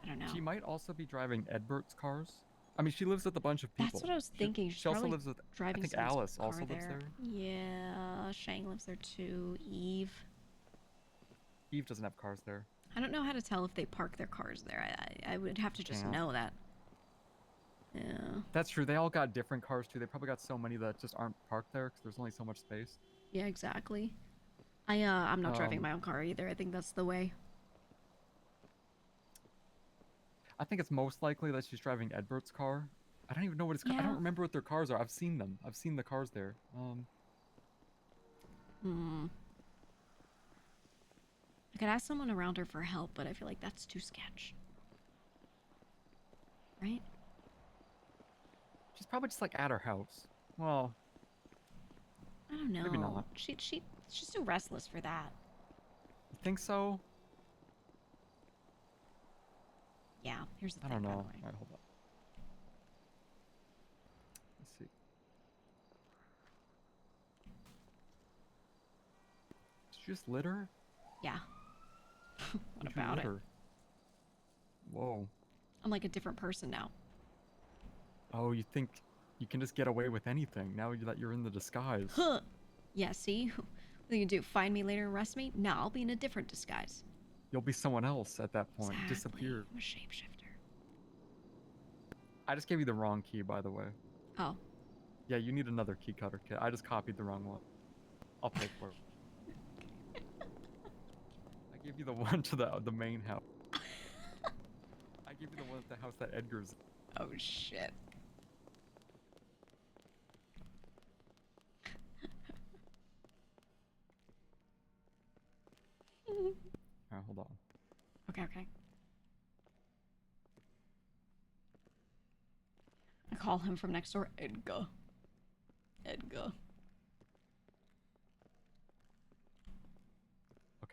I don't know. She might also be driving Edbert's cars. I mean, she lives with a bunch of people. That's what I was thinking. She also probably lives with, driving I think someone's Alice car also lives there. Yeah, Shang lives there too. Eve. Eve doesn't have cars there. I don't know how to tell if they park their cars there. I would have to just know that. Yeah. That's true. They all got different cars too. They probably got so many that just aren't parked there because there's only so much space. Yeah, exactly. I'm not driving my own car either. I think that's the way. I think it's most likely that she's driving Edbert's car. I don't even know what his. I Yeah. don't remember what their cars are. I've seen them. I've seen the cars there. I could ask someone around her for help, but I feel like that's too sketch. Right? She's probably just like at her house. Well, I don't know. maybe not. She's too restless for that. You think so? Yeah, here's the I thing, don't by know. the way. All right, hold on. Let's see. Did you just litter? Yeah. What What'd you about it? litter? Whoa. I'm like a different person now. Oh, you think you can just get away with anything now that you're in the disguise? Huh. Yeah, see? What are you gonna do? Find me later and arrest me? No, I'll be in a different disguise. You'll be someone else at that point. Exactly. Disappear. I'm a shapeshifter. I just gave you the wrong key, by the way. Oh. Yeah, you need another key cutter kit. I just copied the wrong one. I'll pay for it. I gave you the one to the main house. I gave you the one at the house that Edgar's. Oh shit. Alright, hold on. Okay. I call him from next door, Edgar. Okay,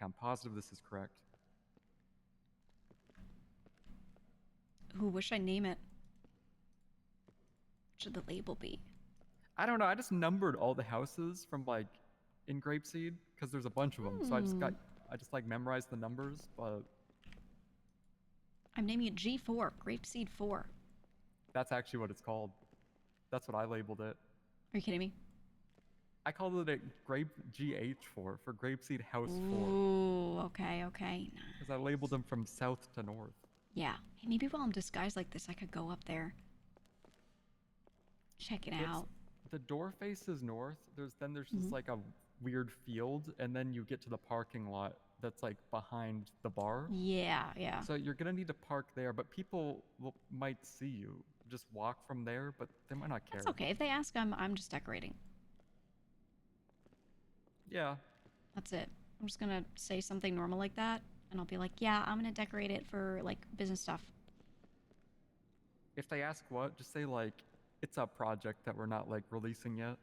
I'm positive this is correct. Ooh, what should I name it? What should the label be? I don't know. I just numbered all the houses from like in Grapeseed because there's a bunch of them. So I just like memorized the numbers, but I'm naming it G4, Grapeseed 4. that's actually what it's called. That's what I labeled it. Are you kidding me? I called it a Grape GH4 for Grapeseed House 4. Ooh, okay. Because I labeled them from south to north. Yeah. Hey, maybe while I'm disguised like this, I could go up there. Check it out. The door faces north. There's just like a weird field, and then you get to the parking lot that's like behind the bar. Yeah. So you're gonna need to park there, but people might see you. Just walk from there, but they might not care. That's okay. If they ask, I'm just decorating. Yeah. That's it. I'm just gonna say something normal like that, and I'll be like, yeah, I'm gonna decorate it for like business stuff. If they ask what, just say like, it's a project that we're not like releasing yet.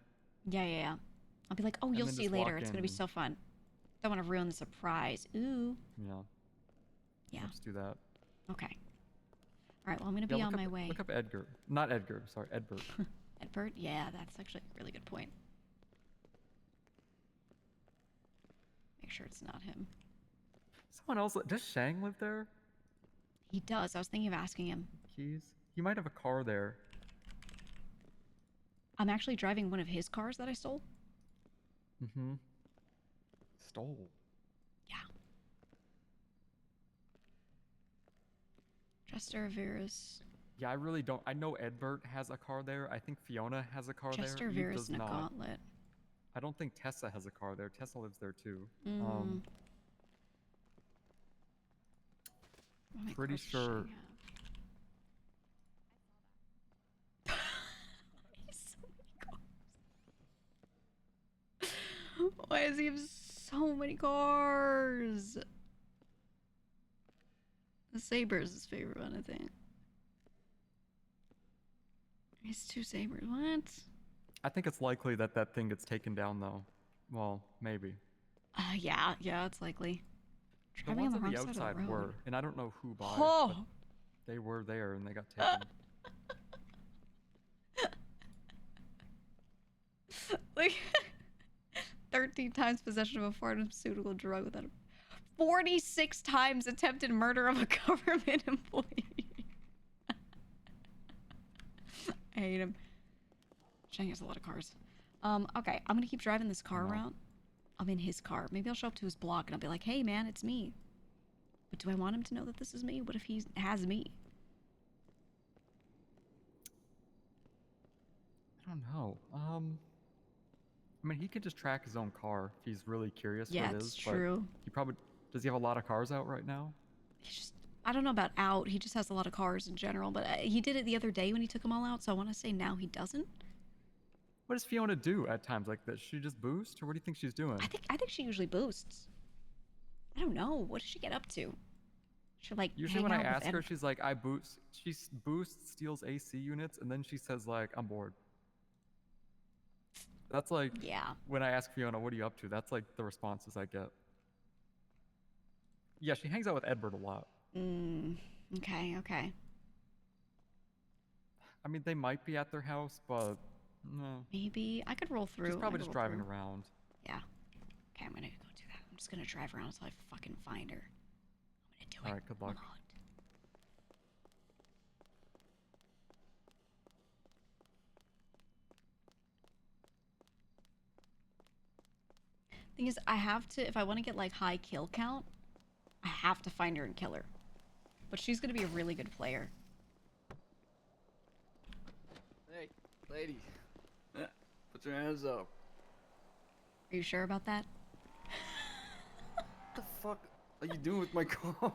Yeah. I'll be like, oh, you'll see later. It's gonna be in. so fun. Don't want to ruin the surprise. Ooh. Yeah. Let's do that. Okay. All right. Well, I'm gonna be on my way. Look up Edgar. Not Edgar. Sorry, Edbert. Edbert? Yeah, that's actually a really good point. Make sure it's not him. Someone else. Does Shang live there? He does. I was thinking of asking him. Keys? He might have a car there. I'm actually driving one of his cars that I stole. Stole? Yeah. Chester Veras. Yeah, I really don't. I know Edbert has a car there. I think Fiona has a car there. Chester Eve Veras does in a not. gauntlet. I don't think Tessa has a car there. Tessa lives there too. Pretty sure. Why does he have so many cars? The Saber's his favorite one, I think. He's two Sabers. What? I think it's likely that that thing gets taken down, though. Well, maybe. Yeah, it's likely. The Driving ones on the on the wrong side of outside the road. were, and I don't know who bought Oh! it, but they were there and they got taken. Like, 13 times possession of a pharmaceutical drug without 46 times attempted murder of a government employee. I hate him. Shang has a lot of cars. Okay, I'm gonna keep driving this car around. I'm in his car. Maybe I'll show up to his block and I'll be like, hey man, it's me. But do I want him to know that this is me? What if he has me? I don't know. I mean, he could just track his own car if he's really curious Yeah, what it it's is. true. But he probably does. He have a lot of cars out right now? He's just I don't know about out. He just has a lot of cars in general, but he did it the other day when he took them all out, so I want to say now he doesn't. What does Fiona do at times like this? She just boost, or what do you think she's doing? I think she usually boosts. I don't know. What does she get up to? She like Usually when I ask her, she's like, I boost. She boosts, steals AC units, and then she says like, I'm bored. That's like, yeah. When I ask Fiona, what are you up to? That's like the responses I get. Yeah, she hangs out with Edward a lot. Okay, okay. I mean, they might be at their house, but no. Maybe I could roll through. She's probably just driving around. Yeah. Okay, I'm gonna go do that. I'm just gonna drive around until I fucking find her. I'm gonna do it. All right, good luck. Thing is, I have to, if I want to get like high kill count, I have to find her and kill her. But she's gonna be a really good player. Hey, lady. Put your hands up. Are you sure about that? What the fuck are you doing with my car?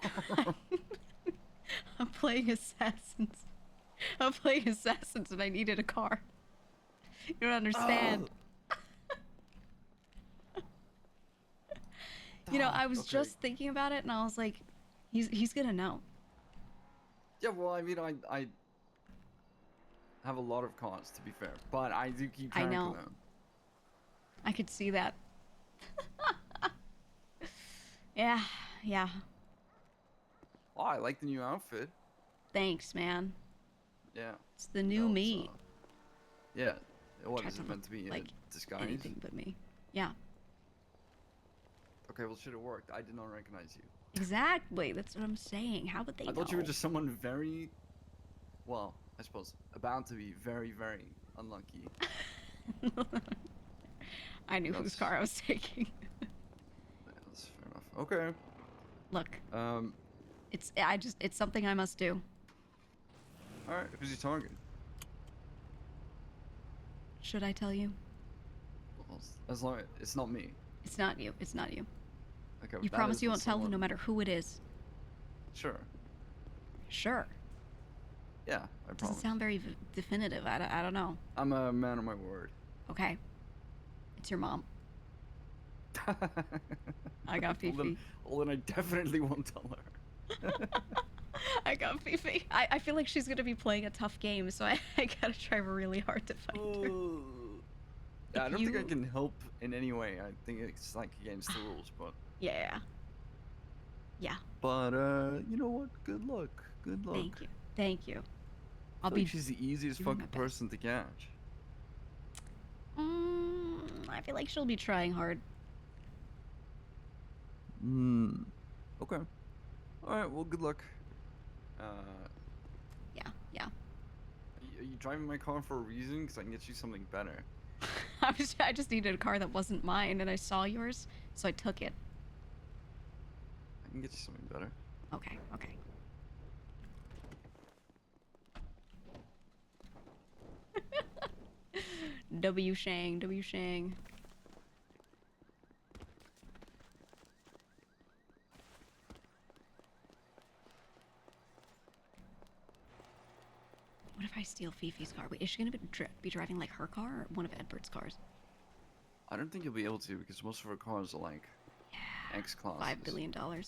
I'm playing Assassins. I'm playing Assassins and I needed a car. You don't understand. You know, I was just thinking about it and I was like, he's gonna know. Yeah, well, I mean, I have a lot of cars, to be fair, but I do keep track of them. I could see that. Yeah. Oh, I like the new outfit. Thanks, man. Yeah. It's the new me. Yeah. What is it meant to be? Like disguise? anything but me. Yeah. Okay, well, should have worked. I did not recognize you. Exactly. That's what I'm saying. How would they know? I thought you were just someone very, well, I suppose, about to be very, very unlucky. I knew whose car I was taking. That's fair enough. Okay. Look. It's something I must do. All right. Who's your target? Should I tell you? Well, as long as it's not me. It's not you. It's not you. Okay. You promise you won't tell him no matter who it is. Sure. Sure. Yeah, I promise. Doesn't sound very definitive. I don't know. I'm a man of my word. Okay. It's your mom. I got Fifi. Well, then I definitely won't tell her. I got Fifi. I feel like she's gonna be playing a tough game, so I gotta try really hard to find her. Yeah, I don't think I can help in any way. I think it's like against the rules, but... Yeah. But, you know what? Good luck. Good luck. Thank you. I'll be... she's the easiest fucking person to catch. I feel like she'll be trying hard. Okay. Alright, well, good luck. Yeah. Are you driving my car for a reason? Because I can get you something better. I just needed a car that wasn't mine, and I saw yours, so I took it. I can get you something better. Okay. W Shang. What if I steal Fifi's car? Wait, is she gonna be driving like her car or one of Edward's cars? I don't think you'll be able to because most of her cars are like X classes. $5 billion. Let me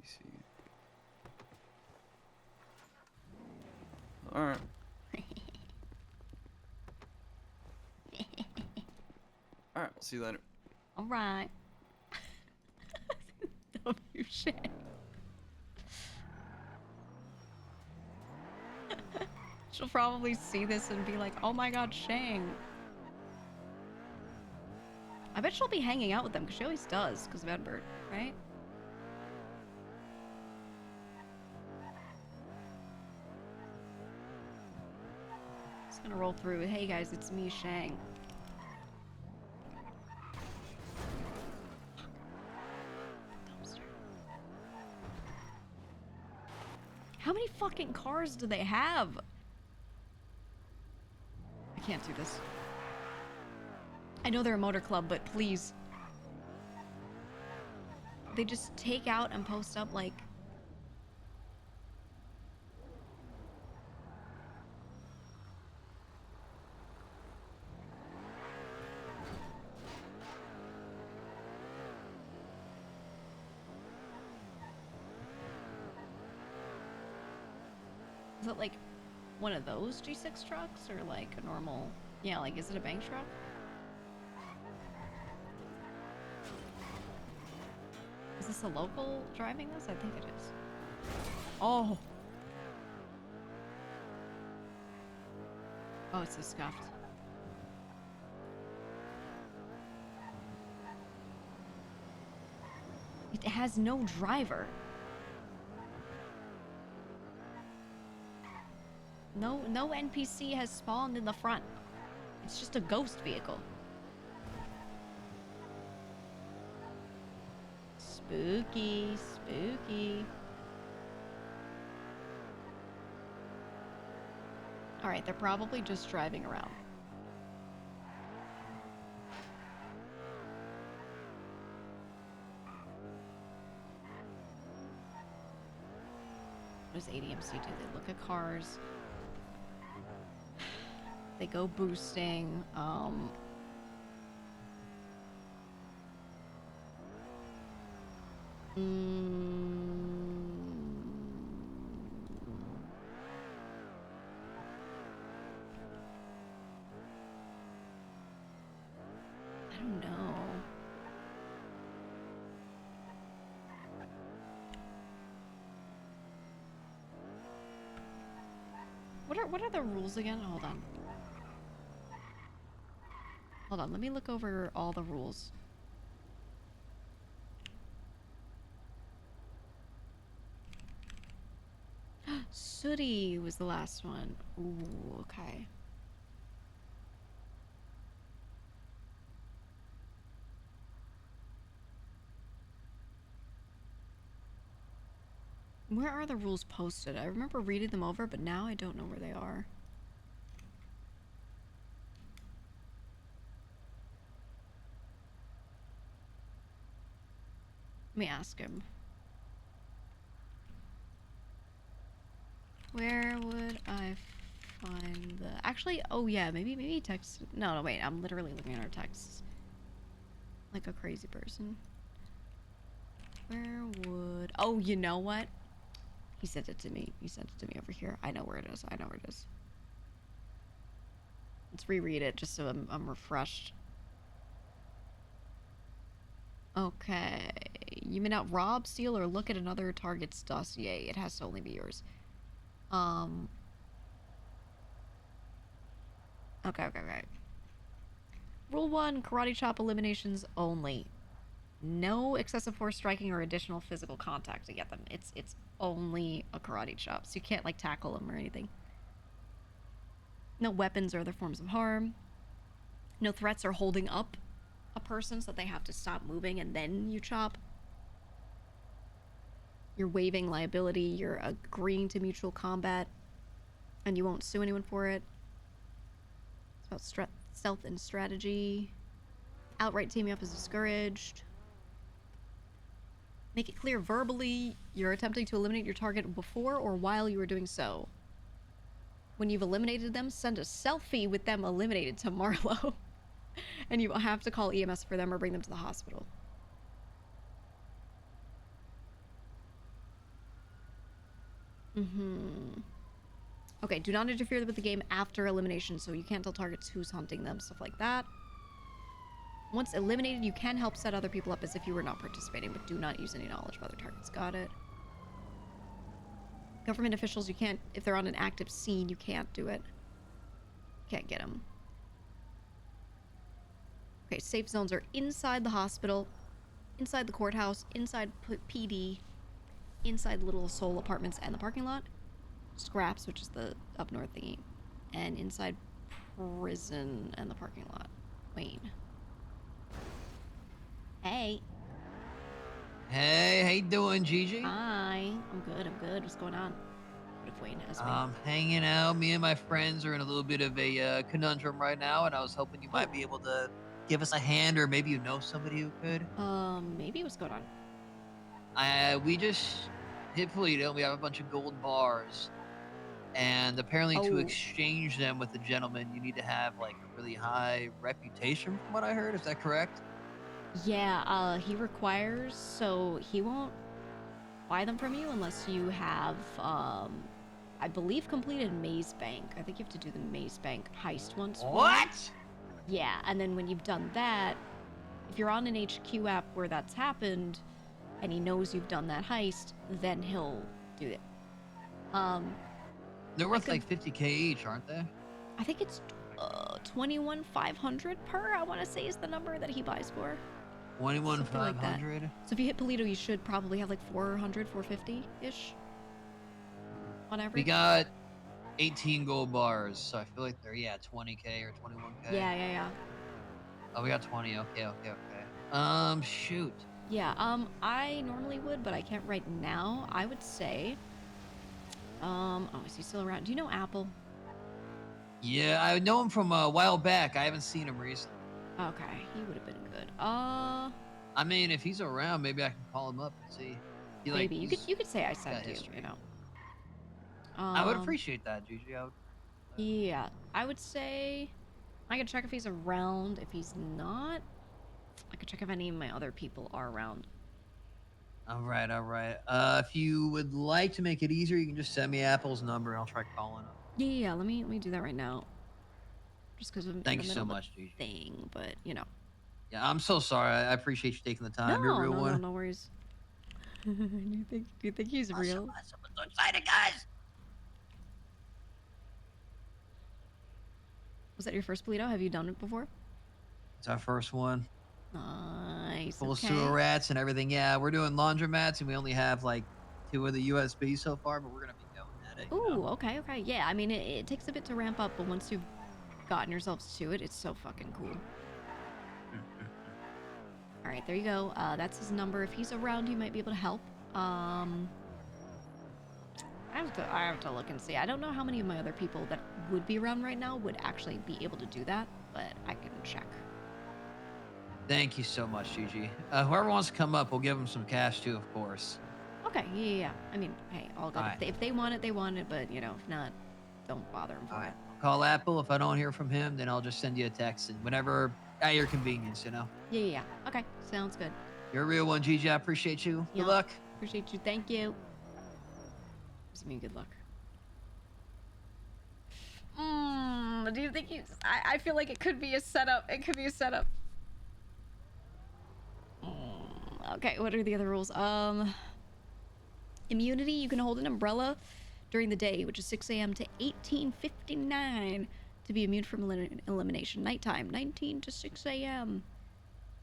see. All right. All right. I'll see you later. All right. W Shang. She'll probably see this and be like, oh my god, Shang. I bet she'll be hanging out with them, because she always does, because of Edward, right? Just gonna roll through. Hey guys, it's me, Shang. Dumpster. How many fucking cars do they have? I can't do this. I know they're a motor club, but please. They just take out and post up like Is it like one of those G6 trucks or like a normal? Yeah, like is it a bank truck? Is this a local driving this? I think it is. Oh. Oh, it's a scuffed. It has no driver. No NPC has spawned in the front. It's just a ghost vehicle. Spooky, spooky. All right, they're probably just driving around. What does ADMC do? They look at cars. They go boosting. I don't know. What are the rules again? Hold on. Hold on, let me look over all the rules. Sooty was the last one. Ooh, okay. Where are the rules posted? I remember reading them over, but now I don't know where they are. Let me ask him. Where would I find the... Actually, oh yeah, maybe text... No, wait, I'm literally looking at our texts. Like a crazy person. Where would... Oh, you know what? He sent it to me. He sent it to me over here. I know where it is. I know where it is. Let's reread it just so I'm refreshed. Okay. You may not rob, steal, or look at another target's dossier. It has to only be yours. Okay. Rule 1, karate chop eliminations only. No excessive force striking or additional physical contact to get them. It's only a karate chop, so you can't like tackle them or anything. No weapons or other forms of harm. No threats or holding up a person so that they have to stop moving and then you chop. You're waiving liability. You're agreeing to mutual combat, and you won't sue anyone for it. It's about stealth and strategy. Outright teaming up is discouraged. Make it clear verbally you're attempting to eliminate your target before or while you are doing so. When you've eliminated them, send a selfie with them eliminated to Marlowe. And you will have to call EMS for them or bring them to the hospital. Okay, do not interfere with the game after elimination, so you can't tell targets who's hunting them, stuff like that. Once eliminated, you can help set other people up as if you were not participating, but do not use any knowledge of other targets. Got it. Government officials, you can't, if they're on an active scene, you can't do it. Can't get them. Okay, safe zones are inside the hospital, inside the courthouse, inside PD, inside Little Soul apartments and the parking lot. Scraps, which is the up north thingy, and inside prison and the parking lot. Wayne. Hey. Hey, how you doing, Gigi? Hi. I'm good. What's going on? What if Wayne has me? Hanging out. Me and my friends are in a little bit of a conundrum right now, and I was hoping you might be able to give us a hand, or maybe you know somebody who could. Maybe. What's going on? We just hit Toledo, and we have a bunch of gold bars. And apparently to exchange them with a gentleman, you need to have like a really high reputation from what I heard. Is that correct? Yeah, he requires, so he won't buy them from you unless you have, I believe, completed Maze Bank. I think you have to do the Maze Bank heist once. What? Yeah, and then when you've done that, if you're on an HQ app where that's happened, and he knows you've done that heist, then he'll do it. They're worth like 50K each, aren't they? I think it's 21,500 per, I want to say, is the number that he buys for. 21,500. Like so if you hit Polito, you should probably have like 400, 450-ish on average. We got 18 gold bars, so I feel like they're 20K or 21K. Yeah. Oh, we got 20. Okay. Shoot. Yeah, I normally would, but I can't right now. I would say, oh, is he still around? Do you know Apple? Yeah, I know him from a while back. I haven't seen him recently. Okay, he would have been good. I mean, if he's around, maybe I can call him up and see. Maybe you could say I sent you. You know. I would appreciate that, Gigi. Yeah, I would say I could check if he's around. If he's not, I could check if any of my other people are around. All right. If you would like to make it easier, you can just send me Apple's number and I'll try calling him. Yeah. Let me do that right now. Just because I'm Thank in the you so middle much, of the Gigi. thing, but you know. Yeah, I'm so sorry. I appreciate you taking the time. You're a real one. No worries. Do you think he's real? I'm so excited, guys. Was that your first Polito? Have you done it before? It's our first one. Nice. Full sewer rats and everything. Yeah, we're doing laundromats, and we only have like 2 of the USB so far, but we're gonna be going at it. Ooh, okay. Yeah, I mean, it takes a bit to ramp up, but once you've gotten yourselves to it, it's so fucking cool. All right, there you go. That's his number. If he's around, you might be able to help. I have to look and see. I don't know how many of my other people that would be around right now would actually be able to do that, but I can check. Thank you so much, Gigi. Whoever wants to come up, we'll give them some cash too, of course. Okay, yeah. I mean, hey, all good. All right. If they want it, they want it, but, you know, if not, don't bother them for it. I'll call Apple. If I don't hear from him, then I'll just send you a text, and whenever, at your convenience, you know? Yeah. Okay, sounds good. You're a real one, Gigi. I appreciate you. Good luck. Appreciate you. Thank you. Gives me good luck. Do you think I feel like it could be a setup. It could be a setup. Okay, what are the other rules? Immunity, you can hold an umbrella during the day, which is 6 a.m. to 18:59 to be immune from elimination. Nighttime, 19 to 6 a.m.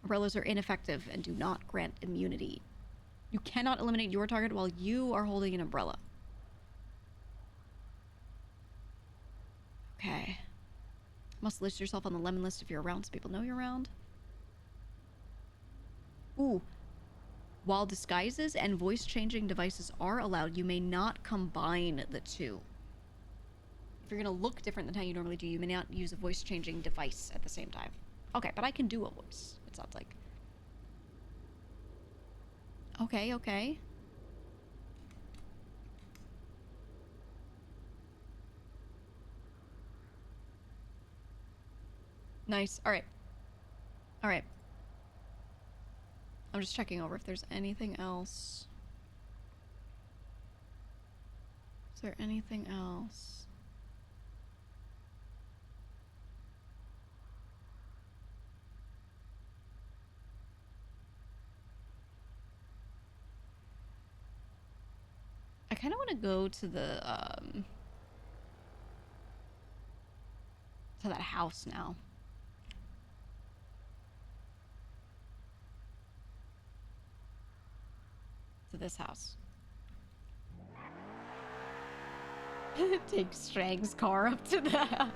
Umbrellas are ineffective and do not grant immunity. You cannot eliminate your target while you are holding an umbrella. Okay. Must list yourself on the lemon list if you're around so people know you're around. Ooh. While disguises and voice-changing devices are allowed, you may not combine the two. If you're gonna look different than how you normally do, you may not use a voice-changing device at the same time. Okay, but I can do a voice, it sounds like. Okay. Nice. All right. I'm just checking over if there's anything else. Is there anything else? I kind of want to go to the to that house now. To this house. Take Strang's car up to the house.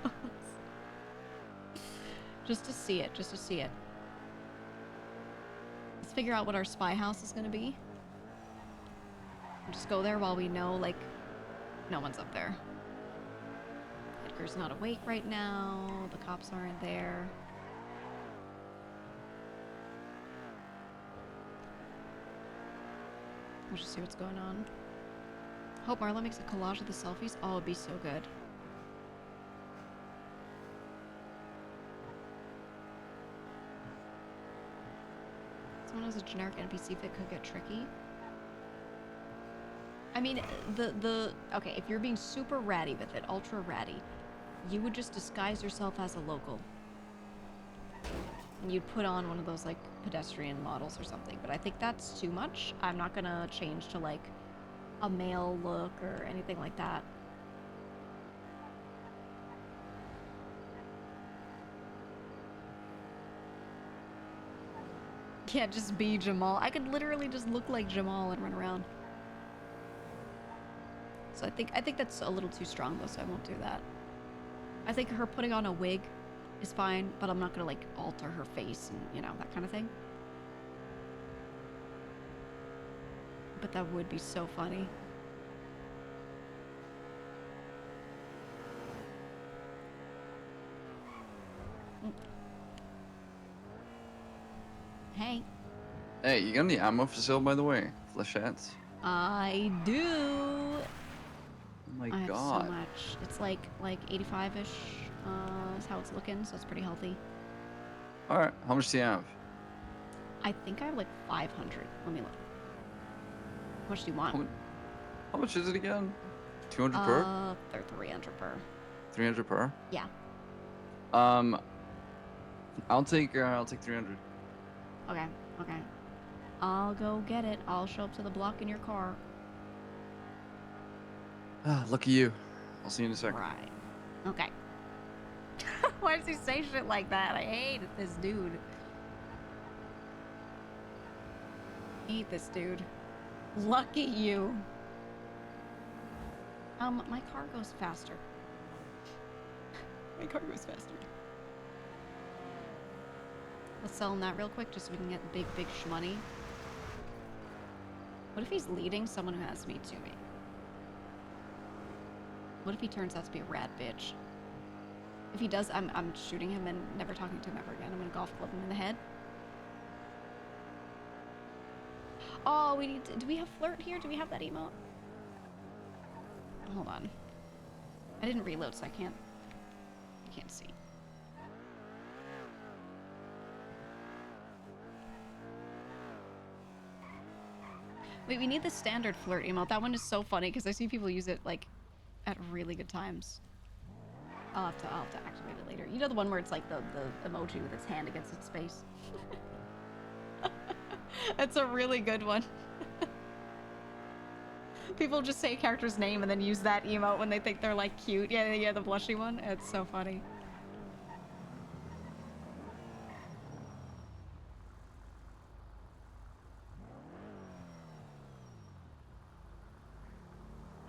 Just to see it. Let's figure out what our spy house is gonna be. Just go there while we know, like, no one's up there. Edgar's not awake right now. The cops aren't there. Let's just see what's going on. Hope Marlo makes a collage of the selfies. Oh, it'd be so good. Someone has a generic NPC that could get tricky. I mean, okay, if you're being super ratty with it, ultra ratty, you would just disguise yourself as a local. And you'd put on one of those, like, pedestrian models or something. But I think that's too much. I'm not gonna change to, like, a male look or anything like that. Can't just be Jamal. I could literally just look like Jamal and run around. So I think that's a little too strong though, so I won't do that. I think her putting on a wig is fine, but I'm not gonna like alter her face and you know, that kind of thing. But that would be so funny. Hey. Hey, you got any ammo for sale, by the way? Flechettes? I do. Oh my I have god. so much. It's like 85-ish. Is how it's looking, so it's pretty healthy. Alright, how much do you have? I think I have like 500. Let me look. How much do you want? How much is it again? 200 per? They're 300 per. 300 per? Yeah. I'll take 300. Okay. Okay. I'll go get it. I'll show up to the block in your car. Ah, lucky you. I'll see you in a second. Right. Okay. Why does he say shit like that? I hate this dude. Hate this dude. Lucky you. My car goes faster. My car goes faster. Let's sell him that real quick just so we can get big shmoney. What if he's leading someone who has me to me? What if he turns out to be a rad bitch? If he does, I'm shooting him and never talking to him ever again. I'm gonna golf club him in the head. Oh, we need to, do we have flirt here? Do we have that emote? Hold on. I didn't reload, so I can't see. Wait, we need the standard flirt emote. That one is so funny because I see people use it like at really good times. I'll have to activate it later. You know the one where it's like the emoji with its hand against its face? That's a really good one. People just say a character's name and then use that emote when they think they're like cute. Yeah, the blushy one. It's so funny.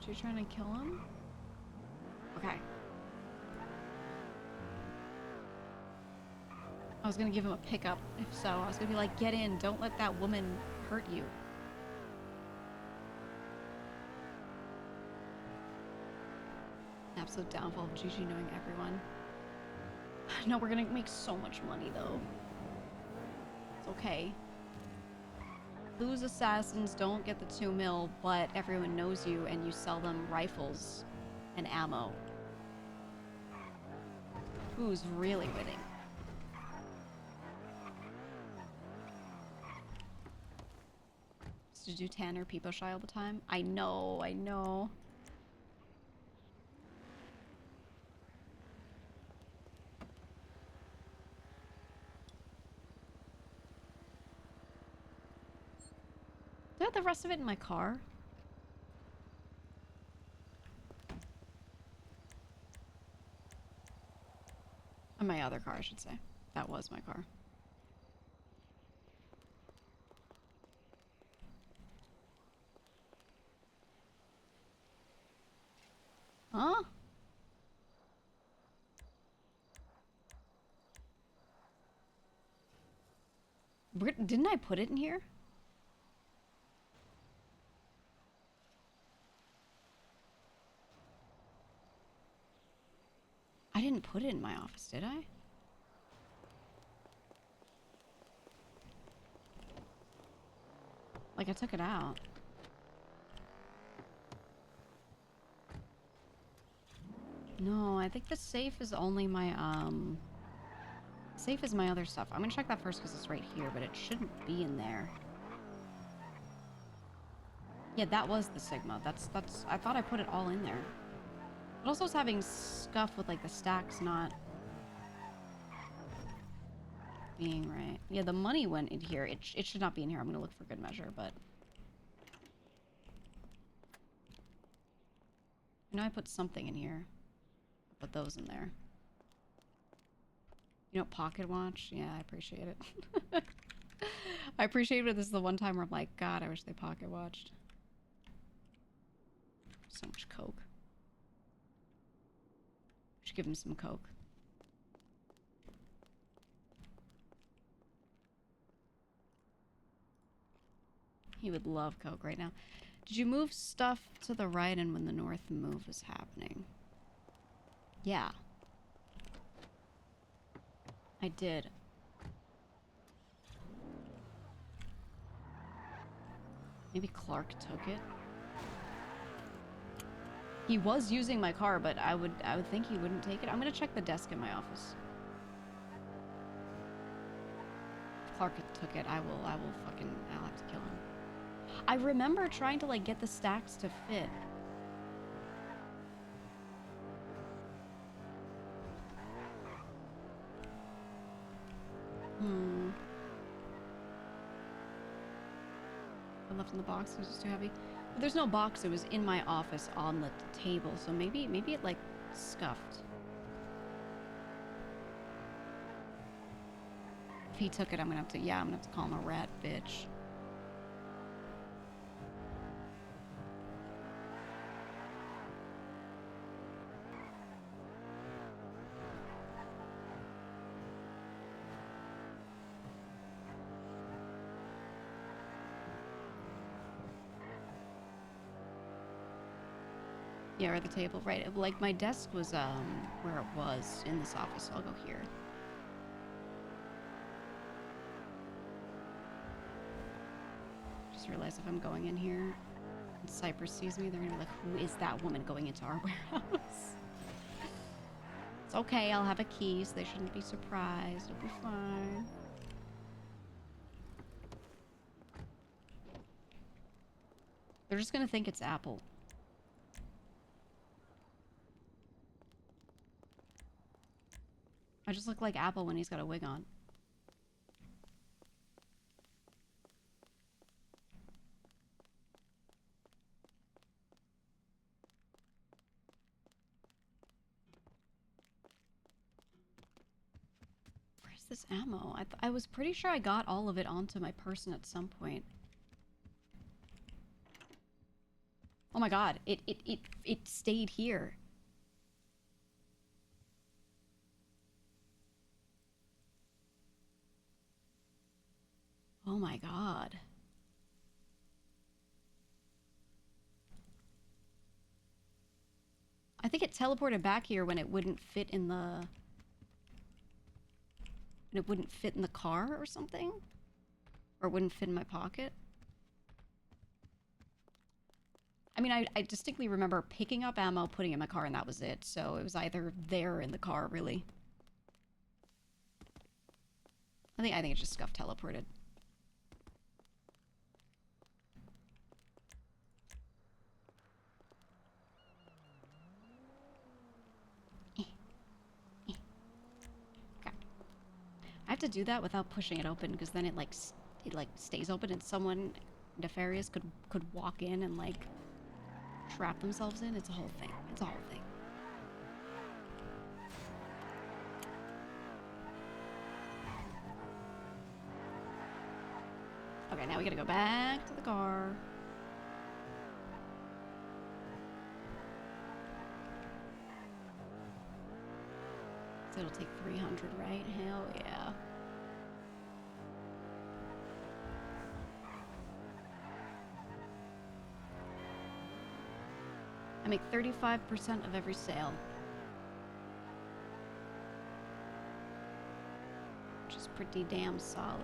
You trying to kill him? Okay. I was gonna give him a pickup, if so. I was gonna be like, get in, don't let that woman hurt you. Absolute downfall of Gigi knowing everyone. No, we're gonna make so much money though. It's okay. Lose assassins don't get the 2 mil, but everyone knows you and you sell them rifles and ammo. Who's really winning? To do Tanner Peepo Shy all the time? I know. Do I have the rest of it in my car? In my other car, I should say. That was my car. Huh? Didn't I put it in here? I didn't put it in my office, did I? Like, I took it out. No, I think the safe is only my, safe is my other stuff. I'm gonna check that first because it's right here, but it shouldn't be in there. Yeah, that was the Sigma. That's. I thought I put it all in there. But also, it's having scuff with like the stacks not being right. Yeah, the money went in here. It should not be in here. I'm gonna look for good measure, but I know I put something in here. I put those in there. You know, pocket watch. Yeah, I appreciate it. I appreciate it. This is the one time where I'm like, God, I wish they pocket watched. So much coke. Should give him some coke. He would love coke right now. Did you move stuff to the right and when the north move is happening? Yeah. I did. Maybe Clark took it. He was using my car, but I would think he wouldn't take it. I'm gonna check the desk in my office. If Clark took it, I'll have to kill him. I remember trying to like get the stacks to fit. I left in the box, it was just too heavy. But there's no box, it was in my office on the table, so maybe it like scuffed. If he took it, I'm gonna have to call him a rat bitch. Yeah, or the table, right? Like my desk was where it was in this office, so I'll go here. Just realized if I'm going in here and Cypress sees me, they're gonna be like, who is that woman going into our warehouse? It's okay, I'll have a key, so they shouldn't be surprised. It'll be fine. They're just gonna think it's Apple. I just look like Apple when he's got a wig on. Where's this ammo? I was pretty sure I got all of it onto my person at some point. Oh my god, it stayed here. Oh my god. I think it teleported back here when it wouldn't fit in the... It wouldn't fit in the car or something? Or it wouldn't fit in my pocket? I mean, I distinctly remember picking up ammo, putting it in my car, and that was it. So it was either there or in the car, really. I think it just scuffed teleported. I have to do that without pushing it open because then it stays open and someone nefarious could walk in and like trap themselves in. It's a whole thing. It's a whole thing. Okay, now we gotta go back to the car. So it'll take 300, right? Hell yeah. I make 35% of every sale. Which is pretty damn solid.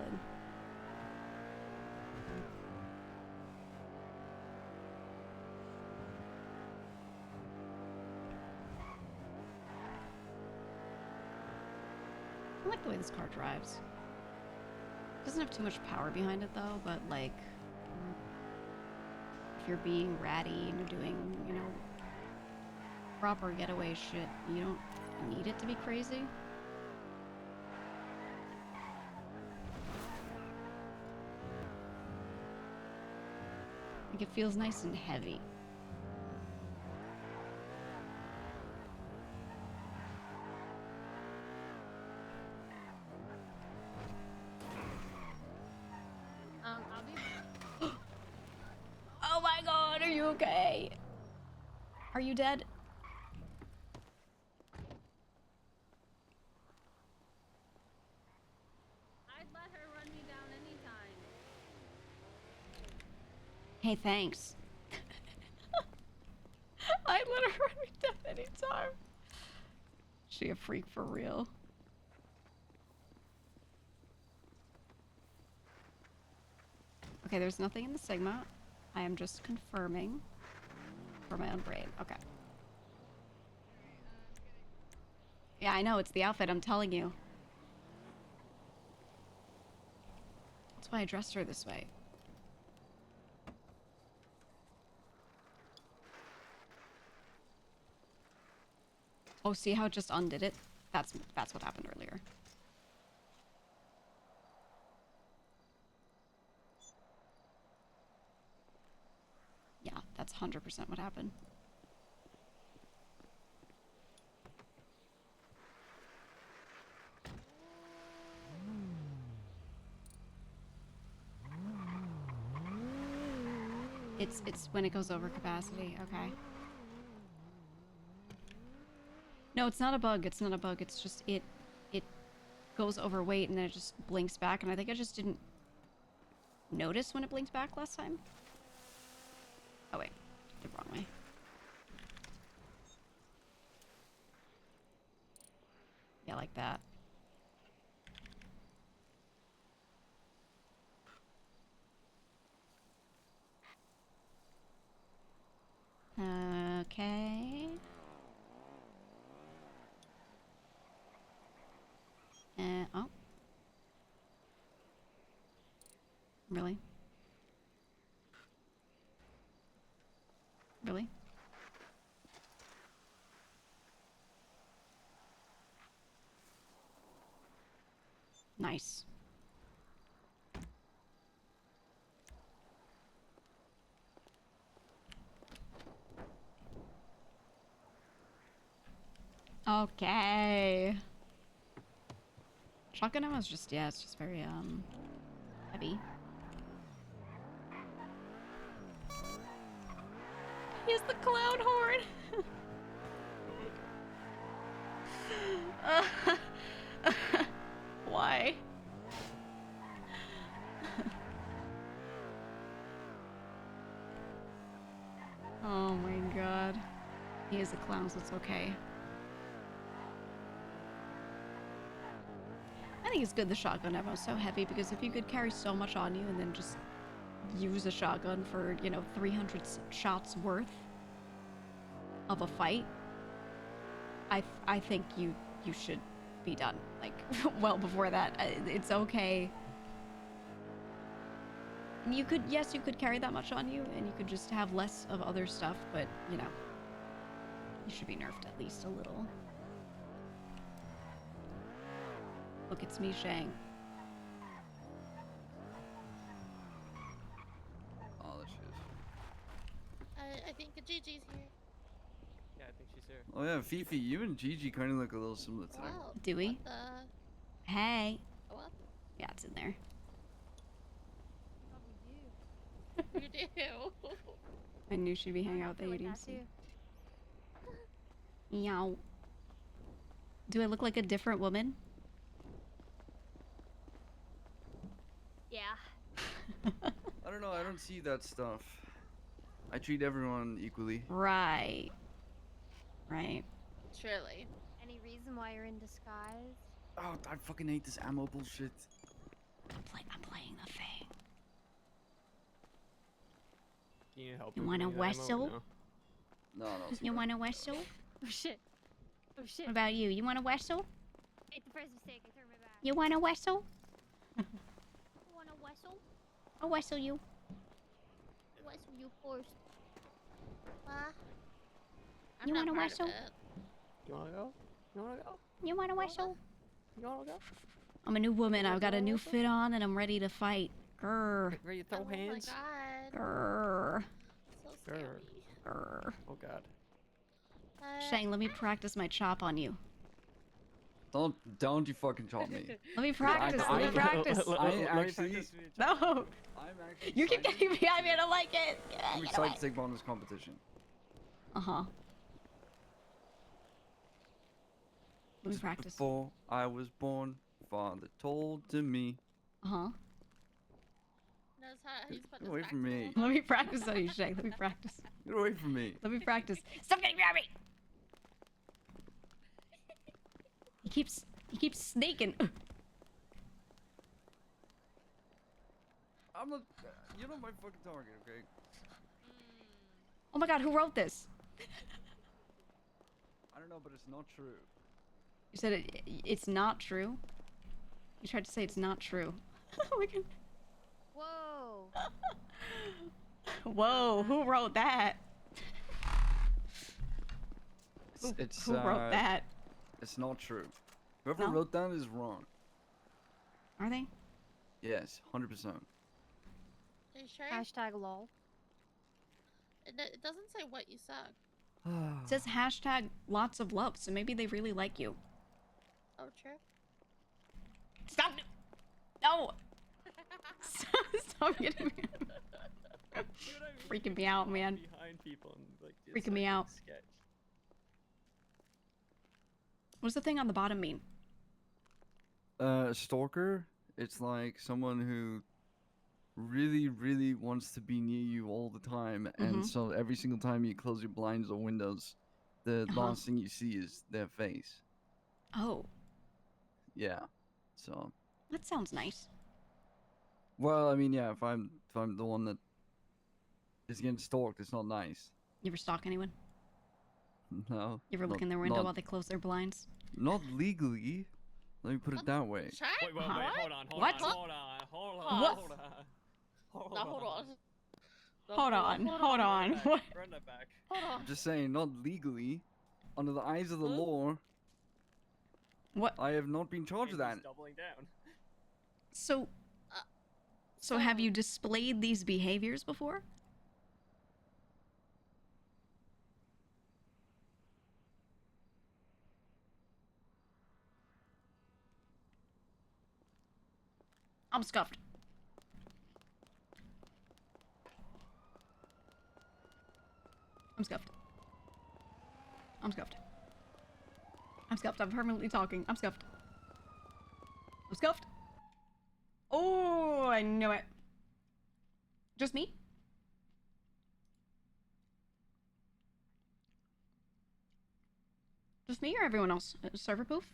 I like the way this car drives. Doesn't have too much power behind it though, but like you're being ratty and you're doing, you know, proper getaway shit, you don't need it to be crazy. Like, it feels nice and heavy. I'll be. Oh my god, are you okay? Are you dead? I'd let her run me down anytime. Hey, thanks. I'd let her run me down anytime. She a freak for real. Okay, there's nothing in the Sigma. I am just confirming for my own brain. Okay. Yeah, I know, it's the outfit, I'm telling you. That's why I dressed her this way. Oh, see how it just undid it? That's what happened earlier. Yeah, that's 100% what happened. It's when it goes over capacity, okay. No, it's not a bug, it's not a bug, it's just it goes overweight and then it just blinks back, and I think I just didn't notice when it blinked back last time. Oh wait, the wrong way. Yeah, like that. Okay. Oh. Really? Really? Nice. Okay. Shotgun ammo is just, yeah, it's just very, heavy. He has the clown horn! Why? Oh my god. He is a clown, so it's okay. I think it's good the shotgun ammo is so heavy, because if you could carry so much on you and then just use a shotgun for, you know, 300 shots worth of a fight, I think you should be done. Like, well before that. It's okay. And you could, yes, you could carry that much on you, and you could just have less of other stuff, but, you know, you should be nerfed at least a little. Look, it's me, Shang. Oh, there she is. I think Gigi's here. Yeah, I think she's here. Oh yeah, Fifi, you and Gigi kind of look a little similar today. Wow. Do we? Hey. What? Yeah, it's in there. You do. I knew she'd be hanging out with the ADC. Meow. Do I look like a different woman? Yeah. I don't know, I don't see that stuff. I treat everyone equally. Right. Right. Surely. Any reason why you're in disguise? Oh, I fucking hate this ammo bullshit. I'm playing the thing. Do you need help? You with want a getting that ammo or whistle? No, no. You want a whistle? Oh shit. Oh shit. What about you? You want a whistle? It's the first mistake. I turned my back. You want a whistle? Want a whistle? I'll whistle you. What's you forced? You want to whistle? You wanna go? You wanna go? You want to whistle? You wanna go? I'm a new woman. I've got a new fit on, and I'm ready to fight. Grr. Ready to throw hands? God. Grr. So Grr. scary. Grr. Oh god. Shang, let me practice my chop on you. Don't you fucking chop me. Let me practice. Let me practice. I actually. No. I'm actually. You keep getting behind me. I don't like it. I'm excited to take part in this competition. Uh-huh. Let me practice. Before I was born, father told to me. Uh-huh. That's how he's put Get away from me. Let me practice on you, Shang. Let me practice. Get away from me. Let me practice. Stop getting behind me! He keeps snaking. I'm not. You're not my fucking target, okay? Oh my god, who wrote this? I don't know, but it's not true. You said it's not true? You tried to say it's not true. Oh my god. Whoa. Whoa, who wrote that? Who wrote that? It's not true. Whoever No? wrote that is wrong. Are they? Yes, 100%. Are you sure? Hashtag lol. It doesn't say what you suck. It says hashtag lots of love, so maybe they really like you. Oh, true. Stop! No! Stop getting me. Freaking me out, man. Behind people and like. Freaking me out. Sketch. What's the thing on the bottom mean? Stalker. It's like someone who really, really wants to be near you all the time, and so every single time you close your blinds or windows, the last thing you see is their face. Oh, Yeah. So. that sounds nice. Well, I mean, yeah. If I'm the one that is getting stalked, it's not nice. You ever stalk anyone? No. You ever look in their window while they close their blinds? Not legally. Let me put it that way. Wait, hold on. What? Hold on. What? Hold on. What? Run that back. I'm just saying, not legally. Under the eyes of the law. What? I have not been charged with that. Doubling down. So have you displayed these behaviors before? I'm scuffed. I'm scuffed. I'm scuffed. I'm scuffed. I'm permanently talking. I'm scuffed. I'm scuffed. Oh, I knew it. Just me? Just me or everyone else? Server poof?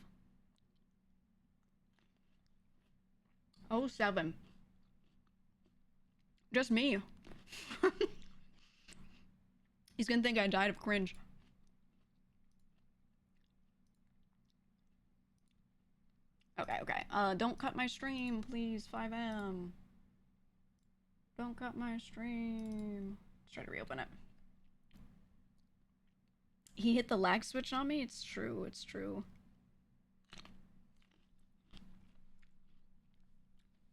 07. Just me. He's gonna think I died of cringe. Okay. Don't cut my stream, please, 5M. Don't cut my stream. Let's try to reopen it. He hit the lag switch on me? It's true, it's true.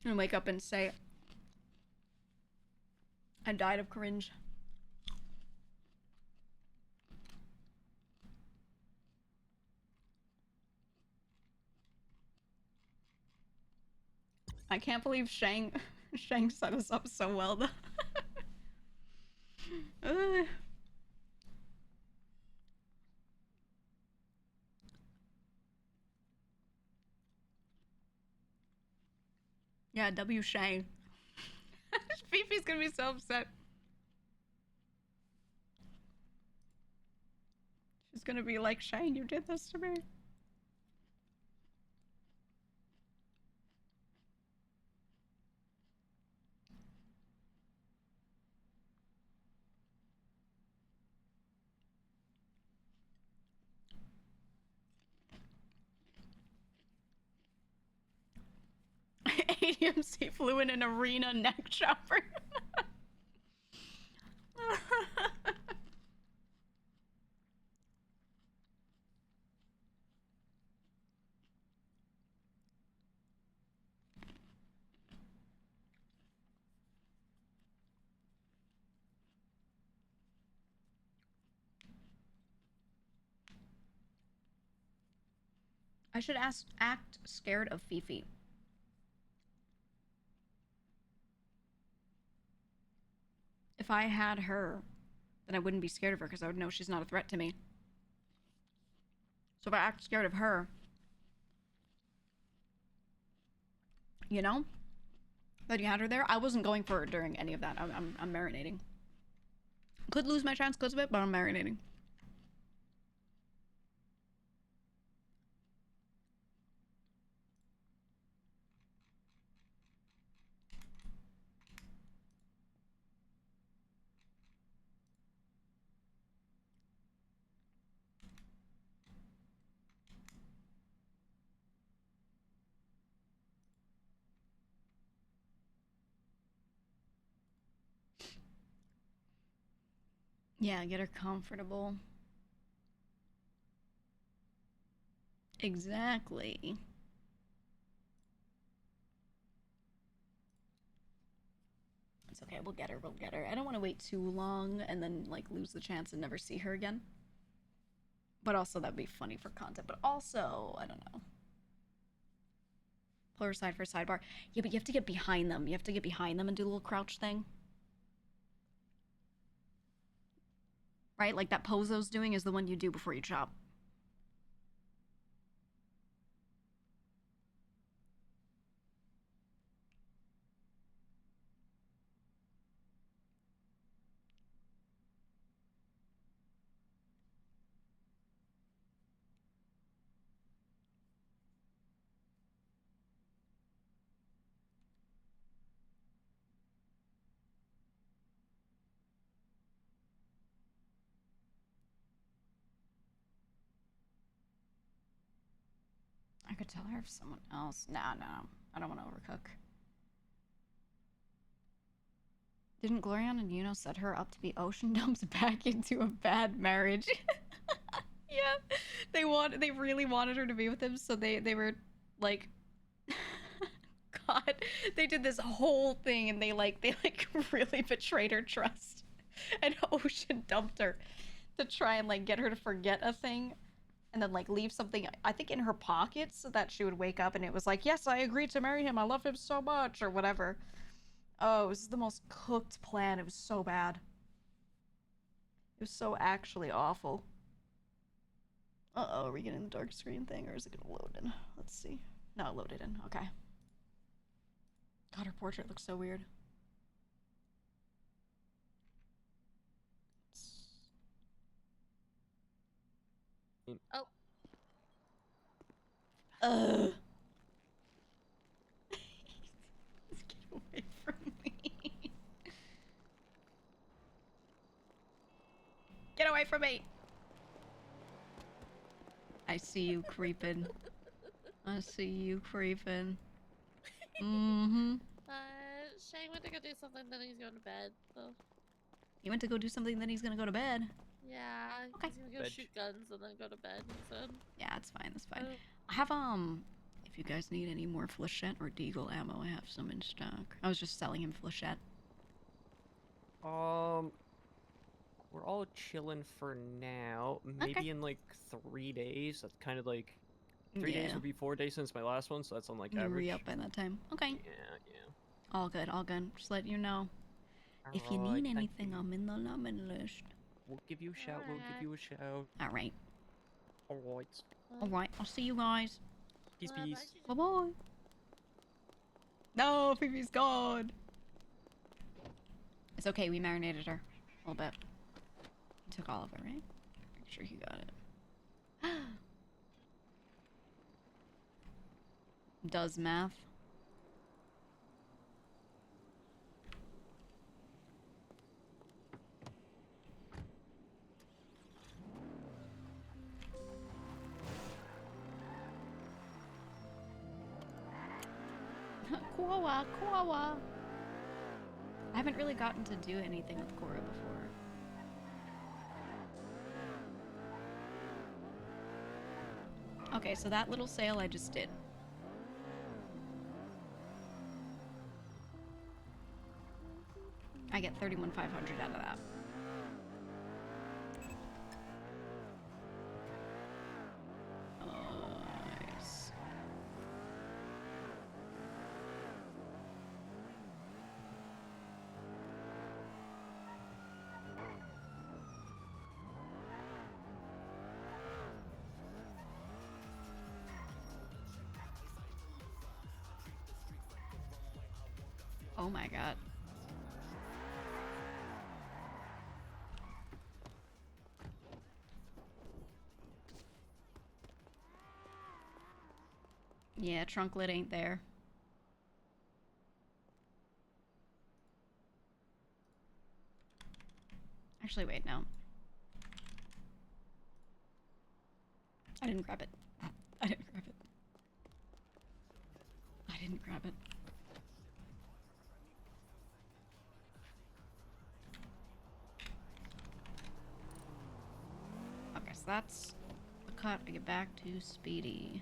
I'm gonna wake up and say I died of cringe. I can't believe Shang set us up so well though. Yeah, W Shang. Fifi's gonna be so upset. She's gonna be like, Shang, you did this to me. ADMC flew in an arena neck chopper. I should act scared of Fifi. If I had her, then I wouldn't be scared of her because I would know she's not a threat to me. So if I act scared of her, you know, that you had her there, I wasn't going for her during any of that. I'm marinating. Could lose my chance because of it, but I'm marinating. Yeah, get her comfortable. Exactly. It's okay, we'll get her, we'll get her. I don't want to wait too long and then, like, lose the chance and never see her again. But also, that'd be funny for content. But also, I don't know. Pull her aside for a sidebar. Yeah, but you have to get behind them. You have to get behind them and do a little crouch thing. Right? Like that Pozo's doing is the one you do before you chop. I could tell her if someone else. Nah, no. I don't want to overcook. Didn't Glorian and Yuno set her up to be ocean dumps back into a bad marriage? Yeah. They really wanted her to be with him, so they were like God, they did this whole thing and they really betrayed her trust and ocean dumped her to try and like get her to forget a thing and then like leave something I think in her pocket so that she would wake up and it was like, yes, I agreed to marry him, I love him so much, or whatever. Oh, it was the most cooked plan. It was so bad. It was so actually awful. Uh-oh, are we getting the dark screen thing or is it gonna load in? Let's see. No, it loaded in. Okay. God, her portrait looks so weird. Oh. Ugh. Get away from me. Get away from me. I see you creeping. I see you creeping. Mm-hmm. Shane went to go do something, then he's going to bed, so. He went to go do something, then he's gonna go to bed. Yeah, Okay. he's gonna go shoot guns and then go to bed, he said. Yeah, that's fine, that's fine. I have, if you guys need any more flechette or deagle ammo, I have some in stock. I was just selling him flechette. We're all chilling for now. Maybe in like 3 days. That's kind of like 3 days Yeah. would be 4 days since my last one, so that's on like You average. re-up by that time. Okay. Yeah. All good, all good. Just let you know. If you Alright, need thank anything, I'm in the lemon list. We'll give you a shout. We'll give you a shout. Alright. Alright. Alright, I'll see you guys. Peace. Bye-bye. No, Phoebe's gone. It's okay, we marinated her a little bit. He took all of it, right? Make sure he got it. Does math. Koa. I haven't really gotten to do anything with Cora before. Okay, so that little sale I just did. I get 31,500 out of that. Nice. Oh my god. Yeah, trunk lid ain't there. Actually, wait, no. I didn't grab it. I didn't grab it. I didn't grab it. Okay, so that's the cut. I get back to Speedy.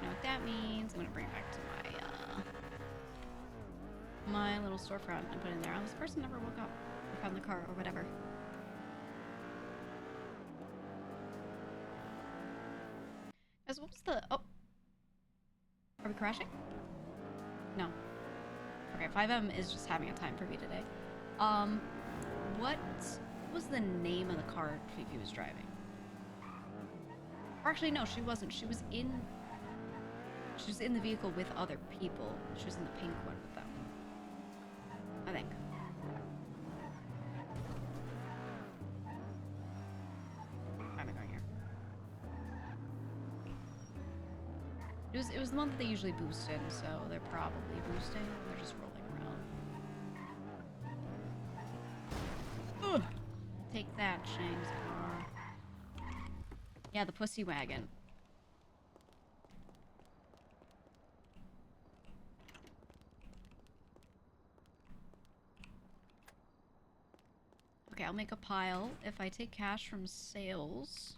You know what that means? I'm gonna bring it back to my little storefront and put it in there. Oh, this person never woke up or found the car or whatever. Guys, what was the... Oh. Are we crashing? No. Okay, 5M is just having a time for me today. What was the name of the car Fifi was driving? Or actually, no, she wasn't. She was in the vehicle with other people. She was in the pink one with them. I think. I'm going here. It was the one that they usually boost in, so they're probably boosting. They're just rolling around. Ugh. Take that, Shang's car. Yeah, the pussy wagon. Okay, I'll make a pile. If I take cash from sales,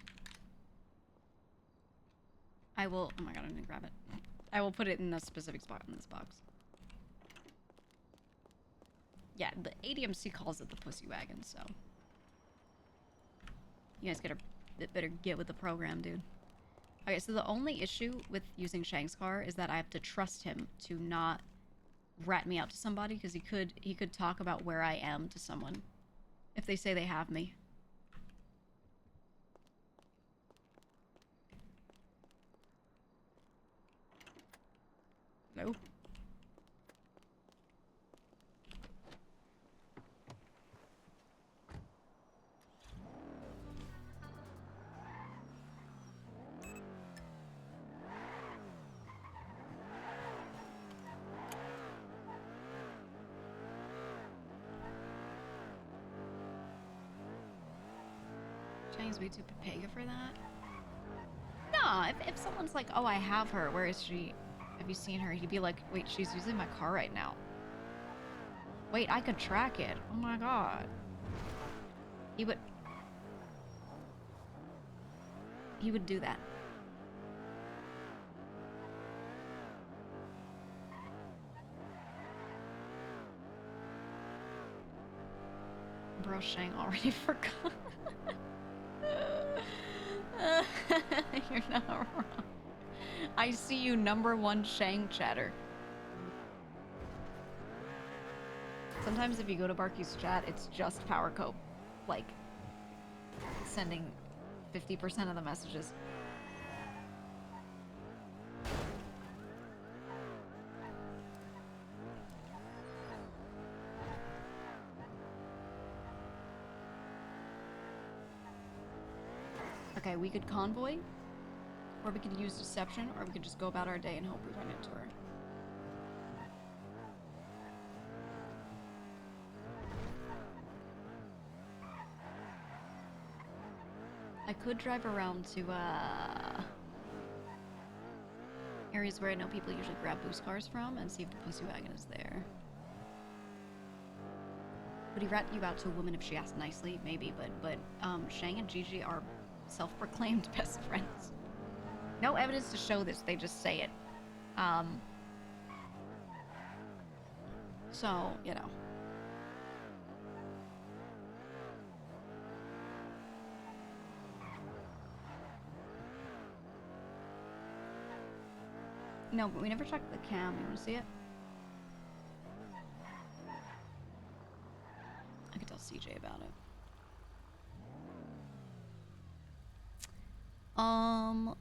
I will... Oh my god, I didn't grab it. I will put it in a specific spot in this box. Yeah, the ADMC calls it the pussy wagon, so... You guys better get with the program, dude. Okay, so the only issue with using Shang's car is that I have to trust him to not rat me out to somebody, because he could talk about where I am to someone if they say they have me. No. Shang's way too papega for that. No, if someone's like, oh, I have her, where is she? Have you seen her? He'd be like, wait, she's using my car right now. Wait, I could track it. Oh my god. He would do that. Bro, Shang already forgot. You're not wrong. I see you, #1 Shang chatter. Sometimes if you go to Barky's chat, it's just Power Cope, like, sending 50% of the messages. Okay, we could convoy, or we could use deception, or we could just go about our day and hope we run into her. I could drive around to, areas where I know people usually grab boost cars from and see if the pussy wagon is there. Would he rat you out to a woman if she asked nicely? Maybe, but Shang and Gigi are self-proclaimed best friends. No evidence to show this, they just say it. So, you know. No, but we never checked the cam. You want to see it? I could tell CJ about it.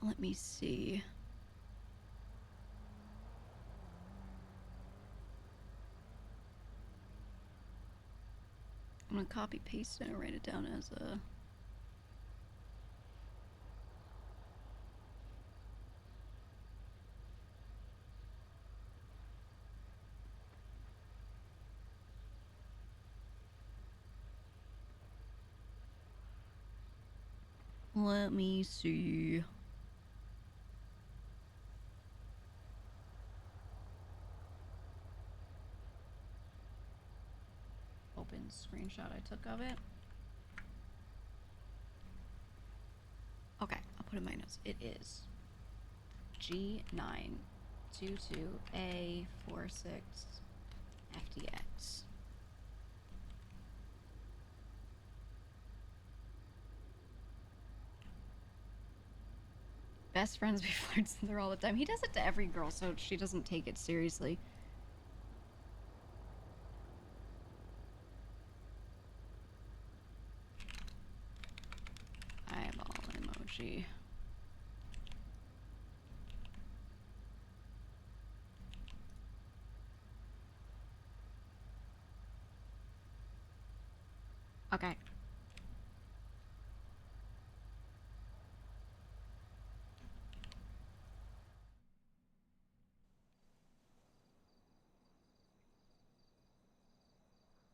Let me see. I'm gonna copy paste it and write it down as a. Let me see. Open screenshot I took of it. Okay, I'll put in my notes. It is G922A46FDX. Best friends, we flirt there all the time. He does it to every girl, so she doesn't take it seriously. Eyeball emoji. Okay.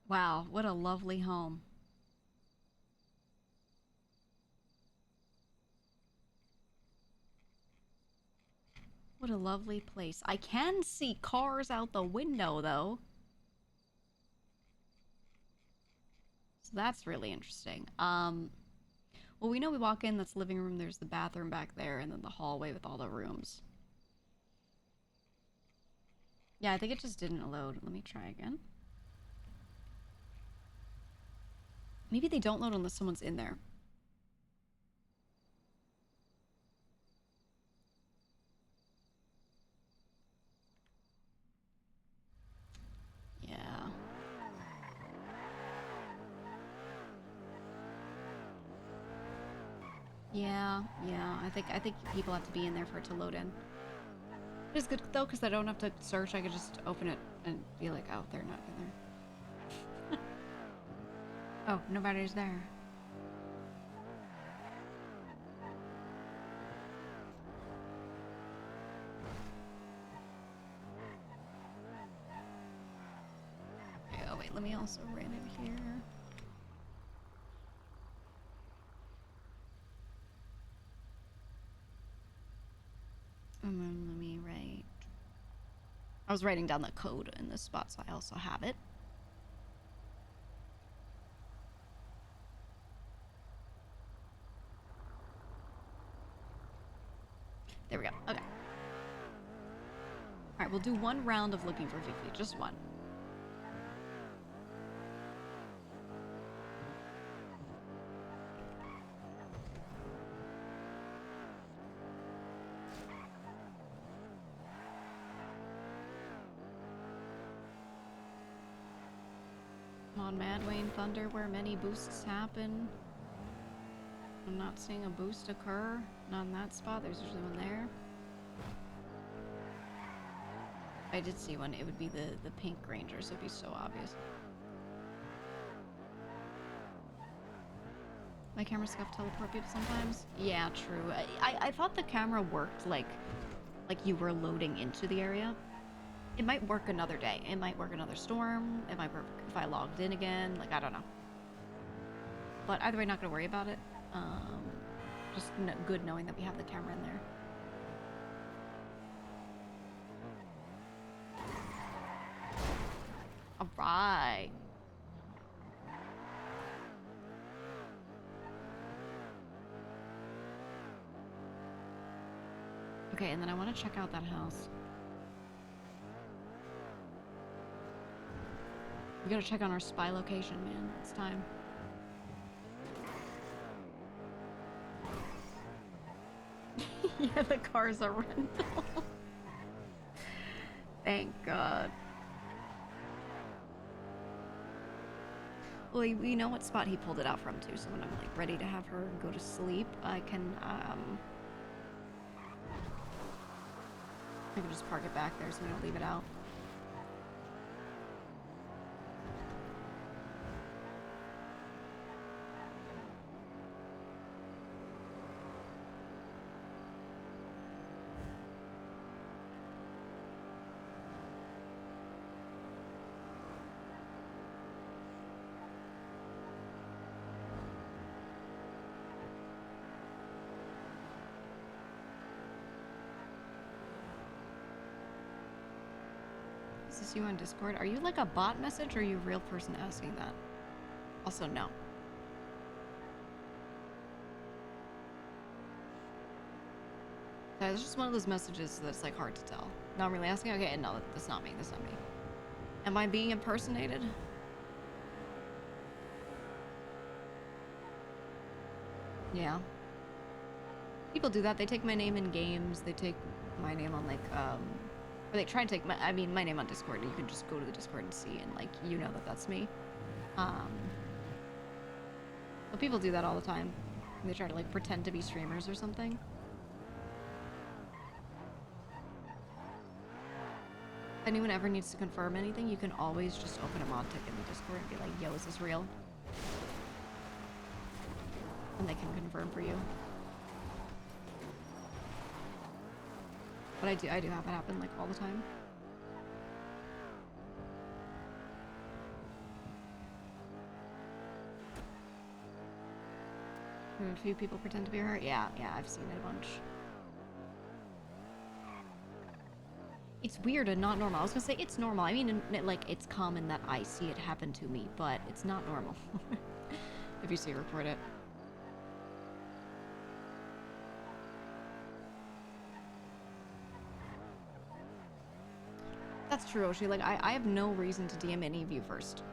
Wow, what a lovely home. What a lovely place. I can see cars out the window, though. So that's really interesting. Well, we know we walk in, that's the living room, there's the bathroom back there, and then the hallway with all the rooms. Yeah, I think it just didn't load. Let me try again. Maybe they don't load unless someone's in there. Yeah. Yeah. I think people have to be in there for it to load in. It's good though, because I don't have to search. I could just open it and be like, oh, they're not in there. Oh, nobody's there. Okay, oh wait, let me also ran it here. And then let me write. I was writing down the code in this spot, so I also have it. There we go. Okay. Alright, we'll do one round of looking for Fifi. Just one. On Mad Wayne Thunder, where many boosts happen. I'm not seeing a boost occur. Not in that spot. There's usually one there. If I did see one, it would be the pink Ranger, so it'd be so obvious. My camera scuff teleport people sometimes. Yeah, true. I thought the camera worked like you were loading into the area. It might work another day. It might work another storm. It might work if I logged in again. Like, I don't know. But either way, not gonna worry about it. Just good knowing that we have the camera in there. All right. Okay, and then I want to check out that house. We gotta check on our spy location, man. It's time. Yeah, the car's a rental. Thank God. Well, you know what spot he pulled it out from too, so when I'm like ready to have her go to sleep, I can just park it back there so we don't leave it out. Is this you on Discord? Are you like a bot message or are you a real person asking that? Also, no. It's just one of those messages that's like hard to tell. No, I'm really asking. Okay, no, that's not me. That's not me. Am I being impersonated? Yeah. People do that. They take my name in games. They take my name on like or they try to take my name on Discord. You can just go to the Discord and see, and like you know that that's me. But people do that all the time. They try to like pretend to be streamers or something. If anyone ever needs to confirm anything, you can always just open a mod tick in the Discord and be like, yo, is this real? And they can confirm for you. But I do have it happen like all the time. A few people pretend to be her. Yeah, I've seen it a bunch. It's weird and not normal. I was gonna say it's normal. I mean, like, it's common that I see it happen to me, but it's not normal. If you see it, report it. That's true, Oshi. Like, I have no reason to DM any of you first.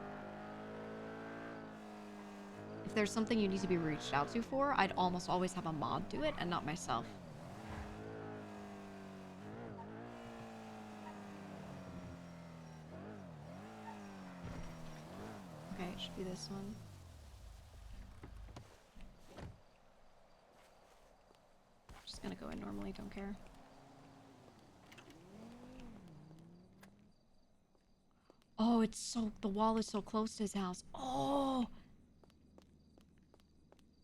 If there's something you need to be reached out to for, I'd almost always have a mod do it and not myself. Okay, it should be this one. I'm just gonna go in normally, don't care. Oh, it's so, the wall is so close to his house. Oh!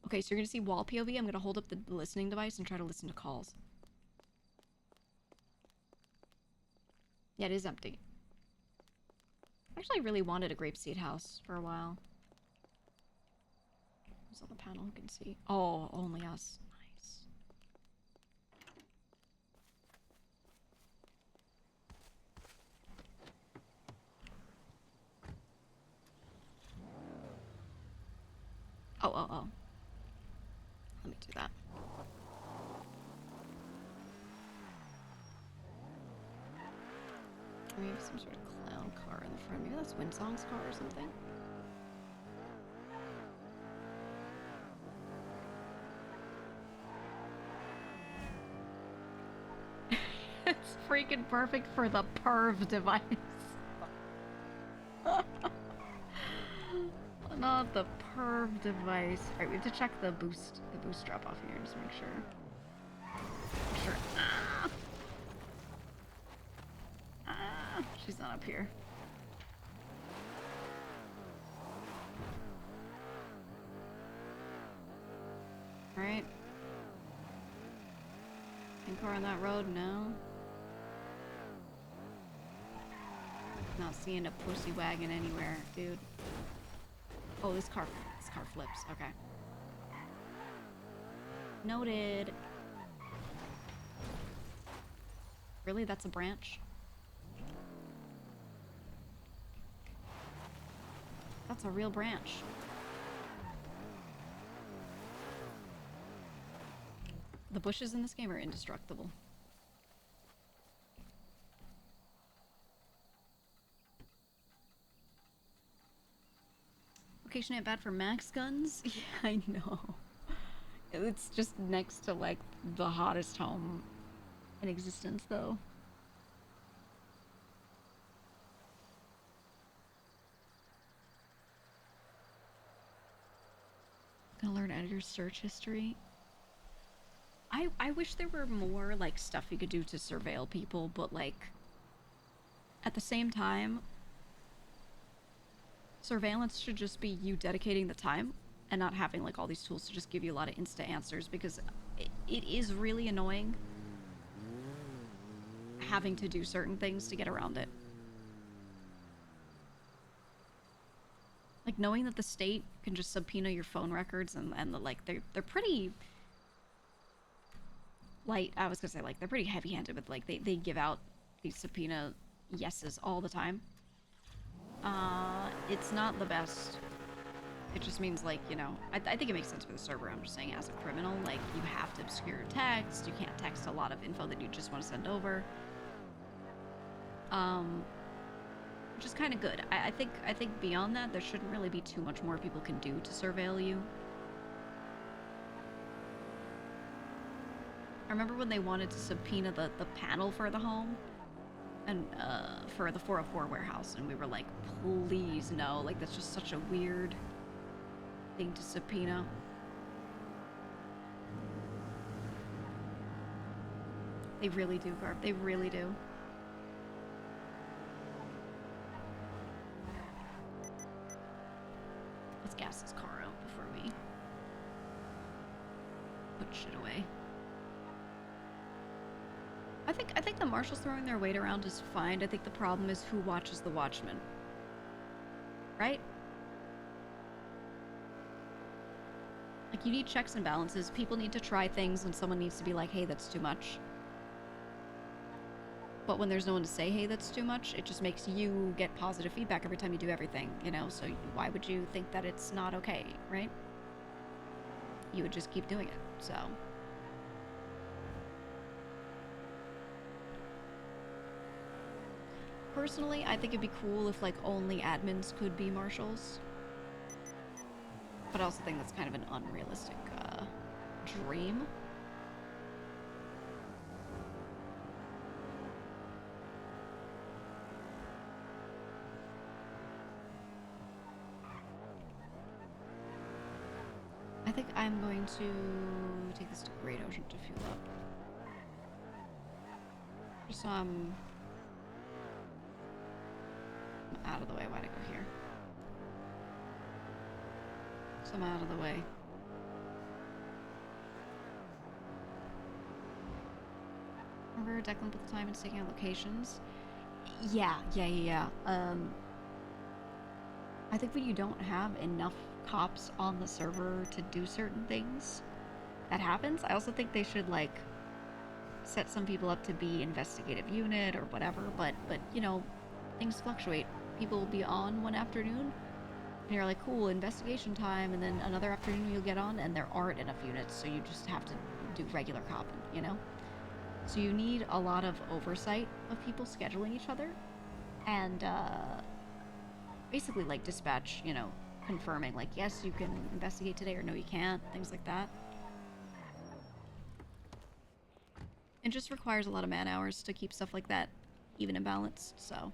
Okay, so you're gonna see wall POV. I'm gonna hold up the listening device and try to listen to calls. Yeah, it is empty. Actually, I really wanted a grapeseed house for a while. Who's on the panel who can see? Oh, only us. Nice. Oh. Let me do that. We have some sort of clown car in the front. Maybe that's Winsong's car or something. It's freaking perfect for the perv device. Not the perv device. Alright, we have to check the boost drop off here, just make sure. She's not up here. Alright. Think we're on that road? No. Not seeing a pussy wagon anywhere, dude. Oh, this car flips. Okay. Noted. Really? That's a branch? That's a real branch. The bushes in this game are indestructible. Location ain't bad for max guns? Yeah, I know. It's just next to, like, the hottest home in existence, though. out of your search history. I wish there were more, like, stuff you could do to surveil people, but, like, at the same time, surveillance should just be you dedicating the time and not having, like, all these tools to just give you a lot of instant answers, because it is really annoying having to do certain things to get around it. Like, knowing that the state can just subpoena your phone records and like, they're pretty light. I was gonna say, like, they're pretty heavy-handed with, like, they give out these subpoena yeses all the time. It's not the best. It just means, like, you know, I think it makes sense for the server. I'm just saying, as a criminal, like, you have to obscure your text. You can't text a lot of info that you just want to send over. Which is kind of good. I think beyond that, there shouldn't really be too much more people can do to surveil you. I remember when they wanted to subpoena the panel for the home and for the 404 warehouse, and we were like, please no, like, that's just such a weird thing to subpoena. They really do, Garb. They really do. Let's gas this car out before we put shit away. I think the marshals throwing their weight around is fine. I think the problem is who watches the watchman. Right? Like, you need checks and balances. People need to try things, and someone needs to be like, hey, that's too much. But when there's no one to say, hey, that's too much, it just makes you get positive feedback every time you do everything, you know? So why would you think that it's not okay, right? You would just keep doing it, so. Personally, I think it'd be cool if, like, only admins could be marshals. But I also think that's kind of an unrealistic, dream. I think I'm going to take this to Great Ocean to fuel up. Just so I'm out of the way. Why'd I go here? So I'm out of the way. Remember Declan put the time in taking out locations? Yeah. I think when you don't have enough cops on the server to do certain things, that happens. I also think they should, like, set some people up to be investigative unit or whatever, but you know, things fluctuate. People will be on one afternoon and you're like, cool, investigation time, and then another afternoon you'll get on and there aren't enough units, so you just have to do regular copping, you know? So you need a lot of oversight of people scheduling each other and basically, like, dispatch, you know, confirming, like, yes, you can investigate today, or no, you can't, things like that. It just requires a lot of man hours to keep stuff like that even and balanced, so.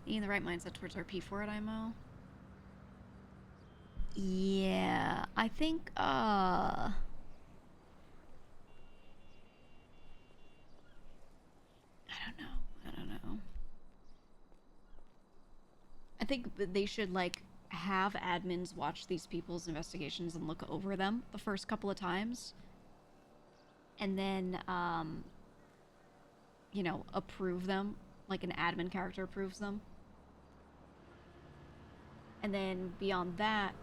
In the right mindset towards our P4 at IMO. Yeah, I think, I don't know. I think they should, like, have admins watch these people's investigations and look over them the first couple of times. And then, you know, approve them. Like, an admin character approves them. And then beyond that,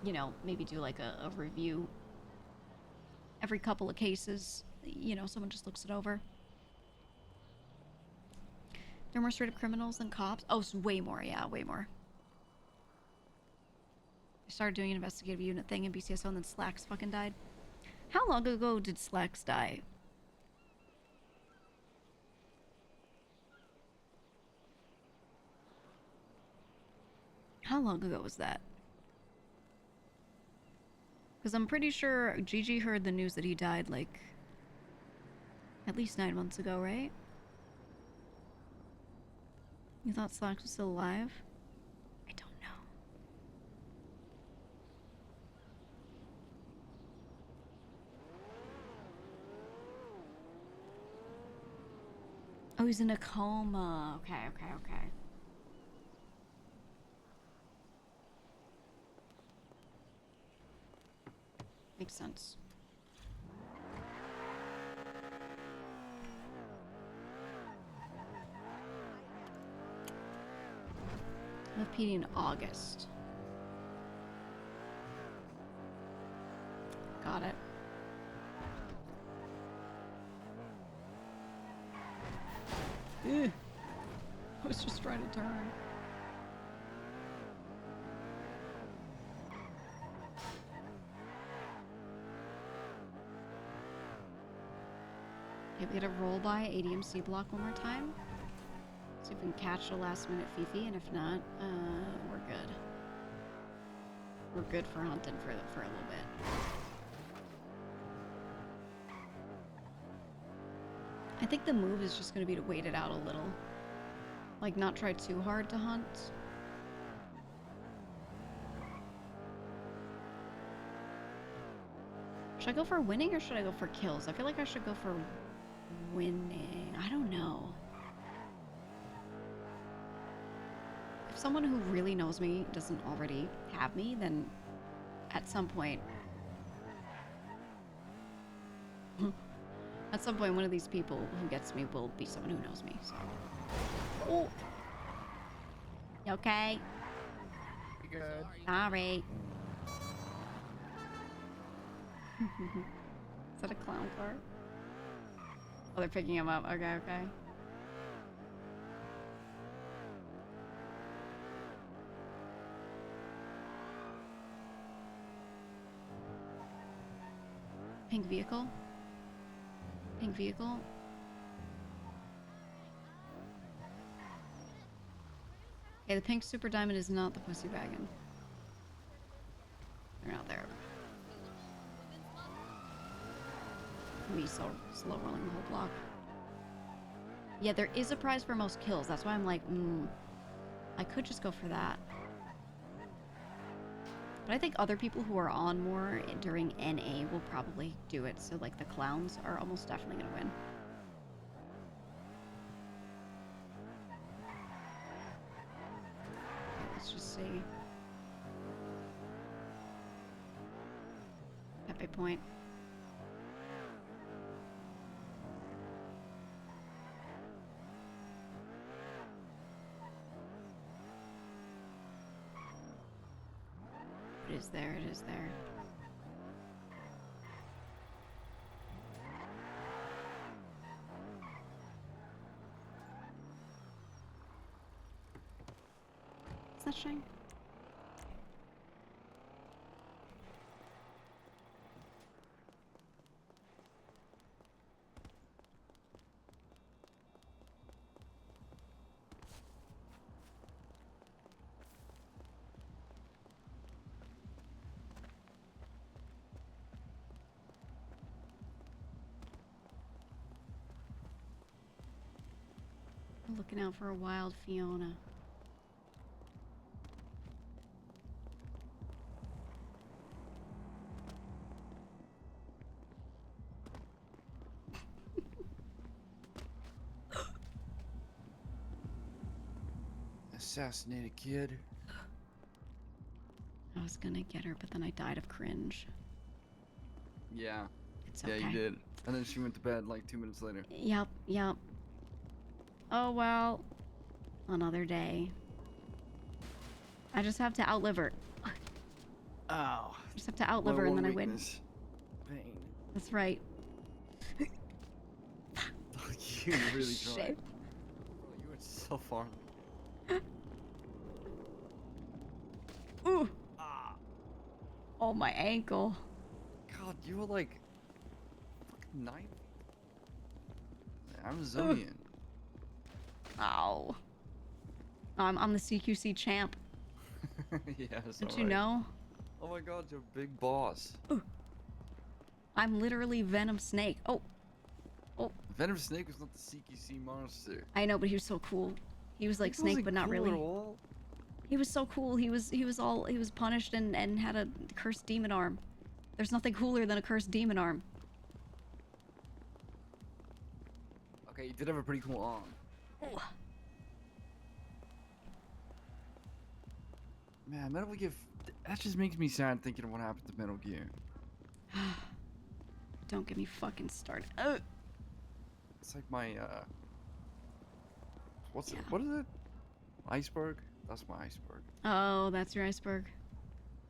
you know, maybe do, like, a review every couple of cases. You know, someone just looks it over. There are more straight up criminals than cops? Oh, it's way more, yeah, way more. I started doing an investigative unit thing in BCSO and then Slacks fucking died. How long ago did Slacks die? How long ago was that? Because I'm pretty sure Gigi heard the news that he died, like, At least 9 months ago, right? You thought Slacks was still alive? I don't know. Oh, he's in a coma. Okay, okay, okay. Makes sense. I left PD in August. Got it. I was just trying to turn. Okay, we gotta roll by ADMC block one more time. See if we can catch a last minute Fifi, and if not, we're good. We're good for hunting for a little bit. I think the move is just gonna be to wait it out a little. Like, not try too hard to hunt. Should I go for winning or should I go for kills? I feel like I should go for winning. I don't know. If someone who really knows me doesn't already have me, then at some point... at some point, one of these people who gets me will be someone who knows me, so... Oh! You okay? Good. Sorry. Is that a clown car? Oh, they're picking him up. Okay, okay. Pink vehicle? Pink vehicle? Okay, the pink super diamond is not the pussy wagon. They're not there. Me so slow rolling the whole block. Yeah, there is a prize for most kills. That's why I'm like, I could just go for that. But I think other people who are on more during NA will probably do it. So like the clowns are almost definitely gonna win. Okay, let's just see. Pepe point. It is there, it is there. Is that shine? Looking out for a wild Fiona. Assassinate a kid. I was gonna get her, but then I died of cringe. Yeah. It's Yeah, okay. you did. And then she went to bed like 2 minutes later. Yep, yep. Oh well. Another day. I just have to outlive her. Ow. Just have to outlive her and then I win. Pain. That's right. You really tried. Shit. Bro, you went so far. Ooh. Oh, my ankle. God, you were like fucking 9. Amazonian. Ow. I'm the CQC champ. Yeah, Don't you know? Oh my god, you're big boss. Ooh. I'm literally Venom Snake. Oh. Oh. Venom Snake was not the CQC monster. I know, but he was so cool. He was like He Snake, wasn't but not cool really. at all. He was so cool. He was punished and had a cursed demon arm. There's nothing cooler than a cursed demon arm. Okay, he did have a pretty cool arm. Oh. Man, Metal Gear. That just makes me sad thinking of what happened to Metal Gear. Don't get me fucking started. It's like my what is it? Iceberg? That's my iceberg. Oh, that's your iceberg.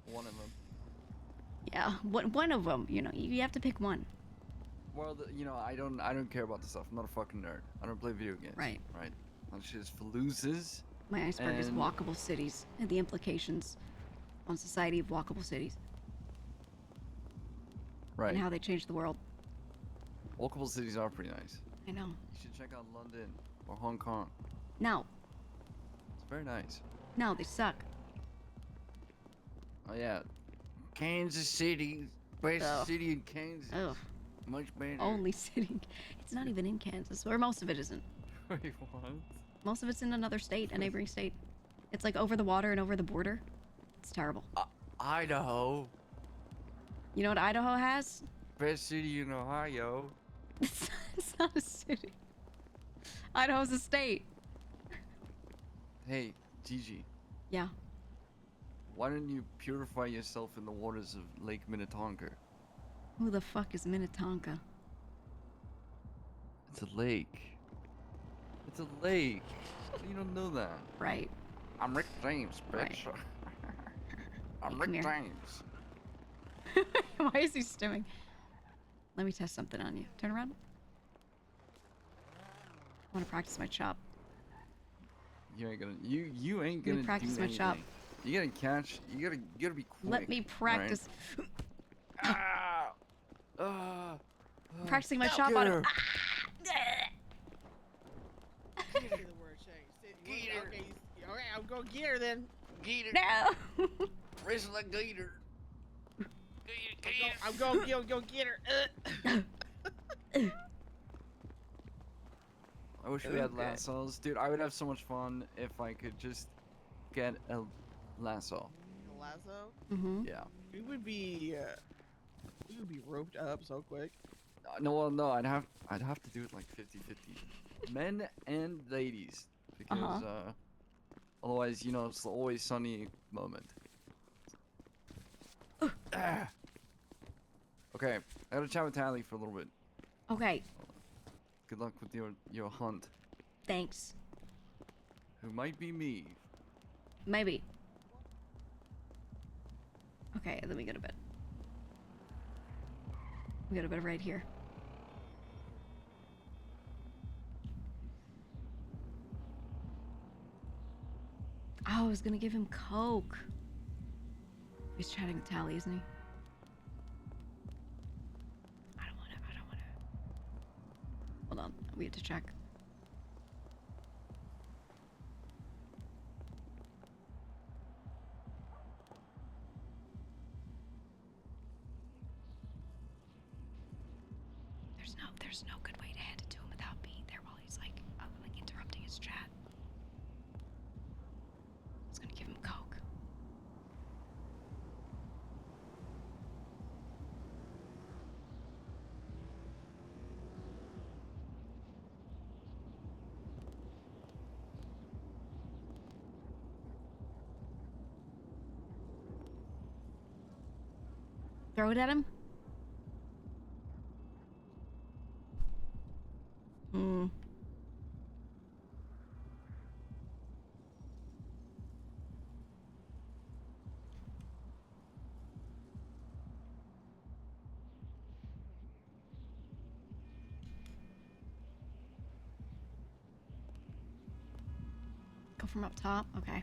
One of them. Yeah, one of them. You know, you have to pick one. Well, you know, I don't care about this stuff. I'm not a fucking nerd. I don't play video games. Right. Right. That shit is for losers. My iceberg is and- walkable cities and the implications on society of walkable cities Right. and how they change the world. Walkable cities are pretty nice. I know. You should check out London or Hong Kong. No, It's very nice. no, they suck. Oh yeah, Kansas City, best Ugh. city in Kansas. Ugh. Much better. Only sitting. It's not even in Kansas, or most of it isn't. Wait, what? Most of it's in another state, a neighboring state. It's like over the water and over the border. It's terrible. Idaho, You know what Idaho has? best city in Ohio. It's not a city. Idaho's a state. Hey, Gigi, Yeah. why don't you purify yourself in the waters of Lake Minnetonka? Who the fuck is Minnetonka? It's a lake. It's a lake. You don't know that. Right. I'm Rick James, bitch. Right. I'm Come Rick here. James. Why is he stimming? Let me test something on you. Turn around. I want to practice my chop. You ain't gonna. You ain't Let me gonna practice do my anything. chop. You gotta catch. You gotta be quick. Let me practice. Practicing my Get chop on her. him. Okay, I'll go get her then. Get her. No. Wrestle like Gator. I'm going go get her. I wish we had lassos, dude. I would have so much fun if I could just get a lasso. Lasso? Mm-hmm. Yeah. We would be roped up so quick. No, I'd have to do it like 50-50, men and ladies, because otherwise, you know, it's the always sunny moment. Okay, I gotta chat with Tally for a little bit. Okay. Good luck with your hunt. Thanks. Who might be me. Maybe. Okay, let me go to bed. We go to bed right here. Oh, I was gonna give him Coke. He's chatting with Tally, isn't he? I don't wanna. Hold on, we have to check. There's no good way to hand it to him without being there while he's like interrupting his chat. I was gonna give him Coke. Throw it at him? Hmm. Go from up top? Okay.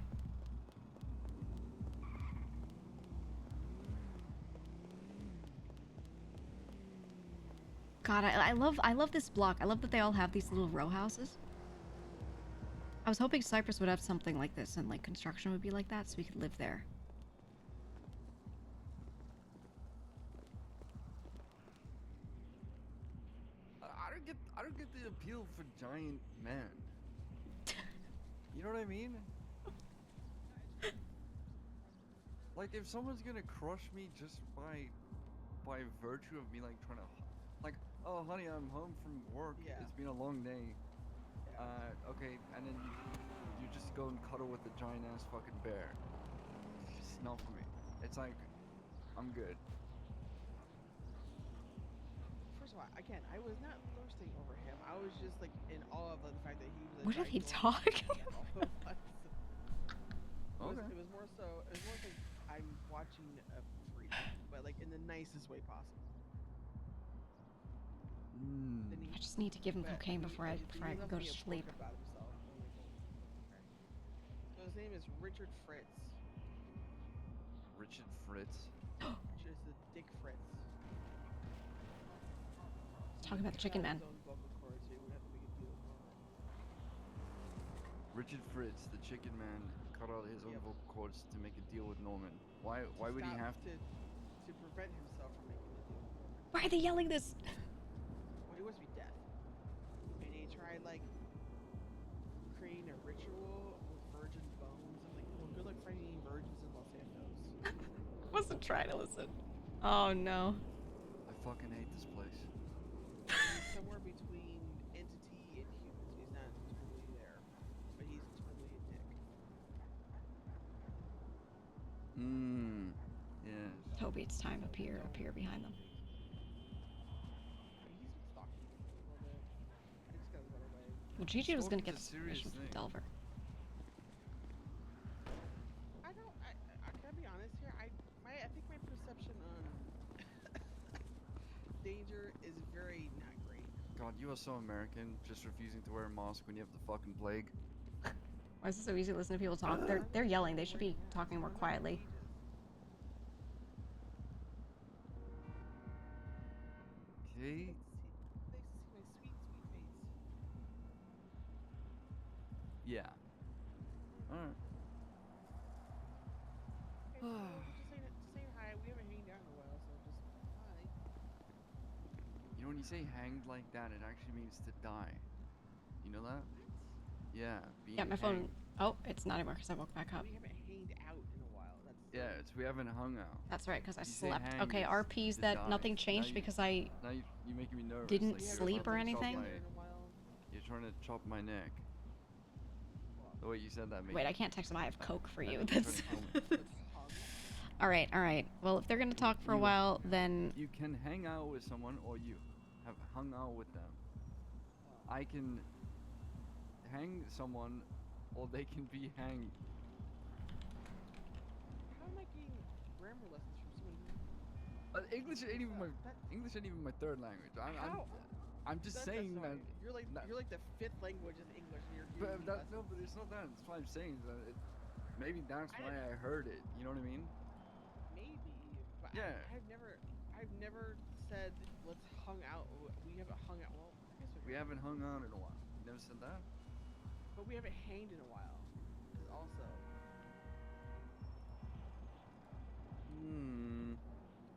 God, I love this block. I love that they all have these little row houses. I was hoping Cyprus would have something like this and like construction would be like that so we could live there. I don't don't get the appeal for giant men. You know what I mean? Like, if someone's gonna crush me just by virtue of me like trying to, like, oh honey, I'm home from work. Yeah. It's been a long day. Okay, and then you just go and cuddle with the giant ass fucking bear. It's just not for me. It's like, I'm good. First of all, again, I was not thirsting over him. I was just like in awe of the fact that he was. What are they talking about? Okay. It was more so I'm watching a freak, but like in the nicest way possible. I just need to give him cocaine before I go to sleep. So his name is Richard Fritz. Richard Fritz. Richard is the Dick Fritz. Talking about the chicken man. Richard Fritz, the chicken man, cut out his own vocal cords to make a deal with Norman. Why would he have to? To prevent himself from making the deal with Norman. Why are they yelling this? Well, he wants to be death. And he tried like creating a ritual with virgin bones. I'm like, well, good luck finding any virgins in Los Santos. Wasn't trying to listen. Oh no. I fucking hate this place. He's somewhere between entity and humans. He's not totally there, but he's totally a dick. Yes. Toby, it's time. Appear behind them. He's been stalking me a little bit. I just gotta run away. Well, Gigi was gonna Stalking's get a this serious information from thing. Delver. I gotta be honest here. I think my perception on danger is very not great. God, you are so American, just refusing to wear a mask when you have the fucking plague. Why is it so easy to listen to people talk? They're yelling. They should be talking more quietly. Okay. They see my sweet, sweet face. Yeah. Alright. Okay, just saying hi. We haven't hanged out in a while, so just hi. You know, when you say hanged like that, it actually means to die. You know that? Yeah. Being Yeah, my phone. hanged. Oh, it's not anymore because I woke back up. We haven't hanged out in a while. Yeah, we haven't hung out. That's right, because I You say slept. hanged Okay, is RP's to that die. nothing changed because I Now you're making me nervous. didn't like you're sleep or about to chop anything. You're trying to chop my neck. The way you said that made Wait, I can't text them. I have Coke for you. You're trying That's. to kill me. All right. Well, if they're gonna talk for a while, then You can hang out with someone, or you have hung out with them. I can hang someone, or they can be hanged. How am I getting grammar lessons from someone who... English ain't even my third language. I'm just saying that. You're like the fifth language of English, and you're giving But me lessons. but it's not that. That's what I'm saying. Is that maybe that's why I heard it. You know what I mean? Maybe, but Yeah. I've never said let's hung out. We haven't hung out. Well, I guess We haven't hung out in a while. You never said that? but we haven't hanged in a while. Is also, Hmm. you know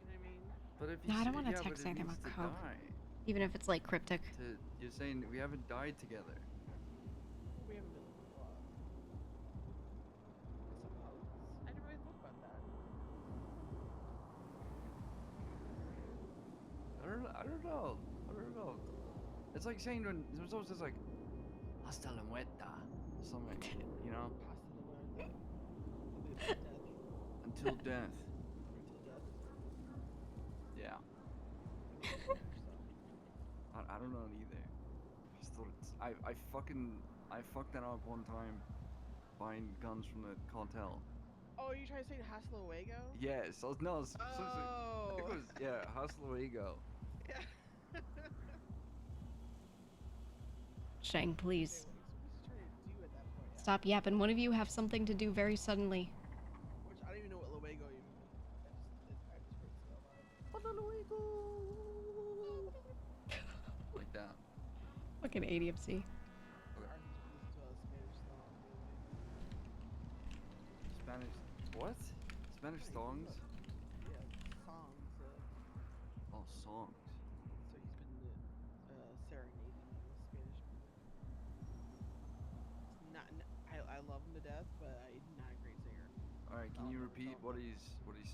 what I mean? But if you No, I don't say- want to yeah, but text it anything means about to Coke, die. even if it's like cryptic. You're saying we haven't died together. We haven't been. I suppose. I never really thought about that. I don't know. It's like saying when there's always just like hasta la muerta or something, you know? Until death. Yeah. I don't know either. I just thought it's I fucked that up one time buying guns from the cartel. Oh, are you trying to say hasta luego? Yes, I think it was hasta luego. Yeah. Shang, please. What he's trying to do at that point? Yeah. Stop yapping. One of you have something to do very suddenly. Which I don't even know what luego even means. I just heard it so loud. Like that. Fucking ADMC. Spanish what? Spanish songs? Yeah, songs. Oh, songs. So he's been serenading. love him to death, but I'm not a great singer. All right, can you repeat what he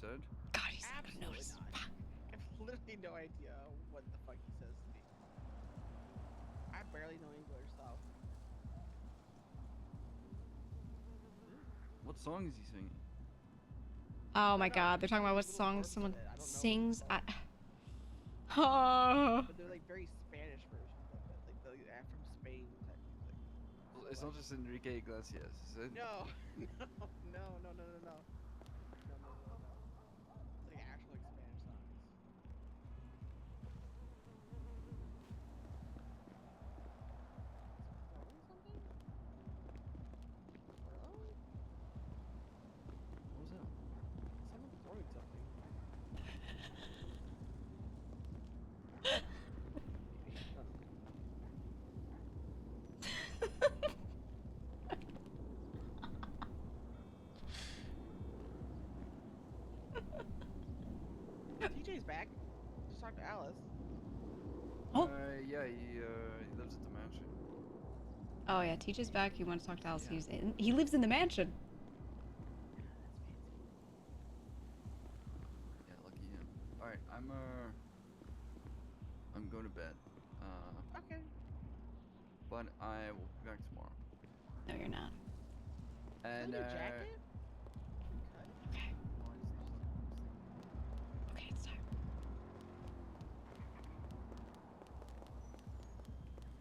said? God, he's not Absolutely gonna notice. not. I have literally no idea what the fuck he says to me. I barely know English, so. What song is he singing? Oh my God, they're talking about what song someone sings. Oh. But they're like very Spanish versions of it, like the from Spain type music. Well, it's not just Enrique Iglesias, is it? No, no. It's like actual like Spanish songs. Throwing something? Hello? What was that? Someone's throwing something. TJ's back. Just talked to Alice. Oh. Yeah, he lives at the mansion. Oh yeah, TJ's back. He wants to talk to Alice. He lives in the mansion. Yeah, lucky him. All right, I'm going to bed. Okay. But I will be back tomorrow. No, you're not. And your jacket? Okay. Okay, it's time.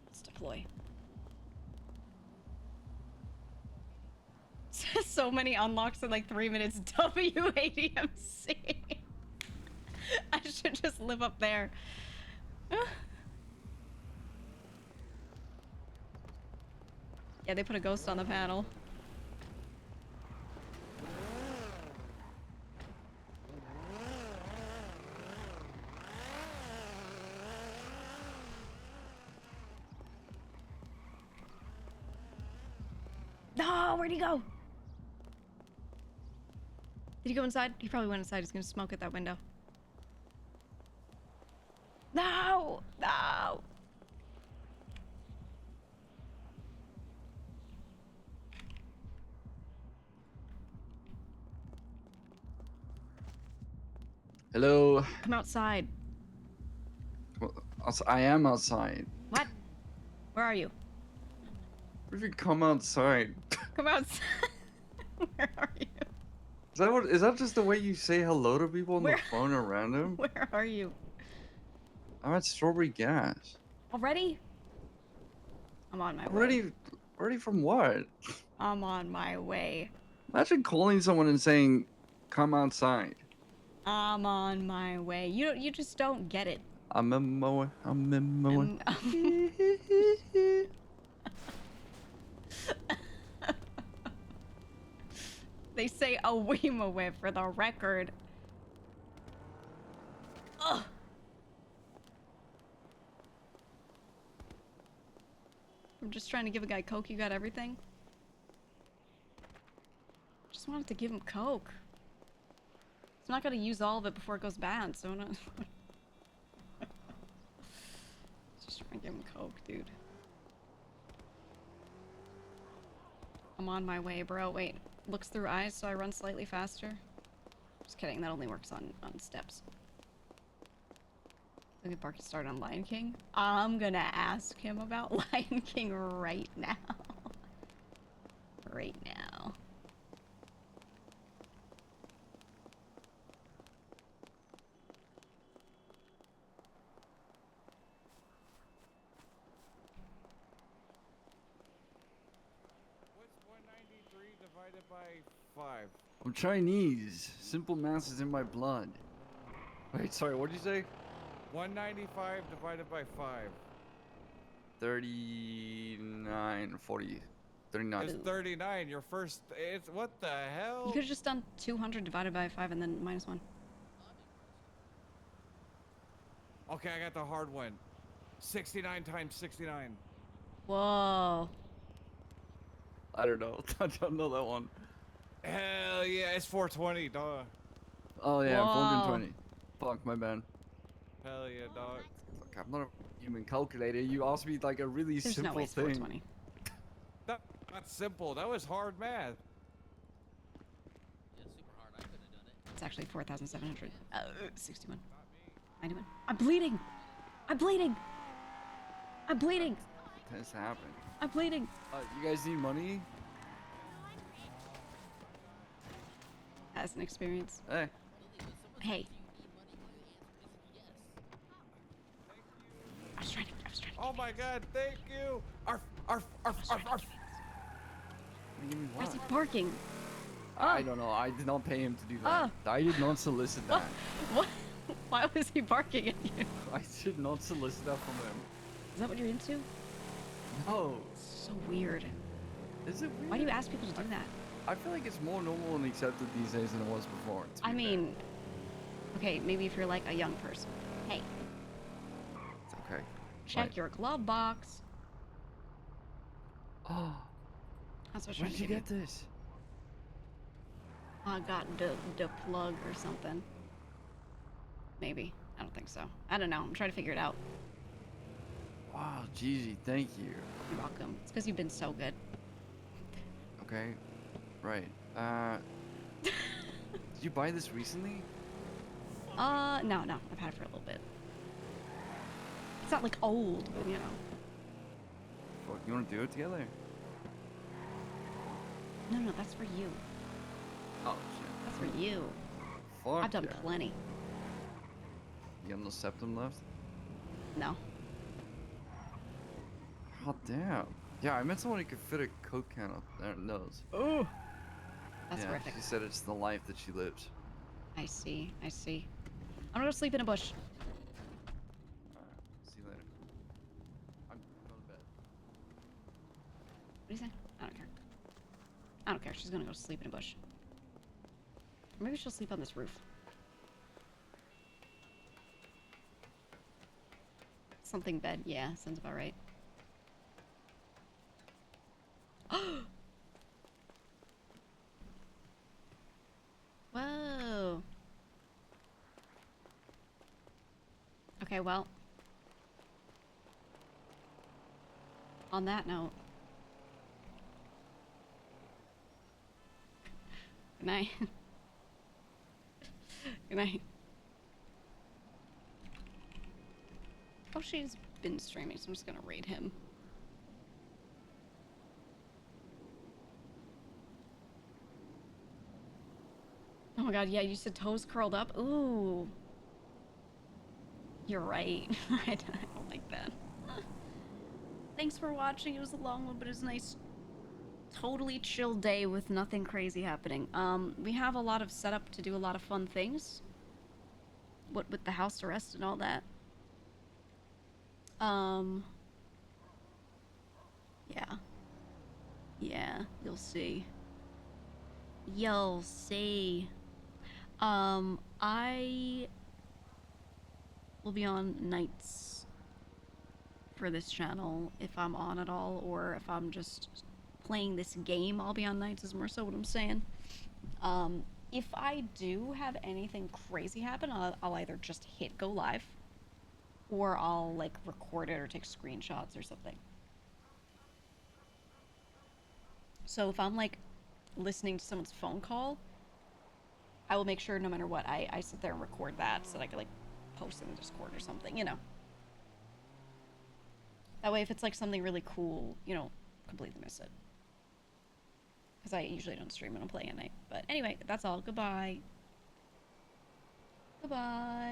Let's deploy. So many unlocks in like 3 minutes. WADMC. I should just live up there. Yeah, they put a ghost on the panel. No, where'd he go? Did he go inside? He probably went inside. He's gonna smoke at that window. No! No! Hello. Come outside. Well, I am outside. What? Where are you? What if you come outside? Come outside. Where are you? Is that just the way you say hello to people on the phone or random? Where are you? I'm at Strawberry Gas. Already? I'm on my way. Ready from what? I'm on my way. Imagine calling someone and saying, "Come outside." I'm on my way. You just don't get it. I'm in my way. I'm in my way. They say a Weema for the record. Ugh. I'm just trying to give a guy Coke. You got everything? Just wanted to give him Coke. I'm not gonna use all of it before it goes bad, so I'm not... Just trying to give him Coke, dude. I'm on my way, bro. Wait. Looks through eyes, so I run slightly faster. Just kidding, that only works on steps. Look at Barky start on Lion King. I'm gonna ask him about Lion King right now. Right now. What's 193 divided by 5? I'm Chinese. Simple math is in my blood. Wait, sorry, what did you say? 195 divided by 5. 39, 40, 39. It's 39. Your first. It's what the hell? You could have just done 200 divided by 5 and then minus 1. Okay, I got the hard one. 69 times 69. Whoa. I don't know. I don't know that one. Hell yeah, it's 420, dog. Oh yeah, Whoa. 420. Fuck, my bad. Hell yeah, dog. Fuck, I'm not a human calculator. You asked me like a really There's simple no way it's thing. 420. That's simple. That was hard math. Yeah, super hard. I couldn't have done it. It's actually 4,761. 91. I'm bleeding! I'm bleeding! I'm bleeding! This happened. I'm bleeding! You guys need money? As an experience. Hey. Hey. I was trying to Oh my god, thank you! Arf, arf, arf, arf, arf. Why is he barking? I don't know. I did not pay him to do that. I did not solicit that. What? Why was he barking at you? I did not solicit that from him. Is that what you're into? No. So weird. Is it weird? Why do you ask people to do that? I feel like it's more normal and accepted these days than it was before. I mean, okay, maybe if you're like a young person. Hey, It's okay. check your glove box. Oh. That's what I'm Where trying did to you do. get this? I got the plug or something. Maybe. I don't think so. I don't know. I'm trying to figure it out. Wow, Gigi, thank you. You're welcome. It's because you've been so good. Okay. Right. Did you buy this recently? No. I've had it for a little bit. It's not like old, but you know. Fuck, you want to do it together? No, that's for you. Oh, shit. That's for you. Fuck I've done yeah. plenty. You have no septum left? No. Oh, damn. Yeah, I met someone who could fit a Coke can up their nose. Oh. That's yeah, horrific. she said it's the life that she lives. I see. I'm gonna go sleep in a bush. See you later. I'm going to bed. What do you say? I don't care. I don't care. She's gonna go sleep in a bush. Or maybe she'll sleep on this roof. Something bed. Yeah, sounds about right. Whoa. Okay, well. On that note. Good night. Good night. Oh, she's been streaming, so I'm just gonna raid him. Oh my god, yeah, you said toes curled up? Ooh. You're right. I don't like that. Thanks for watching. It was a long one, but it was a nice, totally chill day with nothing crazy happening. We have a lot of setup to do a lot of fun things. What with the house arrest and all that. Yeah. Yeah, you'll see. You'll see. I will be on nights for this channel if I'm on at all, or if I'm just playing this game, I'll be on nights is more so what I'm saying. If I do have anything crazy happen, I'll either just hit go live, or I'll like record it or take screenshots or something. So if I'm like listening to someone's phone call, I will make sure no matter what, I sit there and record that so that I can like post in the Discord or something, you know. That way if it's like something really cool, you know, completely miss it. Because I usually don't stream when I'm playing at night. But anyway, that's all. Goodbye. Goodbye.